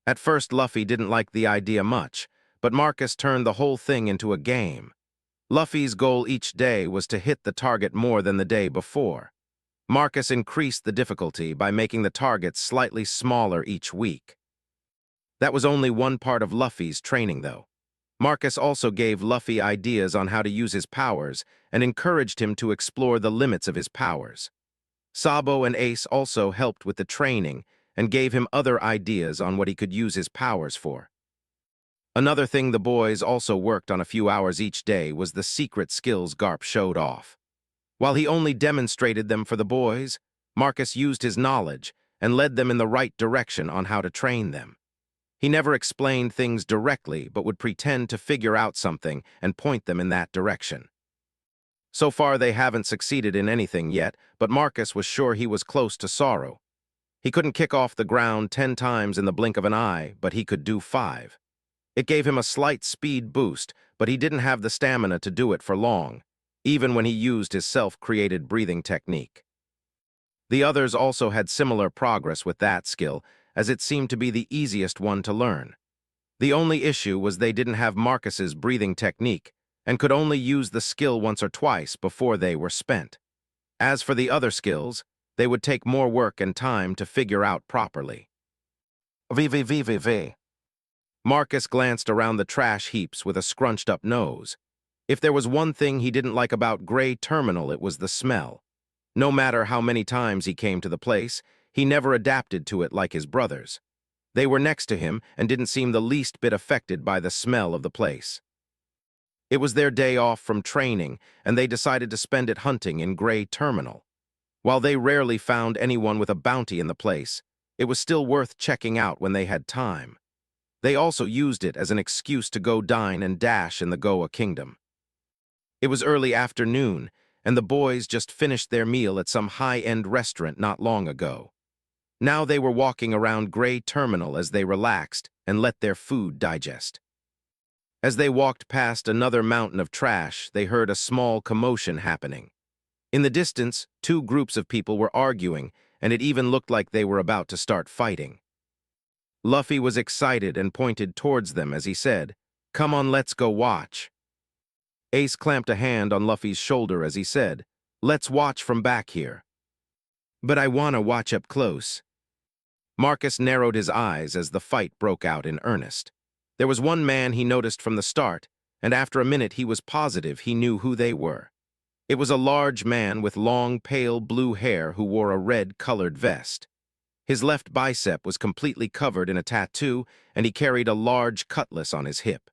At first Luffy didn't like the idea much, but Marcus turned the whole thing into a game. Luffy's goal each day was to hit the target more than the day before. Marcus increased the difficulty by making the targets slightly smaller each week. That was only one part of Luffy's training, though. Marcus also gave Luffy ideas on how to use his powers and encouraged him to explore the limits of his powers. Sabo and Ace also helped with the training and gave him other ideas on what he could use his powers for. Another thing the boys also worked on a few hours each day was the secret skills Garp showed off. While he only demonstrated them for the boys, Marcus used his knowledge and led them in the right direction on how to train them. He never explained things directly, but would pretend to figure out something and point them in that direction. So far they haven't succeeded in anything yet, but Marcus was sure he was close to Sorrow. He couldn't kick off the ground 10 times in the blink of an eye, but he could do 5. It gave him a slight speed boost, but he didn't have the stamina to do it for long, even when he used his self-created breathing technique. The others also had similar progress with that skill, as it seemed to be the easiest one to learn. The only issue was they didn't have Marcus's breathing technique, and could only use the skill once or twice before they were spent. As for the other skills, they would take more work and time to figure out properly. VVVVV. Marcus glanced around the trash heaps with a scrunched-up nose. If there was one thing he didn't like about Gray Terminal, it was the smell. No matter how many times he came to the place, he never adapted to it like his brothers. They were next to him and didn't seem the least bit affected by the smell of the place. It was their day off from training, and they decided to spend it hunting in Gray Terminal. While they rarely found anyone with a bounty in the place, it was still worth checking out when they had time. They also used it as an excuse to go dine and dash in the Goa Kingdom. It was early afternoon, and the boys just finished their meal at some high-end restaurant not long ago. Now they were walking around Gray Terminal as they relaxed and let their food digest. As they walked past another mountain of trash, they heard a small commotion happening. In the distance, 2 groups of people were arguing, and it even looked like they were about to start fighting. Luffy was excited and pointed towards them as he said, "Come on, let's go watch." Ace clamped a hand on Luffy's shoulder as he said, "Let's watch from back here." "But I wanna watch up close." Marcus narrowed his eyes as the fight broke out in earnest. There was one man he noticed from the start, and after a minute he was positive he knew who they were. It was a large man with long, pale blue hair who wore a red-colored vest. His left bicep was completely covered in a tattoo, and he carried a large cutlass on his hip.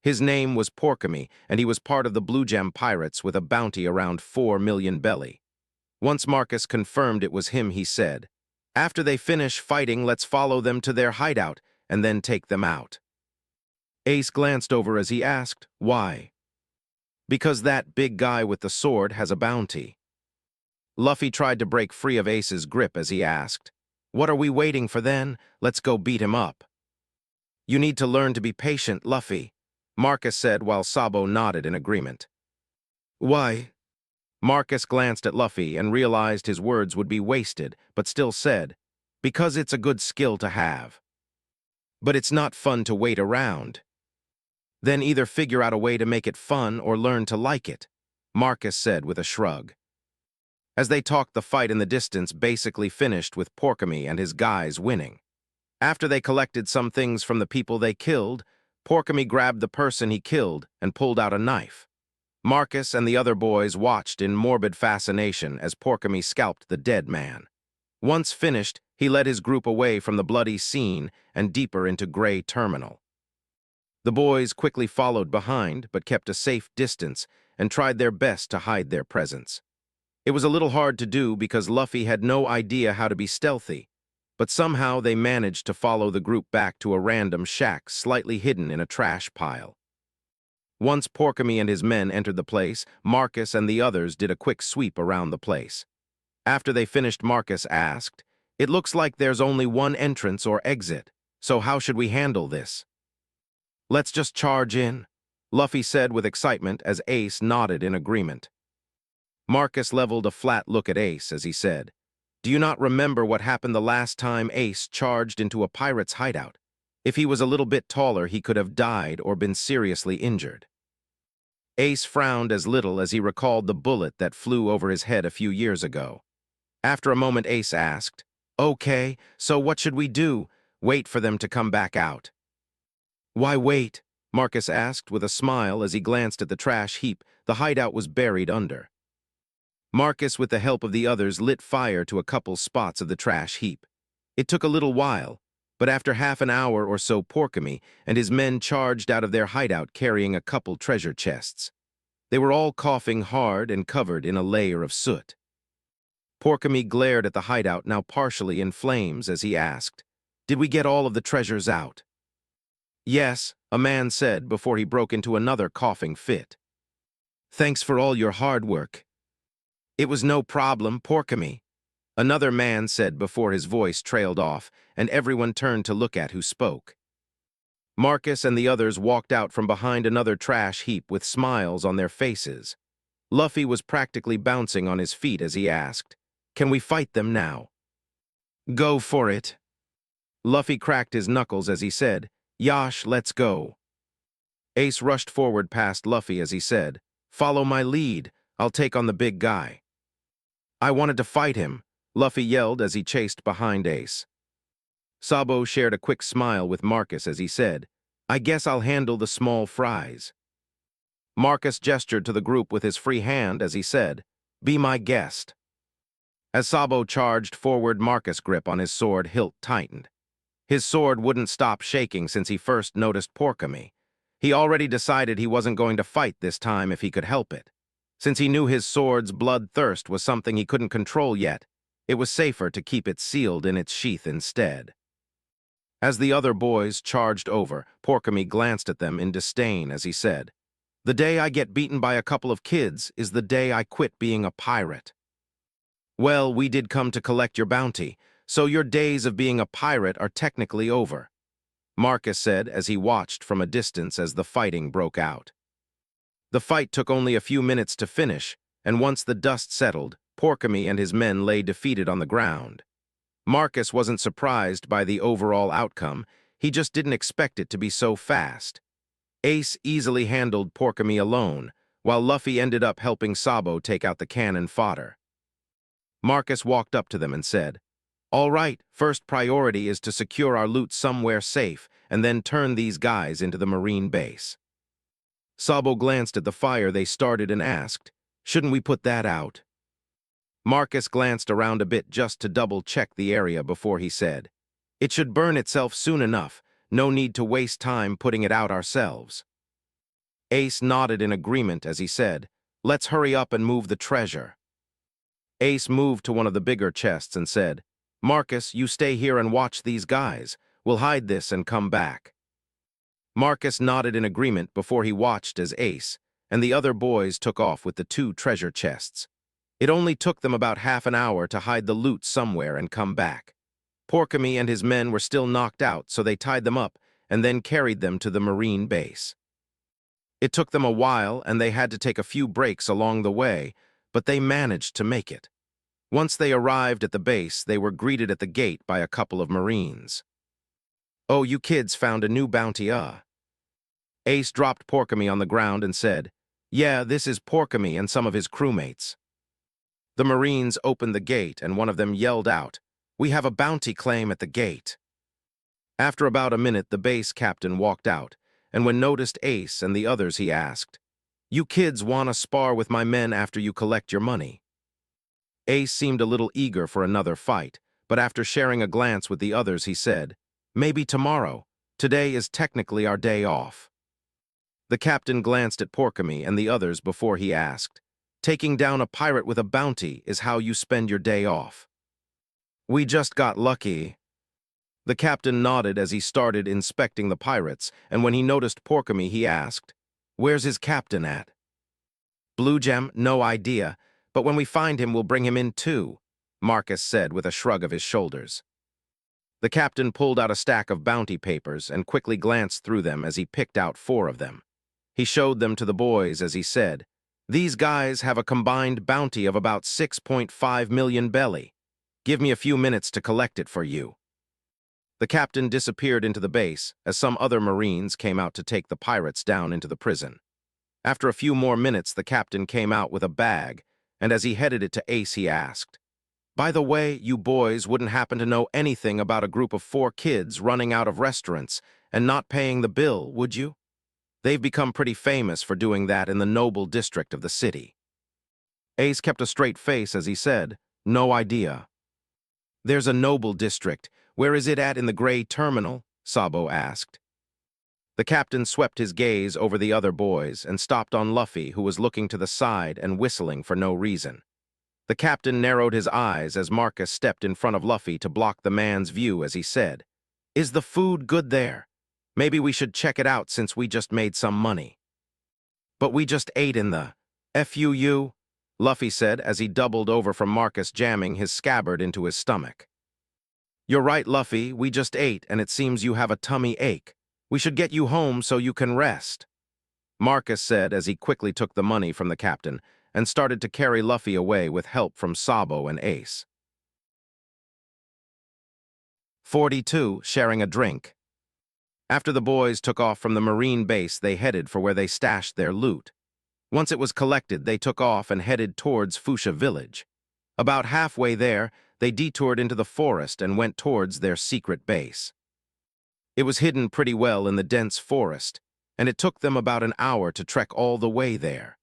His name was Porkamy, and he was part of the Blue Gem Pirates with a bounty around 4 million belly. Once Marcus confirmed it was him, he said, "After they finish fighting, let's follow them to their hideout and then take them out." Ace glanced over as he asked, "Why?" "Because that big guy with the sword has a bounty." Luffy tried to break free of Ace's grip as he asked, "What are we waiting for then? Let's go beat him up." "You need to learn to be patient, Luffy," Marcus said while Sabo nodded in agreement. "Why?" Marcus glanced at Luffy and realized his words would be wasted, but still said, "Because it's a good skill to have." "But it's not fun to wait around." "Then either figure out a way to make it fun or learn to like it," Marcus said with a shrug. As they talked, the fight in the distance basically finished with Porkamy and his guys winning. After they collected some things from the people they killed, Porkamy grabbed the person he killed and pulled out a knife. Marcus and the other boys watched in morbid fascination as Porkamy scalped the dead man. Once finished, he led his group away from the bloody scene and deeper into Gray Terminal. The boys quickly followed behind, but kept a safe distance and tried their best to hide their presence. It was a little hard to do because Luffy had no idea how to be stealthy, but somehow they managed to follow the group back to a random shack slightly hidden in a trash pile. Once Porkamy and his men entered the place, Marcus and the others did a quick sweep around the place. After they finished, Marcus asked, "It looks like there's only one entrance or exit, so how should we handle this?" "Let's just charge in," Luffy said with excitement as Ace nodded in agreement. Marcus leveled a flat look at Ace as he said, "Do you not remember what happened the last time Ace charged into a pirate's hideout? If he was a little bit taller, he could have died or been seriously injured." Ace frowned as little as he recalled the bullet that flew over his head a few years ago. After a moment, Ace asked, "Okay, so what should we do? Wait for them to come back out?" "Why wait?" Marcus asked with a smile as he glanced at the trash heap the hideout was buried under. Marcus, with the help of the others, lit fire to a couple spots of the trash heap. It took a little while, but after half an hour or so, Porkamy and his men charged out of their hideout carrying a couple treasure chests. They were all coughing hard and covered in a layer of soot. Porkamy glared at the hideout, now partially in flames, as he asked, "Did we get all of the treasures out?" "Yes," a man said before he broke into another coughing fit. "Thanks for all your hard work." "It was no problem, Porkamy," another man said before his voice trailed off, and everyone turned to look at who spoke. Marcus and the others walked out from behind another trash heap with smiles on their faces. Luffy was practically bouncing on his feet as he asked, "Can we fight them now?" "Go for it." Luffy cracked his knuckles as he said, "Yash, let's go." Ace rushed forward past Luffy as he said, "Follow my lead. I'll take on the big guy." "I wanted to fight him," Luffy yelled as he chased behind Ace. Sabo shared a quick smile with Marcus as he said, "I guess I'll handle the small fries." Marcus gestured to the group with his free hand as he said, "Be my guest." As Sabo charged forward, Marcus' grip on his sword hilt tightened. His sword wouldn't stop shaking since he first noticed Porkamy. He already decided he wasn't going to fight this time if he could help it. Since he knew his sword's bloodthirst was something he couldn't control yet, it was safer to keep it sealed in its sheath instead. As the other boys charged over, Porkamy glanced at them in disdain as he said, "The day I get beaten by a couple of kids is the day I quit being a pirate." "Well, we did come to collect your bounty, so your days of being a pirate are technically over," Marcus said as he watched from a distance as the fighting broke out. The fight took only a few minutes to finish, and once the dust settled, Porkamy and his men lay defeated on the ground. Marcus wasn't surprised by the overall outcome, he just didn't expect it to be so fast. Ace easily handled Porkamy alone, while Luffy ended up helping Sabo take out the cannon fodder. Marcus walked up to them and said, "All right, first priority is to secure our loot somewhere safe and then turn these guys into the marine base." Sabo glanced at the fire they started and asked, "Shouldn't we put that out?" Marcus glanced around a bit just to double-check the area before he said, "It should burn itself soon enough, no need to waste time putting it out ourselves." Ace nodded in agreement as he said, "Let's hurry up and move the treasure." Ace moved to one of the bigger chests and said, "Marcus, you stay here and watch these guys. We'll hide this and come back." Marcus nodded in agreement before he watched as Ace and the other boys took off with the two treasure chests. It only took them about half an hour to hide the loot somewhere and come back. Porkamy and his men were still knocked out, so they tied them up and then carried them to the marine base. It took them a while and they had to take a few breaks along the way, but they managed to make it. Once they arrived at the base, they were greeted at the gate by a couple of Marines. "Oh, you kids found a new bounty, Ace dropped Porkamy on the ground and said, "Yeah, this is Porkamy and some of his crewmates." The Marines opened the gate and one of them yelled out, "We have a bounty claim at the gate." After about a minute, the base captain walked out, and when noticed Ace and the others, he asked, "You kids want to spar with my men after you collect your money?" Ace seemed a little eager for another fight, but after sharing a glance with the others, he said, "Maybe tomorrow. Today is technically our day off." The captain glanced at Porkamy and the others before he asked, "Taking down a pirate with a bounty is how you spend your day off?" "We just got lucky." The captain nodded as he started inspecting the pirates, and when he noticed Porkamy, he asked, "Where's his captain at?" "Blue Gem, no idea, but when we find him, we'll bring him in too," Marcus said with a shrug of his shoulders. The captain pulled out a stack of bounty papers and quickly glanced through them as he picked out 4 of them. He showed them to the boys as he said, "These guys have a combined bounty of about 6.5 million belly. Give me a few minutes to collect it for you." The captain disappeared into the base as some other Marines came out to take the pirates down into the prison. After a few more minutes, the captain came out with a bag, and as he headed it to Ace, he asked, "By the way, you boys wouldn't happen to know anything about a group of 4 kids running out of restaurants and not paying the bill, would you? They've become pretty famous for doing that in the noble district of the city." Ace kept a straight face as he said, "No idea." "There's a noble district. Where is it at in the gray terminal?" Sabo asked. The captain swept his gaze over the other boys and stopped on Luffy, who was looking to the side and whistling for no reason. The captain narrowed his eyes as Marcus stepped in front of Luffy to block the man's view as he said, "Is the food good there? Maybe we should check it out since we just made some money." "But we just ate in the FUU," Luffy said as he doubled over from Marcus, jamming his scabbard into his stomach. "You're right, Luffy, we just ate and it seems you have a tummy ache. We should get you home so you can rest," Marcus said as he quickly took the money from the captain and started to carry Luffy away with help from Sabo and Ace. 42. Sharing a drink. After the boys took off from the Marine base, they headed for where they stashed their loot. Once it was collected, they took off and headed towards Fuchsia village. About halfway there, they detoured into the forest and went towards their secret base. It was hidden pretty well in the dense forest, and it took them about an hour to trek all the way there.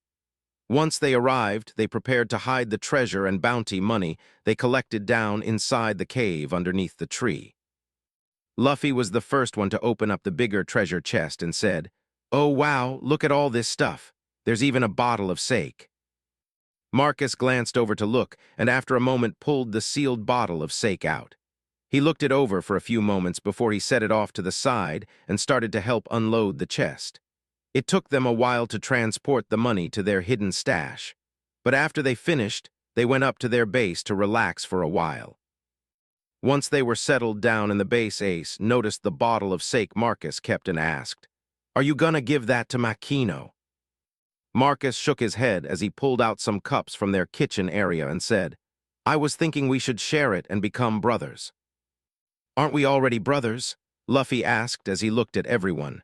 Once they arrived, they prepared to hide the treasure and bounty money they collected down inside the cave underneath the tree. Luffy was the first one to open up the bigger treasure chest and said, "Oh wow, look at all this stuff. There's even a bottle of sake." Marcus glanced over to look, and after a moment pulled the sealed bottle of sake out. He looked it over for a few moments before he set it off to the side and started to help unload the chest. It took them a while to transport the money to their hidden stash, but after they finished, they went up to their base to relax for a while. Once they were settled down in the base, Ace noticed the bottle of sake Marcus kept and asked, "Are you gonna give that to Makino?" Marcus shook his head as he pulled out some cups from their kitchen area and said, "I was thinking we should share it and become brothers." "Aren't we already brothers?" Luffy asked as he looked at everyone.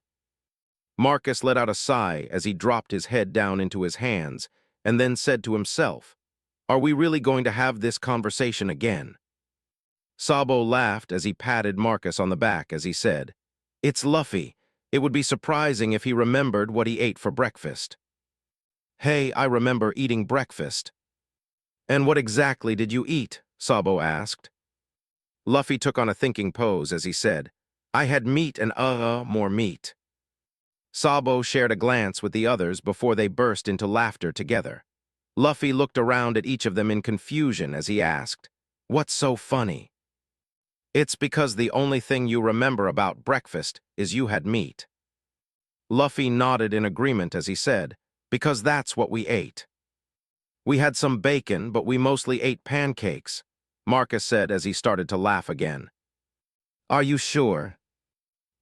Marcus let out a sigh as he dropped his head down into his hands and then said to himself, "Are we really going to have this conversation again?" Sabo laughed as he patted Marcus on the back as he said, "It's Luffy. It would be surprising if he remembered what he ate for breakfast." "Hey, I remember eating breakfast." "And what exactly did you eat?" Sabo asked. Luffy took on a thinking pose as he said, "I had meat and more meat." Sabo shared a glance with the others before they burst into laughter together. Luffy looked around at each of them in confusion as he asked, "What's so funny?" "It's because the only thing you remember about breakfast is you had meat." Luffy nodded in agreement as he said, "Because that's what we ate." "We had some bacon, but we mostly ate pancakes," Marcus said as he started to laugh again. "Are you sure?"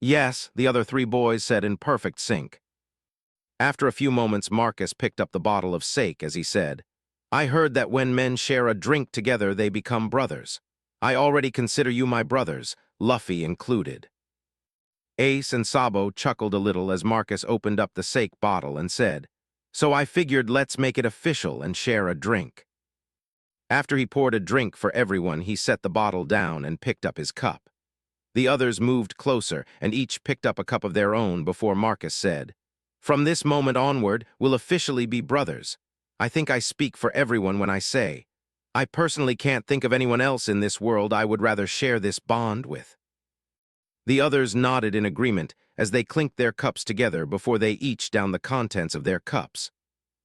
"Yes," the other 3 boys said in perfect sync. After a few moments, Marcus picked up the bottle of sake as he said, "I heard that when men share a drink together, they become brothers. I already consider you my brothers, Luffy included." Ace and Sabo chuckled a little as Marcus opened up the sake bottle and said, "So I figured let's make it official and share a drink." After he poured a drink for everyone, he set the bottle down and picked up his cup. The others moved closer, and each picked up a cup of their own before Marcus said, "From this moment onward, we'll officially be brothers. I think I speak for everyone when I say, I personally can't think of anyone else in this world I would rather share this bond with." The others nodded in agreement as they clinked their cups together before they each downed the contents of their cups.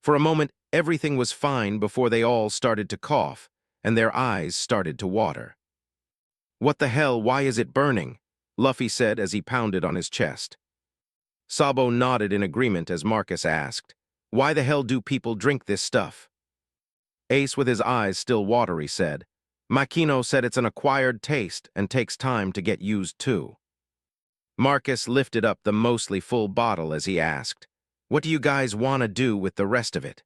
For a moment, everything was fine before they all started to cough, and their eyes started to water. "What the hell, why is it burning?" Luffy said as he pounded on his chest. Sabo nodded in agreement as Marcus asked, "Why the hell do people drink this stuff?" Ace, with his eyes still watery, said, "Makino said it's an acquired taste and takes time to get used to." Marcus lifted up the mostly full bottle as he asked, "What do you guys want to do with the rest of it?"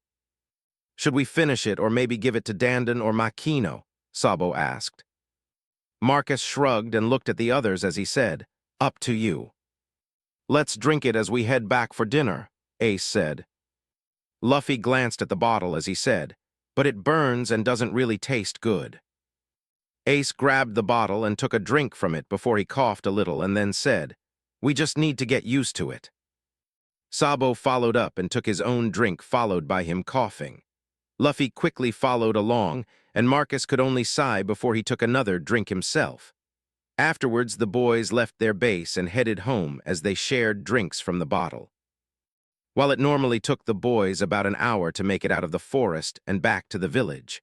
"Should we finish it or maybe give it to Dandan or Makino?" Sabo asked. Marcus shrugged and looked at the others as he said, "Up to you." "Let's drink it as we head back for dinner," Ace said. Luffy glanced at the bottle as he said, "But it burns and doesn't really taste good." Ace grabbed the bottle and took a drink from it before he coughed a little and then said, "We just need to get used to it." Sabo followed up and took his own drink, followed by him coughing. Luffy quickly followed along, and Marcus could only sigh before he took another drink himself. Afterwards, the boys left their base and headed home as they shared drinks from the bottle. While it normally took the boys about an hour to make it out of the forest and back to the village,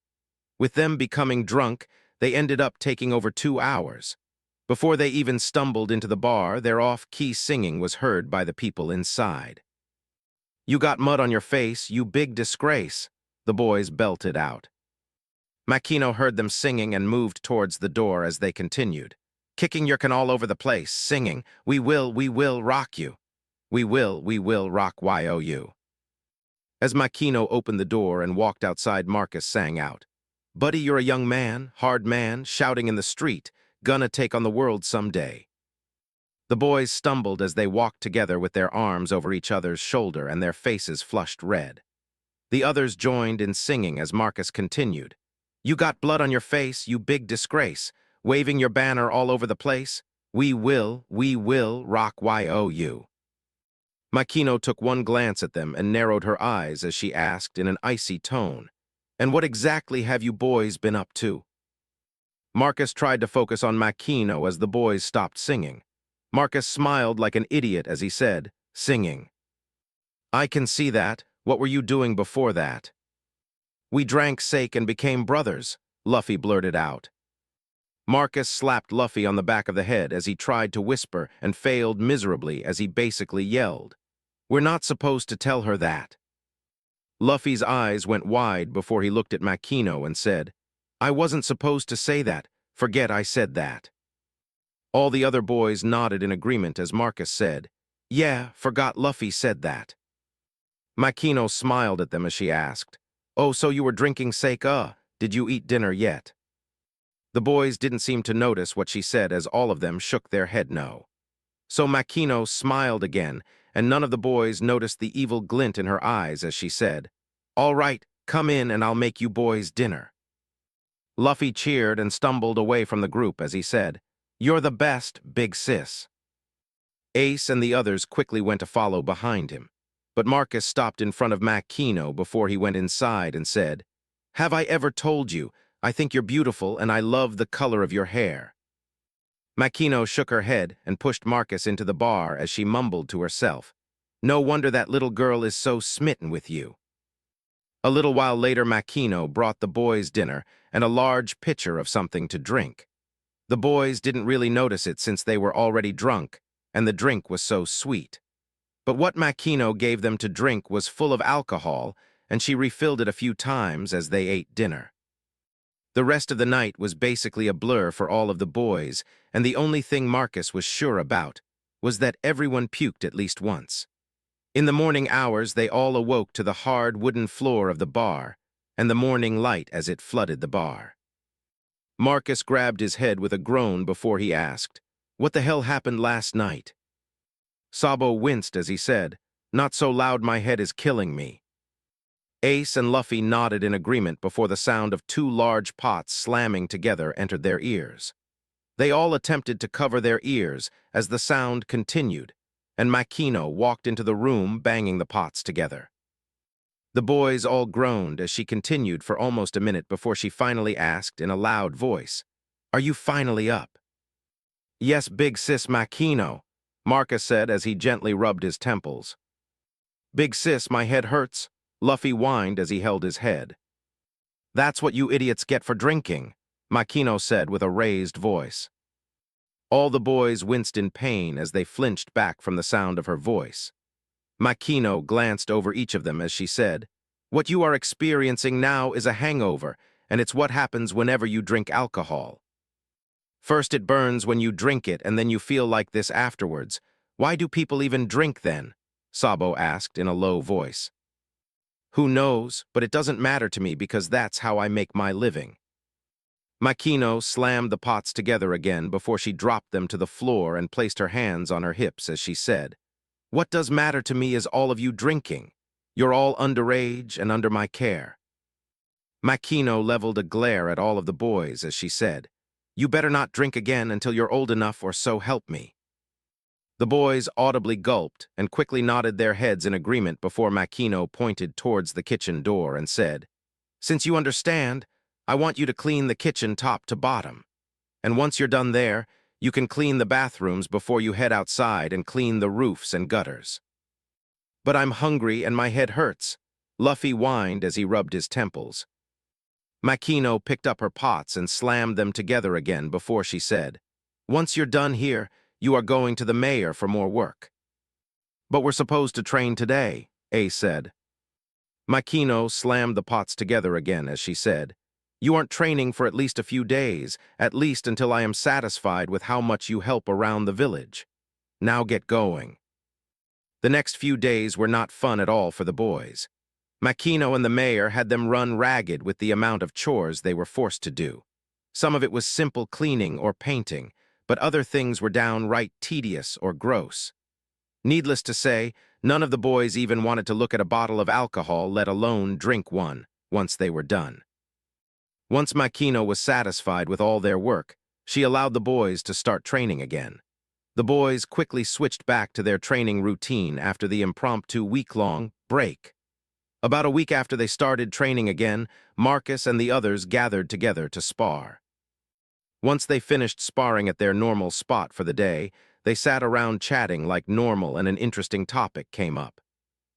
with them becoming drunk, they ended up taking over 2 hours. Before they even stumbled into the bar, their off-key singing was heard by the people inside. "You got mud on your face, you big disgrace," the boys belted out. Makino heard them singing and moved towards the door as they continued, "Kicking your can all over the place, singing, we will rock you. We will rock you." As Makino opened the door and walked outside, Marcus sang out, "Buddy, you're a young man, hard man, shouting in the street, gonna take on the world someday." The boys stumbled as they walked together with their arms over each other's shoulder and their faces flushed red. The others joined in singing as Marcus continued, "You got blood on your face, you big disgrace, waving your banner all over the place. We will rock you." Makino took one glance at them and narrowed her eyes as she asked in an icy tone, "And what exactly have you boys been up to?" Marcus tried to focus on Makino as the boys stopped singing. Marcus smiled like an idiot as he said, "Singing. I can see that. What were you doing before that?" "We drank sake and became brothers," Luffy blurted out. Marcus slapped Luffy on the back of the head as he tried to whisper and failed miserably as he basically yelled, "We're not supposed to tell her that." Luffy's eyes went wide before he looked at Makino and said, "I wasn't supposed to say that. Forget I said that." All the other boys nodded in agreement as Marcus said, "Yeah, forgot Luffy said that." Makino smiled at them as she asked, "Oh, so you were drinking sake, did you eat dinner yet?" The boys didn't seem to notice what she said as all of them shook their head no. So Makino smiled again, and none of the boys noticed the evil glint in her eyes as she said, "All right, come in and I'll make you boys dinner." Luffy cheered and stumbled away from the group as he said, "You're the best, big sis." Ace and the others quickly went to follow behind him, but Marcus stopped in front of Makino before he went inside and said, "Have I ever told you, I think you're beautiful and I love the color of your hair?" Makino shook her head and pushed Marcus into the bar as she mumbled to herself, "No wonder that little girl is so smitten with you." A little while later, Makino brought the boys dinner and a large pitcher of something to drink. The boys didn't really notice it since they were already drunk, and the drink was so sweet. But what Makino gave them to drink was full of alcohol, and she refilled it a few times as they ate dinner. The rest of the night was basically a blur for all of the boys, and the only thing Marcus was sure about was that everyone puked at least once. In the morning hours, they all awoke to the hard wooden floor of the bar and the morning light as it flooded the bar. Marcus grabbed his head with a groan before he asked, "What the hell happened last night?" Sabo winced as he said, "Not so loud, my head is killing me." Ace and Luffy nodded in agreement before the sound of two large pots slamming together entered their ears. They all attempted to cover their ears as the sound continued, and Makino walked into the room banging the pots together. The boys all groaned as she continued for almost a minute before she finally asked in a loud voice, "Are you finally up?" "Yes, big sis Makino," Marcus said as he gently rubbed his temples. "Big sis, my head hurts," Luffy whined as he held his head. "That's what you idiots get for drinking," Makino said with a raised voice. All the boys winced in pain as they flinched back from the sound of her voice. Makino glanced over each of them as she said, "What you are experiencing now is a hangover, and it's what happens whenever you drink alcohol. First it burns when you drink it, and then you feel like this afterwards. Why do people even drink then?" Sabo asked in a low voice. "Who knows, but it doesn't matter to me because that's how I make my living." Makino slammed the pots together again before she dropped them to the floor and placed her hands on her hips as she said, "What does matter to me is all of you drinking. You're all underage and under my care." Makino leveled a glare at all of the boys as she said, "You better not drink again until you're old enough, or so help me." The boys audibly gulped and quickly nodded their heads in agreement before Makino pointed towards the kitchen door and said, "Since you understand, I want you to clean the kitchen top to bottom. And once you're done there, you can clean the bathrooms before you head outside and clean the roofs and gutters." "But I'm hungry and my head hurts," Luffy whined as he rubbed his temples. Makino picked up her pots and slammed them together again before she said, "Once you're done here, you are going to the mayor for more work." "But we're supposed to train today," Ace said. Makino slammed the pots together again as she said, "You aren't training for at least a few days, at least until I am satisfied with how much you help around the village. Now get going." The next few days were not fun at all for the boys. Makino and the mayor had them run ragged with the amount of chores they were forced to do. Some of it was simple cleaning or painting, but other things were downright tedious or gross. Needless to say, none of the boys even wanted to look at a bottle of alcohol, let alone drink one, once they were done. Once Makino was satisfied with all their work, she allowed the boys to start training again. The boys quickly switched back to their training routine after the impromptu week-long break. About a week after they started training again, Marcus and the others gathered together to spar. Once they finished sparring at their normal spot for the day, they sat around chatting like normal and an interesting topic came up.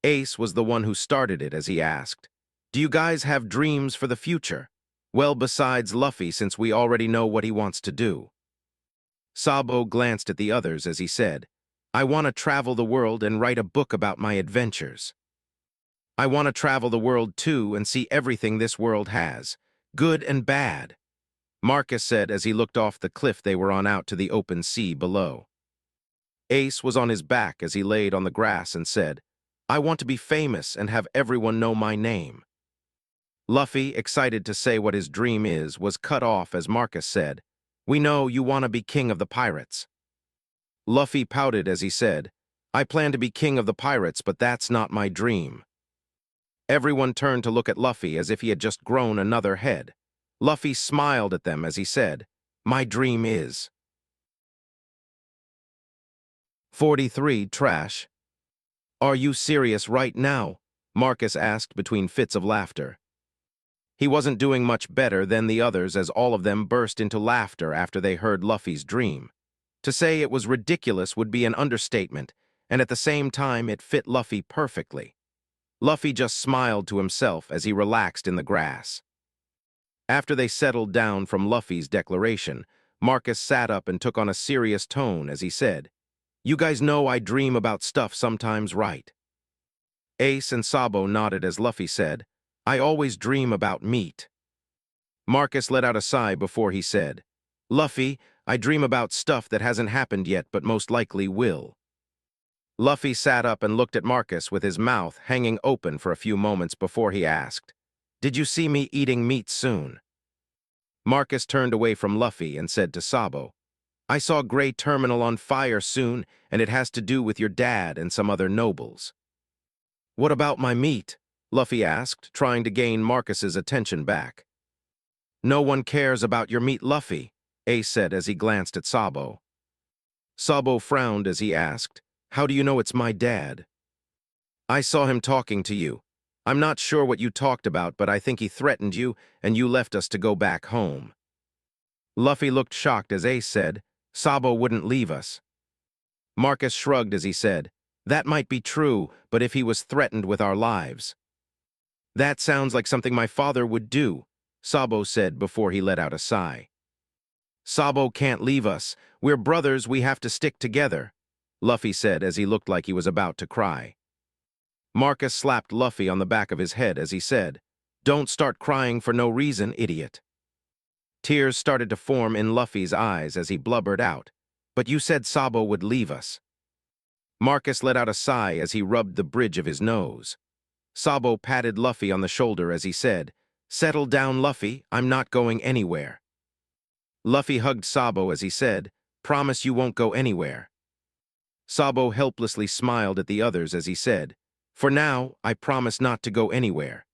Ace was the one who started it as he asked, "Do you guys have dreams for the future? Well, besides Luffy, since we already know what he wants to do." Sabo glanced at the others as he said, "I want to travel the world and write a book about my adventures. I want to travel the world too and see everything this world has, good and bad," Marcus said as he looked off the cliff they were on out to the open sea below. Ace was on his back as he laid on the grass and said, "I want to be famous and have everyone know my name." Luffy, excited to say what his dream is, was cut off as Marcus said, "We know you want to be king of the pirates." Luffy pouted as he said, "I plan to be king of the pirates, but that's not my dream." Everyone turned to look at Luffy as if he had just grown another head. Luffy smiled at them as he said, "My dream is." 43. Trash. "Are you serious right now?" Marcus asked between fits of laughter. He wasn't doing much better than the others as all of them burst into laughter after they heard Luffy's dream. To say it was ridiculous would be an understatement, and at the same time it fit Luffy perfectly. Luffy just smiled to himself as he relaxed in the grass. After they settled down from Luffy's declaration, Marcus sat up and took on a serious tone as he said, "You guys know I dream about stuff sometimes, right?" Ace and Sabo nodded as Luffy said, "I always dream about meat." Marcus let out a sigh before he said, "Luffy, I dream about stuff that hasn't happened yet but most likely will." Luffy sat up and looked at Marcus with his mouth hanging open for a few moments before he asked, "Did you see me eating meat soon?" Marcus turned away from Luffy and said to Sabo, "I saw Grey Terminal on fire soon, and it has to do with your dad and some other nobles." "What about my meat?" Luffy asked, trying to gain Marcus's attention back. No one cares about your meat, Luffy, Ace said as he glanced at Sabo. Sabo frowned as he asked, how do you know it's my dad? I saw him talking to you. I'm not sure what you talked about, but I think he threatened you, and you left us to go back home. Luffy looked shocked as Ace said, Sabo wouldn't leave us. Marcus shrugged as he said, that might be true, but if he was threatened with our lives. That sounds like something my father would do, Sabo said before he let out a sigh. Sabo can't leave us. We're brothers, we have to stick together, Luffy said as he looked like he was about to cry. Marcus slapped Luffy on the back of his head as he said, don't start crying for no reason, idiot. Tears started to form in Luffy's eyes as he blubbered out, but you said Sabo would leave us. Marcus let out a sigh as he rubbed the bridge of his nose. Sabo patted Luffy on the shoulder as he said, settle down, Luffy, I'm not going anywhere. Luffy hugged Sabo as he said, promise you won't go anywhere. Sabo helplessly smiled at the others as he said, for now, I promise not to go anywhere.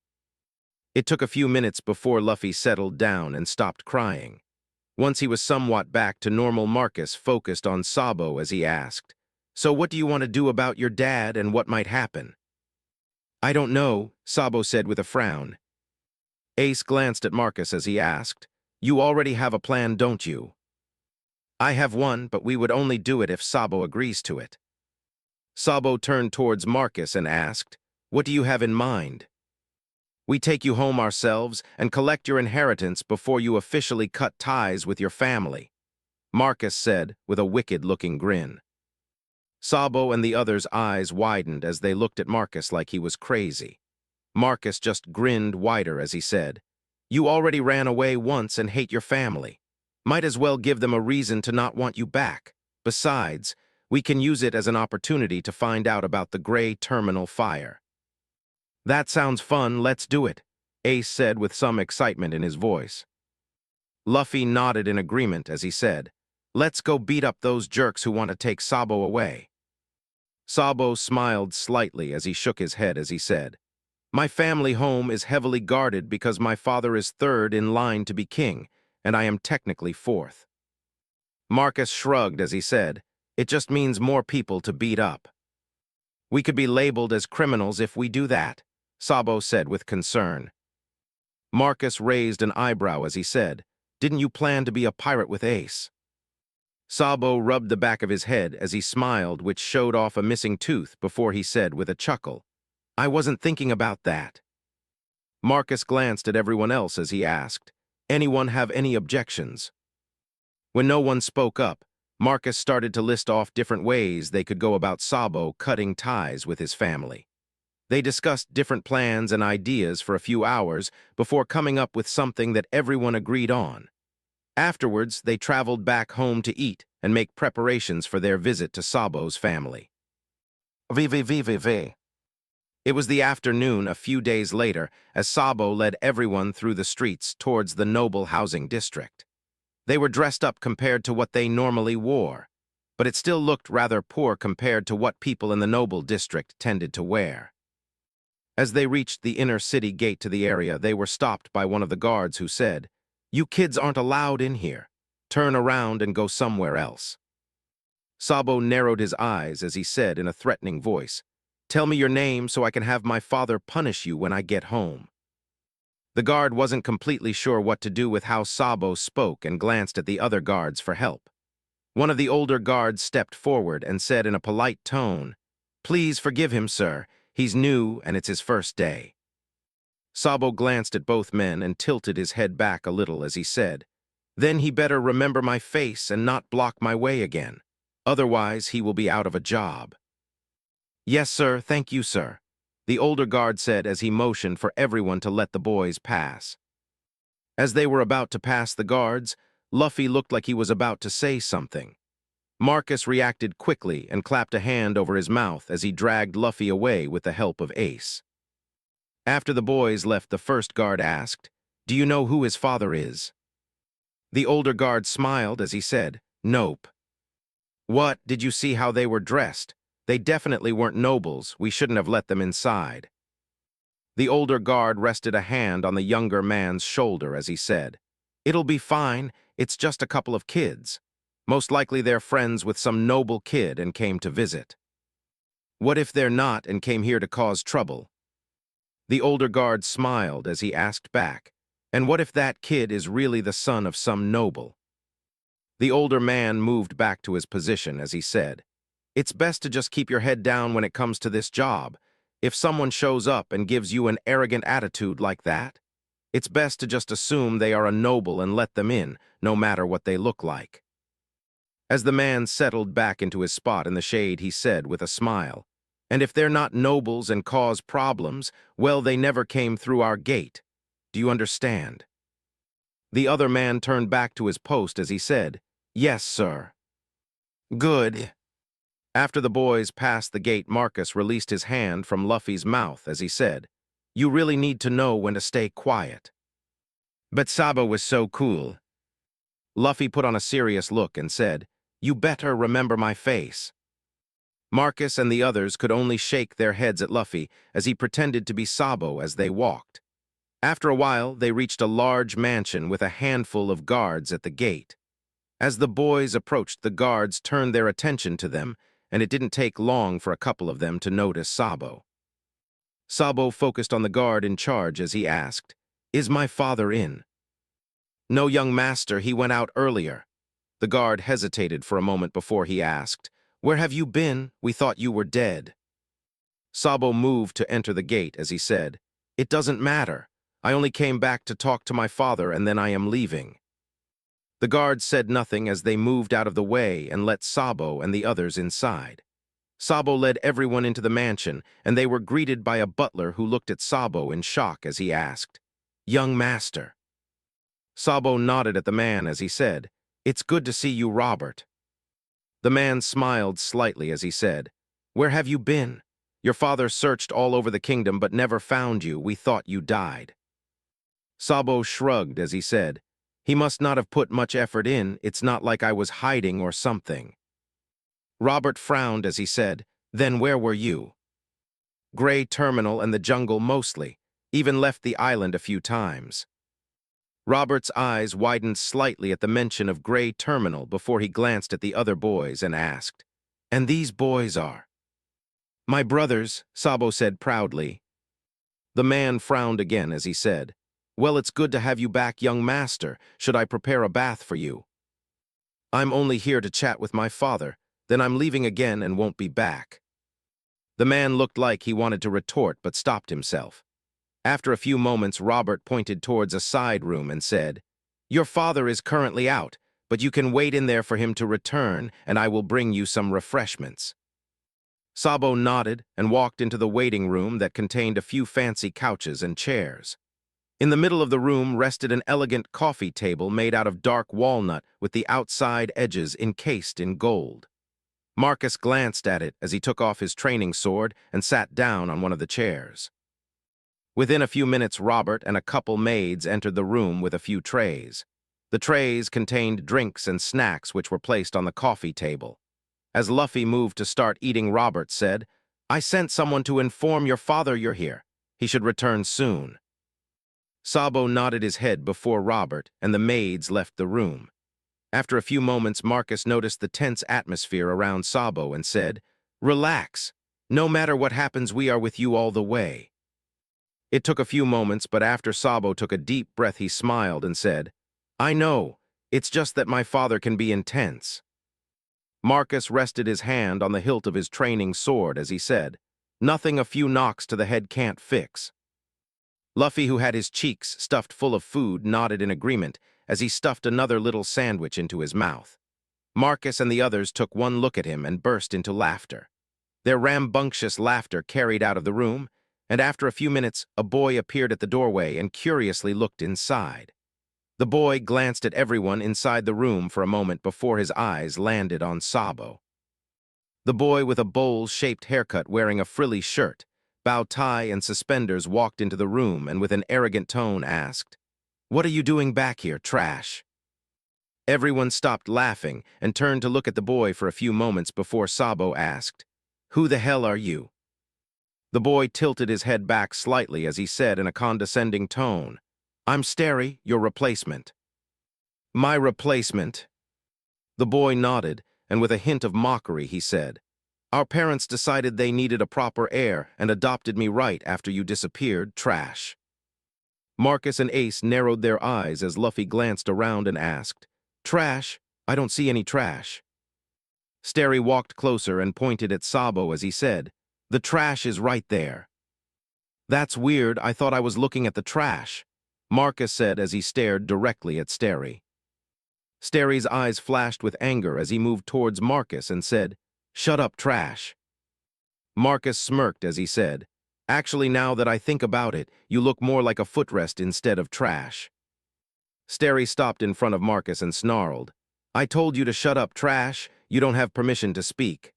It took a few minutes before Luffy settled down and stopped crying. Once he was somewhat back to normal, Marcus focused on Sabo as he asked, so what do you want to do about your dad and what might happen? I don't know, Sabo said with a frown. Ace glanced at Marcus as he asked, you already have a plan, don't you? I have one, but we would only do it if Sabo agrees to it. Sabo turned towards Marcus and asked, what do you have in mind? We take you home ourselves and collect your inheritance before you officially cut ties with your family, Marcus said with a wicked-looking grin. Sabo and the others' eyes widened as they looked at Marcus like he was crazy. Marcus just grinned wider as he said, you already ran away once and hate your family. Might as well give them a reason to not want you back. Besides, we can use it as an opportunity to find out about the Gray Terminal fire. That sounds fun, let's do it, Ace said with some excitement in his voice. Luffy nodded in agreement as he said, let's go beat up those jerks who want to take Sabo away. Sabo smiled slightly as he shook his head as he said, my family home is heavily guarded because my father is third in line to be king, and I am technically fourth. Marcus shrugged as he said, it just means more people to beat up. We could be labeled as criminals if we do that, Sabo said with concern. Marcus raised an eyebrow as he said, didn't you plan to be a pirate with Ace? Sabo rubbed the back of his head as he smiled, which showed off a missing tooth before he said with a chuckle, I wasn't thinking about that. Marcus glanced at everyone else as he asked, anyone have any objections? When no one spoke up, Marcus started to list off different ways they could go about Sabo cutting ties with his family. They discussed different plans and ideas for a few hours before coming up with something that everyone agreed on. Afterwards, they traveled back home to eat and make preparations for their visit to Sabo's family. It was the afternoon a few days later as Sabo led everyone through the streets towards the noble housing district. They were dressed up compared to what they normally wore, but it still looked rather poor compared to what people in the noble district tended to wear. As they reached the inner city gate to the area, they were stopped by one of the guards who said, you kids aren't allowed in here. Turn around and go somewhere else. Sabo narrowed his eyes as he said in a threatening voice, tell me your name so I can have my father punish you when I get home. The guard wasn't completely sure what to do with how Sabo spoke and glanced at the other guards for help. One of the older guards stepped forward and said in a polite tone, please forgive him, sir. He's new and it's his first day. Sabo glanced at both men and tilted his head back a little as he said, then he better remember my face and not block my way again. Otherwise, he will be out of a job. Yes, sir, thank you, sir, the older guard said as he motioned for everyone to let the boys pass. As they were about to pass the guards, Luffy looked like he was about to say something. Marcus reacted quickly and clapped a hand over his mouth as he dragged Luffy away with the help of Ace. After the boys left, the first guard asked, do you know who his father is? The older guard smiled as he said, nope. What, did you see how they were dressed? They definitely weren't nobles. We shouldn't have let them inside. The older guard rested a hand on the younger man's shoulder as he said, "It'll be fine, it's just a couple of kids. Most likely they're friends with some noble kid and came to visit. What if they're not and came here to cause trouble?" The older guard smiled as he asked back, "And what if that kid is really the son of some noble?" The older man moved back to his position as he said, "It's best to just keep your head down when it comes to this job. If someone shows up and gives you an arrogant attitude like that, it's best to just assume they are a noble and let them in, no matter what they look like." As the man settled back into his spot in the shade, he said with a smile, "And if they're not nobles and cause problems, well, they never came through our gate. Do you understand?" The other man turned back to his post as he said, "Yes, sir." "Good." After the boys passed the gate, Marcus released his hand from Luffy's mouth as he said, "You really need to know when to stay quiet." "But Sabo was so cool." Luffy put on a serious look and said, "You better remember my face." Marcus and the others could only shake their heads at Luffy as he pretended to be Sabo as they walked. After a while, they reached a large mansion with a handful of guards at the gate. As the boys approached, the guards turned their attention to them, and it didn't take long for a couple of them to notice Sabo. Sabo focused on the guard in charge as he asked, "Is my father in?" "No, young master, he went out earlier." The guard hesitated for a moment before he asked, "Where have you been? We thought you were dead." Sabo moved to enter the gate as he said, "It doesn't matter. I only came back to talk to my father and then I am leaving." The guards said nothing as they moved out of the way and let Sabo and the others inside. Sabo led everyone into the mansion, and they were greeted by a butler who looked at Sabo in shock as he asked, "Young master." Sabo nodded at the man as he said, "It's good to see you, Robert." The man smiled slightly as he said, "Where have you been? Your father searched all over the kingdom but never found you. We thought you died." Sabo shrugged as he said, "He must not have put much effort in. It's not like I was hiding or something." Robert frowned as he said, "Then where were you?" "Gray Terminal and the jungle mostly. Even left the island a few times." Robert's eyes widened slightly at the mention of Gray Terminal before he glanced at the other boys and asked, "And these boys are?" "My brothers," Sabo said proudly. The man frowned again as he said, "Well, it's good to have you back, young master. Should I prepare a bath for you?" "I'm only here to chat with my father. Then I'm leaving again and won't be back." The man looked like he wanted to retort but stopped himself. After a few moments, Robert pointed towards a side room and said, "Your father is currently out, but you can wait in there for him to return, and I will bring you some refreshments." Sabo nodded and walked into the waiting room that contained a few fancy couches and chairs. In the middle of the room rested an elegant coffee table made out of dark walnut with the outside edges encased in gold. Marcus glanced at it as he took off his training sword and sat down on one of the chairs. Within a few minutes, Robert and a couple maids entered the room with a few trays. The trays contained drinks and snacks which were placed on the coffee table. As Luffy moved to start eating, Robert said, "I sent someone to inform your father you're here. He should return soon." Sabo nodded his head before Robert and the maids left the room. After a few moments, Marcus noticed the tense atmosphere around Sabo and said, "Relax. No matter what happens, we are with you all the way." It took a few moments, but after Sabo took a deep breath, he smiled and said, "I know. It's just that my father can be intense." Marcus rested his hand on the hilt of his training sword as he said, "Nothing a few knocks to the head can't fix." Luffy, who had his cheeks stuffed full of food, nodded in agreement as he stuffed another little sandwich into his mouth. Marcus and the others took one look at him and burst into laughter. Their rambunctious laughter carried out of the room, and after a few minutes, a boy appeared at the doorway and curiously looked inside. The boy glanced at everyone inside the room for a moment before his eyes landed on Sabo. The boy with a bowl-shaped haircut wearing a frilly shirt, bow tie and suspenders walked into the room and with an arrogant tone asked, "What are you doing back here, trash?" Everyone stopped laughing and turned to look at the boy for a few moments before Sabo asked, "Who the hell are you?" The boy tilted his head back slightly as he said in a condescending tone, "I'm Stary, your replacement." "My replacement?" The boy nodded, and with a hint of mockery he said, "Our parents decided they needed a proper heir and adopted me right after you disappeared, trash." Marcus and Ace narrowed their eyes as Luffy glanced around and asked, "Trash? I don't see any trash." Stary walked closer and pointed at Sabo as he said, "The trash is right there." "That's weird, I thought I was looking at the trash," Marcus said as he stared directly at Stary. Stary's eyes flashed with anger as he moved towards Marcus and said, "Shut up, trash." Marcus smirked as he said, "Actually, now that I think about it, you look more like a footrest instead of trash." Stary stopped in front of Marcus and snarled, "I told you to shut up, trash. You don't have permission to speak."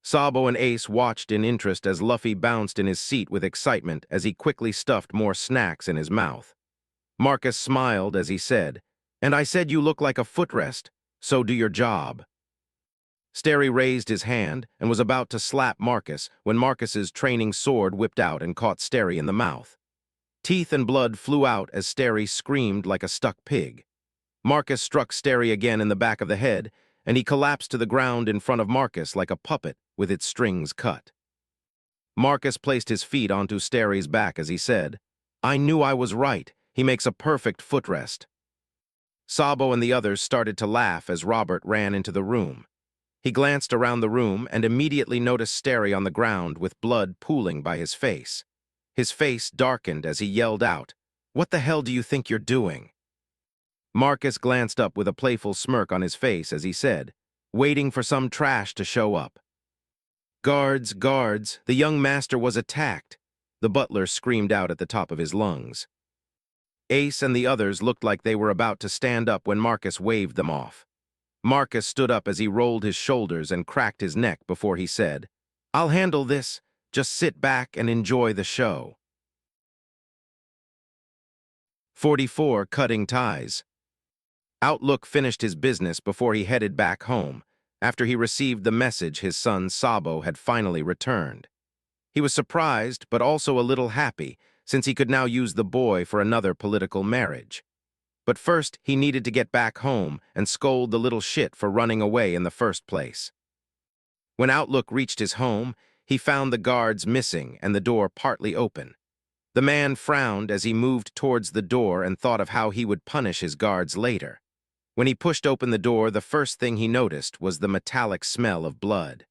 Sabo and Ace watched in interest as Luffy bounced in his seat with excitement as he quickly stuffed more snacks in his mouth. Marcus smiled as he said, "And I said you look like a footrest, so do your job." Stary raised his hand and was about to slap Marcus when Marcus's training sword whipped out and caught Stary in the mouth. Teeth and blood flew out as Stary screamed like a stuck pig. Marcus struck Stary again in the back of the head, and he collapsed to the ground in front of Marcus like a puppet with its strings cut. Marcus placed his feet onto Stary's back as he said, "I knew I was right. He makes a perfect footrest." Sabo and the others started to laugh as Robert ran into the room. He glanced around the room and immediately noticed Stary on the ground with blood pooling by his face. His face darkened as he yelled out, "What the hell do you think you're doing?" Marcus glanced up with a playful smirk on his face as he said, "Waiting for some trash to show up." "Guards, guards, the young master was attacked," the butler screamed out at the top of his lungs. Ace and the others looked like they were about to stand up when Marcus waved them off. Marcus stood up as he rolled his shoulders and cracked his neck before he said, "I'll handle this. Just sit back and enjoy the show." 44. Cutting ties. Outlook finished his business before he headed back home, after he received the message his son Sabo had finally returned. He was surprised, but also a little happy, since he could now use the boy for another political marriage. But first, he needed to get back home and scold the little shit for running away in the first place. When Outlook reached his home, he found the guards missing and the door partly open. The man frowned as he moved towards the door and thought of how he would punish his guards later. When he pushed open the door, the first thing he noticed was the metallic smell of blood.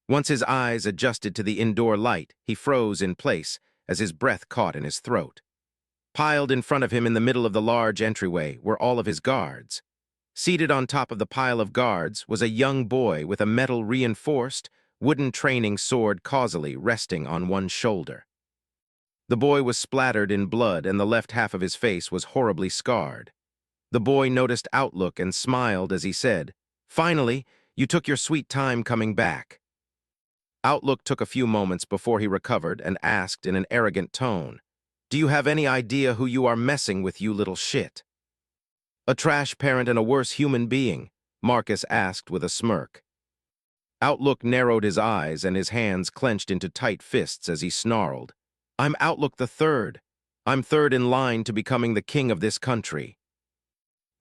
Once his eyes adjusted to the indoor light, he froze in place as his breath caught in his throat. Piled in front of him in the middle of the large entryway were all of his guards. Seated on top of the pile of guards was a young boy with a metal-reinforced, wooden training sword causally resting on one shoulder. The boy was splattered in blood and the left half of his face was horribly scarred. The boy noticed Outlook and smiled as he said, "Finally, you took your sweet time coming back." Outlook took a few moments before he recovered and asked in an arrogant tone, "Do you have any idea who you are messing with, you little shit?" "A trash parent and a worse human being," Marcus asked with a smirk. Outlook narrowed his eyes and his hands clenched into tight fists as he snarled, "I'm Outlook the Third. I'm third in line to becoming the king of this country."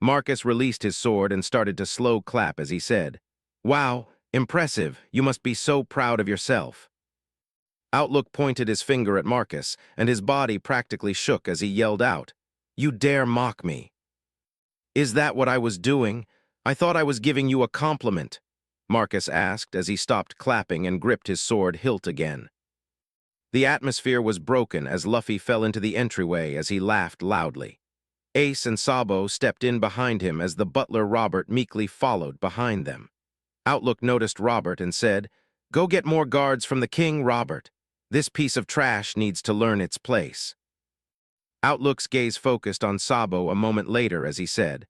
Marcus released his sword and started to slow clap as he said, "Wow, impressive. You must be so proud of yourself." Outlook pointed his finger at Marcus, and his body practically shook as he yelled out, "You dare mock me?" "Is that what I was doing? I thought I was giving you a compliment," Marcus asked as he stopped clapping and gripped his sword hilt again. The atmosphere was broken as Luffy fell into the entryway as he laughed loudly. Ace and Sabo stepped in behind him as the butler Robert meekly followed behind them. Outlook noticed Robert and said, "Go get more guards from the king, Robert. This piece of trash needs to learn its place." Outlook's gaze focused on Sabo a moment later as he said,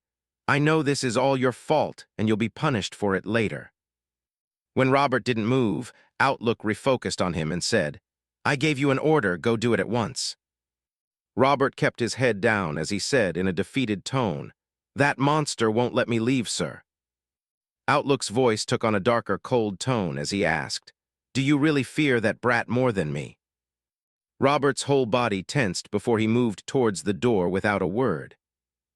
"I know this is all your fault and you'll be punished for it later." When Robert didn't move, Outlook refocused on him and said, "I gave you an order, go do it at once." Robert kept his head down as he said in a defeated tone, "That monster won't let me leave, sir." Outlook's voice took on a darker, cold tone as he asked, Do you really fear that brat more than me? Robert's whole body tensed before he moved towards the door without a word.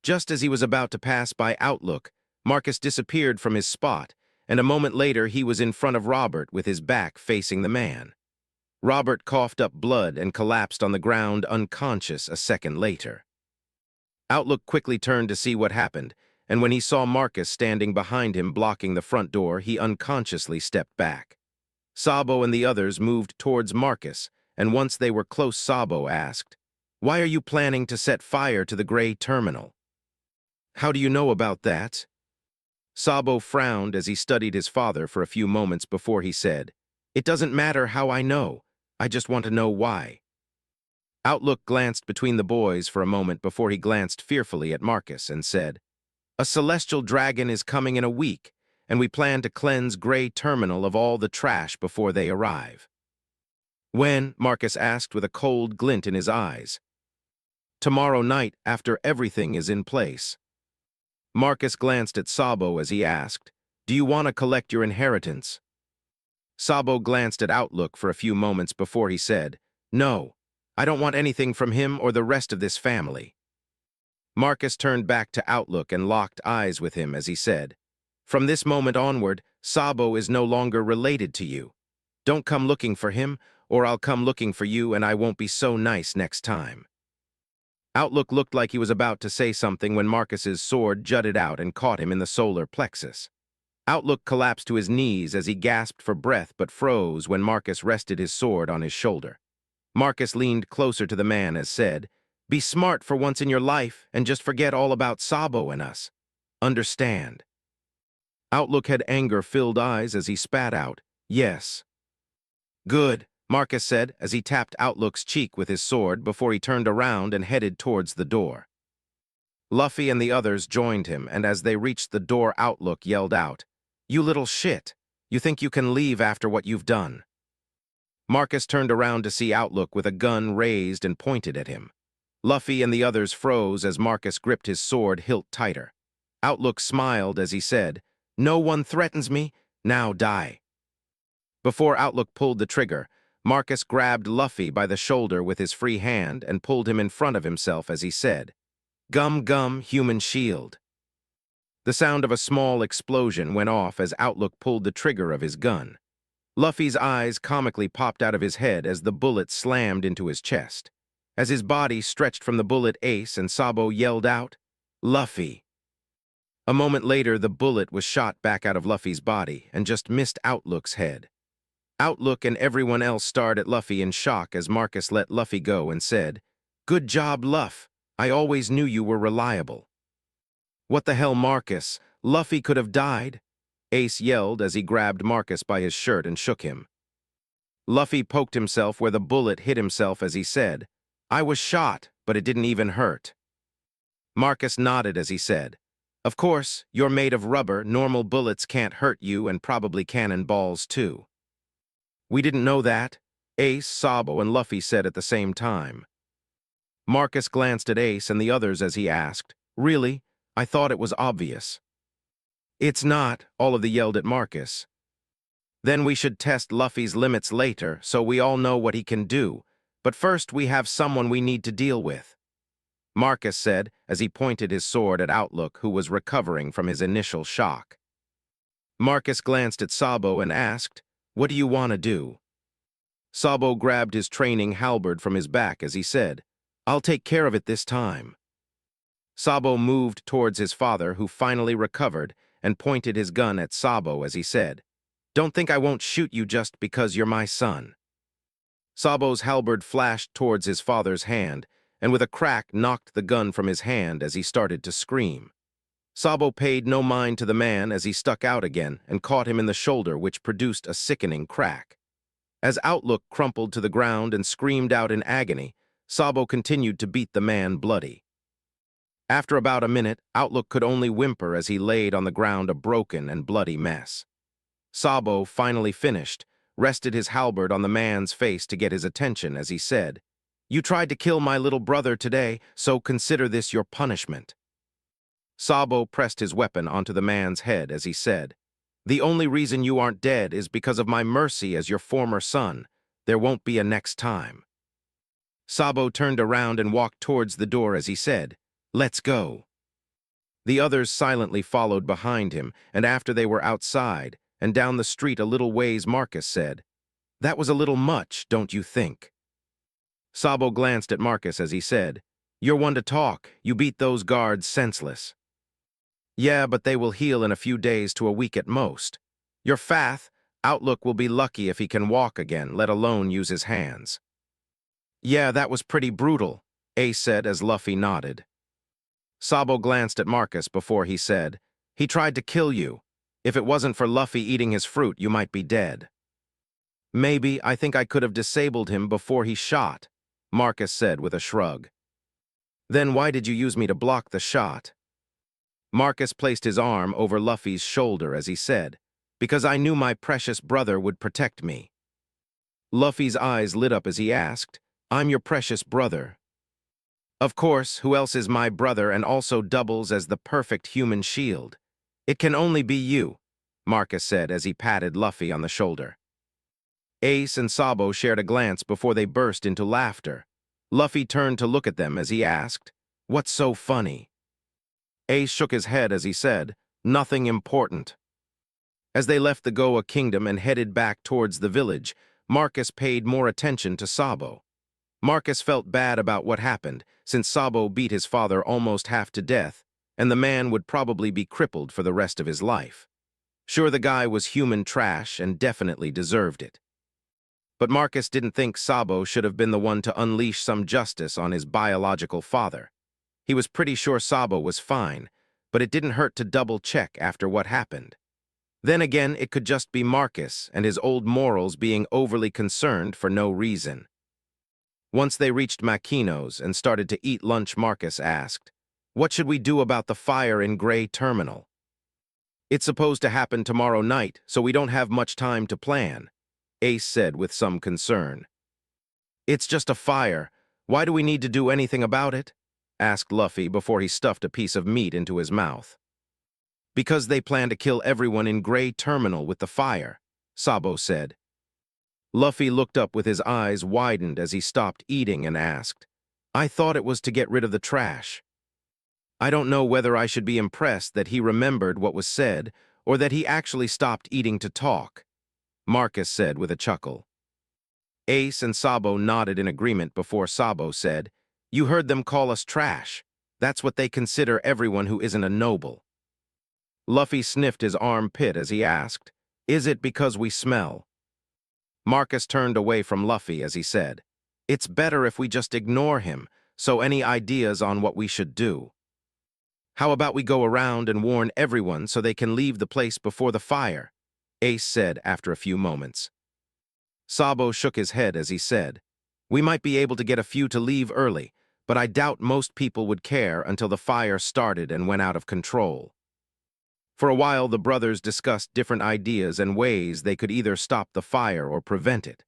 Just as he was about to pass by Outlook, Marcus disappeared from his spot, and a moment later he was in front of Robert with his back facing the man. Robert coughed up blood and collapsed on the ground unconscious a second later. Outlook quickly turned to see what happened, and when he saw Marcus standing behind him blocking the front door, he unconsciously stepped back. Sabo and the others moved towards Marcus, and once they were close, Sabo asked, "Why are you planning to set fire to the gray terminal?" "How do you know about that?" Sabo frowned as he studied his father for a few moments before he said, "It doesn't matter how I know. I just want to know why." Outlook glanced between the boys for a moment before he glanced fearfully at Marcus and said, "A celestial dragon is coming in a week, and we plan to cleanse Gray Terminal of all the trash before they arrive." "When?" Marcus asked with a cold glint in his eyes. "Tomorrow night, after everything is in place." Marcus glanced at Sabo as he asked, "Do you want to collect your inheritance?" Sabo glanced at Outlook for a few moments before he said, "No, I don't want anything from him or the rest of this family." Marcus turned back to Outlook and locked eyes with him as he said, "From this moment onward, Sabo is no longer related to you. Don't come looking for him, or I'll come looking for you and I won't be so nice next time." Outlook looked like he was about to say something when Marcus's sword jutted out and caught him in the solar plexus. Outlook collapsed to his knees as he gasped for breath but froze when Marcus rested his sword on his shoulder. Marcus leaned closer to the man as said, "Be smart for once in your life and just forget all about Sabo and us. Understand?" Outlook had anger-filled eyes as he spat out, "Yes." "Good," Marcus said as he tapped Outlook's cheek with his sword before he turned around and headed towards the door. Luffy and the others joined him, and as they reached the door, Outlook yelled out, "You little shit! You think you can leave after what you've done?" Marcus turned around to see Outlook with a gun raised and pointed at him. Luffy and the others froze as Marcus gripped his sword hilt tighter. Outlook smiled as he said, "No one threatens me, now die." Before Outlook pulled the trigger, Marcus grabbed Luffy by the shoulder with his free hand and pulled him in front of himself as he said, "Gum gum, human shield." The sound of a small explosion went off as Outlook pulled the trigger of his gun. Luffy's eyes comically popped out of his head as the bullet slammed into his chest. As his body stretched from the bullet, Ace and Sabo yelled out, "Luffy!" A moment later, the bullet was shot back out of Luffy's body and just missed Outlook's head. Outlook and everyone else stared at Luffy in shock as Marcus let Luffy go and said, "Good job, Luff. I always knew you were reliable." "What the hell, Marcus? Luffy could have died," Ace yelled as he grabbed Marcus by his shirt and shook him. Luffy poked himself where the bullet hit himself as he said, "I was shot, but it didn't even hurt." Marcus nodded as he said, "Of course, you're made of rubber, normal bullets can't hurt you and probably cannonballs too." "We didn't know that," Ace, Sabo, and Luffy said at the same time. Marcus glanced at Ace and the others as he asked, "Really? I thought it was obvious." "It's not," all of them yelled at Marcus. "Then we should test Luffy's limits later so we all know what he can do, but first we have someone we need to deal with," Marcus said as he pointed his sword at Outlook, who was recovering from his initial shock. Marcus glanced at Sabo and asked, "What do you want to do?" Sabo grabbed his training halberd from his back as he said, "I'll take care of it this time." Sabo moved towards his father, who finally recovered, and pointed his gun at Sabo as he said, "Don't think I won't shoot you just because you're my son." Sabo's halberd flashed towards his father's hand, and with a crack knocked the gun from his hand as he started to scream. Sabo paid no mind to the man as he stuck out again and caught him in the shoulder, which produced a sickening crack. As Outlook crumpled to the ground and screamed out in agony, Sabo continued to beat the man bloody. After about a minute, Outlook could only whimper as he laid on the ground a broken and bloody mess. Sabo, finally finished, rested his halberd on the man's face to get his attention as he said, "You tried to kill my little brother today, so consider this your punishment." Sabo pressed his weapon onto the man's head as he said, The only reason you aren't dead is because of my mercy as your former son. There won't be a next time. Sabo turned around and walked towards the door as he said, "Let's go." The others silently followed behind him, and after they were outside and down the street a little ways, Marcus said, "That was a little much, don't you think?" Sabo glanced at Marcus as he said, "You're one to talk. You beat those guards senseless." "Yeah, but they will heal in a few days to a week at most. Your Fath, Outlook will be lucky if he can walk again, let alone use his hands." "Yeah, that was pretty brutal," Ace said as Luffy nodded. Sabo glanced at Marcus before he said, "He tried to kill you. If it wasn't for Luffy eating his fruit, you might be dead." "Maybe I think I could have disabled him before he shot," Marcus said with a shrug. "Then why did you use me to block the shot?" Marcus placed his arm over Luffy's shoulder as he said, "Because I knew my precious brother would protect me." Luffy's eyes lit up as he asked, "I'm your precious brother?" "Of course, who else is my brother and also doubles as the perfect human shield? It can only be you," Marcus said as he patted Luffy on the shoulder. Ace and Sabo shared a glance before they burst into laughter. Luffy turned to look at them as he asked, "What's so funny?" Ace shook his head as he said, "Nothing important." As they left the Goa Kingdom and headed back towards the village, Marcus paid more attention to Sabo. Marcus felt bad about what happened, since Sabo beat his father almost half to death, and the man would probably be crippled for the rest of his life. Sure, the guy was human trash and definitely deserved it. But Marcus didn't think Sabo should have been the one to unleash some justice on his biological father. He was pretty sure Sabo was fine, but it didn't hurt to double-check after what happened. Then again, it could just be Marcus and his old morals being overly concerned for no reason. Once they reached Makino's and started to eat lunch, Marcus asked, "What should we do about the fire in Gray Terminal?" "It's supposed to happen tomorrow night, so we don't have much time to plan," Ace said with some concern. "It's just a fire. Why do we need to do anything about it?" asked Luffy before he stuffed a piece of meat into his mouth. "Because they plan to kill everyone in Gray Terminal with the fire," Sabo said. Luffy looked up with his eyes widened as he stopped eating and asked, "I thought it was to get rid of the trash." "I don't know whether I should be impressed that he remembered what was said or that he actually stopped eating to talk," Marcus said with a chuckle. Ace and Sabo nodded in agreement before Sabo said, "You heard them call us trash. That's what they consider everyone who isn't a noble." Luffy sniffed his armpit as he asked, "Is it because we smell?" Marcus turned away from Luffy as he said, "It's better if we just ignore him, so any ideas on what we should do?" "How about we go around and warn everyone so they can leave the place before the fire?" Ace said after a few moments. Sabo shook his head as he said, "We might be able to get a few to leave early, but I doubt most people would care until the fire started and went out of control." For a while, the brothers discussed different ideas and ways they could either stop the fire or prevent it.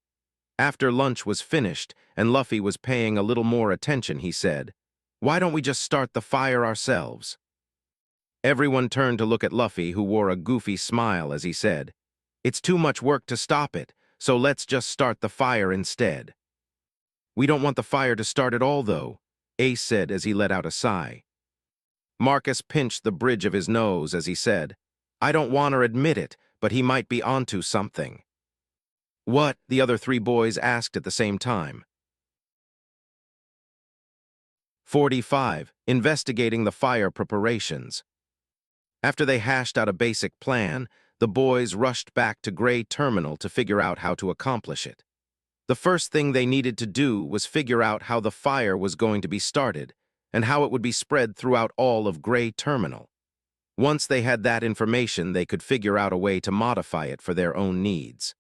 After lunch was finished and Luffy was paying a little more attention, he said, "Why don't we just start the fire ourselves?" Everyone turned to look at Luffy, who wore a goofy smile as he said, "It's too much work to stop it, so let's just start the fire instead." "We don't want the fire to start at all, though," Ace said as he let out a sigh. Marcus pinched the bridge of his nose as he said, "I don't want to admit it, but he might be onto something." "What?" the other three boys asked at the same time. 45. Investigating the fire preparations. After they hashed out a basic plan, the boys rushed back to Gray Terminal to figure out how to accomplish it. The first thing they needed to do was figure out how the fire was going to be started and how it would be spread throughout all of Gray Terminal. Once they had that information, they could figure out a way to modify it for their own needs.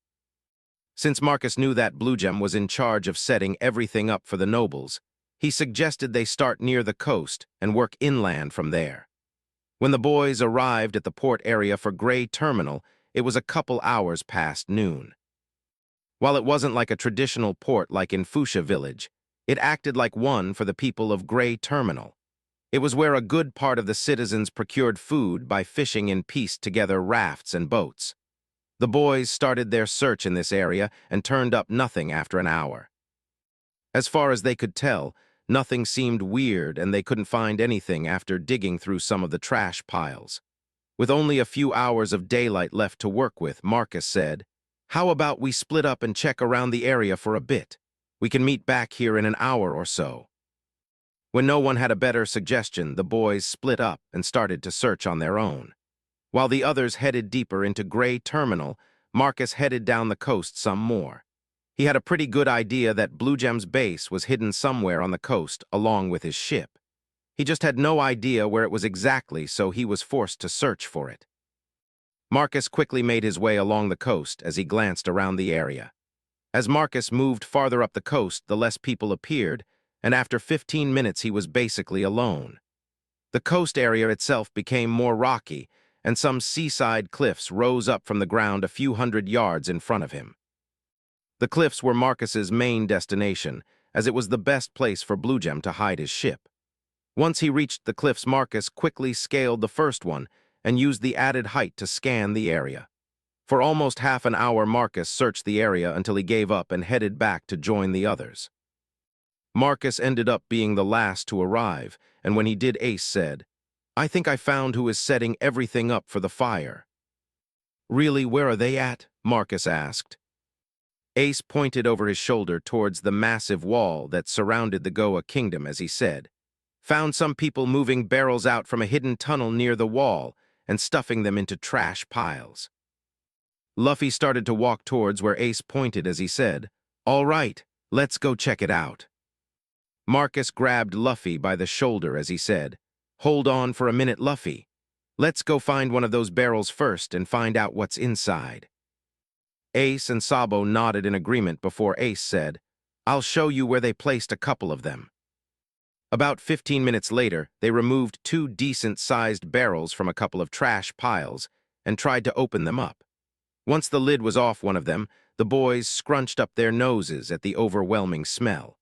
Since Marcus knew that Blue Gem was in charge of setting everything up for the nobles, he suggested they start near the coast and work inland from there. When the boys arrived at the port area for Gray Terminal, it was a couple hours past noon. While it wasn't like a traditional port like in Fuchsia Village, it acted like one for the people of Gray Terminal. It was where a good part of the citizens procured food by fishing in pieced-together rafts and boats. The boys started their search in this area and turned up nothing after an hour. As far as they could tell, nothing seemed weird and they couldn't find anything after digging through some of the trash piles. With only a few hours of daylight left to work with, Marcus said, "How about we split up and check around the area for a bit? We can meet back here in an hour or so." When no one had a better suggestion, the boys split up and started to search on their own. While the others headed deeper into Gray Terminal, Marcus headed down the coast some more. He had a pretty good idea that Blue Gem's base was hidden somewhere on the coast along with his ship. He just had no idea where it was exactly, so he was forced to search for it. Marcus quickly made his way along the coast as he glanced around the area. As Marcus moved farther up the coast, the less people appeared, and after 15 minutes he was basically alone. The coast area itself became more rocky, and some seaside cliffs rose up from the ground a few hundred yards in front of him. The cliffs were Marcus's main destination, as it was the best place for Blue Gem to hide his ship. Once he reached the cliffs, Marcus quickly scaled the first one and used the added height to scan the area. For almost half an hour, Marcus searched the area until he gave up and headed back to join the others. Marcus ended up being the last to arrive, and when he did, Ace said, "I think I found who is setting everything up for the fire." "Really, where are they at?" Marcus asked. Ace pointed over his shoulder towards the massive wall that surrounded the Goa Kingdom as he said, "Found some people moving barrels out from a hidden tunnel near the wall and stuffing them into trash piles." Luffy started to walk towards where Ace pointed as he said, "All right, let's go check it out." Marcus grabbed Luffy by the shoulder as he said, "Hold on for a minute, Luffy. Let's go find one of those barrels first and find out what's inside." Ace and Sabo nodded in agreement before Ace said, "I'll show you where they placed a couple of them." About 15 minutes later, they removed 2 decent-sized barrels from a couple of trash piles and tried to open them up. Once the lid was off one of them, the boys scrunched up their noses at the overwhelming smell.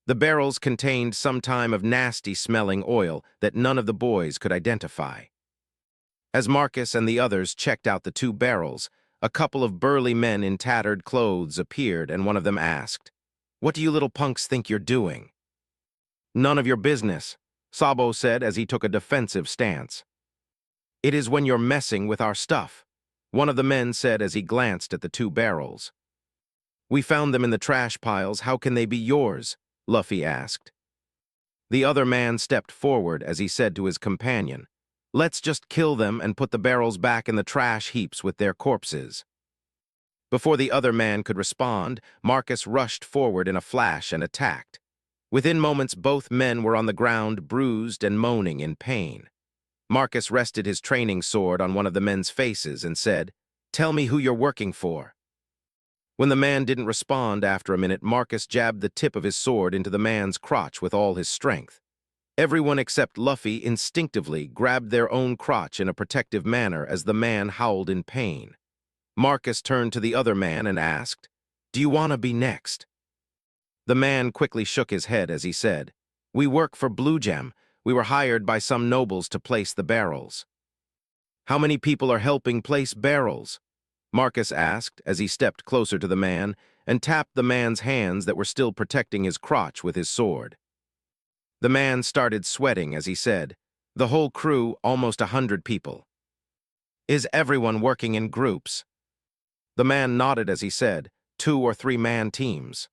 The barrels contained some kind of nasty-smelling oil that none of the boys could identify. As Marcus and the others checked out the 2 barrels, a couple of burly men in tattered clothes appeared, and one of them asked, "What do you little punks think you're doing?" "None of your business," Sabo said as he took a defensive stance. "It is when you're messing with our stuff," one of the men said as he glanced at the 2 barrels. "We found them in the trash piles. How can they be yours?" Luffy asked. The other man stepped forward as he said to his companion, "Let's just kill them and put the barrels back in the trash heaps with their corpses." Before the other man could respond, Marcus rushed forward in a flash and attacked. Within moments, both men were on the ground, bruised and moaning in pain. Marcus rested his training sword on one of the men's faces and said, "Tell me who you're working for." When the man didn't respond after a minute, Marcus jabbed the tip of his sword into the man's crotch with all his strength. Everyone except Luffy instinctively grabbed their own crotch in a protective manner as the man howled in pain. Marcus turned to the other man and asked, "Do you want to be next?" The man quickly shook his head as he said, "We work for Blue Gem. We were hired by some nobles to place the barrels." "How many people are helping place barrels?" Marcus asked as he stepped closer to the man and tapped the man's hands that were still protecting his crotch with his sword. The man started sweating as he said, "The whole crew, almost 100 people." "Is everyone working in groups?" The man nodded as he said, 2 or 3 man teams."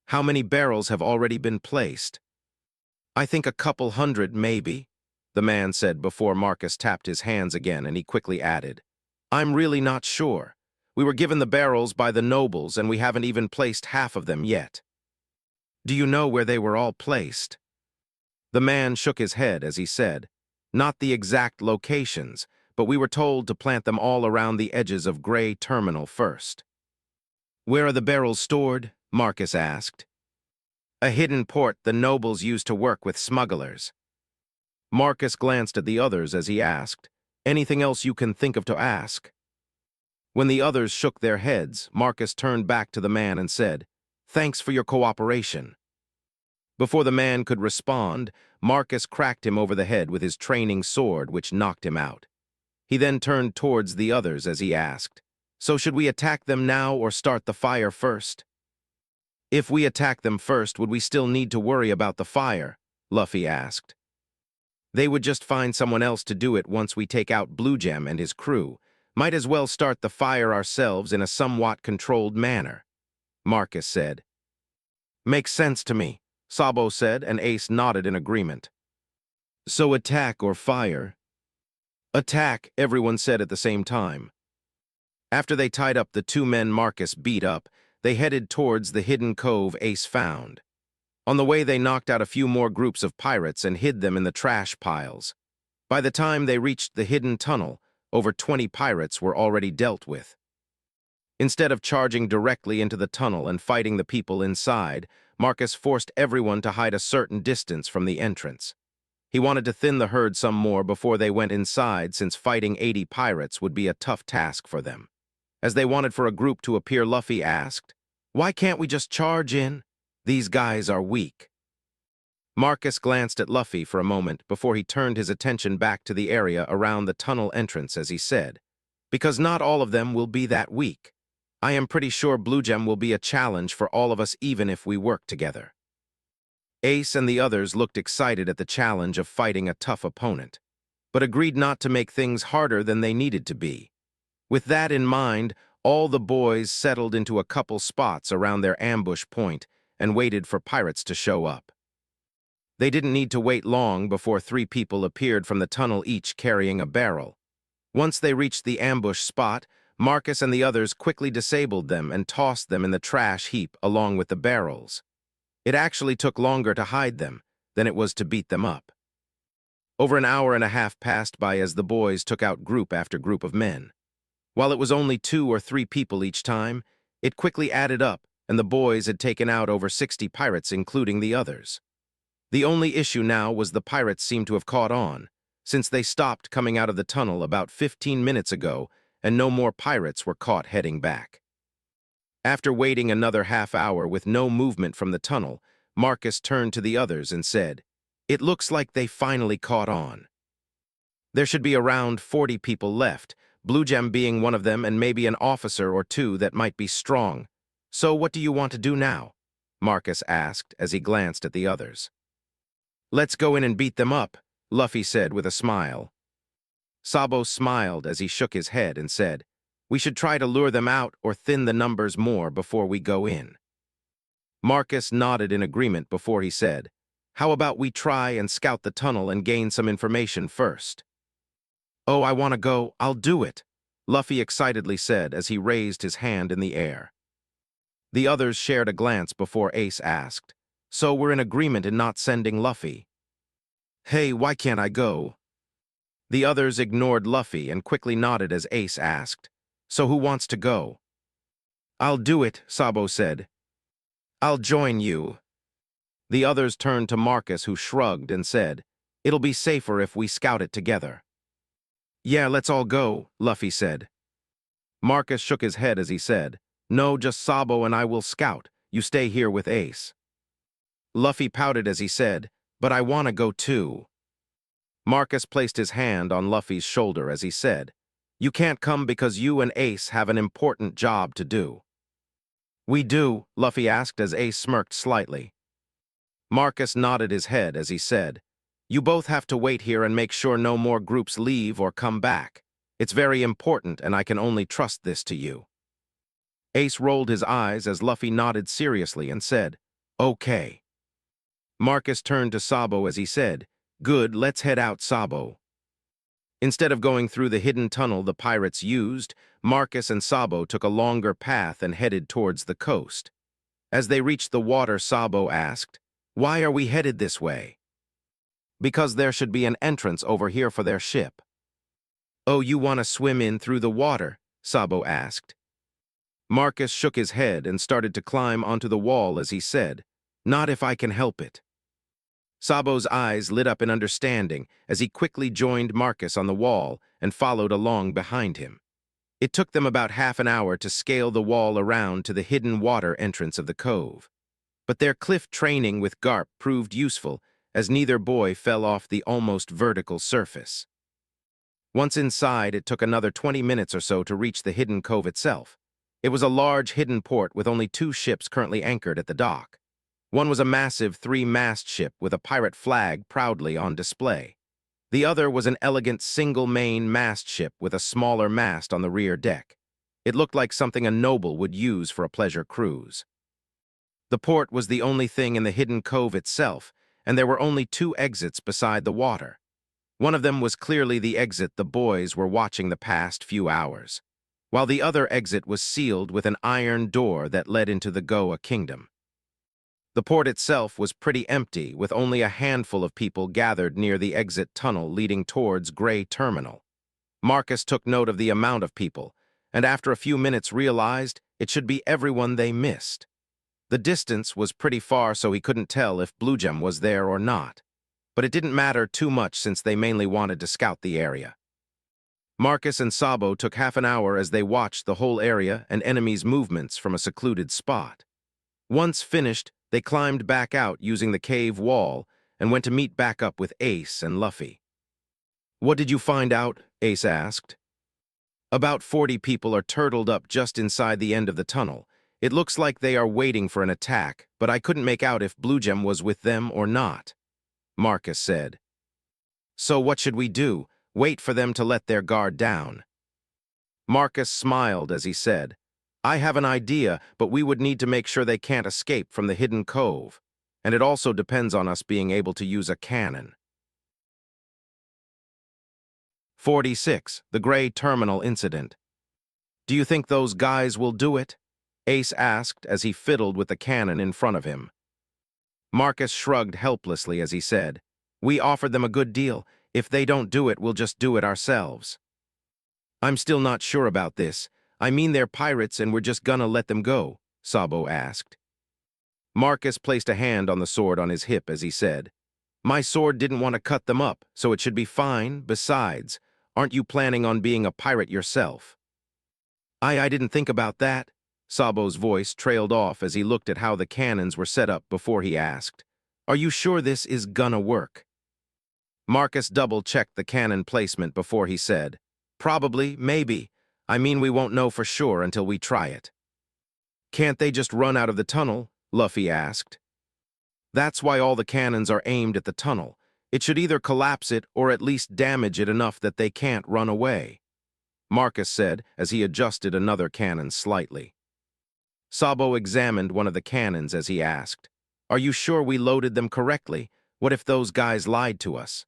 "How many barrels have already been placed?" "I think a couple hundred, maybe," the man said before Marcus tapped his hands again, and he quickly added, "I'm really not sure. We were given the barrels by the nobles and we haven't even placed half of them yet." "Do you know where they were all placed?" The man shook his head as he said, "Not the exact locations, but we were told to plant them all around the edges of Gray Terminal first." "Where are the barrels stored?" Marcus asked. "A hidden port the nobles used to work with smugglers." Marcus glanced at the others as he asked, "Anything else you can think of to ask?" When the others shook their heads, Marcus turned back to the man and said, "Thanks for your cooperation." Before the man could respond, Marcus cracked him over the head with his training sword, which knocked him out. He then turned towards the others as he asked, "So should we attack them now or start the fire first?" "If we attack them first, would we still need to worry about the fire?" Luffy asked. "They would just find someone else to do it once we take out Blue Gem and his crew. Might as well start the fire ourselves in a somewhat controlled manner," Marcus said. "Makes sense to me," Sabo said, and Ace nodded in agreement. "So attack or fire?" "Attack," everyone said at the same time. After they tied up the two men Marcus beat up, they headed towards the hidden cove Ace found. On the way, they knocked out a few more groups of pirates and hid them in the trash piles. By the time they reached the hidden tunnel, over 20 pirates were already dealt with. Instead of charging directly into the tunnel and fighting the people inside, Marcus forced everyone to hide a certain distance from the entrance. He wanted to thin the herd some more before they went inside, since fighting 80 pirates would be a tough task for them. As they wanted for a group to appear, Luffy asked, "Why can't we just charge in? These guys are weak." Marcus glanced at Luffy for a moment before he turned his attention back to the area around the tunnel entrance as he said, "Because not all of them will be that weak. I am pretty sure Blue Gem will be a challenge for all of us even if we work together." Ace and the others looked excited at the challenge of fighting a tough opponent, but agreed not to make things harder than they needed to be. With that in mind, all the boys settled into a couple spots around their ambush point and waited for pirates to show up. They didn't need to wait long before 3 people appeared from the tunnel, each carrying a barrel. Once they reached the ambush spot, Marcus and the others quickly disabled them and tossed them in the trash heap along with the barrels. It actually took longer to hide them than it was to beat them up. Over an hour and a half passed by as the boys took out group after group of men. While it was only 2 or 3 people each time, it quickly added up, and the boys had taken out over 60 pirates, including the others. The only issue now was the pirates seemed to have caught on, since they stopped coming out of the tunnel about 15 minutes ago, and no more pirates were caught heading back. After waiting another half hour with no movement from the tunnel, Marcus turned to the others and said, "It looks like they finally caught on. There should be around 40 people left, Blue Gem being one of them, and maybe an officer or 2 that might be strong. So what do you want to do now?" Marcus asked as he glanced at the others. "Let's go in and beat them up," Luffy said with a smile. Sabo smiled as he shook his head and said, "We should try to lure them out or thin the numbers more before we go in." Marcus nodded in agreement before he said, "How about we try and scout the tunnel and gain some information first?" "Oh, I want to go, I'll do it," Luffy excitedly said as he raised his hand in the air. The others shared a glance before Ace asked, "So we're in agreement in not sending Luffy?" "Hey, why can't I go?" The others ignored Luffy and quickly nodded as Ace asked, "So who wants to go?" "I'll do it," Sabo said. "I'll join you." The others turned to Marcus, who shrugged and said, "It'll be safer if we scout it together." "Yeah, let's all go," Luffy said. Marcus shook his head as he said, "No, just Sabo and I will scout. You stay here with Ace." Luffy pouted as he said, "But I want to go too." Marcus placed his hand on Luffy's shoulder as he said, "You can't come because you and Ace have an important job to do." "We do?" Luffy asked as Ace smirked slightly. Marcus nodded his head as he said, "You both have to wait here and make sure no more groups leave or come back. It's very important, and I can only trust this to you." Ace rolled his eyes as Luffy nodded seriously and said, "Okay." Marcus turned to Sabo as he said, "Good, let's head out, Sabo." Instead of going through the hidden tunnel the pirates used, Marcus and Sabo took a longer path and headed towards the coast. As they reached the water, Sabo asked, "Why are we headed this way?" "Because there should be an entrance over here for their ship." "Oh, you want to swim in through the water?" Sabo asked. Marcus shook his head and started to climb onto the wall as he said, "Not if I can help it." Sabo's eyes lit up in understanding as he quickly joined Marcus on the wall and followed along behind him. It took them about half an hour to scale the wall around to the hidden water entrance of the cove. But their cliff training with Garp proved useful, as neither boy fell off the almost vertical surface. Once inside, it took another 20 minutes or so to reach the hidden cove itself. It was a large hidden port with only 2 ships currently anchored at the dock. One was a massive 3-mast ship with a pirate flag proudly on display. The other was an elegant single-main mast ship with a smaller mast on the rear deck. It looked like something a noble would use for a pleasure cruise. The port was the only thing in the hidden cove itself, and there were only 2 exits beside the water. One of them was clearly the exit the boys were watching the past few hours, while the other exit was sealed with an iron door that led into the Goa Kingdom. The port itself was pretty empty, with only a handful of people gathered near the exit tunnel leading towards Gray Terminal. Marcus took note of the amount of people, and after a few minutes realized it should be everyone they missed. The distance was pretty far, so he couldn't tell if Bluegem was there or not. But it didn't matter too much since they mainly wanted to scout the area. Marcus and Sabo took half an hour as they watched the whole area and enemies' movements from a secluded spot. Once finished, they climbed back out using the cave wall and went to meet back up with Ace and Luffy. "What did you find out?" Ace asked. "About 40 people are turtled up just inside the end of the tunnel. It looks like they are waiting for an attack, but I couldn't make out if Bluegem was with them or not," Marcus said. "So what should we do? Wait for them to let their guard down?" Marcus smiled as he said, "I have an idea, but we would need to make sure they can't escape from the hidden cove, and it also depends on us being able to use a cannon." 46. The Gray Terminal Incident. "Do you think those guys will do it?" Ace asked as he fiddled with the cannon in front of him. Marcus shrugged helplessly as he said, "We offered them a good deal. If they don't do it, we'll just do it ourselves." "I'm still not sure about this. I mean, they're pirates and we're just gonna let them go," Sabo asked. Marcus placed a hand on the sword on his hip as he said, "My sword didn't want to cut them up, so it should be fine. Besides, aren't you planning on being a pirate yourself?" I didn't think about that." Sabo's voice trailed off as he looked at how the cannons were set up before he asked, "Are you sure this is gonna work?" Marcus double-checked the cannon placement before he said, "Probably, maybe. I mean, we won't know for sure until we try it." "Can't they just run out of the tunnel?" Luffy asked. "That's why all the cannons are aimed at the tunnel. It should either collapse it or at least damage it enough that they can't run away," Marcus said as he adjusted another cannon slightly. Sabo examined one of the cannons as he asked, "Are you sure we loaded them correctly? What if those guys lied to us?"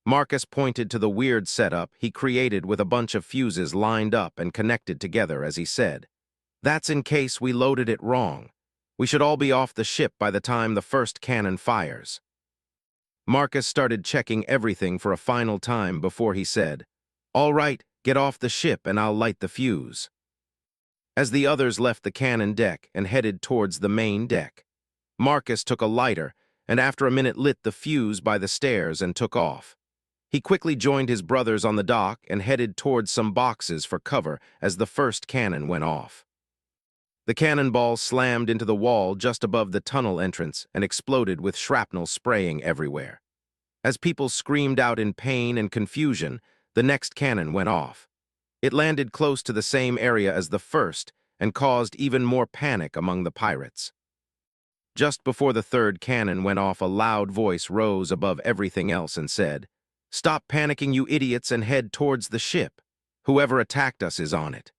Marcus pointed to the weird setup he created with a bunch of fuses lined up and connected together as he said, "That's in case we loaded it wrong. We should all be off the ship by the time the first cannon fires." Marcus started checking everything for a final time before he said, "All right, get off the ship and I'll light the fuse." As the others left the cannon deck and headed towards the main deck, Marcus took a lighter and after a minute lit the fuse by the stairs and took off. He quickly joined his brothers on the dock and headed towards some boxes for cover as the first cannon went off. The cannonball slammed into the wall just above the tunnel entrance and exploded with shrapnel spraying everywhere. As people screamed out in pain and confusion, the next cannon went off. It landed close to the same area as the first and caused even more panic among the pirates. Just before the third cannon went off, a loud voice rose above everything else and said, "Stop panicking, you idiots, and head towards the ship. Whoever attacked us is on it."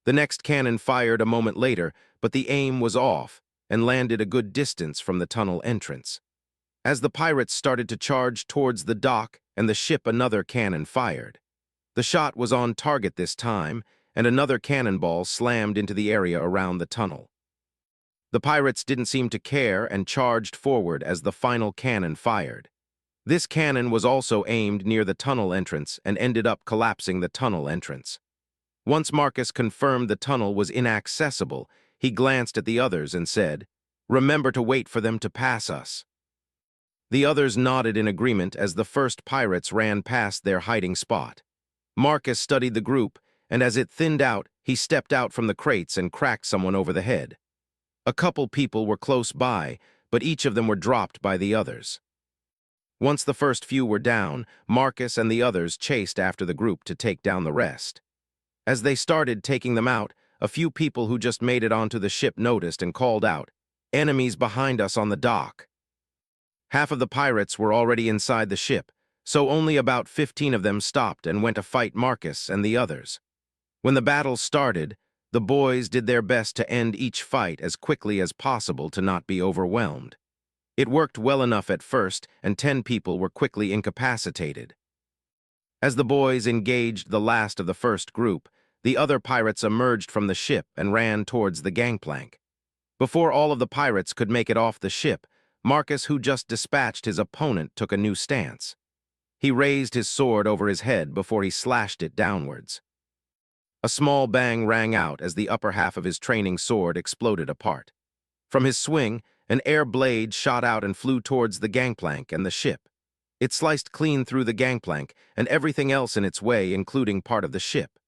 The next cannon fired a moment later, but the aim was off and landed a good distance from the tunnel entrance. As the pirates started to charge towards the dock and the ship, another cannon fired. The shot was on target this time, and another cannonball slammed into the area around the tunnel. The pirates didn't seem to care and charged forward as the final cannon fired. This cannon was also aimed near the tunnel entrance and ended up collapsing the tunnel entrance. Once Marcus confirmed the tunnel was inaccessible, he glanced at the others and said, "Remember to wait for them to pass us." The others nodded in agreement as the first pirates ran past their hiding spot. Marcus studied the group, and as it thinned out, he stepped out from the crates and cracked someone over the head. A couple people were close by, but each of them were dropped by the others. Once the first few were down, Marcus and the others chased after the group to take down the rest. As they started taking them out, a few people who just made it onto the ship noticed and called out, "Enemies behind us on the dock." Half of the pirates were already inside the ship, so only about 15 of them stopped and went to fight Marcus and the others. When the battle started, the boys did their best to end each fight as quickly as possible to not be overwhelmed. It worked well enough at first, and 10 people were quickly incapacitated. As the boys engaged the last of the first group, the other pirates emerged from the ship and ran towards the gangplank. Before all of the pirates could make it off the ship, Marcus, who just dispatched his opponent, took a new stance. He raised his sword over his head before he slashed it downwards. A small bang rang out as the upper half of his training sword exploded apart. From his swing, an air blade shot out and flew towards the gangplank and the ship. It sliced clean through the gangplank and everything else in its way, including part of the ship.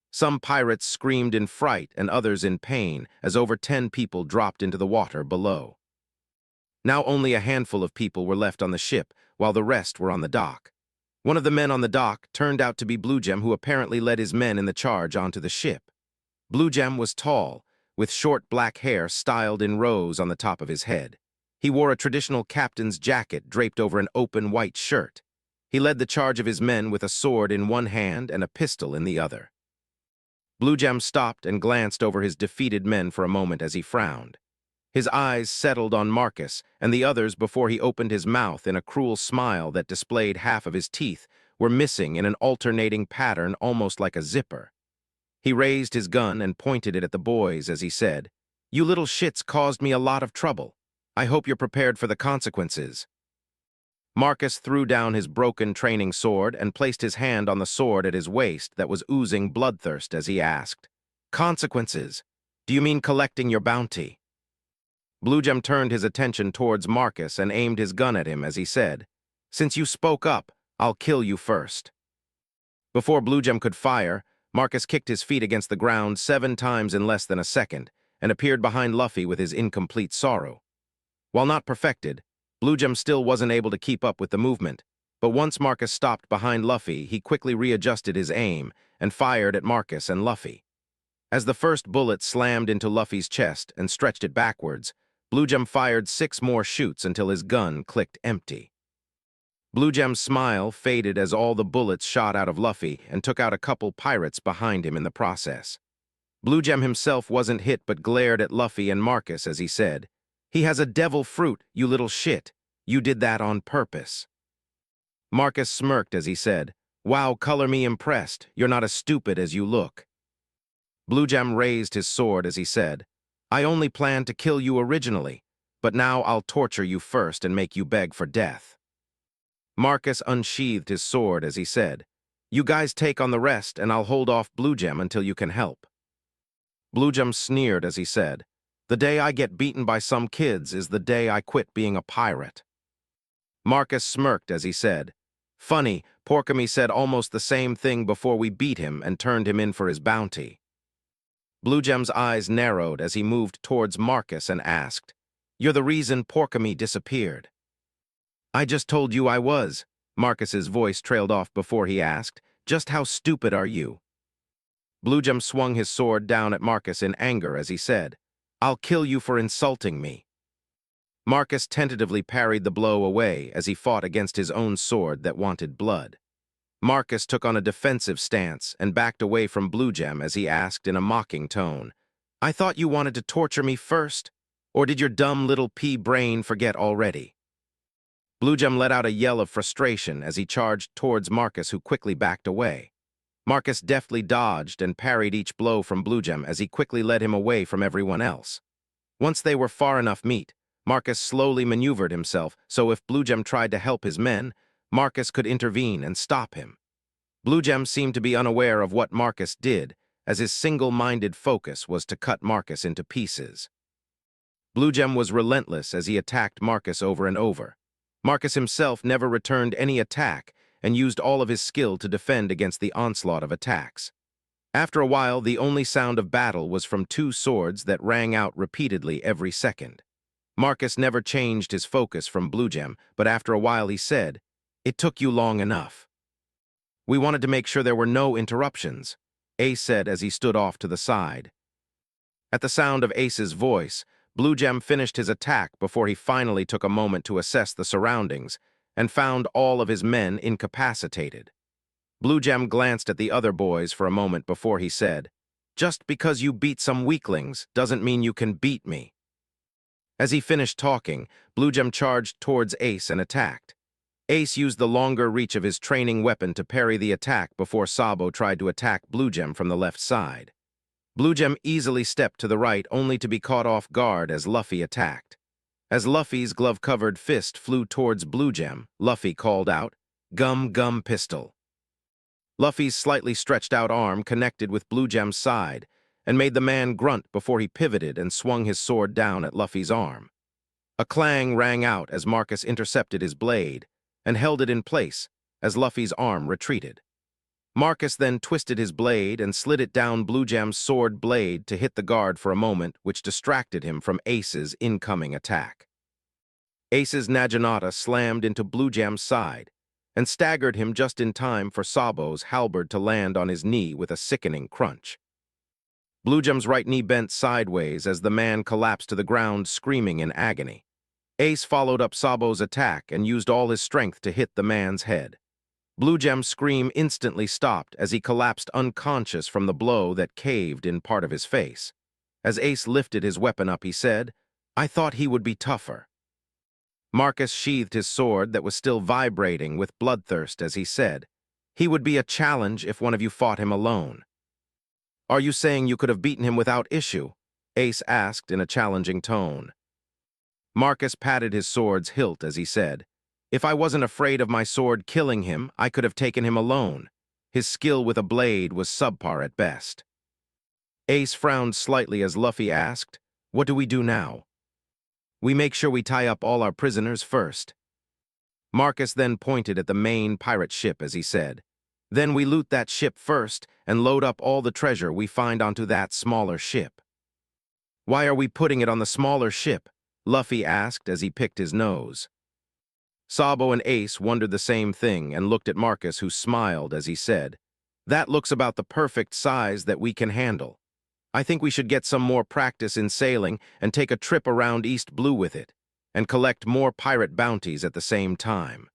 Some pirates screamed in fright and others in pain as over 10 people dropped into the water below. Now only a handful of people were left on the ship, while the rest were on the dock. One of the men on the dock turned out to be Bluegem, who apparently led his men in the charge onto the ship. Bluegem was tall, with short black hair styled in rows on the top of his head. He wore a traditional captain's jacket draped over an open white shirt. He led the charge of his men with a sword in one hand and a pistol in the other. Bluegem stopped and glanced over his defeated men for a moment as he frowned. His eyes settled on Marcus and the others before he opened his mouth in a cruel smile that displayed half of his teeth were missing in an alternating pattern almost like a zipper. He raised his gun and pointed it at the boys as he said, "You little shits caused me a lot of trouble. I hope you're prepared for the consequences." Marcus threw down his broken training sword and placed his hand on the sword at his waist that was oozing bloodthirst as he asked, "Consequences? Do you mean collecting your bounty?" Bluegem turned his attention towards Marcus and aimed his gun at him as he said, "Since you spoke up, I'll kill you first." Before Bluegem could fire, Marcus kicked his feet against the ground 7 times in less than a second and appeared behind Luffy with his incomplete sorrow. While not perfected, Bluegem still wasn't able to keep up with the movement, but once Marcus stopped behind Luffy, he quickly readjusted his aim and fired at Marcus and Luffy. As the first bullet slammed into Luffy's chest and stretched it backwards, Bluegem fired 6 more shots until his gun clicked empty. Bluegem's smile faded as all the bullets shot out of Luffy and took out a couple pirates behind him in the process. Bluegem himself wasn't hit but glared at Luffy and Marcus as he said, "He has a devil fruit, you little shit. You did that on purpose." Marcus smirked as he said, "Wow, color me impressed. You're not as stupid as you look." Bluegem raised his sword as he said, "I only planned to kill you originally, but now I'll torture you first and make you beg for death." Marcus unsheathed his sword as he said, "You guys take on the rest and I'll hold off Bluegem until you can help." Bluegem sneered as he said, "The day I get beaten by some kids is the day I quit being a pirate." Marcus smirked as he said, "Funny, Porkamy said almost the same thing before we beat him and turned him in for his bounty." Bluegem's eyes narrowed as he moved towards Marcus and asked, "You're the reason Porkamy disappeared." "I just told you I was." Marcus's voice trailed off before he asked, "Just how stupid are you?" Bluegem swung his sword down at Marcus in anger as he said, "I'll kill you for insulting me." Marcus tentatively parried the blow away as he fought against his own sword that wanted blood. Marcus took on a defensive stance and backed away from Bluegem as he asked in a mocking tone, "I thought you wanted to torture me first? Or did your dumb little pea brain forget already?" Bluegem let out a yell of frustration as he charged towards Marcus, who quickly backed away. Marcus deftly dodged and parried each blow from Bluegem as he quickly led him away from everyone else. Once they were far enough meet, Marcus slowly maneuvered himself so if Bluegem tried to help his men, Marcus could intervene and stop him. Bluegem seemed to be unaware of what Marcus did, as his single-minded focus was to cut Marcus into pieces. Bluegem was relentless as he attacked Marcus over and over. Marcus himself never returned any attack and used all of his skill to defend against the onslaught of attacks. After a while, the only sound of battle was from two swords that rang out repeatedly every second. Marcus never changed his focus from Blue Gem, but after a while he said, "It took you long enough." "We wanted to make sure there were no interruptions," Ace said as he stood off to the side. At the sound of Ace's voice, Blue Gem finished his attack before he finally took a moment to assess the surroundings and found all of his men incapacitated. Blue Gem glanced at the other boys for a moment before he said, "Just because you beat some weaklings doesn't mean you can beat me." As he finished talking, Blue Gem charged towards Ace and attacked. Ace used the longer reach of his training weapon to parry the attack before Sabo tried to attack Blue Gem from the left side. Blue Gem easily stepped to the right only to be caught off guard as Luffy attacked. As Luffy's glove-covered fist flew towards Blue Gem, Luffy called out, "Gum Gum Pistol." Luffy's slightly stretched out arm connected with Blue Gem's side and made the man grunt before he pivoted and swung his sword down at Luffy's arm. A clang rang out as Marcus intercepted his blade and held it in place as Luffy's arm retreated. Marcus then twisted his blade and slid it down Blue Gem's sword blade to hit the guard for a moment, which distracted him from Ace's incoming attack. Ace's Naginata slammed into Blue Gem's side and staggered him just in time for Sabo's halberd to land on his knee with a sickening crunch. Blue Gem's right knee bent sideways as the man collapsed to the ground screaming in agony. Ace followed up Sabo's attack and used all his strength to hit the man's head. Blue Gem's scream instantly stopped as he collapsed unconscious from the blow that caved in part of his face. As Ace lifted his weapon up, he said, "I thought he would be tougher." Marcus sheathed his sword that was still vibrating with bloodthirst as he said, "He would be a challenge if one of you fought him alone." "Are you saying you could have beaten him without issue?" Ace asked in a challenging tone. Marcus patted his sword's hilt as he said, "If I wasn't afraid of my sword killing him, I could have taken him alone. His skill with a blade was subpar at best." Ace frowned slightly as Luffy asked, "What do we do now?" "We make sure we tie up all our prisoners first." Marcus then pointed at the main pirate ship as he said, "Then we loot that ship first and load up all the treasure we find onto that smaller ship." "Why are we putting it on the smaller ship?" Luffy asked as he picked his nose. Sabo and Ace wondered the same thing and looked at Marcus, who smiled as he said, "That looks about the perfect size that we can handle. I think we should get some more practice in sailing and take a trip around East Blue with it, and collect more pirate bounties at the same time."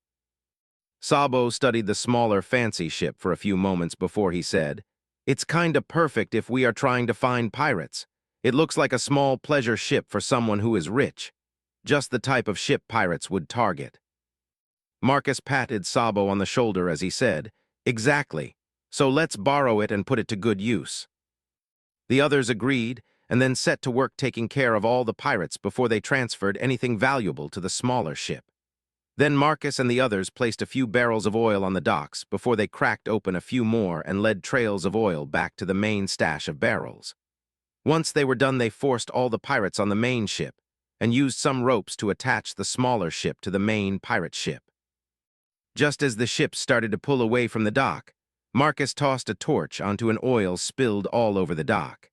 Sabo studied the smaller fancy ship for a few moments before he said, "It's kinda perfect if we are trying to find pirates. It looks like a small pleasure ship for someone who is rich. Just the type of ship pirates would target." Marcus patted Sabo on the shoulder as he said, "Exactly. So let's borrow it and put it to good use." The others agreed and then set to work taking care of all the pirates before they transferred anything valuable to the smaller ship. Then Marcus and the others placed a few barrels of oil on the docks before they cracked open a few more and led trails of oil back to the main stash of barrels. Once they were done, they forced all the pirates on the main ship and used some ropes to attach the smaller ship to the main pirate ship. Just as the ship started to pull away from the dock, Marcus tossed a torch onto an oil spilled all over the dock.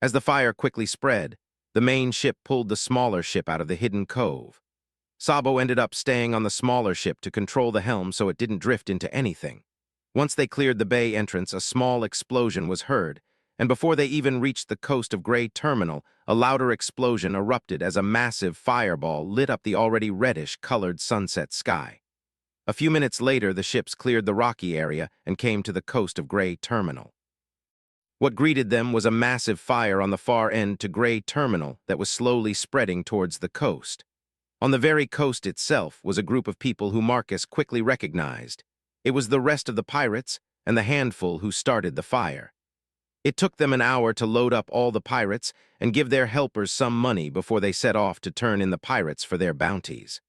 As the fire quickly spread, the main ship pulled the smaller ship out of the hidden cove. Sabo ended up staying on the smaller ship to control the helm so it didn't drift into anything. Once they cleared the bay entrance, a small explosion was heard, and before they even reached the coast of Gray Terminal, a louder explosion erupted as a massive fireball lit up the already reddish-colored sunset sky. A few minutes later, the ships cleared the rocky area and came to the coast of Gray Terminal. What greeted them was a massive fire on the far end to Gray Terminal that was slowly spreading towards the coast. On the very coast itself was a group of people who Marcus quickly recognized. It was the rest of the pirates and the handful who started the fire. It took them an hour to load up all the pirates and give their helpers some money before they set off to turn in the pirates for their bounties.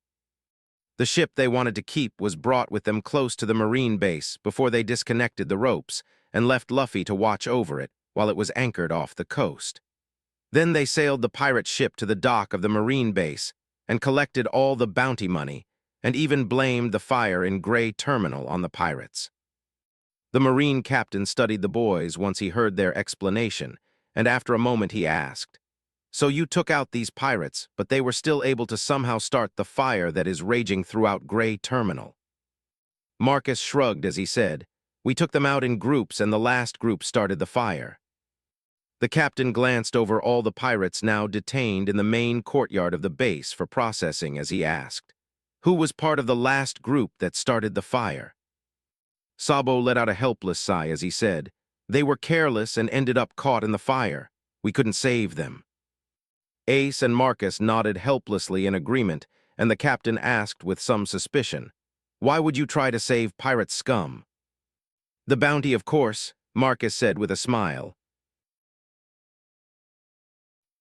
The ship they wanted to keep was brought with them close to the marine base before they disconnected the ropes and left Luffy to watch over it while it was anchored off the coast. Then they sailed the pirate ship to the dock of the marine base and collected all the bounty money and even blamed the fire in Gray Terminal on the pirates. The Marine captain studied the boys once he heard their explanation, and after a moment he asked, "So you took out these pirates, but they were still able to somehow start the fire that is raging throughout Gray Terminal?" Marcus shrugged as he said, "We took them out in groups and the last group started the fire." The captain glanced over all the pirates now detained in the main courtyard of the base for processing as he asked, "Who was part of the last group that started the fire?" Sabo let out a helpless sigh as he said, "They were careless and ended up caught in the fire. We couldn't save them." Ace and Marcus nodded helplessly in agreement, and the captain asked with some suspicion, "Why would you try to save pirate scum?" "The bounty, of course," Marcus said with a smile.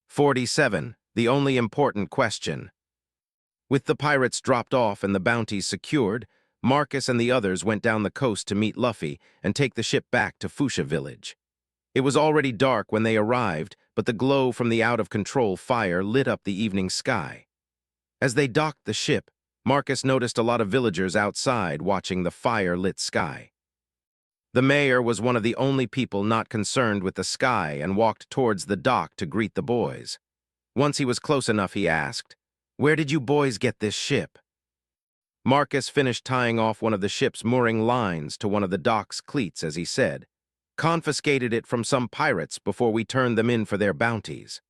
47. The only important question. With the pirates dropped off and the bounties secured, Marcus and the others went down the coast to meet Luffy and take the ship back to Fuchsia Village. It was already dark when they arrived, but the glow from the out-of-control fire lit up the evening sky. As they docked the ship, Marcus noticed a lot of villagers outside watching the fire-lit sky. The mayor was one of the only people not concerned with the sky and walked towards the dock to greet the boys. Once he was close enough, he asked, "Where did you boys get this ship?" Marcus finished tying off one of the ship's mooring lines to one of the dock's cleats as he said, "Confiscated it from some pirates before we turned them in for their bounties."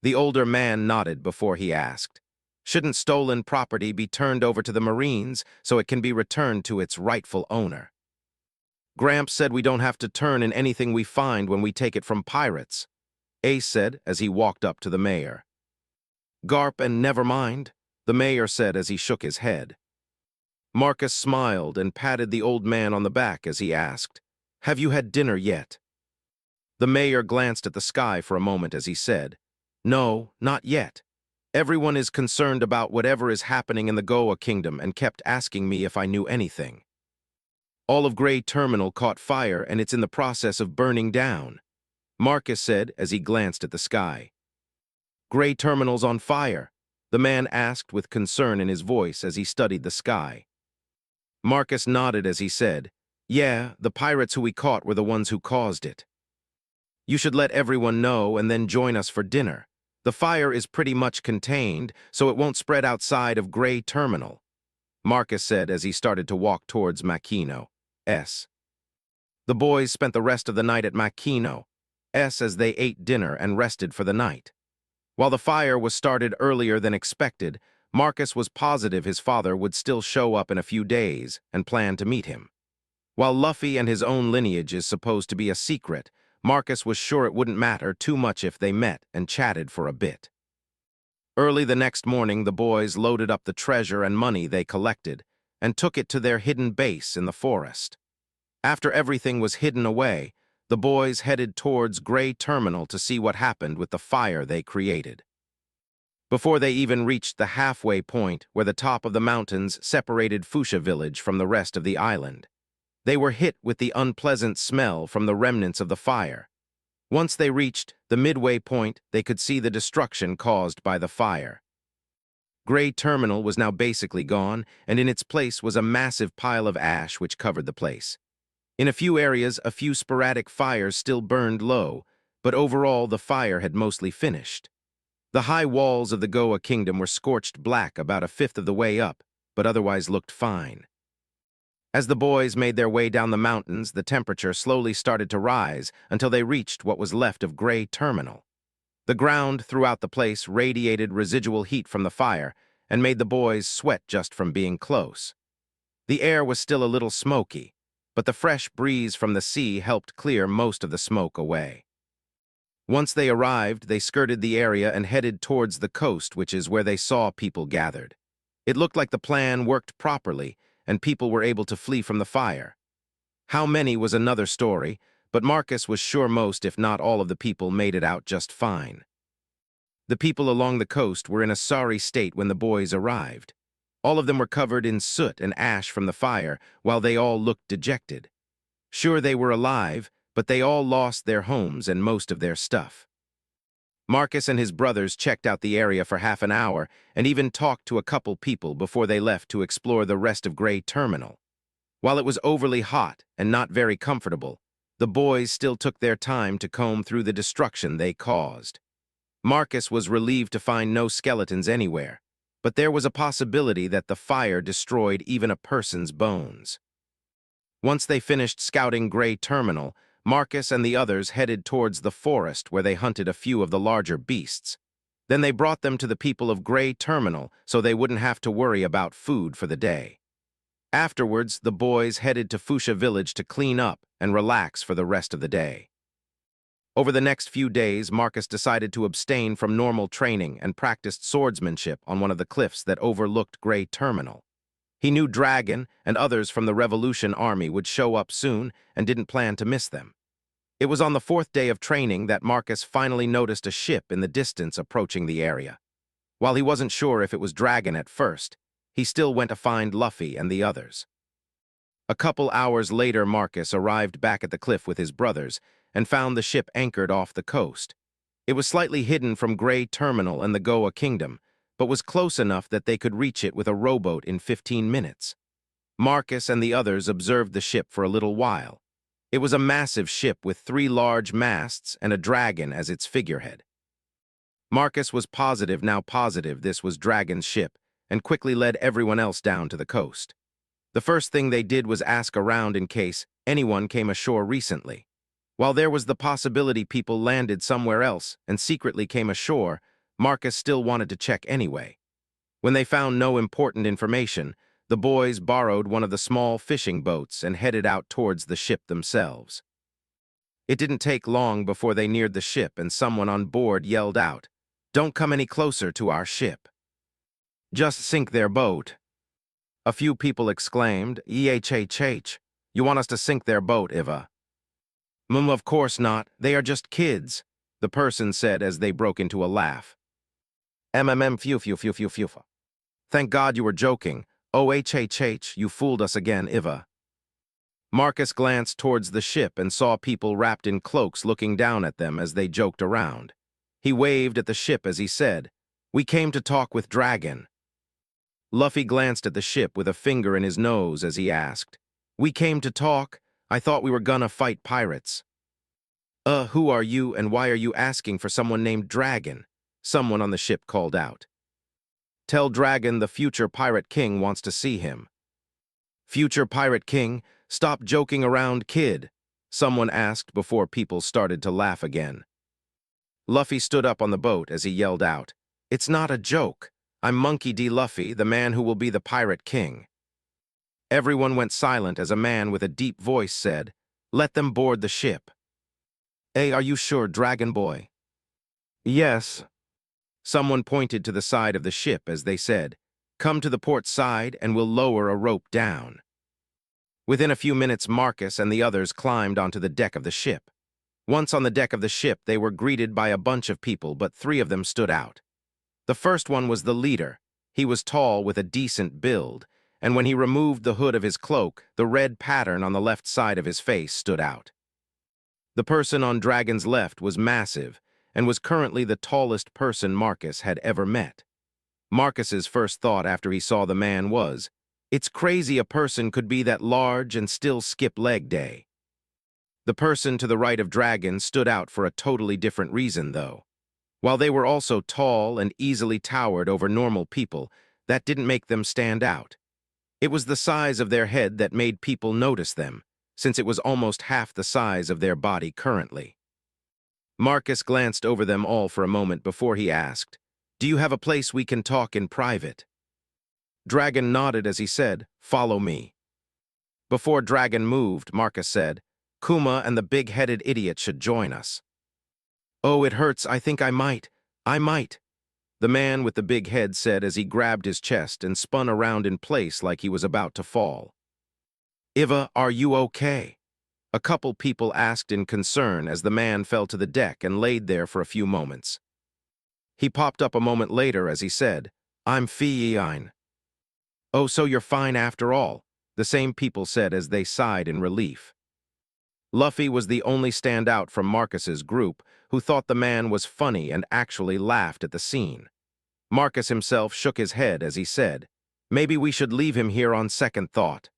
The older man nodded before he asked, "Shouldn't stolen property be turned over to the Marines so it can be returned to its rightful owner?" "Gramps said we don't have to turn in anything we find when we take it from pirates," Ace said as he walked up to the mayor. "Garp and never mind," the mayor said as he shook his head. Marcus smiled and patted the old man on the back as he asked, "Have you had dinner yet?" The mayor glanced at the sky for a moment as he said, "No, not yet. Everyone is concerned about whatever is happening in the Goa Kingdom and kept asking me if I knew anything. All of Gray Terminal caught fire and it's in the process of burning down," Marcus said as he glanced at the sky. "Gray Terminal's on fire?" the man asked with concern in his voice as he studied the sky. Marcus nodded as he said, "Yeah, the pirates who we caught were the ones who caused it. You should let everyone know and then join us for dinner. The fire is pretty much contained, so it won't spread outside of Gray Terminal," Marcus said as he started to walk towards Makino's. The boys spent the rest of the night at Makino's as they ate dinner and rested for the night. While the fire was started earlier than expected, Marcus was positive his father would still show up in a few days and planned to meet him. While Luffy and his own lineage is supposed to be a secret, Marcus was sure it wouldn't matter too much if they met and chatted for a bit. Early the next morning, the boys loaded up the treasure and money they collected and took it to their hidden base in the forest. After everything was hidden away, the boys headed towards Gray Terminal to see what happened with the fire they created. Before they even reached the halfway point where the top of the mountains separated Fuchsia Village from the rest of the island, they were hit with the unpleasant smell from the remnants of the fire. Once they reached the midway point, they could see the destruction caused by the fire. Gray Terminal was now basically gone, and in its place was a massive pile of ash which covered the place. In a few areas, a few sporadic fires still burned low, but overall the fire had mostly finished. The high walls of the Goa Kingdom were scorched black about a fifth of the way up, but otherwise looked fine. As the boys made their way down the mountains, the temperature slowly started to rise until they reached what was left of Gray Terminal. The ground throughout the place radiated residual heat from the fire and made the boys sweat just from being close. The air was still a little smoky, but the fresh breeze from the sea helped clear most of the smoke away. Once they arrived, they skirted the area and headed towards the coast, which is where they saw people gathered. It looked like the plan worked properly, and people were able to flee from the fire. How many was another story, but Marcus was sure most, if not all of the people made it out just fine. The people along the coast were in a sorry state when the boys arrived. All of them were covered in soot and ash from the fire, while they all looked dejected. Sure, they were alive, but they all lost their homes and most of their stuff. Marcus and his brothers checked out the area for half an hour and even talked to a couple people before they left to explore the rest of Gray Terminal. While it was overly hot and not very comfortable, the boys still took their time to comb through the destruction they caused. Marcus was relieved to find no skeletons anywhere, but there was a possibility that the fire destroyed even a person's bones. Once they finished scouting Gray Terminal, Marcus and the others headed towards the forest where they hunted a few of the larger beasts. Then they brought them to the people of Gray Terminal so they wouldn't have to worry about food for the day. Afterwards, the boys headed to Fuchsia Village to clean up and relax for the rest of the day. Over the next few days, Marcus decided to abstain from normal training and practiced swordsmanship on one of the cliffs that overlooked Gray Terminal. He knew Dragon and others from the Revolution Army would show up soon and didn't plan to miss them. It was on the 4th day of training that Marcus finally noticed a ship in the distance approaching the area. While he wasn't sure if it was Dragon at first, he still went to find Luffy and the others. A couple hours later, Marcus arrived back at the cliff with his brothers and found the ship anchored off the coast. It was slightly hidden from Gray Terminal and the Goa Kingdom, but was close enough that they could reach it with a rowboat in 15 minutes. Marcus and the others observed the ship for a little while. It was a massive ship with 3 large masts and a dragon as its figurehead. Marcus was now positive this was Dragon's ship, and quickly led everyone else down to the coast. The first thing they did was ask around in case anyone came ashore recently. While there was the possibility people landed somewhere else and secretly came ashore, Marcus still wanted to check anyway. When they found no important information, the boys borrowed one of the small fishing boats and headed out towards the ship themselves. It didn't take long before they neared the ship and someone on board yelled out, "Don't come any closer to our ship. Just sink their boat." A few people exclaimed, "EHHH, you want us to sink their boat, Iva?" Of course not, they are just kids," the person said as they broke into a laugh. Phew. Thank God you were joking. OHHH, you fooled us again, Iva." Marcus glanced towards the ship and saw people wrapped in cloaks looking down at them as they joked around. He waved at the ship as he said, "We came to talk with Dragon." Luffy glanced at the ship with a finger in his nose as he asked, "We came to talk? I thought we were gonna fight pirates." Who are you and why are you asking for someone named Dragon?" someone on the ship called out. "Tell Dragon the future Pirate King wants to see him." "Future Pirate King? Stop joking around, kid," someone asked before people started to laugh again. Luffy stood up on the boat as he yelled out, "It's not a joke. I'm Monkey D. Luffy, the man who will be the Pirate King." Everyone went silent as a man with a deep voice said, "Let them board the ship." "Hey, are you sure, Dragon Boy?" "Yes." Someone pointed to the side of the ship as they said, "Come to the port side and we'll lower a rope down." Within a few minutes, Marcus and the others climbed onto the deck of the ship. Once on the deck of the ship, they were greeted by a bunch of people, but 3 of them stood out. The first one was the leader. He was tall with a decent build, and when he removed the hood of his cloak, the red pattern on the left side of his face stood out. The person on Dragon's left was massive, and was currently the tallest person Marcus had ever met. Marcus's first thought after he saw the man was, "It's crazy a person could be that large and still skip leg day." The person to the right of Dragon stood out for a totally different reason, though. While they were also tall and easily towered over normal people, that didn't make them stand out. It was the size of their head that made people notice them, since it was almost half the size of their body currently. Marcus glanced over them all for a moment before he asked, "Do you have a place we can talk in private?" Dragon nodded as he said, "Follow me." Before Dragon moved, Marcus said, "Kuma and the big-headed idiot should join us." "Oh, it hurts. I think I might. The man with the big head said as he grabbed his chest and spun around in place like he was about to fall. "Iva, are you okay?" A couple people asked in concern as the man fell to the deck and laid there for a few moments. He popped up a moment later as he said, "I'm fine." "Oh, so you're fine after all," the same people said as they sighed in relief. Luffy was the only standout from Marcus's group who thought the man was funny and actually laughed at the scene. Marcus himself shook his head as he said, "Maybe we should leave him here on second thought."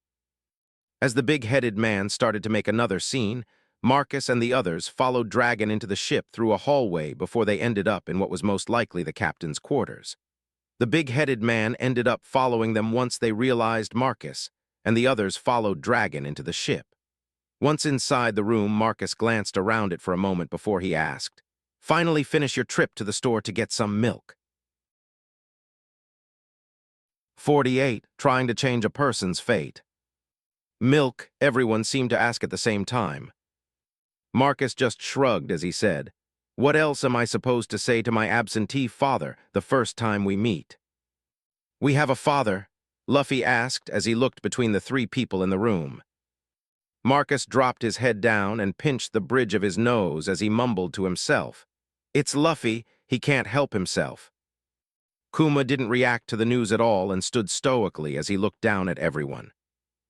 As the big-headed man started to make another scene, Marcus and the others followed Dragon into the ship through a hallway before they ended up in what was most likely the captain's quarters. The big-headed man ended up following them once they realized Marcus, and the others followed Dragon into the ship. Once inside the room, Marcus glanced around it for a moment before he asked, "Finally finish your trip to the store to get some milk." 48. Trying to change a person's fate. Milk, everyone seemed to ask at the same time. Marcus just shrugged as he said, "What else am I supposed to say to my absentee father the first time we meet?" "We have a father?" Luffy asked as he looked between the three people in the room. Marcus dropped his head down and pinched the bridge of his nose as he mumbled to himself, "It's Luffy, he can't help himself." Kuma didn't react to the news at all and stood stoically as he looked down at everyone.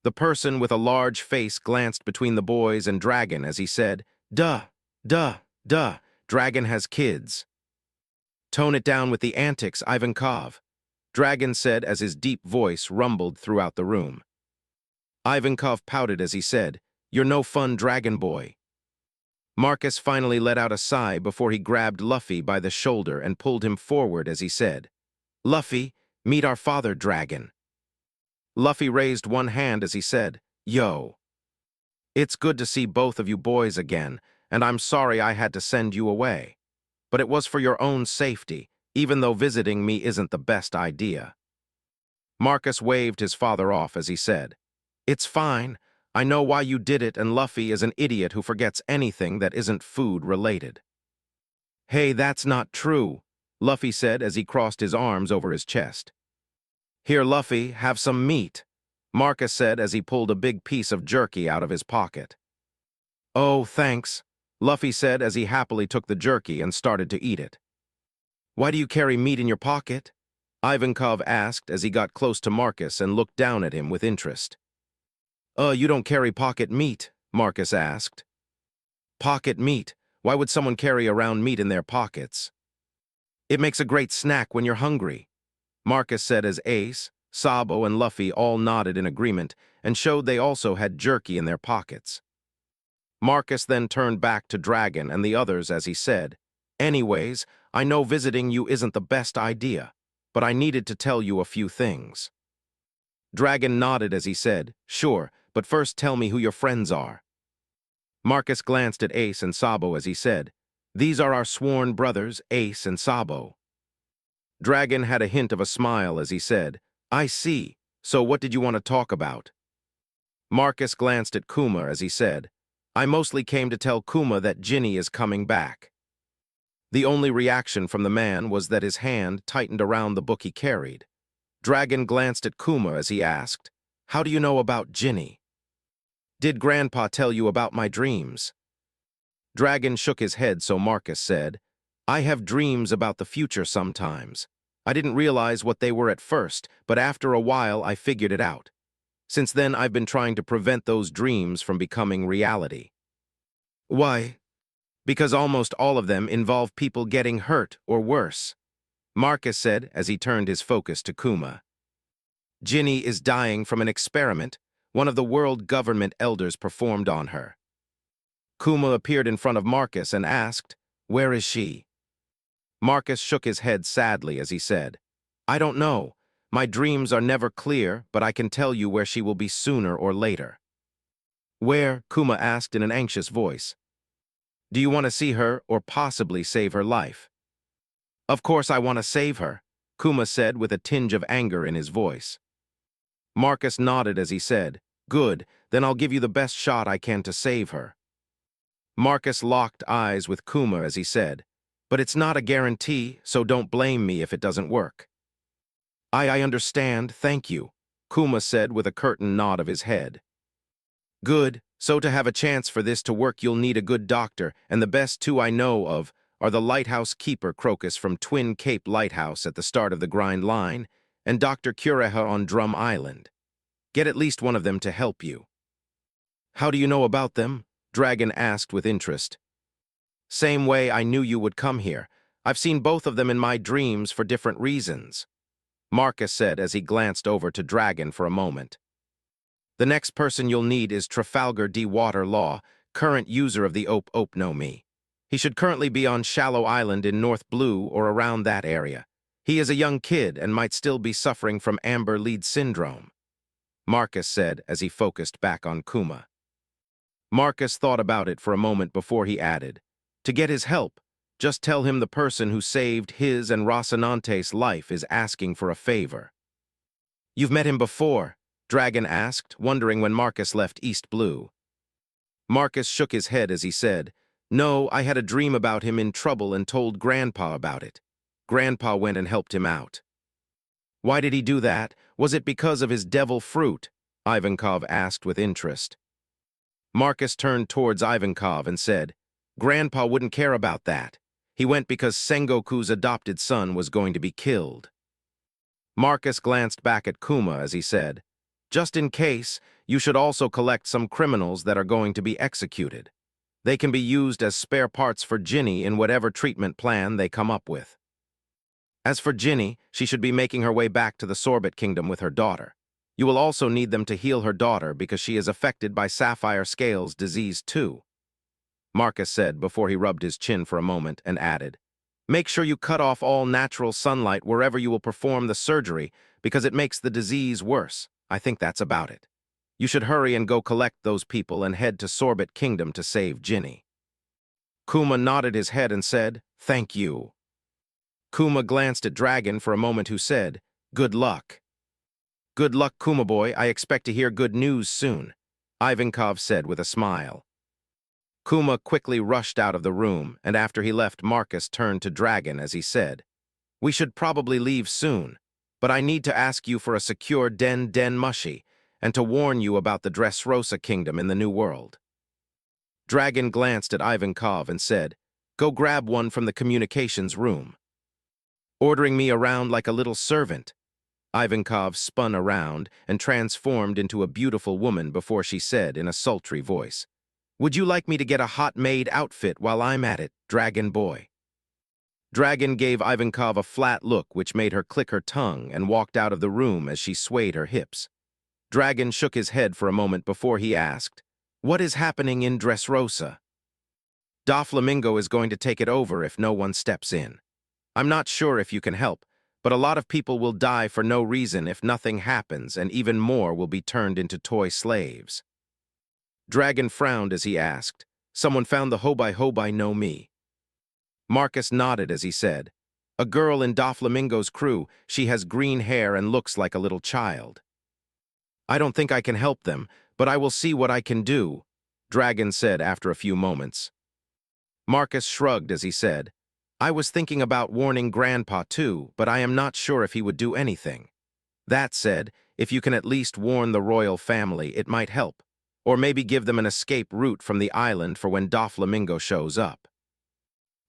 The person with a large face glanced between the boys and Dragon as he said, Duh, Dragon has kids." "Tone it down with the antics, Ivankov," Dragon said as his deep voice rumbled throughout the room. Ivankov pouted as he said, "You're no fun, Dragon boy." Marcus finally let out a sigh before he grabbed Luffy by the shoulder and pulled him forward as he said, "Luffy, meet our father, Dragon." Luffy raised one hand as he said, "Yo. It's good to see both of you boys again, and I'm sorry I had to send you away. But it was for your own safety, even though visiting me isn't the best idea." Marcus waved his father off as he said, "It's fine. I know why you did it, and Luffy is an idiot who forgets anything that isn't food-related." "Hey, that's not true," Luffy said as he crossed his arms over his chest. "Here, Luffy, have some meat," Marcus said as he pulled a big piece of jerky out of his pocket. "Oh, thanks," Luffy said as he happily took the jerky and started to eat it. "Why do you carry meat in your pocket?" Ivankov asked as he got close to Marcus and looked down at him with interest. You don't carry pocket meat," Marcus asked. "Pocket meat? Why would someone carry around meat in their pockets?" "It makes a great snack when you're hungry," Marcus said as Ace, Sabo, and Luffy all nodded in agreement and showed they also had jerky in their pockets. Marcus then turned back to Dragon and the others as he said, "Anyways, I know visiting you isn't the best idea, but I needed to tell you a few things." Dragon nodded as he said, "Sure, but first tell me who your friends are." Marcus glanced at Ace and Sabo as he said, "These are our sworn brothers, Ace and Sabo." Dragon had a hint of a smile as he said, "I see. So what did you want to talk about?" Marcus glanced at Kuma as he said, "I mostly came to tell Kuma that Ginny is coming back." The only reaction from the man was that his hand tightened around the book he carried. Dragon glanced at Kuma as he asked, "How do you know about Ginny?" "Did Grandpa tell you about my dreams?" Dragon shook his head, so Marcus said, "I have dreams about the future sometimes. I didn't realize what they were at first, but after a while I figured it out. Since then I've been trying to prevent those dreams from becoming reality." "Why?" "Because almost all of them involve people getting hurt or worse," Marcus said as he turned his focus to Kuma. "Ginny is dying from an experiment one of the world government elders performed on her." Kuma appeared in front of Marcus and asked, "Where is she?" Marcus shook his head sadly as he said, "I don't know. My dreams are never clear, but I can tell you where she will be sooner or later." "Where?" Kuma asked in an anxious voice. "Do you want to see her or possibly save her life?" "Of course I want to save her," Kuma said with a tinge of anger in his voice. Marcus nodded as he said, "Good, then I'll give you the best shot I can to save her." Marcus locked eyes with Kuma as he said, "But it's not a guarantee, so don't blame me if it doesn't work." I understand, thank you," Kuma said with a curtain nod of his head. "Good, so to have a chance for this to work you'll need a good doctor, and the best two I know of are the lighthouse keeper Crocus from Twin Cape Lighthouse at the start of the Grind Line, and Dr. Cureha on Drum Island. Get at least one of them to help you." "How do you know about them?" Dragon asked with interest. "Same way I knew you would come here. I've seen both of them in my dreams for different reasons," Marcus said as he glanced over to Dragon for a moment. The next person you'll need is Trafalgar D. Water Law, current user of the Ope No Me. He should currently be on Shallow Island in North Blue or around that area. He is a young kid and might still be suffering from Amber Lead Syndrome, Marcus said as he focused back on Kuma. Marcus thought about it for a moment before he added, "To get his help, just tell him the person who saved his and Rocinante's life is asking for a favor." "You've met him before?" Dragon asked, wondering when Marcus left East Blue. Marcus shook his head as he said, "No, I had a dream about him in trouble and told Grandpa about it. Grandpa went and helped him out." "Why did he do that? Was it because of his devil fruit?" Ivankov asked with interest. Marcus turned towards Ivankov and said, "Grandpa wouldn't care about that. He went because Sengoku's adopted son was going to be killed." Marcus glanced back at Kuma as he said, "Just in case, you should also collect some criminals that are going to be executed. They can be used as spare parts for Ginny in whatever treatment plan they come up with. As for Ginny, she should be making her way back to the Sorbet Kingdom with her daughter. You will also need them to heal her daughter because she is affected by Sapphire Scales disease too," Marcus said before he rubbed his chin for a moment and added, "Make sure you cut off all natural sunlight wherever you will perform the surgery because it makes the disease worse. I think that's about it. You should hurry and go collect those people and head to Sorbet Kingdom to save Ginny." Kuma nodded his head and said, "Thank you." Kuma glanced at Dragon for a moment who said, "Good luck." "Good luck, Kuma boy. I expect to hear good news soon," Ivankov said with a smile. Kuma quickly rushed out of the room, and after he left, Marcus turned to Dragon as he said, "We should probably leave soon, but I need to ask you for a secure Den Mushi and to warn you about the Dressrosa Kingdom in the New World." Dragon glanced at Ivankov and said, "Go grab one from the communications room." "Ordering me around like a little servant." Ivankov spun around and transformed into a beautiful woman before she said in a sultry voice, "Would you like me to get a hot maid outfit while I'm at it, Dragon boy?" Dragon gave Ivankov a flat look which made her click her tongue and walked out of the room as she swayed her hips. Dragon shook his head for a moment before he asked, "What is happening in Dressrosa?" "Doflamingo is going to take it over if no one steps in. I'm not sure if you can help, but a lot of people will die for no reason if nothing happens, and even more will be turned into toy slaves." Dragon frowned as he asked, "Someone found the Hobai no Me?" Marcus nodded as he said, "A girl in Doflamingo's crew. She has green hair and looks like a little child." "I don't think I can help them, but I will see what I can do," Dragon said after a few moments. Marcus shrugged as he said, "I was thinking about warning Grandpa too, but I am not sure if he would do anything. That said, if you can at least warn the royal family, it might help, or maybe give them an escape route from the island for when Doflamingo shows up."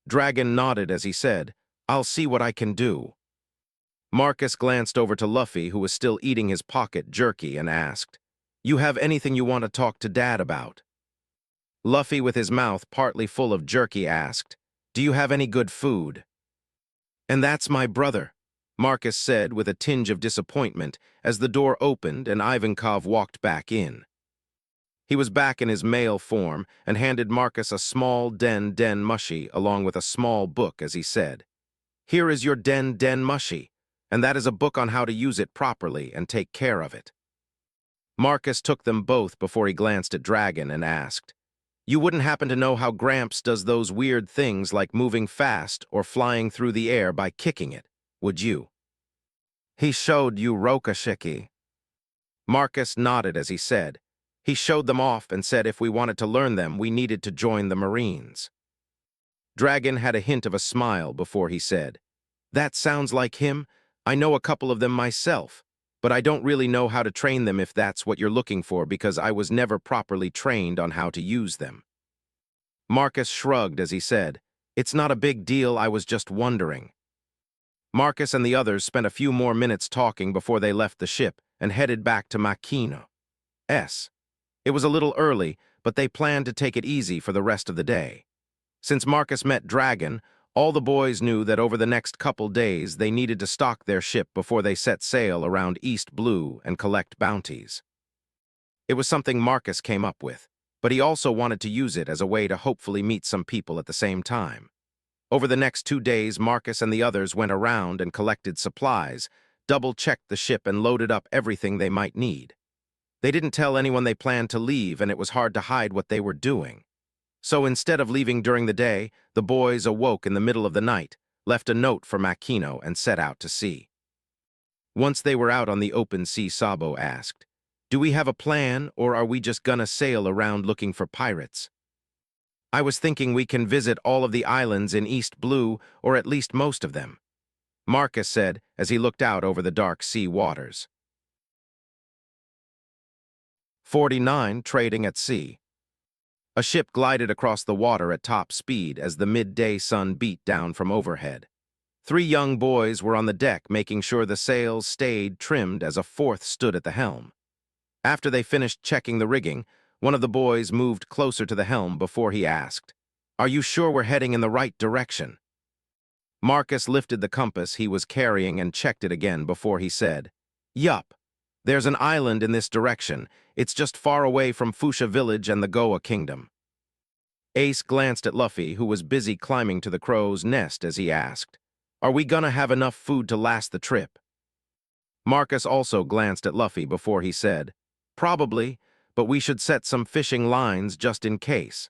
Dragon nodded as he said, "I'll see what I can do." Marcus glanced over to Luffy, who was still eating his pocket jerky, and asked, "You have anything you want to talk to Dad about?" Luffy, with his mouth partly full of jerky, asked, "Do you have any good food?" "And that's my brother," Marcus said with a tinge of disappointment as the door opened and Ivankov walked back in. He was back in his male form and handed Marcus a small Den Mushi along with a small book as he said, "Here is your Den Mushi, and that is a book on how to use it properly and take care of it." Marcus took them both before he glanced at Dragon and asked, "You wouldn't happen to know how Gramps does those weird things like moving fast or flying through the air by kicking it, would you?" "He showed you Rokashiki." Marcus nodded as he said, "He showed them off and said if we wanted to learn them, we needed to join the Marines." Dragon had a hint of a smile before he said, "That sounds like him. I know a couple of them myself, but I don't really know how to train them if that's what you're looking for because I was never properly trained on how to use them." Marcus shrugged as he said, "It's not a big deal, I was just wondering." Marcus and the others spent a few more minutes talking before they left the ship and headed back to Makino. It was a little early, but they planned to take it easy for the rest of the day. Since Marcus met Dragon, all the boys knew that over the next couple days they needed to stock their ship before they set sail around East Blue and collect bounties. It was something Marcus came up with, but he also wanted to use it as a way to hopefully meet some people at the same time. Over the next 2 days, Marcus and the others went around and collected supplies, double-checked the ship and loaded up everything they might need. They didn't tell anyone they planned to leave, and it was hard to hide what they were doing. So instead of leaving during the day, the boys awoke in the middle of the night, left a note for Makino, and set out to sea. Once they were out on the open sea, Sabo asked, "Do we have a plan, or are we just gonna sail around looking for pirates?" "I was thinking we can visit all of the islands in East Blue, or at least most of them," Marcus said as he looked out over the dark sea waters. 49. Trading at sea. A ship glided across the water at top speed as the midday sun beat down from overhead. 3 young boys were on the deck making sure the sails stayed trimmed as a 4th stood at the helm. After they finished checking the rigging, one of the boys moved closer to the helm before he asked, "Are you sure we're heading in the right direction?" Marcus lifted the compass he was carrying and checked it again before he said, "Yup. There's an island in this direction. It's just far away from Fuchsia Village and the Goa Kingdom." Ace glanced at Luffy, who was busy climbing to the crow's nest, as he asked, "Are we gonna have enough food to last the trip?" Marcus also glanced at Luffy before he said, "Probably, but we should set some fishing lines just in case,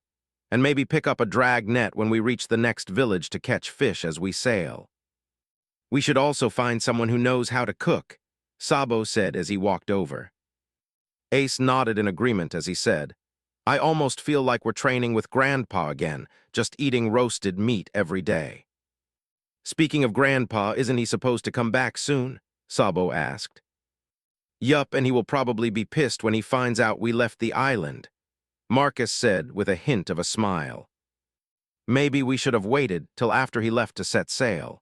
and maybe pick up a drag net when we reach the next village to catch fish as we sail. We should also find someone who knows how to cook," Sabo said as he walked over. Ace nodded in agreement as he said, "I almost feel like we're training with Grandpa again, just eating roasted meat every day." "Speaking of Grandpa, isn't he supposed to come back soon?" Sabo asked. "Yup, and he will probably be pissed when he finds out we left the island," Marcus said with a hint of a smile. "Maybe we should have waited till after he left to set sail."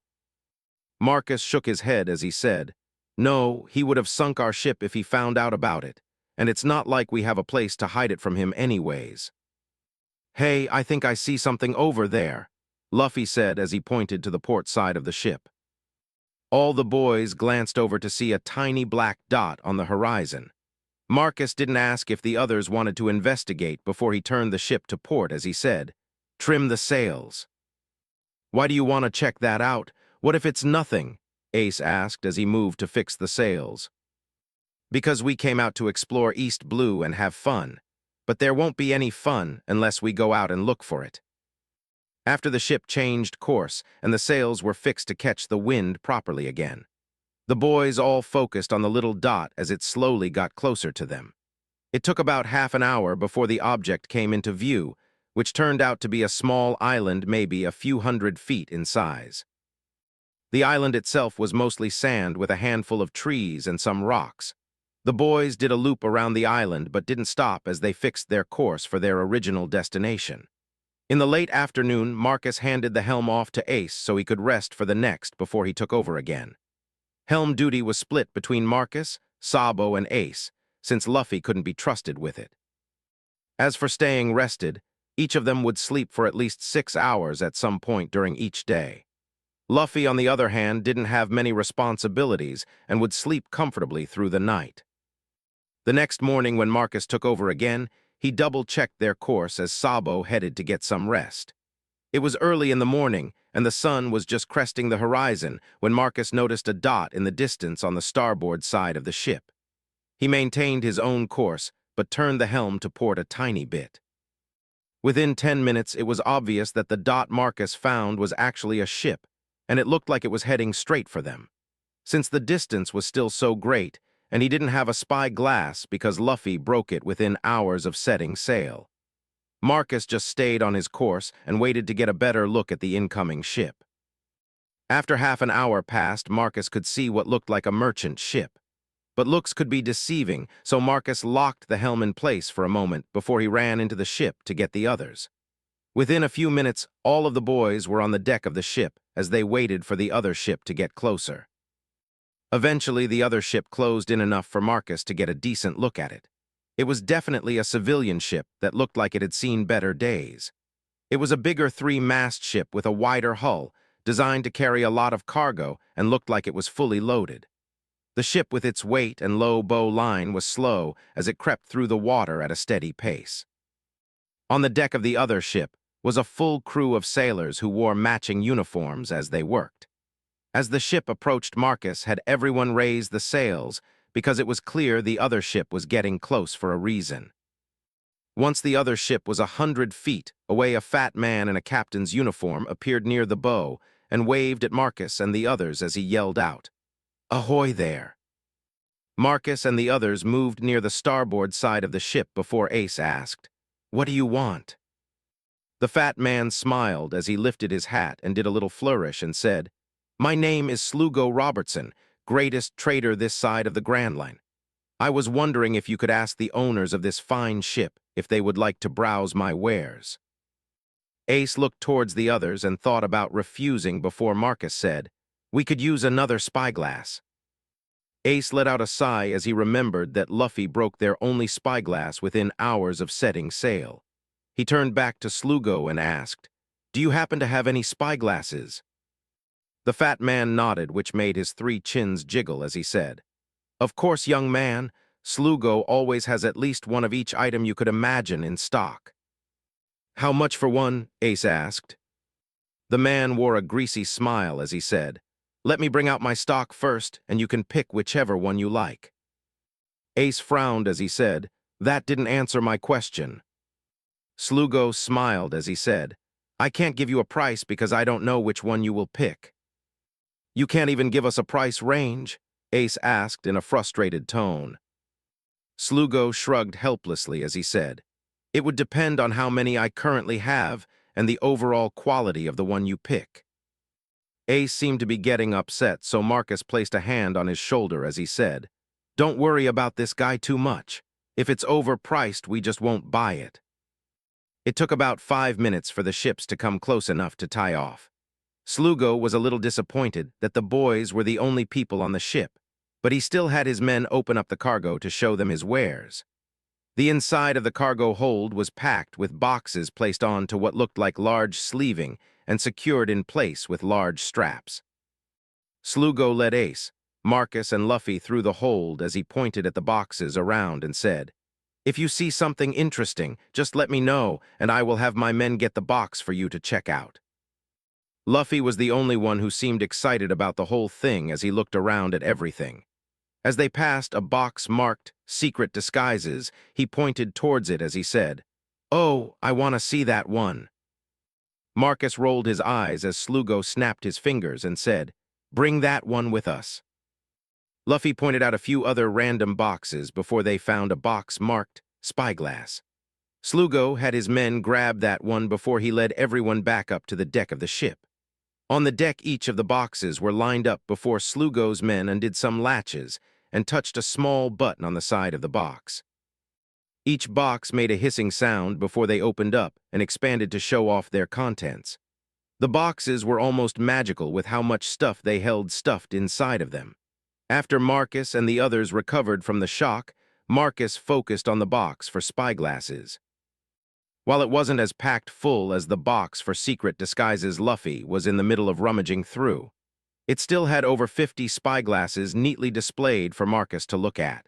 Marcus shook his head as he said, "No, he would have sunk our ship if he found out about it, and it's not like we have a place to hide it from him anyways." "Hey, I think I see something over there," Luffy said as he pointed to the port side of the ship. All the boys glanced over to see a tiny black dot on the horizon. Marcus didn't ask if the others wanted to investigate before he turned the ship to port as he said, "Trim the sails." "Why do you want to check that out? What if it's nothing?" Ace asked as he moved to fix the sails. "Because we came out to explore East Blue and have fun, but there won't be any fun unless we go out and look for it." After the ship changed course and the sails were fixed to catch the wind properly again, the boys all focused on the little dot as it slowly got closer to them. It took about half an hour before the object came into view, which turned out to be a small island maybe a few hundred feet in size. The island itself was mostly sand with a handful of trees and some rocks. The boys did a loop around the island but didn't stop as they fixed their course for their original destination. In the late afternoon, Marcus handed the helm off to Ace so he could rest for the next before he took over again. Helm duty was split between Marcus, Sabo, and Ace, since Luffy couldn't be trusted with it. As for staying rested, each of them would sleep for at least 6 hours at some point during each day. Luffy, on the other hand, didn't have many responsibilities and would sleep comfortably through the night. The next morning when Marcus took over again, he double-checked their course as Sabo headed to get some rest. It was early in the morning, and the sun was just cresting the horizon when Marcus noticed a dot in the distance on the starboard side of the ship. He maintained his own course, but turned the helm to port a tiny bit. Within 10 minutes, it was obvious that the dot Marcus found was actually a ship, and it looked like it was heading straight for them. Since the distance was still so great, and he didn't have a spy glass because Luffy broke it within hours of setting sail, Marcus just stayed on his course and waited to get a better look at the incoming ship. After half an hour passed, Marcus could see what looked like a merchant ship. But looks could be deceiving, so Marcus locked the helm in place for a moment before he ran into the ship to get the others. Within a few minutes, all of the boys were on the deck of the ship as they waited for the other ship to get closer. Eventually, the other ship closed in enough for Marcus to get a decent look at it. It was definitely a civilian ship that looked like it had seen better days. It was a bigger 3-mast ship with a wider hull, designed to carry a lot of cargo and looked like it was fully loaded. The ship with its weight and low bow line was slow as it crept through the water at a steady pace. On the deck of the other ship was a full crew of sailors who wore matching uniforms as they worked. As the ship approached Marcus, had everyone raised the sails because it was clear the other ship was getting close for a reason. Once the other ship was 100 feet away, a fat man in a captain's uniform appeared near the bow and waved at Marcus and the others as he yelled out, "Ahoy there!" Marcus and the others moved near the starboard side of the ship before Ace asked, "What do you want?" The fat man smiled as he lifted his hat and did a little flourish and said, "My name is Slugo Robertson, greatest trader this side of the Grand Line. I was wondering if you could ask the owners of this fine ship if they would like to browse my wares." Ace looked towards the others and thought about refusing before Marcus said, "We could use another spyglass." Ace let out a sigh as he remembered that Luffy broke their only spyglass within hours of setting sail. He turned back to Slugo and asked, "Do you happen to have any spyglasses?" The fat man nodded, which made his 3 chins jiggle as he said, "Of course, young man, Slugo always has at least one of each item you could imagine in stock." "How much for one?" Ace asked. The man wore a greasy smile as he said, "Let me bring out my stock first, and you can pick whichever one you like." Ace frowned as he said, "That didn't answer my question." Slugo smiled as he said, "I can't give you a price because I don't know which one you will pick." "You can't even give us a price range?" Ace asked in a frustrated tone. Slugo shrugged helplessly as he said, "It would depend on how many I currently have and the overall quality of the one you pick." Ace seemed to be getting upset, so Marcus placed a hand on his shoulder as he said, "Don't worry about this guy too much. If it's overpriced, we just won't buy it." It took about 5 minutes for the ships to come close enough to tie off. Slugo was a little disappointed that the boys were the only people on the ship, but he still had his men open up the cargo to show them his wares. The inside of the cargo hold was packed with boxes placed onto what looked like large sleeving and secured in place with large straps. Slugo led Ace, Marcus, and Luffy through the hold as he pointed at the boxes around and said, "If you see something interesting, just let me know, and I will have my men get the box for you to check out." Luffy was the only one who seemed excited about the whole thing as he looked around at everything. As they passed a box marked "Secret Disguises," he pointed towards it as he said, "Oh, I want to see that one." Marcus rolled his eyes as Slugo snapped his fingers and said, "Bring that one with us." Luffy pointed out a few other random boxes before they found a box marked "Spyglass." Slugo had his men grab that one before he led everyone back up to the deck of the ship. On the deck, each of the boxes were lined up before Slugo's men undid some latches and touched a small button on the side of the box. Each box made a hissing sound before they opened up and expanded to show off their contents. The boxes were almost magical with how much stuff they held stuffed inside of them. After Marcus and the others recovered from the shock, Marcus focused on the box for spyglasses. While it wasn't as packed full as the box for Secret Disguises Luffy was in the middle of rummaging through, it still had over 50 spyglasses neatly displayed for Marcus to look at.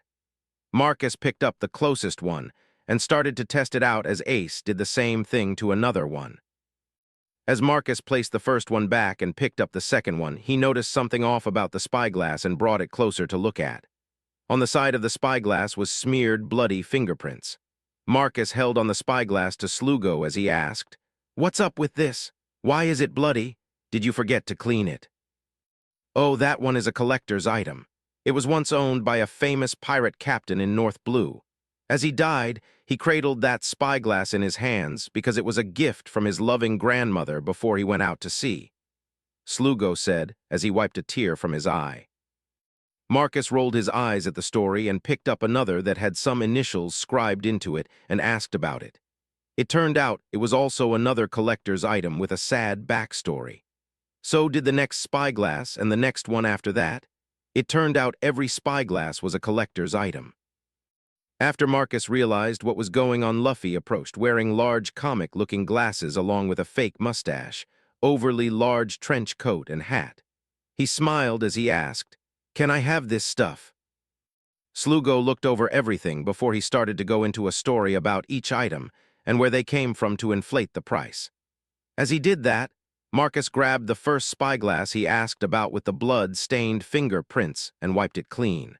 Marcus picked up the closest one and started to test it out as Ace did the same thing to another one. As Marcus placed the first one back and picked up the second one, he noticed something off about the spyglass and brought it closer to look at. On the side of the spyglass was smeared, bloody fingerprints. Marcus held on the spyglass to Slugo as he asked, "What's up with this? Why is it bloody? Did you forget to clean it?" "Oh, that one is a collector's item. It was once owned by a famous pirate captain in North Blue. As he died, he cradled that spyglass in his hands because it was a gift from his loving grandmother before he went out to sea," Slugo said as he wiped a tear from his eye. Marcus rolled his eyes at the story and picked up another that had some initials scribed into it and asked about it. It turned out it was also another collector's item with a sad backstory. So did the next spyglass and the next one after that. It turned out every spyglass was a collector's item. After Marcus realized what was going on, Luffy approached wearing large comic-looking glasses along with a fake mustache, overly large trench coat and hat. He smiled as he asked, Can I have this stuff? Slugo looked over everything before he started to go into a story about each item and where they came from to inflate the price. As he did that, Marcus grabbed the first spyglass he asked about with the blood-stained fingerprints and wiped it clean.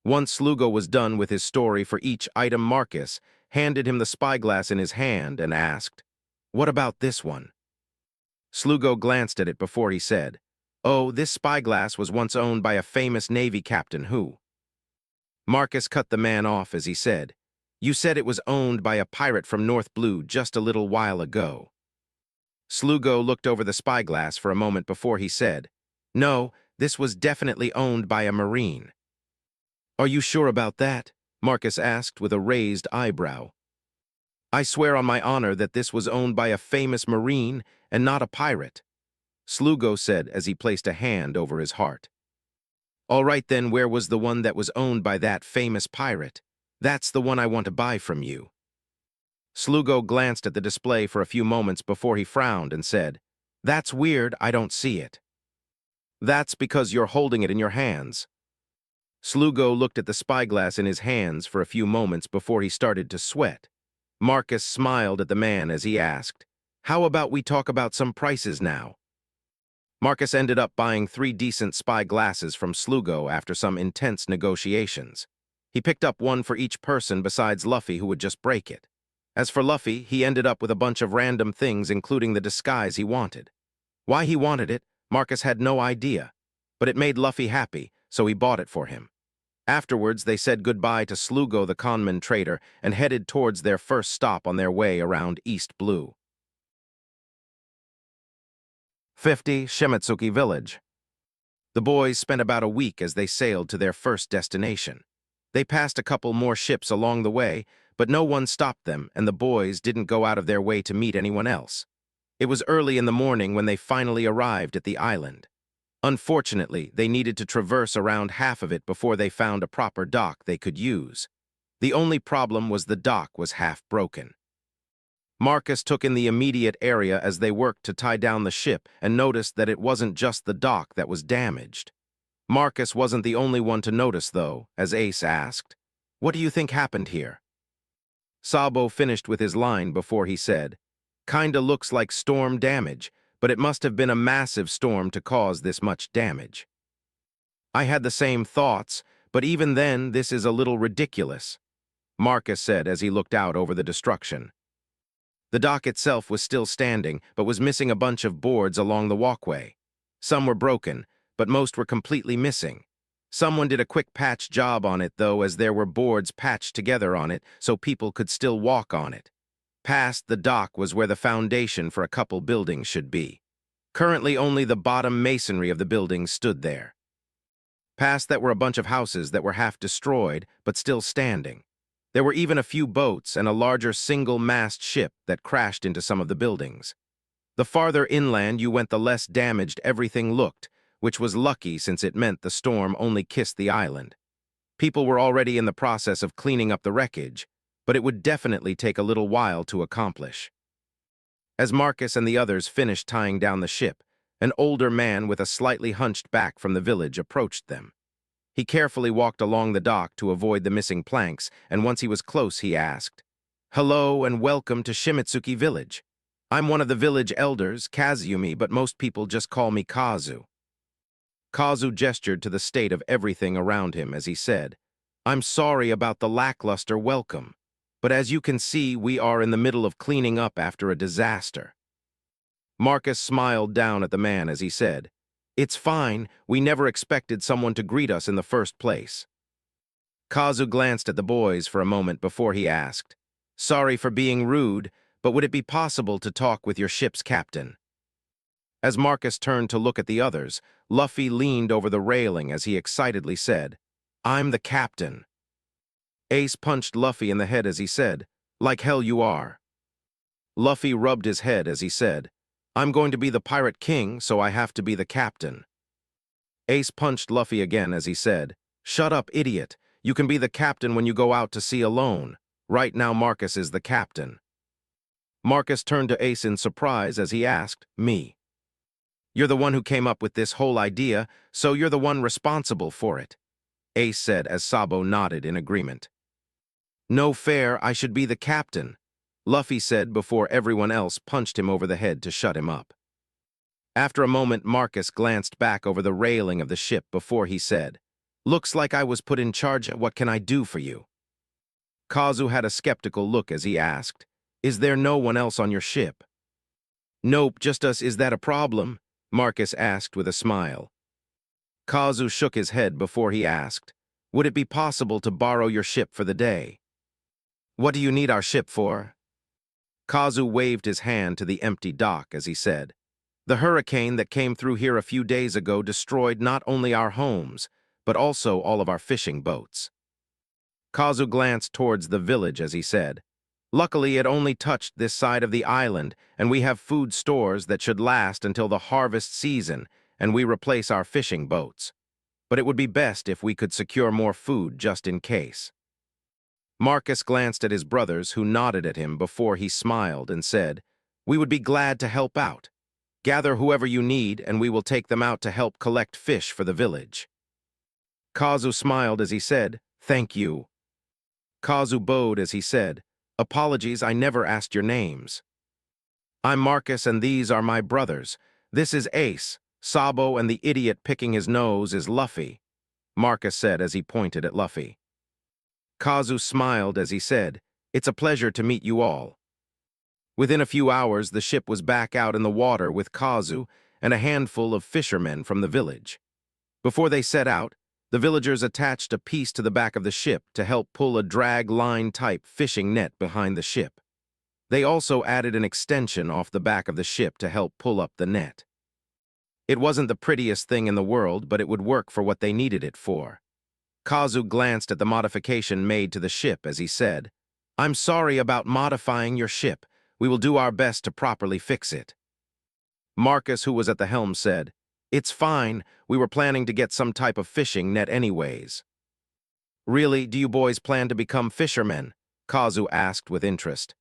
Once Slugo was done with his story for each item, Marcus handed him the spyglass in his hand and asked, "What about this one?" Slugo glanced at it before he said, "Oh, this spyglass was once owned by a famous Navy captain who—" Marcus cut the man off as he said, "You said it was owned by a pirate from North Blue just a little while ago." Slugo looked over the spyglass for a moment before he said, "No, this was definitely owned by a Marine." "Are you sure about that?" Marcus asked with a raised eyebrow. "I swear on my honor that this was owned by a famous Marine and not a pirate," Slugo said as he placed a hand over his heart. "All right then, where was the one that was owned by that famous pirate? That's the one I want to buy from you." Slugo glanced at the display for a few moments before he frowned and said, "That's weird, I don't see it." "That's because you're holding it in your hands." Slugo looked at the spyglass in his hands for a few moments before he started to sweat. Marcus smiled at the man as he asked, "How about we talk about some prices now?" Marcus ended up buying 3 decent spy glasses from Slugo after some intense negotiations. He picked up one for each person besides Luffy, who would just break it. As for Luffy, he ended up with a bunch of random things, including the disguise he wanted. Why he wanted it, Marcus had no idea, but it made Luffy happy, so he bought it for him. Afterwards, they said goodbye to Slugo the conman trader and headed towards their first stop on their way around East Blue. 50 Shimotsuki Village. The boys spent about a week as they sailed to their first destination. They passed a couple more ships along the way, but no one stopped them, and the boys didn't go out of their way to meet anyone else. It was early in the morning when they finally arrived at the island. Unfortunately, they needed to traverse around half of it before they found a proper dock they could use. The only problem was the dock was half broken. Marcus took in the immediate area as they worked to tie down the ship and noticed that it wasn't just the dock that was damaged. Marcus wasn't the only one to notice, though, as Ace asked, "What do you think happened here?" Sabo finished with his line before he said, "Kinda looks like storm damage, but it must have been a massive storm to cause this much damage." "I had the same thoughts, but even then, this is a little ridiculous," Marcus said as he looked out over the destruction. The dock itself was still standing, but was missing a bunch of boards along the walkway. Some were broken, but most were completely missing. Someone did a quick patch job on it, though, as there were boards patched together on it so people could still walk on it. Past the dock was where the foundation for a couple buildings should be. Currently, only the bottom masonry of the buildings stood there. Past that were a bunch of houses that were half destroyed, but still standing. There were even a few boats and a larger single-mast ship that crashed into some of the buildings. The farther inland you went, the less damaged everything looked, which was lucky since it meant the storm only kissed the island. People were already in the process of cleaning up the wreckage, but it would definitely take a little while to accomplish. As Marcus and the others finished tying down the ship, an older man with a slightly hunched back from the village approached them. He carefully walked along the dock to avoid the missing planks, and once he was close, he asked, "Hello and welcome to Shimotsuki Village. I'm one of the village elders, Kazuyumi, but most people just call me Kazu." Kazu gestured to the state of everything around him as he said, "I'm sorry about the lackluster welcome, but as you can see, we are in the middle of cleaning up after a disaster." Marcus smiled down at the man as he said, "It's fine, we never expected someone to greet us in the first place." Kazu glanced at the boys for a moment before he asked, "Sorry for being rude, but would it be possible to talk with your ship's captain?" As Marcus turned to look at the others, Luffy leaned over the railing as he excitedly said, "I'm the captain." Ace punched Luffy in the head as he said, "Like hell you are." Luffy rubbed his head as he said, "I'm going to be the Pirate King, so I have to be the captain." Ace punched Luffy again as he said, "Shut up, idiot. You can be the captain when you go out to sea alone. Right now Marcus is the captain." Marcus turned to Ace in surprise as he asked, "Me?" You're the one who came up with this whole idea, so you're the one responsible for it, Ace said as Sabo nodded in agreement. No fair, I should be the captain, Luffy said before everyone else punched him over the head to shut him up. After a moment, Marcus glanced back over the railing of the ship before he said, Looks like I was put in charge. What can I do for you? Kazu had a skeptical look as he asked, Is there no one else on your ship? Nope, just us. Is that a problem? Marcus asked with a smile. Kazu shook his head before he asked, Would it be possible to borrow your ship for the day? What do you need our ship for? Kazu waved his hand to the empty dock as he said, The hurricane that came through here a few days ago destroyed not only our homes, but also all of our fishing boats. Kazu glanced towards the village as he said, Luckily, it only touched this side of the island, and we have food stores that should last until the harvest season, and we replace our fishing boats. But it would be best if we could secure more food just in case. Marcus glanced at his brothers, who nodded at him before he smiled and said, We would be glad to help out. Gather whoever you need, and we will take them out to help collect fish for the village. Kazu smiled as he said, Thank you. Kazu bowed as he said, Apologies, I never asked your names. I'm Marcus, and these are my brothers. This is Ace. Sabo, and the idiot picking his nose is Luffy, Marcus said as he pointed at Luffy. Kazu smiled as he said, It's a pleasure to meet you all. Within a few hours, the ship was back out in the water with Kazu and a handful of fishermen from the village. Before they set out, the villagers attached a piece to the back of the ship to help pull a drag line-type fishing net behind the ship. They also added an extension off the back of the ship to help pull up the net. It wasn't the prettiest thing in the world, but it would work for what they needed it for. Kazu glanced at the modification made to the ship as he said, I'm sorry about modifying your ship. We will do our best to properly fix it. Marcus, who was at the helm, said, It's fine. We were planning to get some type of fishing net anyways. Really, do you boys plan to become fishermen? Kazu asked with interest.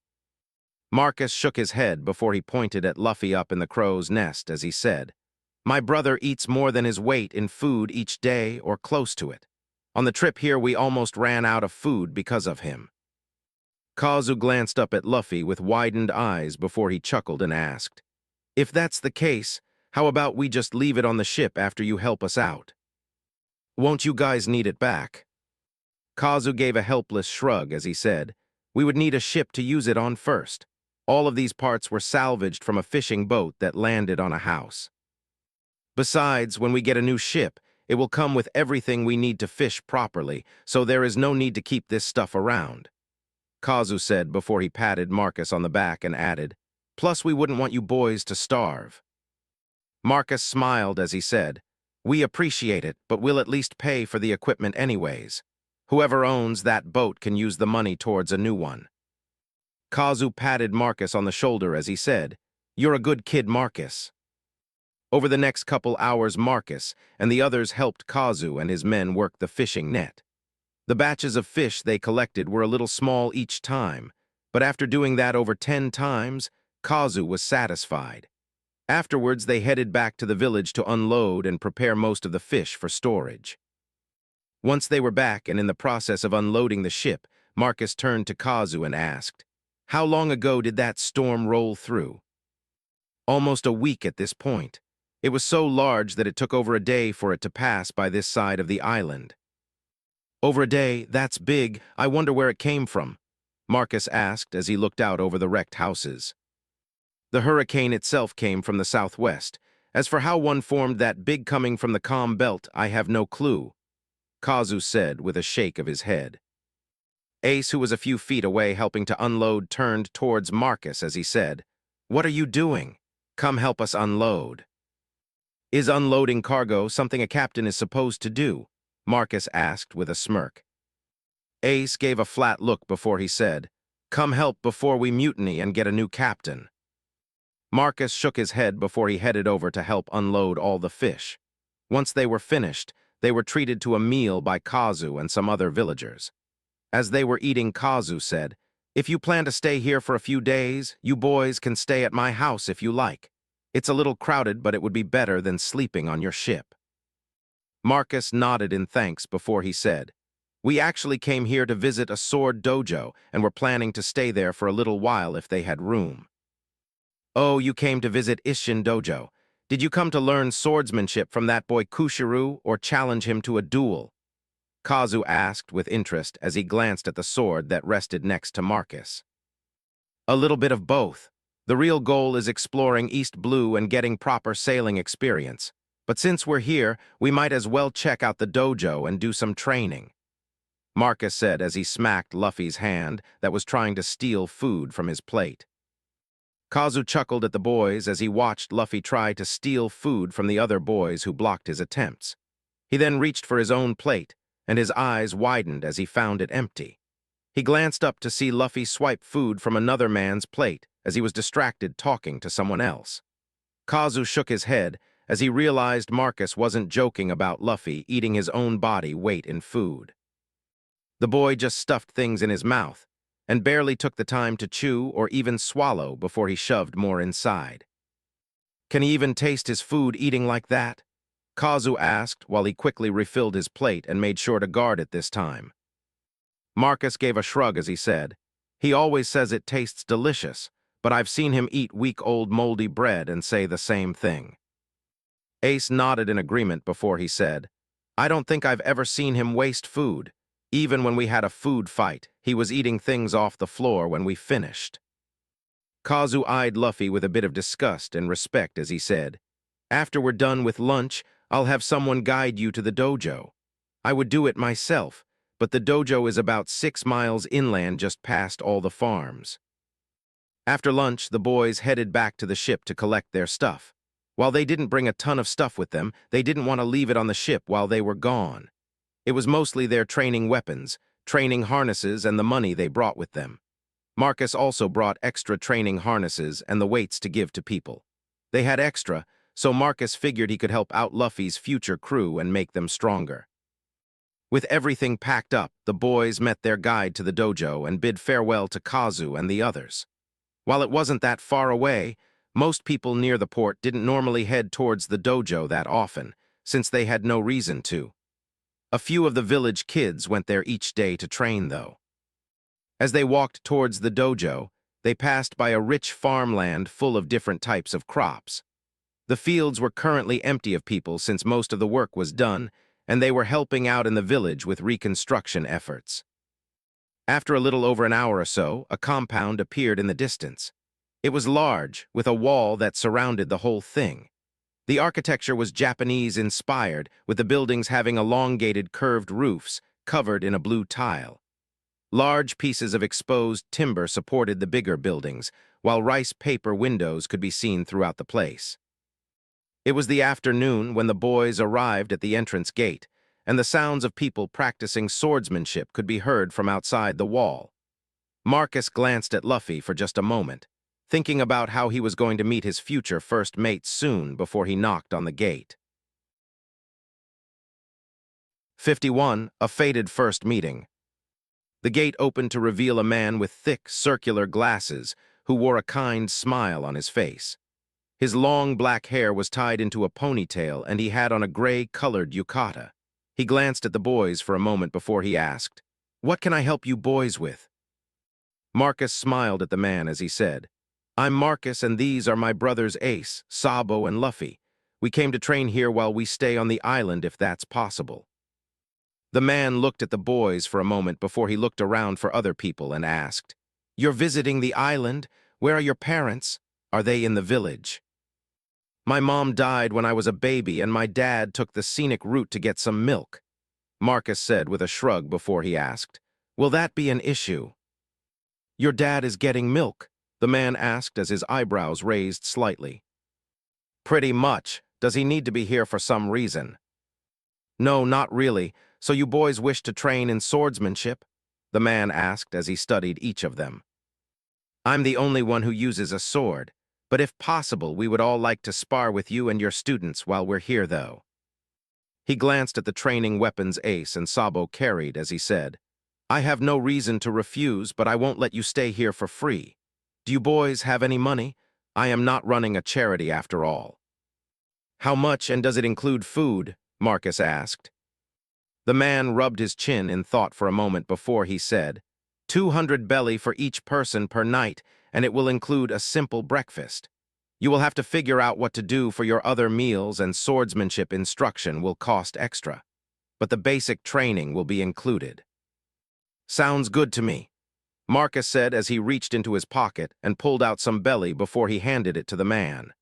Marcus shook his head before he pointed at Luffy up in the crow's nest as he said, My brother eats more than his weight in food each day or close to it. On the trip here, we almost ran out of food because of him. Kazu glanced up at Luffy with widened eyes before he chuckled and asked, If that's the case, how about we just leave it on the ship after you help us out? Won't you guys need it back? Kazu gave a helpless shrug as he said, We would need a ship to use it on first. All of these parts were salvaged from a fishing boat that landed on a house. Besides, when we get a new ship, it will come with everything we need to fish properly, so there is no need to keep this stuff around, Kazu said before he patted Marcus on the back and added, Plus we wouldn't want you boys to starve. Marcus smiled as he said, We appreciate it, but we'll at least pay for the equipment anyways. Whoever owns that boat can use the money towards a new one. Kazu patted Marcus on the shoulder as he said, You're a good kid, Marcus. Over the next couple hours, Marcus and the others helped Kazu and his men work the fishing net. The batches of fish they collected were a little small each time, but after doing that over 10 times, Kazu was satisfied. Afterwards, they headed back to the village to unload and prepare most of the fish for storage. Once they were back and in the process of unloading the ship, Marcus turned to Kazu and asked, How long ago did that storm roll through? Almost a week at this point. It was so large that it took over a day for it to pass by this side of the island. Over a day, that's big. I wonder where it came from, Marcus asked as he looked out over the wrecked houses. The hurricane itself came from the southwest. As for how one formed that big coming from the calm belt, I have no clue, Kazu said with a shake of his head. Ace, who was a few feet away helping to unload, turned towards Marcus as he said, What are you doing? Come help us unload. Is unloading cargo something a captain is supposed to do? Marcus asked with a smirk. Ace gave a flat look before he said, Come help before we mutiny and get a new captain. Marcus shook his head before he headed over to help unload all the fish. Once they were finished, they were treated to a meal by Kazu and some other villagers. As they were eating, Kazu said, If you plan to stay here for a few days, you boys can stay at my house if you like. It's a little crowded, but it would be better than sleeping on your ship. Marcus nodded in thanks before he said, "We actually came here to visit a sword dojo and were planning to stay there for a little while if they had room." "Oh, you came to visit Isshin Dojo. Did you come to learn swordsmanship from that boy Kushiru or challenge him to a duel?" Kazu asked with interest as he glanced at the sword that rested next to Marcus. "A little bit of both. The real goal is exploring East Blue and getting proper sailing experience. But since we're here, we might as well check out the dojo and do some training," Marcus said as he smacked Luffy's hand that was trying to steal food from his plate. Kazu chuckled at the boys as he watched Luffy try to steal food from the other boys who blocked his attempts. He then reached for his own plate, and his eyes widened as he found it empty. He glanced up to see Luffy swipe food from another man's plate as he was distracted talking to someone else. Kazu shook his head as he realized Marcus wasn't joking about Luffy eating his own body weight in food. The boy just stuffed things in his mouth and barely took the time to chew or even swallow before he shoved more inside. "Can he even taste his food eating like that?" Kazu asked while he quickly refilled his plate and made sure to guard it this time. Marcus gave a shrug as he said, "He always says it tastes delicious, but I've seen him eat week-old moldy bread and say the same thing." Ace nodded in agreement before he said, "I don't think I've ever seen him waste food. Even when we had a food fight, he was eating things off the floor when we finished." Kazu eyed Luffy with a bit of disgust and respect as he said, "After we're done with lunch, I'll have someone guide you to the dojo. I would do it myself, but the dojo is about 6 miles inland just past all the farms." After lunch, the boys headed back to the ship to collect their stuff. While they didn't bring a ton of stuff with them, they didn't want to leave it on the ship while they were gone. It was mostly their training weapons, training harnesses, and the money they brought with them. Marcus also brought extra training harnesses and the weights to give to people. They had extra, so Marcus figured he could help out Luffy's future crew and make them stronger. With everything packed up, the boys met their guide to the dojo and bid farewell to Kazu and the others. While it wasn't that far away, most people near the port didn't normally head towards the dojo that often, since they had no reason to. A few of the village kids went there each day to train, though. As they walked towards the dojo, they passed by a rich farmland full of different types of crops. The fields were currently empty of people since most of the work was done, and they were helping out in the village with reconstruction efforts. After a little over an hour or so, a compound appeared in the distance. It was large, with a wall that surrounded the whole thing. The architecture was Japanese-inspired, with the buildings having elongated curved roofs covered in a blue tile. Large pieces of exposed timber supported the bigger buildings, while rice paper windows could be seen throughout the place. It was the afternoon when the boys arrived at the entrance gate, and the sounds of people practicing swordsmanship could be heard from outside the wall. Marcus glanced at Luffy for just a moment, thinking about how he was going to meet his future first mate soon before he knocked on the gate. 51. A fated first meeting. The gate opened to reveal a man with thick, circular glasses who wore a kind smile on his face. His long black hair was tied into a ponytail and he had on a gray-colored yukata. He glanced at the boys for a moment before he asked, "What can I help you boys with?" Marcus smiled at the man as he said, "I'm Marcus and these are my brothers Ace, Sabo, and Luffy. We came to train here while we stay on the island if that's possible." The man looked at the boys for a moment before he looked around for other people and asked, "You're visiting the island? Where are your parents? Are they in the village?" "My mom died when I was a baby and my dad took the scenic route to get some milk," Marcus said with a shrug before he asked, "Will that be an issue?" "Your dad is getting milk?" the man asked as his eyebrows raised slightly. "Pretty much. Does he need to be here for some reason?" "No, not really. So you boys wish to train in swordsmanship?" the man asked as he studied each of them. "I'm the only one who uses a sword, but if possible, we would all like to spar with you and your students while we're here, though." He glanced at the training weapons Ace and Sabo carried as he said, "I have no reason to refuse, but I won't let you stay here for free. Do you boys have any money? I am not running a charity after all. How much, and does it include food? Marcus asked. The man rubbed his chin in thought for a moment before he said, 200 belly for each person per night, and it will include a simple breakfast. You will have to figure out what to do for your other meals, and swordsmanship instruction will cost extra. But the basic training will be included. Sounds good to me, Marcus said as he reached into his pocket and pulled out some belly before he handed it to the man.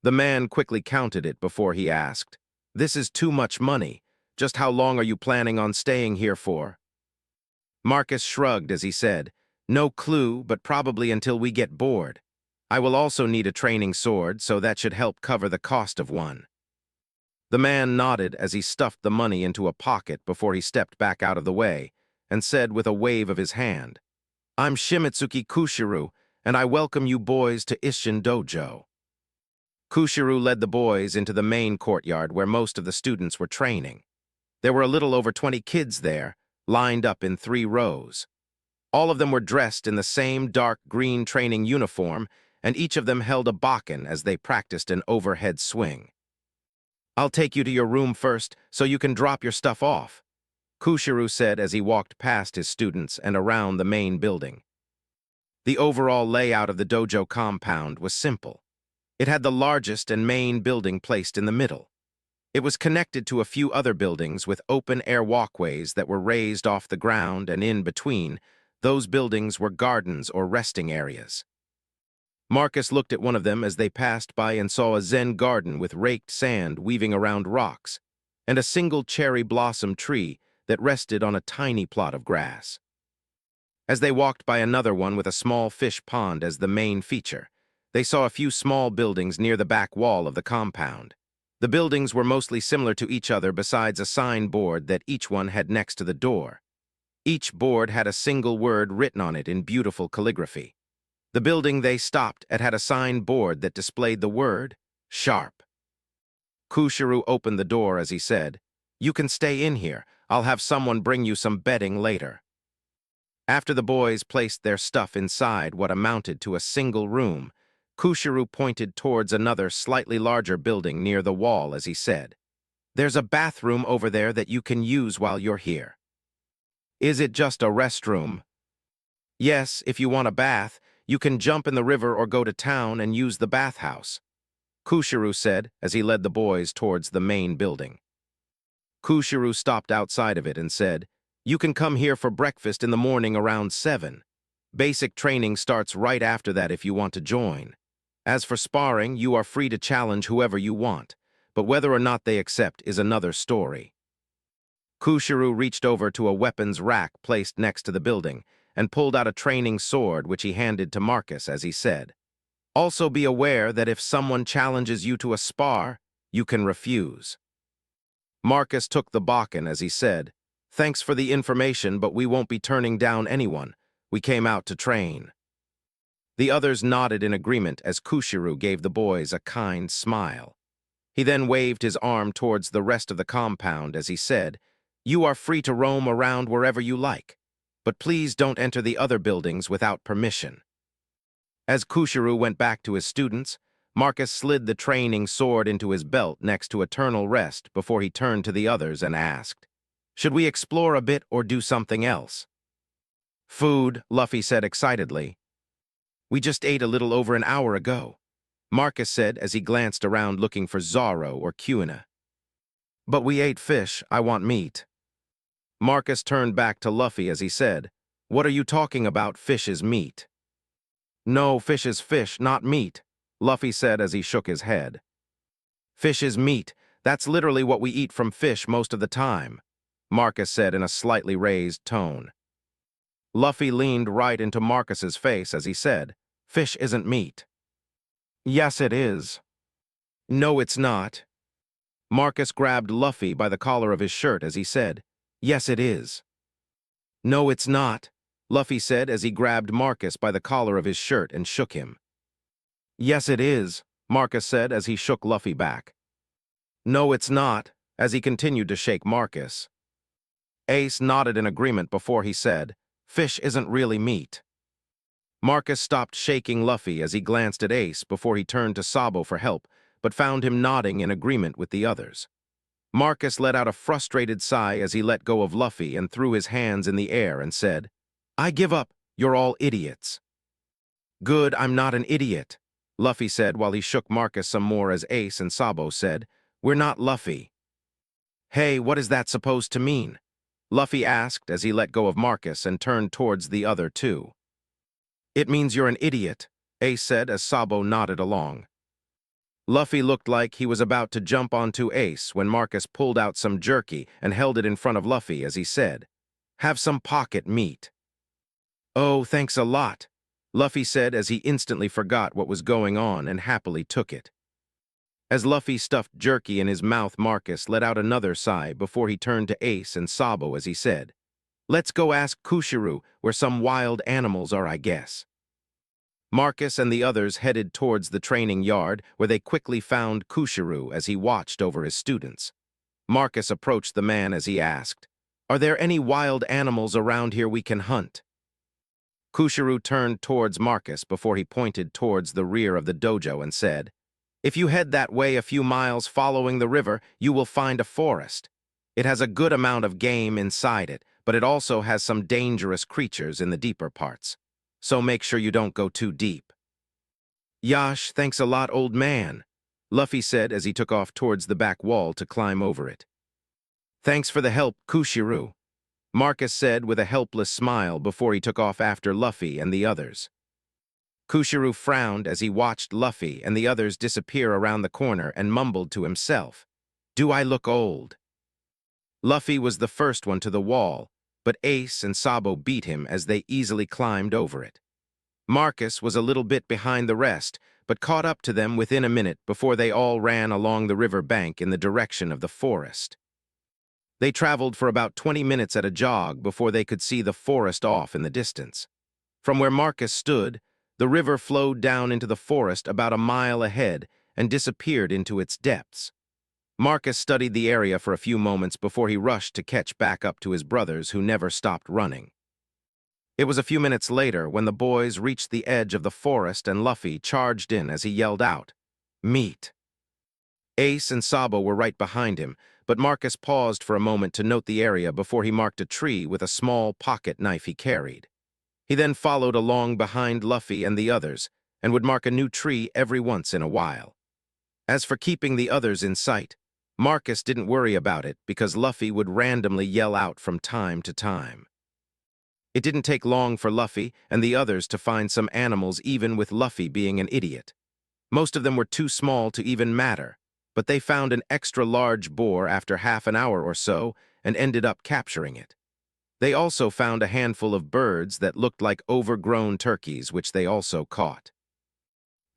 The man quickly counted it before he asked, This is too much money. Just how long are you planning on staying here for? Marcus shrugged as he said, No clue, but probably until we get bored. I will also need a training sword, so that should help cover the cost of one. The man nodded as he stuffed the money into a pocket before he stepped back out of the way, and said with a wave of his hand, I'm Shimitsuki Kushiru, and I welcome you boys to Isshin Dojo. Kushiru led the boys into the main courtyard where most of the students were training. There were a little over 20 kids there, lined up in 3 rows. All of them were dressed in the same dark green training uniform, and each of them held a bakken as they practiced an overhead swing. I'll take you to your room first, so you can drop your stuff off, Kushiru said as he walked past his students and around the main building. The overall layout of the dojo compound was simple. It had the largest and main building placed in the middle. It was connected to a few other buildings with open-air walkways that were raised off the ground, and in between, those buildings were gardens or resting areas. Marcus looked at one of them as they passed by and saw a zen garden with raked sand weaving around rocks, and a single cherry blossom tree that rested on a tiny plot of grass. As they walked by another one with a small fish pond as the main feature, they saw a few small buildings near the back wall of the compound. The buildings were mostly similar to each other besides a signboard that each one had next to the door. Each board had a single word written on it in beautiful calligraphy. The building they stopped at had a signboard that displayed the word, sharp. Kushiru opened the door as he said, You can stay in here. I'll have someone bring you some bedding later. After the boys placed their stuff inside what amounted to a single room, Kushiru pointed towards another slightly larger building near the wall as he said, There's a bathroom over there that you can use while you're here. Is it just a restroom? Yes, if you want a bath, you can jump in the river or go to town and use the bathhouse, Kushiru said as he led the boys towards the main building. Kushiru stopped outside of it and said, You can come here for breakfast in the morning around 7. Basic training starts right after that if you want to join. As for sparring, you are free to challenge whoever you want, but whether or not they accept is another story. Kushiru reached over to a weapons rack placed next to the building and pulled out a training sword which he handed to Marcus as he said, Also be aware that if someone challenges you to a spar, you can refuse. Marcus took the bakken as he said, Thanks for the information, but we won't be turning down anyone. We came out to train. The others nodded in agreement as Kushiru gave the boys a kind smile. He then waved his arm towards the rest of the compound as he said, You are free to roam around wherever you like, but please don't enter the other buildings without permission. As Kushiru went back to his students, Marcus slid the training sword into his belt next to Eternal Rest before he turned to the others and asked, Should we explore a bit or do something else? Food, Luffy said excitedly. We just ate a little over an hour ago, Marcus said as he glanced around looking for Zoro or Kuina. But we ate fish, I want meat. Marcus turned back to Luffy as he said, What are you talking about, fish is meat? No, fish is fish, not meat, Luffy said as he shook his head. Fish is meat, that's literally what we eat from fish most of the time, Marcus said in a slightly raised tone. Luffy leaned right into Marcus's face as he said, Fish isn't meat. Yes, it is. No, it's not. Marcus grabbed Luffy by the collar of his shirt as he said, Yes, it is. No, it's not, Luffy said as he grabbed Marcus by the collar of his shirt and shook him. Yes, it is, Marcus said as he shook Luffy back. No, it's not, as he continued to shake Marcus. Ace nodded in agreement before he said, Fish isn't really meat. Marcus stopped shaking Luffy as he glanced at Ace before he turned to Sabo for help, but found him nodding in agreement with the others. Marcus let out a frustrated sigh as he let go of Luffy and threw his hands in the air and said, "I give up, you're all idiots." "Good, I'm not an idiot," Luffy said while he shook Marcus some more as Ace and Sabo said, "We're not Luffy." "Hey, what is that supposed to mean?" Luffy asked as he let go of Marcus and turned towards the other two. "It means you're an idiot," Ace said as Sabo nodded along. Luffy looked like he was about to jump onto Ace when Marcus pulled out some jerky and held it in front of Luffy as he said, "Have some pocket meat." "Oh, thanks a lot," Luffy said as he instantly forgot what was going on and happily took it. As Luffy stuffed jerky in his mouth, Marcus let out another sigh before he turned to Ace and Sabo as he said, "Let's go ask Kushiru where some wild animals are, I guess." Marcus and the others headed towards the training yard where they quickly found Kushiru as he watched over his students. Marcus approached the man as he asked, "Are there any wild animals around here we can hunt?" Kushiru turned towards Marcus before he pointed towards the rear of the dojo and said, "If you head that way a few miles following the river, you will find a forest. It has a good amount of game inside it, but it also has some dangerous creatures in the deeper parts. So make sure you don't go too deep." "Yash, thanks a lot, old man," Luffy said as he took off towards the back wall to climb over it. "Thanks for the help, Kushiru," Marcus said with a helpless smile before he took off after Luffy and the others. Kushiru frowned as he watched Luffy and the others disappear around the corner and mumbled to himself, "Do I look old?" Luffy was the first one to the wall, but Ace and Sabo beat him as they easily climbed over it. Marcus was a little bit behind the rest, but caught up to them within a minute before they all ran along the river bank in the direction of the forest. They traveled for about 20 minutes at a jog before they could see the forest off in the distance. From where Marcus stood, the river flowed down into the forest about a mile ahead and disappeared into its depths. Marcus studied the area for a few moments before he rushed to catch back up to his brothers who never stopped running. It was a few minutes later when the boys reached the edge of the forest and Luffy charged in as he yelled out, "Meat!" Ace and Sabo were right behind him, but Marcus paused for a moment to note the area before he marked a tree with a small pocket knife he carried. He then followed along behind Luffy and the others, and would mark a new tree every once in a while. As for keeping the others in sight, Marcus didn't worry about it because Luffy would randomly yell out from time to time. It didn't take long for Luffy and the others to find some animals even with Luffy being an idiot. Most of them were too small to even matter, but they found an extra large boar after half an hour or so and ended up capturing it. They also found a handful of birds that looked like overgrown turkeys, which they also caught.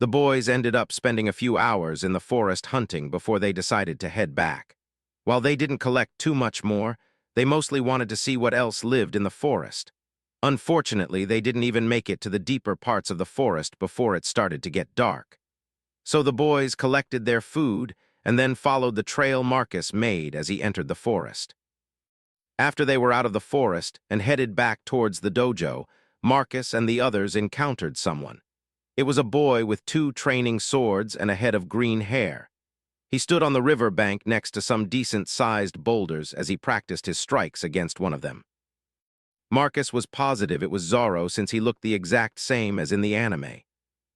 The boys ended up spending a few hours in the forest hunting before they decided to head back. While they didn't collect too much more, they mostly wanted to see what else lived in the forest. Unfortunately, they didn't even make it to the deeper parts of the forest before it started to get dark. So the boys collected their food and then followed the trail Marcus made as he entered the forest. After they were out of the forest and headed back towards the dojo, Marcus and the others encountered someone. It was a boy with 2 training swords and a head of green hair. He stood on the river bank next to some decent-sized boulders as he practiced his strikes against one of them. Marcus was positive it was Zoro since he looked the exact same as in the anime.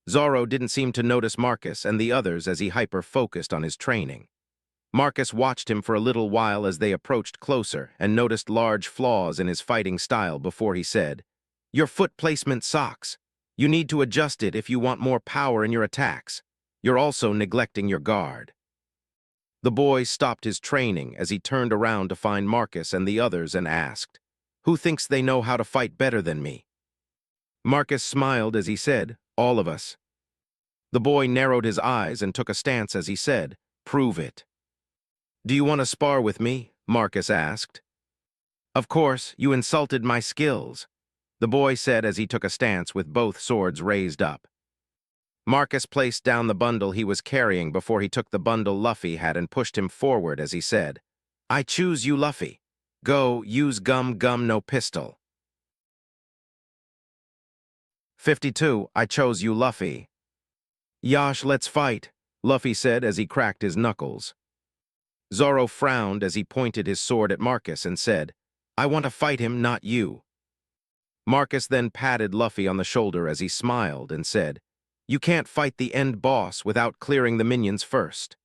Zoro didn't seem to notice Marcus and the others as he hyper-focused on his training. Marcus watched him for a little while as they approached closer and noticed large flaws in his fighting style before he said, "Your foot placement sucks. You need to adjust it if you want more power in your attacks. You're also neglecting your guard." The boy stopped his training as he turned around to find Marcus and the others and asked, "Who thinks they know how to fight better than me?" Marcus smiled as he said, "All of us." The boy narrowed his eyes and took a stance as he said, "Prove it." "Do you want to spar with me?" Marcus asked. "Of course, you insulted my skills," the boy said as he took a stance with both swords raised up. Marcus placed down the bundle he was carrying before he took the bundle Luffy had and pushed him forward as he said, "I choose you, Luffy. Go, use gum no pistol." 52, I chose you, Luffy. Yash, let's fight, Luffy said as he cracked his knuckles. Zoro frowned as he pointed his sword at Marcus and said, I want to fight him, not you. Marcus then patted Luffy on the shoulder as he smiled and said, You can't fight the end boss without clearing the minions first.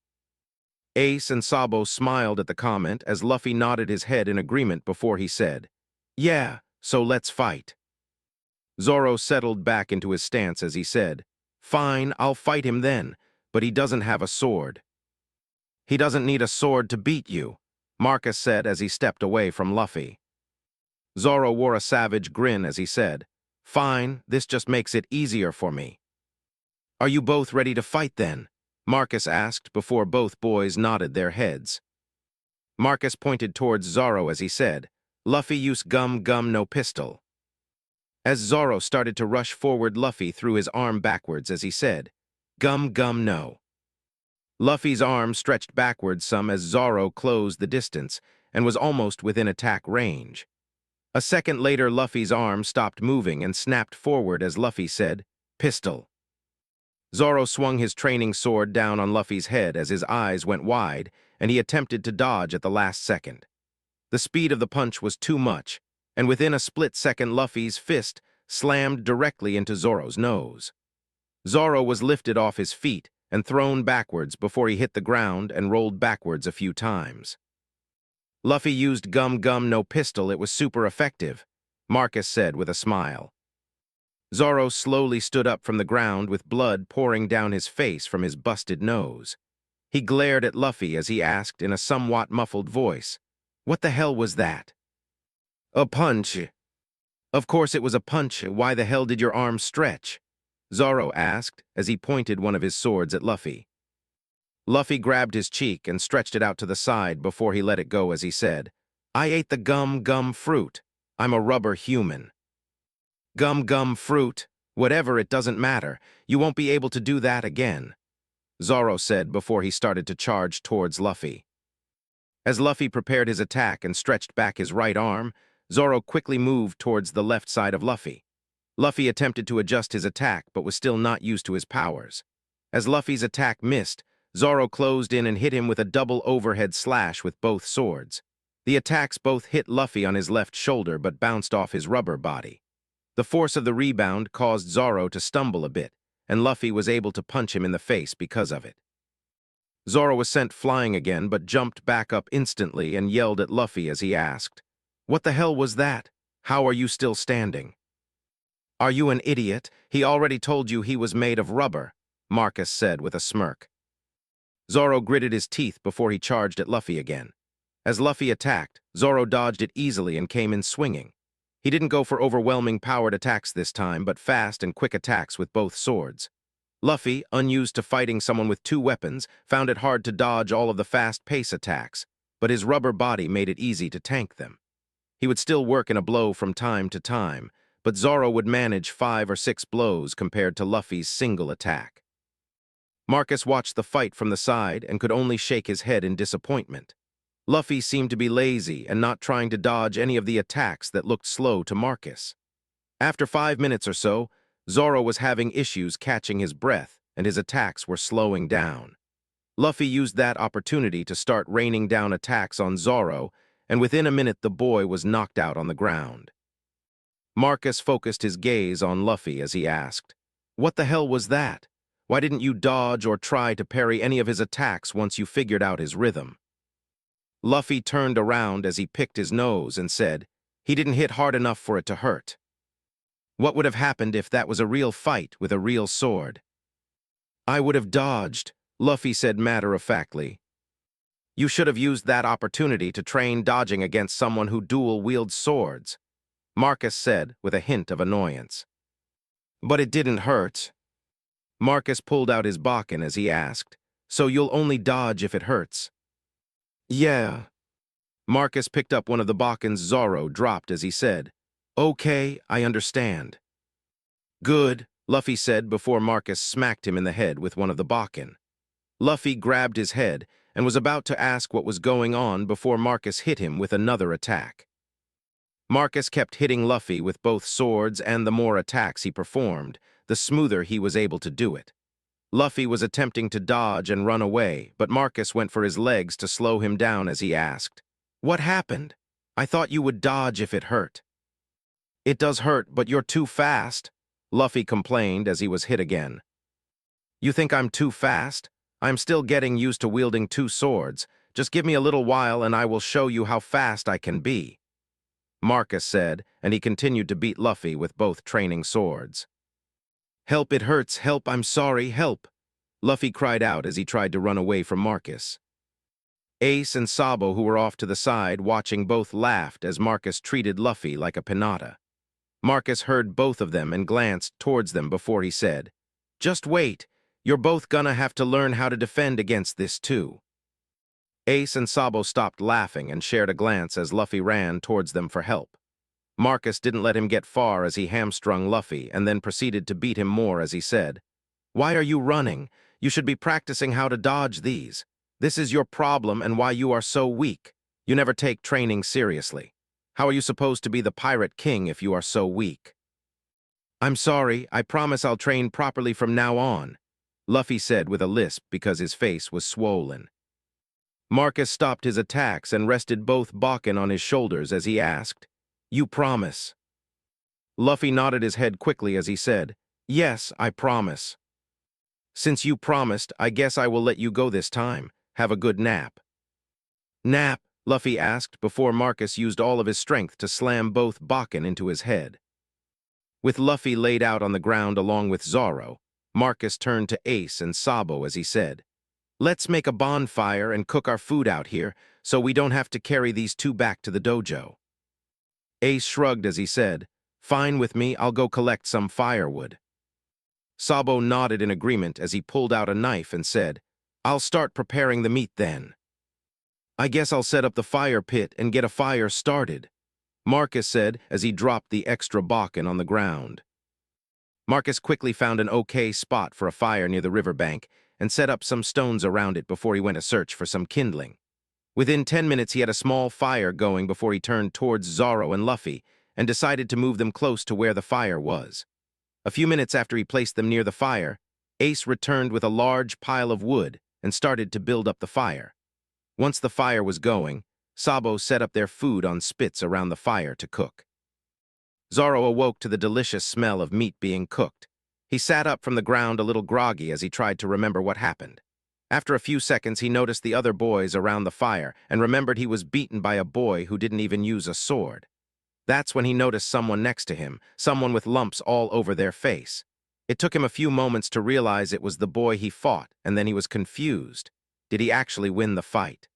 Ace and Sabo smiled at the comment as Luffy nodded his head in agreement before he said, Yeah, so let's fight. Zoro settled back into his stance as he said, Fine, I'll fight him then, but he doesn't have a sword. He doesn't need a sword to beat you, Marcus said as he stepped away from Luffy. Zoro wore a savage grin as he said, Fine, this just makes it easier for me. Are you both ready to fight then? Marcus asked before both boys nodded their heads. Marcus pointed towards Zoro as he said, Luffy use gum no pistol. As Zoro started to rush forward, Luffy threw his arm backwards as he said, Gum no. Luffy's arm stretched backwards some as Zoro closed the distance and was almost within attack range. A second later, Luffy's arm stopped moving and snapped forward as Luffy said, Pistol. Zoro swung his training sword down on Luffy's head as his eyes went wide and he attempted to dodge at the last second. The speed of the punch was too much, and within a split second Luffy's fist slammed directly into Zoro's nose. Zoro was lifted off his feet and thrown backwards before he hit the ground and rolled backwards a few times. Luffy used gum no pistol, it was super effective, Marcus said with a smile. Zoro slowly stood up from the ground with blood pouring down his face from his busted nose. He glared at Luffy as he asked in a somewhat muffled voice, What the hell was that? A punch. Of course it was a punch, why the hell did your arm stretch? Zoro asked as he pointed one of his swords at Luffy. Luffy grabbed his cheek and stretched it out to the side before he let it go as he said, I ate the gum fruit. I'm a rubber human. Gum fruit. Whatever, it doesn't matter. You won't be able to do that again, Zoro said before he started to charge towards Luffy. As Luffy prepared his attack and stretched back his right arm, Zoro quickly moved towards the left side of Luffy. Luffy attempted to adjust his attack but was still not used to his powers. As Luffy's attack missed, Zoro closed in and hit him with a double overhead slash with both swords. The attacks both hit Luffy on his left shoulder but bounced off his rubber body. The force of the rebound caused Zoro to stumble a bit, and Luffy was able to punch him in the face because of it. Zoro was sent flying again but jumped back up instantly and yelled at Luffy as he asked, What the hell was that? How are you still standing? Are you an idiot? He already told you he was made of rubber, Marcus said with a smirk. Zoro gritted his teeth before he charged at Luffy again. As Luffy attacked, Zoro dodged it easily and came in swinging. He didn't go for overwhelming powered attacks this time, but fast and quick attacks with both swords. Luffy, unused to fighting someone with two weapons, found it hard to dodge all of the fast-pace attacks, but his rubber body made it easy to tank them. He would still work in a blow from time to time, but Zoro would manage 5 or 6 blows compared to Luffy's single attack. Marcus watched the fight from the side and could only shake his head in disappointment. Luffy seemed to be lazy and not trying to dodge any of the attacks that looked slow to Marcus. After 5 minutes or so, Zoro was having issues catching his breath and his attacks were slowing down. Luffy used that opportunity to start raining down attacks on Zoro, and within a minute the boy was knocked out on the ground. Marcus focused his gaze on Luffy as he asked, What the hell was that? Why didn't you dodge or try to parry any of his attacks once you figured out his rhythm? Luffy turned around as he picked his nose and said, He didn't hit hard enough for it to hurt. What would have happened if that was a real fight with a real sword? I would have dodged, Luffy said matter-of-factly. You should have used that opportunity to train dodging against someone who dual-wields swords, Marcus said with a hint of annoyance. But it didn't hurt. Marcus pulled out his Bakken as he asked, So you'll only dodge if it hurts? Yeah. Marcus picked up one of the Bakkens Zoro dropped as he said, Okay, I understand. Good, Luffy said before Marcus smacked him in the head with one of the Bakken. Luffy grabbed his head and was about to ask what was going on before Marcus hit him with another attack. Marcus kept hitting Luffy with both swords, and the more attacks he performed, the smoother he was able to do it. Luffy was attempting to dodge and run away, but Marcus went for his legs to slow him down as he asked, "What happened? I thought you would dodge if it hurt." "It does hurt, but you're too fast," Luffy complained as he was hit again. "You think I'm too fast? I'm still getting used to wielding two swords. Just give me a little while and I will show you how fast I can be," Marcus said, and he continued to beat Luffy with both training swords. "Help, it hurts, help, I'm sorry, help," Luffy cried out as he tried to run away from Marcus. Ace and Sabo, who were off to the side watching, both laughed as Marcus treated Luffy like a pinata. Marcus heard both of them and glanced towards them before he said, "Just wait, you're both gonna have to learn how to defend against this too." Ace and Sabo stopped laughing and shared a glance as Luffy ran towards them for help. Marcus didn't let him get far as he hamstrung Luffy and then proceeded to beat him more as he said, "Why are you running? You should be practicing how to dodge these. This is your problem and why you are so weak. You never take training seriously. How are you supposed to be the Pirate King if you are so weak?" "I'm sorry, I promise I'll train properly from now on," Luffy said with a lisp because his face was swollen. Marcus stopped his attacks and rested both Bakken on his shoulders as he asked, "You promise?" Luffy nodded his head quickly as he said, "Yes, I promise." "Since you promised, I guess I will let you go this time. Have a good nap." "Nap?" Luffy asked before Marcus used all of his strength to slam both Bakken into his head. With Luffy laid out on the ground along with Zoro, Marcus turned to Ace and Sabo as he said, "Let's make a bonfire and cook our food out here so we don't have to carry these two back to the dojo." Ace shrugged as he said, "Fine with me, I'll go collect some firewood." Sabo nodded in agreement as he pulled out a knife and said, "I'll start preparing the meat then." "I guess I'll set up the fire pit and get a fire started," Marcus said as he dropped the extra Bakken on the ground. Marcus quickly found an okay spot for a fire near the riverbank and set up some stones around it before he went to search for some kindling. Within 10 minutes he had a small fire going before he turned towards Zoro and Luffy and decided to move them close to where the fire was. A few minutes after he placed them near the fire, Ace returned with a large pile of wood and started to build up the fire. Once the fire was going, Sabo set up their food on spits around the fire to cook. Zoro awoke to the delicious smell of meat being cooked. He sat up from the ground a little groggy as he tried to remember what happened. After a few seconds, he noticed the other boys around the fire and remembered he was beaten by a boy who didn't even use a sword. That's when he noticed someone next to him, someone with lumps all over their face. It took him a few moments to realize it was the boy he fought, and then he was confused. Did he actually win the fight?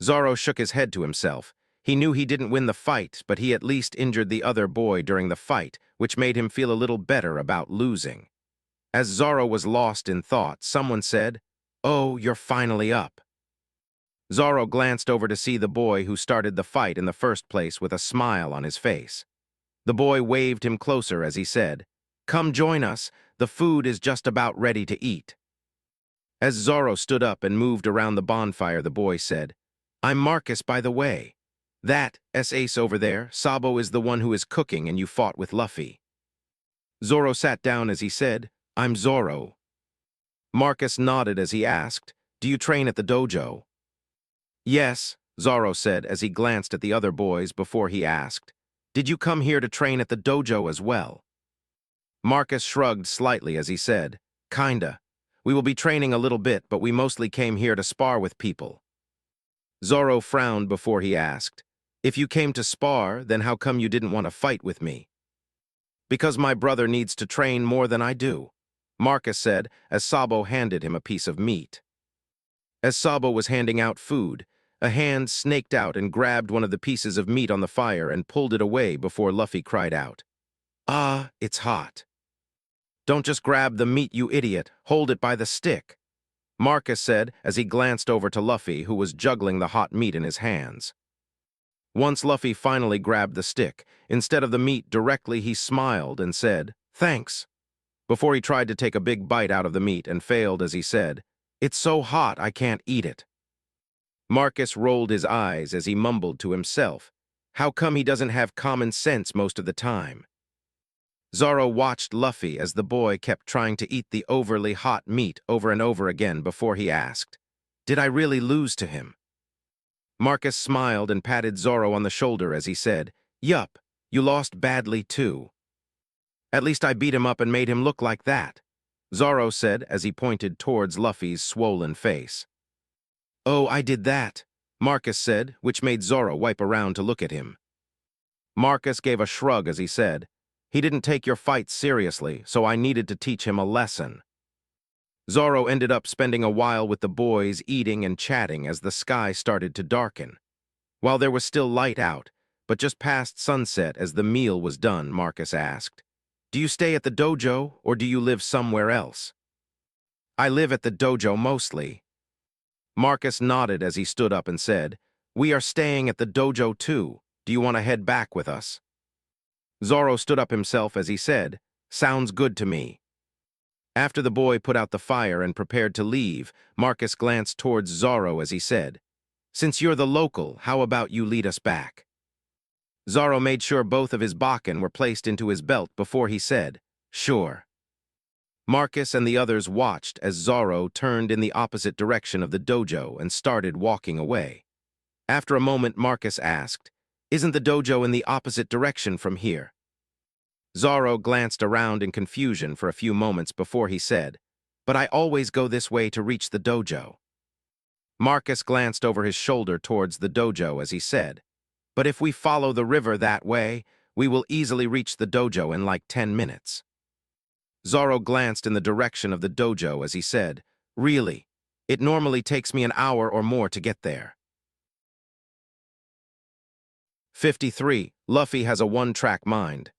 Zoro shook his head to himself. He knew he didn't win the fight, but he at least injured the other boy during the fight, which made him feel a little better about losing. As Zoro was lost in thought, someone said, "Oh, you're finally up." Zoro glanced over to see the boy who started the fight in the first place with a smile on his face. The boy waved him closer as he said, "Come join us, the food is just about ready to eat." As Zoro stood up and moved around the bonfire, the boy said, "I'm Marcus, by the way. That Ace over there, Sabo is the one who is cooking and you fought with Luffy." Zoro sat down as he said, "I'm Zoro." Marcus nodded as he asked, "Do you train at the dojo?" "Yes," Zoro said as he glanced at the other boys before he asked, "Did you come here to train at the dojo as well?" Marcus shrugged slightly as he said, "Kinda. We will be training a little bit, but we mostly came here to spar with people." Zoro frowned before he asked, "If you came to spar, then how come you didn't want to fight with me?" "Because my brother needs to train more than I do," Marcus said as Sabo handed him a piece of meat. As Sabo was handing out food, a hand snaked out and grabbed one of the pieces of meat on the fire and pulled it away before Luffy cried out, "Ah, it's hot." "Don't just grab the meat, you idiot. Hold it by the stick," Marcus said as he glanced over to Luffy, who was juggling the hot meat in his hands. Once Luffy finally grabbed the stick, instead of the meat directly, he smiled and said, "Thanks," before he tried to take a big bite out of the meat and failed as he said, "It's so hot I can't eat it." Marcus rolled his eyes as he mumbled to himself, How come he doesn't have common sense most of the time? Zoro watched Luffy as the boy kept trying to eat the overly hot meat over and over again before he asked, "Did I really lose to him?" Marcus smiled and patted Zoro on the shoulder as he said, "Yup, you lost badly too." "At least I beat him up and made him look like that," Zoro said as he pointed towards Luffy's swollen face. "Oh, I did that," Marcus said, which made Zoro wipe around to look at him. Marcus gave a shrug as he said, "He didn't take your fight seriously, so I needed to teach him a lesson." Zoro ended up spending a while with the boys eating and chatting as the sky started to darken. While there was still light out, but just past sunset as the meal was done, Marcus asked, "Do you stay at the dojo or do you live somewhere else?" "I live at the dojo mostly." Marcus nodded as he stood up and said, "We are staying at the dojo too. Do you want to head back with us?" Zoro stood up himself as he said, "Sounds good to me." After the boy put out the fire and prepared to leave, Marcus glanced towards Zoro as he said, "Since you're the local, how about you lead us back?" Zoro made sure both of his bakken were placed into his belt before he said, "Sure." Marcus and the others watched as Zoro turned in the opposite direction of the dojo and started walking away. After a moment, Marcus asked, "Isn't the dojo in the opposite direction from here?" Zoro glanced around in confusion for a few moments before he said, "But I always go this way to reach the dojo." Marcus glanced over his shoulder towards the dojo as he said, "But if we follow the river that way, we will easily reach the dojo in like 10 minutes. Zoro glanced in the direction of the dojo as he said, "Really? It normally takes me an hour or more to get there." 53. Luffy has a one-track mind.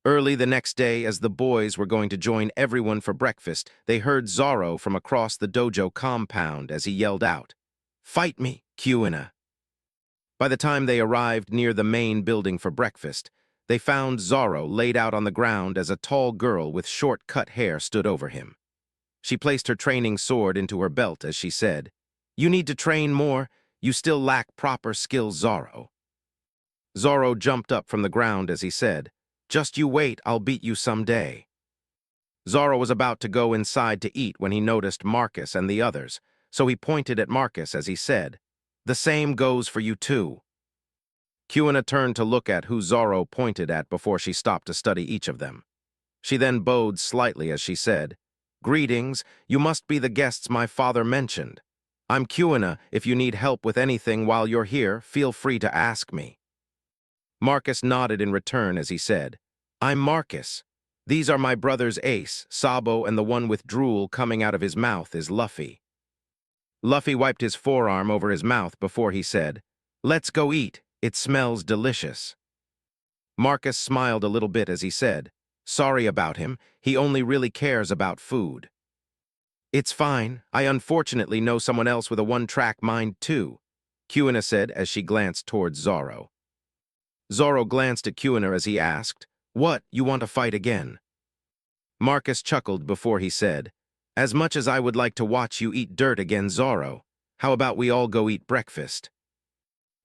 Early the next day, as the boys were going to join everyone for breakfast, they heard Zoro from across the dojo compound as he yelled out, "Fight me, Kuina." By the time they arrived near the main building for breakfast, they found Zoro laid out on the ground as a tall girl with short-cut hair stood over him. She placed her training sword into her belt as she said, "You need to train more. You still lack proper skills, Zoro." Zoro jumped up from the ground as he said, "Just you wait, I'll beat you someday." Zoro was about to go inside to eat when he noticed Marcus and the others, so he pointed at Marcus as he said, "The same goes for you too." Kuina turned to look at who Zoro pointed at before she stopped to study each of them. She then bowed slightly as she said, "Greetings, you must be the guests my father mentioned. I'm Kuina. If you need help with anything while you're here, feel free to ask me." Marcus nodded in return as he said, "I'm Marcus. These are my brothers Ace, Sabo, and the one with drool coming out of his mouth is Luffy." Luffy wiped his forearm over his mouth before he said, "Let's go eat. It smells delicious." Marcus smiled a little bit as he said, "Sorry about him. He only really cares about food." "It's fine. I unfortunately know someone else with a one-track mind too," Kuina said as she glanced towards Zoro. Zoro glanced at Kuina as he asked, "What, you want to fight again?" Marcus chuckled before he said, "As much as I would like to watch you eat dirt again, Zoro, how about we all go eat breakfast?"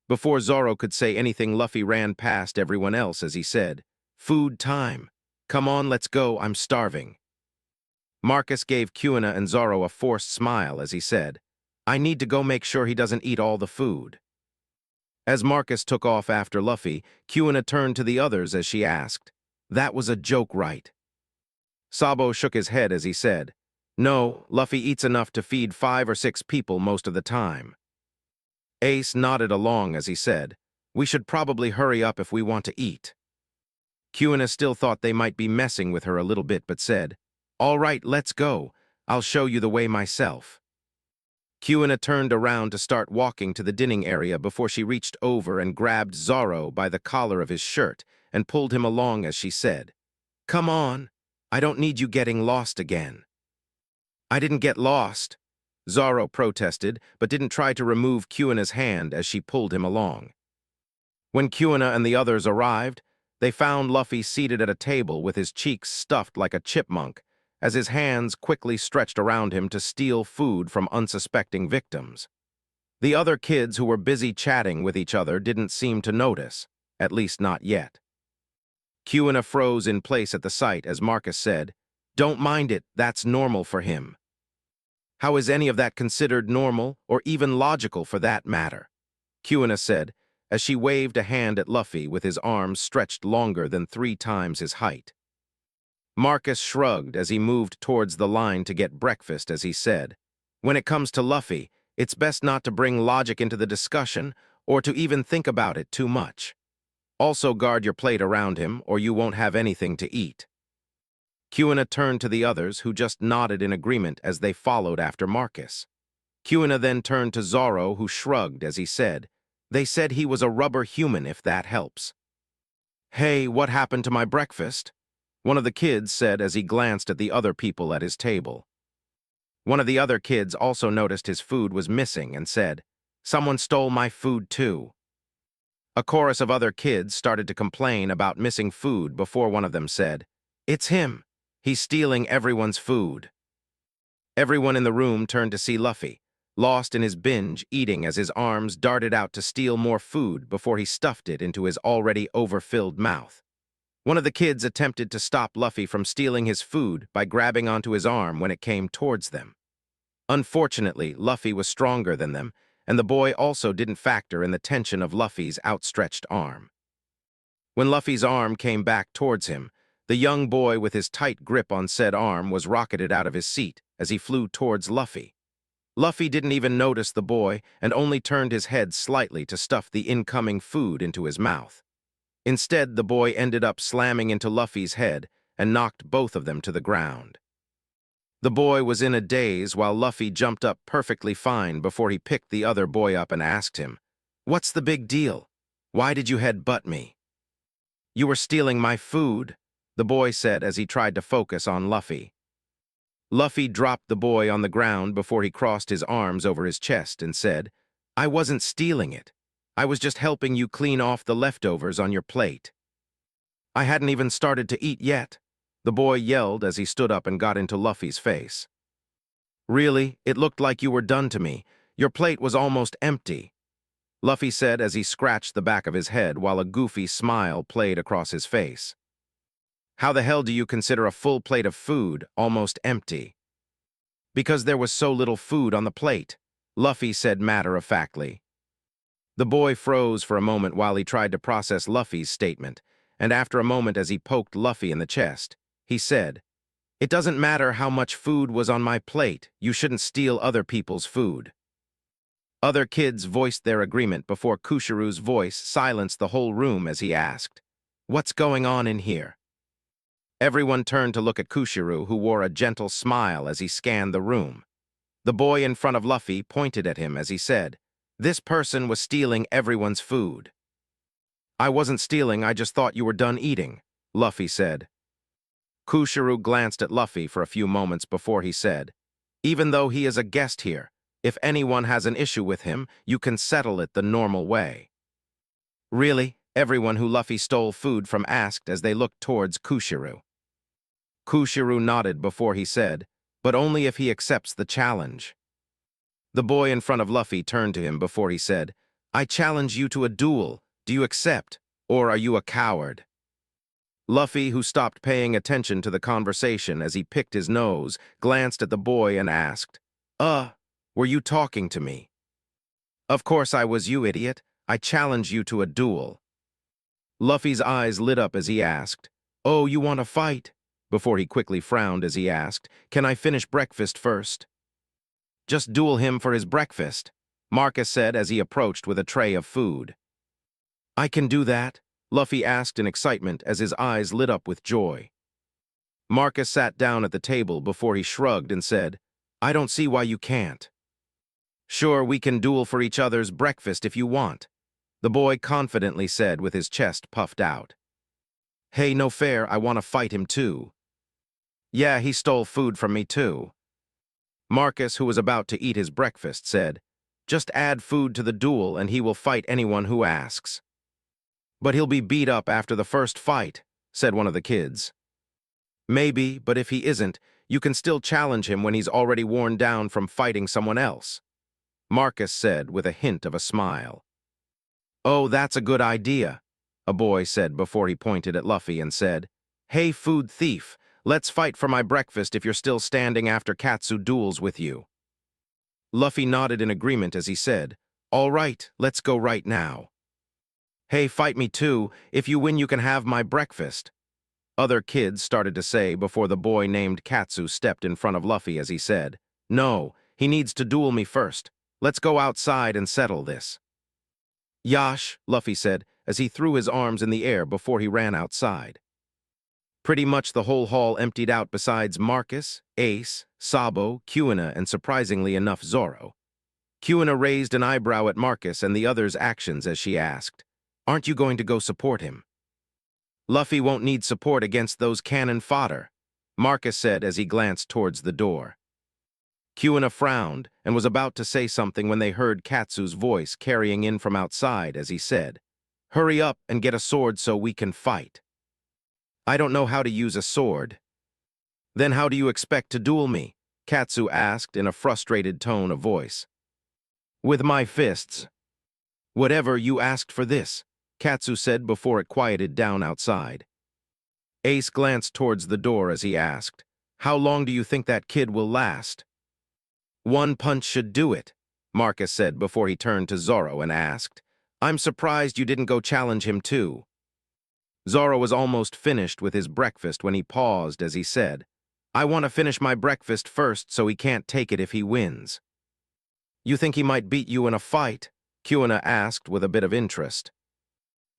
Before Zoro could say anything, Luffy ran past everyone else as he said, "Food time. Come on, let's go, I'm starving." Marcus gave Kuina and Zoro a forced smile as he said, "I need to go make sure he doesn't eat all the food." As Marcus took off after Luffy, Kuina turned to the others as she asked, "That was a joke, right?" Sabo shook his head as he said, "No, Luffy eats enough to feed 5 or 6 people most of the time." Ace nodded along as he said, "We should probably hurry up if we want to eat." Kuina still thought they might be messing with her a little bit but said, "All right, let's go. I'll show you the way myself." Kuina turned around to start walking to the dining area before she reached over and grabbed Zoro by the collar of his shirt and pulled him along as she said, "Come on, I don't need you getting lost again." "I didn't get lost," Zoro protested, but didn't try to remove Kuina's hand as she pulled him along. When Kuina and the others arrived, they found Luffy seated at a table with his cheeks stuffed like a chipmunk, as his hands quickly stretched around him to steal food from unsuspecting victims. The other kids who were busy chatting with each other didn't seem to notice, at least not yet. Kewina froze in place at the sight as Marcus said, "Don't mind it, that's normal for him." "How is any of that considered normal, or even logical for that matter?" Kewina said, as she waved a hand at Luffy with his arms stretched longer than 3 times his height. Marcus shrugged as he moved towards the line to get breakfast as he said, "When it comes to Luffy, it's best not to bring logic into the discussion or to even think about it too much. Also guard your plate around him or you won't have anything to eat." Kewina turned to the others who just nodded in agreement as they followed after Marcus. Kewina then turned to Zoro who shrugged as he said, "They said he was a rubber human if that helps." "Hey, what happened to my breakfast?" one of the kids said as he glanced at the other people at his table. One of the other kids also noticed his food was missing and said, "Someone stole my food too." A chorus of other kids started to complain about missing food before one of them said, "It's him. He's stealing everyone's food." Everyone in the room turned to see Luffy, lost in his binge eating as his arms darted out to steal more food before he stuffed it into his already overfilled mouth. One of the kids attempted to stop Luffy from stealing his food by grabbing onto his arm when it came towards them. Unfortunately, Luffy was stronger than them, and the boy also didn't factor in the tension of Luffy's outstretched arm. When Luffy's arm came back towards him, the young boy with his tight grip on said arm was rocketed out of his seat as he flew towards Luffy. Luffy didn't even notice the boy and only turned his head slightly to stuff the incoming food into his mouth. Instead, the boy ended up slamming into Luffy's head and knocked both of them to the ground. The boy was in a daze while Luffy jumped up perfectly fine before he picked the other boy up and asked him, "What's the big deal? Why did you headbutt me?" "You were stealing my food," the boy said as he tried to focus on Luffy. Luffy dropped the boy on the ground before he crossed his arms over his chest and said, "I wasn't stealing it. I was just helping you clean off the leftovers on your plate." "I hadn't even started to eat yet," the boy yelled as he stood up and got into Luffy's face. "Really, it looked like you were done to me. Your plate was almost empty," Luffy said as he scratched the back of his head while a goofy smile played across his face. "How the hell do you consider a full plate of food almost empty?" "Because there was so little food on the plate," Luffy said matter-of-factly. The boy froze for a moment while he tried to process Luffy's statement, and after a moment as he poked Luffy in the chest, he said, "It doesn't matter how much food was on my plate, you shouldn't steal other people's food." Other kids voiced their agreement before Kushiru's voice silenced the whole room as he asked, "What's going on in here?" Everyone turned to look at Kushiru, who wore a gentle smile as he scanned the room. The boy in front of Luffy pointed at him as he said, "This person was stealing everyone's food." "I wasn't stealing, I just thought you were done eating," Luffy said. Kushiru glanced at Luffy for a few moments before he said, "Even though he is a guest here, if anyone has an issue with him, you can settle it the normal way." "Really?" everyone who Luffy stole food from asked as they looked towards Kushiru. Kushiru nodded before he said, "But only if he accepts the challenge." The boy in front of Luffy turned to him before he said, "I challenge you to a duel. Do you accept, or are you a coward?" Luffy, who stopped paying attention to the conversation as he picked his nose, glanced at the boy and asked, Were you talking to me?" "Of course I was, you idiot. I challenge you to a duel." Luffy's eyes lit up as he asked, "Oh, you want to fight?" before he quickly frowned as he asked, "Can I finish breakfast first?" "Just duel him for his breakfast," Marcus said as he approached with a tray of food. "I can do that?" Luffy asked in excitement as his eyes lit up with joy. Marcus sat down at the table before he shrugged and said, "I don't see why you can't." "Sure, we can duel for each other's breakfast if you want," the boy confidently said with his chest puffed out. "Hey, no fair, I want to fight him too." "Yeah, he stole food from me too." Marcus, who was about to eat his breakfast, said, "Just add food to the duel and he will fight anyone who asks." "But he'll be beat up after the first fight," said one of the kids. "Maybe, but if he isn't, you can still challenge him when he's already worn down from fighting someone else." Marcus said with a hint of a smile. Oh, that's a good idea, a boy said before he pointed at Luffy and said, Hey, food thief, let's fight for my breakfast if you're still standing after Katsu duels with you. Luffy nodded in agreement as he said, All right, let's go right now. Hey, fight me too. If you win, you can have my breakfast. Other kids started to say before the boy named Katsu stepped in front of Luffy as he said, No, he needs to duel me first. Let's go outside and settle this. Yash, Luffy said as he threw his arms in the air before he ran outside. Pretty much the whole hall emptied out besides Marcus, Ace, Sabo, Kuina, and surprisingly enough Zoro. Kuina raised an eyebrow at Marcus and the others' actions as she asked, Aren't you going to go support him? Luffy won't need support against those cannon fodder, Marcus said as he glanced towards the door. Kuina frowned and was about to say something when they heard Katsu's voice carrying in from outside as he said, Hurry up and get a sword so we can fight. I don't know how to use a sword. Then how do you expect to duel me? Katsu asked in a frustrated tone of voice. With my fists. Whatever, you asked for this, Katsu said before it quieted down outside. Ace glanced towards the door as he asked, How long do you think that kid will last? One punch should do it, Marcus said before he turned to Zoro and asked, I'm surprised you didn't go challenge him too. Zoro was almost finished with his breakfast when he paused as he said, I want to finish my breakfast first so he can't take it if he wins. You think he might beat you in a fight? Kuina asked with a bit of interest.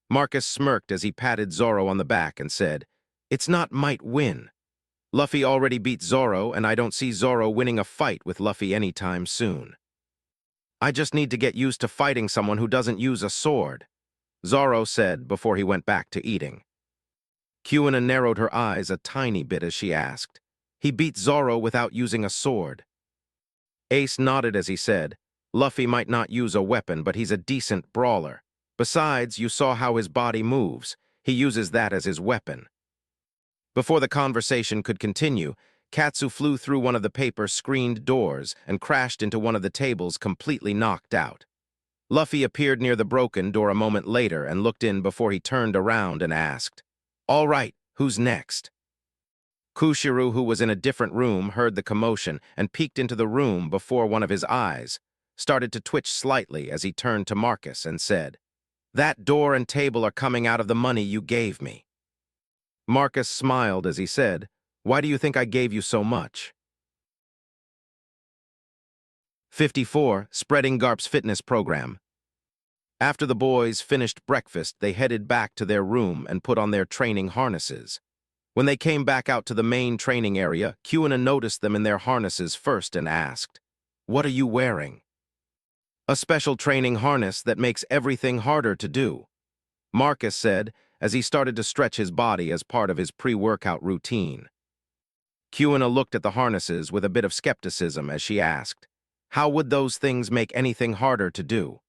Marcus smirked as he patted Zoro on the back and said, It's not might win. Luffy already beat Zoro, and I don't see Zoro winning a fight with Luffy anytime soon. I just need to get used to fighting someone who doesn't use a sword, Zoro said before he went back to eating. Kuina narrowed her eyes a tiny bit as she asked, He beat Zoro without using a sword. Ace nodded as he said, Luffy might not use a weapon, but he's a decent brawler. Besides, you saw how his body moves. He uses that as his weapon. Before the conversation could continue, Katsu flew through one of the paper-screened doors and crashed into one of the tables completely knocked out. Luffy appeared near the broken door a moment later and looked in before he turned around and asked, All right, who's next? Kushiru, who was in a different room, heard the commotion and peeked into the room before one of his eyes started to twitch slightly as he turned to Marcus and said, That door and table are coming out of the money you gave me. Marcus smiled as he said, Why do you think I gave you so much? 54. Spreading Garp's fitness program. After the boys finished breakfast, they headed back to their room and put on their training harnesses. When they came back out to the main training area, Kuina noticed them in their harnesses first and asked, What are you wearing? A special training harness that makes everything harder to do, Marcus said as he started to stretch his body as part of his pre-workout routine. Kuina looked at the harnesses with a bit of skepticism as she asked, How would those things make anything harder to do?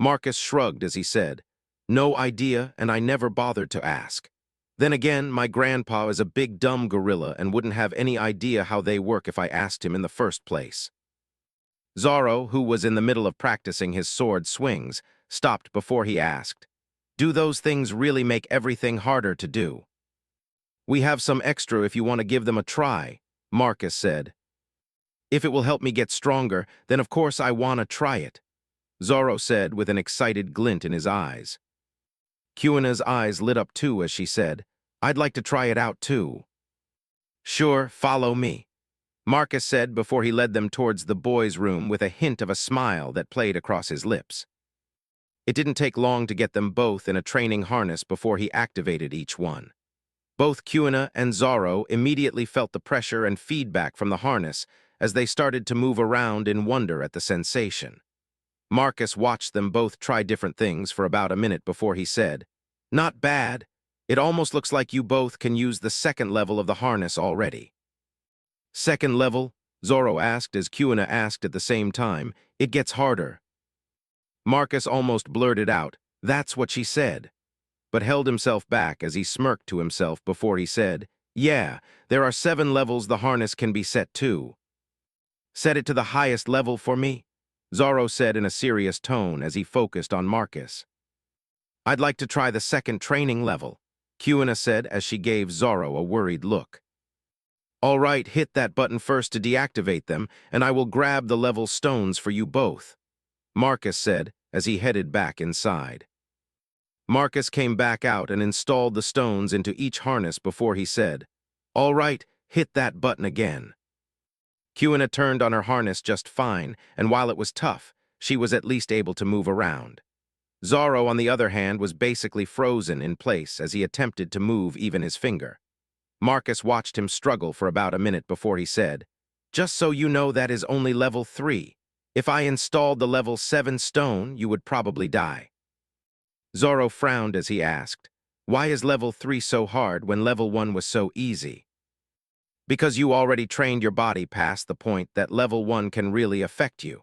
Marcus shrugged as he said, No idea, and I never bothered to ask. Then again, my grandpa is a big dumb gorilla and wouldn't have any idea how they work if I asked him in the first place. Zoro, who was in the middle of practicing his sword swings, stopped before he asked, Do those things really make everything harder to do? We have some extra if you want to give them a try, Marcus said. If it will help me get stronger, then of course I want to try it, Zoro said with an excited glint in his eyes. Kuina's eyes lit up too as she said, I'd like to try it out too. Sure, follow me, Marcus said before he led them towards the boys' room with a hint of a smile that played across his lips. It didn't take long to get them both in a training harness before he activated each one. Both Kuina and Zoro immediately felt the pressure and feedback from the harness as they started to move around in wonder at the sensation. Marcus watched them both try different things for about a minute before he said, Not bad. It almost looks like you both can use the second level of the harness already. Second level? Zoro asked as Kuina asked at the same time. It gets harder. Marcus almost blurted out, That's what she said, but held himself back as he smirked to himself before he said, Yeah, there are 7 levels the harness can be set to. Set it to the highest level for me, Zoro said in a serious tone as he focused on Marcus. I'd like to try the second training level, Kuina said as she gave Zoro a worried look. All right, hit that button first to deactivate them, and I will grab the level stones for you both, Marcus said as he headed back inside. Marcus came back out and installed the stones into each harness before he said, All right, hit that button again. Kuina turned on her harness just fine, and while it was tough, she was at least able to move around. Zoro, on the other hand, was basically frozen in place as he attempted to move even his finger. Marcus watched him struggle for about a minute before he said, Just so you know, that is only level 3. If I installed the level 7 stone, you would probably die. Zoro frowned as he asked, Why is level 3 so hard when level 1 was so easy? Because you already trained your body past the point that level 1 can really affect you.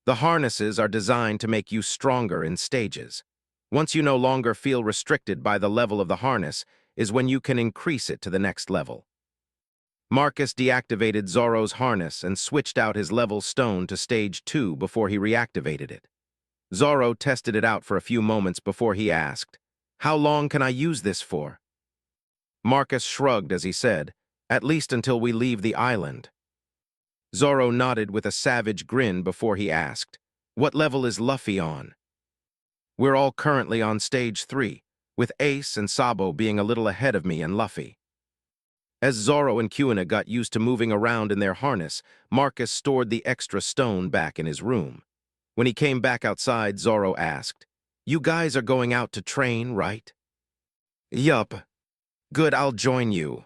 The harnesses are designed to make you stronger in stages. Once you no longer feel restricted by the level of the harness is when you can increase it to the next level. Marcus deactivated Zoro's harness and switched out his level stone to stage 2 before he reactivated it. Zoro tested it out for a few moments before he asked, How long can I use this for? Marcus shrugged as he said, At least until we leave the island. Zoro nodded with a savage grin before he asked, What level is Luffy on? We're all currently on stage 3, with Ace and Sabo being a little ahead of me and Luffy. As Zoro and Kuina got used to moving around in their harness, Marcus stored the extra stone back in his room. When he came back outside, Zoro asked, You guys are going out to train, right? Yup. Good, I'll join you.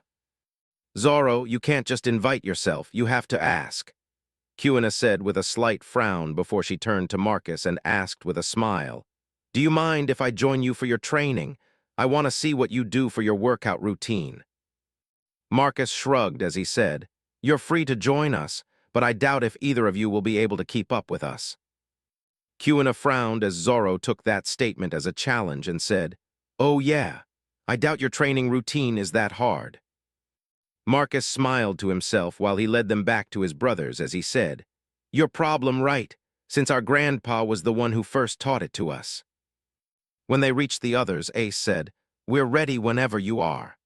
Zoro, you can't just invite yourself, you have to ask, Kuina said with a slight frown before she turned to Marcus and asked with a smile, Do you mind if I join you for your training? I want to see what you do for your workout routine. Marcus shrugged as he said, You're free to join us, but I doubt if either of you will be able to keep up with us. Kuina frowned as Zoro took that statement as a challenge and said, Oh yeah, I doubt your training routine is that hard. Marcus smiled to himself while he led them back to his brothers as he said, Your problem right, since our grandpa was the one who first taught it to us. When they reached the others, Ace said, We're ready whenever you are.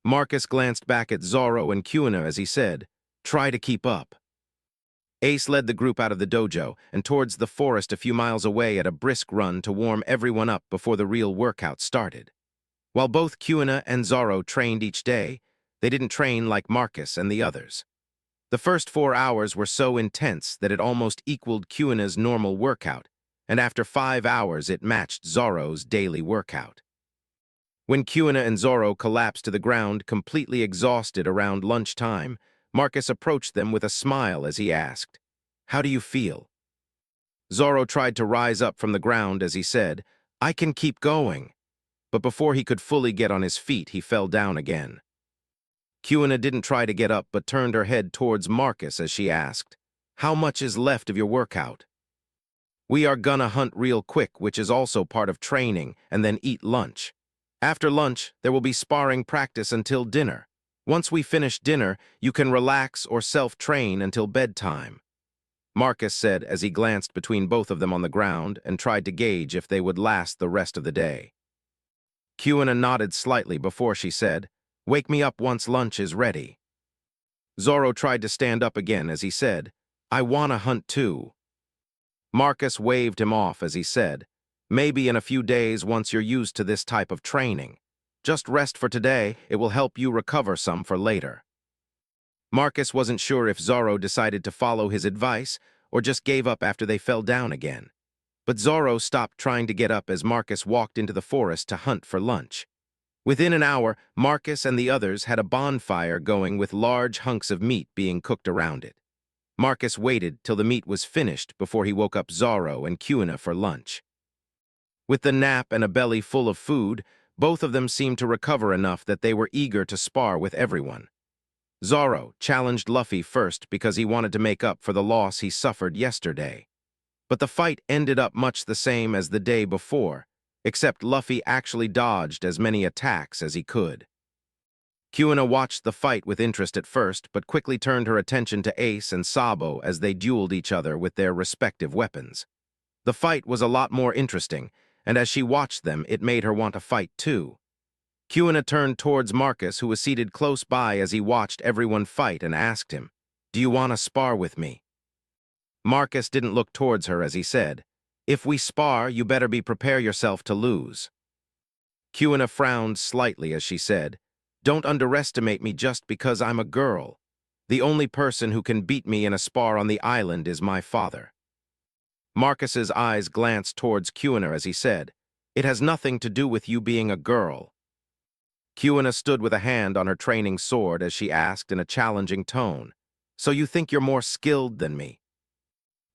Marcus glanced back at Zoro and Kuina as he said, Try to keep up. Ace led the group out of the dojo and towards the forest a few miles away at a brisk run to warm everyone up before the real workout started. While both Kuina and Zoro trained each day, they didn't train like Marcus and the others. The first 4 hours were so intense that it almost equaled Kuina's normal workout, and after 5 hours it matched Zoro's daily workout. When Kuina and Zoro collapsed to the ground completely exhausted around lunchtime, Marcus approached them with a smile as he asked, How do you feel? Zoro tried to rise up from the ground as he said, I can keep going. But before he could fully get on his feet, he fell down again. Kuina didn't try to get up but turned her head towards Marcus as she asked, How much is left of your workout? We are gonna hunt real quick, which is also part of training, and then eat lunch. After lunch, there will be sparring practice until dinner. Once we finish dinner, you can relax or self-train until bedtime, Marcus said as he glanced between both of them on the ground and tried to gauge if they would last the rest of the day. Kuina nodded slightly before she said, Wake me up once lunch is ready. Zoro tried to stand up again as he said, I wanna hunt too. Marcus waved him off as he said, Maybe in a few days once you're used to this type of training. Just rest for today, it will help you recover some for later. Marcus wasn't sure if Zoro decided to follow his advice or just gave up after they fell down again. But Zoro stopped trying to get up as Marcus walked into the forest to hunt for lunch. Within an hour, Marcus and the others had a bonfire going with large hunks of meat being cooked around it. Marcus waited till the meat was finished before he woke up Zoro and Kuina for lunch. With the nap and a belly full of food, both of them seemed to recover enough that they were eager to spar with everyone. Zoro challenged Luffy first because he wanted to make up for the loss he suffered yesterday. But the fight ended up much the same as the day before, except Luffy actually dodged as many attacks as he could. Kuina watched the fight with interest at first, but quickly turned her attention to Ace and Sabo as they dueled each other with their respective weapons. The fight was a lot more interesting, and as she watched them, it made her want to fight too. Kuina turned towards Marcus, who was seated close by as he watched everyone fight, and asked him, "Do you want to spar with me?" Marcus didn't look towards her as he said, "If we spar, you better prepare yourself to lose." Kuina frowned slightly as she said, "Don't underestimate me just because I'm a girl. The only person who can beat me in a spar on the island is my father." Marcus's eyes glanced towards Kuina as he said, "It has nothing to do with you being a girl." Kuina stood with a hand on her training sword as she asked in a challenging tone, "So you think you're more skilled than me?"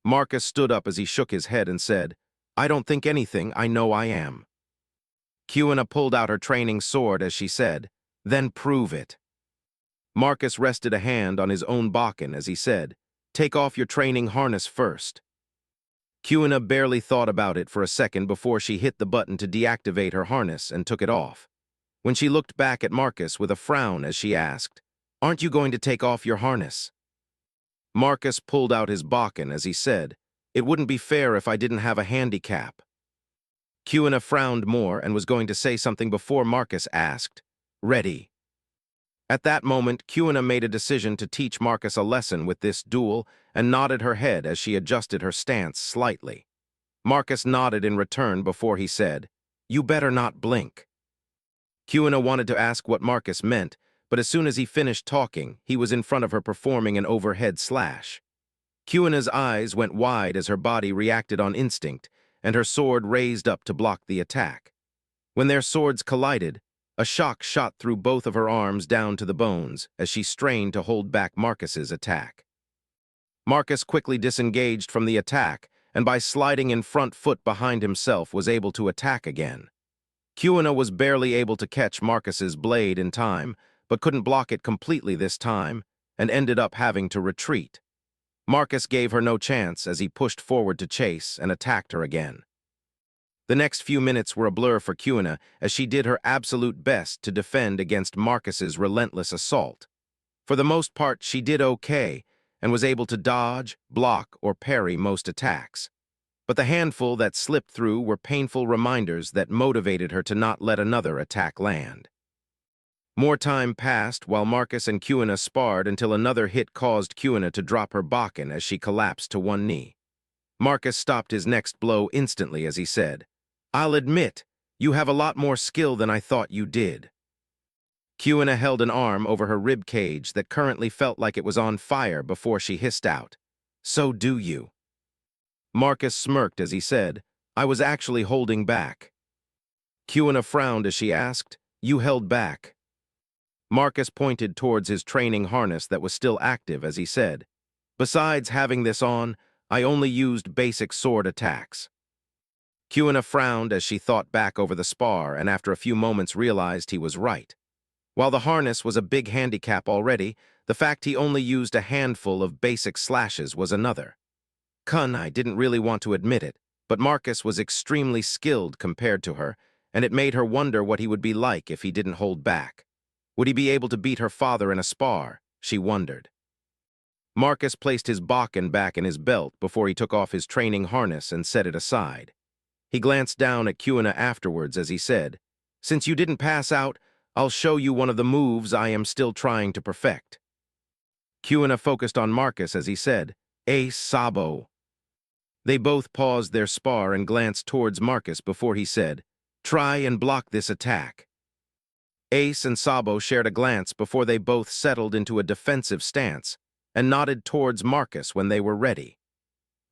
Marcus stood up as he shook his head and said, "I don't think anything, I know I am." Kuina pulled out her training sword as she said, "Then prove it." Marcus rested a hand on his own bakken as he said, "Take off your training harness first." Kuina barely thought about it for a second before she hit the button to deactivate her harness and took it off. When she looked back at Marcus with a frown as she asked, "Aren't you going to take off your harness?" Marcus pulled out his bakken as he said, "It wouldn't be fair if I didn't have a handicap." Kuina frowned more and was going to say something before Marcus asked, "Ready?" At that moment, Kuina made a decision to teach Marcus a lesson with this duel and nodded her head as she adjusted her stance slightly. Marcus nodded in return before he said, "You better not blink." Kuina wanted to ask what Marcus meant, but as soon as he finished talking, he was in front of her performing an overhead slash. Kuina's eyes went wide as her body reacted on instinct, and her sword raised up to block the attack. When their swords collided, a shock shot through both of her arms down to the bones as she strained to hold back Marcus's attack. Marcus quickly disengaged from the attack, and by sliding in front foot behind himself was able to attack again. Kuina was barely able to catch Marcus's blade in time, but couldn't block it completely this time, and ended up having to retreat. Marcus gave her no chance as he pushed forward to chase and attacked her again. The next few minutes were a blur for Kuina as she did her absolute best to defend against Marcus's relentless assault. For the most part, she did okay and was able to dodge, block, or parry most attacks. But the handful that slipped through were painful reminders that motivated her to not let another attack land. More time passed while Marcus and Kuina sparred until another hit caused Kuina to drop her bakken as she collapsed to one knee. Marcus stopped his next blow instantly as he said, "I'll admit, you have a lot more skill than I thought you did." Kuina held an arm over her rib cage that currently felt like it was on fire before she hissed out, "So do you." Marcus smirked as he said, "I was actually holding back." Kuina frowned as she asked, "You held back?" Marcus pointed towards his training harness that was still active as he said, "Besides having this on, I only used basic sword attacks." Kuina frowned as she thought back over the spar and after a few moments realized he was right. While the harness was a big handicap already, the fact he only used a handful of basic slashes was another. Kunai didn't really want to admit it, but Marcus was extremely skilled compared to her, and it made her wonder what he would be like if he didn't hold back. Would he be able to beat her father in a spar? She wondered. Marcus placed his bakken back in his belt before he took off his training harness and set it aside. He glanced down at Kuina afterwards as he said, "Since you didn't pass out, I'll show you one of the moves I am still trying to perfect." Kuina focused on Marcus as he said, "Ace Sabo." They both paused their spar and glanced towards Marcus before he said, "Try and block this attack." Ace and Sabo shared a glance before they both settled into a defensive stance and nodded towards Marcus when they were ready.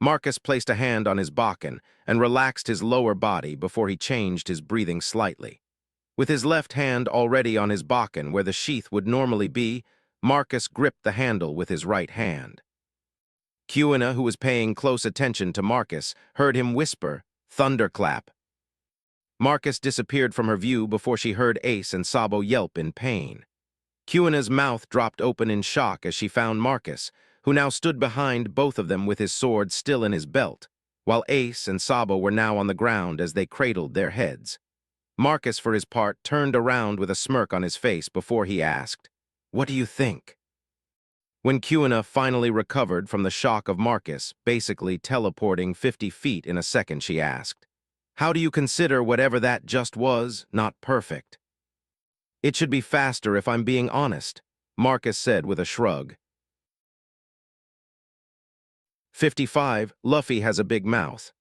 Marcus placed a hand on his bakken and relaxed his lower body before he changed his breathing slightly. With his left hand already on his bakken where the sheath would normally be, Marcus gripped the handle with his right hand. Kuina, who was paying close attention to Marcus, heard him whisper, "Thunderclap." Marcus disappeared from her view before she heard Ace and Sabo yelp in pain. Kuina's mouth dropped open in shock as she found Marcus, who now stood behind both of them with his sword still in his belt, while Ace and Sabo were now on the ground as they cradled their heads. Marcus, for his part, turned around with a smirk on his face before he asked, "What do you think?" When Kuina finally recovered from the shock of Marcus, basically teleporting 50 feet in a second, she asked, "How do you consider whatever that just was not perfect?" "It should be faster if I'm being honest," Marcus said with a shrug. 55. Luffy has a big mouth.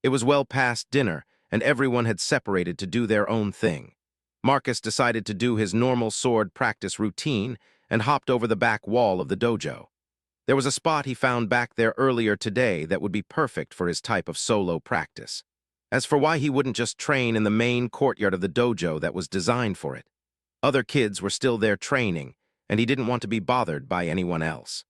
It was well past dinner, and everyone had separated to do their own thing. Marcus decided to do his normal sword practice routine and hopped over the back wall of the dojo. There was a spot he found back there earlier today that would be perfect for his type of solo practice. As for why he wouldn't just train in the main courtyard of the dojo that was designed for it, other kids were still there training, and he didn't want to be bothered by anyone else.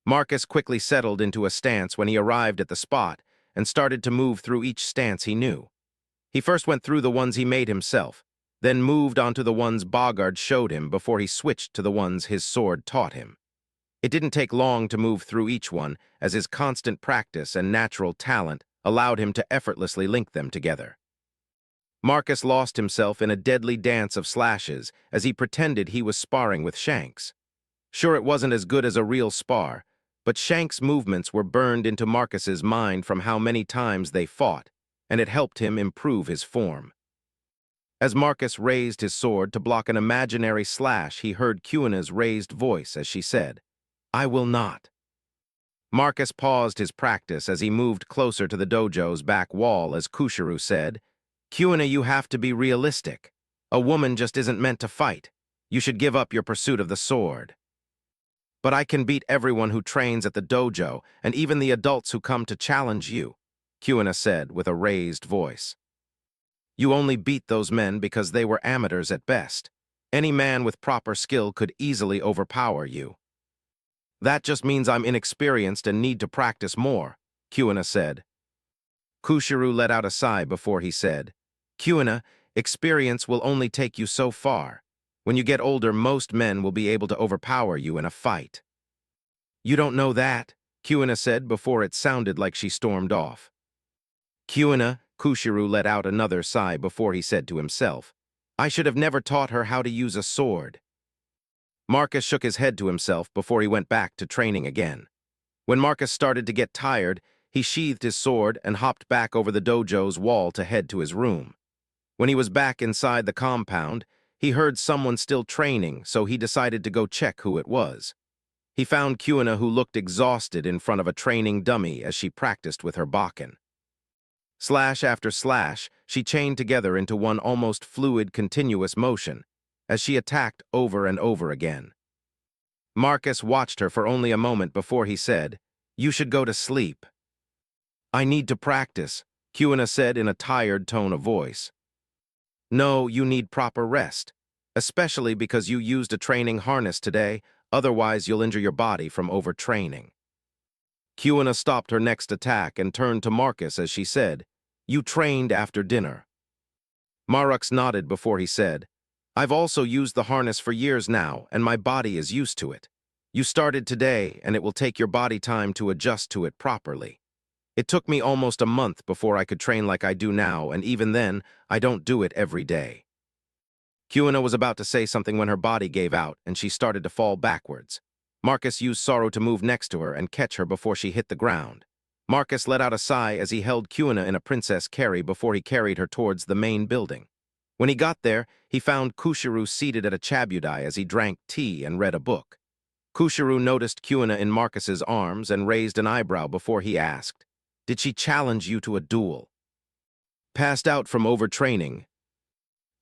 Marcus quickly settled into a stance when he arrived at the spot and started to move through each stance he knew. He first went through the ones he made himself, then moved onto the ones Bogard showed him before he switched to the ones his sword taught him. It didn't take long to move through each one, as his constant practice and natural talent allowed him to effortlessly link them together. Marcus lost himself in a deadly dance of slashes as he pretended he was sparring with Shanks. Sure, it wasn't as good as a real spar, but Shanks' movements were burned into Marcus's mind from how many times they fought, and it helped him improve his form. As Marcus raised his sword to block an imaginary slash, he heard Kuina's raised voice as she said, "I will not." Marcus paused his practice as he moved closer to the dojo's back wall as Kushiro said, "Kuina, you have to be realistic. A woman just isn't meant to fight. You should give up your pursuit of the sword." "But I can beat everyone who trains at the dojo, and even the adults who come to challenge you," Kuina said with a raised voice. "You only beat those men because they were amateurs at best. Any man with proper skill could easily overpower you." "That just means I'm inexperienced and need to practice more," Kuina said. Kushiro let out a sigh before he said, "Kuina, experience will only take you so far. When you get older, most men will be able to overpower you in a fight." "You don't know that," Kuina said before it sounded like she stormed off. "Kuina," Kushiro let out another sigh before he said to himself, "I should have never taught her how to use a sword." Marcus shook his head to himself before he went back to training again. When Marcus started to get tired, he sheathed his sword and hopped back over the dojo's wall to head to his room. When he was back inside the compound, he heard someone still training, so he decided to go check who it was. He found Kuina, who looked exhausted in front of a training dummy as she practiced with her Bakken. Slash after slash, she chained together into one almost fluid, continuous motion as she attacked over and over again. Marcus watched her for only a moment before he said, "You should go to sleep." "I need to practice," Kuina said in a tired tone of voice. "No, you need proper rest, especially because you used a training harness today, otherwise you'll injure your body from overtraining." Kuina stopped her next attack and turned to Marcus as she said, "You trained after dinner." Marcus nodded before he said, "I've also used the harness for years now, and my body is used to it. You started today, and it will take your body time to adjust to it properly. It took me almost a month before I could train like I do now, and even then, I don't do it every day." Kuina was about to say something when her body gave out, and she started to fall backwards. Marcus used Sorrow to move next to her and catch her before she hit the ground. Marcus let out a sigh as he held Kuina in a princess carry before he carried her towards the main building. When he got there, he found Kushiro seated at a chabudai as he drank tea and read a book. Kushiro noticed Kuina in Marcus's arms and raised an eyebrow before he asked, "Did she challenge you to a duel?" "Passed out from overtraining."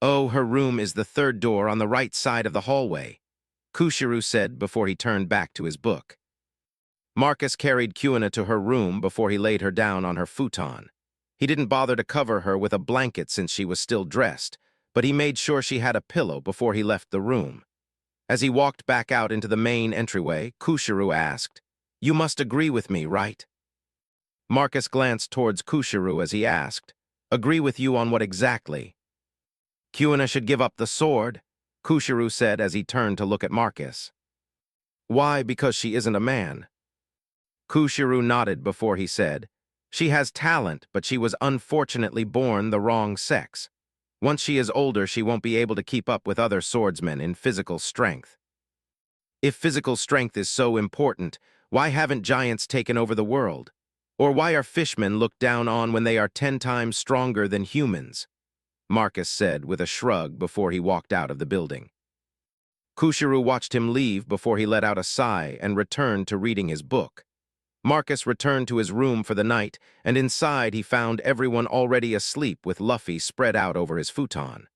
"Oh, her room is the third door on the right side of the hallway," Kushiro said before he turned back to his book. Marcus carried Kuina to her room before he laid her down on her futon. He didn't bother to cover her with a blanket since she was still dressed, but he made sure she had a pillow before he left the room. As he walked back out into the main entryway, Kushiro asked, "You must agree with me, right?" Marcus glanced towards Kushiro as he asked, "Agree with you on what exactly?" "Kuina should give up the sword," Kushiro said as he turned to look at Marcus. "Why? Because she isn't a man?" Kushiro nodded before he said, "She has talent, but she was unfortunately born the wrong sex. Once she is older, she won't be able to keep up with other swordsmen in physical strength. If physical strength is so important, why haven't giants taken over the world? Or why are fishmen looked down on when they are 10 times stronger than humans? Marcus said with a shrug before he walked out of the building. Kushiru watched him leave before he let out a sigh and returned to reading his book. Marcus returned to his room for the night, and inside he found everyone already asleep with Luffy spread out over his futon.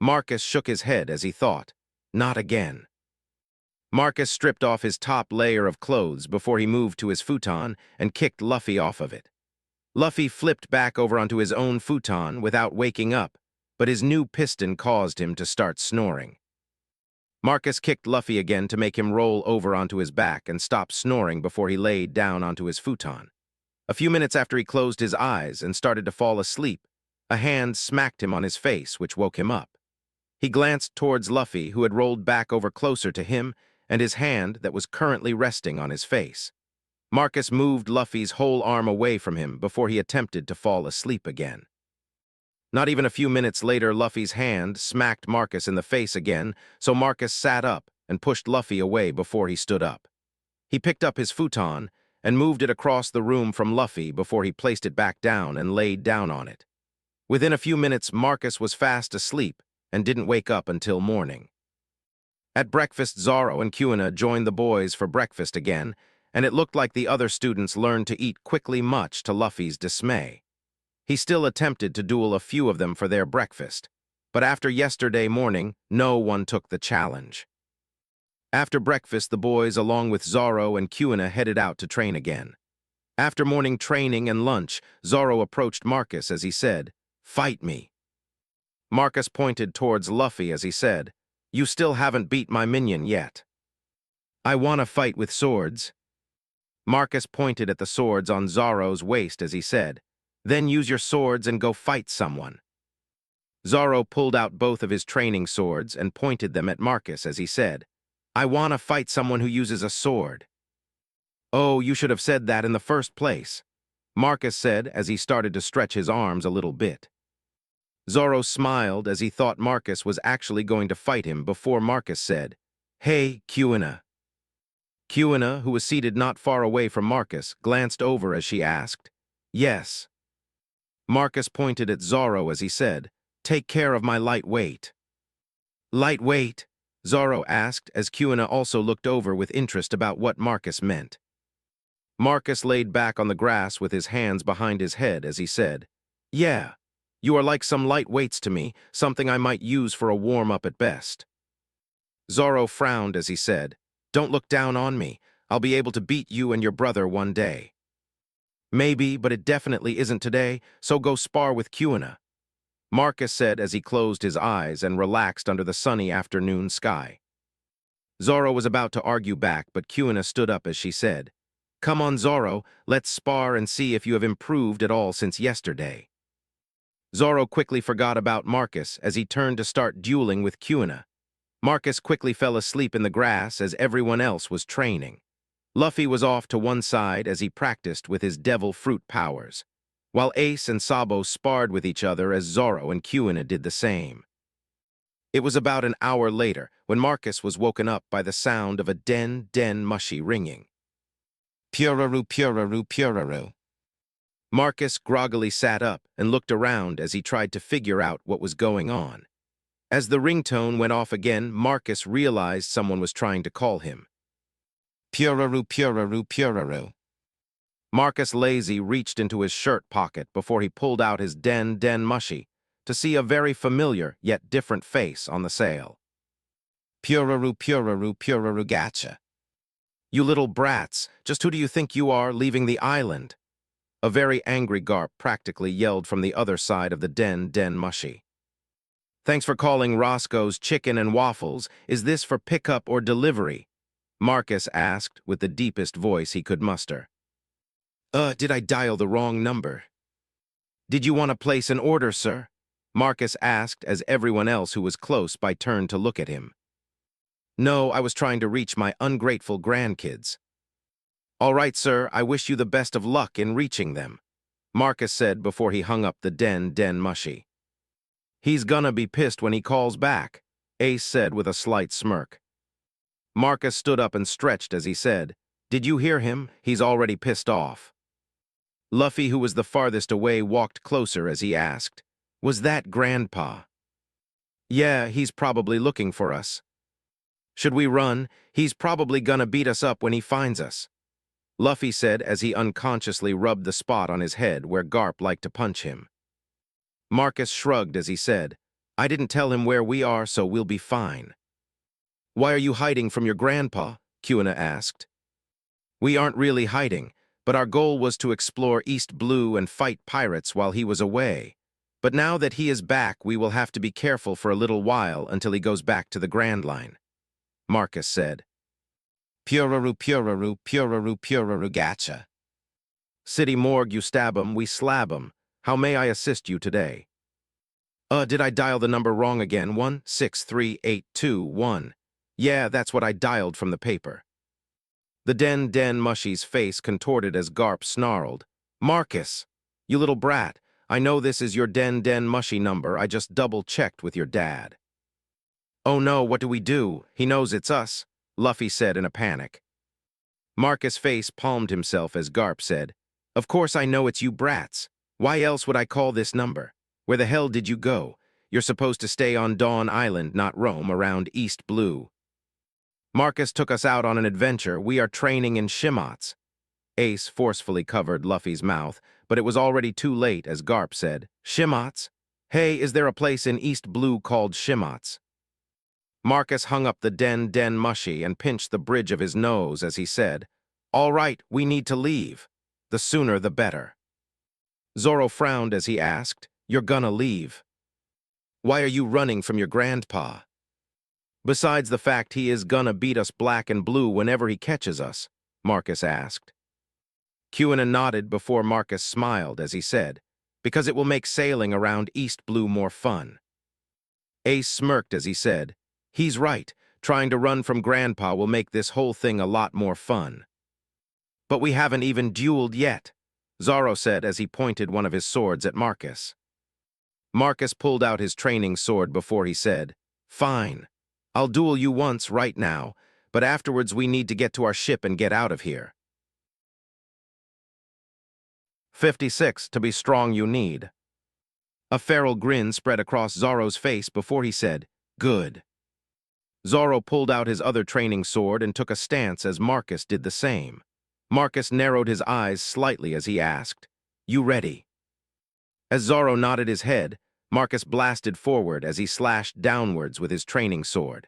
Marcus shook his head as he thought, not again. Marcus stripped off his top layer of clothes before he moved to his futon and kicked Luffy off of it. Luffy flipped back over onto his own futon without waking up, but his new piston caused him to start snoring. Marcus kicked Luffy again to make him roll over onto his back and stop snoring before he laid down onto his futon. A few minutes after he closed his eyes and started to fall asleep, a hand smacked him on his face, which woke him up. He glanced towards Luffy, who had rolled back over closer to him, and his hand that was currently resting on his face. Marcus moved Luffy's whole arm away from him before he attempted to fall asleep again. Not even a few minutes later, Luffy's hand smacked Marcus in the face again, so Marcus sat up and pushed Luffy away before he stood up. He picked up his futon and moved it across the room from Luffy before he placed it back down and laid down on it. Within a few minutes, Marcus was fast asleep and didn't wake up until morning. At breakfast, Zoro and Kuina joined the boys for breakfast again, and it looked like the other students learned to eat quickly, much to Luffy's dismay. He still attempted to duel a few of them for their breakfast, but after yesterday morning, no one took the challenge. After breakfast, the boys, along with Zoro and Kuina, headed out to train again. After morning training and lunch, Zoro approached Marcus as he said, "Fight me." Marcus pointed towards Luffy as he said, "You still haven't beat my minion yet." "I want to fight with swords." Marcus pointed at the swords on Zoro's waist as he said, "Then use your swords and go fight someone." Zoro pulled out both of his training swords and pointed them at Marcus as he said, "I want to fight someone who uses a sword." "Oh, you should have said that in the first place," Marcus said as he started to stretch his arms a little bit. Zoro smiled as he thought Marcus was actually going to fight him before Marcus said, "Hey, Kuina." Kuina, who was seated not far away from Marcus, glanced over as she asked, "Yes." Marcus pointed at Zoro as he said, "Take care of my lightweight." "Lightweight?" Zoro asked as Kuina also looked over with interest about what Marcus meant. Marcus laid back on the grass with his hands behind his head as he said, "Yeah, you are like some light weights to me, something I might use for a warm-up at best." Zoro frowned as he said, "Don't look down on me. I'll be able to beat you and your brother one day." "Maybe, but it definitely isn't today, so go spar with Kuina," Marcus said as he closed his eyes and relaxed under the sunny afternoon sky. Zoro was about to argue back, but Kuina stood up as she said, "Come on, Zoro, let's spar and see if you have improved at all since yesterday." Zoro quickly forgot about Marcus as he turned to start dueling with Kuina. Marcus quickly fell asleep in the grass as everyone else was training. Luffy was off to one side as he practiced with his devil fruit powers, while Ace and Sabo sparred with each other as Zoro and Kuina did the same. It was about an hour later when Marcus was woken up by the sound of a den mushy ringing. Puraroo, puraroo, puraroo. Marcus groggily sat up and looked around as he tried to figure out what was going on. As the ringtone went off again, Marcus realized someone was trying to call him. Puraroo, puraroo, puraroo. Marcus Lazy reached into his shirt pocket before he pulled out his den mushy to see a very familiar yet different face on the sail. Puraroo, puraroo, puraroo, gotcha. "You little brats, just who do you think you are leaving the island?" A very angry Garp practically yelled from the other side of the den mushy. "Thanks for calling Roscoe's Chicken and Waffles. Is this for pickup or delivery?" Marcus asked with the deepest voice he could muster. Did I dial the wrong number?" "Did you want to place an order, sir?" Marcus asked as everyone else who was close by turned to look at him. "No, I was trying to reach my ungrateful grandkids." "All right, sir, I wish you the best of luck in reaching them," Marcus said before he hung up the den mushy. He's gonna be pissed when he calls back, Ace said with a slight smirk. Marcus stood up and stretched as he said, "Did you hear him? He's already pissed off." Luffy, who was the farthest away, walked closer as he asked, "Was that Grandpa?" "Yeah, he's probably looking for us." "Should we run? He's probably gonna beat us up when he finds us," Luffy said as he unconsciously rubbed the spot on his head where Garp liked to punch him. Marcus shrugged as he said, "I didn't tell him where we are, so we'll be fine." "Why are you hiding from your grandpa?" Kuina asked. "We aren't really hiding, but our goal was to explore East Blue and fight pirates while he was away. But now that he is back, we will have to be careful for a little while until he goes back to the Grand Line," Marcus said. "Puraru, puraru, puraru, puraru, gacha. City morgue, you stab 'em, we slab 'em. How may I assist you today?" Did I dial the number wrong again? 163821. Yeah, that's what I dialed from the paper." The Den Mushy's face contorted as Garp snarled, "Marcus, you little brat, I know this is your Den Mushy number, I just double-checked with your dad." "Oh no, what do we do? He knows it's us," Luffy said in a panic. Marcus face palmed himself as Garp said, "Of course I know it's you brats. Why else would I call this number? Where the hell did you go? You're supposed to stay on Dawn Island, not roam around East Blue." "Marcus took us out on an adventure. We are training in Shimots." Ace forcefully covered Luffy's mouth, but it was already too late as Garp said, "Shimots? Hey, is there a place in East Blue called Shimots?" Marcus hung up the Den Mushy and pinched the bridge of his nose as he said, "All right, we need to leave. The sooner the better." Zoro frowned as he asked, "You're gonna leave? Why are you running from your grandpa? Besides the fact he is gonna beat us black and blue whenever he catches us," Marcus asked. Kuina nodded before Marcus smiled as he said, "Because it will make sailing around East Blue more fun." Ace smirked as he said, "He's right. Trying to run from Grandpa will make this whole thing a lot more fun." "But we haven't even dueled yet," Zoro said as he pointed one of his swords at Marcus. Marcus pulled out his training sword before he said, "Fine. I'll duel you once right now, but afterwards we need to get to our ship and get out of here." 56. To be strong you need. A feral grin spread across Zoro's face before he said, "Good." Zoro pulled out his other training sword and took a stance as Marcus did the same. Marcus narrowed his eyes slightly as he asked, "You ready?" As Zoro nodded his head, Marcus blasted forward as he slashed downwards with his training sword.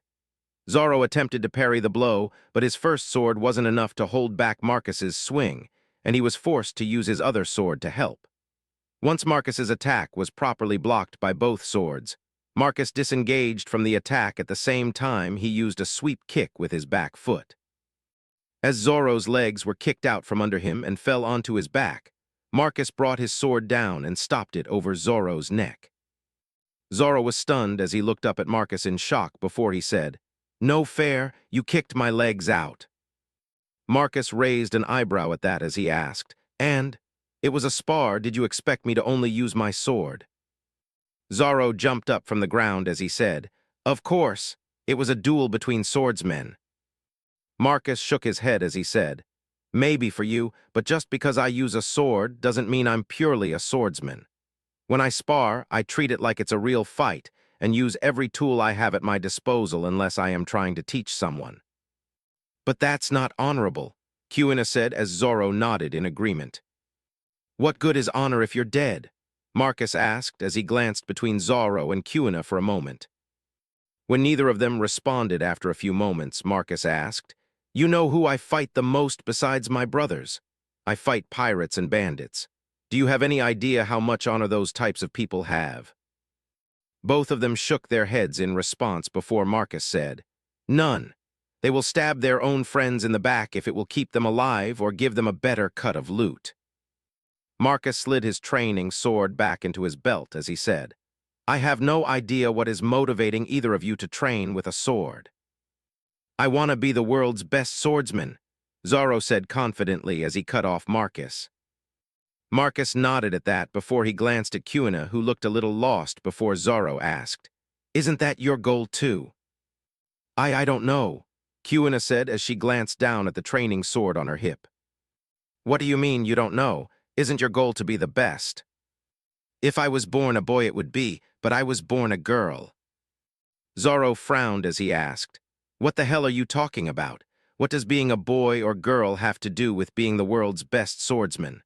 Zoro attempted to parry the blow, but his first sword wasn't enough to hold back Marcus's swing, and he was forced to use his other sword to help. Once Marcus's attack was properly blocked by both swords, Marcus disengaged from the attack at the same time he used a sweep kick with his back foot. As Zoro's legs were kicked out from under him and fell onto his back, Marcus brought his sword down and stopped it over Zoro's neck. Zoro was stunned as he looked up at Marcus in shock before he said, "No fair, you kicked my legs out." Marcus raised an eyebrow at that as he asked, "And? It was a spar, did you expect me to only use my sword?" Zoro jumped up from the ground as he said, "Of course, it was a duel between swordsmen." Marcus shook his head as he said, "Maybe for you, but just because I use a sword doesn't mean I'm purely a swordsman. When I spar, I treat it like it's a real fight and use every tool I have at my disposal unless I am trying to teach someone." "But that's not honorable," Kuina said as Zoro nodded in agreement. "What good is honor if you're dead?" Marcus asked as he glanced between Zoro and Kuina for a moment. When neither of them responded after a few moments, Marcus asked, "You know who I fight the most besides my brothers? I fight pirates and bandits. Do you have any idea how much honor those types of people have?" Both of them shook their heads in response before Marcus said, "None. They will stab their own friends in the back if it will keep them alive or give them a better cut of loot." Marcus slid his training sword back into his belt as he said, "I have no idea what is motivating either of you to train with a sword." "I want to be the world's best swordsman," Zoro said confidently as he cut off Marcus. Marcus nodded at that before he glanced at Kuina, who looked a little lost before Zoro asked, "Isn't that your goal too?" I don't know," Kuina said as she glanced down at the training sword on her hip. "What do you mean you don't know? Isn't your goal to be the best?" "If I was born a boy it would be, but I was born a girl." Zoro frowned as he asked, "What the hell are you talking about? What does being a boy or girl have to do with being the world's best swordsman?"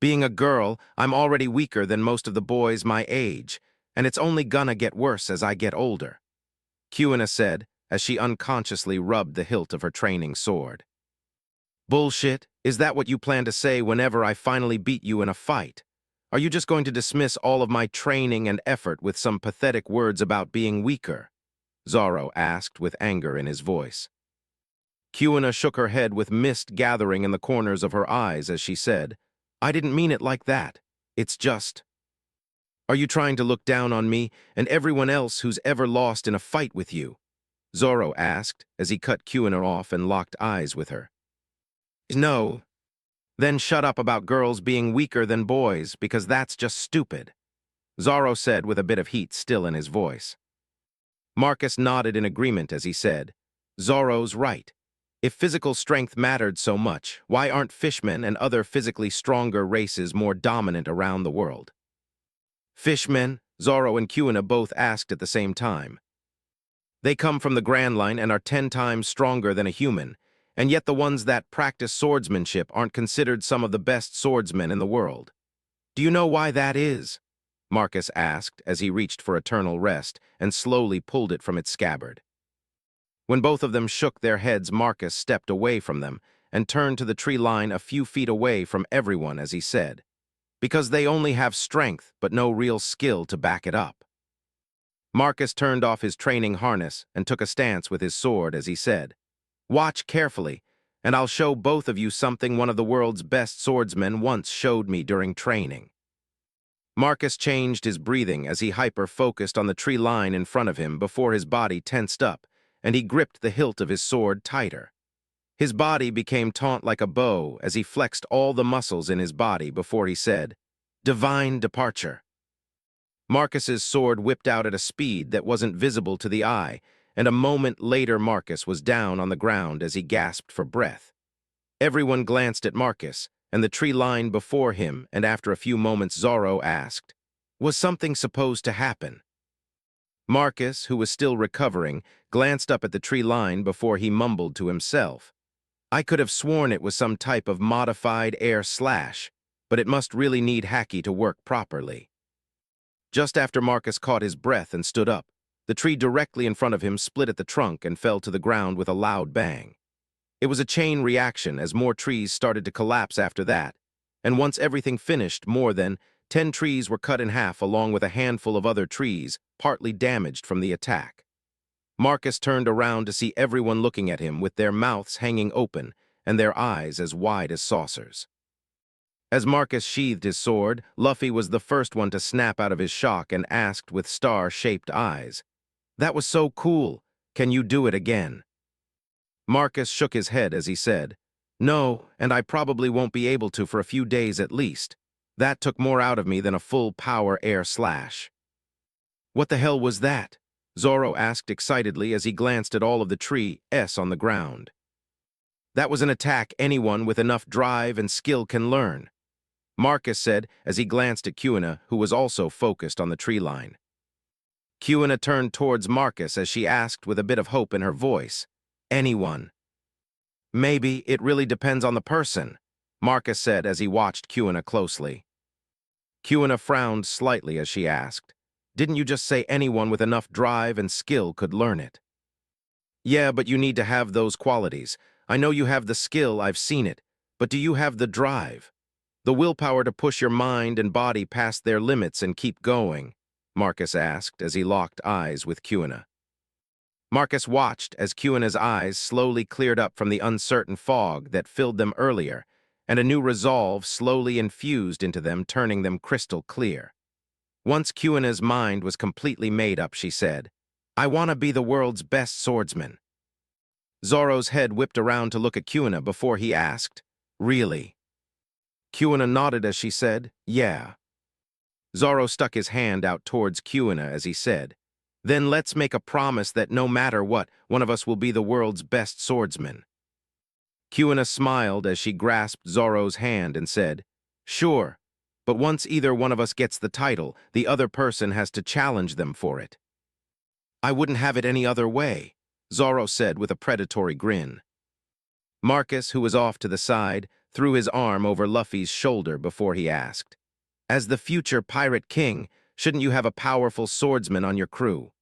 "Being a girl, I'm already weaker than most of the boys my age, and it's only gonna get worse as I get older," Kuina said as she unconsciously rubbed the hilt of her training sword. "Bullshit, is that what you plan to say whenever I finally beat you in a fight? Are you just going to dismiss all of my training and effort with some pathetic words about being weaker?" Zoro asked with anger in his voice. Kuina shook her head with mist gathering in the corners of her eyes as she said, "I didn't mean it like that. It's just—" "Are you trying to look down on me and everyone else who's ever lost in a fight with you?" Zoro asked as he cut Kuina off and locked eyes with her. "No." "Then shut up about girls being weaker than boys, because that's just stupid," Zoro said with a bit of heat still in his voice. Marcus nodded in agreement as he said, "Zoro's right. If physical strength mattered so much, why aren't fishmen and other physically stronger races more dominant around the world?" "Fishmen?" Zoro and Kuina both asked at the same time. "They come from the Grand Line and are 10 times stronger than a human, and yet the ones that practice swordsmanship aren't considered some of the best swordsmen in the world. Do you know why that is?" Marcus asked as he reached for Eternal Rest and slowly pulled it from its scabbard. When both of them shook their heads, Marcus stepped away from them and turned to the tree line a few feet away from everyone as he said, "Because they only have strength but no real skill to back it up." Marcus turned off his training harness and took a stance with his sword as he said, "Watch carefully, and I'll show both of you something one of the world's best swordsmen once showed me during training." Marcus changed his breathing as he hyper-focused on the tree line in front of him before his body tensed up, and he gripped the hilt of his sword tighter. His body became taut like a bow as he flexed all the muscles in his body before he said, "Divine Departure." Marcus's sword whipped out at a speed that wasn't visible to the eye, and a moment later Marcus was down on the ground as he gasped for breath. Everyone glanced at Marcus and the tree line before him, and after a few moments Zoro asked, "Was something supposed to happen?" Marcus, who was still recovering, glanced up at the tree line before he mumbled to himself, "I could have sworn it was some type of modified air slash, but it must really need Haki to work properly." Just after Marcus caught his breath and stood up, the tree directly in front of him split at the trunk and fell to the ground with a loud bang. It was a chain reaction as more trees started to collapse after that, and once everything finished, more than 10 trees were cut in half along with a handful of other trees, partly damaged from the attack. Marcus turned around to see everyone looking at him with their mouths hanging open and their eyes as wide as saucers. As Marcus sheathed his sword, Luffy was the first one to snap out of his shock and asked with star-shaped eyes, "That was so cool. Can you do it again?" Marcus shook his head as he said, "No, and I probably won't be able to for a few days at least. That took more out of me than a full power air slash." "What the hell was that?" Zoro asked excitedly as he glanced at all of the trees on the ground. "That was an attack anyone with enough drive and skill can learn," Marcus said as he glanced at Kuina, who was also focused on the tree line. Kuina turned towards Marcus as she asked with a bit of hope in her voice, "Anyone?" "Maybe it really depends on the person," Marcus said as he watched Kuina closely. Kuina frowned slightly as she asked, "Didn't you just say anyone with enough drive and skill could learn it?" "Yeah, but you need to have those qualities. I know you have the skill, I've seen it, but do you have the drive? The willpower to push your mind and body past their limits and keep going?" Marcus asked as he locked eyes with Kuina. Marcus watched as Kuina's eyes slowly cleared up from the uncertain fog that filled them earlier, and a new resolve slowly infused into them, turning them crystal clear. Once Kuina's mind was completely made up, she said, "I want to be the world's best swordsman." Zoro's head whipped around to look at Kuina before he asked, "Really?" Kuina nodded as she said, "Yeah." Zoro stuck his hand out towards Kuina as he said, "Then let's make a promise that no matter what, one of us will be the world's best swordsman." Kuina smiled as she grasped Zoro's hand and said, "Sure, but once either one of us gets the title, the other person has to challenge them for it." "I wouldn't have it any other way," Zoro said with a predatory grin. Marcus, who was off to the side, threw his arm over Luffy's shoulder before he asked, "As the future pirate king, shouldn't you have a powerful swordsman on your crew?"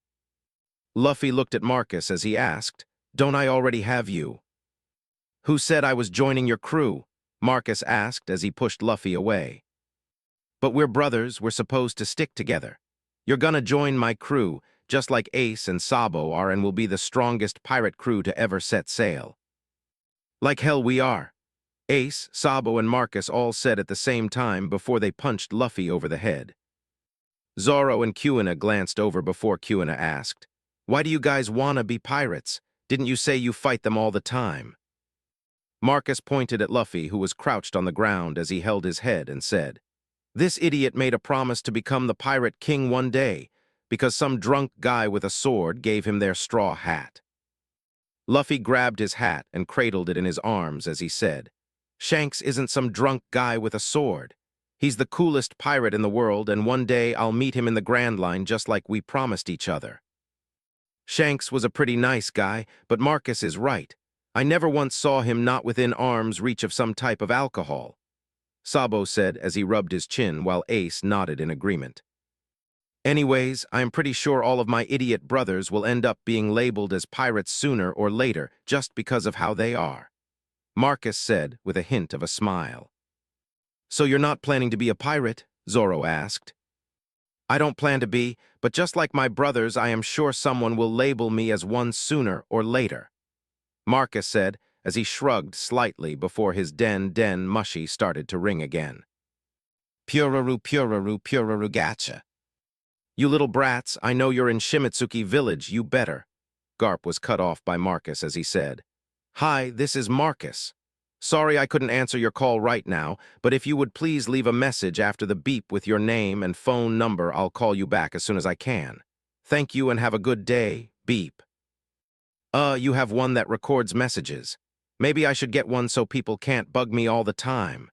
Luffy looked at Marcus as he asked, "Don't I already have you?" "Who said I was joining your crew?" Marcus asked as he pushed Luffy away. "But we're brothers, we're supposed to stick together. You're gonna join my crew, just like Ace and Sabo are, and will be the strongest pirate crew to ever set sail." "Like hell we are," Ace, Sabo, and Marcus all said at the same time before they punched Luffy over the head. Zoro and Kuina glanced over before Kuina asked, "Why do you guys wanna be pirates? Didn't you say you fight them all the time?" Marcus pointed at Luffy, who was crouched on the ground as he held his head, and said, "This idiot made a promise to become the pirate king one day, because some drunk guy with a sword gave him their straw hat." Luffy grabbed his hat and cradled it in his arms as he said, "Shanks isn't some drunk guy with a sword. He's the coolest pirate in the world, and one day I'll meet him in the Grand Line just like we promised each other." Shanks was a pretty nice guy, but Marcus is right. I never once saw him not within arm's reach of some type of alcohol, Sabo said as he rubbed his chin while Ace nodded in agreement. "Anyways, I am pretty sure all of my idiot brothers will end up being labeled as pirates sooner or later just because of how they are," Marcus said with a hint of a smile. "So you're not planning to be a pirate?" Zoro asked. "I don't plan to be, but just like my brothers, I am sure someone will label me as one sooner or later," Marcus said as he shrugged slightly before his den mushy started to ring again. Puraru gacha. "You little brats, I know you're in Shimitsuki village, you better." Garp was cut off by Marcus as he said, "Hi, this is Marcus. Sorry I couldn't answer your call right now, but if you would please leave a message after the beep with your name and phone number, I'll call you back as soon as I can. Thank you and have a good day, beep." You have one that records messages. Maybe I should get one so people can't bug me all the time,"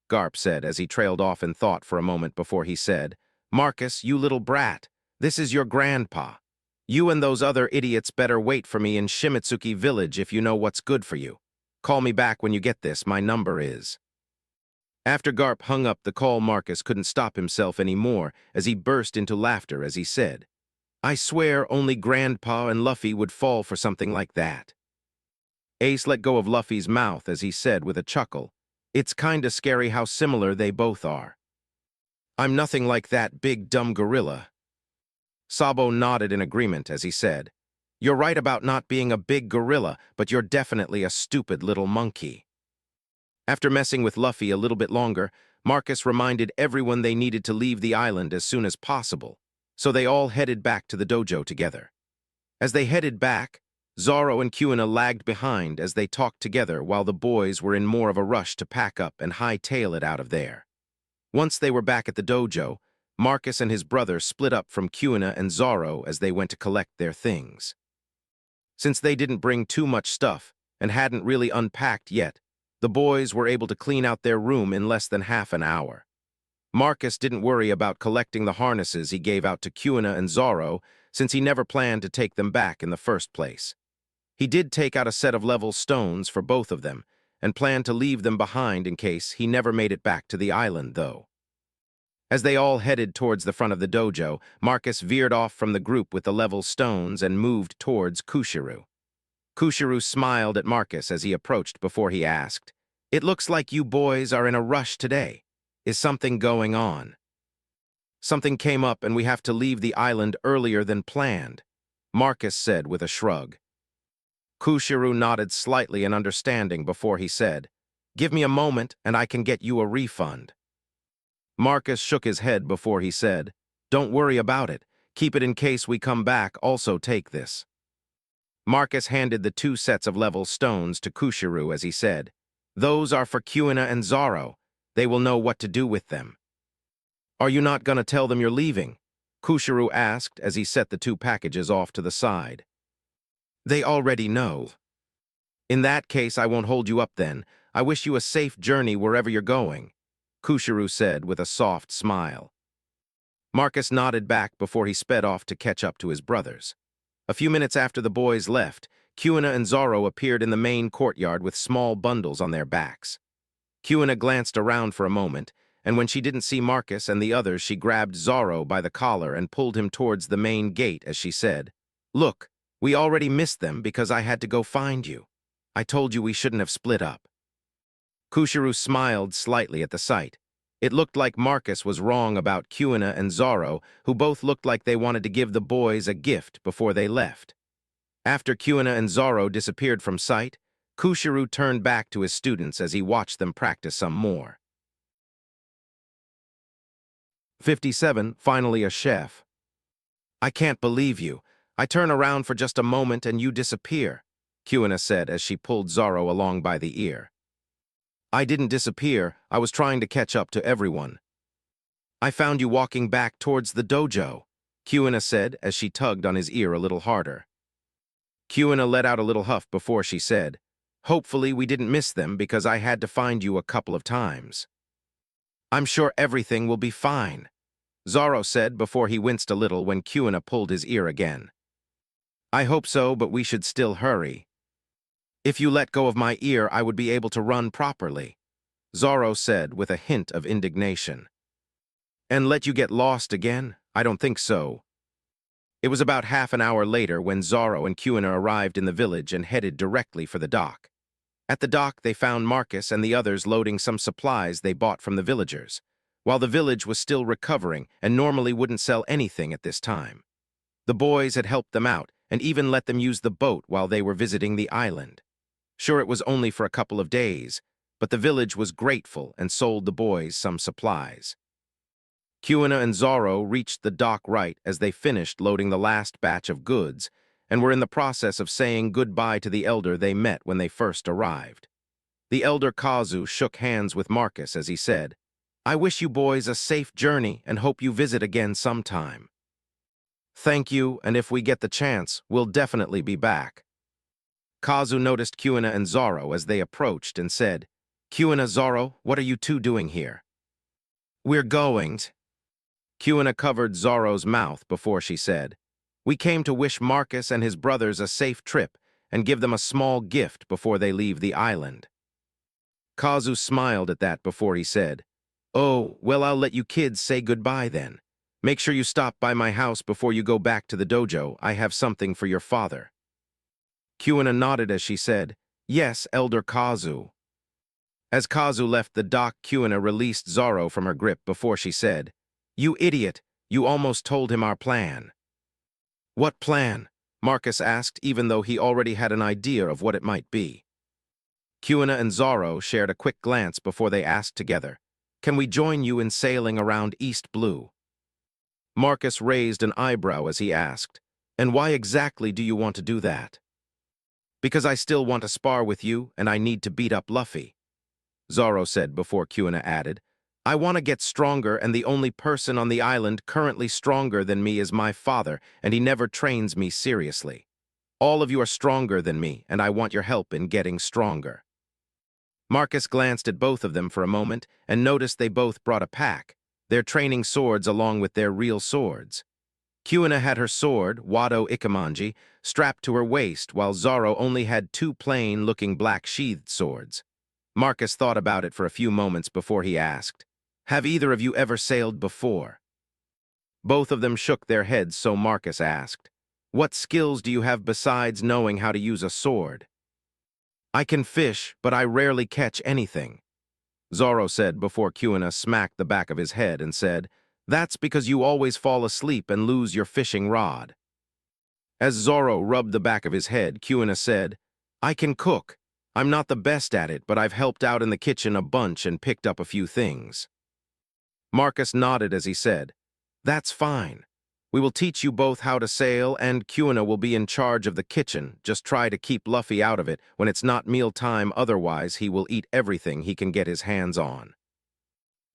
Garp said as he trailed off in thought for a moment before he said, "Marcus, you little brat, this is your grandpa. You and those other idiots better wait for me in Shimitsuki village if you know what's good for you. Call me back when you get this, my number is." After Garp hung up the call, Marcus couldn't stop himself anymore as he burst into laughter as he said, "I swear only Grandpa and Luffy would fall for something like that." Ace let go of Luffy's mouth as he said with a chuckle, "It's kinda scary how similar they both are." "I'm nothing like that big dumb gorilla." Sabo nodded in agreement as he said, "You're right about not being a big gorilla, but you're definitely a stupid little monkey." After messing with Luffy a little bit longer, Marcus reminded everyone they needed to leave the island as soon as possible, so they all headed back to the dojo together. As they headed back, Zoro and Kuina lagged behind as they talked together while the boys were in more of a rush to pack up and hightail it out of there. Once they were back at the dojo, Marcus and his brother split up from Kuina and Zoro as they went to collect their things. Since they didn't bring too much stuff and hadn't really unpacked yet, the boys were able to clean out their room in less than half an hour. Marcus didn't worry about collecting the harnesses he gave out to Kuina and Zoro since he never planned to take them back in the first place. He did take out a set of level stones for both of them and planned to leave them behind in case he never made it back to the island, though. As they all headed towards the front of the dojo, Marcus veered off from the group with the level stones and moved towards Kushiru. Kushiru smiled at Marcus as he approached before he asked, "It looks like you boys are in a rush today. Is something going on?" "Something came up and we have to leave the island earlier than planned," Marcus said with a shrug. Kushiru nodded slightly in understanding before he said, "Give me a moment and I can get you a refund." Marcus shook his head before he said, "Don't worry about it. Keep it in case we come back. Also take this." Marcus handed the 2 sets of level stones to Kushiru as he said, "Those are for Kuina and Zoro. They will know what to do with them. Are you not gonna tell them you're leaving? Kushiru asked as he set the 2 packages off to the side. They already know. In that case, I won't hold you up then. I wish you a safe journey wherever you're going, Kushiru said with a soft smile. Marcus nodded back before he sped off to catch up to his brothers. A few minutes after the boys left, Kuina and Zoro appeared in the main courtyard with small bundles on their backs. Kuina glanced around for a moment, and when she didn't see Marcus and the others, she grabbed Zoro by the collar and pulled him towards the main gate as she said, "Look, we already missed them because I had to go find you. I told you we shouldn't have split up." Kushiru smiled slightly at the sight. It looked like Marcus was wrong about Kuina and Zoro, who both looked like they wanted to give the boys a gift before they left. After Kuina and Zoro disappeared from sight, Kushiru turned back to his students as he watched them practice some more. 57, finally a chef. I can't believe you. I turn around for just a moment and you disappear, Kuina said as she pulled Zoro along by the ear. I didn't disappear. I was trying to catch up to everyone. I found you walking back towards the dojo, Kuina said as she tugged on his ear a little harder. Kuina let out a little huff before she said, Hopefully we didn't miss them because I had to find you a couple of times. I'm sure everything will be fine, Zoro said before he winced a little when Kuina pulled his ear again. I hope so, but we should still hurry. If you let go of my ear, I would be able to run properly, Zoro said with a hint of indignation. And let you get lost again? I don't think so. It was about half an hour later when Zoro and Kuina arrived in the village and headed directly for the dock. At the dock, they found Marcus and the others loading some supplies they bought from the villagers, while the village was still recovering and normally wouldn't sell anything at this time. The boys had helped them out and even let them use the boat while they were visiting the island. Sure, it was only for a couple of days, but the village was grateful and sold the boys some supplies. Kuina and Zoro reached the dock right as they finished loading the last batch of goods and were in the process of saying goodbye to the elder they met when they first arrived. The elder Kazu shook hands with Marcus as he said, I wish you boys a safe journey and hope you visit again sometime. Thank you, and if we get the chance, we'll definitely be back. Kazu noticed Kuina and Zoro as they approached and said, Kuina, Zoro, what are you two doing here? We're going. Kuina covered Zoro's mouth before she said, We came to wish Marcus and his brothers a safe trip and give them a small gift before they leave the island. Kazu smiled at that before he said, Oh, well, I'll let you kids say goodbye then. Make sure you stop by my house before you go back to the dojo. I have something for your father. Kuina nodded as she said, Yes, Elder Kazu. As Kazu left the dock, Kuina released Zoro from her grip before she said, You idiot, you almost told him our plan. What plan? Marcus asked, even though he already had an idea of what it might be. Kuina and Zoro shared a quick glance before they asked together, Can we join you in sailing around East Blue? Marcus raised an eyebrow as he asked, And why exactly do you want to do that? Because I still want to spar with you, and I need to beat up Luffy, Zoro said before Kuina added, I want to get stronger, and the only person on the island currently stronger than me is my father, and he never trains me seriously. All of you are stronger than me, and I want your help in getting stronger. Marcus glanced at both of them for a moment and noticed they both brought a pack, their training swords along with their real swords. Kuina had her sword, Wado Ikamanji, strapped to her waist, while Zoro only had 2 plain-looking black sheathed swords. Marcus thought about it for a few moments before he asked, Have either of you ever sailed before? Both of them shook their heads, so Marcus asked, What skills do you have besides knowing how to use a sword? I can fish, but I rarely catch anything, Zoro said before Kuina smacked the back of his head and said, That's because you always fall asleep and lose your fishing rod. As Zoro rubbed the back of his head, Kuina said, I can cook. I'm not the best at it, but I've helped out in the kitchen a bunch and picked up a few things. Marcus nodded as he said, That's fine. We will teach you both how to sail, and Kuina will be in charge of the kitchen. Just try to keep Luffy out of it when it's not mealtime, otherwise he will eat everything he can get his hands on.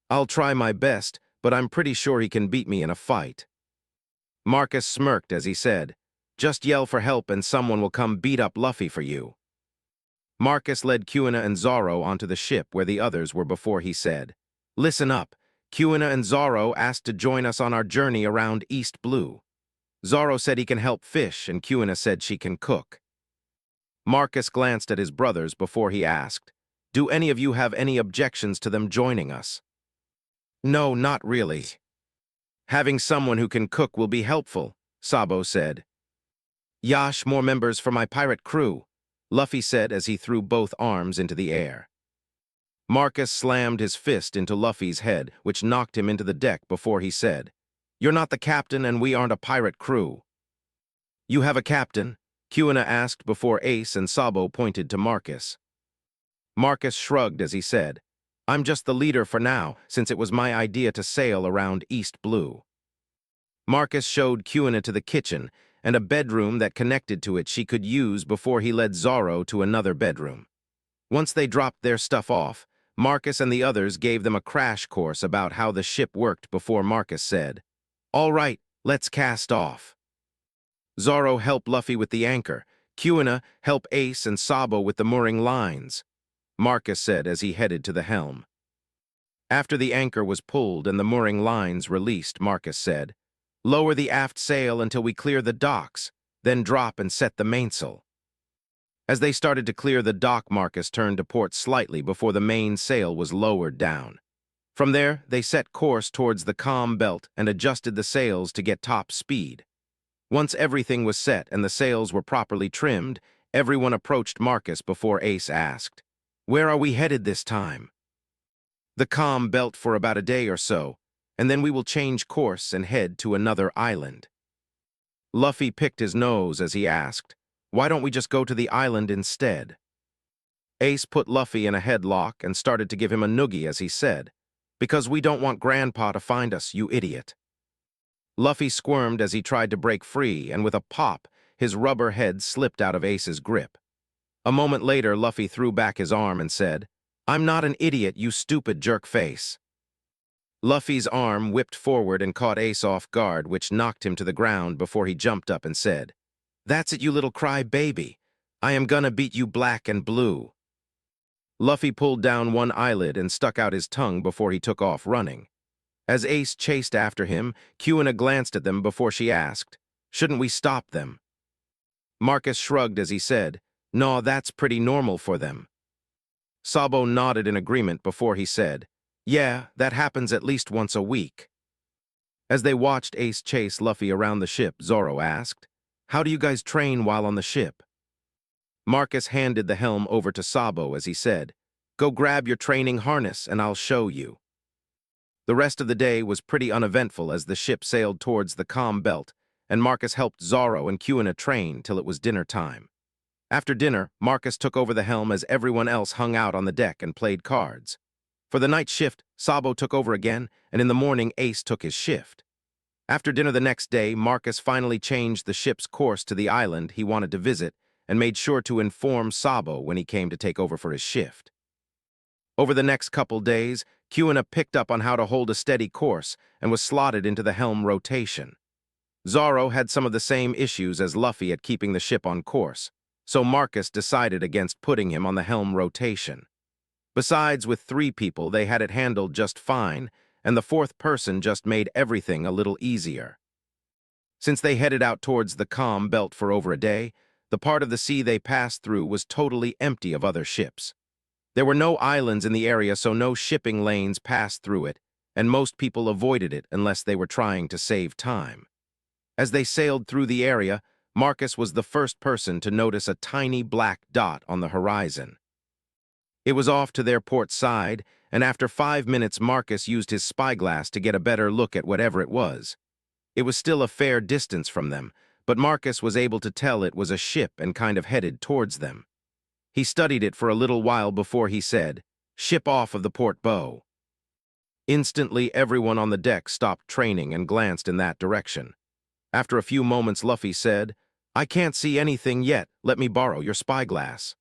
I'll try my best, but I'm pretty sure he can beat me in a fight. Marcus smirked as he said, just yell for help and someone will come beat up Luffy for you. Marcus led Kuina and Zoro onto the ship where the others were before he said, listen up, Kuina and Zoro asked to join us on our journey around East Blue. Zoro said he can help fish and Kuina said she can cook. Marcus glanced at his brothers before he asked, do any of you have any objections to them joining us? No, not really. Having someone who can cook will be helpful, Sabo said. Yash, more members for my pirate crew, Luffy said as he threw both arms into the air. Marcus slammed his fist into Luffy's head, which knocked him into the deck before he said, you're not the captain and we aren't a pirate crew. You have a captain? Kuina asked before Ace and Sabo pointed to Marcus. Marcus shrugged as he said, I'm just the leader for now, since it was my idea to sail around East Blue. Marcus showed Kuina to the kitchen and a bedroom that connected to it she could use before he led Zoro to another bedroom. Once they dropped their stuff off, Marcus and the others gave them a crash course about how the ship worked before Marcus said, all right, let's cast off. Zoro helped Luffy with the anchor. Kuina helped Ace and Sabo with the mooring lines, Marcus said as he headed to the helm. After the anchor was pulled and the mooring lines released, Marcus said, lower the aft sail until we clear the docks, then drop and set the mainsail. As they started to clear the dock, Marcus turned to port slightly before the main sail was lowered down. From there, they set course towards the calm belt and adjusted the sails to get top speed. Once everything was set and the sails were properly trimmed, everyone approached Marcus before Ace asked, where are we headed this time? The calm belt for about a day or so, and then we will change course and head to another island. Luffy picked his nose as he asked, why don't we just go to the island instead? Ace put Luffy in a headlock and started to give him a noogie as he said, because we don't want Grandpa to find us, you idiot. Luffy squirmed as he tried to break free, and with a pop, his rubber head slipped out of Ace's grip. A moment later, Luffy threw back his arm and said, I'm not an idiot, you stupid jerk face. Luffy's arm whipped forward and caught Ace off guard, which knocked him to the ground before he jumped up and said, that's it, you little cry baby. I am gonna beat you black and blue. Luffy pulled down one eyelid and stuck out his tongue before he took off running. As Ace chased after him, Kuina glanced at them before she asked, shouldn't we stop them? Marcus shrugged as he said, no, that's pretty normal for them. Sabo nodded in agreement before he said, yeah, that happens at least once a week. As they watched Ace chase Luffy around the ship, Zoro asked, how do you guys train while on the ship? Marcus handed the helm over to Sabo as he said, go grab your training harness and I'll show you. The rest of the day was pretty uneventful as the ship sailed towards the calm belt, and Marcus helped Zoro and Kuina train till it was dinner time. After dinner, Marcus took over the helm as everyone else hung out on the deck and played cards. For the night shift, Sabo took over again, and in the morning, Ace took his shift. After dinner the next day, Marcus finally changed the ship's course to the island he wanted to visit and made sure to inform Sabo when he came to take over for his shift. Over the next couple days, Kuina picked up on how to hold a steady course and was slotted into the helm rotation. Zoro had some of the same issues as Luffy at keeping the ship on course, so Marcus decided against putting him on the helm rotation. Besides, with 3 people, they had it handled just fine, and the 4th person just made everything a little easier. Since they headed out towards the calm belt for over a day, the part of the sea they passed through was totally empty of other ships. There were no islands in the area, so no shipping lanes passed through it, and most people avoided it unless they were trying to save time. As they sailed through the area, Marcus was the first person to notice a tiny black dot on the horizon. It was off to their port side, and after 5 minutes Marcus used his spyglass to get a better look at whatever it was. It was still a fair distance from them, but Marcus was able to tell it was a ship and kind of headed towards them. He studied it for a little while before he said, "Ship off of the port bow." Instantly, everyone on the deck stopped training and glanced in that direction. After a few moments, Luffy said, "I can't see anything yet. Let me borrow your spyglass."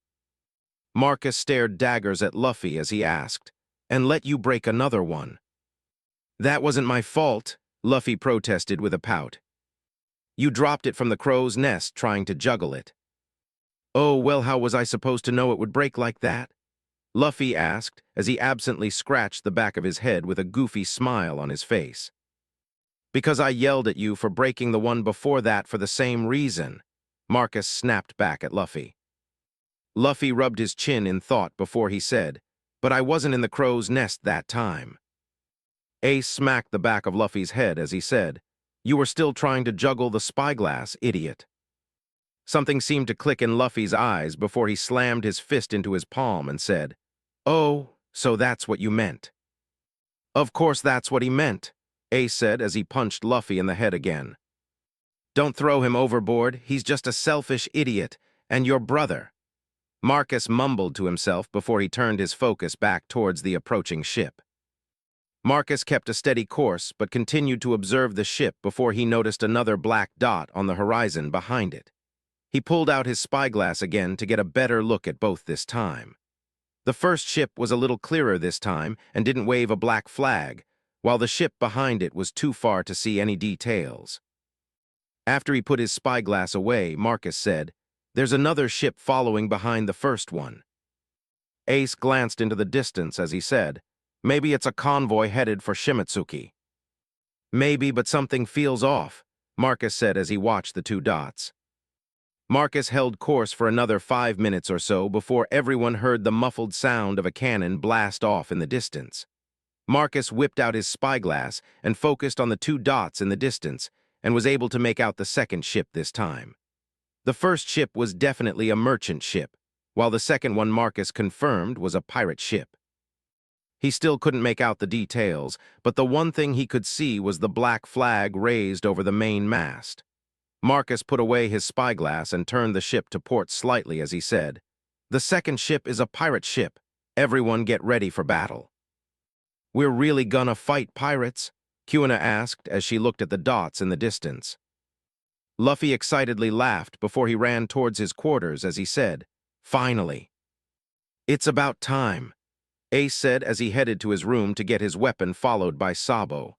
Marcus stared daggers at Luffy as he asked, "And let you break another one?" That wasn't my fault, Luffy protested with a pout. You dropped it from the crow's nest trying to juggle it. Oh, well, how was I supposed to know it would break like that? Luffy asked as he absently scratched the back of his head with a goofy smile on his face. Because I yelled at you for breaking the one before that for the same reason, Marcus snapped back at Luffy. Luffy rubbed his chin in thought before he said, but I wasn't in the crow's nest that time. Ace smacked the back of Luffy's head as he said, you were still trying to juggle the spyglass, idiot. Something seemed to click in Luffy's eyes before he slammed his fist into his palm and said, oh, so that's what you meant. Of course that's what he meant, Ace said as he punched Luffy in the head again. Don't throw him overboard, he's just a selfish idiot, and your brother. Marcus mumbled to himself before he turned his focus back towards the approaching ship. Marcus kept a steady course but continued to observe the ship before he noticed another black dot on the horizon behind it. He pulled out his spyglass again to get a better look at both this time. The first ship was a little clearer this time and didn't wave a black flag, while the ship behind it was too far to see any details. After he put his spyglass away, Marcus said, there's another ship following behind the first one. Ace glanced into the distance as he said, maybe it's a convoy headed for Shimotsuki. Maybe, but something feels off, Marcus said as he watched the two dots. Marcus held course for another 5 minutes or so before everyone heard the muffled sound of a cannon blast off in the distance. Marcus whipped out his spyglass and focused on the two dots in the distance and was able to make out the second ship this time. The first ship was definitely a merchant ship, while the second one Marcus confirmed was a pirate ship. He still couldn't make out the details, but the one thing he could see was the black flag raised over the main mast. Marcus put away his spyglass and turned the ship to port slightly as he said, the second ship is a pirate ship. Everyone get ready for battle. We're really gonna fight pirates? Kuina asked as she looked at the dots in the distance. Luffy excitedly laughed before he ran towards his quarters as he said, finally. It's about time, Ace said as he headed to his room to get his weapon followed by Sabo.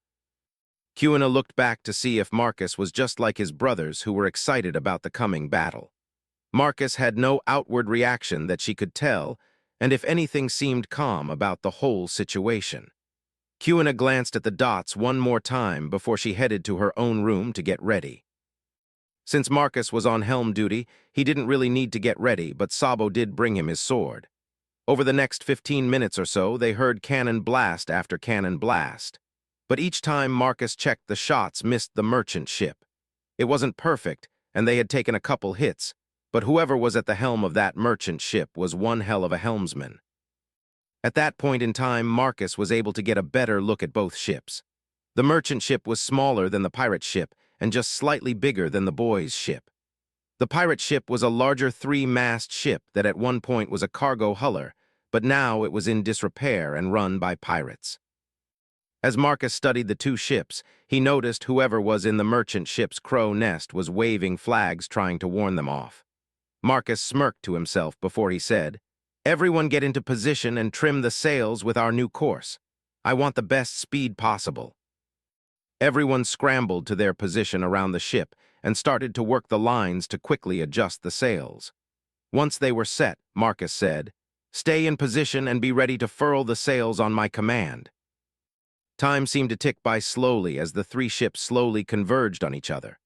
Kuina looked back to see if Marcus was just like his brothers who were excited about the coming battle. Marcus had no outward reaction that she could tell, and if anything seemed calm about the whole situation. Kuina glanced at the dots one more time before she headed to her own room to get ready. Since Marcus was on helm duty, he didn't really need to get ready, but Sabo did bring him his sword. Over the next 15 minutes or so, they heard cannon blast after cannon blast. But each time Marcus checked, the shots missed the merchant ship. It wasn't perfect, and they had taken a couple hits, but whoever was at the helm of that merchant ship was one hell of a helmsman. At that point in time, Marcus was able to get a better look at both ships. The merchant ship was smaller than the pirate ship, and just slightly bigger than the boys' ship. The pirate ship was a larger 3-mast ship that at one point was a cargo huller, but now it was in disrepair and run by pirates. As Marcus studied the two ships, he noticed whoever was in the merchant ship's crow nest was waving flags trying to warn them off. Marcus smirked to himself before he said, everyone get into position and trim the sails with our new course. I want the best speed possible. Everyone scrambled to their position around the ship and started to work the lines to quickly adjust the sails. Once they were set, Marcus said, stay in position and be ready to furl the sails on my command. Time seemed to tick by slowly as the three ships slowly converged on each other.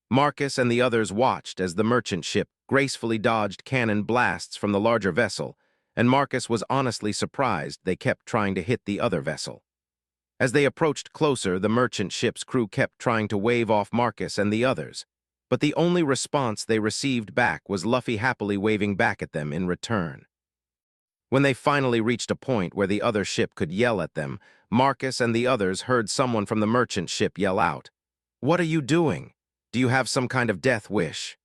Marcus and the others watched as the merchant ship gracefully dodged cannon blasts from the larger vessel, and Marcus was honestly surprised they kept trying to hit the other vessel. As they approached closer, the merchant ship's crew kept trying to wave off Marcus and the others, but the only response they received back was Luffy happily waving back at them in return. When they finally reached a point where the other ship could yell at them, Marcus and the others heard someone from the merchant ship yell out, "What are you doing? Do you have some kind of death wish?"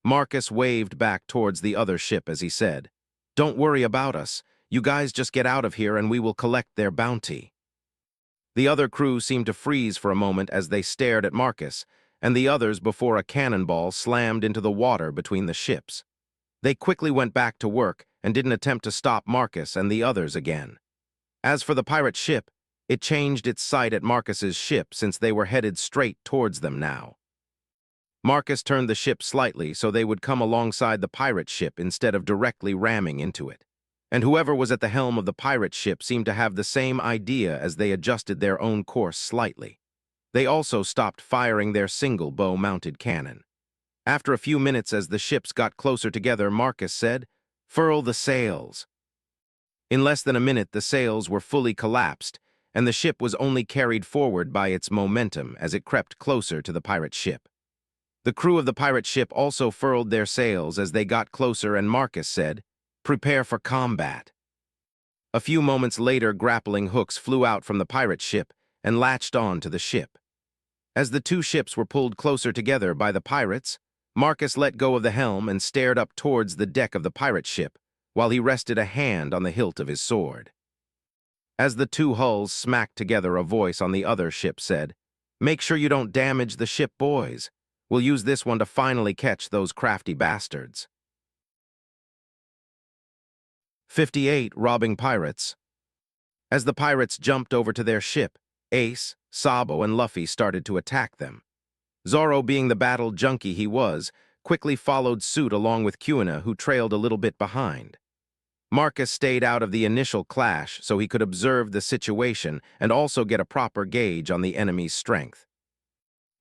Marcus waved back towards the other ship as he said, "Don't worry about us. You guys just get out of here and we will collect their bounty." The other crew seemed to freeze for a moment as they stared at Marcus and the others before a cannonball slammed into the water between the ships. They quickly went back to work and didn't attempt to stop Marcus and the others again. As for the pirate ship, It changed its sight at Marcus's ship since they were headed straight towards them now. Marcus turned the ship slightly so they would come alongside the pirate ship instead of directly ramming into it. And whoever was at the helm of the pirate ship seemed to have the same idea as they adjusted their own course slightly. They also stopped firing their single bow-mounted cannon. After a few minutes as the ships got closer together, Marcus said, "Furl the sails." In less than a minute, the sails were fully collapsed, and the ship was only carried forward by its momentum as it crept closer to the pirate ship. The crew of the pirate ship also furled their sails as they got closer, and Marcus said, "Prepare for combat." A few moments later, grappling hooks flew out from the pirate ship and latched on to the ship. As the two ships were pulled closer together by the pirates, Marcus let go of the helm and stared up towards the deck of the pirate ship while he rested a hand on the hilt of his sword. As the two hulls smacked together, a voice on the other ship said, "Make sure you don't damage the ship, boys. We'll use this one to finally catch those crafty bastards." 58. Robbing pirates. As the pirates jumped over to their ship, Ace, Sabo, and Luffy started to attack them. Zoro, being the battle junkie he was, quickly followed suit along with Kuina, who trailed a little bit behind. Marcus stayed out of the initial clash so he could observe the situation and also get a proper gauge on the enemy's strength.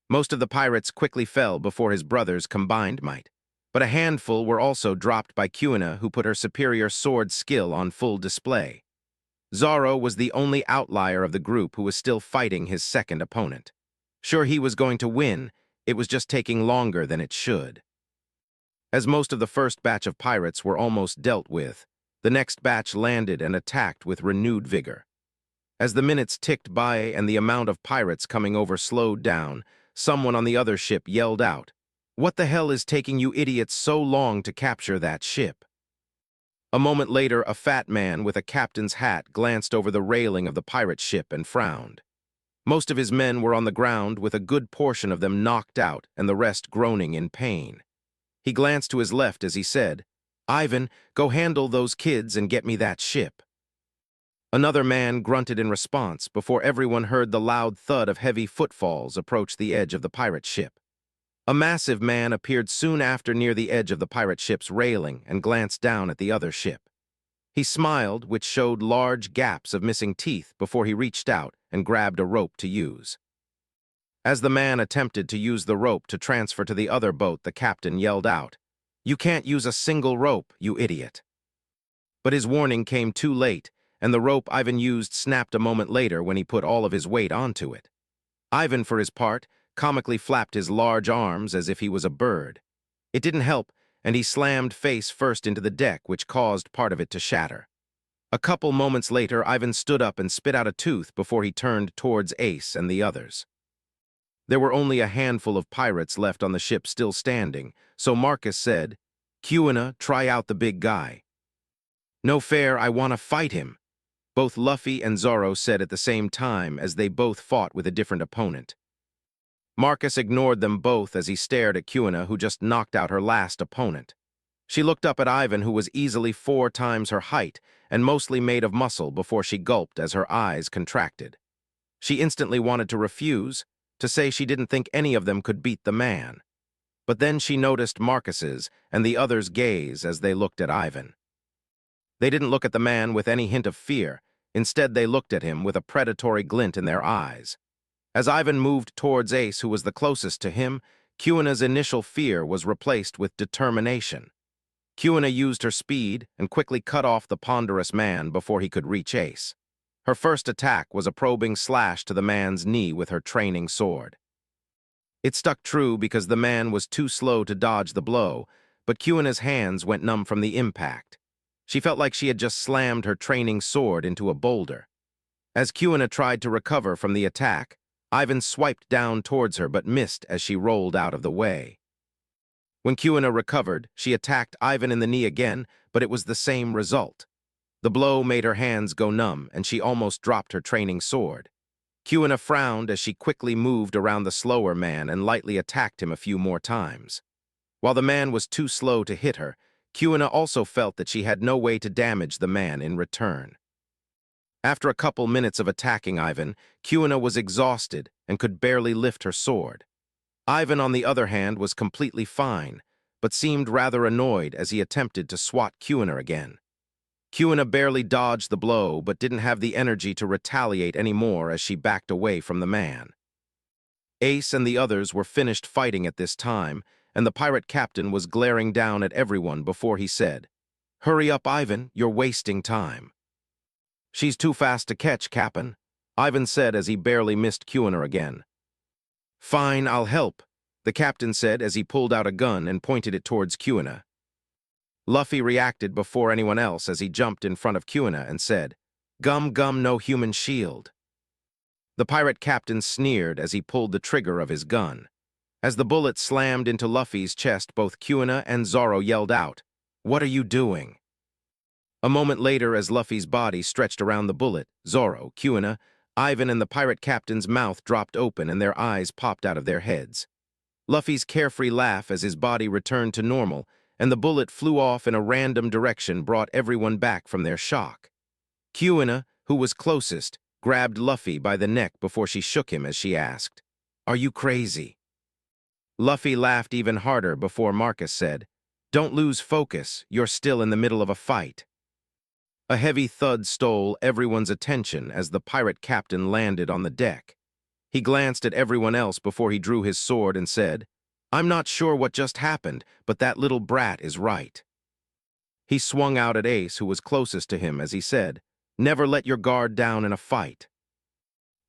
Most of the pirates quickly fell before his brother's combined might, but a handful were also dropped by Kuina, who put her superior sword skill on full display. Zoro was the only outlier of the group who was still fighting his second opponent. Sure, he was going to win, it was just taking longer than it should. As most of the first batch of pirates were almost dealt with, the next batch landed and attacked with renewed vigor. As the minutes ticked by and the amount of pirates coming over slowed down, someone on the other ship yelled out, "What the hell is taking you idiots so long to capture that ship?" A moment later, a fat man with a captain's hat glanced over the railing of the pirate ship and frowned. Most of his men were on the ground, with a good portion of them knocked out and the rest groaning in pain. He glanced to his left as he said, "Ivan, go handle those kids and get me that ship." Another man grunted in response before everyone heard the loud thud of heavy footfalls approach the edge of the pirate ship. A massive man appeared soon after near the edge of the pirate ship's railing and glanced down at the other ship. He smiled, which showed large gaps of missing teeth, before he reached out and grabbed a rope to use. As the man attempted to use the rope to transfer to the other boat, the captain yelled out, "You can't use a single rope, you idiot." But his warning came too late, and the rope Ivan used snapped a moment later when he put all of his weight onto it. Ivan, for his part, comically flapped his large arms as if he was a bird. It didn't help, and he slammed face first into the deck, which caused part of it to shatter. A couple moments later, Ivan stood up and spit out a tooth before he turned towards Ace and the others. There were only a handful of pirates left on the ship still standing, so Marcus said, "Kuina, try out the big guy." "No fair, I want to fight him," both Luffy and Zoro said at the same time, as they both fought with a different opponent. Marcus ignored them both as he stared at Kuina, who just knocked out her last opponent. She looked up at Ivan, who was easily 4 times her height and mostly made of muscle, before she gulped as her eyes contracted. She instantly wanted to refuse, to say she didn't think any of them could beat the man. But then she noticed Marcus's and the others' gaze as they looked at Ivan. They didn't look at the man with any hint of fear. Instead, they looked at him with a predatory glint in their eyes. As Ivan moved towards Ace, who was the closest to him, Kuina's initial fear was replaced with determination. Kuina used her speed and quickly cut off the ponderous man before he could reach Ace. Her first attack was a probing slash to the man's knee with her training sword. It stuck true because the man was too slow to dodge the blow, but Kuina's hands went numb from the impact. She felt like she had just slammed her training sword into a boulder. As Kuina tried to recover from the attack, Ivan swiped down towards her but missed as she rolled out of the way. When Kuina recovered, she attacked Ivan in the knee again, but it was the same result. The blow made her hands go numb, and she almost dropped her training sword. Kuina frowned as she quickly moved around the slower man and lightly attacked him a few more times. While the man was too slow to hit her, Kuina also felt that she had no way to damage the man in return. After a couple minutes of attacking Ivan, Kuna was exhausted and could barely lift her sword. Ivan, on the other hand, was completely fine, but seemed rather annoyed as he attempted to swat Kuna again. Kuna barely dodged the blow, but didn't have the energy to retaliate anymore as she backed away from the man. Ace and the others were finished fighting at this time, and the pirate captain was glaring down at everyone before he said, "Hurry up, Ivan, you're wasting time." "She's too fast to catch, Cap'n," Ivan said as he barely missed Kuna again. "Fine, I'll help," the captain said as he pulled out a gun and pointed it towards Kuna. Luffy reacted before anyone else as he jumped in front of Kuna and said, "Gum gum no human shield." The pirate captain sneered as he pulled the trigger of his gun. As the bullet slammed into Luffy's chest, both Kuna and Zoro yelled out, "What are you doing?" A moment later, as Luffy's body stretched around the bullet, Zoro, Kuna, Ivan, and the pirate captain's mouth dropped open and their eyes popped out of their heads. Luffy's carefree laugh as his body returned to normal and the bullet flew off in a random direction brought everyone back from their shock. Kuna, who was closest, grabbed Luffy by the neck before she shook him as she asked, "Are you crazy?" Luffy laughed even harder before Marcus said, "Don't lose focus, you're still in the middle of a fight." A heavy thud stole everyone's attention as the pirate captain landed on the deck. He glanced at everyone else before he drew his sword and said, "I'm not sure what just happened, but that little brat is right." He swung out at Ace, who was closest to him, as he said, "Never let your guard down in a fight."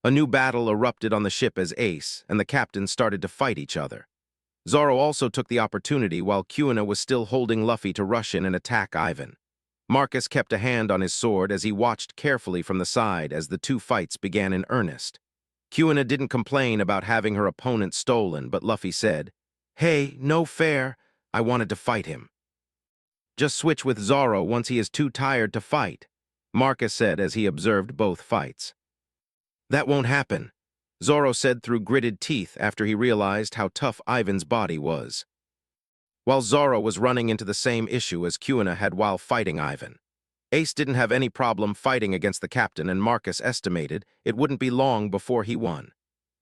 A new battle erupted on the ship as Ace and the captain started to fight each other. Zoro also took the opportunity while Kuna was still holding Luffy to rush in and attack Ivan. Marcus kept a hand on his sword as he watched carefully from the side as the two fights began in earnest. Kuna didn't complain about having her opponent stolen, but Luffy said, "Hey, no fair. I wanted to fight him." "Just switch with Zoro once he is too tired to fight," Marcus said as he observed both fights. "That won't happen," Zoro said through gritted teeth after he realized how tough Ivan's body was. While Zoro was running into the same issue as Kuna had while fighting Ivan. Ace didn't have any problem fighting against the captain, and Marcus estimated it wouldn't be long before he won.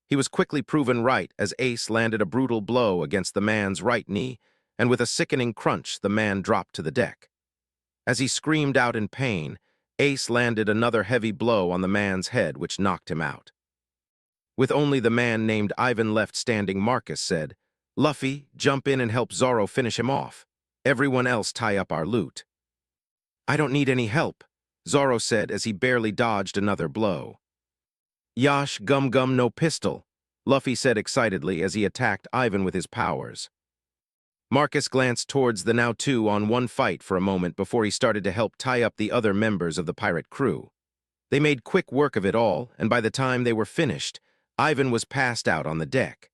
He was quickly proven right as Ace landed a brutal blow against the man's right knee, and with a sickening crunch, the man dropped to the deck. As he screamed out in pain, Ace landed another heavy blow on the man's head, which knocked him out. With only the man named Ivan left standing, Marcus said, "Luffy, jump in and help Zoro finish him off. Everyone else tie up our loot." "I don't need any help," Zoro said as he barely dodged another blow. "Yash gum gum no pistol," Luffy said excitedly as he attacked Ivan with his powers. Marcus glanced towards the now two-on-one fight for a moment before he started to help tie up the other members of the pirate crew. They made quick work of it all, and by the time they were finished, Ivan was passed out on the deck.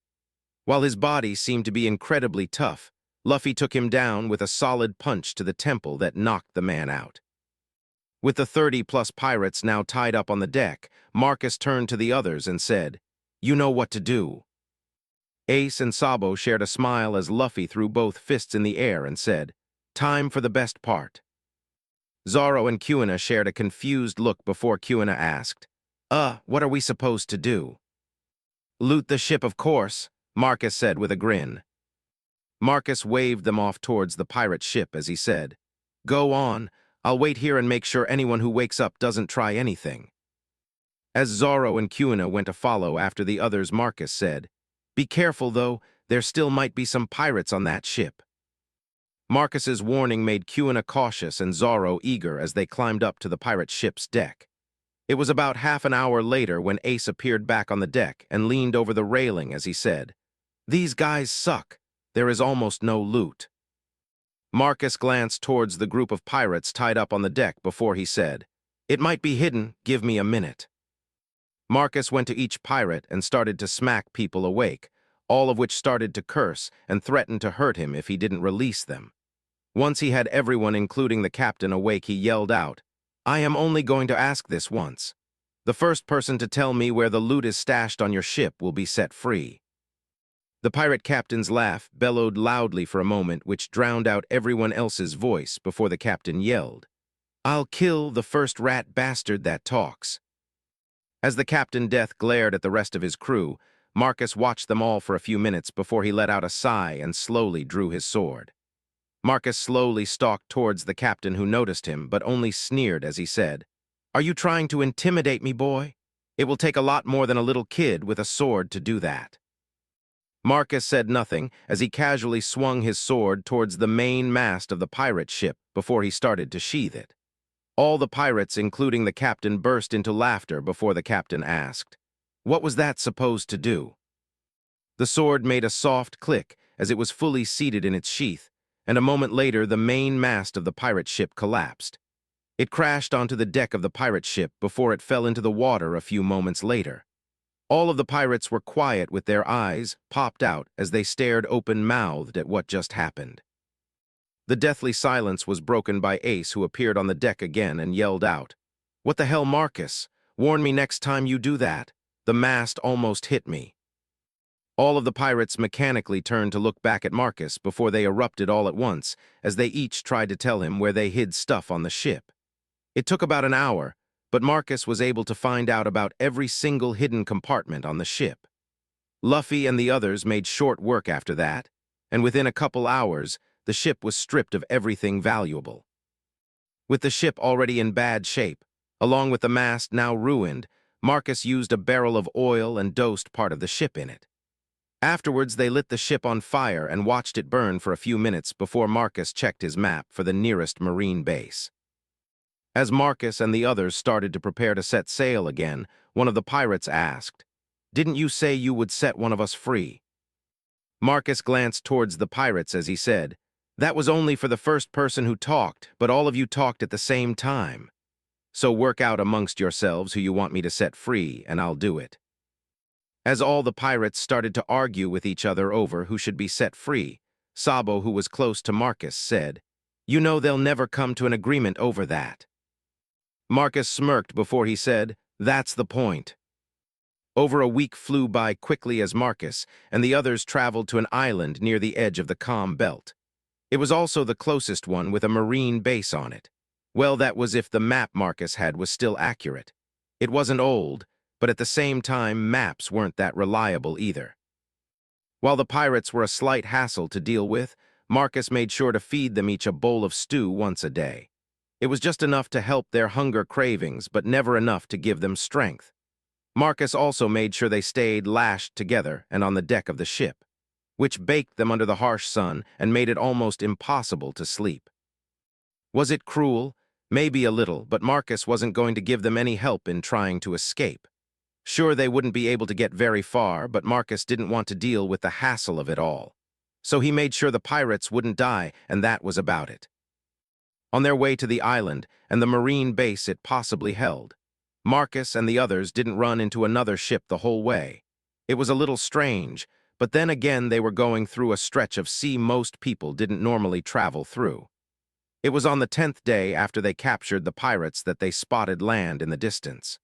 While his body seemed to be incredibly tough, Luffy took him down with a solid punch to the temple that knocked the man out. With the 30-plus pirates now tied up on the deck, Marcus turned to the others and said, "You know what to do." Ace and Sabo shared a smile as Luffy threw both fists in the air and said, "Time for the best part." Zoro and Kuna shared a confused look before Kuna asked, What are we supposed to do?" "Loot the ship, of course," Marcus said with a grin. Marcus waved them off towards the pirate ship as he said, "Go on, I'll wait here and make sure anyone who wakes up doesn't try anything." As Zoro and Kuna went to follow after the others, Marcus said, "Be careful though, there still might be some pirates on that ship." Marcus's warning made Kuna cautious and Zoro eager as they climbed up to the pirate ship's deck. It was about half an hour later when Ace appeared back on the deck and leaned over the railing as he said, "These guys suck. There is almost no loot." Marcus glanced towards the group of pirates tied up on the deck before he said, "It might be hidden, give me a minute." Marcus went to each pirate and started to smack people awake, all of which started to curse and threatened to hurt him if he didn't release them. Once he had everyone, including the captain, awake, he yelled out, "I am only going to ask this once. The first person to tell me where the loot is stashed on your ship will be set free." The pirate captain's laugh bellowed loudly for a moment, which drowned out everyone else's voice before the captain yelled, I'll kill the first rat bastard that talks." As the Captain Death glared at the rest of his crew, Marcus watched them all for a few minutes before he let out a sigh and slowly drew his sword. Marcus slowly stalked towards the captain, who noticed him but only sneered as he said, "Are you trying to intimidate me, boy? It will take a lot more than a little kid with a sword to do that." Marcus said nothing as he casually swung his sword towards the main mast of the pirate ship before he started to sheath it. All the pirates, including the captain, burst into laughter before the captain asked, "What was that supposed to do?" The sword made a soft click as it was fully seated in its sheath, and a moment later the main mast of the pirate ship collapsed. It crashed onto the deck of the pirate ship before it fell into the water a few moments later. All of the pirates were quiet with their eyes popped out as they stared open-mouthed at what just happened. The deathly silence was broken by Ace, who appeared on the deck again and yelled out, "What the hell, Marcus? Warn me next time you do that. The mast almost hit me." All of the pirates mechanically turned to look back at Marcus before they erupted all at once as they each tried to tell him where they hid stuff on the ship. It took about an hour, but Marcus was able to find out about every single hidden compartment on the ship. Luffy and the others made short work after that, and within a couple hours, the ship was stripped of everything valuable. With the ship already in bad shape, along with the mast now ruined, Marcus used a barrel of oil and dosed part of the ship in it. Afterwards, they lit the ship on fire and watched it burn for a few minutes before Marcus checked his map for the nearest marine base. As Marcus and the others started to prepare to set sail again, one of the pirates asked, "Didn't you say you would set one of us free?" Marcus glanced towards the pirates as he said, "That was only for the first person who talked, but all of you talked at the same time. So work out amongst yourselves who you want me to set free, and I'll do it." As all the pirates started to argue with each other over who should be set free, Sabo, who was close to Marcus, said, "You know they'll never come to an agreement over that." Marcus smirked before he said, "That's the point." Over a week flew by quickly as Marcus and the others traveled to an island near the edge of the calm belt. It was also the closest one with a marine base on it. Well, that was if the map Marcus had was still accurate. It wasn't old, but at the same time, maps weren't that reliable either. While the pirates were a slight hassle to deal with, Marcus made sure to feed them each a bowl of stew once a day. It was just enough to help their hunger cravings, but never enough to give them strength. Marcus also made sure they stayed lashed together and on the deck of the ship, which baked them under the harsh sun and made it almost impossible to sleep. Was it cruel? Maybe a little, but Marcus wasn't going to give them any help in trying to escape. Sure, they wouldn't be able to get very far, but Marcus didn't want to deal with the hassle of it all. So he made sure the pirates wouldn't die, and that was about it. On their way to the island and the marine base it possibly held, Marcus and the others didn't run into another ship the whole way. It was a little strange, but then again they were going through a stretch of sea most people didn't normally travel through. It was on the 10th day after they captured the pirates that they spotted land in the distance.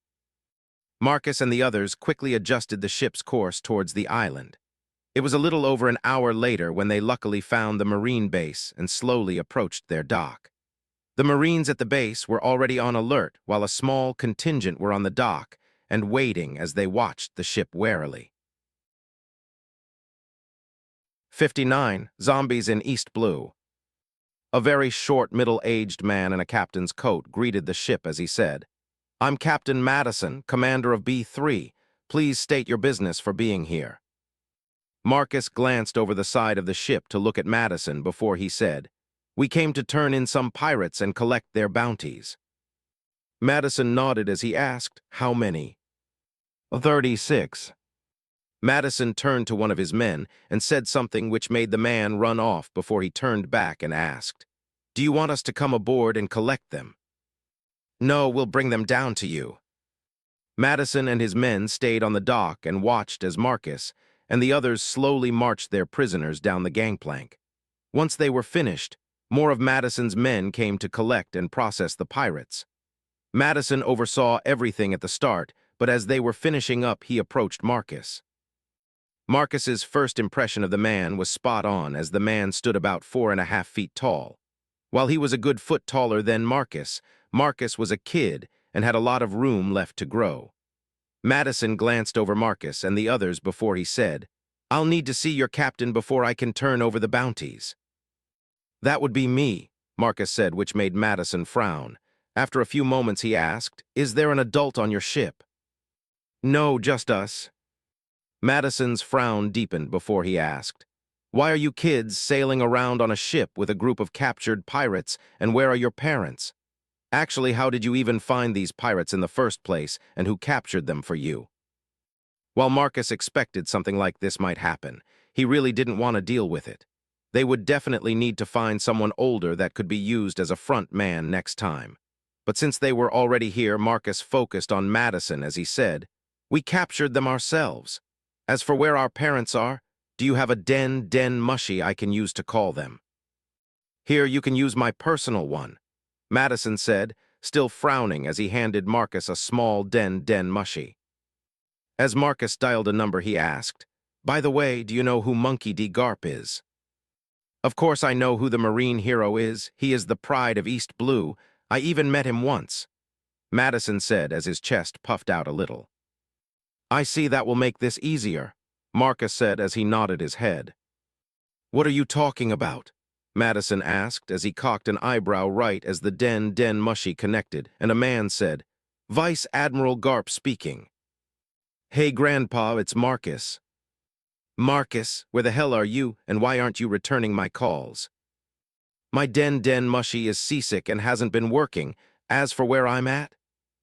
Marcus and the others quickly adjusted the ship's course towards the island. It was a little over an hour later when they luckily found the marine base and slowly approached their dock. The Marines at the base were already on alert while a small contingent were on the dock and waiting as they watched the ship warily. 59. Zombies in East Blue. A very short, middle-aged man in a captain's coat greeted the ship as he said, "I'm Captain Madison, commander of B3. Please state your business for being here." Marcus glanced over the side of the ship to look at Madison before he said, "We came to turn in some pirates and collect their bounties." Madison nodded as he asked, "How many?" 36. Madison turned to one of his men and said something which made the man run off before he turned back and asked, "Do you want us to come aboard and collect them?" "No, we'll bring them down to you." Madison and his men stayed on the dock and watched as Marcus and the others slowly marched their prisoners down the gangplank. Once they were finished, more of Madison's men came to collect and process the pirates. Madison oversaw everything at the start, but as they were finishing up, he approached Marcus. Marcus's first impression of the man was spot on, as the man stood about 4.5 feet tall. While he was a good foot taller than Marcus, Marcus was a kid and had a lot of room left to grow. Madison glanced over Marcus and the others before he said, "I'll need to see your captain before I can turn over the bounties." "That would be me," Marcus said, which made Madison frown. After a few moments he asked, "Is there an adult on your ship?" "No, just us." Madison's frown deepened before he asked, "Why are you kids sailing around on a ship with a group of captured pirates, and where are your parents? Actually, how did you even find these pirates in the first place, and who captured them for you?" While Marcus expected something like this might happen, he really didn't want to deal with it. They would definitely need to find someone older that could be used as a front man next time. But since they were already here, Marcus focused on Madison as he said, "We captured them ourselves. As for where our parents are, do you have a den mushy I can use to call them?" "Here, you can use my personal one," Madison said, still frowning as he handed Marcus a small den mushy. As Marcus dialed a number, he asked, "By the way, do you know who Monkey D. Garp is?" "Of course I know who the Marine hero is. He is the pride of East Blue. I even met him once," Madison said as his chest puffed out a little. "I see, that will make this easier," Marcus said as he nodded his head. "What are you talking about?" Madison asked as he cocked an eyebrow right as the den mushy connected, and a man said, "Vice Admiral Garp speaking." "Hey, Grandpa, it's Marcus." "Marcus, where the hell are you, and why aren't you returning my calls?" "My den mushy is seasick and hasn't been working. As for where I'm at,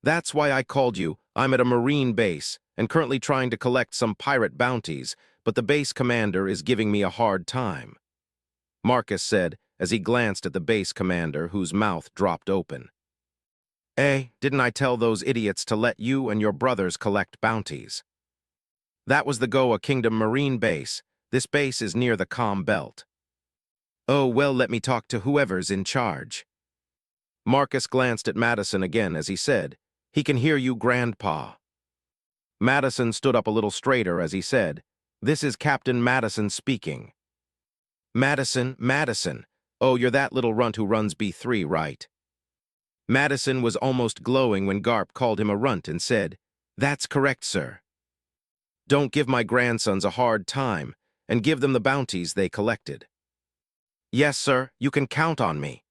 that's why I called you. I'm at a Marine base and currently trying to collect some pirate bounties, but the base commander is giving me a hard time," Marcus said as he glanced at the base commander, whose mouth dropped open. Didn't I tell those idiots to let you and your brothers collect bounties?" "That was the Goa Kingdom Marine base. This base is near the Calm Belt." "Oh, well, let me talk to whoever's in charge." Marcus glanced at Madison again as he said, "He can hear you, Grandpa." Madison stood up a little straighter as he said, "This is Captain Madison speaking." Madison. Oh, you're that little runt who runs B3, right?" Madison was almost glowing when Garp called him a runt and said, "That's correct, sir. Don't give my grandsons a hard time, and give them the bounties they collected." "Yes, sir, you can count on me,"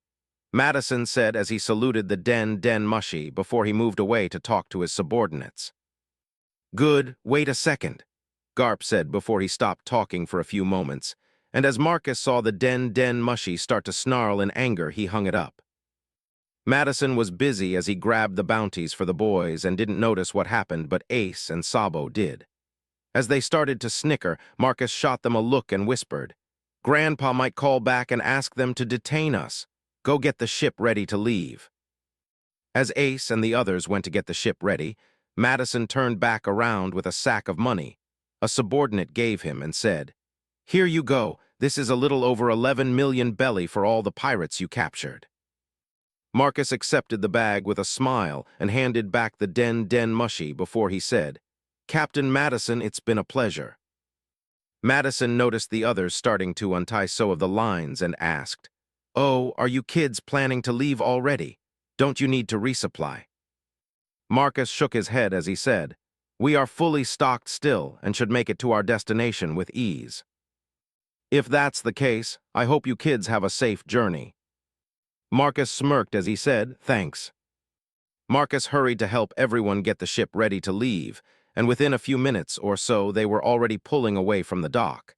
Madison said as he saluted the den mushy before he moved away to talk to his subordinates. "Good, wait a second," Garp said before he stopped talking for a few moments, and as Marcus saw the den mushy start to snarl in anger, he hung it up. Madison was busy as he grabbed the bounties for the boys and didn't notice what happened, but Ace and Sabo did. As they started to snicker, Marcus shot them a look and whispered, "Grandpa might call back and ask them to detain us. Go get the ship ready to leave." As Ace and the others went to get the ship ready, Madison turned back around with a sack of money. A subordinate gave him and said, "Here you go. This is a little over 11 million belly for all the pirates you captured." Marcus accepted the bag with a smile and handed back the den mushy before he said, "Captain Madison, it's been a pleasure." Madison noticed the others starting to untie some of the lines and asked, "Oh, are you kids planning to leave already? Don't you need to resupply?" Marcus shook his head as he said, "We are fully stocked still and should make it to our destination with ease." "If that's the case, I hope you kids have a safe journey." Marcus smirked as he said, "Thanks." Marcus hurried to help everyone get the ship ready to leave, and within a few minutes or so they were already pulling away from the dock.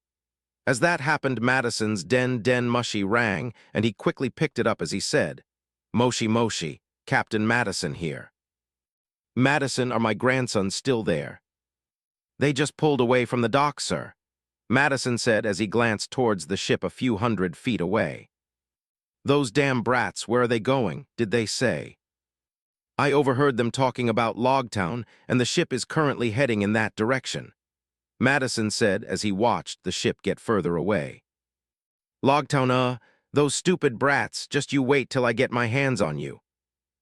As that happened, Madison's den mushy rang, and he quickly picked it up as he said, Moshi, Captain Madison here." "Madison, are my grandsons still there?" "They just pulled away from the dock, sir," Madison said as he glanced towards the ship a few 100 feet away. "Those damn brats, where are they going, did they say?" "I overheard them talking about Logtown, and the ship is currently heading in that direction," Madison said as he watched the ship get further away. "Logtown, those stupid brats, just you wait till I get my hands on you,"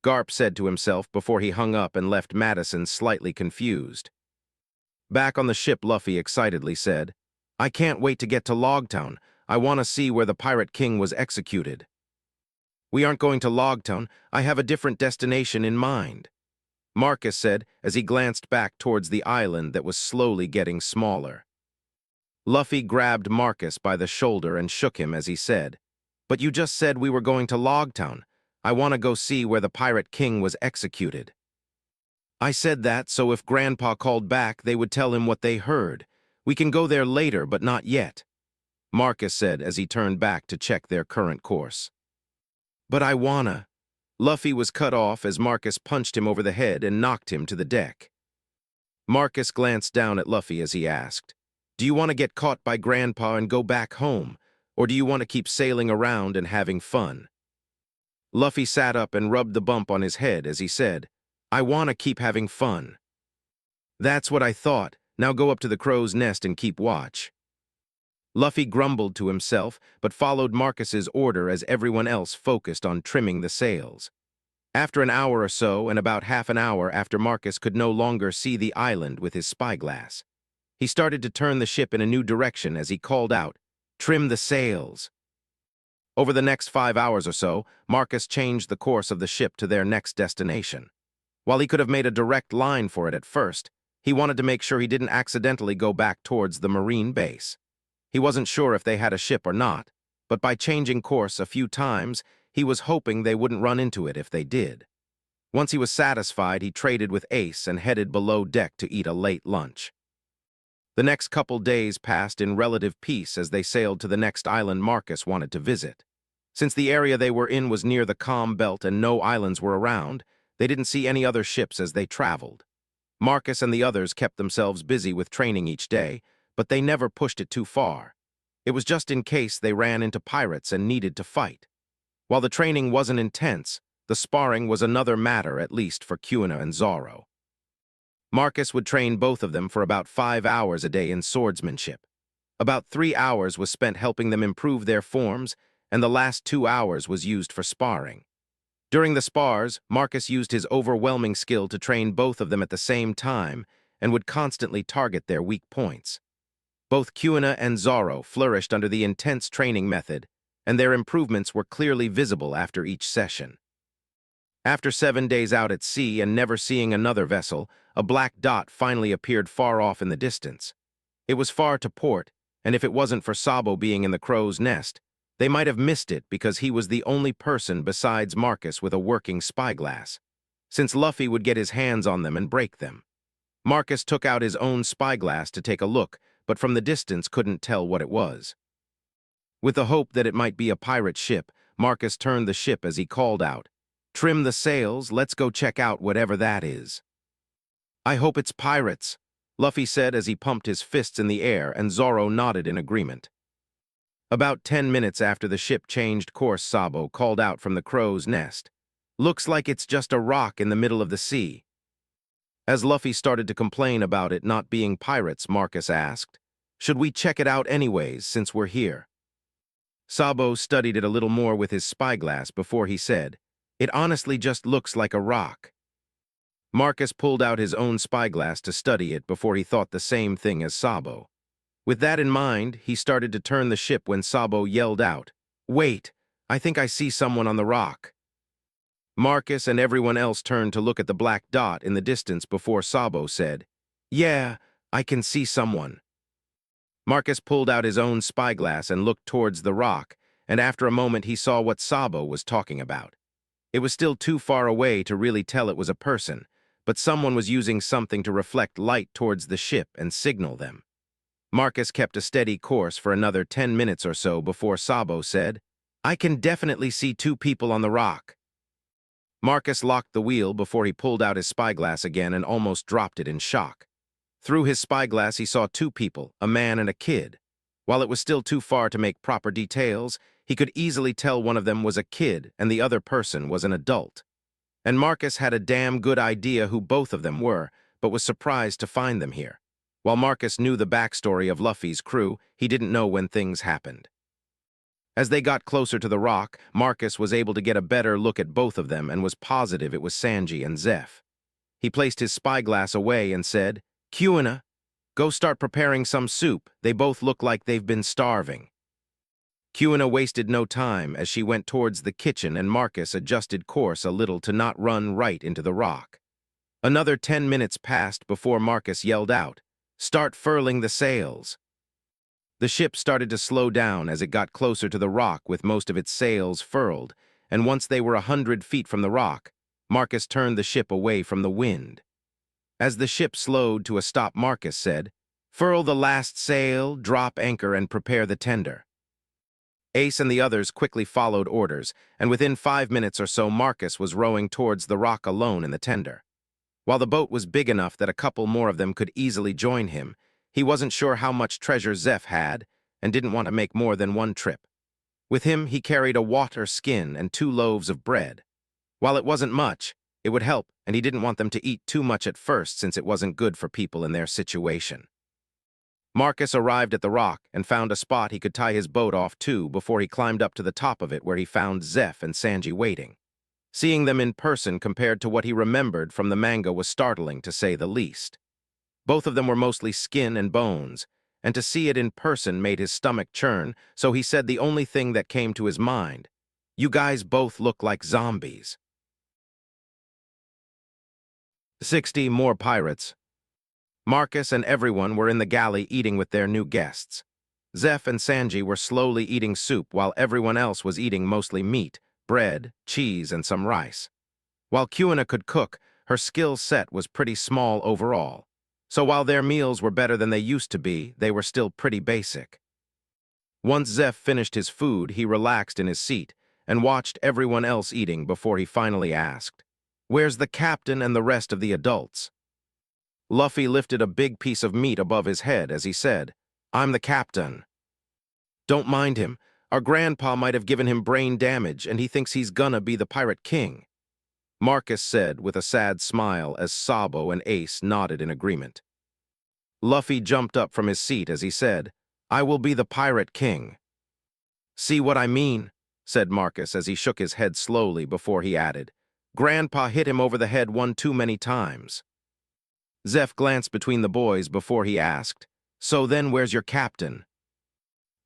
Garp said to himself before he hung up and left Madison slightly confused. Back on the ship, Luffy excitedly said, "I can't wait to get to Logtown. I want to see where the Pirate King was executed." We aren't going to Logtown. I have a different destination in mind, Marcus said as he glanced back towards the island that was slowly getting smaller. Luffy grabbed Marcus by the shoulder and shook him as he said, "But you just said we were going to Logtown. I want to go see where the Pirate King was executed." "I said that so if Grandpa called back, they would tell him what they heard. We can go there later, but not yet," Marcus said as he turned back to check their current course. "But I wanna." Luffy was cut off as Marcus punched him over the head and knocked him to the deck. Marcus glanced down at Luffy as he asked, "Do you want to get caught by Grandpa and go back home, or do you want to keep sailing around and having fun?" Luffy sat up and rubbed the bump on his head as he said, "I want to keep having fun." "That's what I thought. Now go up to the crow's nest and keep watch." Luffy grumbled to himself, but followed Marcus's order as everyone else focused on trimming the sails. After an hour or so, and about half an hour after Marcus could no longer see the island with his spyglass, he started to turn the ship in a new direction as he called out, "Trim the sails." Over the next 5 hours or so, Marcus changed the course of the ship to their next destination. While he could have made a direct line for it at first, he wanted to make sure he didn't accidentally go back towards the marine base. He wasn't sure if they had a ship or not, but by changing course a few times, he was hoping they wouldn't run into it if they did. Once he was satisfied, he traded with Ace and headed below deck to eat a late lunch. The next couple days passed in relative peace as they sailed to the next island Marcus wanted to visit. Since the area they were in was near the calm belt and no islands were around, they didn't see any other ships as they traveled. Marcus and the others kept themselves busy with training each day, but they never pushed it too far. It was just in case they ran into pirates and needed to fight. While the training wasn't intense, the sparring was another matter, at least for Kuina and Zoro. Marcus would train both of them for about 5 hours a day in swordsmanship. About 3 hours was spent helping them improve their forms, and the last 2 hours was used for sparring. During the spars, Marcus used his overwhelming skill to train both of them at the same time and would constantly target their weak points. Both Kuina and Zoro flourished under the intense training method, and their improvements were clearly visible after each session. After 7 days out at sea and never seeing another vessel, a black dot finally appeared far off in the distance. It was far to port, and if it wasn't for Sabo being in the crow's nest, they might have missed it because he was the only person besides Marcus with a working spyglass, since Luffy would get his hands on them and break them. Marcus took out his own spyglass to take a look, but from the distance couldn't tell what it was. With the hope that it might be a pirate ship, Marcus turned the ship as he called out, "Trim the sails, let's go check out whatever that is." "I hope it's pirates," Luffy said as he pumped his fists in the air, and Zoro nodded in agreement. About 10 minutes after the ship changed course, Sabo called out from the crow's nest, "Looks like it's just a rock in the middle of the sea." As Luffy started to complain about it not being pirates, Marcus asked, "Should we check it out anyways, since we're here?" Sabo studied it a little more with his spyglass before he said, "It honestly just looks like a rock." Marcus pulled out his own spyglass to study it before he thought the same thing as Sabo. With that in mind, he started to turn the ship when Sabo yelled out, "Wait, I think I see someone on the rock." Marcus and everyone else turned to look at the black dot in the distance before Sabo said, "Yeah, I can see someone." Marcus pulled out his own spyglass and looked towards the rock, and after a moment he saw what Sabo was talking about. It was still too far away to really tell it was a person, but someone was using something to reflect light towards the ship and signal them. Marcus kept a steady course for another 10 minutes or so before Sabo said, "I can definitely see 2 people on the rock." Marcus locked the wheel before he pulled out his spyglass again and almost dropped it in shock. Through his spyglass he saw 2 people, a man and a kid. While it was still too far to make proper details, he could easily tell one of them was a kid and the other person was an adult. And Marcus had a damn good idea who both of them were, but was surprised to find them here. While Marcus knew the backstory of Luffy's crew, he didn't know when things happened. As they got closer to the rock, Marcus was able to get a better look at both of them and was positive it was Sanji and Zeph. He placed his spyglass away and said, "Kuina, go start preparing some soup. They both look like they've been starving." Kuna wasted no time as she went towards the kitchen and Marcus adjusted course a little to not run right into the rock. Another 10 minutes passed before Marcus yelled out, "Start furling the sails." The ship started to slow down as it got closer to the rock with most of its sails furled, and once they were 100 feet from the rock, Marcus turned the ship away from the wind. As the ship slowed to a stop, Marcus said, "Furl the last sail, drop anchor, and prepare the tender." Ace and the others quickly followed orders, and within 5 minutes or so Marcus was rowing towards the rock alone in the tender. While the boat was big enough that a couple more of them could easily join him, he wasn't sure how much treasure Zeph had and didn't want to make more than one trip. With him, he carried a water skin and 2 loaves of bread. While it wasn't much, it would help, and he didn't want them to eat too much at first since it wasn't good for people in their situation. Marcus arrived at the rock and found a spot he could tie his boat off to before he climbed up to the top of it where he found Zeph and Sanji waiting. Seeing them in person compared to what he remembered from the manga was startling, to say the least. Both of them were mostly skin and bones, and to see it in person made his stomach churn, so he said the only thing that came to his mind, "You guys both look like zombies." 60 more pirates. Marcus and everyone were in the galley eating with their new guests. Zeph and Sanji were slowly eating soup while everyone else was eating mostly meat, bread, cheese, and some rice. While Kuna could cook, her skill set was pretty small overall. So while their meals were better than they used to be, they were still pretty basic. Once Zeph finished his food, he relaxed in his seat and watched everyone else eating before he finally asked, "Where's the captain and the rest of the adults?" Luffy lifted a big piece of meat above his head as he said, "I'm the captain." "Don't mind him. Our grandpa might have given him brain damage and he thinks he's gonna be the pirate king," Marcus said with a sad smile as Sabo and Ace nodded in agreement. Luffy jumped up from his seat as he said, "I will be the pirate king." "See what I mean?" said Marcus as he shook his head slowly before he added, "Grandpa hit him over the head one too many times." Zeph glanced between the boys before he asked, "So then where's your captain?"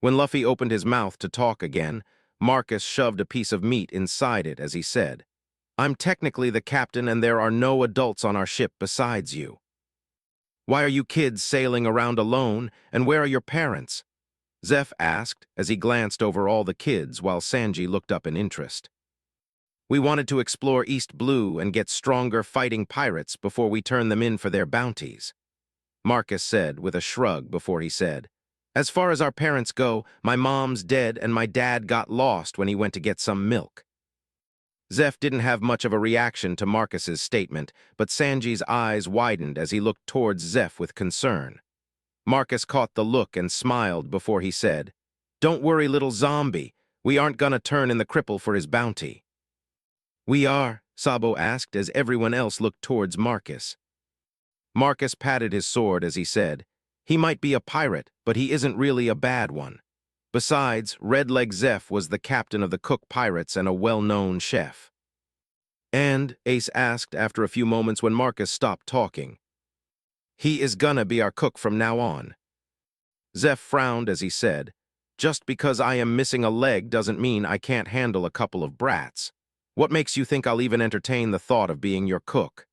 When Luffy opened his mouth to talk again, Marcus shoved a piece of meat inside it as he said, "I'm technically the captain and there are no adults on our ship besides you." "Why are you kids sailing around alone, and where are your parents?" Zeph asked as he glanced over all the kids while Sanji looked up in interest. "We wanted to explore East Blue and get stronger fighting pirates before we turn them in for their bounties," Marcus said with a shrug before he said, "As far as our parents go, my mom's dead and my dad got lost when he went to get some milk." Zeph didn't have much of a reaction to Marcus's statement, but Sanji's eyes widened as he looked towards Zeph with concern. Marcus caught the look and smiled before he said, "Don't worry, little zombie. We aren't gonna turn in the cripple for his bounty." "We are?" Sabo asked as everyone else looked towards Marcus. Marcus patted his sword as he said, "He might be a pirate, but he isn't really a bad one. Besides, Red-Leg Zeph was the captain of the Cook Pirates and a well-known chef." "And?" Ace asked after a few moments when Marcus stopped talking. "He is gonna be our cook from now on." Zeph frowned as he said, "Just because I am missing a leg doesn't mean I can't handle a couple of brats. What makes you think I'll even entertain the thought of being your cook?"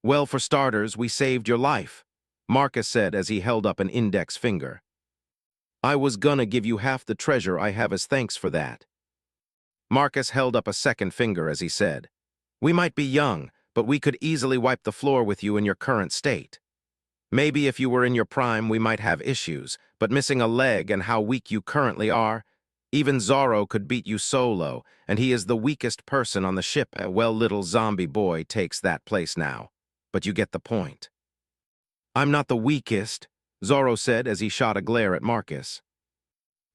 "Well, for starters, we saved your life," Marcus said as he held up an index finger. "I was gonna give you half the treasure I have as thanks for that." Marcus held up a second finger as he said, "We might be young, but we could easily wipe the floor with you in your current state. Maybe if you were in your prime we might have issues, but missing a leg and how weak you currently are, even Zoro could beat you solo, and he is the weakest person on the ship. Well, little zombie boy takes that place now, but you get the point." "I'm not the weakest," Zoro said as he shot a glare at Marcus.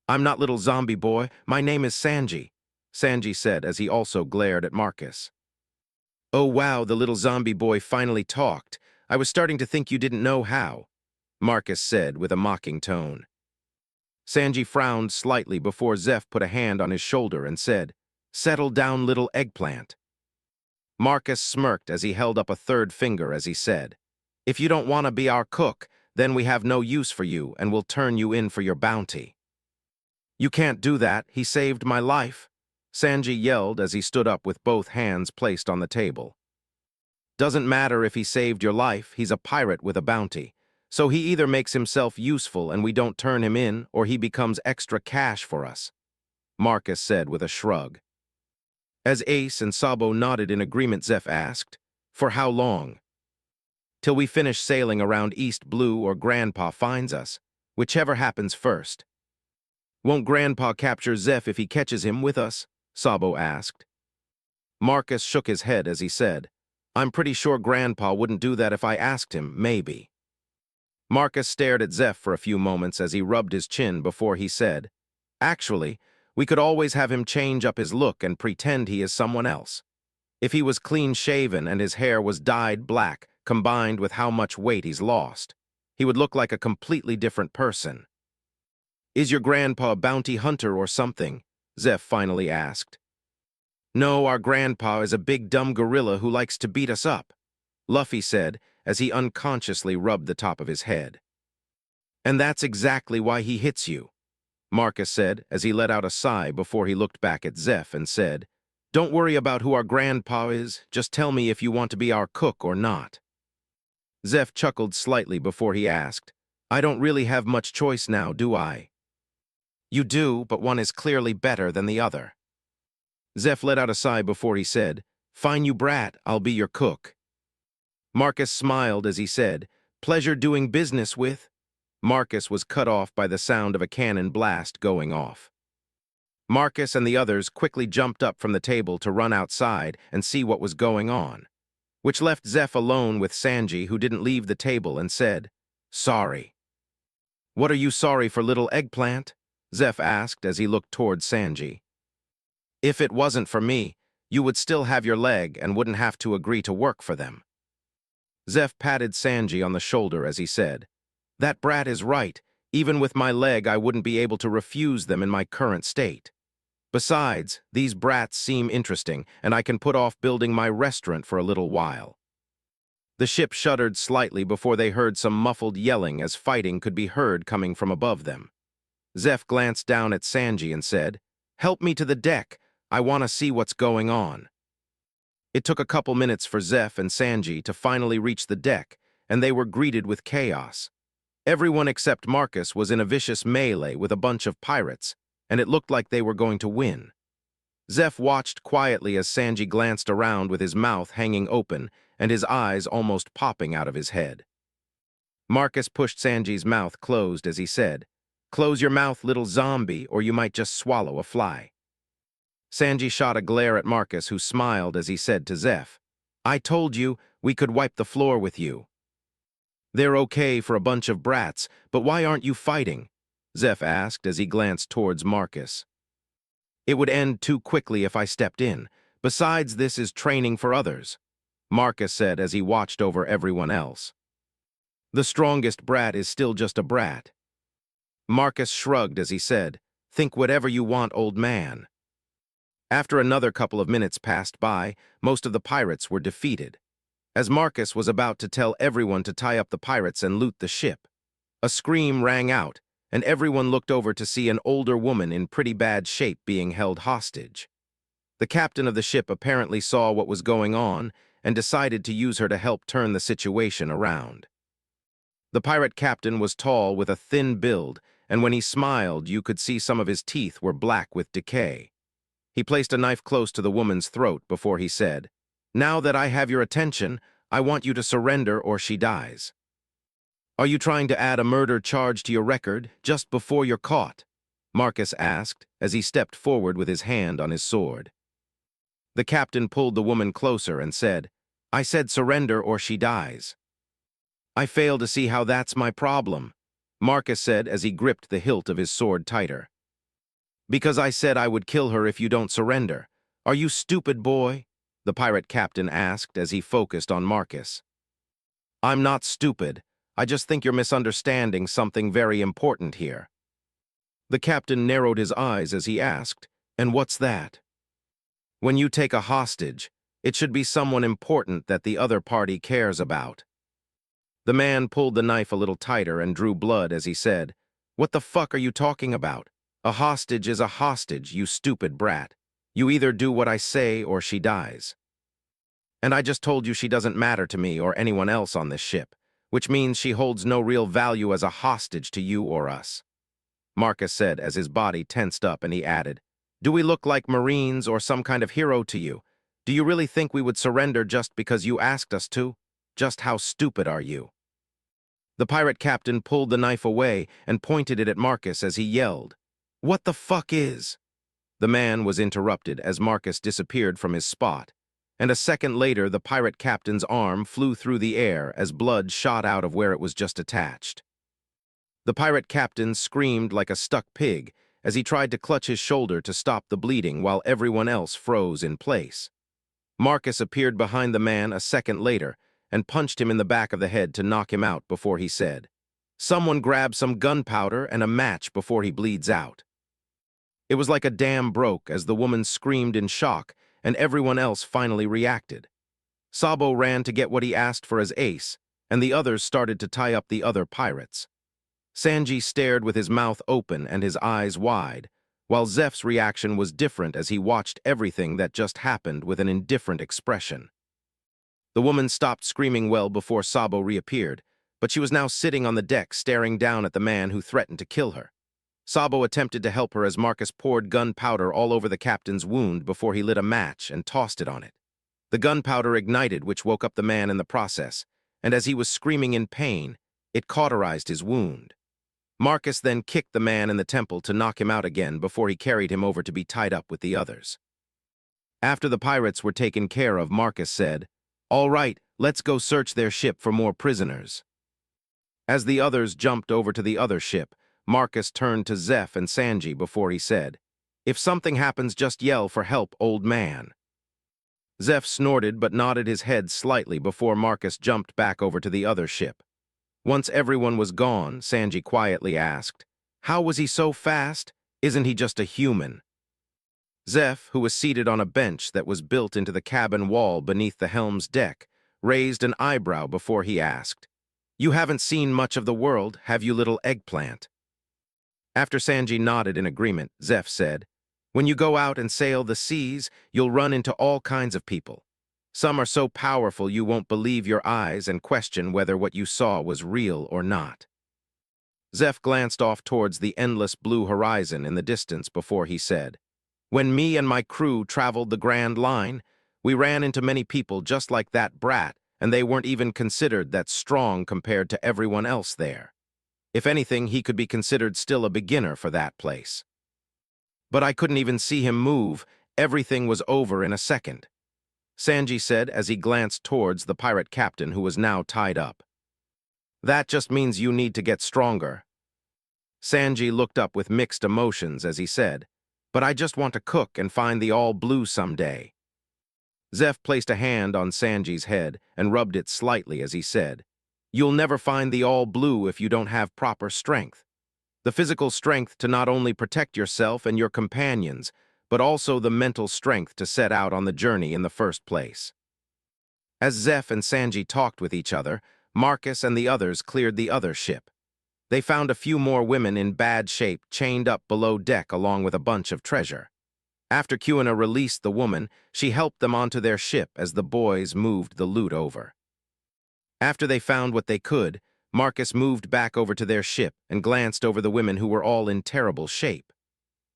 "I'm not little zombie boy, my name is Sanji," Sanji said as he also glared at Marcus. "Oh wow, the little zombie boy finally talked. I was starting to think you didn't know how," Marcus said with a mocking tone. Sanji frowned slightly before Zeph put a hand on his shoulder and said, "Settle down, little eggplant." Marcus smirked as he held up a third finger as he said, "If you don't want to be our cook, then we have no use for you and we'll turn you in for your bounty." You can't do that. He saved my life, Sanji yelled as he stood up with both hands placed on the table. Doesn't matter if he saved your life, he's a pirate with a bounty. So he either makes himself useful and we don't turn him in, or he becomes extra cash for us, Marcus said with a shrug. As Ace and Sabo nodded in agreement, Zeph asked, For how long? Till we finish sailing around East Blue or Grandpa finds us, whichever happens first. Won't Grandpa capture Zeph if he catches him with us? Sabo asked. Marcus shook his head as he said, I'm pretty sure Grandpa wouldn't do that if I asked him, maybe. Marcus stared at Zeph for a few moments as he rubbed his chin before he said, Actually, we could always have him change up his look and pretend he is someone else. If he was clean-shaven and his hair was dyed black, combined with how much weight he's lost, he would look like a completely different person. Is your grandpa a bounty hunter or something? Zeph finally asked. No, our grandpa is a big dumb gorilla who likes to beat us up, Luffy said as he unconsciously rubbed the top of his head. And that's exactly why he hits you, Marcus said as he let out a sigh before he looked back at Zeph and said, Don't worry about who our grandpa is, just tell me if you want to be our cook or not. Zeph chuckled slightly before he asked, I don't really have much choice now, do I? You do, but one is clearly better than the other. Zeph let out a sigh before he said, Fine you brat, I'll be your cook. Marcus smiled as he said, Pleasure doing business with. Marcus was cut off by the sound of a cannon blast going off. Marcus and the others quickly jumped up from the table to run outside and see what was going on, which left Zeph alone with Sanji, who didn't leave the table, and said, Sorry. What are you sorry for, little eggplant? Zeph asked as he looked toward Sanji. If it wasn't for me, you would still have your leg and wouldn't have to agree to work for them. Zeph patted Sanji on the shoulder as he said, That brat is right. Even with my leg, I wouldn't be able to refuse them in my current state. Besides, these brats seem interesting, and I can put off building my restaurant for a little while. The ship shuddered slightly before they heard some muffled yelling as fighting could be heard coming from above them. Zeph glanced down at Sanji and said, Help me to the deck. I want to see what's going on. It took a couple minutes for Zeph and Sanji to finally reach the deck, and they were greeted with chaos. Everyone except Marcus was in a vicious melee with a bunch of pirates, and it looked like they were going to win. Zeph watched quietly as Sanji glanced around with his mouth hanging open and his eyes almost popping out of his head. Marcus pushed Sanji's mouth closed as he said, Close your mouth, little zombie, or you might just swallow a fly. Sanji shot a glare at Marcus, who smiled as he said to Zeph, I told you we could wipe the floor with you. They're okay for a bunch of brats, but why aren't you fighting? Zeph asked as he glanced towards Marcus. It would end too quickly if I stepped in. Besides, this is training for others, Marcus said as he watched over everyone else. The strongest brat is still just a brat. Marcus shrugged as he said, Think whatever you want, old man. After another couple of minutes passed by, most of the pirates were defeated. As Marcus was about to tell everyone to tie up the pirates and loot the ship, a scream rang out, and everyone looked over to see an older woman in pretty bad shape being held hostage. The captain of the ship apparently saw what was going on and decided to use her to help turn the situation around. The pirate captain was tall with a thin build, and when he smiled, you could see some of his teeth were black with decay. He placed a knife close to the woman's throat before he said, Now that I have your attention, I want you to surrender or she dies. Are you trying to add a murder charge to your record just before you're caught? Marcus asked as he stepped forward with his hand on his sword. The captain pulled the woman closer and said, I said surrender or she dies. I fail to see how that's my problem, Marcus said as he gripped the hilt of his sword tighter. Because I said I would kill her if you don't surrender. Are you stupid, boy? The pirate captain asked as he focused on Marcus. I'm not stupid. I just think you're misunderstanding something very important here. The captain narrowed his eyes as he asked, And what's that? When you take a hostage, it should be someone important that the other party cares about. The man pulled the knife a little tighter and drew blood as he said, What the fuck are you talking about? A hostage is a hostage, you stupid brat. You either do what I say or she dies. And I just told you she doesn't matter to me or anyone else on this ship, which means she holds no real value as a hostage to you or us. Marcus said as his body tensed up, and he added, "Do we look like Marines or some kind of hero to you? Do you really think we would surrender just because you asked us to? Just how stupid are you?" The pirate captain pulled the knife away and pointed it at Marcus as he yelled, "What the fuck is?" The man was interrupted as Marcus disappeared from his spot, and a second later the pirate captain's arm flew through the air as blood shot out of where it was just attached. The pirate captain screamed like a stuck pig as he tried to clutch his shoulder to stop the bleeding while everyone else froze in place. Marcus appeared behind the man a second later and punched him in the back of the head to knock him out before he said, "Someone grab some gunpowder and a match before he bleeds out." It was like a dam broke as the woman screamed in shock and everyone else finally reacted. Sabo ran to get what he asked for as ace, and the others started to tie up the other pirates. Sanji stared with his mouth open and his eyes wide, while Zeph's reaction was different as he watched everything that just happened with an indifferent expression. The woman stopped screaming well before Sabo reappeared, but she was now sitting on the deck staring down at the man who threatened to kill her. Sabo attempted to help her as Marcus poured gunpowder all over the captain's wound before he lit a match and tossed it on it. The gunpowder ignited, which woke up the man in the process, and as he was screaming in pain, it cauterized his wound. Marcus then kicked the man in the temple to knock him out again before he carried him over to be tied up with the others. After the pirates were taken care of, Marcus said, "All right, let's go search their ship for more prisoners." As the others jumped over to the other ship, Marcus turned to Zeph and Sanji before he said, "If something happens, just yell for help, old man." Zeph snorted but nodded his head slightly before Marcus jumped back over to the other ship. Once everyone was gone, Sanji quietly asked, "How was he so fast? Isn't he just a human?" Zeph, who was seated on a bench that was built into the cabin wall beneath the helm's deck, raised an eyebrow before he asked, "You haven't seen much of the world, have you, little eggplant?" After Sanji nodded in agreement, Zeph said, "When you go out and sail the seas, you'll run into all kinds of people. Some are so powerful you won't believe your eyes and question whether what you saw was real or not." Zeph glanced off towards the endless blue horizon in the distance before he said, "When me and my crew traveled the Grand Line, we ran into many people just like that brat, and they weren't even considered that strong compared to everyone else there. If anything, he could be considered still a beginner for that place. But I couldn't even see him move. Everything was over in a second," Sanji said as he glanced towards the pirate captain who was now tied up. "That just means you need to get stronger." Sanji looked up with mixed emotions as he said, "But I just want to cook and find the all blue someday." Zeph placed a hand on Sanji's head and rubbed it slightly as he said, "You'll never find the all blue if you don't have proper strength. The physical strength to not only protect yourself and your companions, but also the mental strength to set out on the journey in the first place." As Zeph and Sanji talked with each other, Marcus and the others cleared the other ship. They found a few more women in bad shape chained up below deck along with a bunch of treasure. After Kuina released the woman, she helped them onto their ship as the boys moved the loot over. After they found what they could, Marcus moved back over to their ship and glanced over the women who were all in terrible shape.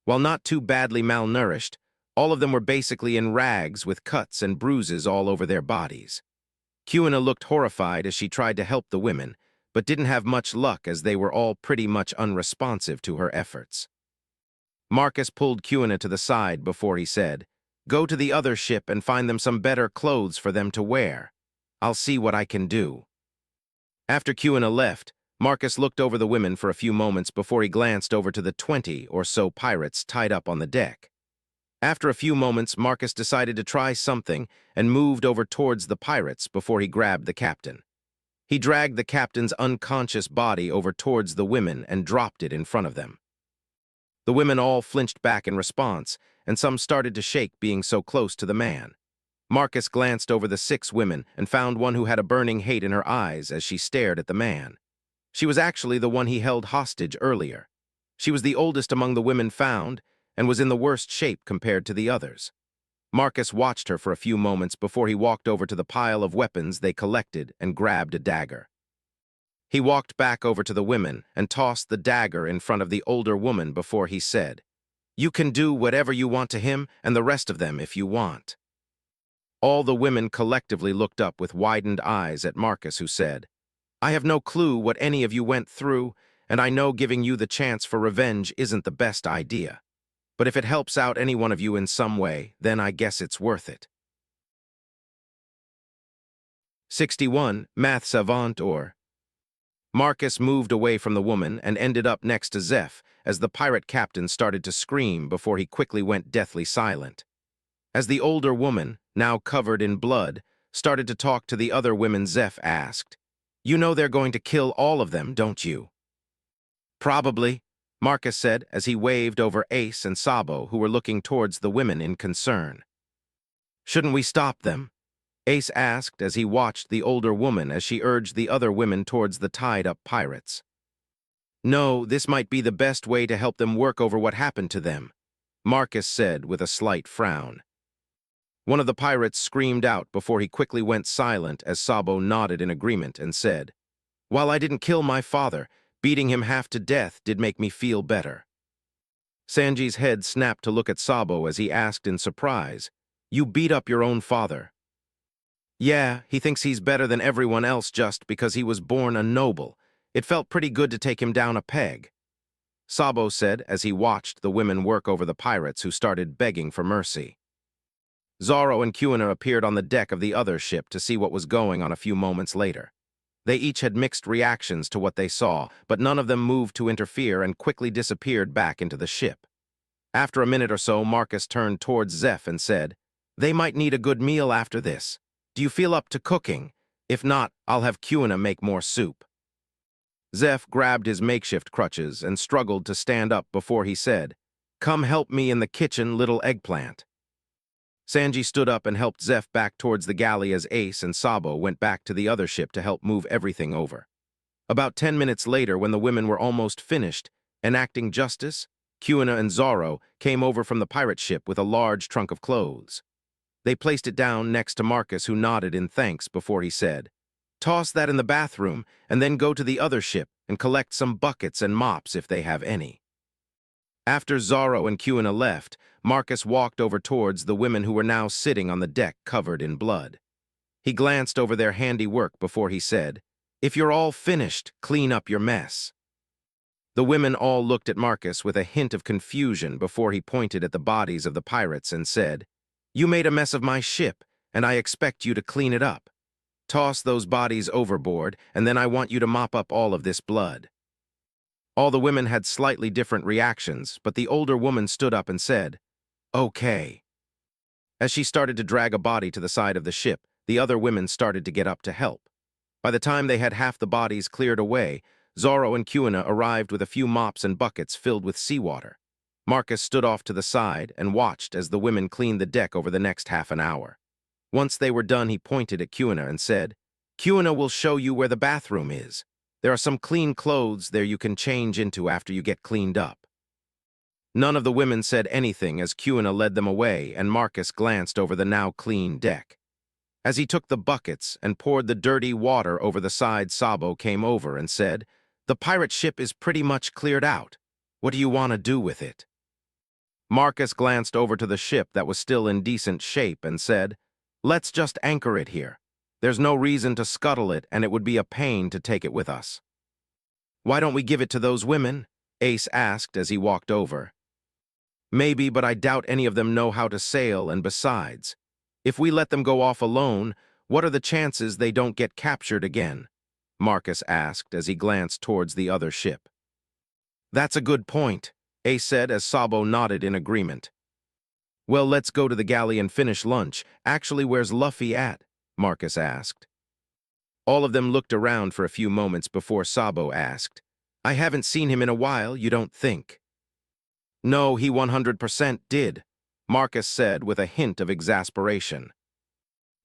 While not too badly malnourished, all of them were basically in rags with cuts and bruises all over their bodies. Kuina looked horrified as she tried to help the women, but didn't have much luck as they were all pretty much unresponsive to her efforts. Marcus pulled Kuina to the side before he said, "Go to the other ship and find them some better clothes for them to wear. I'll see what I can do." After Kuina left, Marcus looked over the women for a few moments before he glanced over to the 20 or so pirates tied up on the deck. After a few moments, Marcus decided to try something and moved over towards the pirates before he grabbed the captain. He dragged the captain's unconscious body over towards the women and dropped it in front of them. The women all flinched back in response, and some started to shake being so close to the man. Marcus glanced over the 6 women and found one who had a burning hate in her eyes as she stared at the man. She was actually the one he held hostage earlier. She was the oldest among the women found and was in the worst shape compared to the others. Marcus watched her for a few moments before he walked over to the pile of weapons they collected and grabbed a dagger. He walked back over to the women and tossed the dagger in front of the older woman before he said, "You can do whatever you want to him and the rest of them if you want." All the women collectively looked up with widened eyes at Marcus, who said, "I have no clue what any of you went through, and I know giving you the chance for revenge isn't the best idea. But if it helps out any one of you in some way, then I guess it's worth it." 61. Math Savant or Marcus moved away from the woman and ended up next to Zeph as the pirate captain started to scream before he quickly went deathly silent. As the older woman, now covered in blood, started to talk to the other women, Zeph asked, "You know they're going to kill all of them, don't you?" "Probably," Marcus said as he waved over Ace and Sabo, who were looking towards the women in concern. "Shouldn't we stop them?" Ace asked as he watched the older woman as she urged the other women towards the tied-up pirates. "No, this might be the best way to help them work over what happened to them," Marcus said with a slight frown. One of the pirates screamed out before he quickly went silent as Sabo nodded in agreement and said, "While I didn't kill my father, beating him half to death did make me feel better." Sanji's head snapped to look at Sabo as he asked in surprise, "You beat up your own father?" "Yeah, he thinks he's better than everyone else just because he was born a noble. It felt pretty good to take him down a peg," Sabo said as he watched the women work over the pirates who started begging for mercy. Zoro and Kuina appeared on the deck of the other ship to see what was going on a few moments later. They each had mixed reactions to what they saw, but none of them moved to interfere and quickly disappeared back into the ship. After a minute or so, Marcus turned towards Zeph and said, "They might need a good meal after this. Do you feel up to cooking? If not, I'll have Kuina make more soup." Zeph grabbed his makeshift crutches and struggled to stand up before he said, "Come help me in the kitchen, little eggplant." Sanji stood up and helped Zeph back towards the galley as Ace and Sabo went back to the other ship to help move everything over. About 10 minutes later, when the women were almost finished enacting justice, Kuina and Zoro came over from the pirate ship with a large trunk of clothes. They placed it down next to Marcus, who nodded in thanks before he said, "Toss that in the bathroom and then go to the other ship and collect some buckets and mops if they have any." After Zoro and Kuina left, Marcus walked over towards the women who were now sitting on the deck covered in blood. He glanced over their handiwork before he said, "If you're all finished, clean up your mess." The women all looked at Marcus with a hint of confusion before he pointed at the bodies of the pirates and said, "You made a mess of my ship, and I expect you to clean it up. Toss those bodies overboard, and then I want you to mop up all of this blood." All the women had slightly different reactions, but the older woman stood up and said, "Okay." As she started to drag a body to the side of the ship, the other women started to get up to help. By the time they had half the bodies cleared away, Zoro and Kuina arrived with a few mops and buckets filled with seawater. Marcus stood off to the side and watched as the women cleaned the deck over the next half an hour. Once they were done, he pointed at Kuina and said, "Kuina will show you where the bathroom is. There are some clean clothes there you can change into after you get cleaned up." None of the women said anything as Kuina led them away, and Marcus glanced over the now clean deck. As he took the buckets and poured the dirty water over the side, Sabo came over and said, "The pirate ship is pretty much cleared out. What do you want to do with it?" Marcus glanced over to the ship that was still in decent shape and said, "Let's just anchor it here. There's no reason to scuttle it, and it would be a pain to take it with us." "Why don't we give it to those women?" Ace asked as he walked over. "Maybe, but I doubt any of them know how to sail, and besides, if we let them go off alone, what are the chances they don't get captured again?" Marcus asked as he glanced towards the other ship. "That's a good point," Ace said as Sabo nodded in agreement. "Well, let's go to the galley and finish lunch. Actually, where's Luffy at?" Marcus asked. All of them looked around for a few moments before Sabo asked, "I haven't seen him in a while, you don't think?" "No, he 100% did," Marcus said with a hint of exasperation.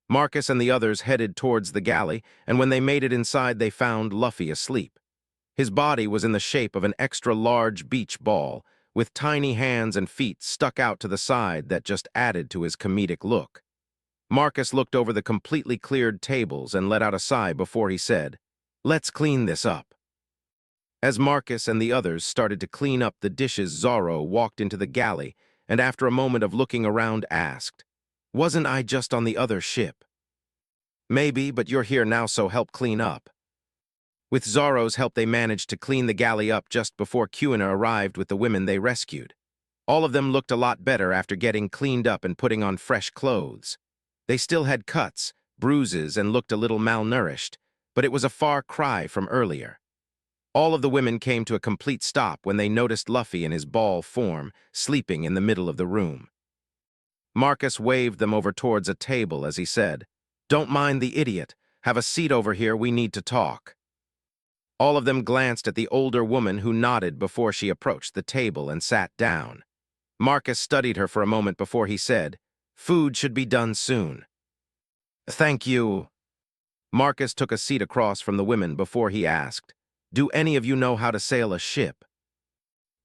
Marcus and the others headed towards the galley, and when they made it inside, they found Luffy asleep. His body was in the shape of an extra-large beach ball, with tiny hands and feet stuck out to the side that just added to his comedic look. Marcus looked over the completely cleared tables and let out a sigh before he said, "Let's clean this up." As Marcus and the others started to clean up the dishes, Zorro walked into the galley and after a moment of looking around asked, "Wasn't I just on the other ship?" "Maybe, but you're here now, so help clean up." With Zorro's help, they managed to clean the galley up just before Kuina arrived with the women they rescued. All of them looked a lot better after getting cleaned up and putting on fresh clothes. They still had cuts, bruises, and looked a little malnourished, but it was a far cry from earlier. All of the women came to a complete stop when they noticed Luffy in his ball form, sleeping in the middle of the room. Marcus waved them over towards a table as he said, "Don't mind the idiot. Have a seat over here, we need to talk." All of them glanced at the older woman who nodded before she approached the table and sat down. Marcus studied her for a moment before he said, "Food should be done soon." "Thank you." Marcus took a seat across from the women before he asked, "Do any of you know how to sail a ship?"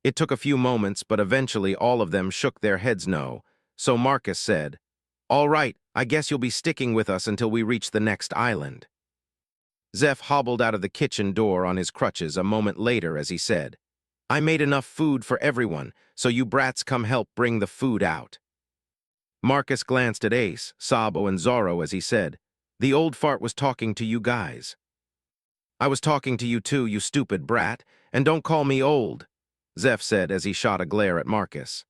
It took a few moments, but eventually all of them shook their heads no, so Marcus said, "All right, I guess you'll be sticking with us until we reach the next island." Zeph hobbled out of the kitchen door on his crutches a moment later as he said, "I made enough food for everyone, so you brats come help bring the food out." Marcus glanced at Ace, Sabo, and Zorro as he said, "The old fart was talking to you guys." "I was talking to you too, you stupid brat, and don't call me old," Zeph said as he shot a glare at Marcus.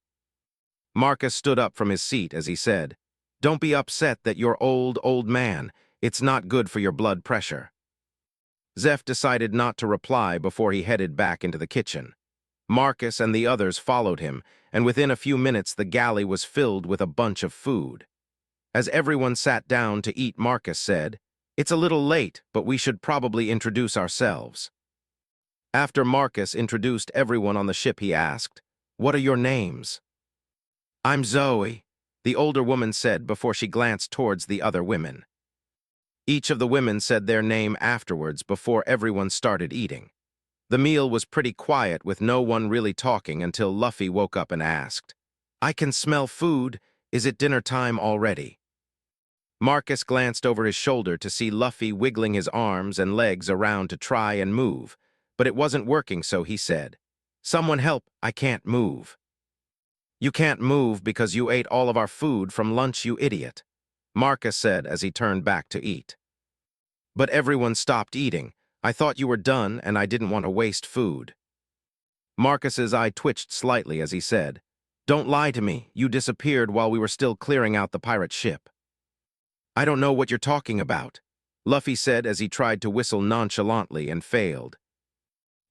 Marcus stood up from his seat as he said, "Don't be upset that you're old man. It's not good for your blood pressure." Zeph decided not to reply before he headed back into the kitchen. Marcus and the others followed him, and within a few minutes the galley was filled with a bunch of food. As everyone sat down to eat, Marcus said, "It's a little late, but we should probably introduce ourselves." After Marcus introduced everyone on the ship, he asked, "What are your names?" "I'm Zoe," the older woman said before she glanced towards the other women. Each of the women said their name afterwards before everyone started eating. The meal was pretty quiet with no one really talking until Luffy woke up and asked, "I can smell food. Is it dinner time already?" Marcus glanced over his shoulder to see Luffy wiggling his arms and legs around to try and move, but it wasn't working, so he said, "Someone help, I can't move." "You can't move because you ate all of our food from lunch, you idiot," Marcus said as he turned back to eat. "But everyone stopped eating. I thought you were done and I didn't want to waste food." Marcus's eye twitched slightly as he said, "Don't lie to me. You disappeared while we were still clearing out the pirate ship." "I don't know what you're talking about," Luffy said as he tried to whistle nonchalantly and failed.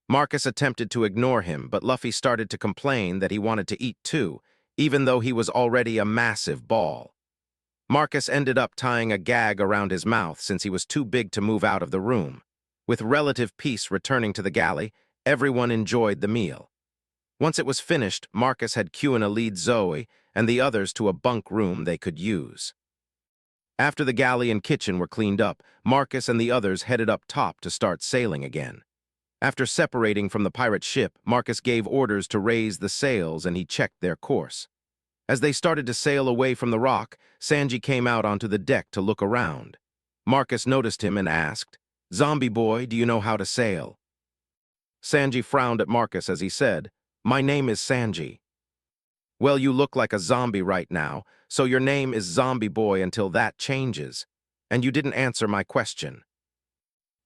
Marcus attempted to ignore him, but Luffy started to complain that he wanted to eat too, even though he was already a massive ball. Marcus ended up tying a gag around his mouth since he was too big to move out of the room. With relative peace returning to the galley, everyone enjoyed the meal. Once it was finished, Marcus had Kuina lead Zoe and the others to a bunk room they could use. After the galley and kitchen were cleaned up, Marcus and the others headed up top to start sailing again. After separating from the pirate ship, Marcus gave orders to raise the sails and he checked their course. As they started to sail away from the rock, Sanji came out onto the deck to look around. Marcus noticed him and asked, "Zombie boy, do you know how to sail?" Sanji frowned at Marcus as he said, "My name is Sanji." "Well, you look like a zombie right now, so your name is Zombie Boy until that changes. And you didn't answer my question."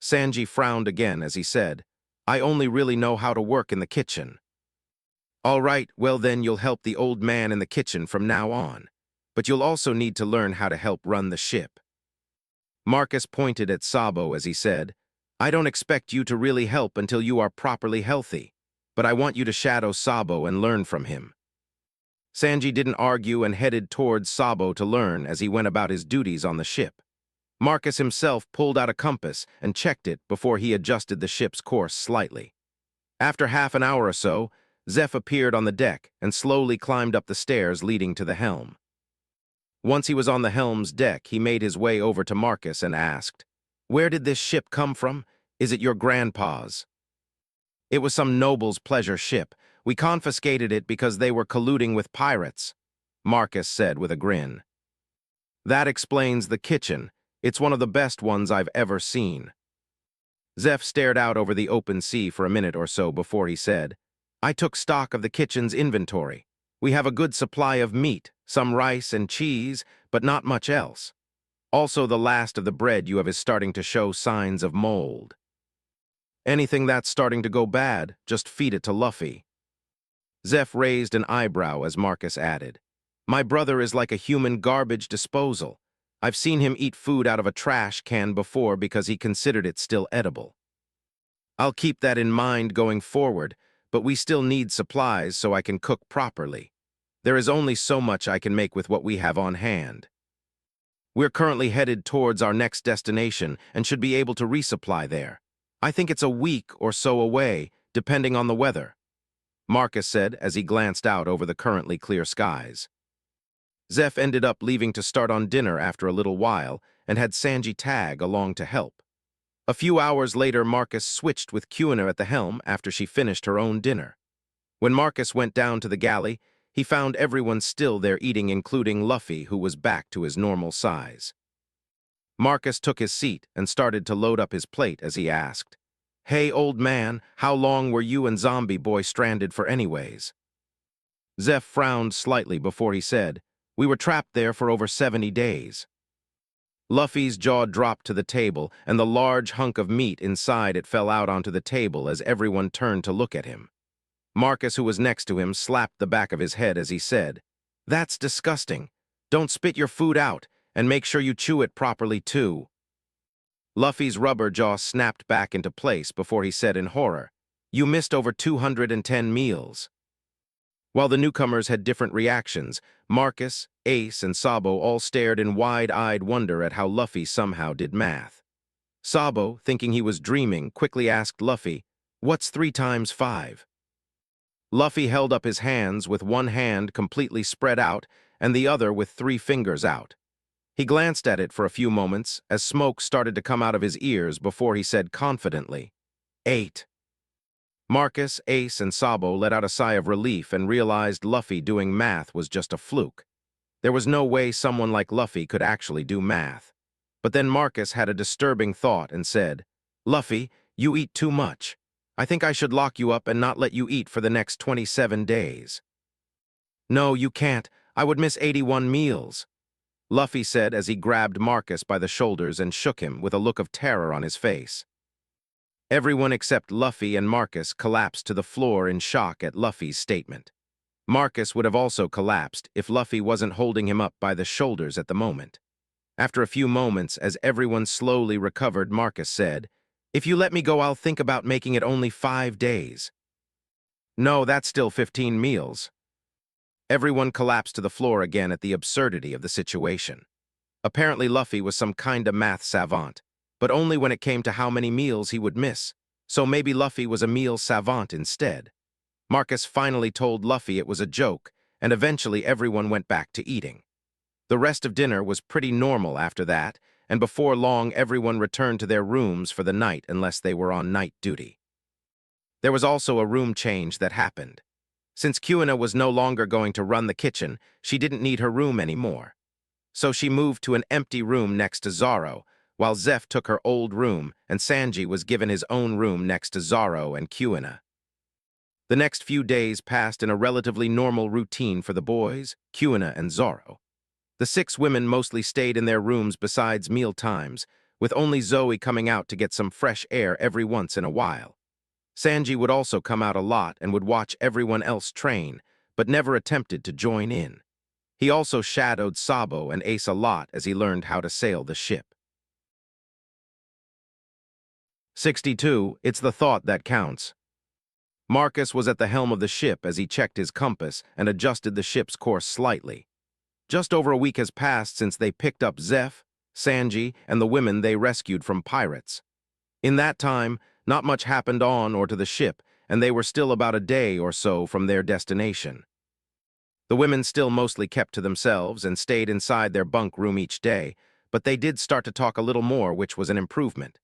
Sanji frowned again as he said, "I only really know how to work in the kitchen." "All right, well then you'll help the old man in the kitchen from now on. But you'll also need to learn how to help run the ship." Marcus pointed at Sabo as he said, "I don't expect you to really help until you are properly healthy, but I want you to shadow Sabo and learn from him." Sanji didn't argue and headed towards Sabo to learn as he went about his duties on the ship. Marcus himself pulled out a compass and checked it before he adjusted the ship's course slightly. After half an hour or so, Zeph appeared on the deck and slowly climbed up the stairs leading to the helm. Once he was on the helm's deck, he made his way over to Marcus and asked, "Where did this ship come from? Is it your grandpa's?" It was some noble's pleasure ship. We confiscated it because they were colluding with pirates, Marcus said with a grin. That explains the kitchen. It's one of the best ones I've ever seen. Zeph stared out over the open sea for a minute or so before he said, I took stock of the kitchen's inventory. We have a good supply of meat, some rice and cheese, but not much else. Also, the last of the bread you have is starting to show signs of mold. Anything that's starting to go bad, just feed it to Luffy. Zeph raised an eyebrow as Marcus added, My brother is like a human garbage disposal. I've seen him eat food out of a trash can before because he considered it still edible. I'll keep that in mind going forward, but we still need supplies so I can cook properly. There is only so much I can make with what we have on hand. We're currently headed towards our next destination and should be able to resupply there. I think it's a week or so away, depending on the weather, Marcus said as he glanced out over the currently clear skies. Zeph ended up leaving to start on dinner after a little while and had Sanji tag along to help. A few hours later, Marcus switched with Kuina at the helm after she finished her own dinner. When Marcus went down to the galley, he found everyone still there eating, including Luffy, who was back to his normal size. Marcus took his seat and started to load up his plate as he asked, Hey, old man, how long were you and Zombie Boy stranded for anyways? Zeph frowned slightly before he said, We were trapped there for over 70 days. Luffy's jaw dropped to the table, and the large hunk of meat inside it fell out onto the table as everyone turned to look at him. Marcus, who was next to him, slapped the back of his head as he said, That's disgusting. Don't spit your food out, and make sure you chew it properly too. Luffy's rubber jaw snapped back into place before he said in horror, You missed over 210 meals. While the newcomers had different reactions, Marcus, Ace, and Sabo all stared in wide-eyed wonder at how Luffy somehow did math. Sabo, thinking he was dreaming, quickly asked Luffy, What's 3 times 5? Luffy held up his hands with one hand completely spread out and the other with 3 fingers out. He glanced at it for a few moments as smoke started to come out of his ears before he said confidently, 8. Marcus, Ace, and Sabo let out a sigh of relief and realized Luffy doing math was just a fluke. There was no way someone like Luffy could actually do math. But then Marcus had a disturbing thought and said, Luffy, you eat too much. I think I should lock you up and not let you eat for the next 27 days. No, you can't. I would miss 81 meals, Luffy said as he grabbed Marcus by the shoulders and shook him with a look of terror on his face. Everyone except Luffy and Marcus collapsed to the floor in shock at Luffy's statement. Marcus would have also collapsed if Luffy wasn't holding him up by the shoulders at the moment. After a few moments, as everyone slowly recovered, Marcus said, If you let me go, I'll think about making it only 5 days. No, that's still 15 meals. Everyone collapsed to the floor again at the absurdity of the situation. Apparently Luffy was some kinda math savant, but only when it came to how many meals he would miss, so maybe Luffy was a meal savant instead. Marcus finally told Luffy it was a joke, and eventually everyone went back to eating. The rest of dinner was pretty normal after that, and before long everyone returned to their rooms for the night unless they were on night duty. There was also a room change that happened. Since Kuina was no longer going to run the kitchen, she didn't need her room anymore. So she moved to an empty room next to Zoro, while Zeph took her old room and Sanji was given his own room next to Zoro and Kuina. The next few days passed in a relatively normal routine for the boys, Kuina, and Zoro. The 6 women mostly stayed in their rooms besides meal times, with only Zoe coming out to get some fresh air every once in a while. Sanji would also come out a lot and would watch everyone else train, but never attempted to join in. He also shadowed Sabo and Ace a lot as he learned how to sail the ship. 62. It's the thought that counts. Marcus was at the helm of the ship as he checked his compass and adjusted the ship's course slightly. Just over a week has passed since they picked up Zeph, Sanji, and the women they rescued from pirates. In that time, not much happened on or to the ship, and they were still about a day or so from their destination. The women still mostly kept to themselves and stayed inside their bunk room each day, but they did start to talk a little more, which was an improvement.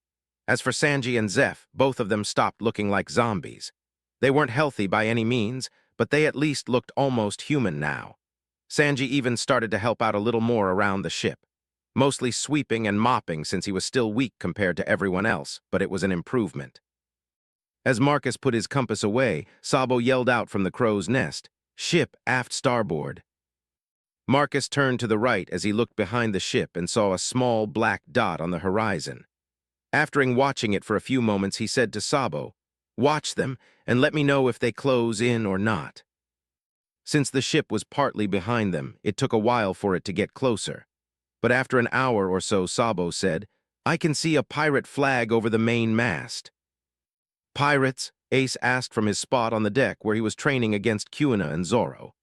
As for Sanji and Zeph, both of them stopped looking like zombies. They weren't healthy by any means, but they at least looked almost human now. Sanji even started to help out a little more around the ship, mostly sweeping and mopping since he was still weak compared to everyone else, but it was an improvement. As Marcus put his compass away, Sabo yelled out from the crow's nest, "Ship aft starboard." Marcus turned to the right as he looked behind the ship and saw a small black dot on the horizon. After watching it for a few moments, he said to Sabo, "Watch them and let me know if they close in or not." Since the ship was partly behind them, it took a while for it to get closer. But after an hour or so, Sabo said, "I can see a pirate flag over the main mast." "Pirates?" Ace asked from his spot on the deck where he was training against Kuina and Zoro.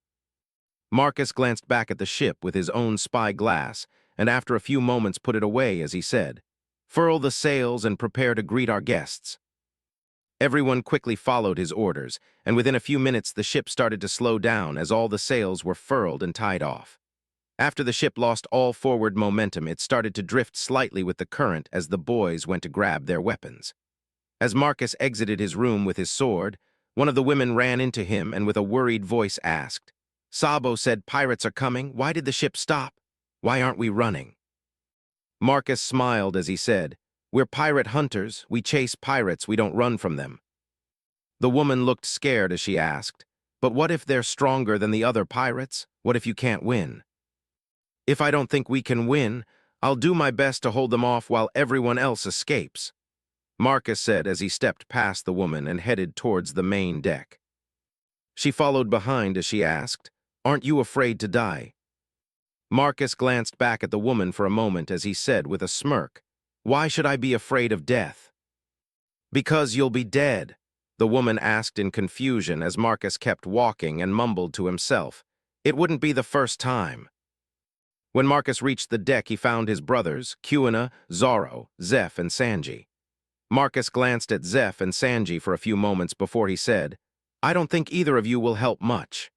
Marcus glanced back at the ship with his own spy glass, and after a few moments put it away as he said, "Furl the sails and prepare to greet our guests." Everyone quickly followed his orders, and within a few minutes the ship started to slow down as all the sails were furled and tied off. After the ship lost all forward momentum, it started to drift slightly with the current as the boys went to grab their weapons. As Marcus exited his room with his sword, one of the women ran into him and with a worried voice asked, "Sabo said pirates are coming. Why did the ship stop? Why aren't we running?" Marcus smiled as he said, "We're pirate hunters. We chase pirates. We don't run from them." The woman looked scared as she asked, "But what if they're stronger than the other pirates? What if you can't win?" "If I don't think we can win, I'll do my best to hold them off while everyone else escapes," Marcus said as he stepped past the woman and headed towards the main deck. She followed behind as she asked, "Aren't you afraid to die?" Marcus glanced back at the woman for a moment as he said with a smirk, "Why should I be afraid of death?" "Because you'll be dead," the woman asked in confusion as Marcus kept walking and mumbled to himself. It wouldn't be the first time. When Marcus reached the deck, he found his brothers, Kuina, Zoro, Zeph, and Sanji. Marcus glanced at Zeph and Sanji for a few moments before he said, "I don't think either of you will help much."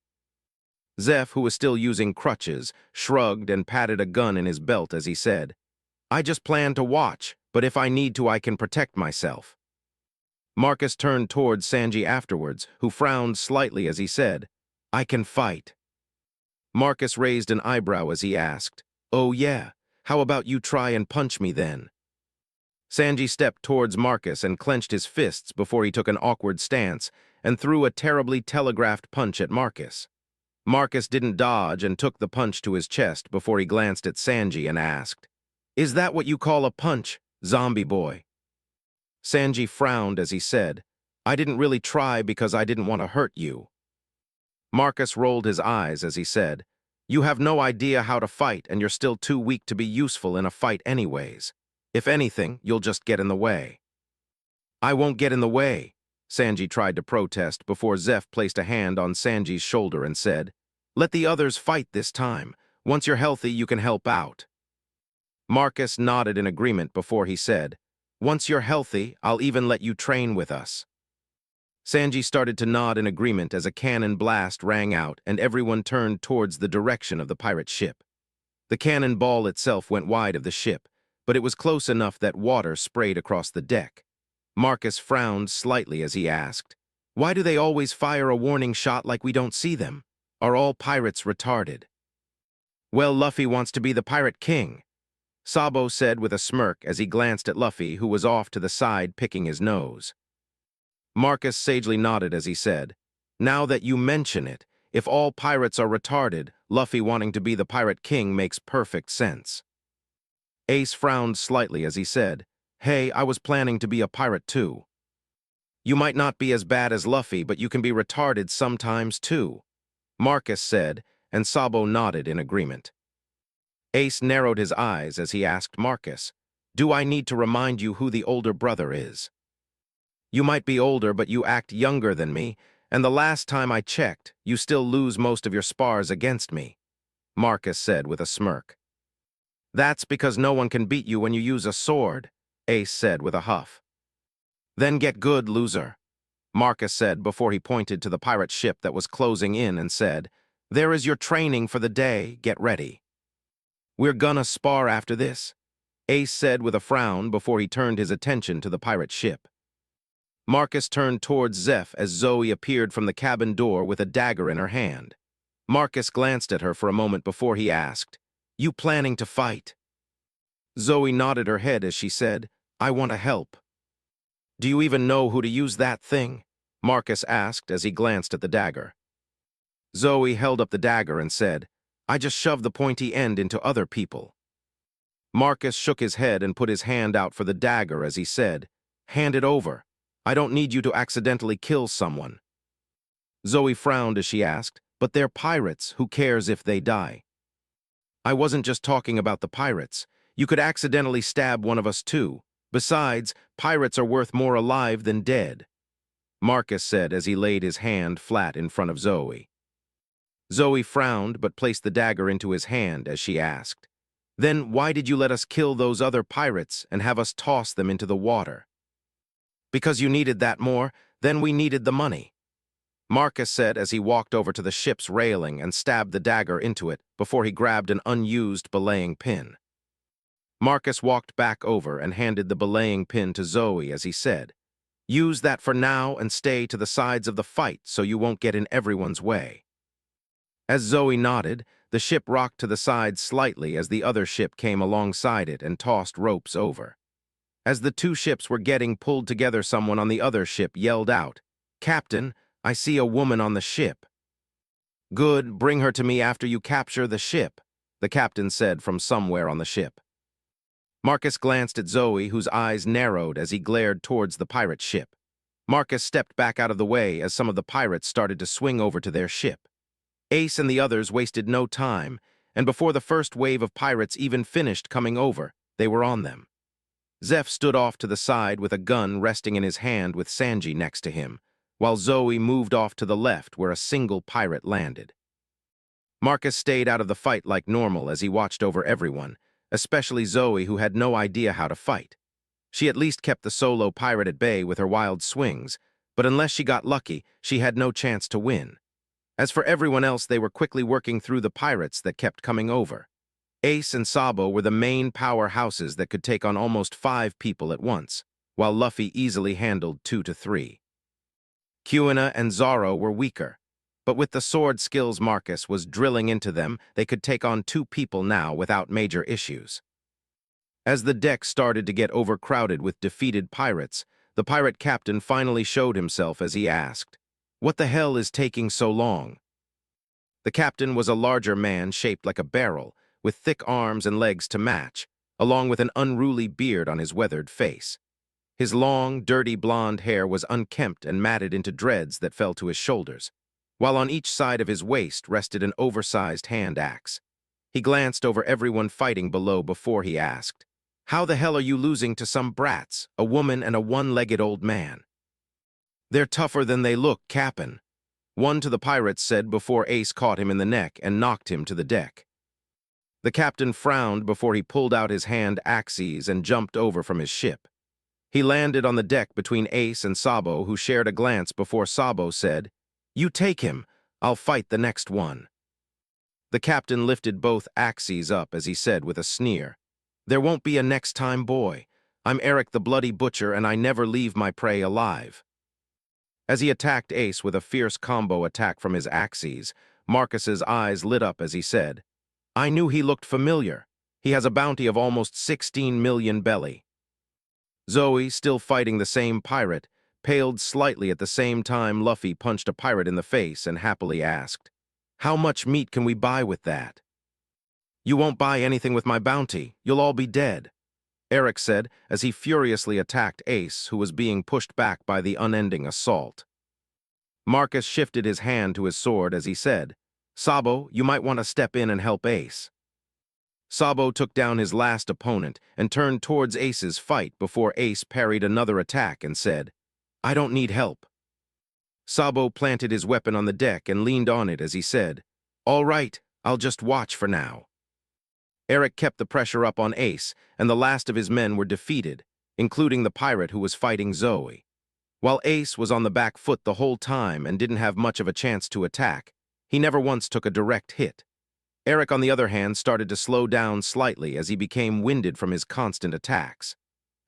Zeph, who was still using crutches, shrugged and patted a gun in his belt as he said, "I just plan to watch, but if I need to, I can protect myself." Marcus turned towards Sanji afterwards, who frowned slightly as he said, "I can fight." Marcus raised an eyebrow as he asked, "Oh yeah, how about you try and punch me then?" Sanji stepped towards Marcus and clenched his fists before he took an awkward stance and threw a terribly telegraphed punch at Marcus. Marcus didn't dodge and took the punch to his chest before he glanced at Sanji and asked, "Is that what you call a punch, zombie boy?" Sanji frowned as he said, "I didn't really try because I didn't want to hurt you." Marcus rolled his eyes as he said, "You have no idea how to fight and you're still too weak to be useful in a fight anyways. If anything, you'll just get in the way." "I won't get in the way," Sanji tried to protest before Zeph placed a hand on Sanji's shoulder and said, "Let the others fight this time. Once you're healthy, you can help out." Marcus nodded in agreement before he said, "Once you're healthy, I'll even let you train with us." Sanji started to nod in agreement as a cannon blast rang out and everyone turned towards the direction of the pirate ship. The cannon ball itself went wide of the ship, but it was close enough that water sprayed across the deck. Marcus frowned slightly as he asked, "Why do they always fire a warning shot like we don't see them? Are all pirates retarded?" "Well, Luffy wants to be the pirate king," Sabo said with a smirk as he glanced at Luffy, who was off to the side picking his nose. Marcus sagely nodded as he said, "Now that you mention it, if all pirates are retarded, Luffy wanting to be the pirate king makes perfect sense." Ace frowned slightly as he said, "Hey, I was planning to be a pirate too." "You might not be as bad as Luffy, but you can be retarded sometimes too," Marcus said, and Sabo nodded in agreement. Ace narrowed his eyes as he asked Marcus, "Do I need to remind you who the older brother is?" "You might be older, but you act younger than me, and the last time I checked, you still lose most of your spars against me," Marcus said with a smirk. "That's because no one can beat you when you use a sword," Ace said with a huff. "Then get good, loser," Marcus said before he pointed to the pirate ship that was closing in and said, "There is your training for the day, get ready. We're gonna spar after this. Ace said with a frown before he turned his attention to the pirate ship. Marcus turned towards Zeph as Zoe appeared from the cabin door with a dagger in her hand. Marcus glanced at her for a moment before he asked, "You planning to fight?" Zoe nodded her head as she said, "I want to help." "Do you even know who to use that thing?" Marcus asked as he glanced at the dagger. Zoe held up the dagger and said, "I just shoved the pointy end into other people." Marcus shook his head and put his hand out for the dagger as he said, "Hand it over. I don't need you to accidentally kill someone." Zoe frowned as she asked, "But they're pirates. Who cares if they die?" "I wasn't just talking about the pirates. You could accidentally stab one of us too. Besides, pirates are worth more alive than dead," Marcus said as he laid his hand flat in front of Zoe. Zoe frowned but placed the dagger into his hand as she asked, "Then why did you let us kill those other pirates and have us toss them into the water?" "Because you needed that more, then we needed the money," Marcus said as he walked over to the ship's railing and stabbed the dagger into it before he grabbed an unused belaying pin. Marcus walked back over and handed the belaying pin to Zoe as he said, "Use that for now and stay to the sides of the fight so you won't get in everyone's way." As Zoe nodded, the ship rocked to the side slightly as the other ship came alongside it and tossed ropes over. As the two ships were getting pulled together, someone on the other ship yelled out, "Captain, I see a woman on the ship." "Good, bring her to me after you capture the ship," the captain said from somewhere on the ship. Marcus glanced at Zoe, whose eyes narrowed as he glared towards the pirate ship. Marcus stepped back out of the way as some of the pirates started to swing over to their ship. Ace and the others wasted no time, and before the first wave of pirates even finished coming over, they were on them. Zeph stood off to the side with a gun resting in his hand with Sanji next to him, while Zoe moved off to the left where a single pirate landed. Marcus stayed out of the fight like normal as he watched over everyone, especially Zoe, who had no idea how to fight. She at least kept the solo pirate at bay with her wild swings, but unless she got lucky, she had no chance to win. As for everyone else, they were quickly working through the pirates that kept coming over. Ace and Sabo were the main powerhouses that could take on almost 5 people at once, while Luffy easily handled 2 to 3. Kuina and Zoro were weaker, but with the sword skills Marcus was drilling into them, they could take on 2 people now without major issues. As the deck started to get overcrowded with defeated pirates, the pirate captain finally showed himself as he asked, "What the hell is taking so long?" The captain was a larger man shaped like a barrel, with thick arms and legs to match, along with an unruly beard on his weathered face. His long, dirty blonde hair was unkempt and matted into dreads that fell to his shoulders, while on each side of his waist rested an oversized hand axe. He glanced over everyone fighting below before he asked, "How the hell are you losing to some brats, a woman and a one-legged old man?" "They're tougher than they look, Cap'n," one to the pirates said before Ace caught him in the neck and knocked him to the deck. The captain frowned before he pulled out his hand axes and jumped over from his ship. He landed on the deck between Ace and Sabo, who shared a glance before Sabo said, "You take him, I'll fight the next one." The captain lifted both axes up as he said with a sneer, "There won't be a next time, boy. I'm Eric the Bloody Butcher and I never leave my prey alive." As he attacked Ace with a fierce combo attack from his axes, Marcus's eyes lit up as he said, "I knew he looked familiar. He has a bounty of almost 16 million belly." Zoe, still fighting the same pirate, paled slightly at the same time Luffy punched a pirate in the face and happily asked, "How much meat can we buy with that?" "You won't buy anything with my bounty. You'll all be dead," Eric said as he furiously attacked Ace, who was being pushed back by the unending assault. Marcus shifted his hand to his sword as he said, "Sabo, you might want to step in and help Ace." Sabo took down his last opponent and turned towards Ace's fight before Ace parried another attack and said, "I don't need help." Sabo planted his weapon on the deck and leaned on it as he said, "All right, I'll just watch for now." Eric kept the pressure up on Ace, and the last of his men were defeated, including the pirate who was fighting Zoe. While Ace was on the back foot the whole time and didn't have much of a chance to attack, he never once took a direct hit. Eric, on the other hand, started to slow down slightly as he became winded from his constant attacks.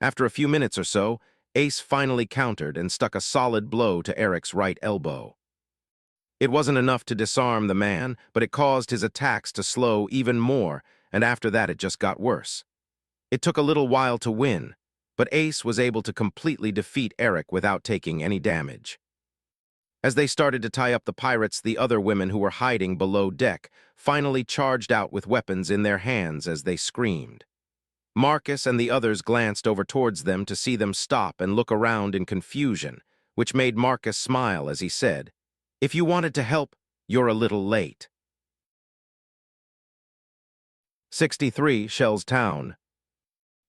After a few minutes or so, Ace finally countered and stuck a solid blow to Eric's right elbow. It wasn't enough to disarm the man, but it caused his attacks to slow even more, and after that it just got worse. It took a little while to win, but Ace was able to completely defeat Eric without taking any damage. As they started to tie up the pirates, the other women who were hiding below deck finally charged out with weapons in their hands as they screamed. Marcus and the others glanced over towards them to see them stop and look around in confusion, which made Marcus smile as he said, "If you wanted to help, you're a little late." 63 Shell's Town.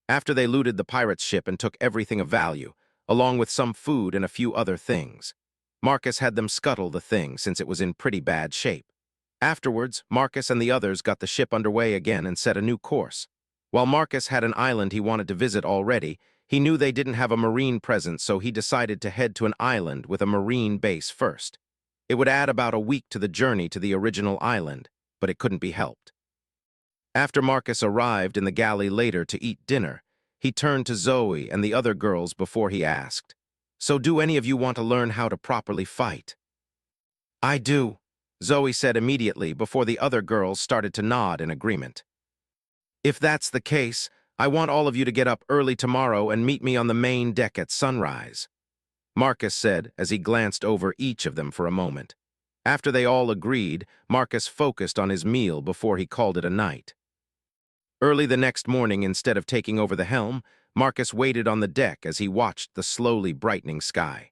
After they looted the pirates' ship and took everything of value, along with some food and a few other things, Marcus had them scuttle the thing since it was in pretty bad shape. Afterwards, Marcus and the others got the ship underway again and set a new course. While Marcus had an island he wanted to visit already, he knew they didn't have a marine presence, so he decided to head to an island with a marine base first. It would add about a week to the journey to the original island, but it couldn't be helped. After Marcus arrived in the galley later to eat dinner, he turned to Zoe and the other girls before he asked, "So do any of you want to learn how to properly fight?" "I do," Zoe said immediately before the other girls started to nod in agreement. "If that's the case, I want all of you to get up early tomorrow and meet me on the main deck at sunrise," Marcus said as he glanced over each of them for a moment. After they all agreed, Marcus focused on his meal before he called it a night. Early the next morning, instead of taking over the helm, Marcus waited on the deck as he watched the slowly brightening sky.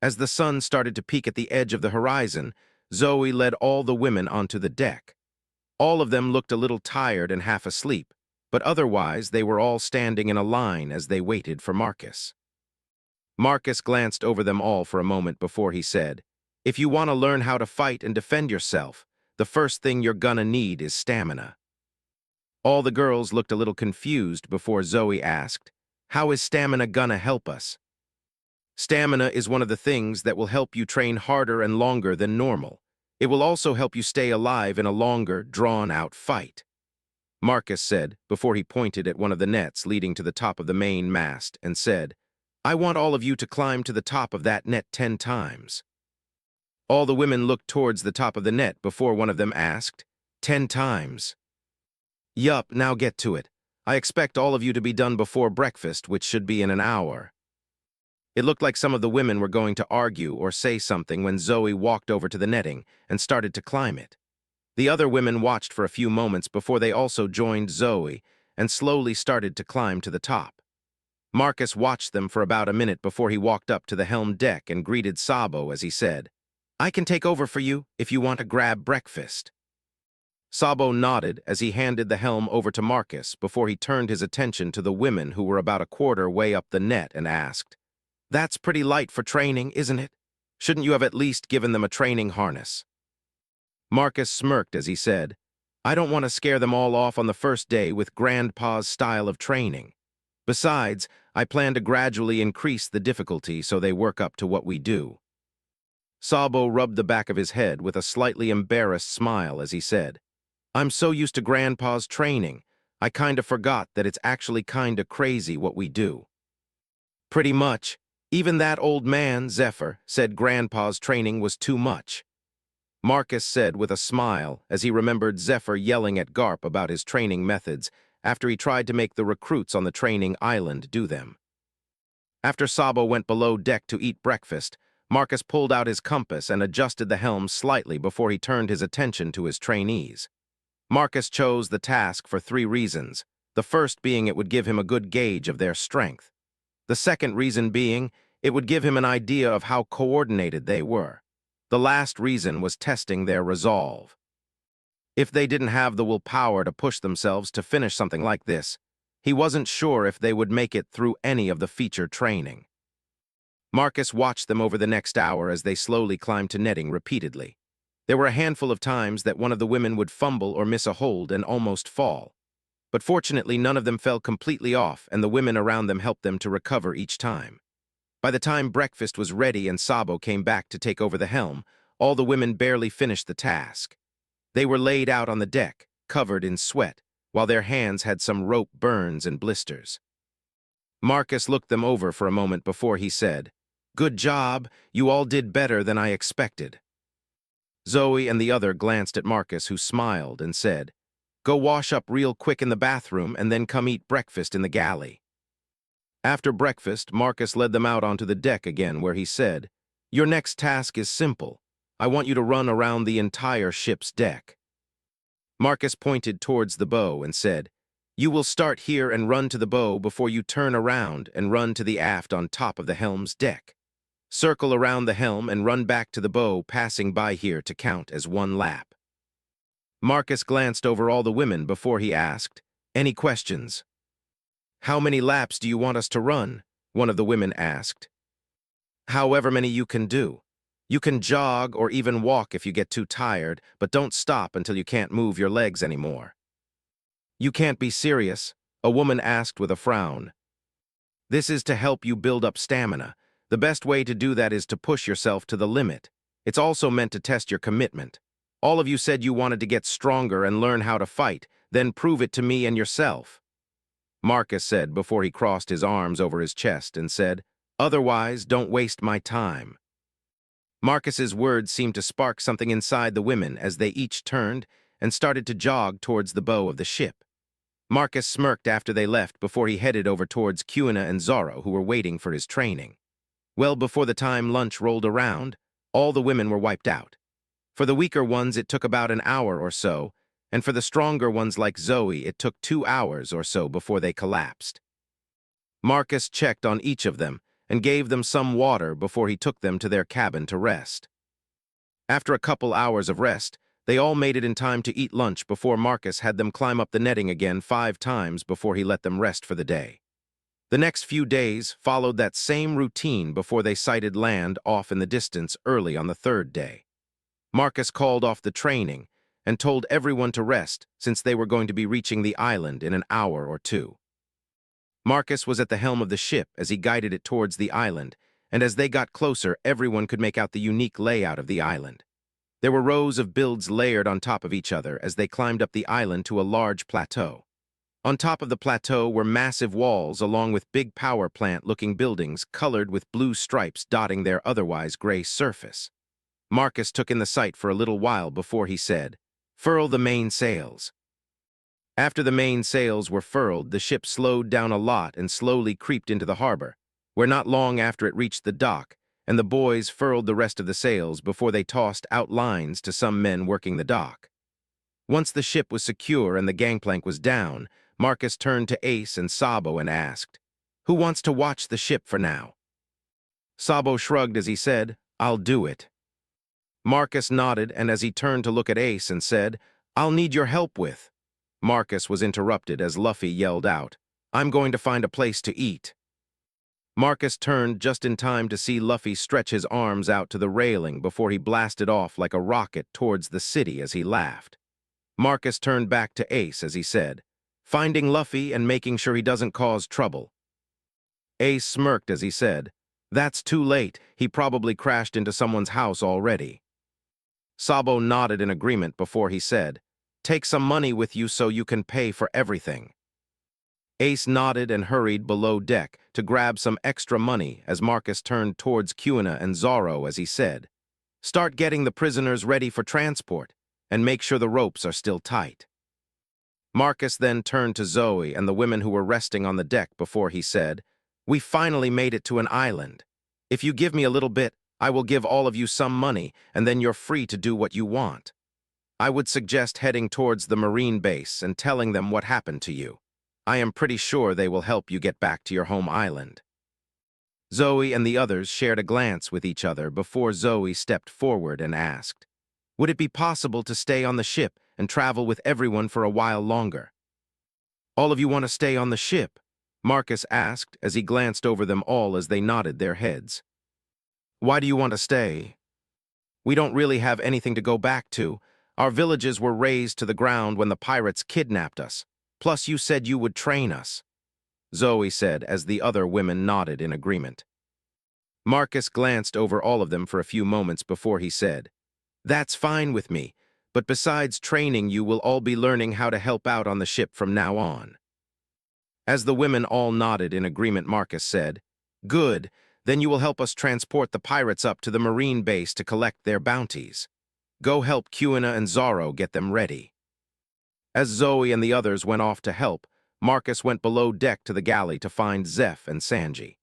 As the sun started to peak at the edge of the horizon, Zoe led all the women onto the deck. All of them looked a little tired and half asleep, but otherwise they were all standing in a line as they waited for Marcus. Marcus glanced over them all for a moment before he said, "If you want to learn how to fight and defend yourself, the first thing you're gonna need is stamina." All the girls looked a little confused before Zoe asked, "How is stamina gonna help us?" "Stamina is one of the things that will help you train harder and longer than normal. It will also help you stay alive in a longer, drawn-out fight," Marcus said before he pointed at one of the nets leading to the top of the main mast and said, "I want all of you to climb to the top of that net 10 times. All the women looked towards the top of the net before one of them asked, "10 times?" "Yup, now get to it. I expect all of you to be done before breakfast, which should be in an hour." It looked like some of the women were going to argue or say something when Zoe walked over to the netting and started to climb it. The other women watched for a few moments before they also joined Zoe and slowly started to climb to the top. Marcus watched them for about a minute before he walked up to the helm deck and greeted Sabo as he said, "I can take over for you if you want to grab breakfast." Sabo nodded as he handed the helm over to Marcus before he turned his attention to the women who were about a quarter way up the net and asked, "That's pretty light for training, isn't it? Shouldn't you have at least given them a training harness?" Marcus smirked as he said, "I don't want to scare them all off on the first day with Grandpa's style of training. Besides, I plan to gradually increase the difficulty so they work up to what we do." Sabo rubbed the back of his head with a slightly embarrassed smile as he said, "I'm so used to Grandpa's training, I kinda forgot that it's actually kinda crazy what we do." "Pretty much. Even that old man, Zephyr, said Grandpa's training was too much," Marcus said with a smile as he remembered Zephyr yelling at Garp about his training methods after he tried to make the recruits on the training island do them. After Sabo went below deck to eat breakfast, Marcus pulled out his compass and adjusted the helm slightly before he turned his attention to his trainees. Marcus chose the task for 3 reasons, the first being it would give him a good gauge of their strength. The second reason being it would give him an idea of how coordinated they were. The last reason was testing their resolve. If they didn't have the willpower to push themselves to finish something like this, he wasn't sure if they would make it through any of the feature training. Marcus watched them over the next hour as they slowly climbed to netting repeatedly. There were a handful of times that one of the women would fumble or miss a hold and almost fall. But fortunately, none of them fell completely off, and the women around them helped them to recover each time. By the time breakfast was ready and Sabo came back to take over the helm, all the women barely finished the task. They were laid out on the deck, covered in sweat, while their hands had some rope burns and blisters. Marcus looked them over for a moment before he said, "Good job, you all did better than I expected." Zoe and the other glanced at Marcus, who smiled and said, "Go wash up real quick in the bathroom and then come eat breakfast in the galley." After breakfast, Marcus led them out onto the deck again, where he said, "Your next task is simple. I want you to run around the entire ship's deck." Marcus pointed towards the bow and said, "You will start here and run to the bow before you turn around and run to the aft on top of the helm's deck. Circle around the helm and run back to the bow, passing by here to count as one lap." Marcus glanced over all the women before he asked, "Any questions?" "How many laps do you want us to run?" one of the women asked. "However many you can do. You can jog or even walk if you get too tired, but don't stop until you can't move your legs anymore." "You can't be serious," a woman asked with a frown. "This is to help you build up stamina. The best way to do that is to push yourself to the limit. It's also meant to test your commitment. All of you said you wanted to get stronger and learn how to fight, then prove it to me and yourself," Marcus said before he crossed his arms over his chest and said, "Otherwise, don't waste my time." Marcus's words seemed to spark something inside the women as they each turned and started to jog towards the bow of the ship. Marcus smirked after they left before he headed over towards Kuna and Zorro, who were waiting for his training. Well, before the time lunch rolled around, all the women were wiped out. For the weaker ones, it took about an hour or so, and for the stronger ones like Zoe, it took 2 hours or so before they collapsed. Marcus checked on each of them and gave them some water before he took them to their cabin to rest. After a couple hours of rest, they all made it in time to eat lunch before Marcus had them climb up the netting again 5 times before he let them rest for the day. The next few days followed that same routine before they sighted land off in the distance early on the 3rd day. Marcus called off the training and told everyone to rest since they were going to be reaching the island in an hour or 2. Marcus was at the helm of the ship as he guided it towards the island, and as they got closer, everyone could make out the unique layout of the island. There were rows of builds layered on top of each other as they climbed up the island to a large plateau. On top of the plateau were massive walls along with big power plant-looking buildings colored with blue stripes dotting their otherwise gray surface. Marcus took in the sight for a little while before he said, "Furl the main sails." After the main sails were furled, the ship slowed down a lot and slowly creeped into the harbor, where not long after it reached the dock, and the boys furled the rest of the sails before they tossed out lines to some men working the dock. Once the ship was secure and the gangplank was down, Marcus turned to Ace and Sabo and asked, "Who wants to watch the ship for now?" Sabo shrugged as he said, "I'll do it." Marcus nodded, and as he turned to look at Ace and said, "I'll need your help with." Marcus was interrupted as Luffy yelled out, "I'm going to find a place to eat." Marcus turned just in time to see Luffy stretch his arms out to the railing before he blasted off like a rocket towards the city as he laughed. Marcus turned back to Ace as he said, "Finding Luffy and making sure he doesn't cause trouble." Ace smirked as he said, "That's too late. He probably crashed into someone's house already." Sabo nodded in agreement before he said, "Take some money with you so you can pay for everything." Ace nodded and hurried below deck to grab some extra money as Marcus turned towards Kuna and Zorro as he said, "Start getting the prisoners ready for transport and make sure the ropes are still tight." Marcus then turned to Zoe and the women who were resting on the deck before he said, "We finally made it to an island. If you give me a little bit, I will give all of you some money, and then you're free to do what you want. I would suggest heading towards the Marine base and telling them what happened to you. I am pretty sure they will help you get back to your home island." Zoe and the others shared a glance with each other before Zoe stepped forward and asked, "Would it be possible to stay on the ship and travel with everyone for a while longer?" "All of you want to stay on the ship?" Marcus asked as he glanced over them all as they nodded their heads. "Why do you want to stay?" "We don't really have anything to go back to. Our villages were razed to the ground when the pirates kidnapped us. Plus, you said you would train us," Zoe said as the other women nodded in agreement. Marcus glanced over all of them for a few moments before he said, "That's fine with me, But besides training, you will all be learning how to help out on the ship from now on." As the women all nodded in agreement, Marcus said, "Good, then you will help us transport the pirates up to the marine base to collect their bounties. Go help Kuina and Zorro get them ready." As Zoe and the others went off to help, Marcus went below deck to the galley to find Zeph and Sanji.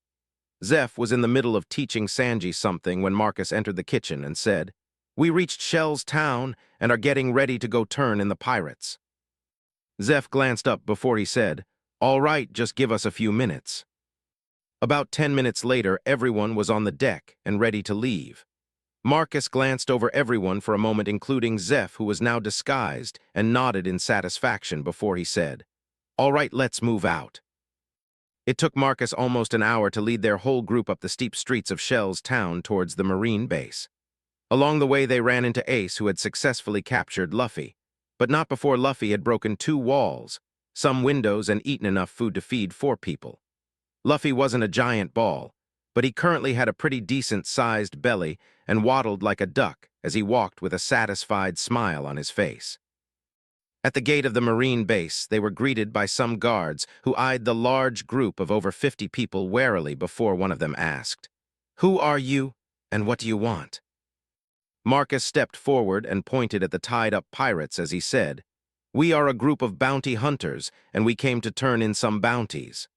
Zeph was in the middle of teaching Sanji something when Marcus entered the kitchen and said, "We reached Shell's town and are getting ready to go turn in the pirates." Zeph glanced up before he said, "All right, just give us a few minutes." About 10 minutes later, everyone was on the deck and ready to leave. Marcus glanced over everyone for a moment, including Zeph, who was now disguised, and nodded in satisfaction before he said, "All right, let's move out." It took Marcus almost an hour to lead their whole group up the steep streets of Shell's town towards the marine base. Along the way, they ran into Ace, who had successfully captured Luffy, but not before Luffy had broken 2 walls, some windows, and eaten enough food to feed 4 people. Luffy wasn't a giant ball, but he currently had a pretty decent-sized belly and waddled like a duck as he walked with a satisfied smile on his face. At the gate of the marine base, they were greeted by some guards who eyed the large group of over 50 people warily before one of them asked, "Who are you, and what do you want?" Marcus stepped forward and pointed at the tied-up pirates as he said, "We are a group of bounty hunters, and we came to turn in some bounties."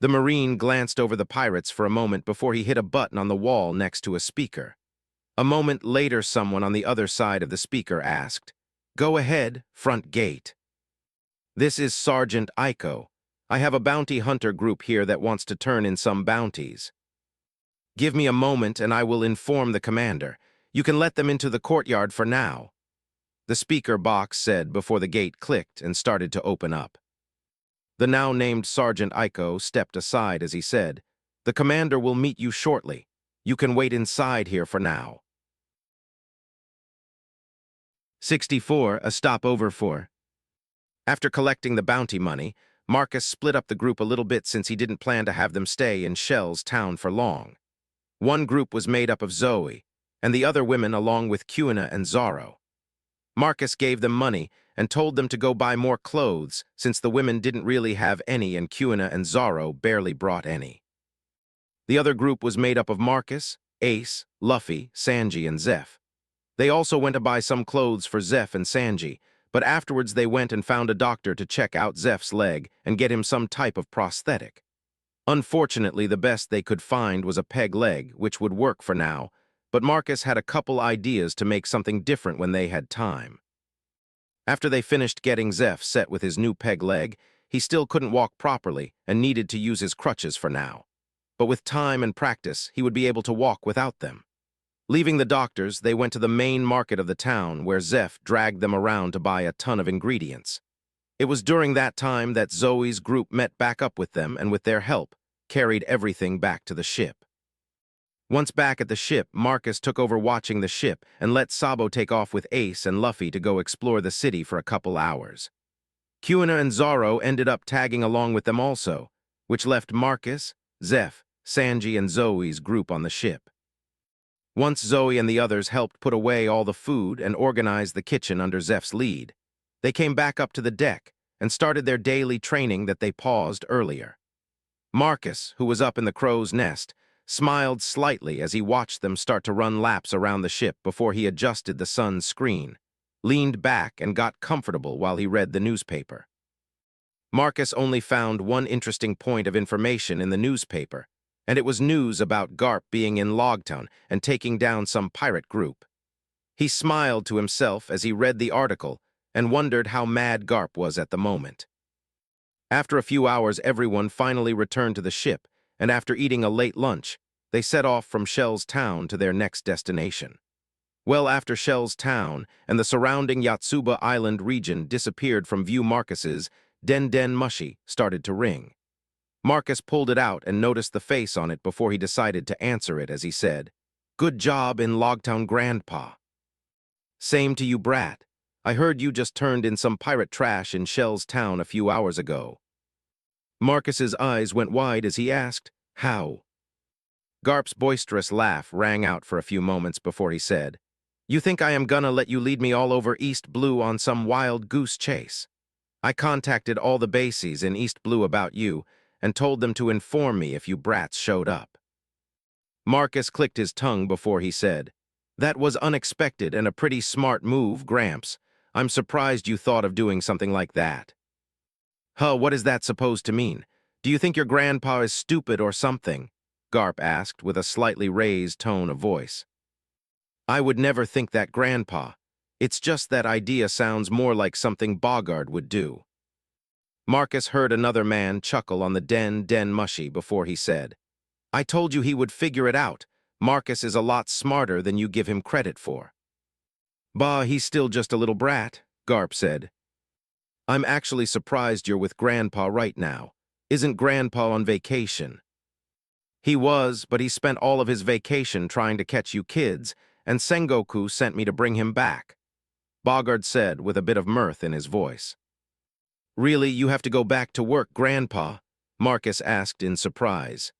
The Marine glanced over the pirates for a moment before he hit a button on the wall next to a speaker. A moment later, someone on the other side of the speaker asked, "Go ahead, front gate." "This is Sergeant Aiko. I have a bounty hunter group here that wants to turn in some bounties. Give me a moment and I will inform the commander. You can let them into the courtyard for now," the speaker box said before the gate clicked and started to open up. The now-named Sergeant Aiko stepped aside as he said, "The commander will meet you shortly. You can wait inside here for now." 64, a stopover for. After collecting the bounty money, Marcus split up the group a little bit since he didn't plan to have them stay in Shell's town for long. One group was made up of Zoe, and the other women along with Kuina and Zorro. Marcus gave them money and told them to go buy more clothes since the women didn't really have any and Kuina and Zorro barely brought any. The other group was made up of Marcus, Ace, Luffy, Sanji, and Zeph. They also went to buy some clothes for Zeph and Sanji, but afterwards they went and found a doctor to check out Zeph's leg and get him some type of prosthetic. Unfortunately, the best they could find was a peg leg, which would work for now, but Marcus had a couple ideas to make something different when they had time. After they finished getting Zeph set with his new peg leg, he still couldn't walk properly and needed to use his crutches for now. But with time and practice, he would be able to walk without them. Leaving the doctors, they went to the main market of the town where Zeph dragged them around to buy a ton of ingredients. It was during that time that Zoe's group met back up with them and with their help, carried everything back to the ship. Once back at the ship, Marcus took over watching the ship and let Sabo take off with Ace and Luffy to go explore the city for a couple hours. Kuina and Zorro ended up tagging along with them also, which left Marcus, Zeph, Sanji, and Zoe's group on the ship. Once Zoe and the others helped put away all the food and organize the kitchen under Zeph's lead, they came back up to the deck and started their daily training that they paused earlier. Marcus, who was up in the crow's nest, smiled slightly as he watched them start to run laps around the ship before he adjusted the sun's screen, leaned back and got comfortable while he read the newspaper. Marcus only found one interesting point of information in the newspaper, and it was news about Garp being in Logtown and taking down some pirate group. He smiled to himself as he read the article and wondered how mad Garp was at the moment. After a few hours, everyone finally returned to the ship, and after eating a late lunch, they set off from Shell's town to their next destination. Well after Shell's town and the surrounding Yotsuba Island region disappeared from view, Marcus's Den Den Mushi started to ring. Marcus pulled it out and noticed the face on it before he decided to answer it as he said, "Good job in Logtown, Grandpa." "Same to you, brat. I heard you just turned in some pirate trash in Shell's town a few hours ago." Marcus's eyes went wide as he asked, "How?" Garp's boisterous laugh rang out for a few moments before he said, You think I am gonna let you lead me all over East Blue on some wild goose chase? I contacted all the bases in East Blue about you and told them to inform me if you brats showed up. Marcus clicked his tongue before he said, "That was unexpected and a pretty smart move, Gramps. I'm surprised you thought of doing something like that." "Huh, what is that supposed to mean? Do you think your grandpa is stupid or something?" Garp asked with a slightly raised tone of voice. "I would never think that, Grandpa. It's just that idea sounds more like something Bogard would do." Marcus heard another man chuckle on the den mushy before he said, "I told you he would figure it out. Marcus is a lot smarter than you give him credit for." "Bah, he's still just a little brat," Garp said. "I'm actually surprised you're with Grandpa right now. Isn't Grandpa on vacation?" "He was, but he spent all of his vacation trying to catch you kids, and Sengoku sent me to bring him back," Bogard said with a bit of mirth in his voice. "Really, you have to go back to work, Grandpa?" Marcus asked in surprise.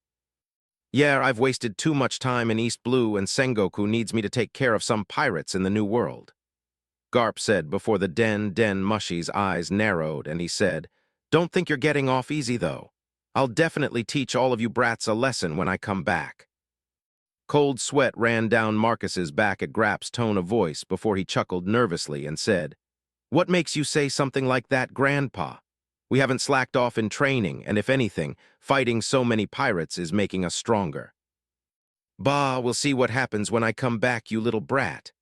"Yeah, I've wasted too much time in East Blue and Sengoku needs me to take care of some pirates in the New World," Garp said before the den mushy's eyes narrowed and he said, "Don't think you're getting off easy, though. I'll definitely teach all of you brats a lesson when I come back." Cold sweat ran down Marcus's back at Grap's tone of voice before he chuckled nervously and said, "What makes you say something like that, Grandpa? We haven't slacked off in training, and if anything, fighting so many pirates is making us stronger." "Bah, we'll see what happens when I come back, you little brat.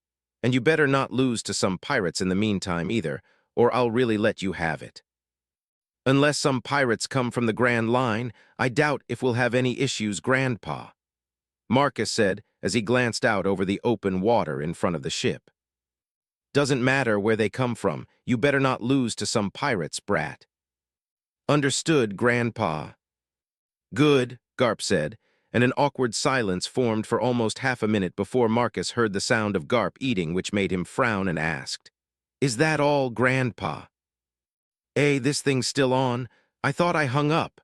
And you better not lose to some pirates in the meantime either, or I'll really let you have it." "Unless some pirates come from the Grand Line, I doubt if we'll have any issues, Grandpa," Marcus said as he glanced out over the open water in front of the ship. "Doesn't matter where they come from, you better not lose to some pirates, brat." "Understood, Grandpa." "Good," Garp said, and an awkward silence formed for almost half a minute before Marcus heard the sound of Garp eating, which made him frown and asked, "Is that all, Grandpa?" This thing's still on? I thought I hung up,"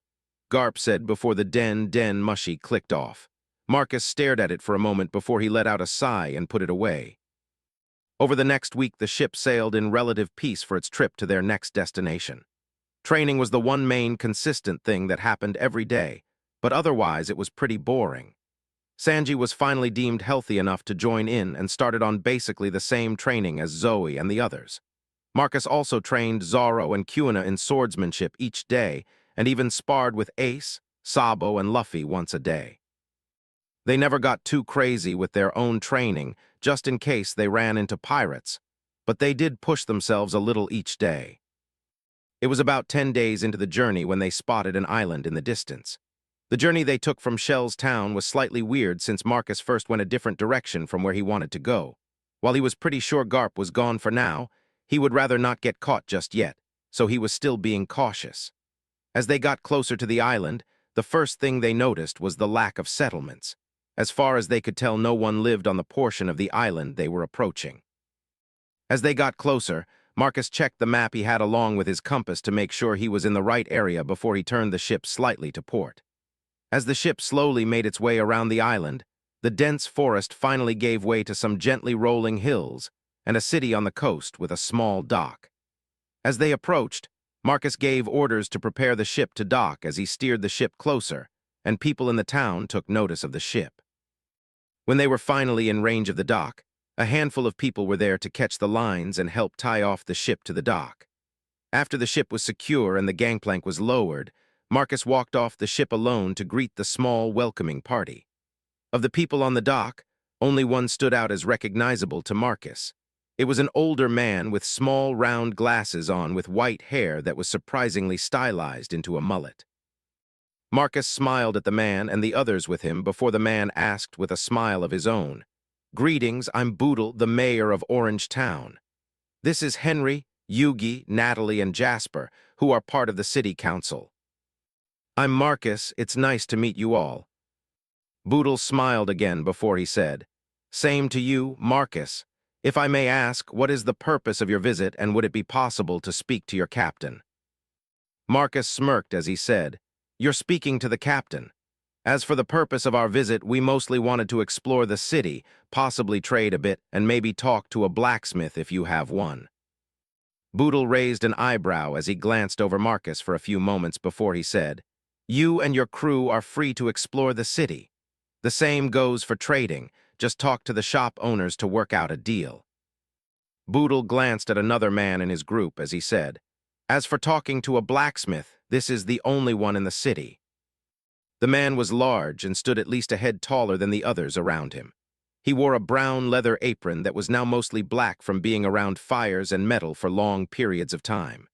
Garp said before the den mushy clicked off. Marcus stared at it for a moment before he let out a sigh and put it away. Over the next week, the ship sailed in relative peace for its trip to their next destination. Training was the one main consistent thing that happened every day, but otherwise it was pretty boring. Sanji was finally deemed healthy enough to join in and started on basically the same training as Zoe and the others. Marcus also trained Zoro and Kuina in swordsmanship each day and even sparred with Ace, Sabo, and Luffy once a day. They never got too crazy with their own training, just in case they ran into pirates, but they did push themselves a little each day. It was about 10 days into the journey when they spotted an island in the distance. The journey they took from Shell's town was slightly weird since Marcus first went a different direction from where he wanted to go. While he was pretty sure Garp was gone for now, he would rather not get caught just yet, so he was still being cautious. As they got closer to the island, the first thing they noticed was the lack of settlements. As far as they could tell, no one lived on the portion of the island they were approaching. As they got closer, Marcus checked the map he had along with his compass to make sure he was in the right area before he turned the ship slightly to port. As the ship slowly made its way around the island, the dense forest finally gave way to some gently rolling hills and a city on the coast with a small dock. As they approached, Marcus gave orders to prepare the ship to dock as he steered the ship closer, and people in the town took notice of the ship. When they were finally in range of the dock, a handful of people were there to catch the lines and help tie off the ship to the dock. After the ship was secure and the gangplank was lowered, Marcus walked off the ship alone to greet the small, welcoming party. Of the people on the dock, only one stood out as recognizable to Marcus. It was an older man with small, round glasses on with white hair that was surprisingly stylized into a mullet. Marcus smiled at the man and the others with him before the man asked with a smile of his own, "Greetings, I'm Boodle, the mayor of Orange Town. This is Henry, Yugi, Natalie, and Jasper, who are part of the city council." "I'm Marcus, it's nice to meet you all." Boodle smiled again before he said, "Same to you, Marcus. If I may ask, what is the purpose of your visit and would it be possible to speak to your captain?" Marcus smirked as he said, "You're speaking to the captain." As for the purpose of our visit, we mostly wanted to explore the city, possibly trade a bit, and maybe talk to a blacksmith if you have one. Boodle raised an eyebrow as he glanced over Marcus for a few moments before he said, "You and your crew are free to explore the city. The same goes for trading. Just talk to the shop owners to work out a deal." Boodle glanced at another man in his group as he said, "As for talking to a blacksmith, this is the only one in the city." The man was large and stood at least a head taller than the others around him. He wore a brown leather apron that was now mostly black from being around fires and metal for long periods of time.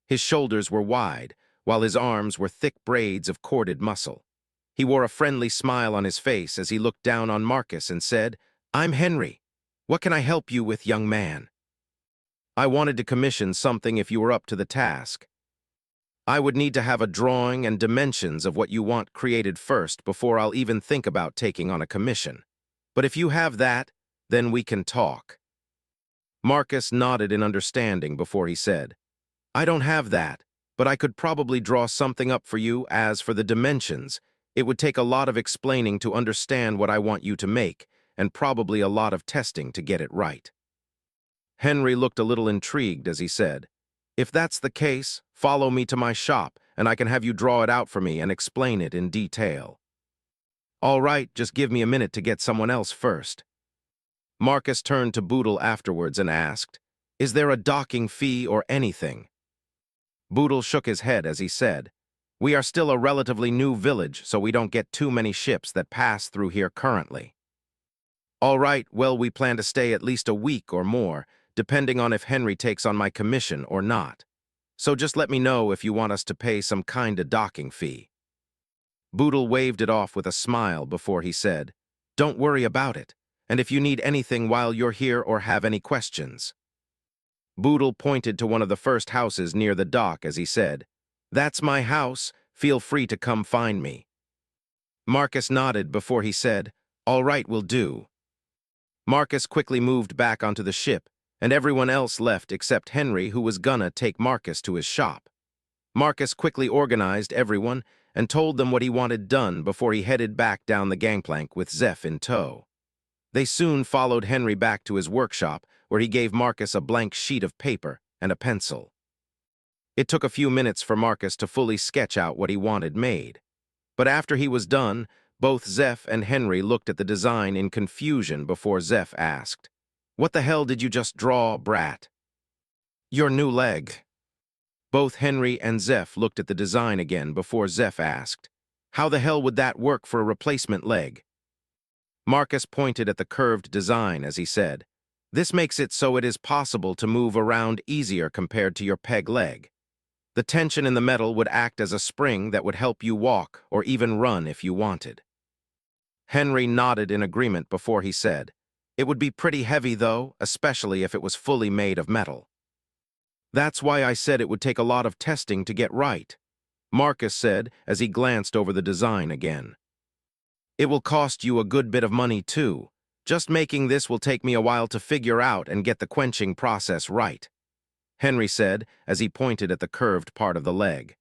His shoulders were wide, while his arms were thick braids of corded muscle. He wore a friendly smile on his face as he looked down on Marcus and said, "I'm Henry. What can I help you with, young man?" "I wanted to commission something if you were up to the task. I would need to have a drawing and dimensions of what you want created first before I'll even think about taking on a commission. But if you have that, then we can talk." Marcus nodded in understanding before he said, "I don't have that, but I could probably draw something up for you. As for the dimensions, it would take a lot of explaining to understand what I want you to make, and probably a lot of testing to get it right." Henry looked a little intrigued as he said, "If that's the case, follow me to my shop, and I can have you draw it out for me and explain it in detail." "All right, just give me a minute to get someone else first." Marcus turned to Boodle afterwards and asked, "Is there a docking fee or anything?" Boodle shook his head as he said, "We are still a relatively new village, so we don't get too many ships that pass through here currently." "All right, well, we plan to stay at least a week or more, depending on if Henry takes on my commission or not. So just let me know if you want us to pay some kind of docking fee." Boodle waved it off with a smile before he said, "Don't worry about it, and if you need anything while you're here or have any questions." Boodle pointed to one of the first houses near the dock as he said, "That's my house. Feel free to come find me." Marcus nodded before he said, "All right, will do." Marcus quickly moved back onto the ship, and everyone else left except Henry, who was gonna take Marcus to his shop. Marcus quickly organized everyone and told them what he wanted done before he headed back down the gangplank with Zeph in tow. They soon followed Henry back to his workshop, where he gave Marcus a blank sheet of paper and a pencil. It took a few minutes for Marcus to fully sketch out what he wanted made. But after he was done, both Zeph and Henry looked at the design in confusion before Zeph asked, "What the hell did you just draw, brat?" "Your new leg." Both Henry and Zeph looked at the design again before Zeph asked, "How the hell would that work for a replacement leg?" Marcus pointed at the curved design as he said, "This makes it so it is possible to move around easier compared to your peg leg. The tension in the metal would act as a spring that would help you walk or even run if you wanted." Henry nodded in agreement before he said, "It would be pretty heavy though, especially if it was fully made of metal." "That's why I said it would take a lot of testing to get right," Marcus said as he glanced over the design again. "It will cost you a good bit of money too. Just making this will take me a while to figure out and get the quenching process right," Henry said as he pointed at the curved part of the leg.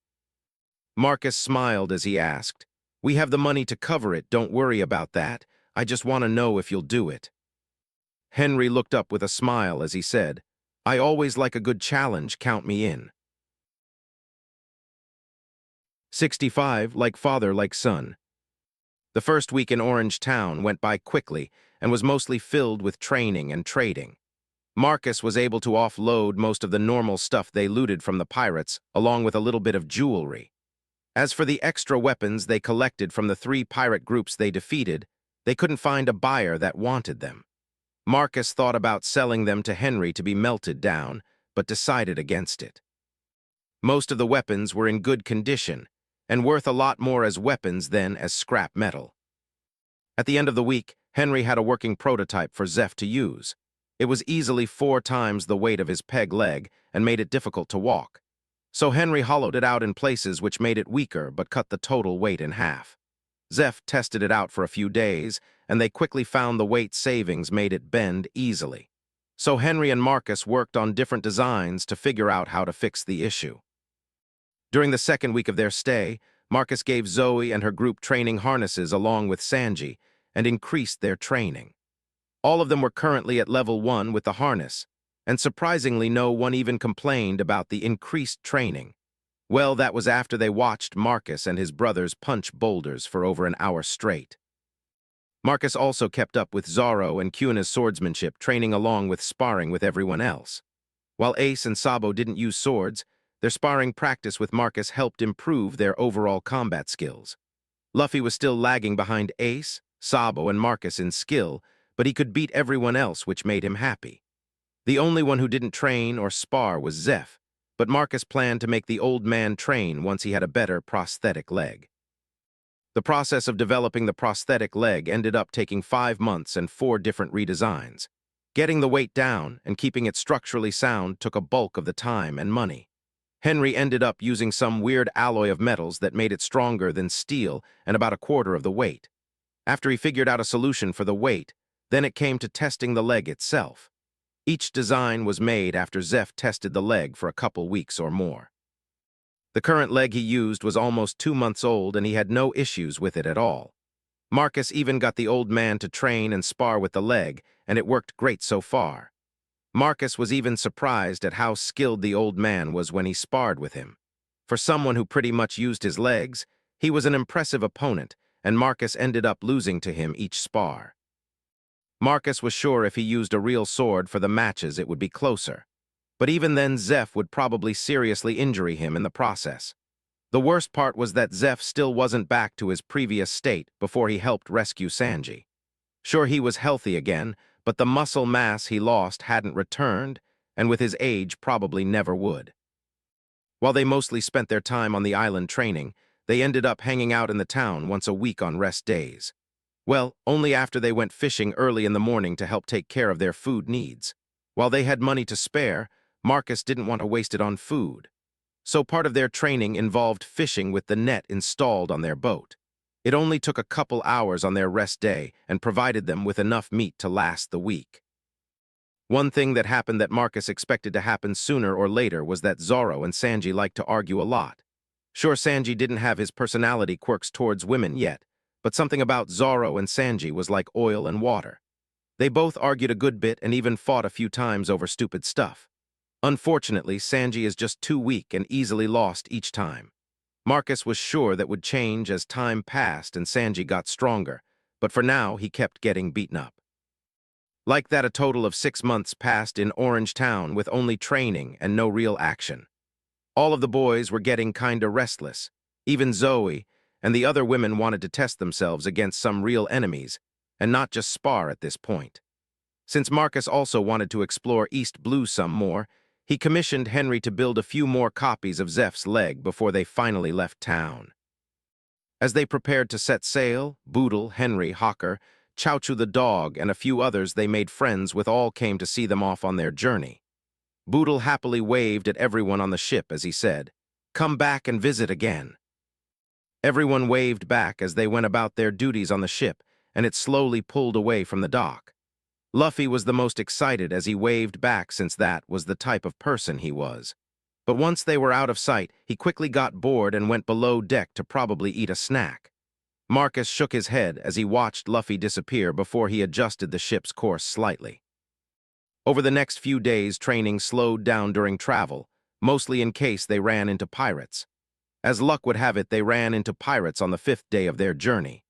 Marcus smiled as he asked, "We have the money to cover it, don't worry about that. I just want to know if you'll do it." Henry looked up with a smile as he said, "I always like a good challenge, count me in." 65, like father, like son. The first week in Orange Town went by quickly and was mostly filled with training and trading. Marcus was able to offload most of the normal stuff they looted from the pirates, along with a little bit of jewelry. As for the extra weapons they collected from the 3 pirate groups they defeated, they couldn't find a buyer that wanted them. Marcus thought about selling them to Henry to be melted down, but decided against it. Most of the weapons were in good condition, and worth a lot more as weapons than as scrap metal. At the end of the week, Henry had a working prototype for Zeph to use. It was easily 4 times the weight of his peg leg and made it difficult to walk. So Henry hollowed it out in places which made it weaker but cut the total weight in half. Zeph tested it out for a few days, and they quickly found the weight savings made it bend easily. So Henry and Marcus worked on different designs to figure out how to fix the issue. During the second week of their stay, Marcus gave Zoe and her group training harnesses along with Sanji and increased their training. All of them were currently at level 1 with the harness, and surprisingly no one even complained about the increased training. Well, that was after they watched Marcus and his brothers punch boulders for over an hour straight. Marcus also kept up with Zoro and Kuna's swordsmanship, training along with sparring with everyone else. While Ace and Sabo didn't use swords, their sparring practice with Marcus helped improve their overall combat skills. Luffy was still lagging behind Ace, Sabo, and Marcus in skill, but he could beat everyone else, which made him happy. The only one who didn't train or spar was Zeph, but Marcus planned to make the old man train once he had a better prosthetic leg. The process of developing the prosthetic leg ended up taking 5 months and 4 different redesigns. Getting the weight down and keeping it structurally sound took a bulk of the time and money. Henry ended up using some weird alloy of metals that made it stronger than steel and about a quarter of the weight. After he figured out a solution for the weight, then it came to testing the leg itself. Each design was made after Zeph tested the leg for a couple weeks or more. The current leg he used was almost 2 months old and he had no issues with it at all. Marcus even got the old man to train and spar with the leg, and it worked great so far. Marcus was even surprised at how skilled the old man was when he sparred with him. For someone who pretty much used his legs, he was an impressive opponent, and Marcus ended up losing to him each spar. Marcus was sure if he used a real sword for the matches it would be closer. But even then Zeph would probably seriously injure him in the process. The worst part was that Zeph still wasn't back to his previous state before he helped rescue Sanji. Sure, he was healthy again, but the muscle mass he lost hadn't returned, and with his age probably never would. While they mostly spent their time on the island training, they ended up hanging out in the town once a week on rest days. Well, only after they went fishing early in the morning to help take care of their food needs. While they had money to spare, Marcus didn't want to waste it on food. So part of their training involved fishing with the net installed on their boat. It only took a couple hours on their rest day and provided them with enough meat to last the week. One thing that happened that Marcus expected to happen sooner or later was that Zoro and Sanji liked to argue a lot. Sure, Sanji didn't have his personality quirks towards women yet, but something about Zoro and Sanji was like oil and water. They both argued a good bit and even fought a few times over stupid stuff. Unfortunately, Sanji is just too weak and easily lost each time. Marcus was sure that would change as time passed and Sanji got stronger, but for now he kept getting beaten up. Like that, a total of 6 months passed in Orange Town with only training and no real action. All of the boys were getting kinda restless. Even Zoe and the other women wanted to test themselves against some real enemies and not just spar at this point. Since Marcus also wanted to explore East Blue some more, he commissioned Henry to build a few more copies of Zeph's leg before they finally left town. As they prepared to set sail, Boodle, Henry, Hawker, Chowchoo the dog, and a few others they made friends with all came to see them off on their journey. Boodle happily waved at everyone on the ship as he said, "Come back and visit again." Everyone waved back as they went about their duties on the ship, and it slowly pulled away from the dock. Luffy was the most excited as he waved back since that was the type of person he was. But once they were out of sight, he quickly got bored and went below deck to probably eat a snack. Marcus shook his head as he watched Luffy disappear before he adjusted the ship's course slightly. Over the next few days, training slowed down during travel, mostly in case they ran into pirates. As luck would have it, they ran into pirates on the 5th day of their journey.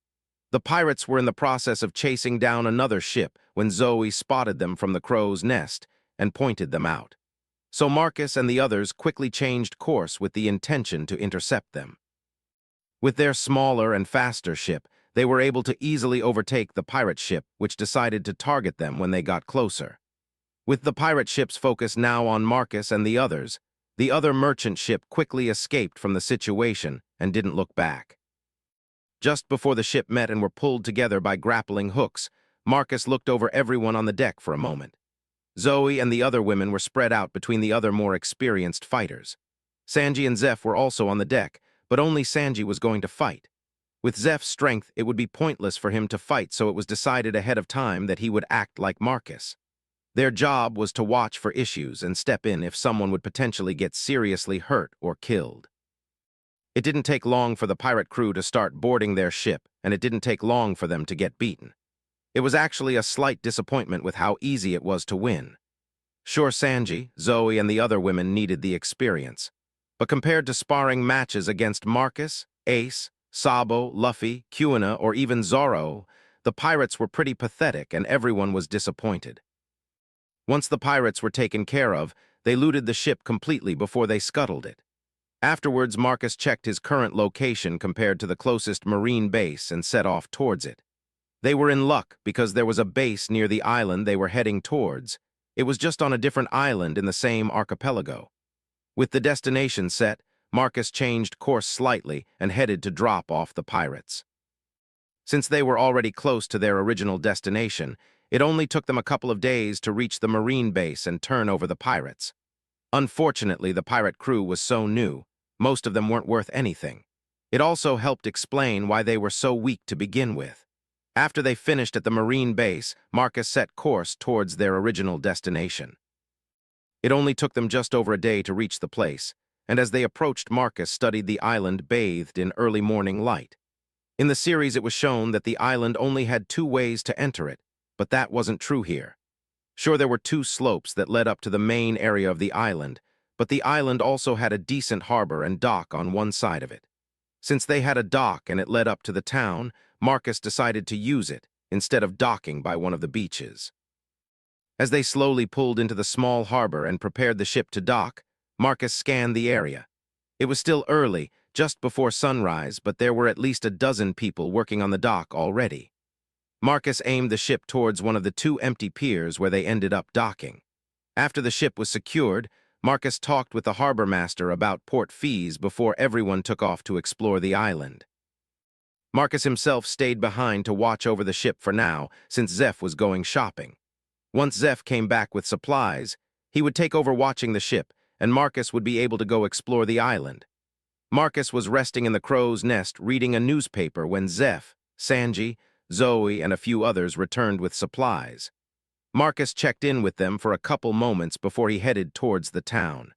The pirates were in the process of chasing down another ship when Zoe spotted them from the crow's nest and pointed them out. So Marcus and the others quickly changed course with the intention to intercept them. With their smaller and faster ship, they were able to easily overtake the pirate ship, which decided to target them when they got closer. With the pirate ship's focus now on Marcus and the other merchant ship quickly escaped from the situation and didn't look back. Just before the ship met and were pulled together by grappling hooks, Marcus looked over everyone on the deck for a moment. Zoe and the other women were spread out between the other more experienced fighters. Sanji and Zeph were also on the deck, but only Sanji was going to fight. With Zeph's strength, it would be pointless for him to fight, so it was decided ahead of time that he would act like Marcus. Their job was to watch for issues and step in if someone would potentially get seriously hurt or killed. It didn't take long for the pirate crew to start boarding their ship, and it didn't take long for them to get beaten. It was actually a slight disappointment with how easy it was to win. Sure, Sanji, Zoe, and the other women needed the experience. But compared to sparring matches against Marcus, Ace, Sabo, Luffy, Kuina, or even Zoro, the pirates were pretty pathetic and everyone was disappointed. Once the pirates were taken care of, they looted the ship completely before they scuttled it. Afterwards, Marcus checked his current location compared to the closest marine base and set off towards it. They were in luck because there was a base near the island they were heading towards. It was just on a different island in the same archipelago. With the destination set, Marcus changed course slightly and headed to drop off the pirates. Since they were already close to their original destination, it only took them a couple of days to reach the marine base and turn over the pirates. Unfortunately, the pirate crew was so new, most of them weren't worth anything. It also helped explain why they were so weak to begin with. After they finished at the marine base, Marcus set course towards their original destination. It only took them just over a day to reach the place, and as they approached, Marcus studied the island bathed in early morning light. In the series, it was shown that the island only had two ways to enter it, but that wasn't true here. Sure, there were two slopes that led up to the main area of the island, but the island also had a decent harbor and dock on one side of it. Since they had a dock and it led up to the town, Marcus decided to use it instead of docking by one of the beaches. As they slowly pulled into the small harbor and prepared the ship to dock, Marcus scanned the area. It was still early, just before sunrise, but there were at least a dozen people working on the dock already. Marcus aimed the ship towards one of the two empty piers where they ended up docking. After the ship was secured, Marcus talked with the harbor master about port fees before everyone took off to explore the island. Marcus himself stayed behind to watch over the ship for now, since Zeph was going shopping. Once Zeph came back with supplies, he would take over watching the ship, and Marcus would be able to go explore the island. Marcus was resting in the crow's nest reading a newspaper when Zeph, Sanji, Zoe, and a few others returned with supplies. Marcus checked in with them for a couple moments before he headed towards the town.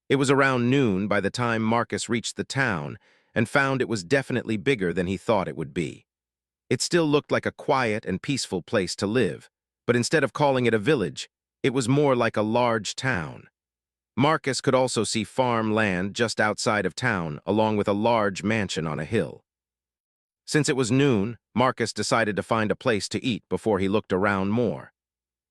It was around noon by the time Marcus reached the town and found it was definitely bigger than he thought it would be. It still looked like a quiet and peaceful place to live, but instead of calling it a village, it was more like a large town. Marcus could also see farm land just outside of town, along with a large mansion on a hill. Since it was noon, Marcus decided to find a place to eat before he looked around more.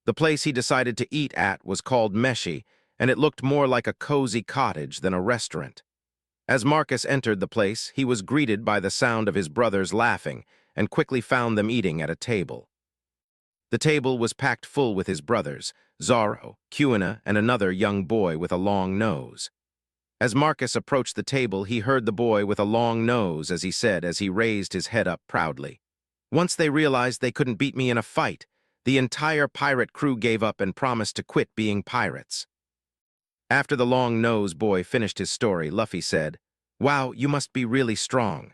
The place he decided to eat at was called Meshi, and it looked more like a cozy cottage than a restaurant. As Marcus entered the place, he was greeted by the sound of his brothers laughing, and quickly found them eating at a table. The table was packed full with his brothers, Zoro, Kuina, and another young boy with a long nose. As Marcus approached the table, he heard the boy with a long nose as he said as he raised his head up proudly. Once they realized they couldn't beat me in a fight, the entire pirate crew gave up and promised to quit being pirates. After the long-nosed boy finished his story, Luffy said, "Wow, you must be really strong."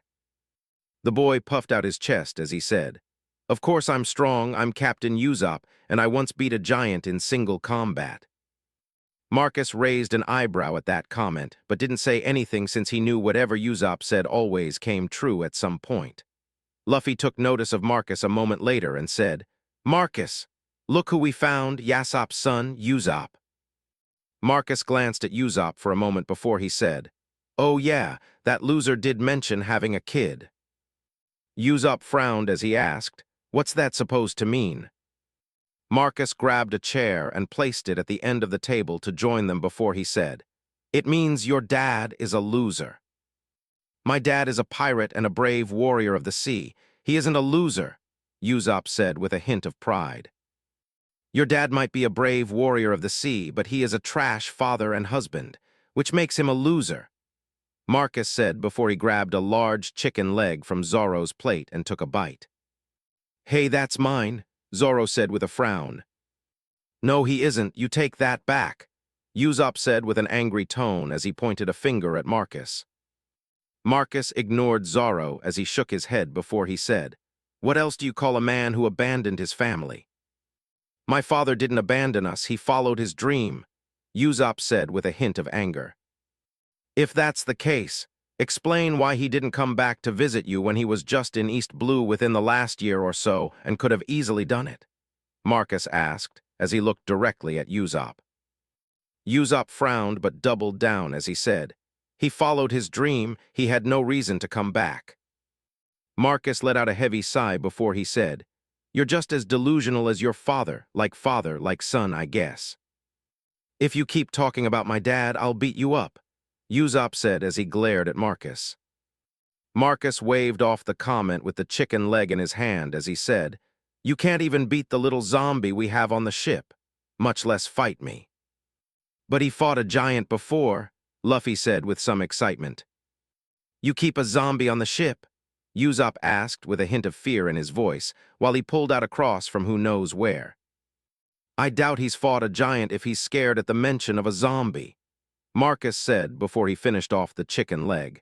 The boy puffed out his chest as he said, "Of course I'm strong, I'm Captain Usopp, and I once beat a giant in single combat." Marcus raised an eyebrow at that comment, but didn't say anything since he knew whatever Usopp said always came true at some point. Luffy took notice of Marcus a moment later and said, "Marcus, look who we found, Yasopp's son, Usopp." Marcus glanced at Usopp for a moment before he said, "Oh yeah, that loser did mention having a kid." Usopp frowned as he asked, "What's that supposed to mean?" Marcus grabbed a chair and placed it at the end of the table to join them before he said, "It means your dad is a loser." "My dad is a pirate and a brave warrior of the sea. He isn't a loser," Usopp said with a hint of pride. "Your dad might be a brave warrior of the sea, but he is a trash father and husband, which makes him a loser," Marcus said before he grabbed a large chicken leg from Zoro's plate and took a bite. "Hey, that's mine," Zoro said with a frown. "No, he isn't. You take that back," Usopp said with an angry tone as he pointed a finger at Marcus. Marcus ignored Zoro as he shook his head before he said, "What else do you call a man who abandoned his family?" "My father didn't abandon us, he followed his dream," Usopp said with a hint of anger. "If that's the case, Explain why he didn't come back to visit you when he was just in East Blue within the last year or so and could have easily done it, Marcus asked as he looked directly at Usopp. Usopp frowned but doubled down as he said, he followed his dream, he had no reason to come back. Marcus let out a heavy sigh before he said, you're just as delusional as your father, like son, I guess. If you keep talking about my dad, I'll beat you up, Usopp said as he glared at Marcus. Marcus waved off the comment with the chicken leg in his hand as he said, you can't even beat the little zombie we have on the ship, much less fight me. But he fought a giant before, Luffy said with some excitement. You keep a zombie on the ship? Usopp asked with a hint of fear in his voice, while he pulled out a cross from who knows where. I doubt he's fought a giant if he's scared at the mention of a zombie, Marcus said before he finished off the chicken leg.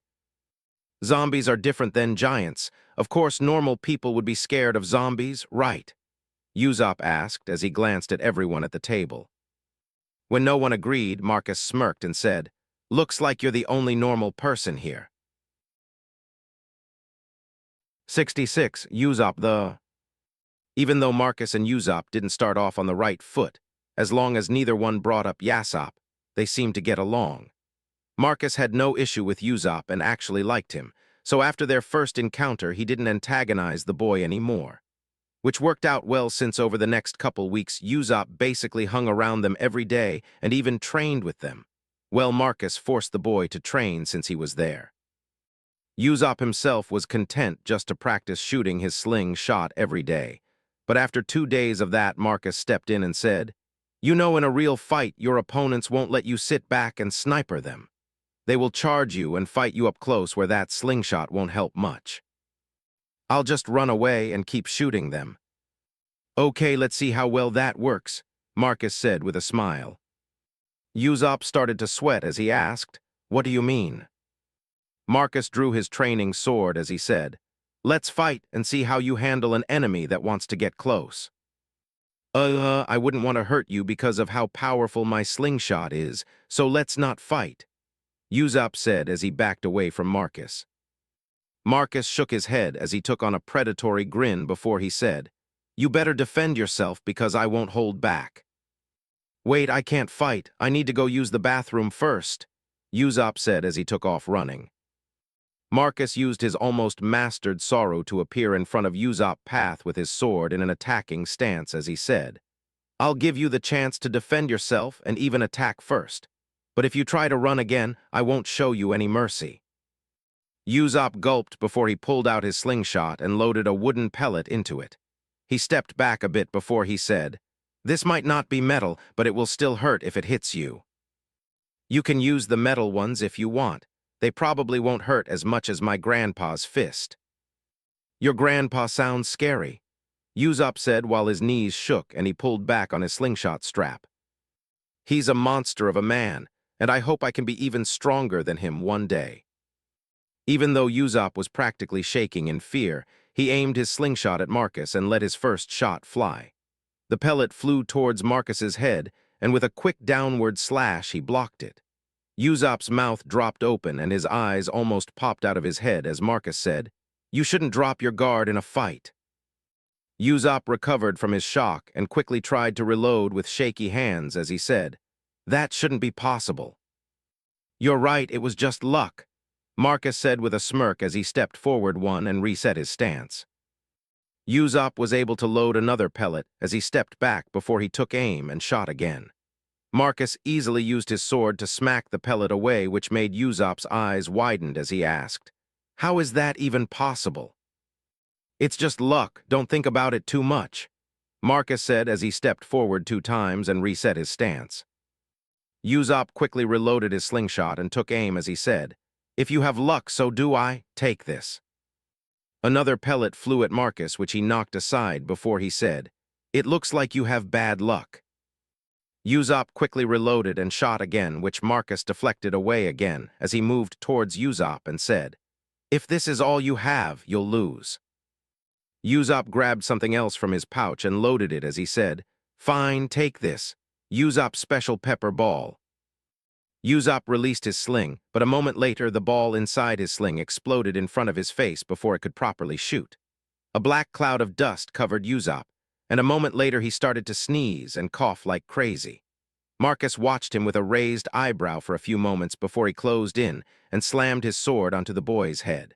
Zombies are different than giants. Of course, normal people would be scared of zombies, right? Usopp asked as he glanced at everyone at the table. When no one agreed, Marcus smirked and said, looks like you're the only normal person here. 66. Usopp Even though Marcus and Usopp didn't start off on the right foot, as long as neither one brought up Yasopp, they seemed to get along. Marcus had no issue with Usopp and actually liked him, so after their first encounter he didn't antagonize the boy anymore. Which worked out well since over the next couple weeks Usopp basically hung around them every day and even trained with them. Well, Marcus forced the boy to train since he was there. Usopp himself was content just to practice shooting his sling shot every day. But after 2 days of that, Marcus stepped in and said, you know, in a real fight, your opponents won't let you sit back and sniper them. They will charge you and fight you up close where that slingshot won't help much. I'll just run away and keep shooting them. Okay, let's see how well that works, Marcus said with a smile. Usopp started to sweat as he asked, what do you mean? Marcus drew his training sword as he said, let's fight and see how you handle an enemy that wants to get close. I wouldn't want to hurt you because of how powerful my slingshot is, so let's not fight, Usopp said as he backed away from Marcus. Marcus shook his head as he took on a predatory grin before he said, you better defend yourself because I won't hold back. Wait, I can't fight. I need to go use the bathroom first, Usopp said as he took off running. Marcus used his almost mastered sorrow to appear in front of Usopp's path with his sword in an attacking stance as he said, I'll give you the chance to defend yourself and even attack first. But if you try to run again, I won't show you any mercy. Usopp gulped before he pulled out his slingshot and loaded a wooden pellet into it. He stepped back a bit before he said, this might not be metal, but it will still hurt if it hits you. You can use the metal ones if you want. They probably won't hurt as much as my grandpa's fist. Your grandpa sounds scary, Usopp said while his knees shook and he pulled back on his slingshot strap. He's a monster of a man, and I hope I can be even stronger than him one day. Even though Usopp was practically shaking in fear, he aimed his slingshot at Marcus and let his first shot fly. The pellet flew towards Marcus's head, and with a quick downward slash he blocked it. Usopp's mouth dropped open and his eyes almost popped out of his head as Marcus said, you shouldn't drop your guard in a fight. Usopp recovered from his shock and quickly tried to reload with shaky hands as he said, that shouldn't be possible. You're right, it was just luck, Marcus said with a smirk as he stepped forward one and reset his stance. Usopp was able to load another pellet as he stepped back before he took aim and shot again. Marcus easily used his sword to smack the pellet away, which made Usopp's eyes widened as he asked, how is that even possible? It's just luck, don't think about it too much, Marcus said as he stepped forward 2 times and reset his stance. Usopp quickly reloaded his slingshot and took aim as he said, if you have luck, so do I, take this. Another pellet flew at Marcus, which he knocked aside before he said, it looks like you have bad luck. Usopp quickly reloaded and shot again, which Marcus deflected away again as he moved towards Usopp and said, if this is all you have, you'll lose. Usopp grabbed something else from his pouch and loaded it as he said, fine, take this, Usopp's special pepper ball. Usopp released his sling, but a moment later the ball inside his sling exploded in front of his face before it could properly shoot. A black cloud of dust covered Usopp, and a moment later he started to sneeze and cough like crazy. Marcus watched him with a raised eyebrow for a few moments before he closed in and slammed his sword onto the boy's head.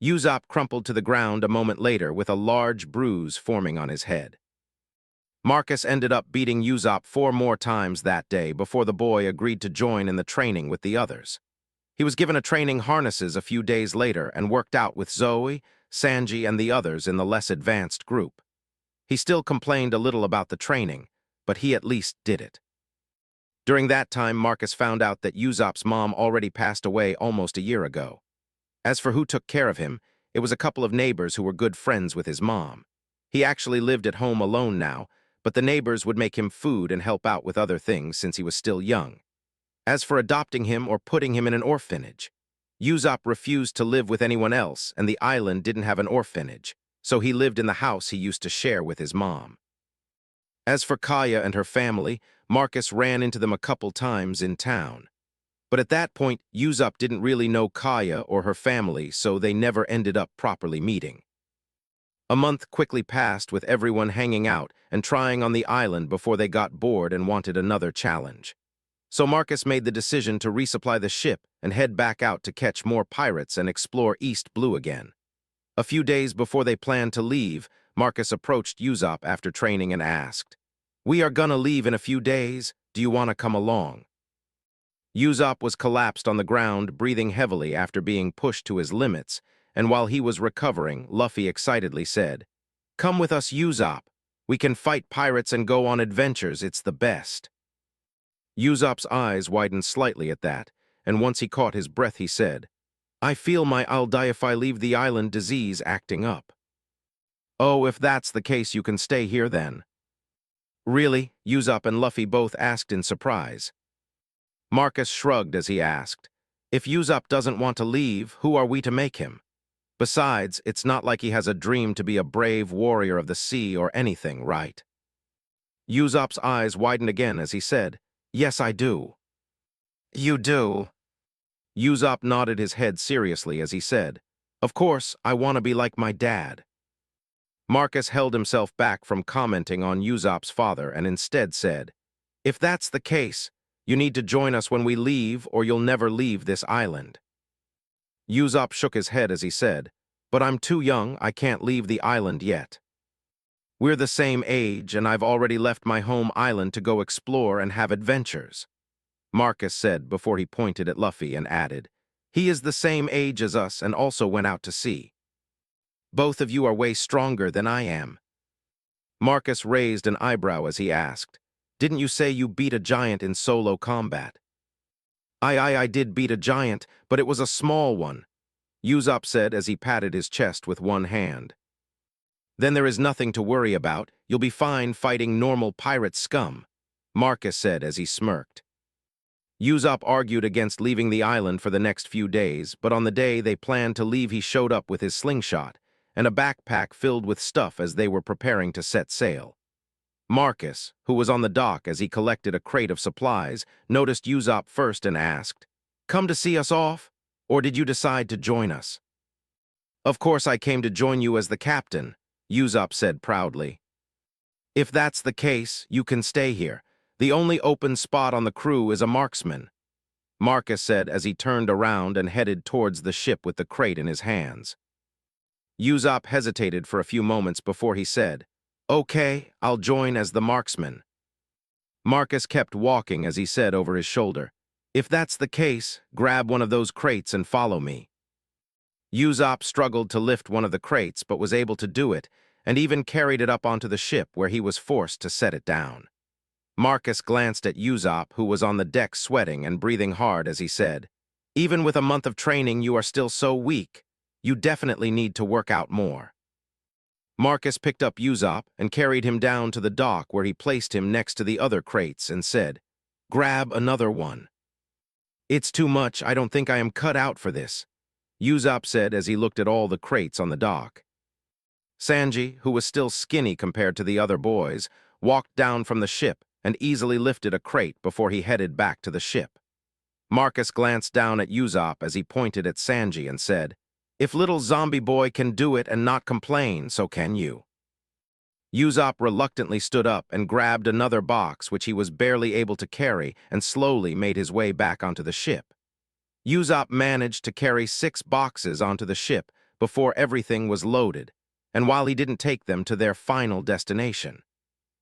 Usopp crumpled to the ground a moment later with a large bruise forming on his head. Marcus ended up beating Usopp 4 more times that day before the boy agreed to join in the training with the others. He was given a training harnesses a few days later and worked out with Zoe, Sanji, and the others in the less advanced group. He still complained a little about the training, but he at least did it. During that time, Marcus found out that Usopp's mom already passed away almost a year ago. As for who took care of him, it was a couple of neighbors who were good friends with his mom. He actually lived at home alone now, but the neighbors would make him food and help out with other things since he was still young. As for adopting him or putting him in an orphanage, Usopp refused to live with anyone else, and the island didn't have an orphanage, so he lived in the house he used to share with his mom. As for Kaya and her family, Marcus ran into them a couple times in town. But at that point, Usopp didn't really know Kaya or her family, so they never ended up properly meeting. A month quickly passed with everyone hanging out and trying on the island before they got bored and wanted another challenge. So Marcus made the decision to resupply the ship and head back out to catch more pirates and explore East Blue again. A few days before they planned to leave, Marcus approached Usopp after training and asked, "We are gonna leave in a few days. Do you want to come along?" Usopp was collapsed on the ground, breathing heavily after being pushed to his limits, and while he was recovering, Luffy excitedly said, "Come with us, Usopp. We can fight pirates and go on adventures. It's the best." Usopp's eyes widened slightly at that, and once he caught his breath, he said, "I feel my I'll die if I leave the island disease acting up." "Oh, if that's the case, you can stay here then." "Really?" Usopp and Luffy both asked in surprise. Marcus shrugged as he asked, "If Usopp doesn't want to leave, who are we to make him? Besides, it's not like he has a dream to be a brave warrior of the sea or anything, right?" Usopp's eyes widened again as he said, "Yes, I do." "You do?" Usopp nodded his head seriously as he said, "Of course, I want to be like my dad." Marcus held himself back from commenting on Usopp's father and instead said, "If that's the case, you need to join us when we leave or you'll never leave this island." Usopp shook his head as he said, "But I'm too young, I can't leave the island yet." "We're the same age, and I've already left my home island to go explore and have adventures," Marcus said before he pointed at Luffy and added, "He is the same age as us and also went out to sea. Both of you are way stronger than I am." Marcus raised an eyebrow as he asked, "Didn't you say you beat a giant in solo combat?" I did beat a giant, but it was a small one," Usopp said as he patted his chest with one hand. "Then there is nothing to worry about. You'll be fine fighting normal pirate scum," Marcus said as he smirked. Usopp argued against leaving the island for the next few days, but on the day they planned to leave he showed up with his slingshot and a backpack filled with stuff as they were preparing to set sail. Marcus, who was on the dock as he collected a crate of supplies, noticed Usopp first and asked, "Come to see us off, or did you decide to join us?" "Of course I came to join you as the captain," Usopp said proudly. "If that's the case, you can stay here. The only open spot on the crew is a marksman," Marcus said as he turned around and headed towards the ship with the crate in his hands. Usopp hesitated for a few moments before he said, "Okay, I'll join as the marksman." Marcus kept walking as he said over his shoulder, "If that's the case, grab one of those crates and follow me." Usopp struggled to lift one of the crates but was able to do it and even carried it up onto the ship where he was forced to set it down. Marcus glanced at Usopp, who was on the deck sweating and breathing hard as he said, "Even with a month of training, you are still so weak. You definitely need to work out more." Marcus picked up Usopp and carried him down to the dock where he placed him next to the other crates and said, "Grab another one." "It's too much. I don't think I am cut out for this," Usopp said as he looked at all the crates on the dock. Sanji, who was still skinny compared to the other boys, walked down from the ship and easily lifted a crate before he headed back to the ship. Marcus glanced down at Usopp as he pointed at Sanji and said, "If little zombie boy can do it and not complain, so can you." Usopp reluctantly stood up and grabbed another box which he was barely able to carry and slowly made his way back onto the ship. Usopp managed to carry 6 boxes onto the ship before everything was loaded, and while he didn't take them to their final destination.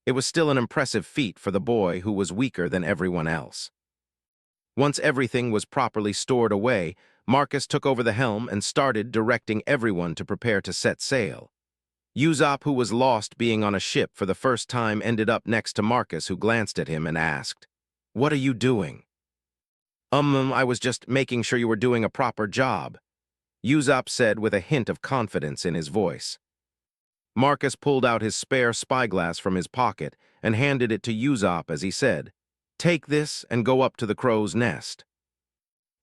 It was still an impressive feat for the boy who was weaker than everyone else. Once everything was properly stored away, Marcus took over the helm and started directing everyone to prepare to set sail. Usopp, who was lost being on a ship for the first time, ended up next to Marcus, who glanced at him and asked, "What are you doing?" I was just making sure you were doing a proper job," Usopp said with a hint of confidence in his voice. Marcus pulled out his spare spyglass from his pocket and handed it to Usopp as he said, "Take this and go up to the crow's nest."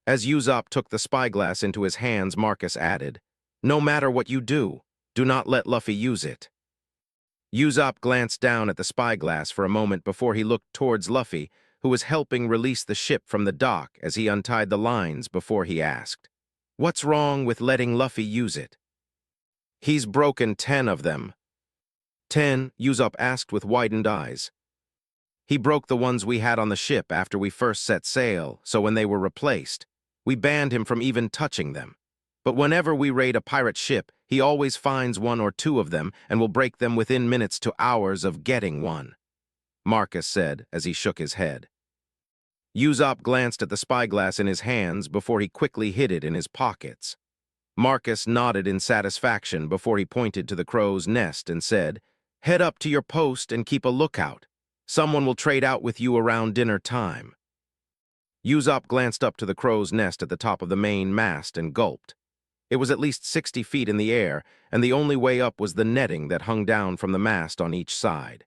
As Usopp took the spyglass into his hands, Marcus added, "No matter what you do, do not let Luffy use it." Usopp glanced down at the spyglass for a moment before he looked towards Luffy, who was helping release the ship from the dock as he untied the lines before he asked, "What's wrong with letting Luffy use it?" "He's broken 10 of them." 10, Usopp asked with widened eyes. "He broke the ones we had on the ship after we first set sail, so when they were replaced, we banned him from even touching them. But whenever we raid a pirate ship, he always finds 1 or 2 of them and will break them within minutes to hours of getting one," Marcus said as he shook his head. Usopp glanced at the spyglass in his hands before he quickly hid it in his pockets. Marcus nodded in satisfaction before he pointed to the crow's nest and said, "Head up to your post and keep a lookout. Someone will trade out with you around dinner time." Usopp glanced up to the crow's nest at the top of the main mast and gulped. It was at least 60 feet in the air, and the only way up was the netting that hung down from the mast on each side.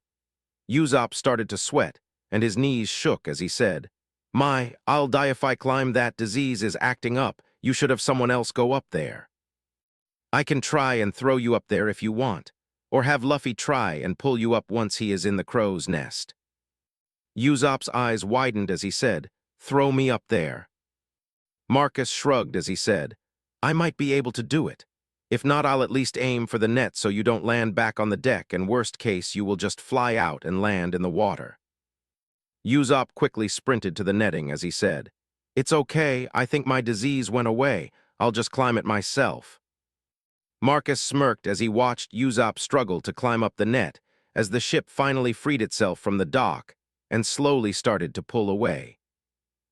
Usopp started to sweat, and his knees shook as he said, I'll die if I climb that. Disease is acting up. You should have someone else go up there." "I can try and throw you up there if you want, or have Luffy try and pull you up once he is in the crow's nest." Usopp's eyes widened as he said, "Throw me up there." Marcus shrugged as he said, "I might be able to do it. If not, I'll at least aim for the net so you don't land back on the deck, and worst case, you will just fly out and land in the water." Usopp quickly sprinted to the netting as he said, "It's okay, I think my disease went away. I'll just climb it myself." Marcus smirked as he watched Usopp struggle to climb up the net as the ship finally freed itself from the dock and slowly started to pull away.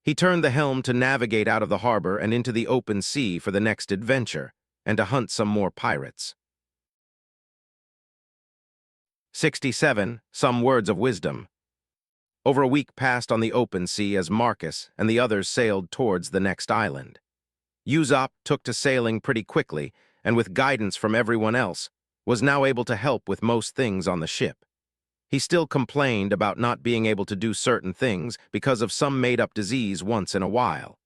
He turned the helm to navigate out of the harbor and into the open sea for the next adventure and to hunt some more pirates. 67. Some words of wisdom. Over a week passed on the open sea as Marcus and the others sailed towards the next island. Usopp took to sailing pretty quickly, and with guidance from everyone else, was now able to help with most things on the ship. He still complained about not being able to do certain things because of some made-up disease once in a while,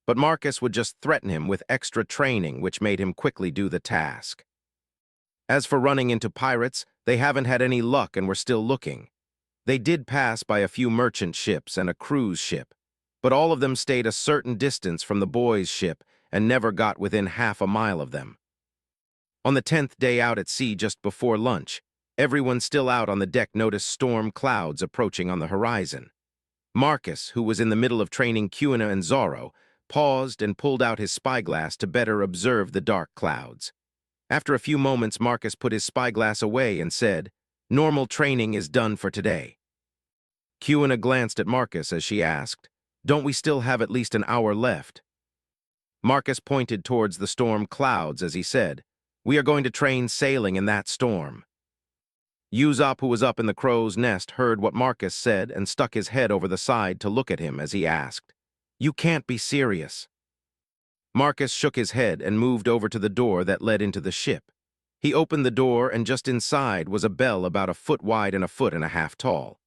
but Marcus would just threaten him with extra training, which made him quickly do the task. As for running into pirates, they haven't had any luck and were still looking. They did pass by a few merchant ships and a cruise ship, but all of them stayed a certain distance from the boys' ship and never got within half a mile of them. On the 10th day out at sea just before lunch, everyone still out on the deck noticed storm clouds approaching on the horizon. Marcus, who was in the middle of training Kuina and Zoro, paused and pulled out his spyglass to better observe the dark clouds. After a few moments, Marcus put his spyglass away and said, "Normal training is done for today." Kuina glanced at Marcus as she asked, "Don't we still have at least an hour left?" Marcus pointed towards the storm clouds as he said, "We are going to train sailing in that storm." Usopp, who was up in the crow's nest, heard what Marcus said and stuck his head over the side to look at him as he asked, "You can't be serious." Marcus shook his head and moved over to the door that led into the ship. He opened the door, and just inside was a bell about a foot wide and a foot and a half tall.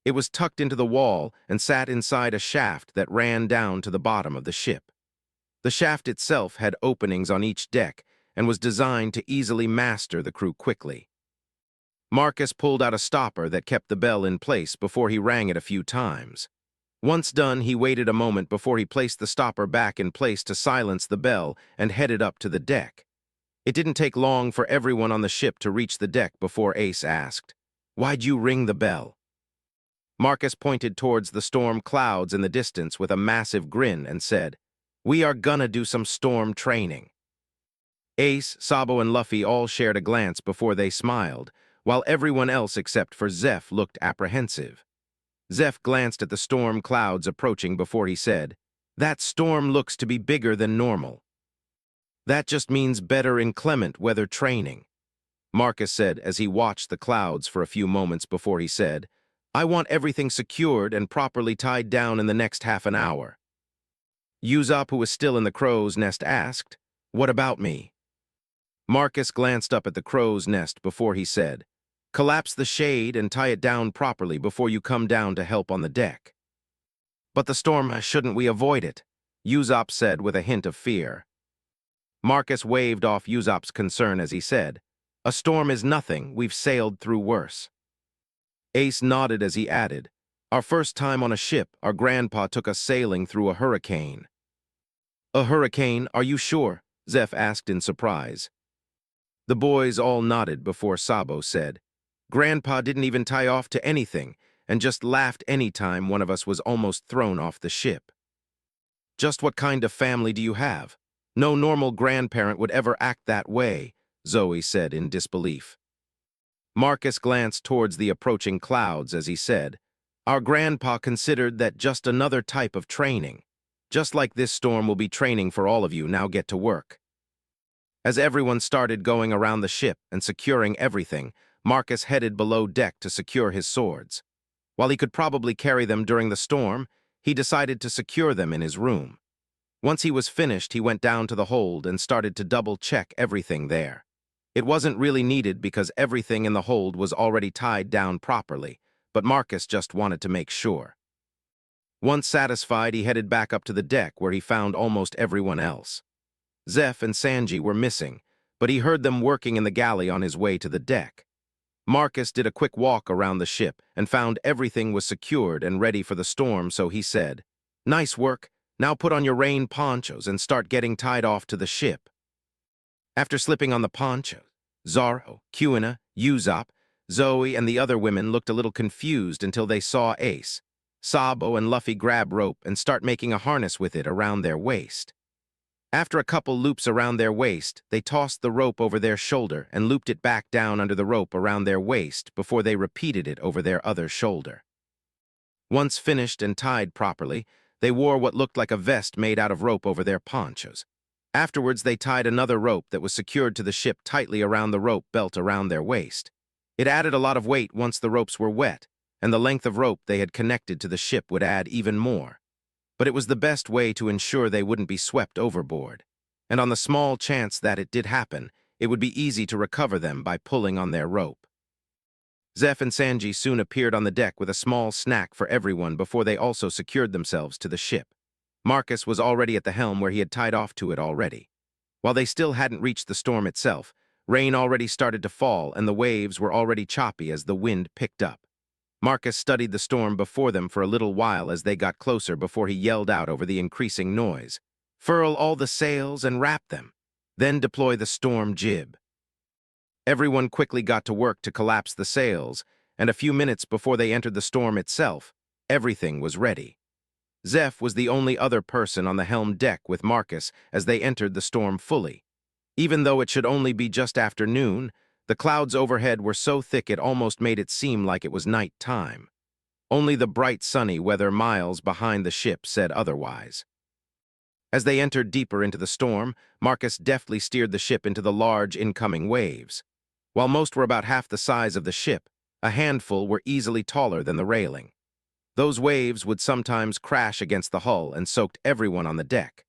It was tucked into the wall and sat inside a shaft that ran down to the bottom of the ship. The shaft itself had openings on each deck and was designed to easily master the crew quickly. Marcus pulled out a stopper that kept the bell in place before he rang it a few times. Once done, he waited a moment before he placed the stopper back in place to silence the bell and headed up to the deck. It didn't take long for everyone on the ship to reach the deck before Ace asked, "Why'd you ring the bell?" Marcus pointed towards the storm clouds in the distance with a massive grin and said, "We are gonna do some storm training." Ace, Sabo, and Luffy all shared a glance before they smiled, while everyone else except for Zeph looked apprehensive. Zeph glanced at the storm clouds approaching before he said, "That storm looks to be bigger than normal." "That just means better inclement weather training," Marcus said as he watched the clouds for a few moments before he said, "I want everything secured and properly tied down in the next half an hour." Usopp, who was still in the crow's nest, asked, "What about me?" Marcus glanced up at the crow's nest before he said, "Collapse the shade and tie it down properly before you come down to help on the deck." "But the storm, shouldn't we avoid it?" Usopp said with a hint of fear. Marcus waved off Usopp's concern as he said, "A storm is nothing, we've sailed through worse." Ace nodded as he added, "Our first time on a ship, our grandpa took us sailing through a hurricane." "A hurricane, are you sure?" Zeph asked in surprise. The boys all nodded before Sabo said, "Grandpa didn't even tie off to anything and just laughed any time one of us was almost thrown off the ship." "Just what kind of family do you have? No normal grandparent would ever act that way," Zoe said in disbelief. Marcus glanced towards the approaching clouds as he said, "Our grandpa considered that just another type of training. Just like this storm will be training for all of you, now get to work." As everyone started going around the ship and securing everything, Marcus headed below deck to secure his swords. While he could probably carry them during the storm, he decided to secure them in his room. Once he was finished, he went down to the hold and started to double-check everything there. It wasn't really needed because everything in the hold was already tied down properly, but Marcus just wanted to make sure. Once satisfied, he headed back up to the deck where he found almost everyone else. Zeph and Sanji were missing, but he heard them working in the galley on his way to the deck. Marcus did a quick walk around the ship and found everything was secured and ready for the storm, so he said, "Nice work. Now put on your rain ponchos and start getting tied off to the ship." After slipping on the ponchos, Zoro, Kuina, Usopp, Zoe, and the other women looked a little confused until they saw Ace, Sabo, and Luffy grab rope and start making a harness with it around their waist. After a couple loops around their waist, they tossed the rope over their shoulder and looped it back down under the rope around their waist before they repeated it over their other shoulder. Once finished and tied properly, they wore what looked like a vest made out of rope over their ponchos. Afterwards, they tied another rope that was secured to the ship tightly around the rope belt around their waist. It added a lot of weight once the ropes were wet, and the length of rope they had connected to the ship would add even more. But it was the best way to ensure they wouldn't be swept overboard. And on the small chance that it did happen, it would be easy to recover them by pulling on their rope. Zeph and Sanji soon appeared on the deck with a small snack for everyone before they also secured themselves to the ship. Marcus was already at the helm where he had tied off to it already. While they still hadn't reached the storm itself, rain already started to fall and the waves were already choppy as the wind picked up. Marcus studied the storm before them for a little while as they got closer before he yelled out over the increasing noise, "Furl all the sails and wrap them. Then deploy the storm jib." Everyone quickly got to work to collapse the sails, and a few minutes before they entered the storm itself, everything was ready. Zeph was the only other person on the helm deck with Marcus as they entered the storm fully. Even though it should only be just after noon, the clouds overhead were so thick it almost made it seem like it was night time. Only the bright sunny weather miles behind the ship said otherwise. As they entered deeper into the storm, Marcus deftly steered the ship into the large incoming waves. While most were about half the size of the ship, a handful were easily taller than the railing. Those waves would sometimes crash against the hull and soaked everyone on the deck.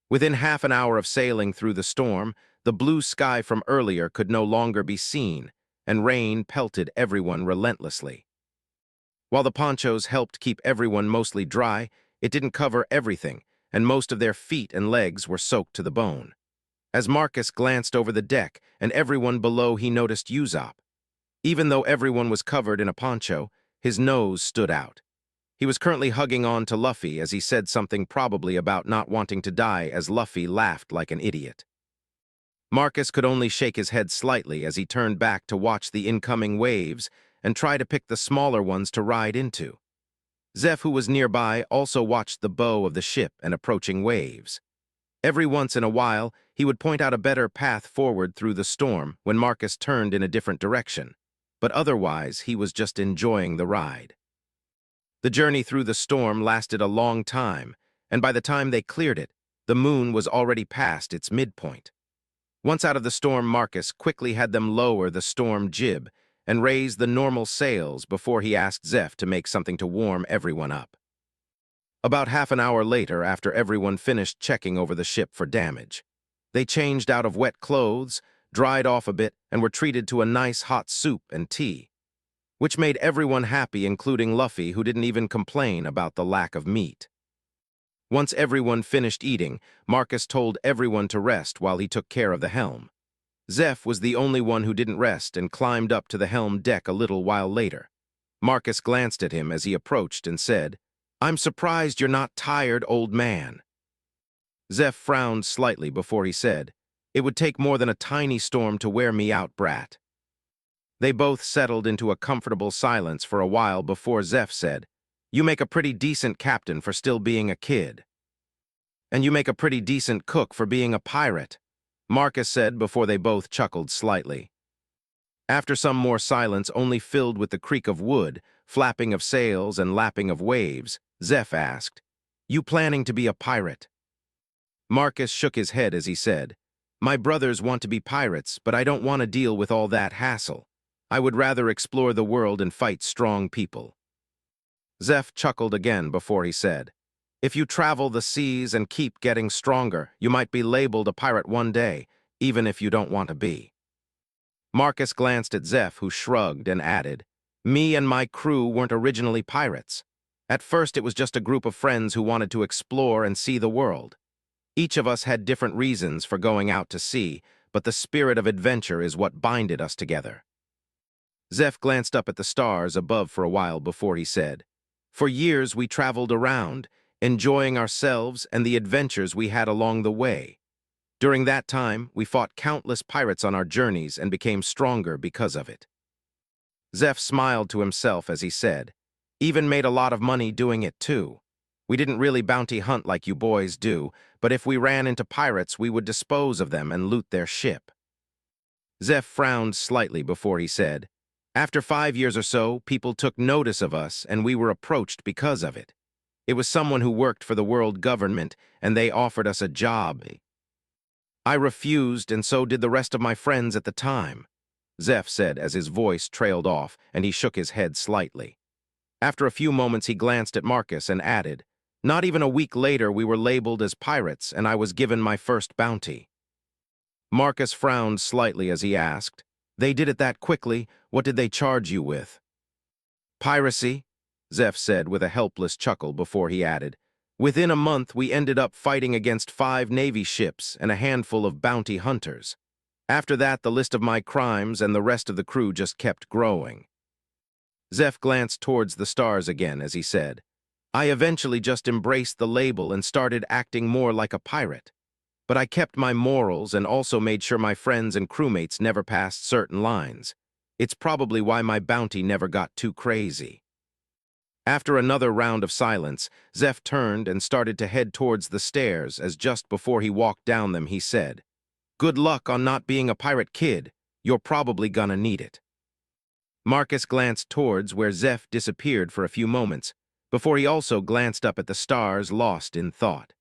Within half an hour of sailing through the storm, the blue sky from earlier could no longer be seen, and rain pelted everyone relentlessly. While the ponchos helped keep everyone mostly dry, it didn't cover everything, and most of their feet and legs were soaked to the bone. As Marcus glanced over the deck and everyone below, he noticed Usopp. Even though everyone was covered in a poncho, his nose stood out. He was currently hugging on to Luffy as he said something probably about not wanting to die as Luffy laughed like an idiot. Marcus could only shake his head slightly as he turned back to watch the incoming waves and try to pick the smaller ones to ride into. Zeph, who was nearby, also watched the bow of the ship and approaching waves. Every once in a while, he would point out a better path forward through the storm when Marcus turned in a different direction, but otherwise he was just enjoying the ride. The journey through the storm lasted a long time, and by the time they cleared it, the moon was already past its midpoint. Once out of the storm, Marcus quickly had them lower the storm jib and raise the normal sails before he asked Zeph to make something to warm everyone up. About half an hour later, after everyone finished checking over the ship for damage, they changed out of wet clothes, dried off a bit, and were treated to a nice hot soup and tea, which made everyone happy, including Luffy, who didn't even complain about the lack of meat. Once everyone finished eating, Marcus told everyone to rest while he took care of the helm. Zeph was the only one who didn't rest and climbed up to the helm deck a little while later. Marcus glanced at him as he approached and said, "I'm surprised you're not tired, old man." Zeph frowned slightly before he said, "It would take more than a tiny storm to wear me out, brat." They both settled into a comfortable silence for a while before Zeph said, "You make a pretty decent captain for still being a kid. And you make a pretty decent cook for being a pirate," Marcus said before they both chuckled slightly. After some more silence, only filled with the creak of wood, flapping of sails, and lapping of waves, Zeph asked, "You planning to be a pirate?" Marcus shook his head as he said, "My brothers want to be pirates, but I don't want to deal with all that hassle. I would rather explore the world and fight strong people." Zeph chuckled again before he said, "If you travel the seas and keep getting stronger, you might be labeled a pirate one day, even if you don't want to be." Marcus glanced at Zeph, who shrugged and added, "Me and my crew weren't originally pirates. At first it was just a group of friends who wanted to explore and see the world. Each of us had different reasons for going out to sea, but the spirit of adventure is what binded us together." Zeph glanced up at the stars above for a while before he said, "For years we traveled around, enjoying ourselves and the adventures we had along the way. During that time, we fought countless pirates on our journeys and became stronger because of it." Zeph smiled to himself as he said, "Even made a lot of money doing it too. We didn't really bounty hunt like you boys do, but if we ran into pirates, we would dispose of them and loot their ship." Zeph frowned slightly before he said, "After 5 years or so, people took notice of us and we were approached because of it. It was someone who worked for the world government and they offered us a job. I refused and so did the rest of my friends at the time," Zeph said as his voice trailed off and he shook his head slightly. After a few moments he glanced at Marcus and added, "Not even a week later we were labeled as pirates and I was given my first bounty." Marcus frowned slightly as he asked, "They did it that quickly? What did they charge you with?" "Piracy," Zeph said with a helpless chuckle before he added, "Within a month we ended up fighting against 5 Navy ships and a handful of bounty hunters. After that, the list of my crimes and the rest of the crew just kept growing." Zeph glanced towards the stars again as he said, "I eventually just embraced the label and started acting more like a pirate. But I kept my morals and also made sure my friends and crewmates never passed certain lines. It's probably why my bounty never got too crazy." After another round of silence, Zeph turned and started to head towards the stairs as just before he walked down them he said, "Good luck on not being a pirate, kid. You're probably gonna need it." Marcus glanced towards where Zeph disappeared for a few moments, before he also glanced up at the stars, lost in thought.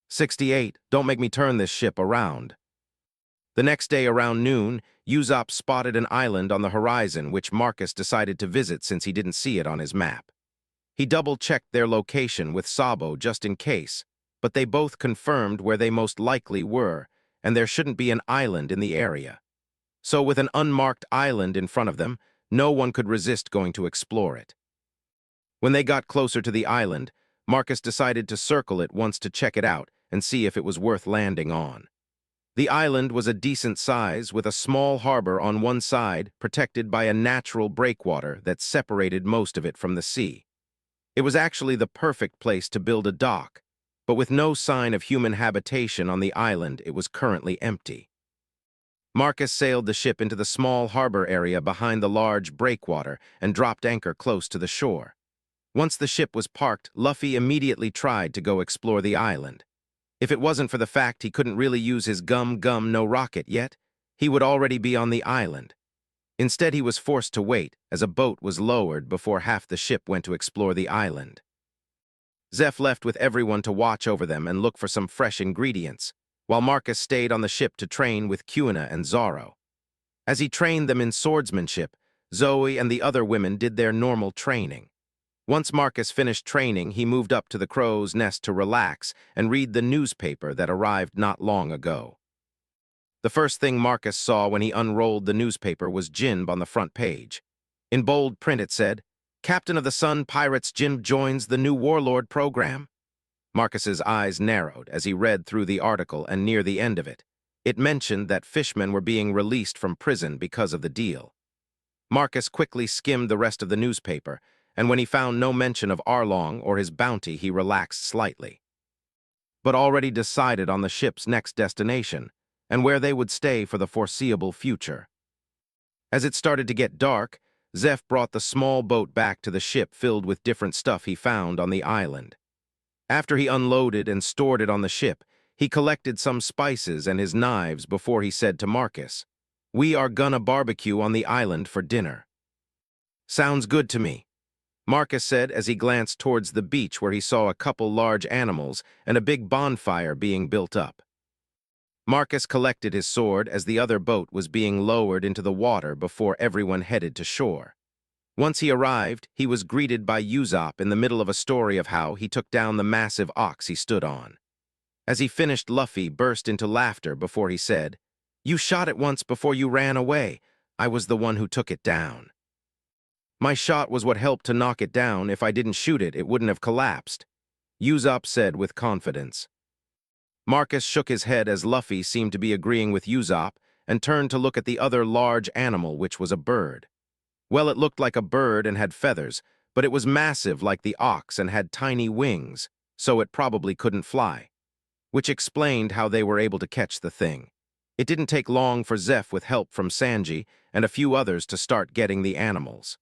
68. Don't make me turn this ship around. The next day around noon, Usopp spotted an island on the horizon which Marcus decided to visit since he didn't see it on his map. He double-checked their location with Sabo just in case, but they both confirmed where they most likely were, and there shouldn't be an island in the area. So with an unmarked island in front of them, no one could resist going to explore it. When they got closer to the island, Marcus decided to circle it once to check it out and see if it was worth landing on. The island was a decent size with a small harbor on one side protected by a natural breakwater that separated most of it from the sea. It was actually the perfect place to build a dock, but with no sign of human habitation on the island, it was currently empty. Marcus sailed the ship into the small harbor area behind the large breakwater and dropped anchor close to the shore. Once the ship was parked, Luffy immediately tried to go explore the island. If it wasn't for the fact he couldn't really use his no rocket yet, he would already be on the island. Instead, he was forced to wait as a boat was lowered before half the ship went to explore the island. Zeph left with everyone to watch over them and look for some fresh ingredients, while Marcus stayed on the ship to train with Kuina and Zoro. As he trained them in swordsmanship, Zoe and the other women did their normal training. Once Marcus finished training, he moved up to the crow's nest to relax and read the newspaper that arrived not long ago. The first thing Marcus saw when he unrolled the newspaper was Jinb on the front page. In bold print it said, "Captain of the Sun Pirates Jinb joins the new Warlord program." Marcus's eyes narrowed as he read through the article, and near the end of it, it mentioned that fishmen were being released from prison because of the deal. Marcus quickly skimmed the rest of the newspaper, and when he found no mention of Arlong or his bounty, he relaxed slightly. But already decided on the ship's next destination, and where they would stay for the foreseeable future. As it started to get dark, Zeph brought the small boat back to the ship filled with different stuff he found on the island. After he unloaded and stored it on the ship, he collected some spices and his knives before he said to Marcus, "We are gonna barbecue on the island for dinner." "Sounds good to me," Marcus said as he glanced towards the beach where he saw a couple large animals and a big bonfire being built up. Marcus collected his sword as the other boat was being lowered into the water before everyone headed to shore. Once he arrived, he was greeted by Usopp in the middle of a story of how he took down the massive ox he stood on. As he finished, Luffy burst into laughter before he said, "You shot it once before you ran away. I was the one who took it down." "My shot was what helped to knock it down. If I didn't shoot it, it wouldn't have collapsed," Usopp said with confidence. Marcus shook his head as Luffy seemed to be agreeing with Usopp and turned to look at the other large animal, which was a bird. Well, it looked like a bird and had feathers, but it was massive like the ox and had tiny wings, so it probably couldn't fly, which explained how they were able to catch the thing. It didn't take long for Zeph, with help from Sanji and a few others, to start getting the animals.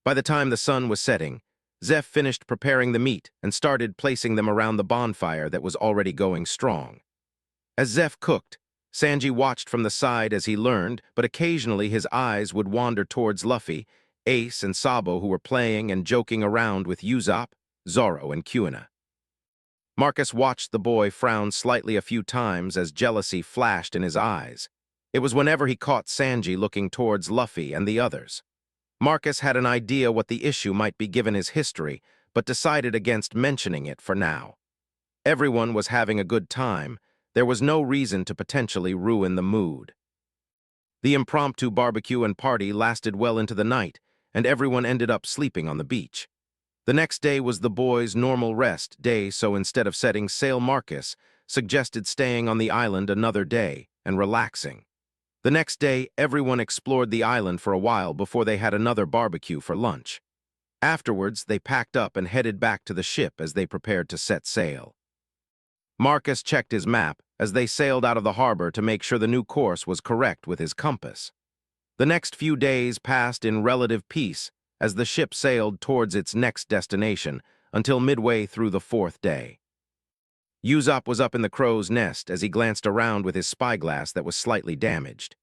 By the time the sun was setting, Zeph finished preparing the meat and started placing them around the bonfire that was already going strong. As Zeph cooked, Sanji watched from the side as he learned, but occasionally his eyes would wander towards Luffy, Ace, and Sabo, who were playing and joking around with Usopp, Zoro, and Kuina. Marcus watched the boy frown slightly a few times as jealousy flashed in his eyes. It was whenever he caught Sanji looking towards Luffy and the others. Marcus had an idea what the issue might be given his history, but decided against mentioning it for now. Everyone was having a good time. There was no reason to potentially ruin the mood. The impromptu barbecue and party lasted well into the night, and everyone ended up sleeping on the beach. The next day was the boys' normal rest day, so instead of setting sail, Marcus suggested staying on the island another day and relaxing. The next day, everyone explored the island for a while before they had another barbecue for lunch. Afterwards, they packed up and headed back to the ship as they prepared to set sail. Marcus checked his map as they sailed out of the harbor to make sure the new course was correct with his compass. The next few days passed in relative peace as the ship sailed towards its next destination until midway through the fourth day. Usopp was up in the crow's nest as he glanced around with his spyglass that was slightly damaged.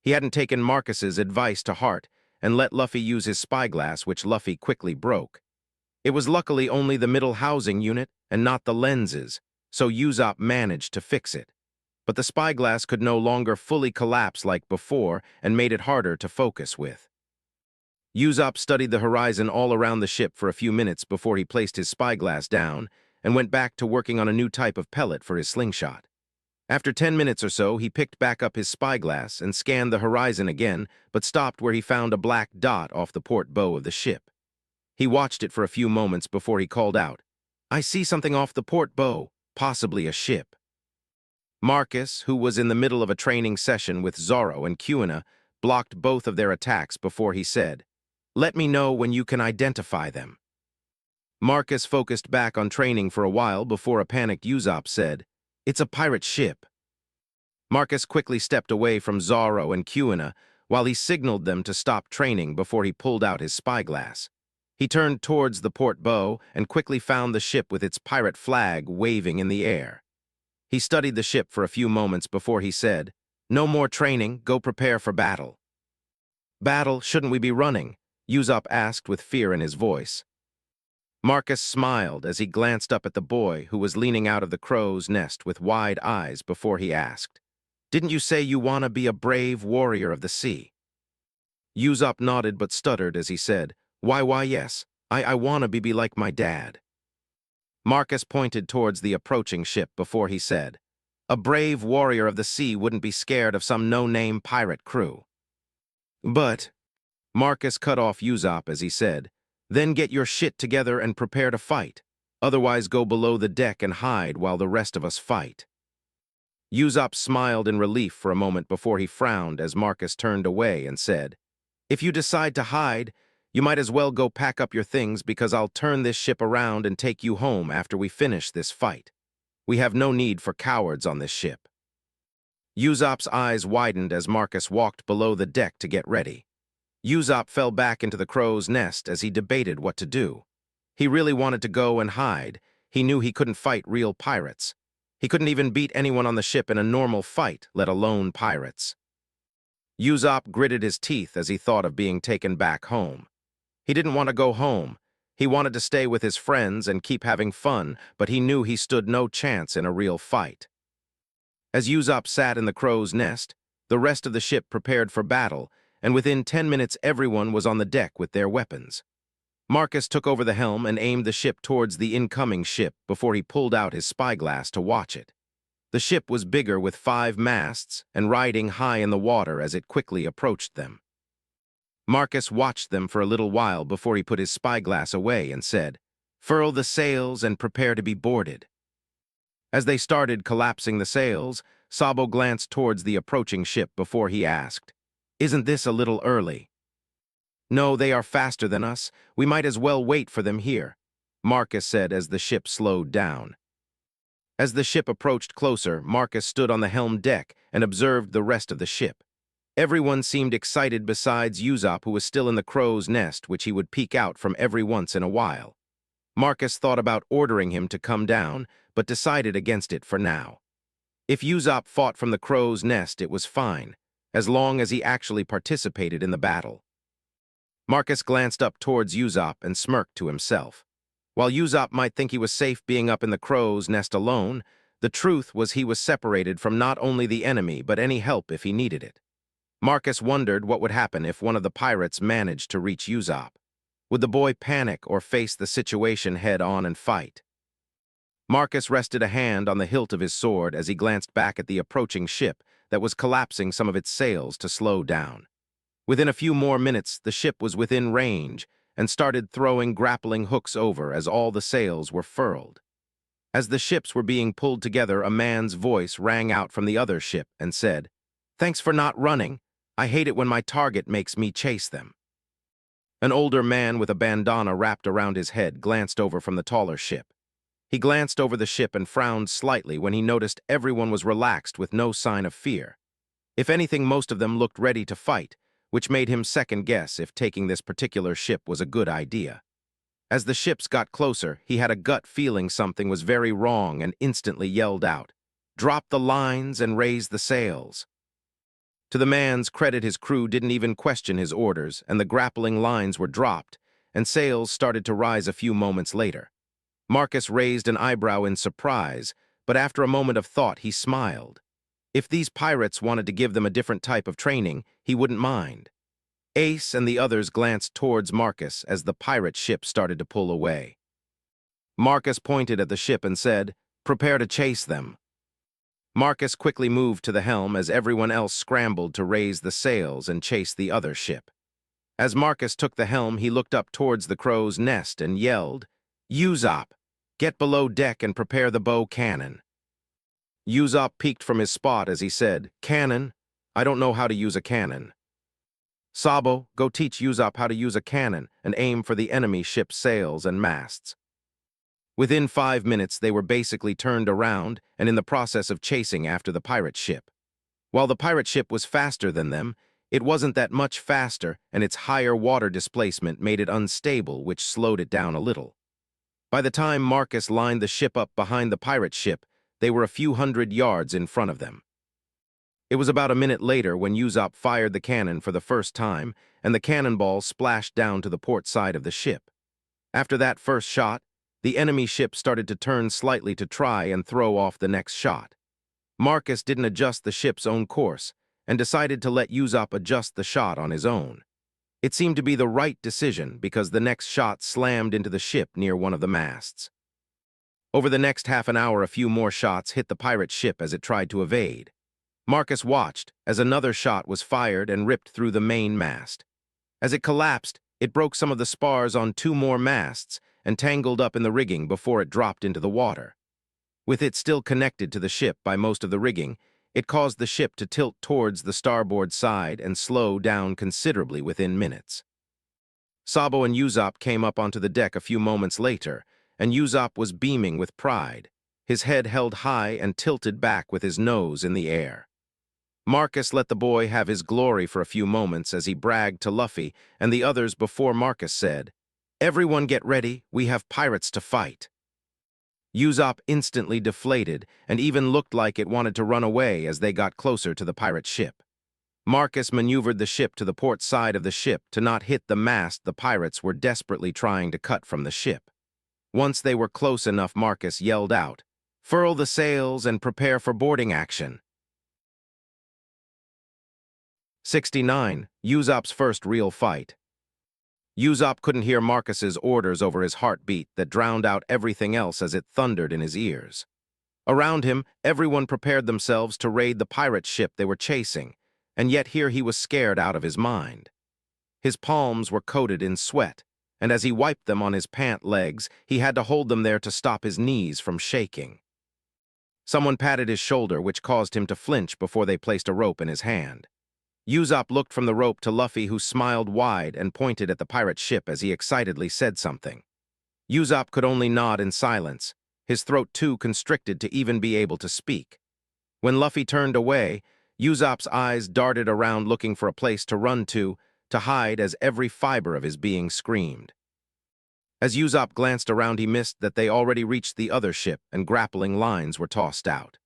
He hadn't taken Marcus's advice to heart and let Luffy use his spyglass, which Luffy quickly broke. It was luckily only the middle housing unit and not the lenses, so Usopp managed to fix it. But the spyglass could no longer fully collapse like before and made it harder to focus with. Usopp studied the horizon all around the ship for a few minutes before he placed his spyglass down and went back to working on a new type of pellet for his slingshot. After 10 minutes or so, he picked back up his spyglass and scanned the horizon again, but stopped where he found a black dot off the port bow of the ship. He watched it for a few moments before he called out, "I see something off the port bow, possibly a ship." Marcus, who was in the middle of a training session with Zorro and Quina, blocked both of their attacks before he said, "Let me know when you can identify them." Marcus focused back on training for a while before a panicked Usopp said, "It's a pirate ship." Marcus quickly stepped away from Zorro and Quina while he signaled them to stop training before he pulled out his spyglass. He turned towards the port bow and quickly found the ship with its pirate flag waving in the air. He studied the ship for a few moments before he said, "No more training, go prepare for battle." "Battle? Shouldn't we be running?" Usopp asked with fear in his voice. Marcus smiled as he glanced up at the boy who was leaning out of the crow's nest with wide eyes before he asked, "Didn't you say you want to be a brave warrior of the sea?" Usopp nodded but stuttered as he said, Why, yes, I want to be like my dad." Marcus pointed towards the approaching ship before he said, "A brave warrior of the sea wouldn't be scared of some no-name pirate crew." "But," Marcus cut off Usopp as he said, "then get your shit together and prepare to fight. Otherwise go below the deck and hide while the rest of us fight." Usopp smiled in relief for a moment before he frowned as Marcus turned away and said, "If you decide to hide, you might as well go pack up your things because I'll turn this ship around and take you home after we finish this fight. We have no need for cowards on this ship." Usopp's eyes widened as Marcus walked below the deck to get ready. Usopp fell back into the crow's nest as he debated what to do. He really wanted to go and hide. He knew he couldn't fight real pirates. He couldn't even beat anyone on the ship in a normal fight, let alone pirates. Usopp gritted his teeth as he thought of being taken back home. He didn't want to go home. He wanted to stay with his friends and keep having fun, but he knew he stood no chance in a real fight. As Usopp sat in the crow's nest, the rest of the ship prepared for battle, and within 10 minutes everyone was on the deck with their weapons. Marcus took over the helm and aimed the ship towards the incoming ship before he pulled out his spyglass to watch it. The ship was bigger with 5 masts and riding high in the water as it quickly approached them. Marcus watched them for a little while before he put his spyglass away and said, "Furl the sails and prepare to be boarded." As they started collapsing the sails, Sabo glanced towards the approaching ship before he asked, "Isn't this a little early?" "No, they are faster than us. We might as well wait for them here," Marcus said as the ship slowed down. As the ship approached closer, Marcus stood on the helm deck and observed the rest of the ship. Everyone seemed excited besides Usopp, who was still in the crow's nest, which he would peek out from every once in a while. Marcus thought about ordering him to come down, but decided against it for now. If Usopp fought from the crow's nest, it was fine, as long as he actually participated in the battle. Marcus glanced up towards Usopp and smirked to himself. While Usopp might think he was safe being up in the crow's nest alone, the truth was he was separated from not only the enemy but any help if he needed it. Marcus wondered what would happen if one of the pirates managed to reach Usopp. Would the boy panic or face the situation head-on and fight? Marcus rested a hand on the hilt of his sword as he glanced back at the approaching ship that was collapsing some of its sails to slow down. Within a few more minutes, the ship was within range and started throwing grappling hooks over as all the sails were furled. As the ships were being pulled together, a man's voice rang out from the other ship and said, "Thanks for not running. I hate it when my target makes me chase them." An older man with a bandana wrapped around his head glanced over from the taller ship. He glanced over the ship and frowned slightly when he noticed everyone was relaxed with no sign of fear. If anything, most of them looked ready to fight, which made him second-guess if taking this particular ship was a good idea. As the ships got closer, he had a gut feeling something was very wrong and instantly yelled out, "Drop the lines and raise the sails." To the man's credit, his crew didn't even question his orders, and the grappling lines were dropped, and sails started to rise a few moments later. Marcus raised an eyebrow in surprise, but after a moment of thought, he smiled. If these pirates wanted to give them a different type of training, he wouldn't mind. Ace and the others glanced towards Marcus as the pirate ship started to pull away. Marcus pointed at the ship and said, "Prepare to chase them." Marcus quickly moved to the helm as everyone else scrambled to raise the sails and chase the other ship. As Marcus took the helm, he looked up towards the crow's nest and yelled, "Usopp, get below deck and prepare the bow cannon." Yuzop peeked from his spot as he said, "Cannon? I don't know how to use a cannon." "Sabo, go teach Yuzop how to use a cannon and aim for the enemy ship's sails and masts." Within 5 minutes, they were basically turned around and in the process of chasing after the pirate ship. While the pirate ship was faster than them, it wasn't that much faster, and its higher water displacement made it unstable, which slowed it down a little. By the time Marcus lined the ship up behind the pirate ship, they were a few hundred yards in front of them. It was about a minute later when Yuzop fired the cannon for the first time, and the cannonball splashed down to the port side of the ship. After that first shot, the enemy ship started to turn slightly to try and throw off the next shot. Marcus didn't adjust the ship's own course and decided to let Yuzop adjust the shot on his own. It seemed to be the right decision because the next shot slammed into the ship near one of the masts. Over the next half an hour, a few more shots hit the pirate ship as it tried to evade. Marcus watched as another shot was fired and ripped through the main mast. As it collapsed, it broke some of the spars on 2 more masts and tangled up in the rigging before it dropped into the water. With it still connected to the ship by most of the rigging, it caused the ship to tilt towards the starboard side and slow down considerably within minutes. Sabo and Yuzop came up onto the deck a few moments later, and Yuzop was beaming with pride, his head held high and tilted back with his nose in the air. Marcus let the boy have his glory for a few moments as he bragged to Luffy and the others before Marcus said, "Everyone get ready, we have pirates to fight." Yuzop instantly deflated and even looked like it wanted to run away as they got closer to the pirate ship. Marcus maneuvered the ship to the port side of the ship to not hit the mast the pirates were desperately trying to cut from the ship. Once they were close enough, Marcus yelled out, "Furl the sails and prepare for boarding action." 69. Yuzop's first real fight. Yuzop couldn't hear Marcus's orders over his heartbeat that drowned out everything else as it thundered in his ears. Around him, everyone prepared themselves to raid the pirate ship they were chasing, and yet here he was scared out of his mind. His palms were coated in sweat, and as he wiped them on his pant legs, he had to hold them there to stop his knees from shaking. Someone patted his shoulder, which caused him to flinch before they placed a rope in his hand. Yuzop looked from the rope to Luffy, who smiled wide and pointed at the pirate ship as he excitedly said something. Yuzop could only nod in silence, his throat too constricted to even be able to speak. When Luffy turned away, Yuzop's eyes darted around looking for a place to run to hide as every fiber of his being screamed. As Yuzop glanced around, he missed that they already reached the other ship and grappling lines were tossed out.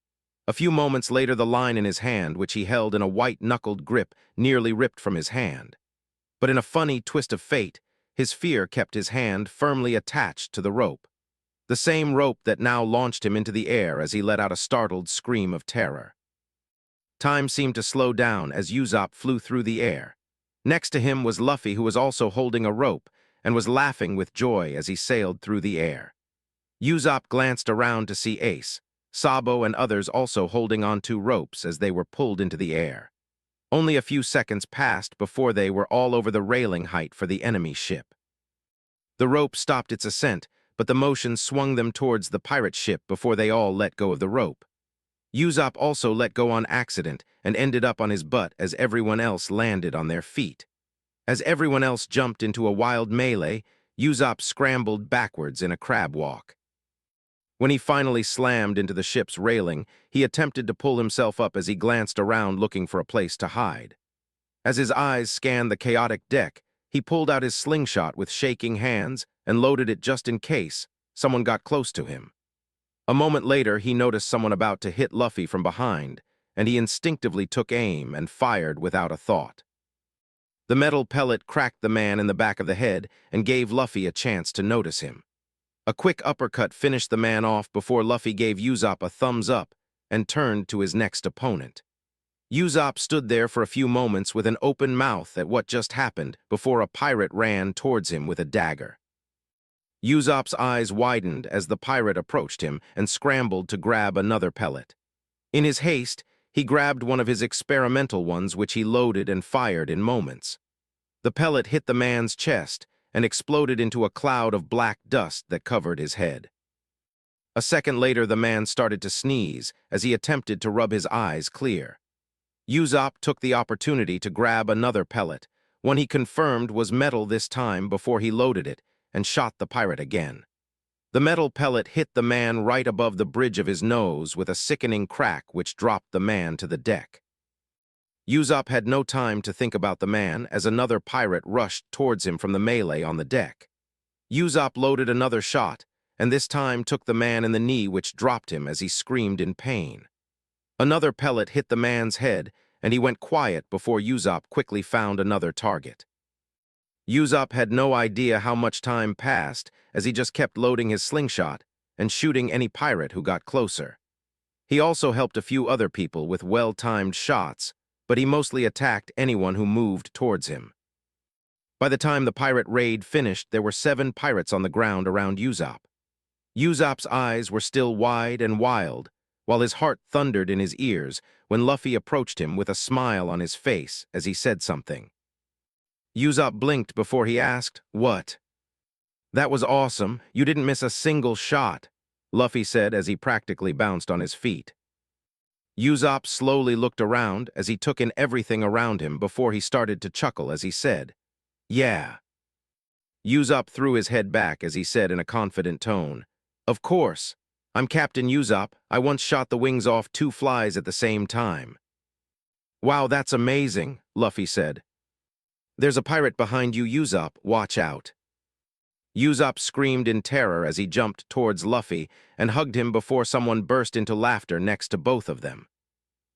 A few moments later, the line in his hand, which he held in a white-knuckled grip, nearly ripped from his hand. But in a funny twist of fate, his fear kept his hand firmly attached to the rope. The same rope that now launched him into the air as he let out a startled scream of terror. Time seemed to slow down as Yuzop flew through the air. Next to him was Luffy, who was also holding a rope and was laughing with joy as he sailed through the air. Yuzop glanced around to see Ace, Sabo, and others also holding on to ropes as they were pulled into the air. Only a few seconds passed before they were all over the railing height for the enemy ship. The rope stopped its ascent, but the motion swung them towards the pirate ship before they all let go of the rope. Yuzop also let go on accident and ended up on his butt as everyone else landed on their feet. As everyone else jumped into a wild melee, Yuzop scrambled backwards in a crab walk. When he finally slammed into the ship's railing, he attempted to pull himself up as he glanced around looking for a place to hide. As his eyes scanned the chaotic deck, he pulled out his slingshot with shaking hands and loaded it just in case someone got close to him. A moment later, he noticed someone about to hit Luffy from behind, and he instinctively took aim and fired without a thought. The metal pellet cracked the man in the back of the head and gave Luffy a chance to notice him. A quick uppercut finished the man off before Luffy gave Yuzop a thumbs up and turned to his next opponent. Yuzop stood there for a few moments with an open mouth at what just happened before a pirate ran towards him with a dagger. Yuzop's eyes widened as the pirate approached him and scrambled to grab another pellet. In his haste, he grabbed one of his experimental ones, which he loaded and fired in moments. The pellet hit the man's chest and exploded into a cloud of black dust that covered his head. A second later, the man started to sneeze as he attempted to rub his eyes clear. Usopp took the opportunity to grab another pellet, one he confirmed was metal this time before he loaded it, and shot the pirate again. The metal pellet hit the man right above the bridge of his nose with a sickening crack which dropped the man to the deck. Usopp had no time to think about the man as another pirate rushed towards him from the melee on the deck. Usopp loaded another shot, and this time took the man in the knee which dropped him as he screamed in pain. Another pellet hit the man's head, and he went quiet before Usopp quickly found another target. Usopp had no idea how much time passed as he just kept loading his slingshot and shooting any pirate who got closer. He also helped a few other people with well-timed shots, but he mostly attacked anyone who moved towards him. By the time the pirate raid finished, there were 7 pirates on the ground around Usopp. Usopp's eyes were still wide and wild, while his heart thundered in his ears when Luffy approached him with a smile on his face as he said something. Usopp blinked before he asked, "What?" "That was awesome. You didn't miss a single shot," Luffy said as he practically bounced on his feet. Usopp slowly looked around as he took in everything around him before he started to chuckle as he said, "Yeah." Usopp threw his head back as he said in a confident tone, "Of course. I'm Captain Usopp. I once shot the wings off 2 flies at the same time." "Wow, that's amazing," Luffy said. "There's a pirate behind you, Usopp. Watch out." Usopp screamed in terror as he jumped towards Luffy and hugged him before someone burst into laughter next to both of them.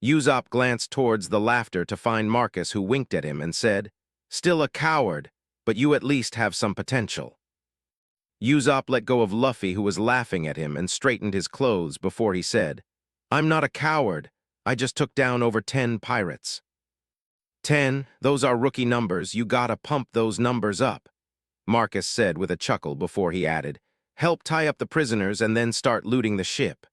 Usopp glanced towards the laughter to find Marcus, who winked at him and said, "Still a coward, but you at least have some potential." Usopp let go of Luffy, who was laughing at him, and straightened his clothes before he said, "I'm not a coward. I just took down over 10 pirates." 10, those are rookie numbers. You gotta pump those numbers up," Marcus said with a chuckle before he added, "Help tie up the prisoners and then start looting the ship."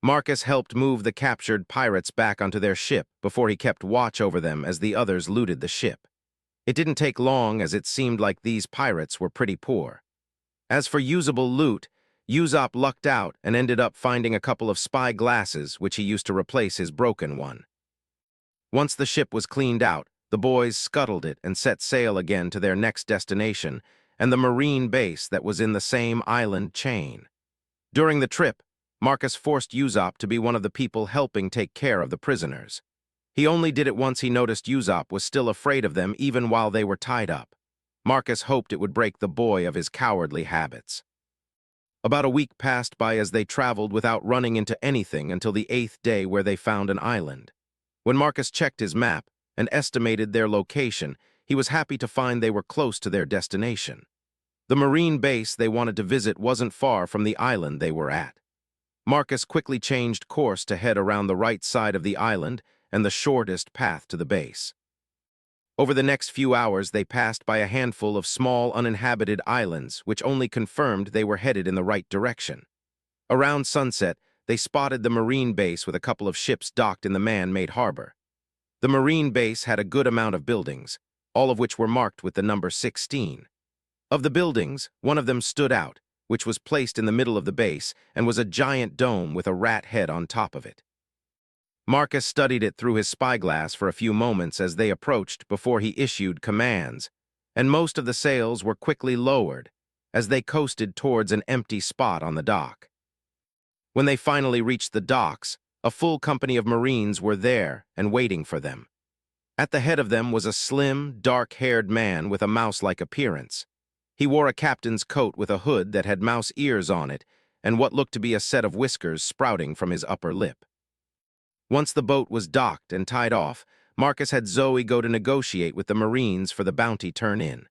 Marcus helped move the captured pirates back onto their ship before he kept watch over them as the others looted the ship. It didn't take long as it seemed like these pirates were pretty poor. As for usable loot, Usopp lucked out and ended up finding a couple of spy glasses which he used to replace his broken one. Once the ship was cleaned out, the boys scuttled it and set sail again to their next destination and the marine base that was in the same island chain. During the trip, Marcus forced Usopp to be one of the people helping take care of the prisoners. He only did it once he noticed Usopp was still afraid of them even while they were tied up. Marcus hoped it would break the boy of his cowardly habits. About a week passed by as they traveled without running into anything until the 8th day, where they found an island. When Marcus checked his map and estimated their location, he was happy to find they were close to their destination. The marine base they wanted to visit wasn't far from the island they were at. Marcus quickly changed course to head around the right side of the island and the shortest path to the base. Over the next few hours, they passed by a handful of small uninhabited islands, which only confirmed they were headed in the right direction. Around sunset, they spotted the marine base with a couple of ships docked in the man-made harbor. The marine base had a good amount of buildings, all of which were marked with the number 16. Of the buildings, one of them stood out, which was placed in the middle of the base and was a giant dome with a rat head on top of it. Marcus studied it through his spyglass for a few moments as they approached before he issued commands, and most of the sails were quickly lowered as they coasted towards an empty spot on the dock. When they finally reached the docks, a full company of Marines were there and waiting for them. At the head of them was a slim, dark-haired man with a mouse-like appearance. He wore a captain's coat with a hood that had mouse ears on it and what looked to be a set of whiskers sprouting from his upper lip. Once the boat was docked and tied off, Marcus had Zoe go to negotiate with the Marines for the bounty turn-in.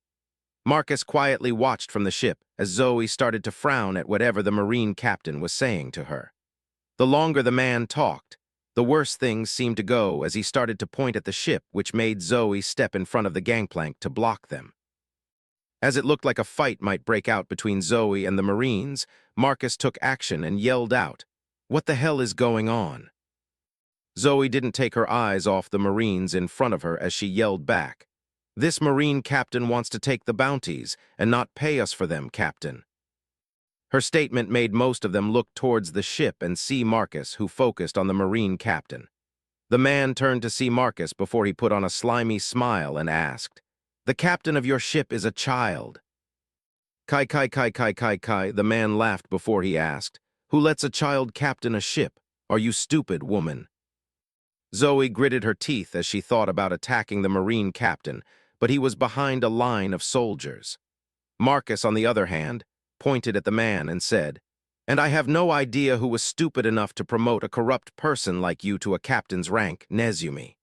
Marcus quietly watched from the ship as Zoe started to frown at whatever the Marine captain was saying to her. The longer the man talked, the worse things seemed to go as he started to point at the ship, which made Zoe step in front of the gangplank to block them. As it looked like a fight might break out between Zoe and the Marines, Marcus took action and yelled out, "What the hell is going on?" Zoe didn't take her eyes off the Marines in front of her as she yelled back, "This Marine captain wants to take the bounties and not pay us for them, Captain." Her statement made most of them look towards the ship and see Marcus, who focused on the Marine captain. The man turned to see Marcus before he put on a slimy smile and asked, "The captain of your ship is a child." Kai, the man laughed before he asked, "Who lets a child captain a ship? Are you stupid, woman?" Zoe gritted her teeth as she thought about attacking the Marine captain, but he was behind a line of soldiers. Marcus, on the other hand, pointed at the man and said, "And I have no idea who was stupid enough to promote a corrupt person like you to a captain's rank, Nezumi."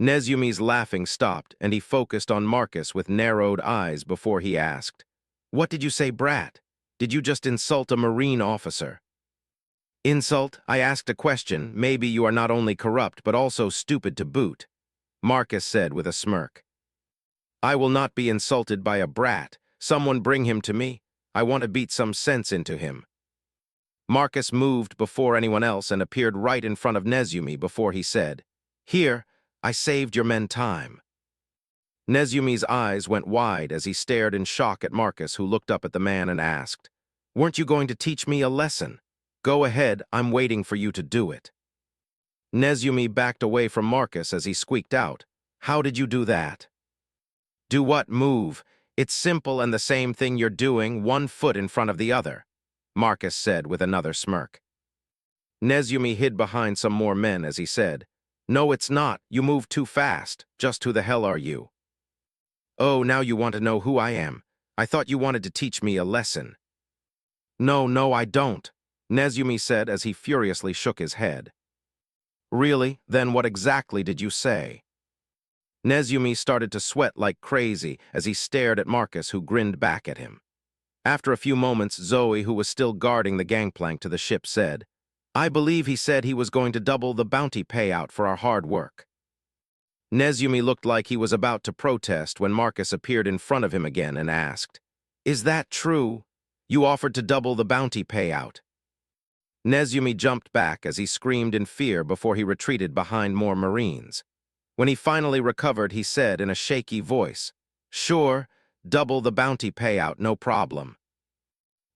Nezumi's laughing stopped, and he focused on Marcus with narrowed eyes before he asked, "What did you say, brat? Did you just insult a Marine officer?" "Insult? I asked a question. Maybe you are not only corrupt, but also stupid to boot," Marcus said with a smirk. "I will not be insulted by a brat. Someone bring him to me. I want to beat some sense into him." Marcus moved before anyone else and appeared right in front of Nezumi before he said, "Here, I saved your men time." Nezumi's eyes went wide as he stared in shock at Marcus, who looked up at the man and asked, "Weren't you going to teach me a lesson? Go ahead, I'm waiting for you to do it." Nezumi backed away from Marcus as he squeaked out, "How did you do that?" "Do what? Move. It's simple and the same thing you're doing, one foot in front of the other," Marcus said with another smirk. Nezumi hid behind some more men as he said, "No, it's not. You move too fast. Just who the hell are you?" "Oh, now you want to know who I am. I thought you wanted to teach me a lesson." No, I don't," Nezumi said as he furiously shook his head. "Really? Then what exactly did you say?" Nezumi started to sweat like crazy as he stared at Marcus, who grinned back at him. After a few moments, Zoe, who was still guarding the gangplank to the ship, said, "I believe he said he was going to double the bounty payout for our hard work." Nezumi looked like he was about to protest when Marcus appeared in front of him again and asked, "Is that true? You offered to double the bounty payout?" Nezumi jumped back as he screamed in fear before he retreated behind more Marines. When he finally recovered, he said in a shaky voice, "Sure, double the bounty payout, no problem."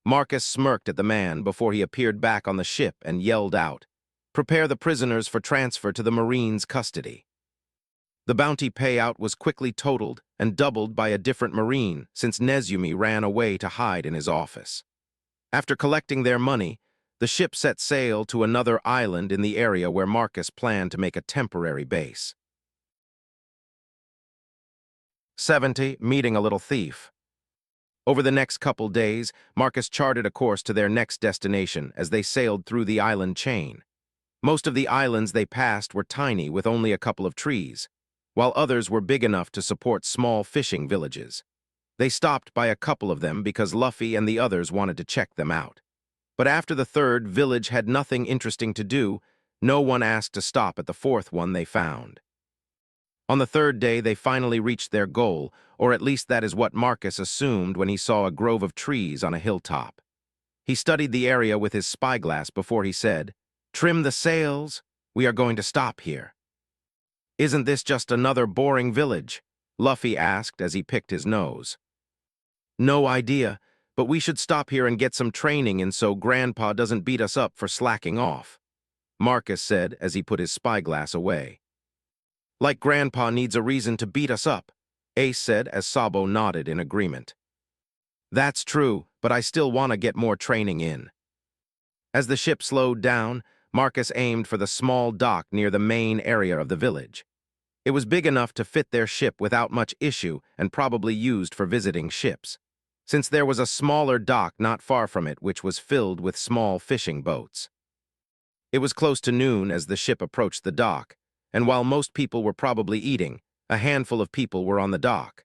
Marcus smirked at the man before he appeared back on the ship and yelled out, "Prepare the prisoners for transfer to the Marines' custody." The bounty payout was quickly totaled and doubled by a different Marine since Nezumi ran away to hide in his office. After collecting their money, the ship set sail to another island in the area where Marcus planned to make a temporary base. 70. Meeting a little thief. Over the next couple days, Marcus charted a course to their next destination as they sailed through the island chain. Most of the islands they passed were tiny with only a couple of trees, while others were big enough to support small fishing villages. They stopped by a couple of them because Luffy and the others wanted to check them out. But after the third village had nothing interesting to do, no one asked to stop at the fourth one they found. On the third day, they finally reached their goal, or at least that is what Marcus assumed when he saw a grove of trees on a hilltop. He studied the area with his spyglass before he said, "Trim the sails. We are going to stop here." "Isn't this just another boring village?" Luffy asked as he picked his nose. "No idea, but we should stop here and get some training in so Grandpa doesn't beat us up for slacking off," Marcus said as he put his spyglass away. "Like Grandpa needs a reason to beat us up," Ace said as Sabo nodded in agreement. "That's true, but I still want to get more training in." As the ship slowed down, Marcus aimed for the small dock near the main area of the village. It was big enough to fit their ship without much issue and probably used for visiting ships, since there was a smaller dock not far from it which was filled with small fishing boats. It was close to noon as the ship approached the dock, and while most people were probably eating, a handful of people were on the dock.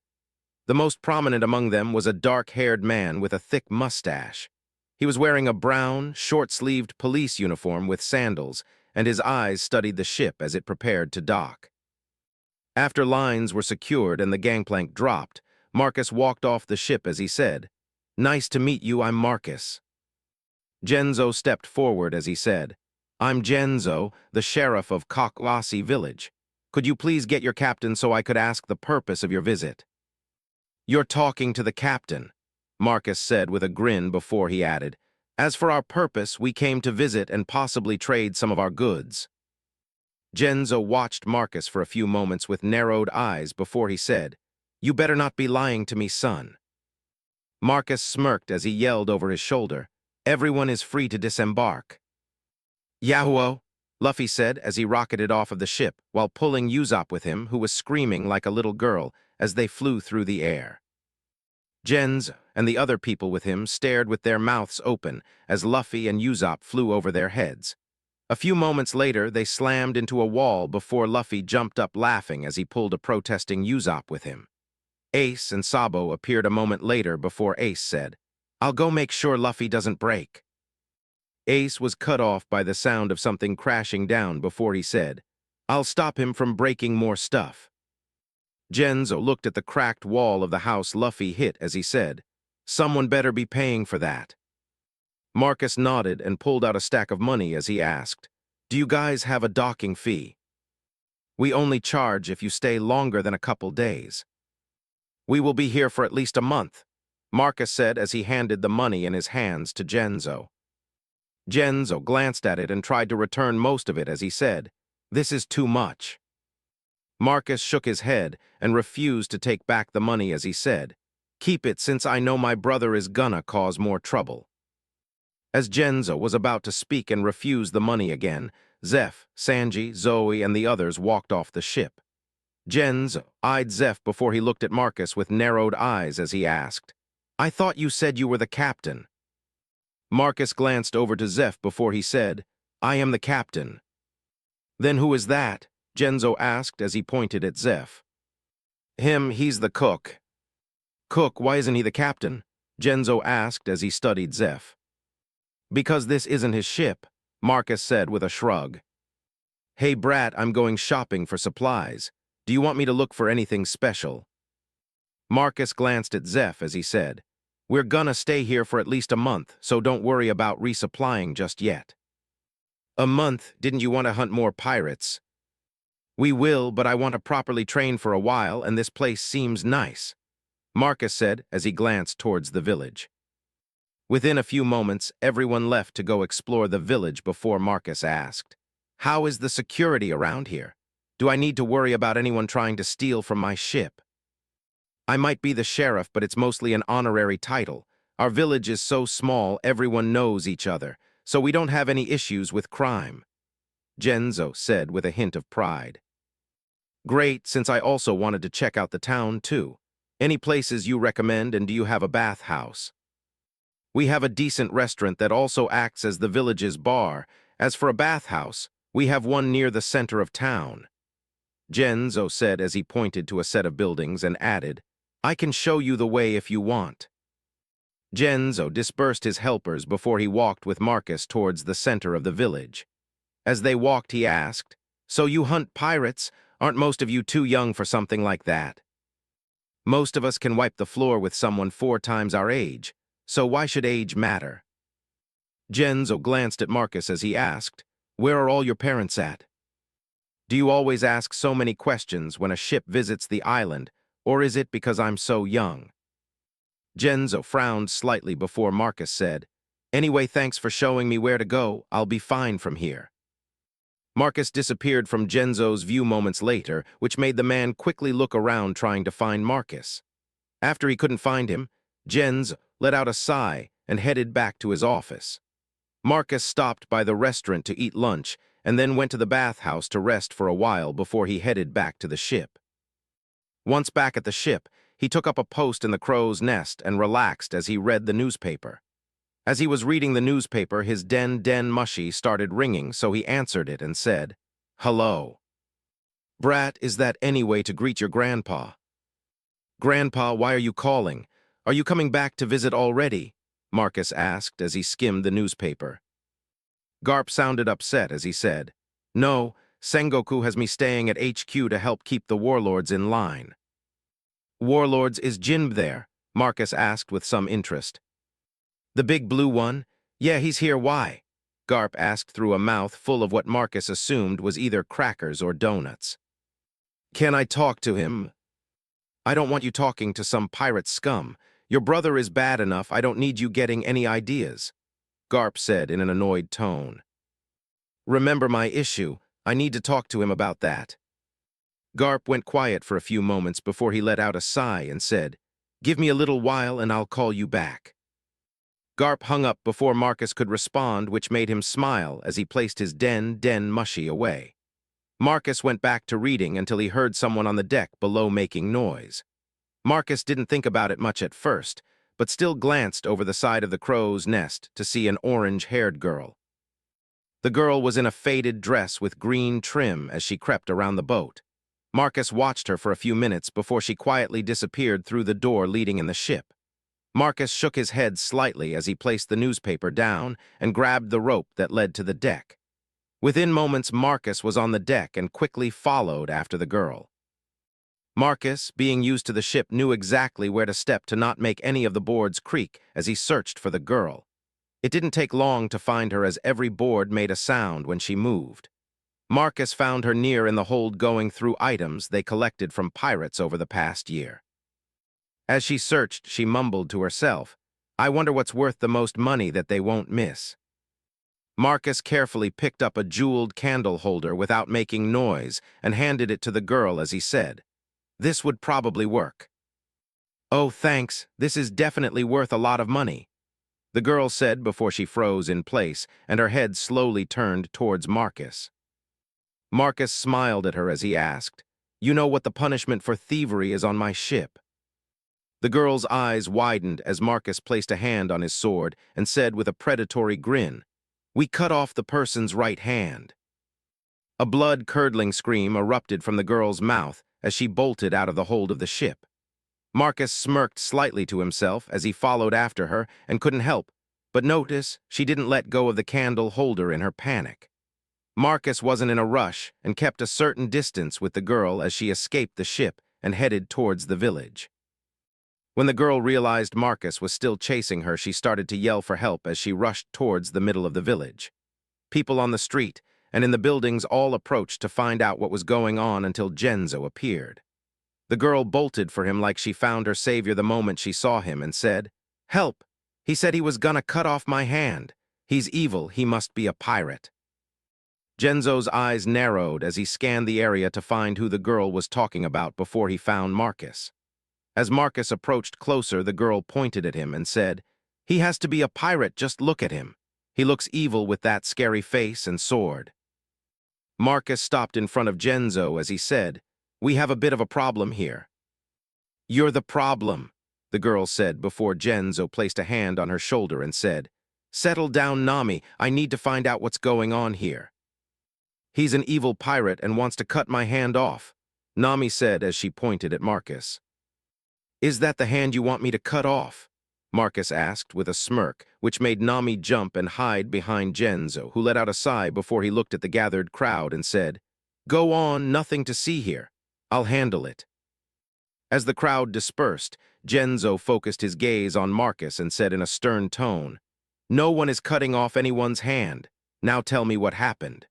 The most prominent among them was a dark-haired man with a thick mustache. He was wearing a brown, short-sleeved police uniform with sandals, and his eyes studied the ship as it prepared to dock. After lines were secured and the gangplank dropped, Marcus walked off the ship as he said, "Nice to meet you, I'm Marcus." Genzo stepped forward as he said, "I'm Genzo, the sheriff of Kaklasi village. Could you please get your captain so I could ask the purpose of your visit?" "You're talking to the captain." Marcus said with a grin before he added, "As for our purpose, we came to visit and possibly trade some of our goods." Genzo watched Marcus for a few moments with narrowed eyes before he said, "You better not be lying to me, son." Marcus smirked as he yelled over his shoulder, "Everyone is free to disembark." "Yahuo," Luffy said as he rocketed off of the ship while pulling Usopp with him, who was screaming like a little girl as they flew through the air. Jens and the other people with him stared with their mouths open as Luffy and Usopp flew over their heads. A few moments later, they slammed into a wall before Luffy jumped up laughing as he pulled a protesting Usopp with him. Ace and Sabo appeared a moment later before Ace said, "I'll go make sure Luffy doesn't break." Ace was cut off by the sound of something crashing down before he said, "I'll stop him from breaking more stuff." Genzo looked at the cracked wall of the house Luffy hit as he said, "Someone better be paying for that." Marcus nodded and pulled out a stack of money as he asked, "Do you guys have a docking fee?" "We only charge if you stay longer than a couple days." "We will be here for at least a month," Marcus said as he handed the money in his hands to Genzo. Genzo glanced at it and tried to return most of it as he said, "This is too much." Marcus shook his head and refused to take back the money as he said, "Keep it since I know my brother is gonna cause more trouble." As Genzo was about to speak and refuse the money again, Zeph, Sanji, Zoe, and the others walked off the ship. Genzo eyed Zeph before he looked at Marcus with narrowed eyes as he asked, "I thought you said you were the captain." Marcus glanced over to Zeph before he said, "I am the captain." "Then who is that?" Genzo asked as he pointed at Zeph. "Him, he's the cook." "Cook, why isn't he the captain?" Genzo asked as he studied Zeph. "Because this isn't his ship," Marcus said with a shrug. "Hey brat, I'm going shopping for supplies. Do you want me to look for anything special?" Marcus glanced at Zeph as he said, "We're gonna stay here for at least a month, so don't worry about resupplying just yet." "A month? Didn't you want to hunt more pirates?" "We will, but I want to properly train for a while, and this place seems nice," Marcus said as he glanced towards the village. Within a few moments, everyone left to go explore the village before Marcus asked, "How is the security around here? Do I need to worry about anyone trying to steal from my ship?" "I might be the sheriff, but it's mostly an honorary title. Our village is so small, everyone knows each other, so we don't have any issues with crime," Genzo said with a hint of pride. "Great, since I also wanted to check out the town, too. Any places you recommend, and do you have a bathhouse?" "We have a decent restaurant that also acts as the village's bar. As for a bathhouse, we have one near the center of town," Genzo said as he pointed to a set of buildings and added, "I can show you the way if you want." Genzo dispersed his helpers before he walked with Marcus towards the center of the village. As they walked, he asked, "So you hunt pirates? Aren't most of you too young for something like that?" "Most of us can wipe the floor with someone 4 times our age, so why should age matter?" Genzo glanced at Marcus as he asked, "Where are all your parents at?" "Do you always ask so many questions when a ship visits the island, or is it because I'm so young?" Genzo frowned slightly before Marcus said, "Anyway, thanks for showing me where to go. I'll be fine from here." Marcus disappeared from Genzo's view moments later, which made the man quickly look around trying to find Marcus. After he couldn't find him, Genzo let out a sigh and headed back to his office. Marcus stopped by the restaurant to eat lunch and then went to the bathhouse to rest for a while before he headed back to the ship. Once back at the ship, he took up a post in the crow's nest and relaxed as he read the newspaper. As he was reading the newspaper, his den mushy started ringing, so he answered it and said, "Hello." "Brat, is that any way to greet your grandpa?" "Grandpa, why are you calling? Are you coming back to visit already?" Marcus asked as he skimmed the newspaper. Garp sounded upset as he said, "No, Sengoku has me staying at HQ to help keep the warlords in line." "Warlords, is Jinb there?" Marcus asked with some interest. "The big blue one? Yeah, he's here, why?" Garp asked through a mouth full of what Marcus assumed was either crackers or donuts. "Can I talk to him?" "I don't want you talking to some pirate scum. Your brother is bad enough, I don't need you getting any ideas, Garp said in an annoyed tone. Remember my issue. I need to talk to him about that. Garp went quiet for a few moments before he let out a sigh and said, Give me a little while and I'll call you back. Garp hung up before Marcus could respond, which made him smile as he placed his den mushy away. Marcus went back to reading until he heard someone on the deck below making noise. Marcus didn't think about it much at first, but still glanced over the side of the crow's nest to see an orange-haired girl. The girl was in a faded dress with green trim as she crept around the boat. Marcus watched her for a few minutes before she quietly disappeared through the door leading in the ship. Marcus shook his head slightly as he placed the newspaper down and grabbed the rope that led to the deck. Within moments, Marcus was on the deck and quickly followed after the girl. Marcus, being used to the ship, knew exactly where to step to not make any of the boards creak as he searched for the girl. It didn't take long to find her as every board made a sound when she moved. Marcus found her near in the hold going through items they collected from pirates over the past year. As she searched, she mumbled to herself, I wonder what's worth the most money that they won't miss. Marcus carefully picked up a jeweled candle holder without making noise and handed it to the girl as he said, This would probably work. Oh, thanks, this is definitely worth a lot of money, the girl said before she froze in place and her head slowly turned towards Marcus. Marcus smiled at her as he asked, You know what the punishment for thievery is on my ship? The girl's eyes widened as Marcus placed a hand on his sword and said with a predatory grin, We cut off the person's right hand. A blood-curdling scream erupted from the girl's mouth as she bolted out of the hold of the ship. Marcus smirked slightly to himself as he followed after her and couldn't help but notice she didn't let go of the candle holder in her panic. Marcus wasn't in a rush and kept a certain distance with the girl as she escaped the ship and headed towards the village. When the girl realized Marcus was still chasing her, she started to yell for help as she rushed towards the middle of the village. People on the street and in the buildings all approached to find out what was going on until Genzo appeared. The girl bolted for him like she found her savior the moment she saw him and said, Help! He said he was gonna cut off my hand. He's evil, he must be a pirate. Genzo's eyes narrowed as he scanned the area to find who the girl was talking about before he found Marcus. As Marcus approached closer, the girl pointed at him and said, He has to be a pirate, just look at him. He looks evil with that scary face and sword. Marcus stopped in front of Genzo as he said, We have a bit of a problem here. You're the problem, the girl said before Genzo placed a hand on her shoulder and said, Settle down, Nami, I need to find out what's going on here. He's an evil pirate and wants to cut my hand off, Nami said as she pointed at Marcus. Is that the hand you want me to cut off? Marcus asked with a smirk, which made Nami jump and hide behind Genzo, who let out a sigh before he looked at the gathered crowd and said, Go on, nothing to see here. I'll handle it. As the crowd dispersed, Genzo focused his gaze on Marcus and said in a stern tone, No one is cutting off anyone's hand. Now tell me what happened.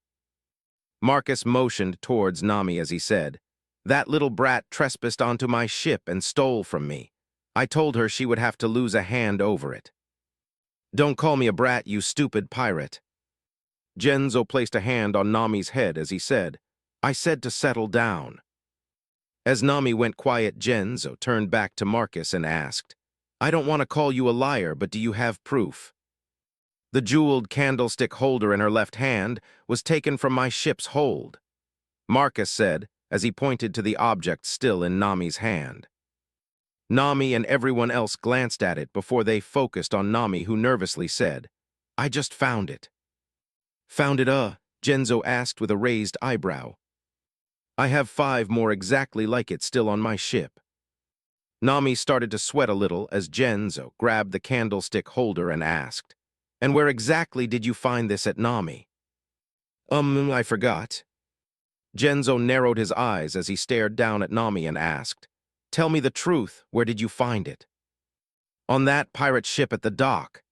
Marcus motioned towards Nami as he said, That little brat trespassed onto my ship and stole from me. I told her she would have to lose a hand over it. Don't call me a brat, you stupid pirate. Genzo placed a hand on Nami's head as he said, I said to settle down. As Nami went quiet, Genzo turned back to Marcus and asked, I don't want to call you a liar, but do you have proof? The jeweled candlestick holder in her left hand was taken from my ship's hold, Marcus said as he pointed to the object still in Nami's hand. Nami and everyone else glanced at it before they focused on Nami, who nervously said, I just found it. Found it, Genzo asked with a raised eyebrow. I have 5 more exactly like it still on my ship. Nami started to sweat a little as Genzo grabbed the candlestick holder and asked, And where exactly did you find this at Nami? I forgot. Genzo narrowed his eyes as he stared down at Nami and asked, Tell me the truth, where did you find it? On that pirate ship at the dock,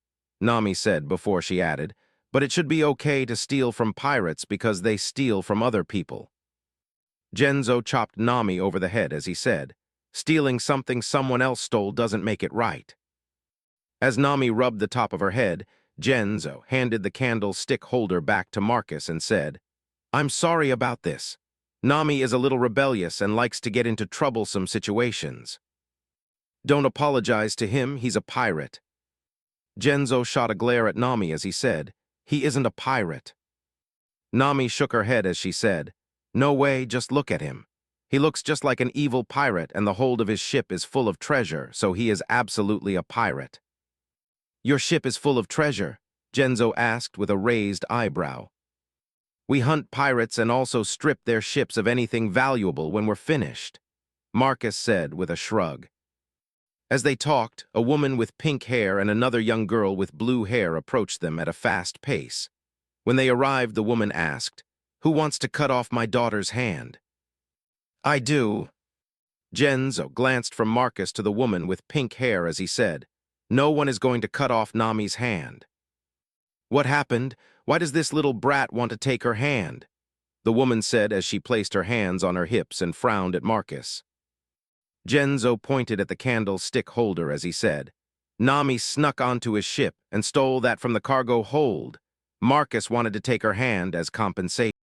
Nami said before she added, But it should be okay to steal from pirates because they steal from other people. Genzo chopped Nami over the head as he said, Stealing something someone else stole doesn't make it right. As Nami rubbed the top of her head, Genzo handed the candlestick holder back to Marcus and said, "I'm sorry about this. Nami is a little rebellious and likes to get into troublesome situations. Don't apologize to him, he's a pirate." Genzo shot a glare at Nami as he said, "He isn't a pirate." Nami shook her head as she said, "No way, just look at him. He looks just like an evil pirate and the hold of his ship is full of treasure, so he is absolutely a pirate." "Your ship is full of treasure?" Genzo asked with a raised eyebrow. "We hunt pirates and also strip their ships of anything valuable when we're finished," Marcus said with a shrug. As they talked, a woman with pink hair and another young girl with blue hair approached them at a fast pace. When they arrived, the woman asked, "Who wants to cut off my daughter's hand?" "I do." Genzo glanced from Marcus to the woman with pink hair as he said, "No one is going to cut off Nami's hand." "What happened? Why does this little brat want to take her hand?" the woman said as she placed her hands on her hips and frowned at Marcus. Genzo pointed at the candlestick holder as he said, "Nami snuck onto his ship and stole that from the cargo hold. Marcus wanted to take her hand as compensation."